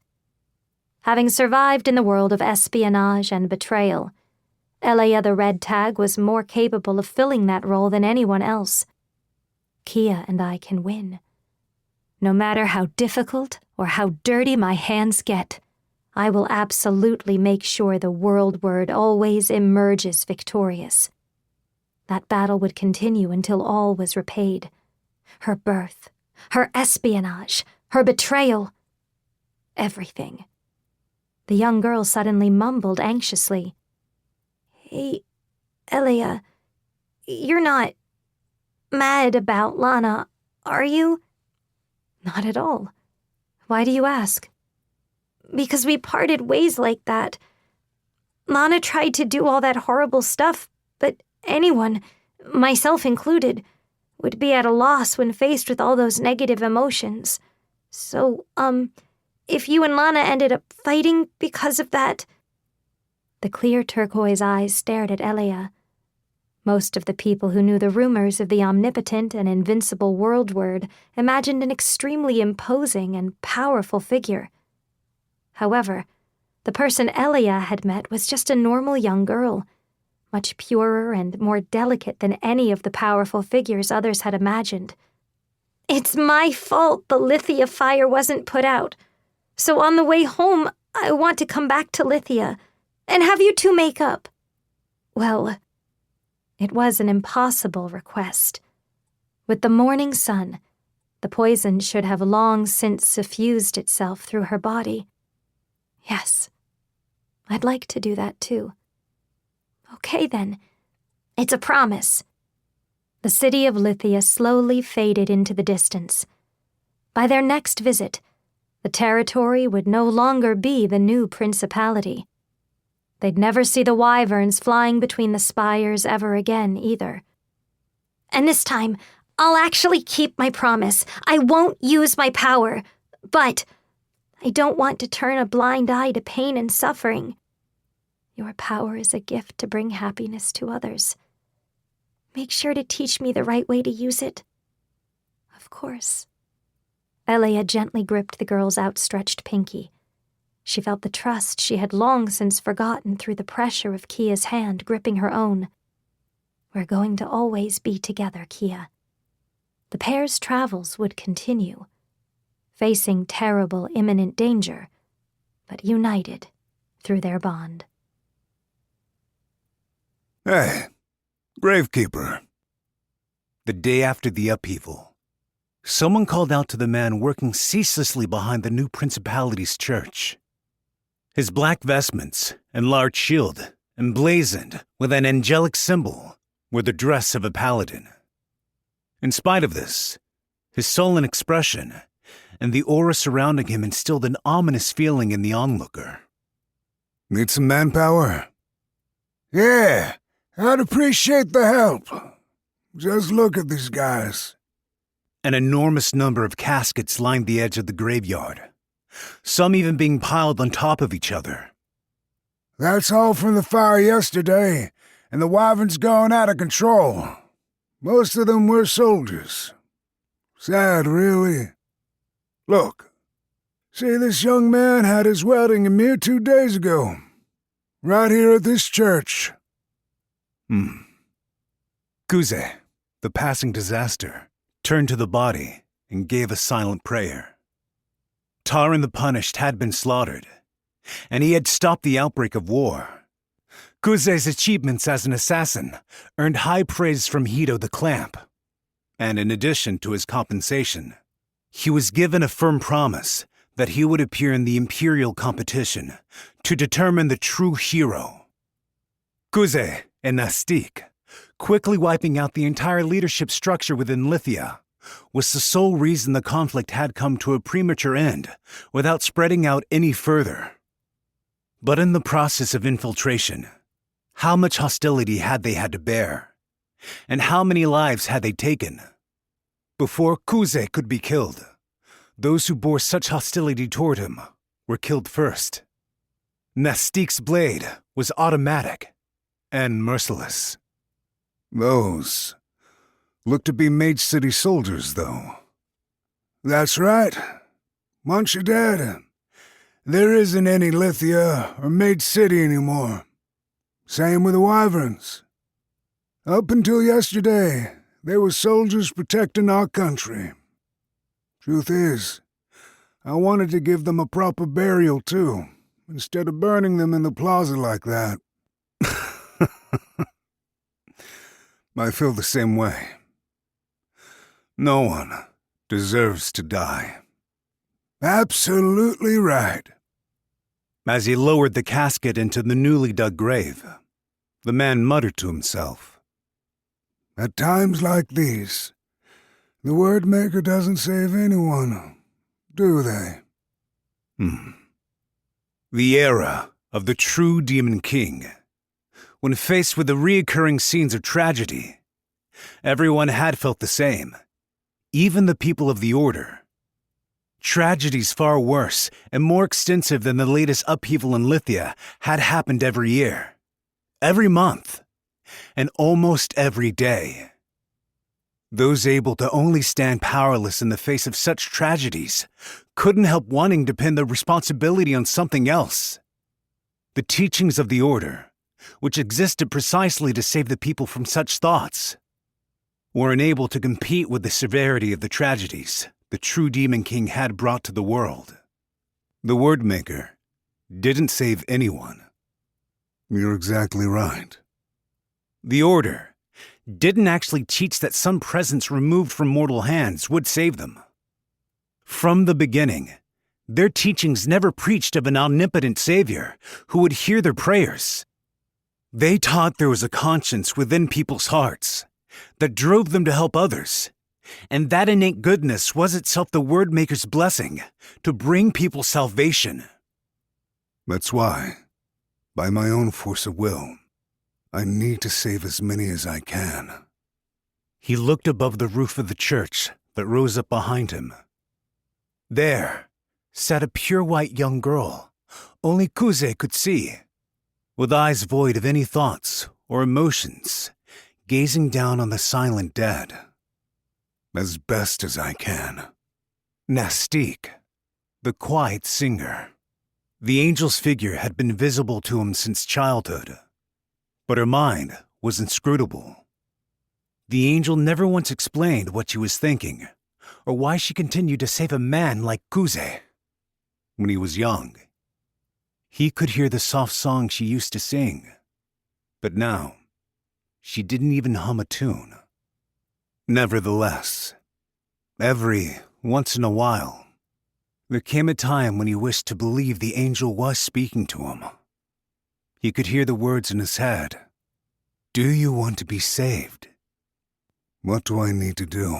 Having survived in the world of espionage and betrayal, Elia the Red Tag was more capable of filling that role than anyone else. Kia and I can win. No matter how difficult or how dirty my hands get, I will absolutely make sure the world word always emerges victorious. That battle would continue until all was repaid. Her birth, her espionage, her betrayal, everything. The young girl suddenly mumbled anxiously. "Hey, Elia, you're not mad about Lana, are you?" "Not at all. Why do you ask?" "Because we parted ways like that. Lana tried to do all that horrible stuff, but anyone, myself included, would be at a loss when faced with all those negative emotions. So, if you and Lana ended up fighting because of that..." The clear turquoise eyes stared at Elia. Most of the people who knew the rumors of the omnipotent and invincible world word imagined an extremely imposing and powerful figure. However, the person Elia had met was just a normal young girl, much purer and more delicate than any of the powerful figures others had imagined. "It's my fault the Lithia fire wasn't put out. So on the way home, I want to come back to Lithia and have you two make up. Well, it was an impossible request. With the morning sun, the poison should have long since suffused itself through her body. Yes, I'd like to do that too. Okay then, it's a promise. The city of Lithia slowly faded into the distance. By their next visit, the territory would no longer be the new principality. They'd never see the wyverns flying between the spires ever again, either. And this time, I'll actually keep my promise. I won't use my power, but I don't want to turn a blind eye to pain and suffering. Your power is a gift to bring happiness to others. Make sure to teach me the right way to use it. Of course. Elea gently gripped the girl's outstretched pinky. She felt the trust she had long since forgotten through the pressure of Kia's hand gripping her own. We're going to always be together, Kia. The pair's travels would continue, facing terrible imminent danger, but united through their bond. Hey, Gravekeeper. The day after the upheaval, someone called out to the man working ceaselessly behind the new principality's church. His black vestments and large shield, emblazoned with an angelic symbol, were the dress of a paladin. In spite of this, his sullen expression and the aura surrounding him instilled an ominous feeling in the onlooker. Need some manpower? Yeah, I'd appreciate the help. Just look at these guys. An enormous number of caskets lined the edge of the graveyard, some even being piled on top of each other. That's all from the fire yesterday, and the wyvern's gone out of control. Most of them were soldiers. Sad, really. Look, see, this young man had his wedding a mere 2 days ago, right here at this church. Kuze, the passing disaster, turned to the body and gave a silent prayer. Taran the Punished had been slaughtered, and he had stopped the outbreak of war. Kuze's achievements as an assassin earned high praise from Hito the Clamp, and in addition to his compensation, he was given a firm promise that he would appear in the imperial competition to determine the true hero. Kuze and Nastique, quickly wiping out the entire leadership structure within Lithia, was the sole reason the conflict had come to a premature end without spreading out any further. But in the process of infiltration, how much hostility had they had to bear? And how many lives had they taken? Before Kuze could be killed, those who bore such hostility toward him were killed first. Nastique's blade was automatic and merciless. Those look to be Mage City soldiers, though. That's right. Once you're dead, there isn't any Lithia or Mage City anymore. Same with the wyverns. Up until yesterday, they were soldiers protecting our country. Truth is, I wanted to give them a proper burial, too, instead of burning them in the plaza like that. I feel the same way. No one deserves to die. Absolutely right. As he lowered the casket into the newly dug grave, the man muttered to himself. At times like these, the Word Maker doesn't save anyone, do they? The era of the true Demon King. When faced with the reoccurring scenes of tragedy, everyone had felt the same, even the people of the Order. Tragedies far worse and more extensive than the latest upheaval in Lithia had happened every year, every month, and almost every day. Those able to only stand powerless in the face of such tragedies couldn't help wanting to pin the responsibility on something else. The teachings of the Order, which existed precisely to save the people from such thoughts, were unable to compete with the severity of the tragedies the true Demon King had brought to the world. The word maker didn't save anyone. You're exactly right. The Order didn't actually teach that some presence removed from mortal hands would save them. From the beginning, their teachings never preached of an omnipotent savior who would hear their prayers. They taught there was a conscience within people's hearts that drove them to help others, and that innate goodness was itself the word maker's blessing to bring people salvation. That's why, by my own force of will, I need to save as many as I can. He looked above the roof of the church that rose up behind him. There sat a pure white young girl only Kuze could see, with eyes void of any thoughts or emotions, gazing down on the silent dead. As best as I can. Nastique, the quiet singer. The angel's figure had been visible to him since childhood, but her mind was inscrutable. The angel never once explained what she was thinking, or why she continued to save a man like Kuze. When he was young, he could hear the soft song she used to sing, but now she didn't even hum a tune. Nevertheless, every once in a while, there came a time when he wished to believe the angel was speaking to him. He could hear the words in his head. "Do you want to be saved?" What do I need to do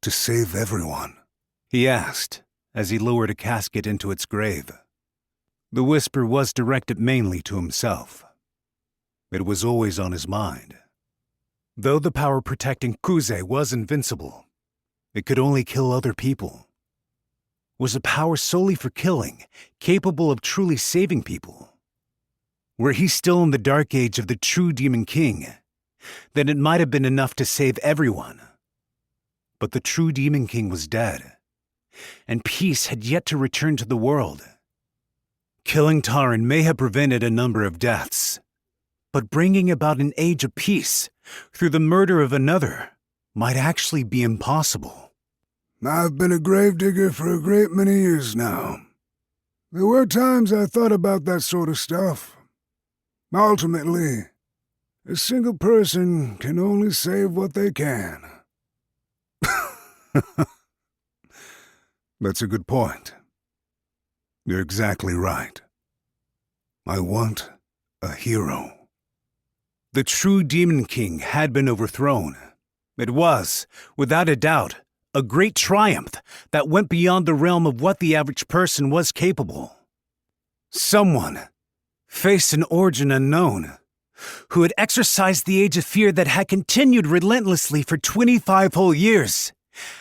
to save everyone? He asked as he lowered a casket into its grave. The whisper was directed mainly to himself. It was always on his mind. Though the power protecting Kuze was invincible, it could only kill other people. Was a power solely for killing capable of truly saving people? Were he still in the dark age of the true Demon King, then it might have been enough to save everyone. But the true Demon King was dead, and peace had yet to return to the world. Killing Taran may have prevented a number of deaths, but bringing about an age of peace through the murder of another might actually be impossible. I've been a gravedigger for a great many years now. There were times I thought about that sort of stuff. Ultimately, a single person can only save what they can. That's a good point. You're exactly right. I want a hero. The true Demon King had been overthrown. It was, without a doubt, a great triumph that went beyond the realm of what the average person was capable. Someone faced an origin unknown, who had exercised the age of fear that had continued relentlessly for 25 whole years,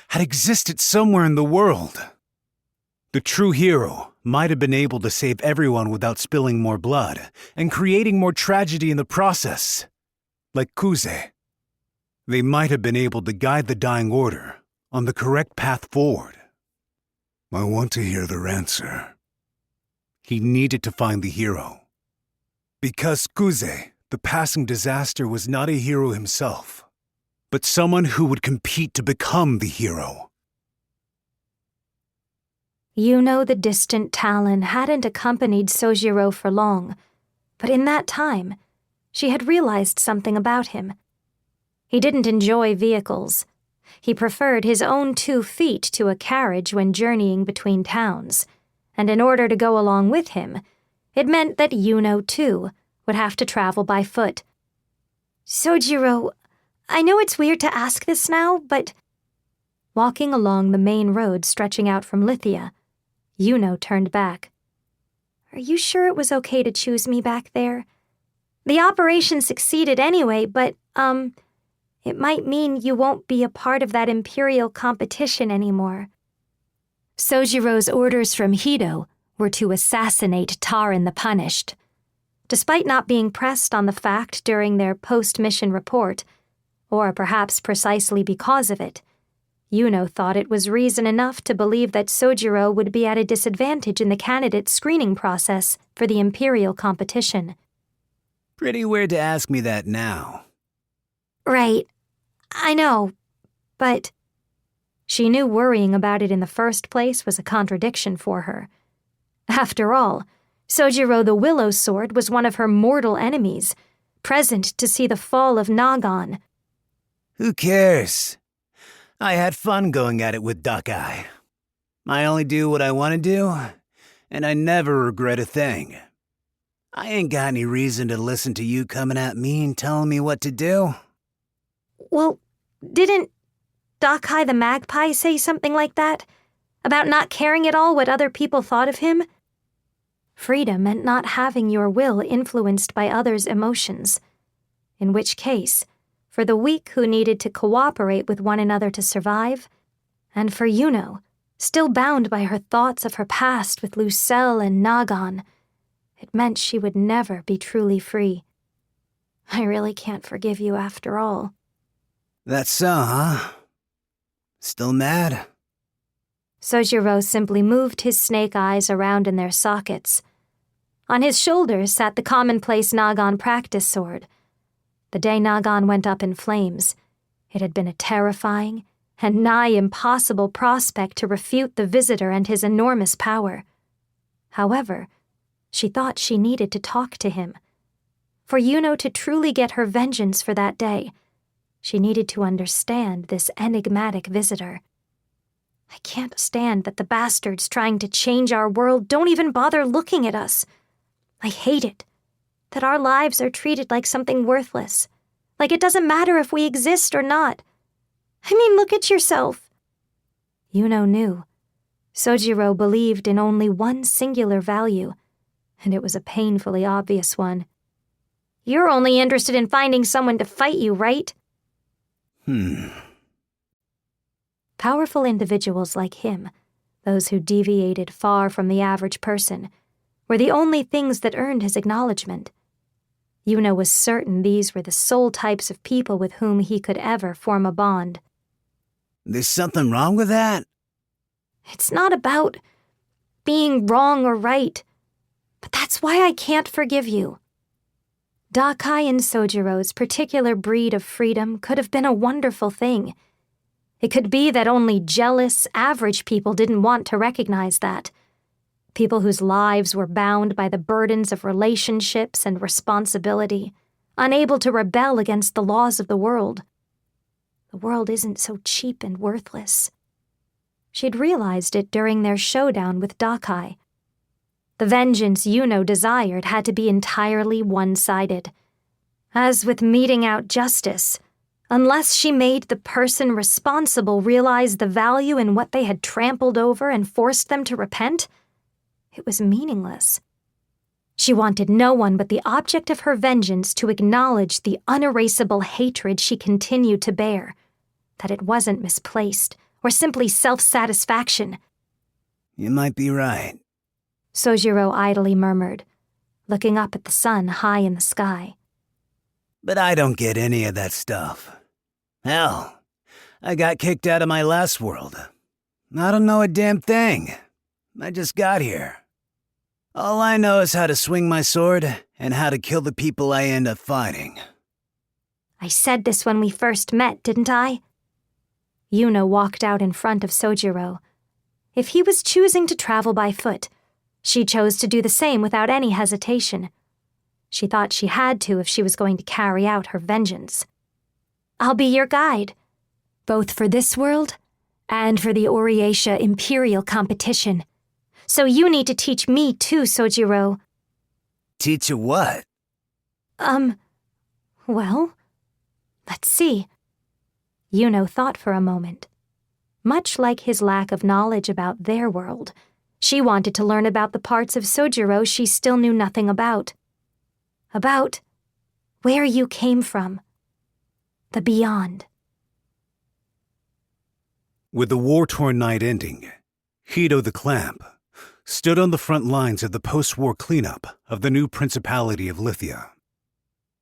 had existed somewhere in the world. The true hero might have been able to save everyone without spilling more blood and creating more tragedy in the process. Like Kuze, they might have been able to guide the dying order on the correct path forward. I want to hear their answer. He needed to find the hero. Because Kuze, the passing disaster, was not a hero himself, but someone who would compete to become the hero. The distant Talon hadn't accompanied Sojiro for long, but in that time, she had realized something about him. He didn't enjoy vehicles. He preferred his own 2 feet to a carriage when journeying between towns, and in order to go along with him, it meant that too, would have to travel by foot. Sojiro, I know it's weird to ask this now, but... Walking along the main road stretching out from Lithia, turned back. Are you sure it was okay to choose me back there? The operation succeeded anyway, but, it might mean you won't be a part of that Imperial competition anymore. Sojiro's orders from Hido were to assassinate Taran the Punished. Despite not being pressed on the fact during their post-mission report, or perhaps precisely because of it, thought it was reason enough to believe that Sojiro would be at a disadvantage in the candidate screening process for the Imperial competition. Pretty weird to ask me that now. Right. I know, but... She knew worrying about it in the first place was a contradiction for her. After all, Sojiro the Willow Sword was one of her mortal enemies, present to see the fall of Nagan. Who cares? I had fun going at it with Duckeye. I only do what I want to do, and I never regret a thing. I ain't got any reason to listen to you coming at me and telling me what to do. Well, didn't Duckeye the Magpie say something like that? About not caring at all what other people thought of him? Freedom meant not having your will influenced by others' emotions. In which case, for the weak who needed to cooperate with one another to survive, and for Yuno, still bound by her thoughts of her past with Lucelle and Nagan, it meant she would never be truly free. I really can't forgive you after all. That's so, huh? Still mad? Sojiro simply moved his snake eyes around in their sockets. On his shoulders sat the commonplace Nagan practice sword. The day Nagan went up in flames, it had been a terrifying and nigh impossible prospect to refute the visitor and his enormous power. However, she thought she needed to talk to him. For Yuno to truly get her vengeance for that day, she needed to understand this enigmatic visitor. I can't stand that the bastards trying to change our world don't even bother looking at us. I hate it. That our lives are treated like something worthless. Like it doesn't matter if we exist or not. I mean, look at yourself. Yuno knew. Sojiro believed in only one singular value, and it was a painfully obvious one. You're only interested in finding someone to fight you, right? Powerful individuals like him, those who deviated far from the average person, were the only things that earned his acknowledgement. Yuno was certain these were the sole types of people with whom he could ever form a bond. There's something wrong with that? It's not about being wrong or right, but that's why I can't forgive you. Dakai and Sojiro's particular breed of freedom could have been a wonderful thing. It could be that only jealous, average people didn't want to recognize that. People whose lives were bound by the burdens of relationships and responsibility, unable to rebel against the laws of the world. The world isn't so cheap and worthless. She'd realized it during their showdown with Dakai. The vengeance Yuno desired had to be entirely one-sided. As with meting out justice, unless she made the person responsible realize the value in what they had trampled over and forced them to repent, it was meaningless. She wanted no one but the object of her vengeance to acknowledge the unerasable hatred she continued to bear, that it wasn't misplaced or simply self-satisfaction. You might be right. Sojiro idly murmured, looking up at the sun high in the sky. But I don't get any of that stuff. Hell, I got kicked out of my last world. I don't know a damn thing. I just got here. All I know is how to swing my sword and how to kill the people I end up fighting. I said this when we first met, didn't I? Yuno walked out in front of Sojiro. If he was choosing to travel by foot, she chose to do the same without any hesitation. She thought she had to if she was going to carry out her vengeance. I'll be your guide, both for this world and for the Oriatia Imperial competition. So you need to teach me too, Sojiro. Teach you what? Well, let's see. Yuno thought for a moment. Much like his lack of knowledge about their world, she wanted to learn about the parts of Sojiro she still knew nothing about. About where you came from. The beyond. With the war-torn night ending, Hito the Clamp stood on the front lines of the post-war cleanup of the new Principality of Lithia.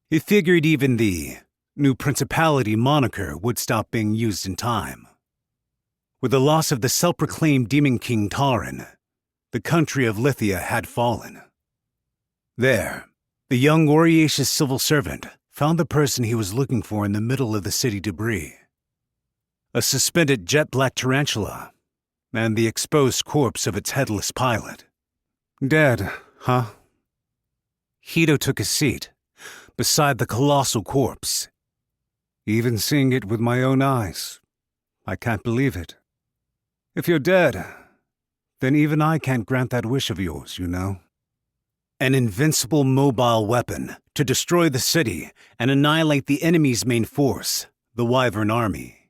He figured even the New Principality moniker would stop being used in time. With the loss of the self-proclaimed Demon King Taran, the country of Lithia had fallen. There, the young Oriatia civil servant found the person he was looking for in the middle of the city debris. A suspended jet-black tarantula and the exposed corpse of its headless pilot. Dead, huh? Hito took a seat beside the colossal corpse. Even seeing it with my own eyes, I can't believe it. If you're dead, then even I can't grant that wish of yours, you know. An invincible mobile weapon to destroy the city and annihilate the enemy's main force, the Wyvern Army.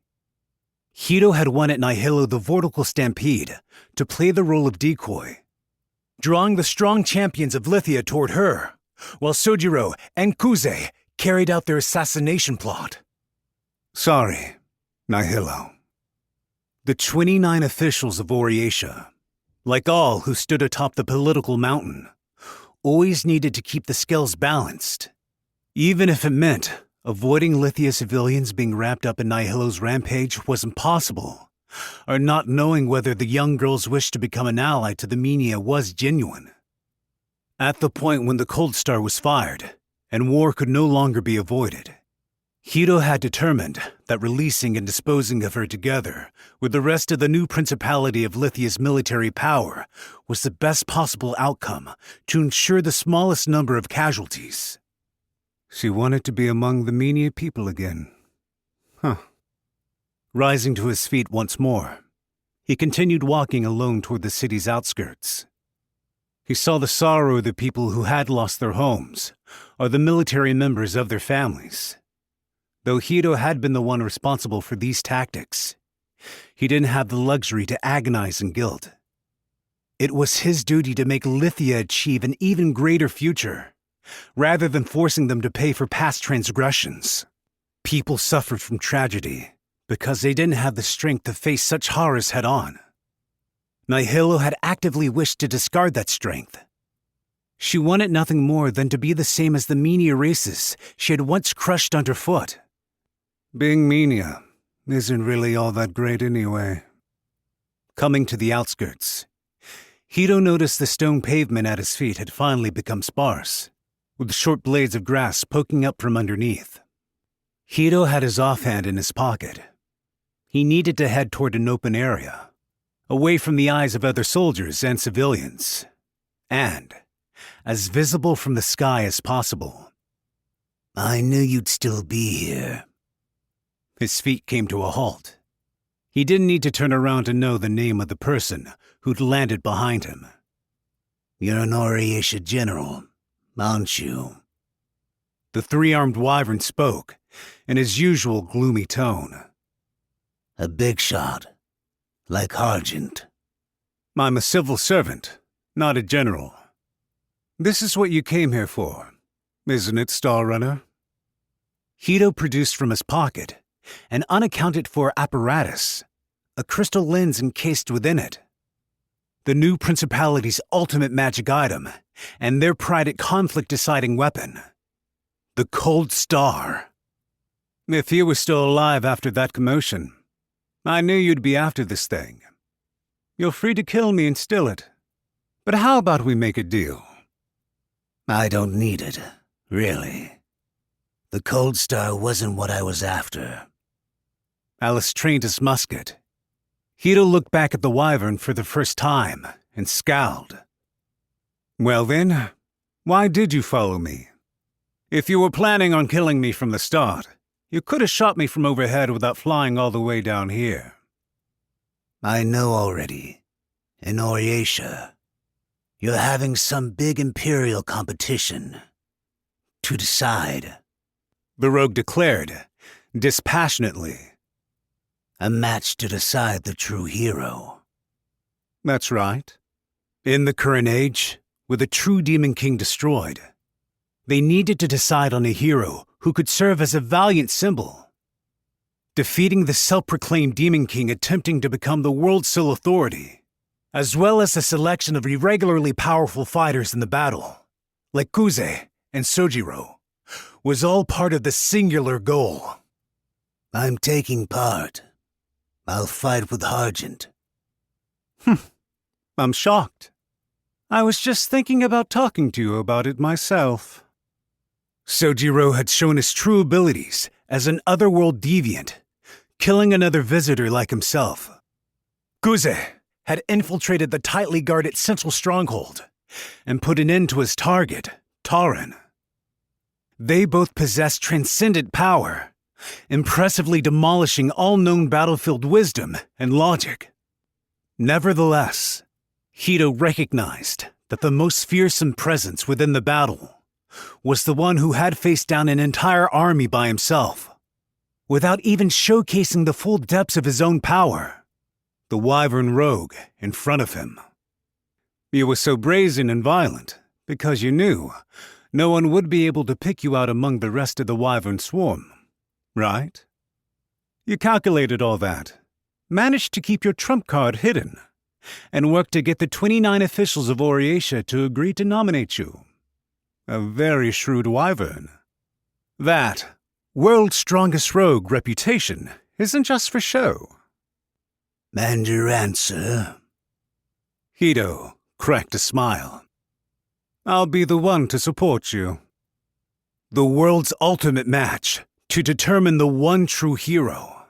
Hito had won at Nihilo the Vortical Stampede to play the role of decoy, drawing the strong champions of Lithia toward her, while Sojiro and Kuze carried out their assassination plot. Sorry, Nihilo. The 29 officials of Oriatia, like all who stood atop the political mountain, always needed to keep the scales balanced, even if it meant avoiding Lithia civilians being wrapped up in Nihilo's rampage was impossible, or not knowing whether the young girl's wish to become an ally to the Menia was genuine. At the point when the Cold Star was fired, and war could no longer be avoided, Hito had determined that releasing and disposing of her together with the rest of the new principality of Lithia's military power was the best possible outcome to ensure the smallest number of casualties. She wanted to be among the Menia people again. Huh. Rising to his feet once more, he continued walking alone toward the city's outskirts. He saw the sorrow of the people who had lost their homes, or the military members of their families. Though Hito had been the one responsible for these tactics, he didn't have the luxury to agonize in guilt. It was his duty to make Lithia achieve an even greater future, rather than forcing them to pay for past transgressions. People suffered from tragedy because they didn't have the strength to face such horrors head-on. Nihilo had actively wished to discard that strength. She wanted nothing more than to be the same as the Menia races she had once crushed underfoot. Being Menia isn't really all that great anyway. Coming to the outskirts, Hito noticed the stone pavement at his feet had finally become sparse, with short blades of grass poking up from underneath. Hito had his offhand in his pocket. He needed to head toward an open area, away from the eyes of other soldiers and civilians, and as visible from the sky as possible. I knew you'd still be here. His feet came to a halt. He didn't need to turn around to know the name of the person who'd landed behind him. You're an Oriatia general, aren't you? The three-armed wyvern spoke in his usual gloomy tone. A big shot, like Hargent. I'm a civil servant, not a general. This is what you came here for, isn't it, Star Runner? Hito produced from his pocket an unaccounted-for apparatus, a crystal lens encased within it. The new principality's ultimate magic item, and their pride at conflict-deciding weapon. The Cold Star. If you were still alive after that commotion, I knew you'd be after this thing. You're free to kill me and steal it. But how about we make a deal? I don't need it, really. The Cold Star wasn't what I was after. Alice trained his musket. Hito looked back at the wyvern for the first time and scowled. Well then, why did you follow me? If you were planning on killing me from the start, you could have shot me from overhead without flying all the way down here. I know already. In Oriatia, you're having some big imperial competition. To decide. The rogue declared, dispassionately. A match to decide the true hero. That's right. In the current age, with the true Demon King destroyed, they needed to decide on a hero who could serve as a valiant symbol. Defeating the self-proclaimed Demon King attempting to become the world's sole authority, as well as a selection of irregularly powerful fighters in the battle, like Kuze and Sojiro, was all part of the singular goal. I'm taking part. I'll fight with Hargent. I'm shocked. I was just thinking about talking to you about it myself. Sojiro had shown his true abilities as an otherworld deviant, killing another visitor like himself. Kuze had infiltrated the tightly guarded central stronghold and put an end to his target, Tauren. They both possessed transcendent power, impressively demolishing all known battlefield wisdom and logic. Nevertheless, Hito recognized that the most fearsome presence within the battle was the one who had faced down an entire army by himself, without even showcasing the full depths of his own power, the Wyvern Rogue in front of him. You were so brazen and violent because you knew no one would be able to pick you out among the rest of the Wyvern swarm, right? You calculated all that, managed to keep your trump card hidden, and worked to get the 29 officials of Oriatia to agree to nominate you. A very shrewd Wyvern. That world's strongest rogue reputation isn't just for show. And your answer? Hito cracked a smile. I'll be the one to support you. The world's ultimate match to determine the one true hero.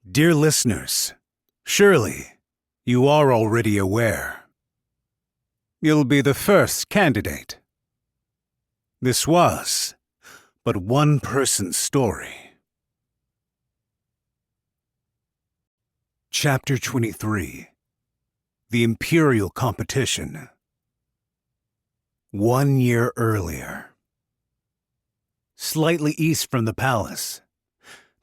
Dear listeners, surely you are already aware. You'll be the first candidate. This was but one person's story. Chapter 23. The Imperial Competition. 1 year earlier. Slightly east from the palace,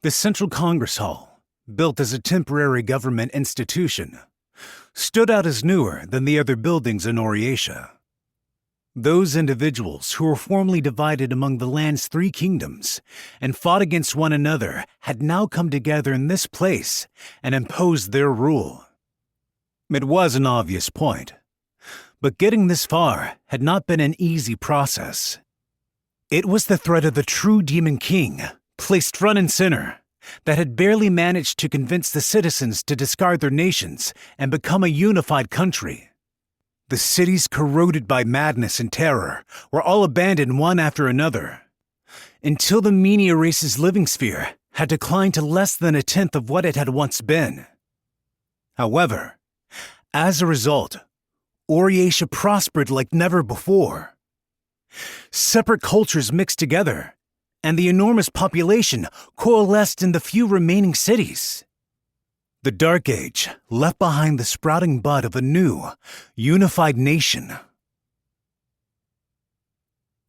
the Central Congress Hall, built as a temporary government institution, stood out as newer than the other buildings in Oriatia. Those individuals who were formerly divided among the land's 3 kingdoms and fought against one another had now come together in this place and imposed their rule. It was an obvious point, but getting this far had not been an easy process. It was the threat of the true Demon King, placed front and center, that had barely managed to convince the citizens to discard their nations and become a unified country. The cities corroded by madness and terror were all abandoned one after another, until the Menia race's living sphere had declined to less than 1/10 of what it had once been. However, as a result, Oriatia prospered like never before. Separate cultures mixed together, and the enormous population coalesced in the few remaining cities. The Dark Age left behind the sprouting bud of a new, unified nation.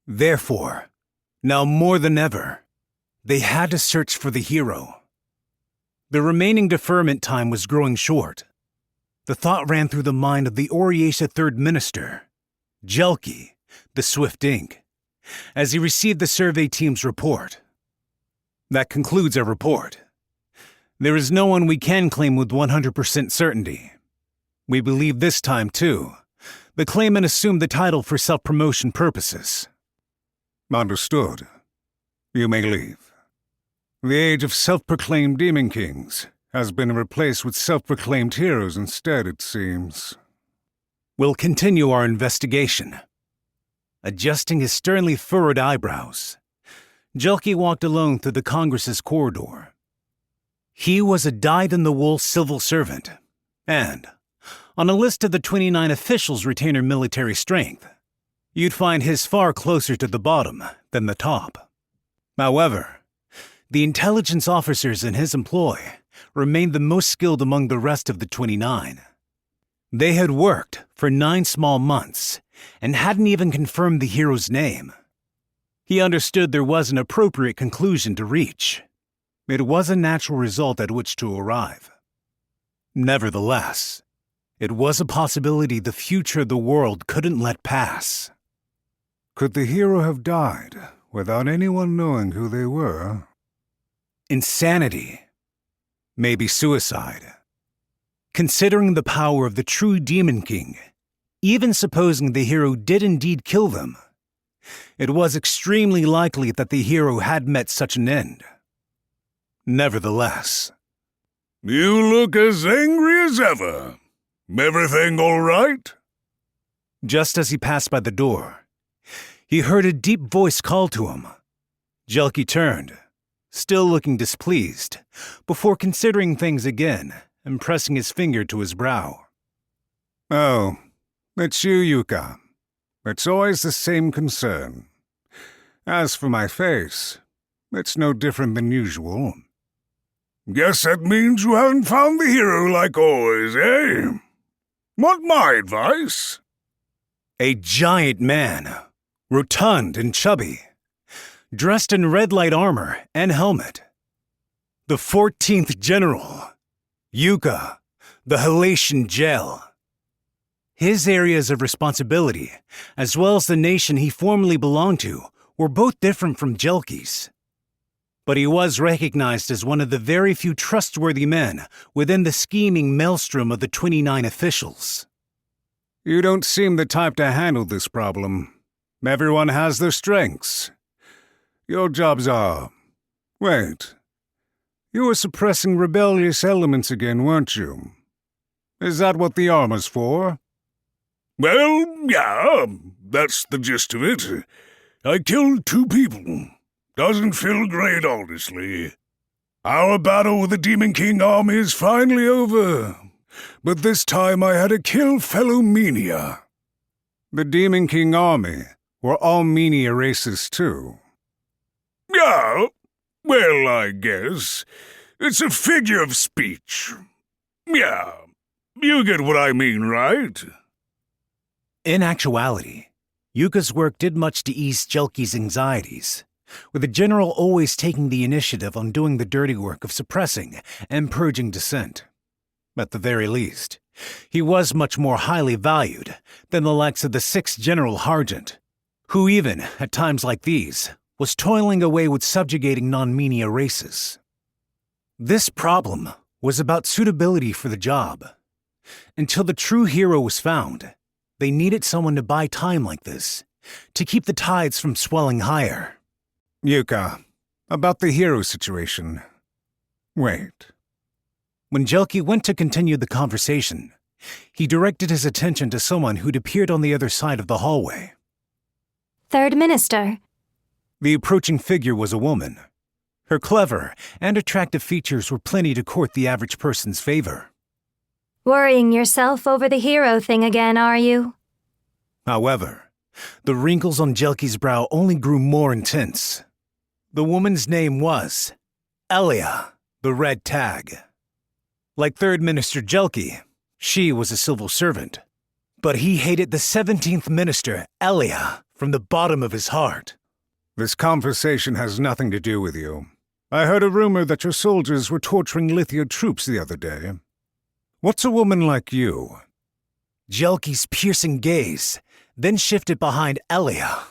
Therefore, now more than ever, they had to search for the hero. The remaining deferment time was growing short. The thought ran through the mind of the Oriatia Third Minister, Jelki, the Swift Ink, as he received the survey team's report. That concludes our report. There is no one we can claim with 100% certainty. We believe this time, too, the claimant assumed the title for self-promotion purposes. Understood. You may leave. The age of self-proclaimed demon kings has been replaced with self-proclaimed heroes instead, it seems. We'll continue our investigation. Adjusting his sternly furrowed eyebrows, Jelki walked alone through the Congress's corridor. He was a dyed-in-the-wool civil servant, and, on a list of the 29 officials retaining military strength, you'd find his far closer to the bottom than the top. However, the intelligence officers in his employ remained the most skilled among the rest of the 29. They had worked for 9 small months and hadn't even confirmed the hero's name. He understood there was an appropriate conclusion to reach. It was a natural result at which to arrive. Nevertheless, it was a possibility the future of the world couldn't let pass. Could the hero have died without anyone knowing who they were? Insanity. Maybe suicide. Considering the power of the true Demon King, even supposing the hero did indeed kill them, it was extremely likely that the hero had met such an end. Nevertheless, You look as angry as ever. Everything all right? just as he passed by the door, he heard a deep voice call to him. Jelki turned, still looking displeased, before considering things again and pressing his finger to his brow. Oh, it's you, Yuka. It's always the same concern. As for my face, it's no different than usual. Guess that means you haven't found the hero like always, eh? Want my advice? A giant man, rotund and chubby, dressed in red light armor and helmet. The 14th General, Yuka, the Halatian Gel. His areas of responsibility, as well as the nation he formerly belonged to, were both different from Jelki's. But he was recognized as one of the very few trustworthy men within the scheming maelstrom of the 29 officials. You don't seem the type to handle this problem. Everyone has their strengths. Your jobs are... Wait. You were suppressing rebellious elements again, weren't you? Is that what the armor's for? Well, yeah, that's the gist of it. I killed 2 people. Doesn't feel great, honestly. Our battle with the Demon King army is finally over. But this time I had to kill fellow Menia. The Demon King army were all Menia races too. Yeah, well, I guess. It's a figure of speech. Yeah, you get what I mean, right? In actuality, Yuka's work did much to ease Jelki's anxieties, with the general always taking the initiative on doing the dirty work of suppressing and purging dissent. At the very least, he was much more highly valued than the likes of the 6th General Hargent, who even, at times like these, was toiling away with subjugating non-Menia races. This problem was about suitability for the job. Until the true hero was found, they needed someone to buy time like this, to keep the tides from swelling higher. Yuka, about the hero situation. Wait. When Jelki went to continue the conversation, he directed his attention to someone who'd appeared on the other side of the hallway. Third Minister. The approaching figure was a woman. Her clever and attractive features were plenty to court the average person's favor. Worrying yourself over the hero thing again, are you? However, the wrinkles on Jelki's brow only grew more intense. The woman's name was Elia, the Red Tag. Like Third Minister Jelki, she was a civil servant. But he hated the 17th Minister, Elia, from the bottom of his heart. This conversation has nothing to do with you. I heard a rumor that your soldiers were torturing Lithia troops the other day. What's a woman like you? Jelki's piercing gaze then shifted behind Elia.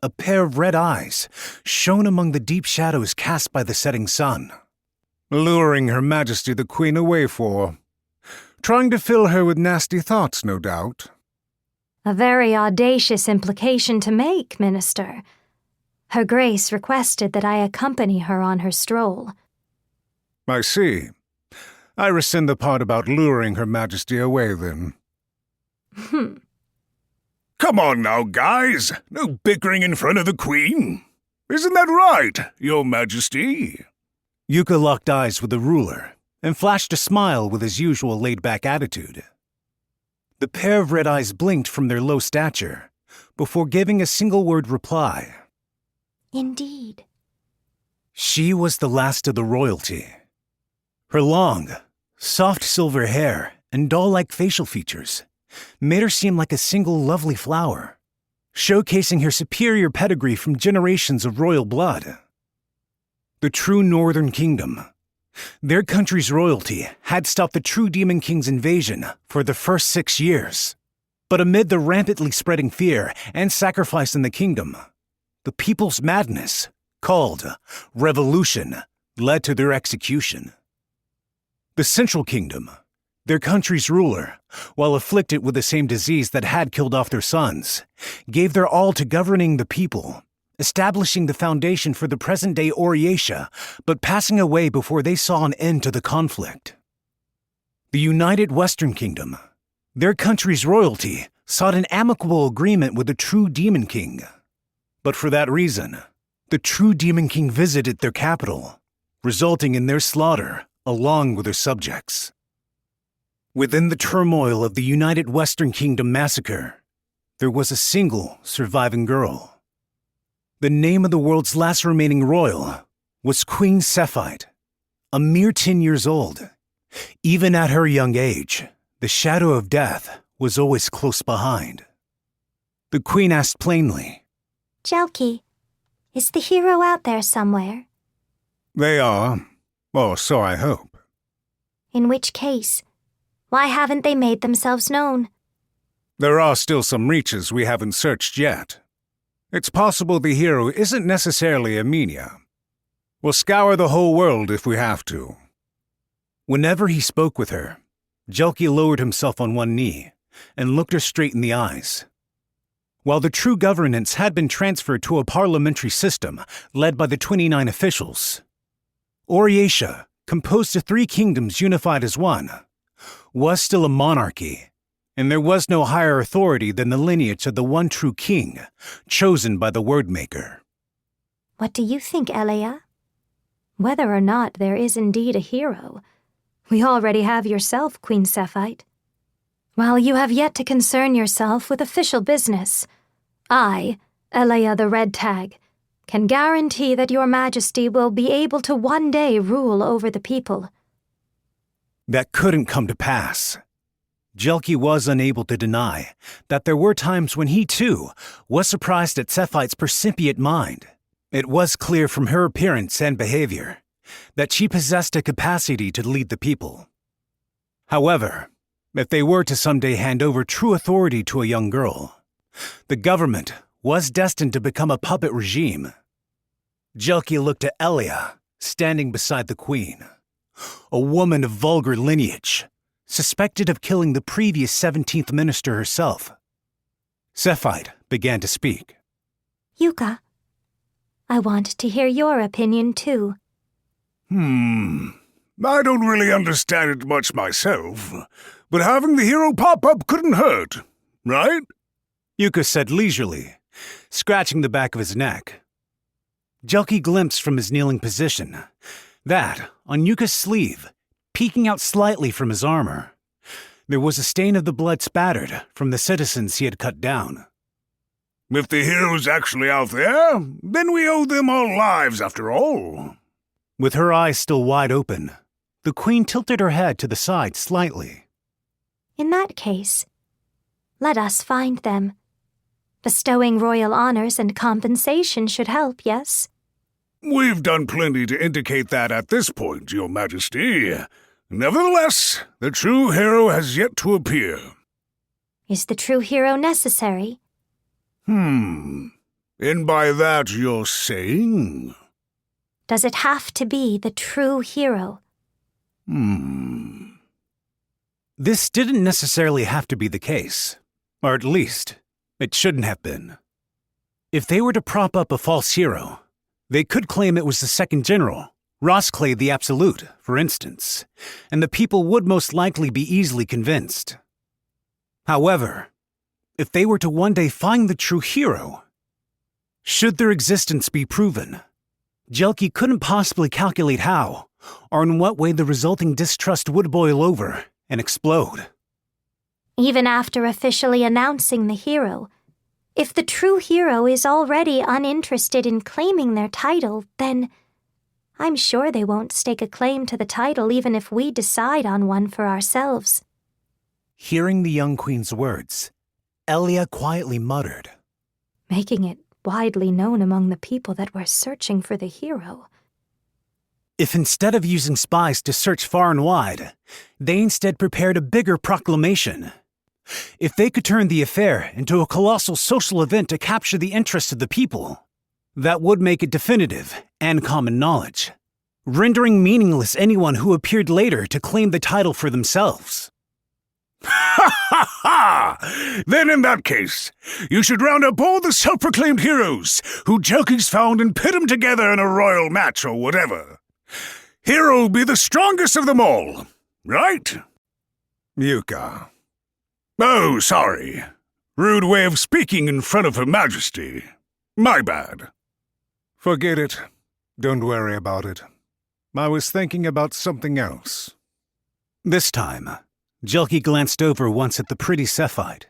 A pair of red eyes shone among the deep shadows cast by the setting sun. Luring Her Majesty the Queen away for? Trying to fill her with nasty thoughts, no doubt. A very audacious implication to make, Minister. Her Grace requested that I accompany her on her stroll. I see. I rescind the part about luring Her Majesty away, then. Come on now, guys. No bickering in front of the Queen. Isn't that right, Your Majesty? Yuka locked eyes with the ruler and flashed a smile with his usual laid-back attitude. The pair of red eyes blinked from their low stature before giving a single-word reply. Indeed. She was the last of the royalty. Her long, soft silver hair and doll-like facial features made her seem like a single lovely flower, showcasing her superior pedigree from generations of royal blood. The true Northern Kingdom. Their country's royalty had stopped the true Demon King's invasion for the first 6 years. But amid the rampantly spreading fear and sacrifice in the kingdom, the people's madness, called revolution, led to their execution. The Central Kingdom, their country's ruler, while afflicted with the same disease that had killed off their sons, gave their all to governing the people, establishing the foundation for the present-day Orietia, but passing away before they saw an end to the conflict. The United Western Kingdom, their country's royalty, sought an amicable agreement with the true Demon King. But for that reason, the true Demon King visited their capital, resulting in their slaughter along with their subjects. Within the turmoil of the United Western Kingdom massacre, there was a single surviving girl. The name of the world's last remaining royal was Queen Cephite, a mere 10 years old. Even at her young age, the shadow of death was always close behind. The queen asked plainly, Jelki, is the hero out there somewhere? They are, or so I hope. In which case, why haven't they made themselves known? There are still some reaches we haven't searched yet. It's possible the hero isn't necessarily a Minia. We'll scour the whole world if we have to. Whenever he spoke with her, Jelki lowered himself on one knee and looked her straight in the eyes. While the true governance had been transferred to a parliamentary system led by the 29 officials, Oriatia, composed of 3 kingdoms unified as one, was still a monarchy, and there was no higher authority than the lineage of the one true king, chosen by the Wordmaker. What do you think, Elia? Whether or not there is indeed a hero, we already have yourself, Queen Cephite. While you have yet to concern yourself with official business, I, Elia the Red Tag, can guarantee that your majesty will be able to one day rule over the people. That couldn't come to pass. Jelki was unable to deny that there were times when he, too, was surprised at Cephite's percipient mind. It was clear from her appearance and behavior that she possessed a capacity to lead the people. However, if they were to someday hand over true authority to a young girl, the government was destined to become a puppet regime. Jelki looked at Elia, standing beside the queen, a woman of vulgar lineage, suspected of killing the previous 17th minister herself. Cephite began to speak. Yuka, I want to hear your opinion too. I don't really understand it much myself, but having the hero pop up couldn't hurt, right? Yuka said leisurely, scratching the back of his neck. Jelki glimpsed from his kneeling position that, on Yuka's sleeve, peeking out slightly from his armor, there was a stain of the blood spattered from the citizens he had cut down. If the hero's actually out there, then we owe them our lives after all. With her eyes still wide open, the queen tilted her head to the side slightly. In that case, let us find them. Bestowing royal honors and compensation should help, yes? We've done plenty to indicate that at this point, Your Majesty. Nevertheless, the true hero has yet to appear. Is the true hero necessary? And by that you're saying? Does it have to be the true hero? This didn't necessarily have to be the case, or at least, it shouldn't have been. If they were to prop up a false hero, they could claim it was the second general, Rosclay the Absolute, for instance, and the people would most likely be easily convinced. However, if they were to one day find the true hero, should their existence be proven, Jelki couldn't possibly calculate how or in what way the resulting distrust would boil over and explode. Even after officially announcing the hero, if the true hero is already uninterested in claiming their title, then I'm sure they won't stake a claim to the title even if we decide on one for ourselves. Hearing the young queen's words, Elia quietly muttered, Making it widely known among the people that we're searching for the hero. If instead of using spies to search far and wide, they instead prepared a bigger proclamation, if they could turn the affair into a colossal social event to capture the interest of the people, that would make it definitive and common knowledge, rendering meaningless anyone who appeared later to claim the title for themselves. Ha! Then in that case, you should round up all the self-proclaimed heroes who Jelki's found and pit them together in a royal match or whatever. Hero'll be the strongest of them all, right? Yuka. Oh, sorry. Rude way of speaking in front of Her Majesty. My bad. Forget it. Don't worry about it. I was thinking about something else. This time, Jelki glanced over once at the pretty Cephite.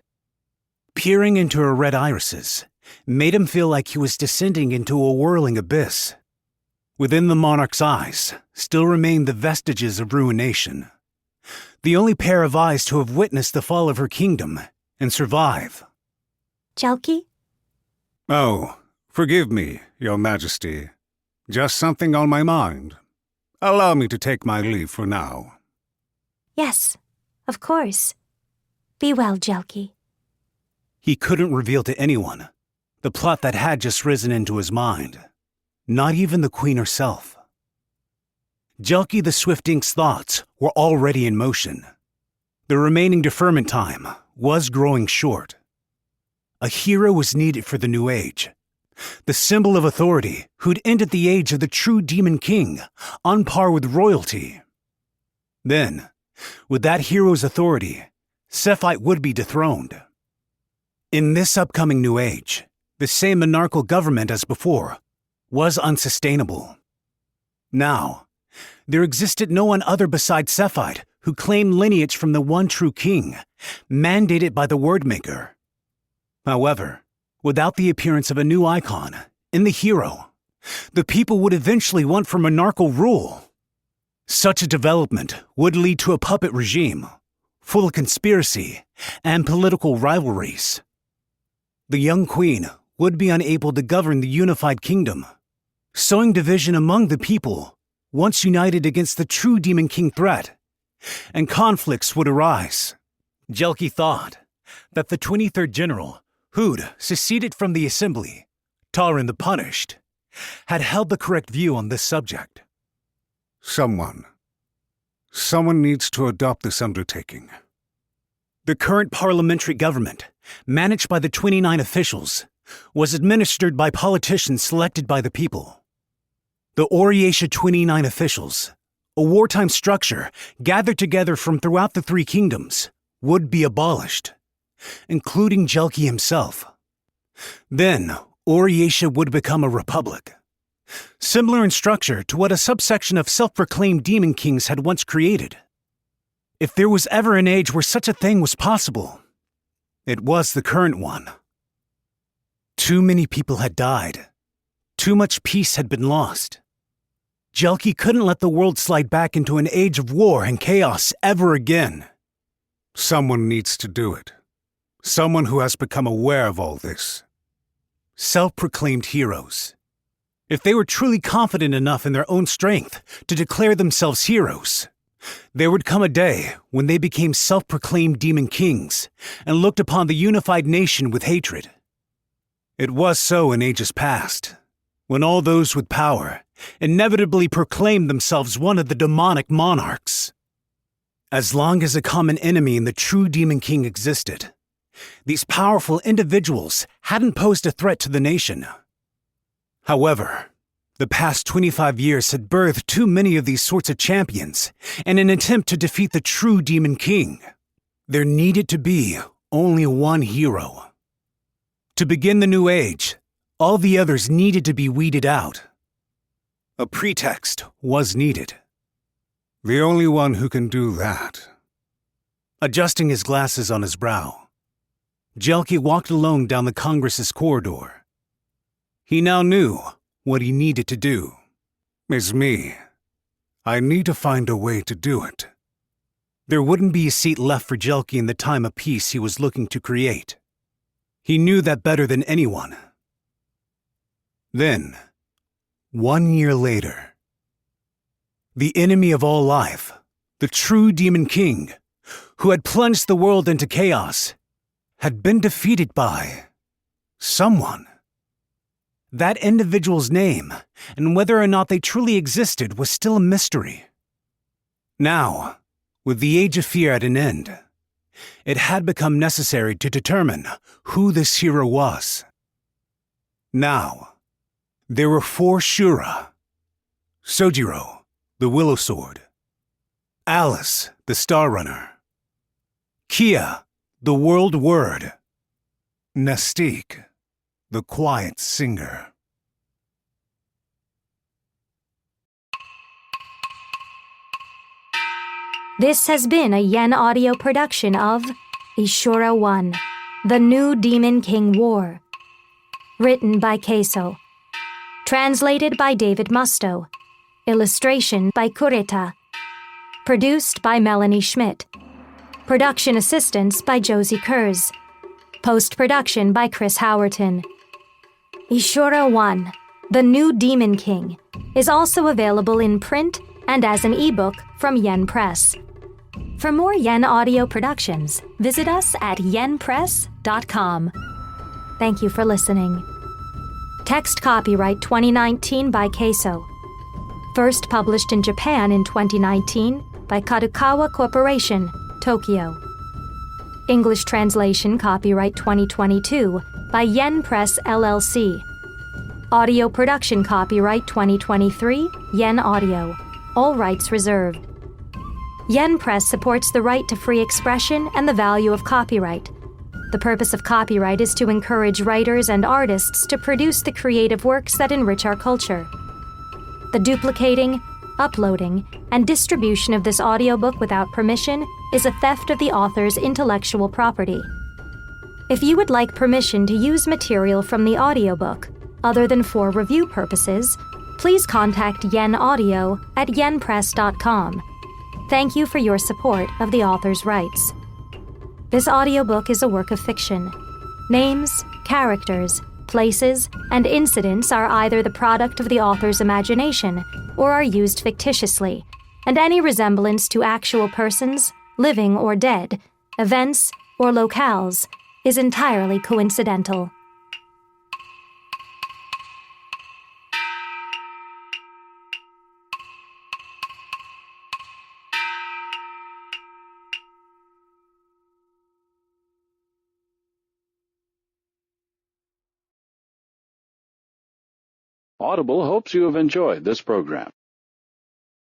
Peering into her red irises made him feel like he was descending into a whirling abyss. Within the monarch's eyes still remained the vestiges of ruination. The only pair of eyes to have witnessed the fall of her kingdom and survive. Jelki? Oh, forgive me, Your Majesty. Just something on my mind. Allow me to take my leave for now. Yes, of course. Be well, Jelki. He couldn't reveal to anyone the plot that had just risen into his mind. Not even the Queen herself. Jelki the Swift Ink's thoughts were already in motion. The remaining deferment time was growing short. A hero was needed for the new age. The symbol of authority who'd ended the age of the true Demon King, on par with royalty. Then, with that hero's authority, Cephite would be dethroned. In this upcoming new age, the same monarchical government as before was unsustainable. Now, there existed no one other besides Cephite who claimed lineage from the one true king, mandated by the Wordmaker. However, without the appearance of a new icon in the hero, the people would eventually want for monarchical rule. Such a development would lead to a puppet regime, full of conspiracy and political rivalries. The young queen would be unable to govern the unified kingdom, sowing division among the people once united against the true Demon King threat, and conflicts would arise. Jelki thought that the 23rd General, who'd seceded from the assembly, Taran the Punished, had held the correct view on this subject. Someone needs to adopt this undertaking. The current parliamentary government, managed by the 29 officials, was administered by politicians selected by the people. The Oriatia 29 officials, a wartime structure gathered together from throughout the three kingdoms, would be abolished, including Jelki himself. Then, Oriatia would become a republic, similar in structure to what a subsection of self-proclaimed demon kings had once created. If there was ever an age where such a thing was possible, it was the current one. Too many people had died. Too much peace had been lost. Jelki couldn't let the world slide back into an age of war and chaos ever again. Someone needs to do it. Someone who has become aware of all this. Self-proclaimed heroes. If they were truly confident enough in their own strength to declare themselves heroes, there would come a day when they became self-proclaimed demon kings and looked upon the unified nation with hatred. It was so in ages past, when all those with power inevitably proclaimed themselves one of the demonic monarchs. As long as a common enemy in the true Demon King existed, these powerful individuals hadn't posed a threat to the nation. However, the past 25 years had birthed too many of these sorts of champions in an attempt to defeat the true Demon King. There needed to be only one hero. To begin the new age, all the others needed to be weeded out. A pretext was needed. The only one who can do that. Adjusting his glasses on his brow, Jelki walked alone down the Congress's corridor. He now knew what he needed to do. Is me. I need to find a way to do it. There wouldn't be a seat left for Jelki in the time of peace he was looking to create. He knew that better than anyone. Then, 1 year later, the enemy of all life, the true Demon King, who had plunged the world into chaos, had been defeated by someone. That individual's name, and whether or not they truly existed, was still a mystery. Now, with the Age of Fear at an end, it had become necessary to determine who this hero was. Now, there were 4 Shura: Sojiro, the Willow Sword; Alice, the Star Runner; Kia, the World Word; Nastique, the Quiet Singer. This has been a Yen Audio production of Ishura 1, The New Demon King War. Written by Keiso. Translated by David Musto. Illustration by Kureta. Produced by Melanie Schmidt. Production assistance by Josie Kurz. Post-production by Chris Howerton. Ishura 1, The New Demon King, is also available in print and as an ebook from Yen Press. For more Yen audio productions, visit us at yenpress.com. Thank you for listening. Text copyright 2019 by Keiso. First published in Japan in 2019 by Kadokawa Corporation, Tokyo. English translation copyright 2022 by Yen Press LLC. Audio production copyright 2023, Yen Audio. All rights reserved. Yen Press supports the right to free expression and the value of copyright. The purpose of copyright is to encourage writers and artists to produce the creative works that enrich our culture. The duplicating, uploading, and distribution of this audiobook without permission is a theft of the author's intellectual property. If you would like permission to use material from the audiobook, other than for review purposes, please contact Yen Audio at yenpress.com. Thank you for your support of the author's rights. This audiobook is a work of fiction. Names, characters, places, and incidents are either the product of the author's imagination or are used fictitiously, and any resemblance to actual persons, living or dead, events, or locales is entirely coincidental. Audible hopes you have enjoyed this program.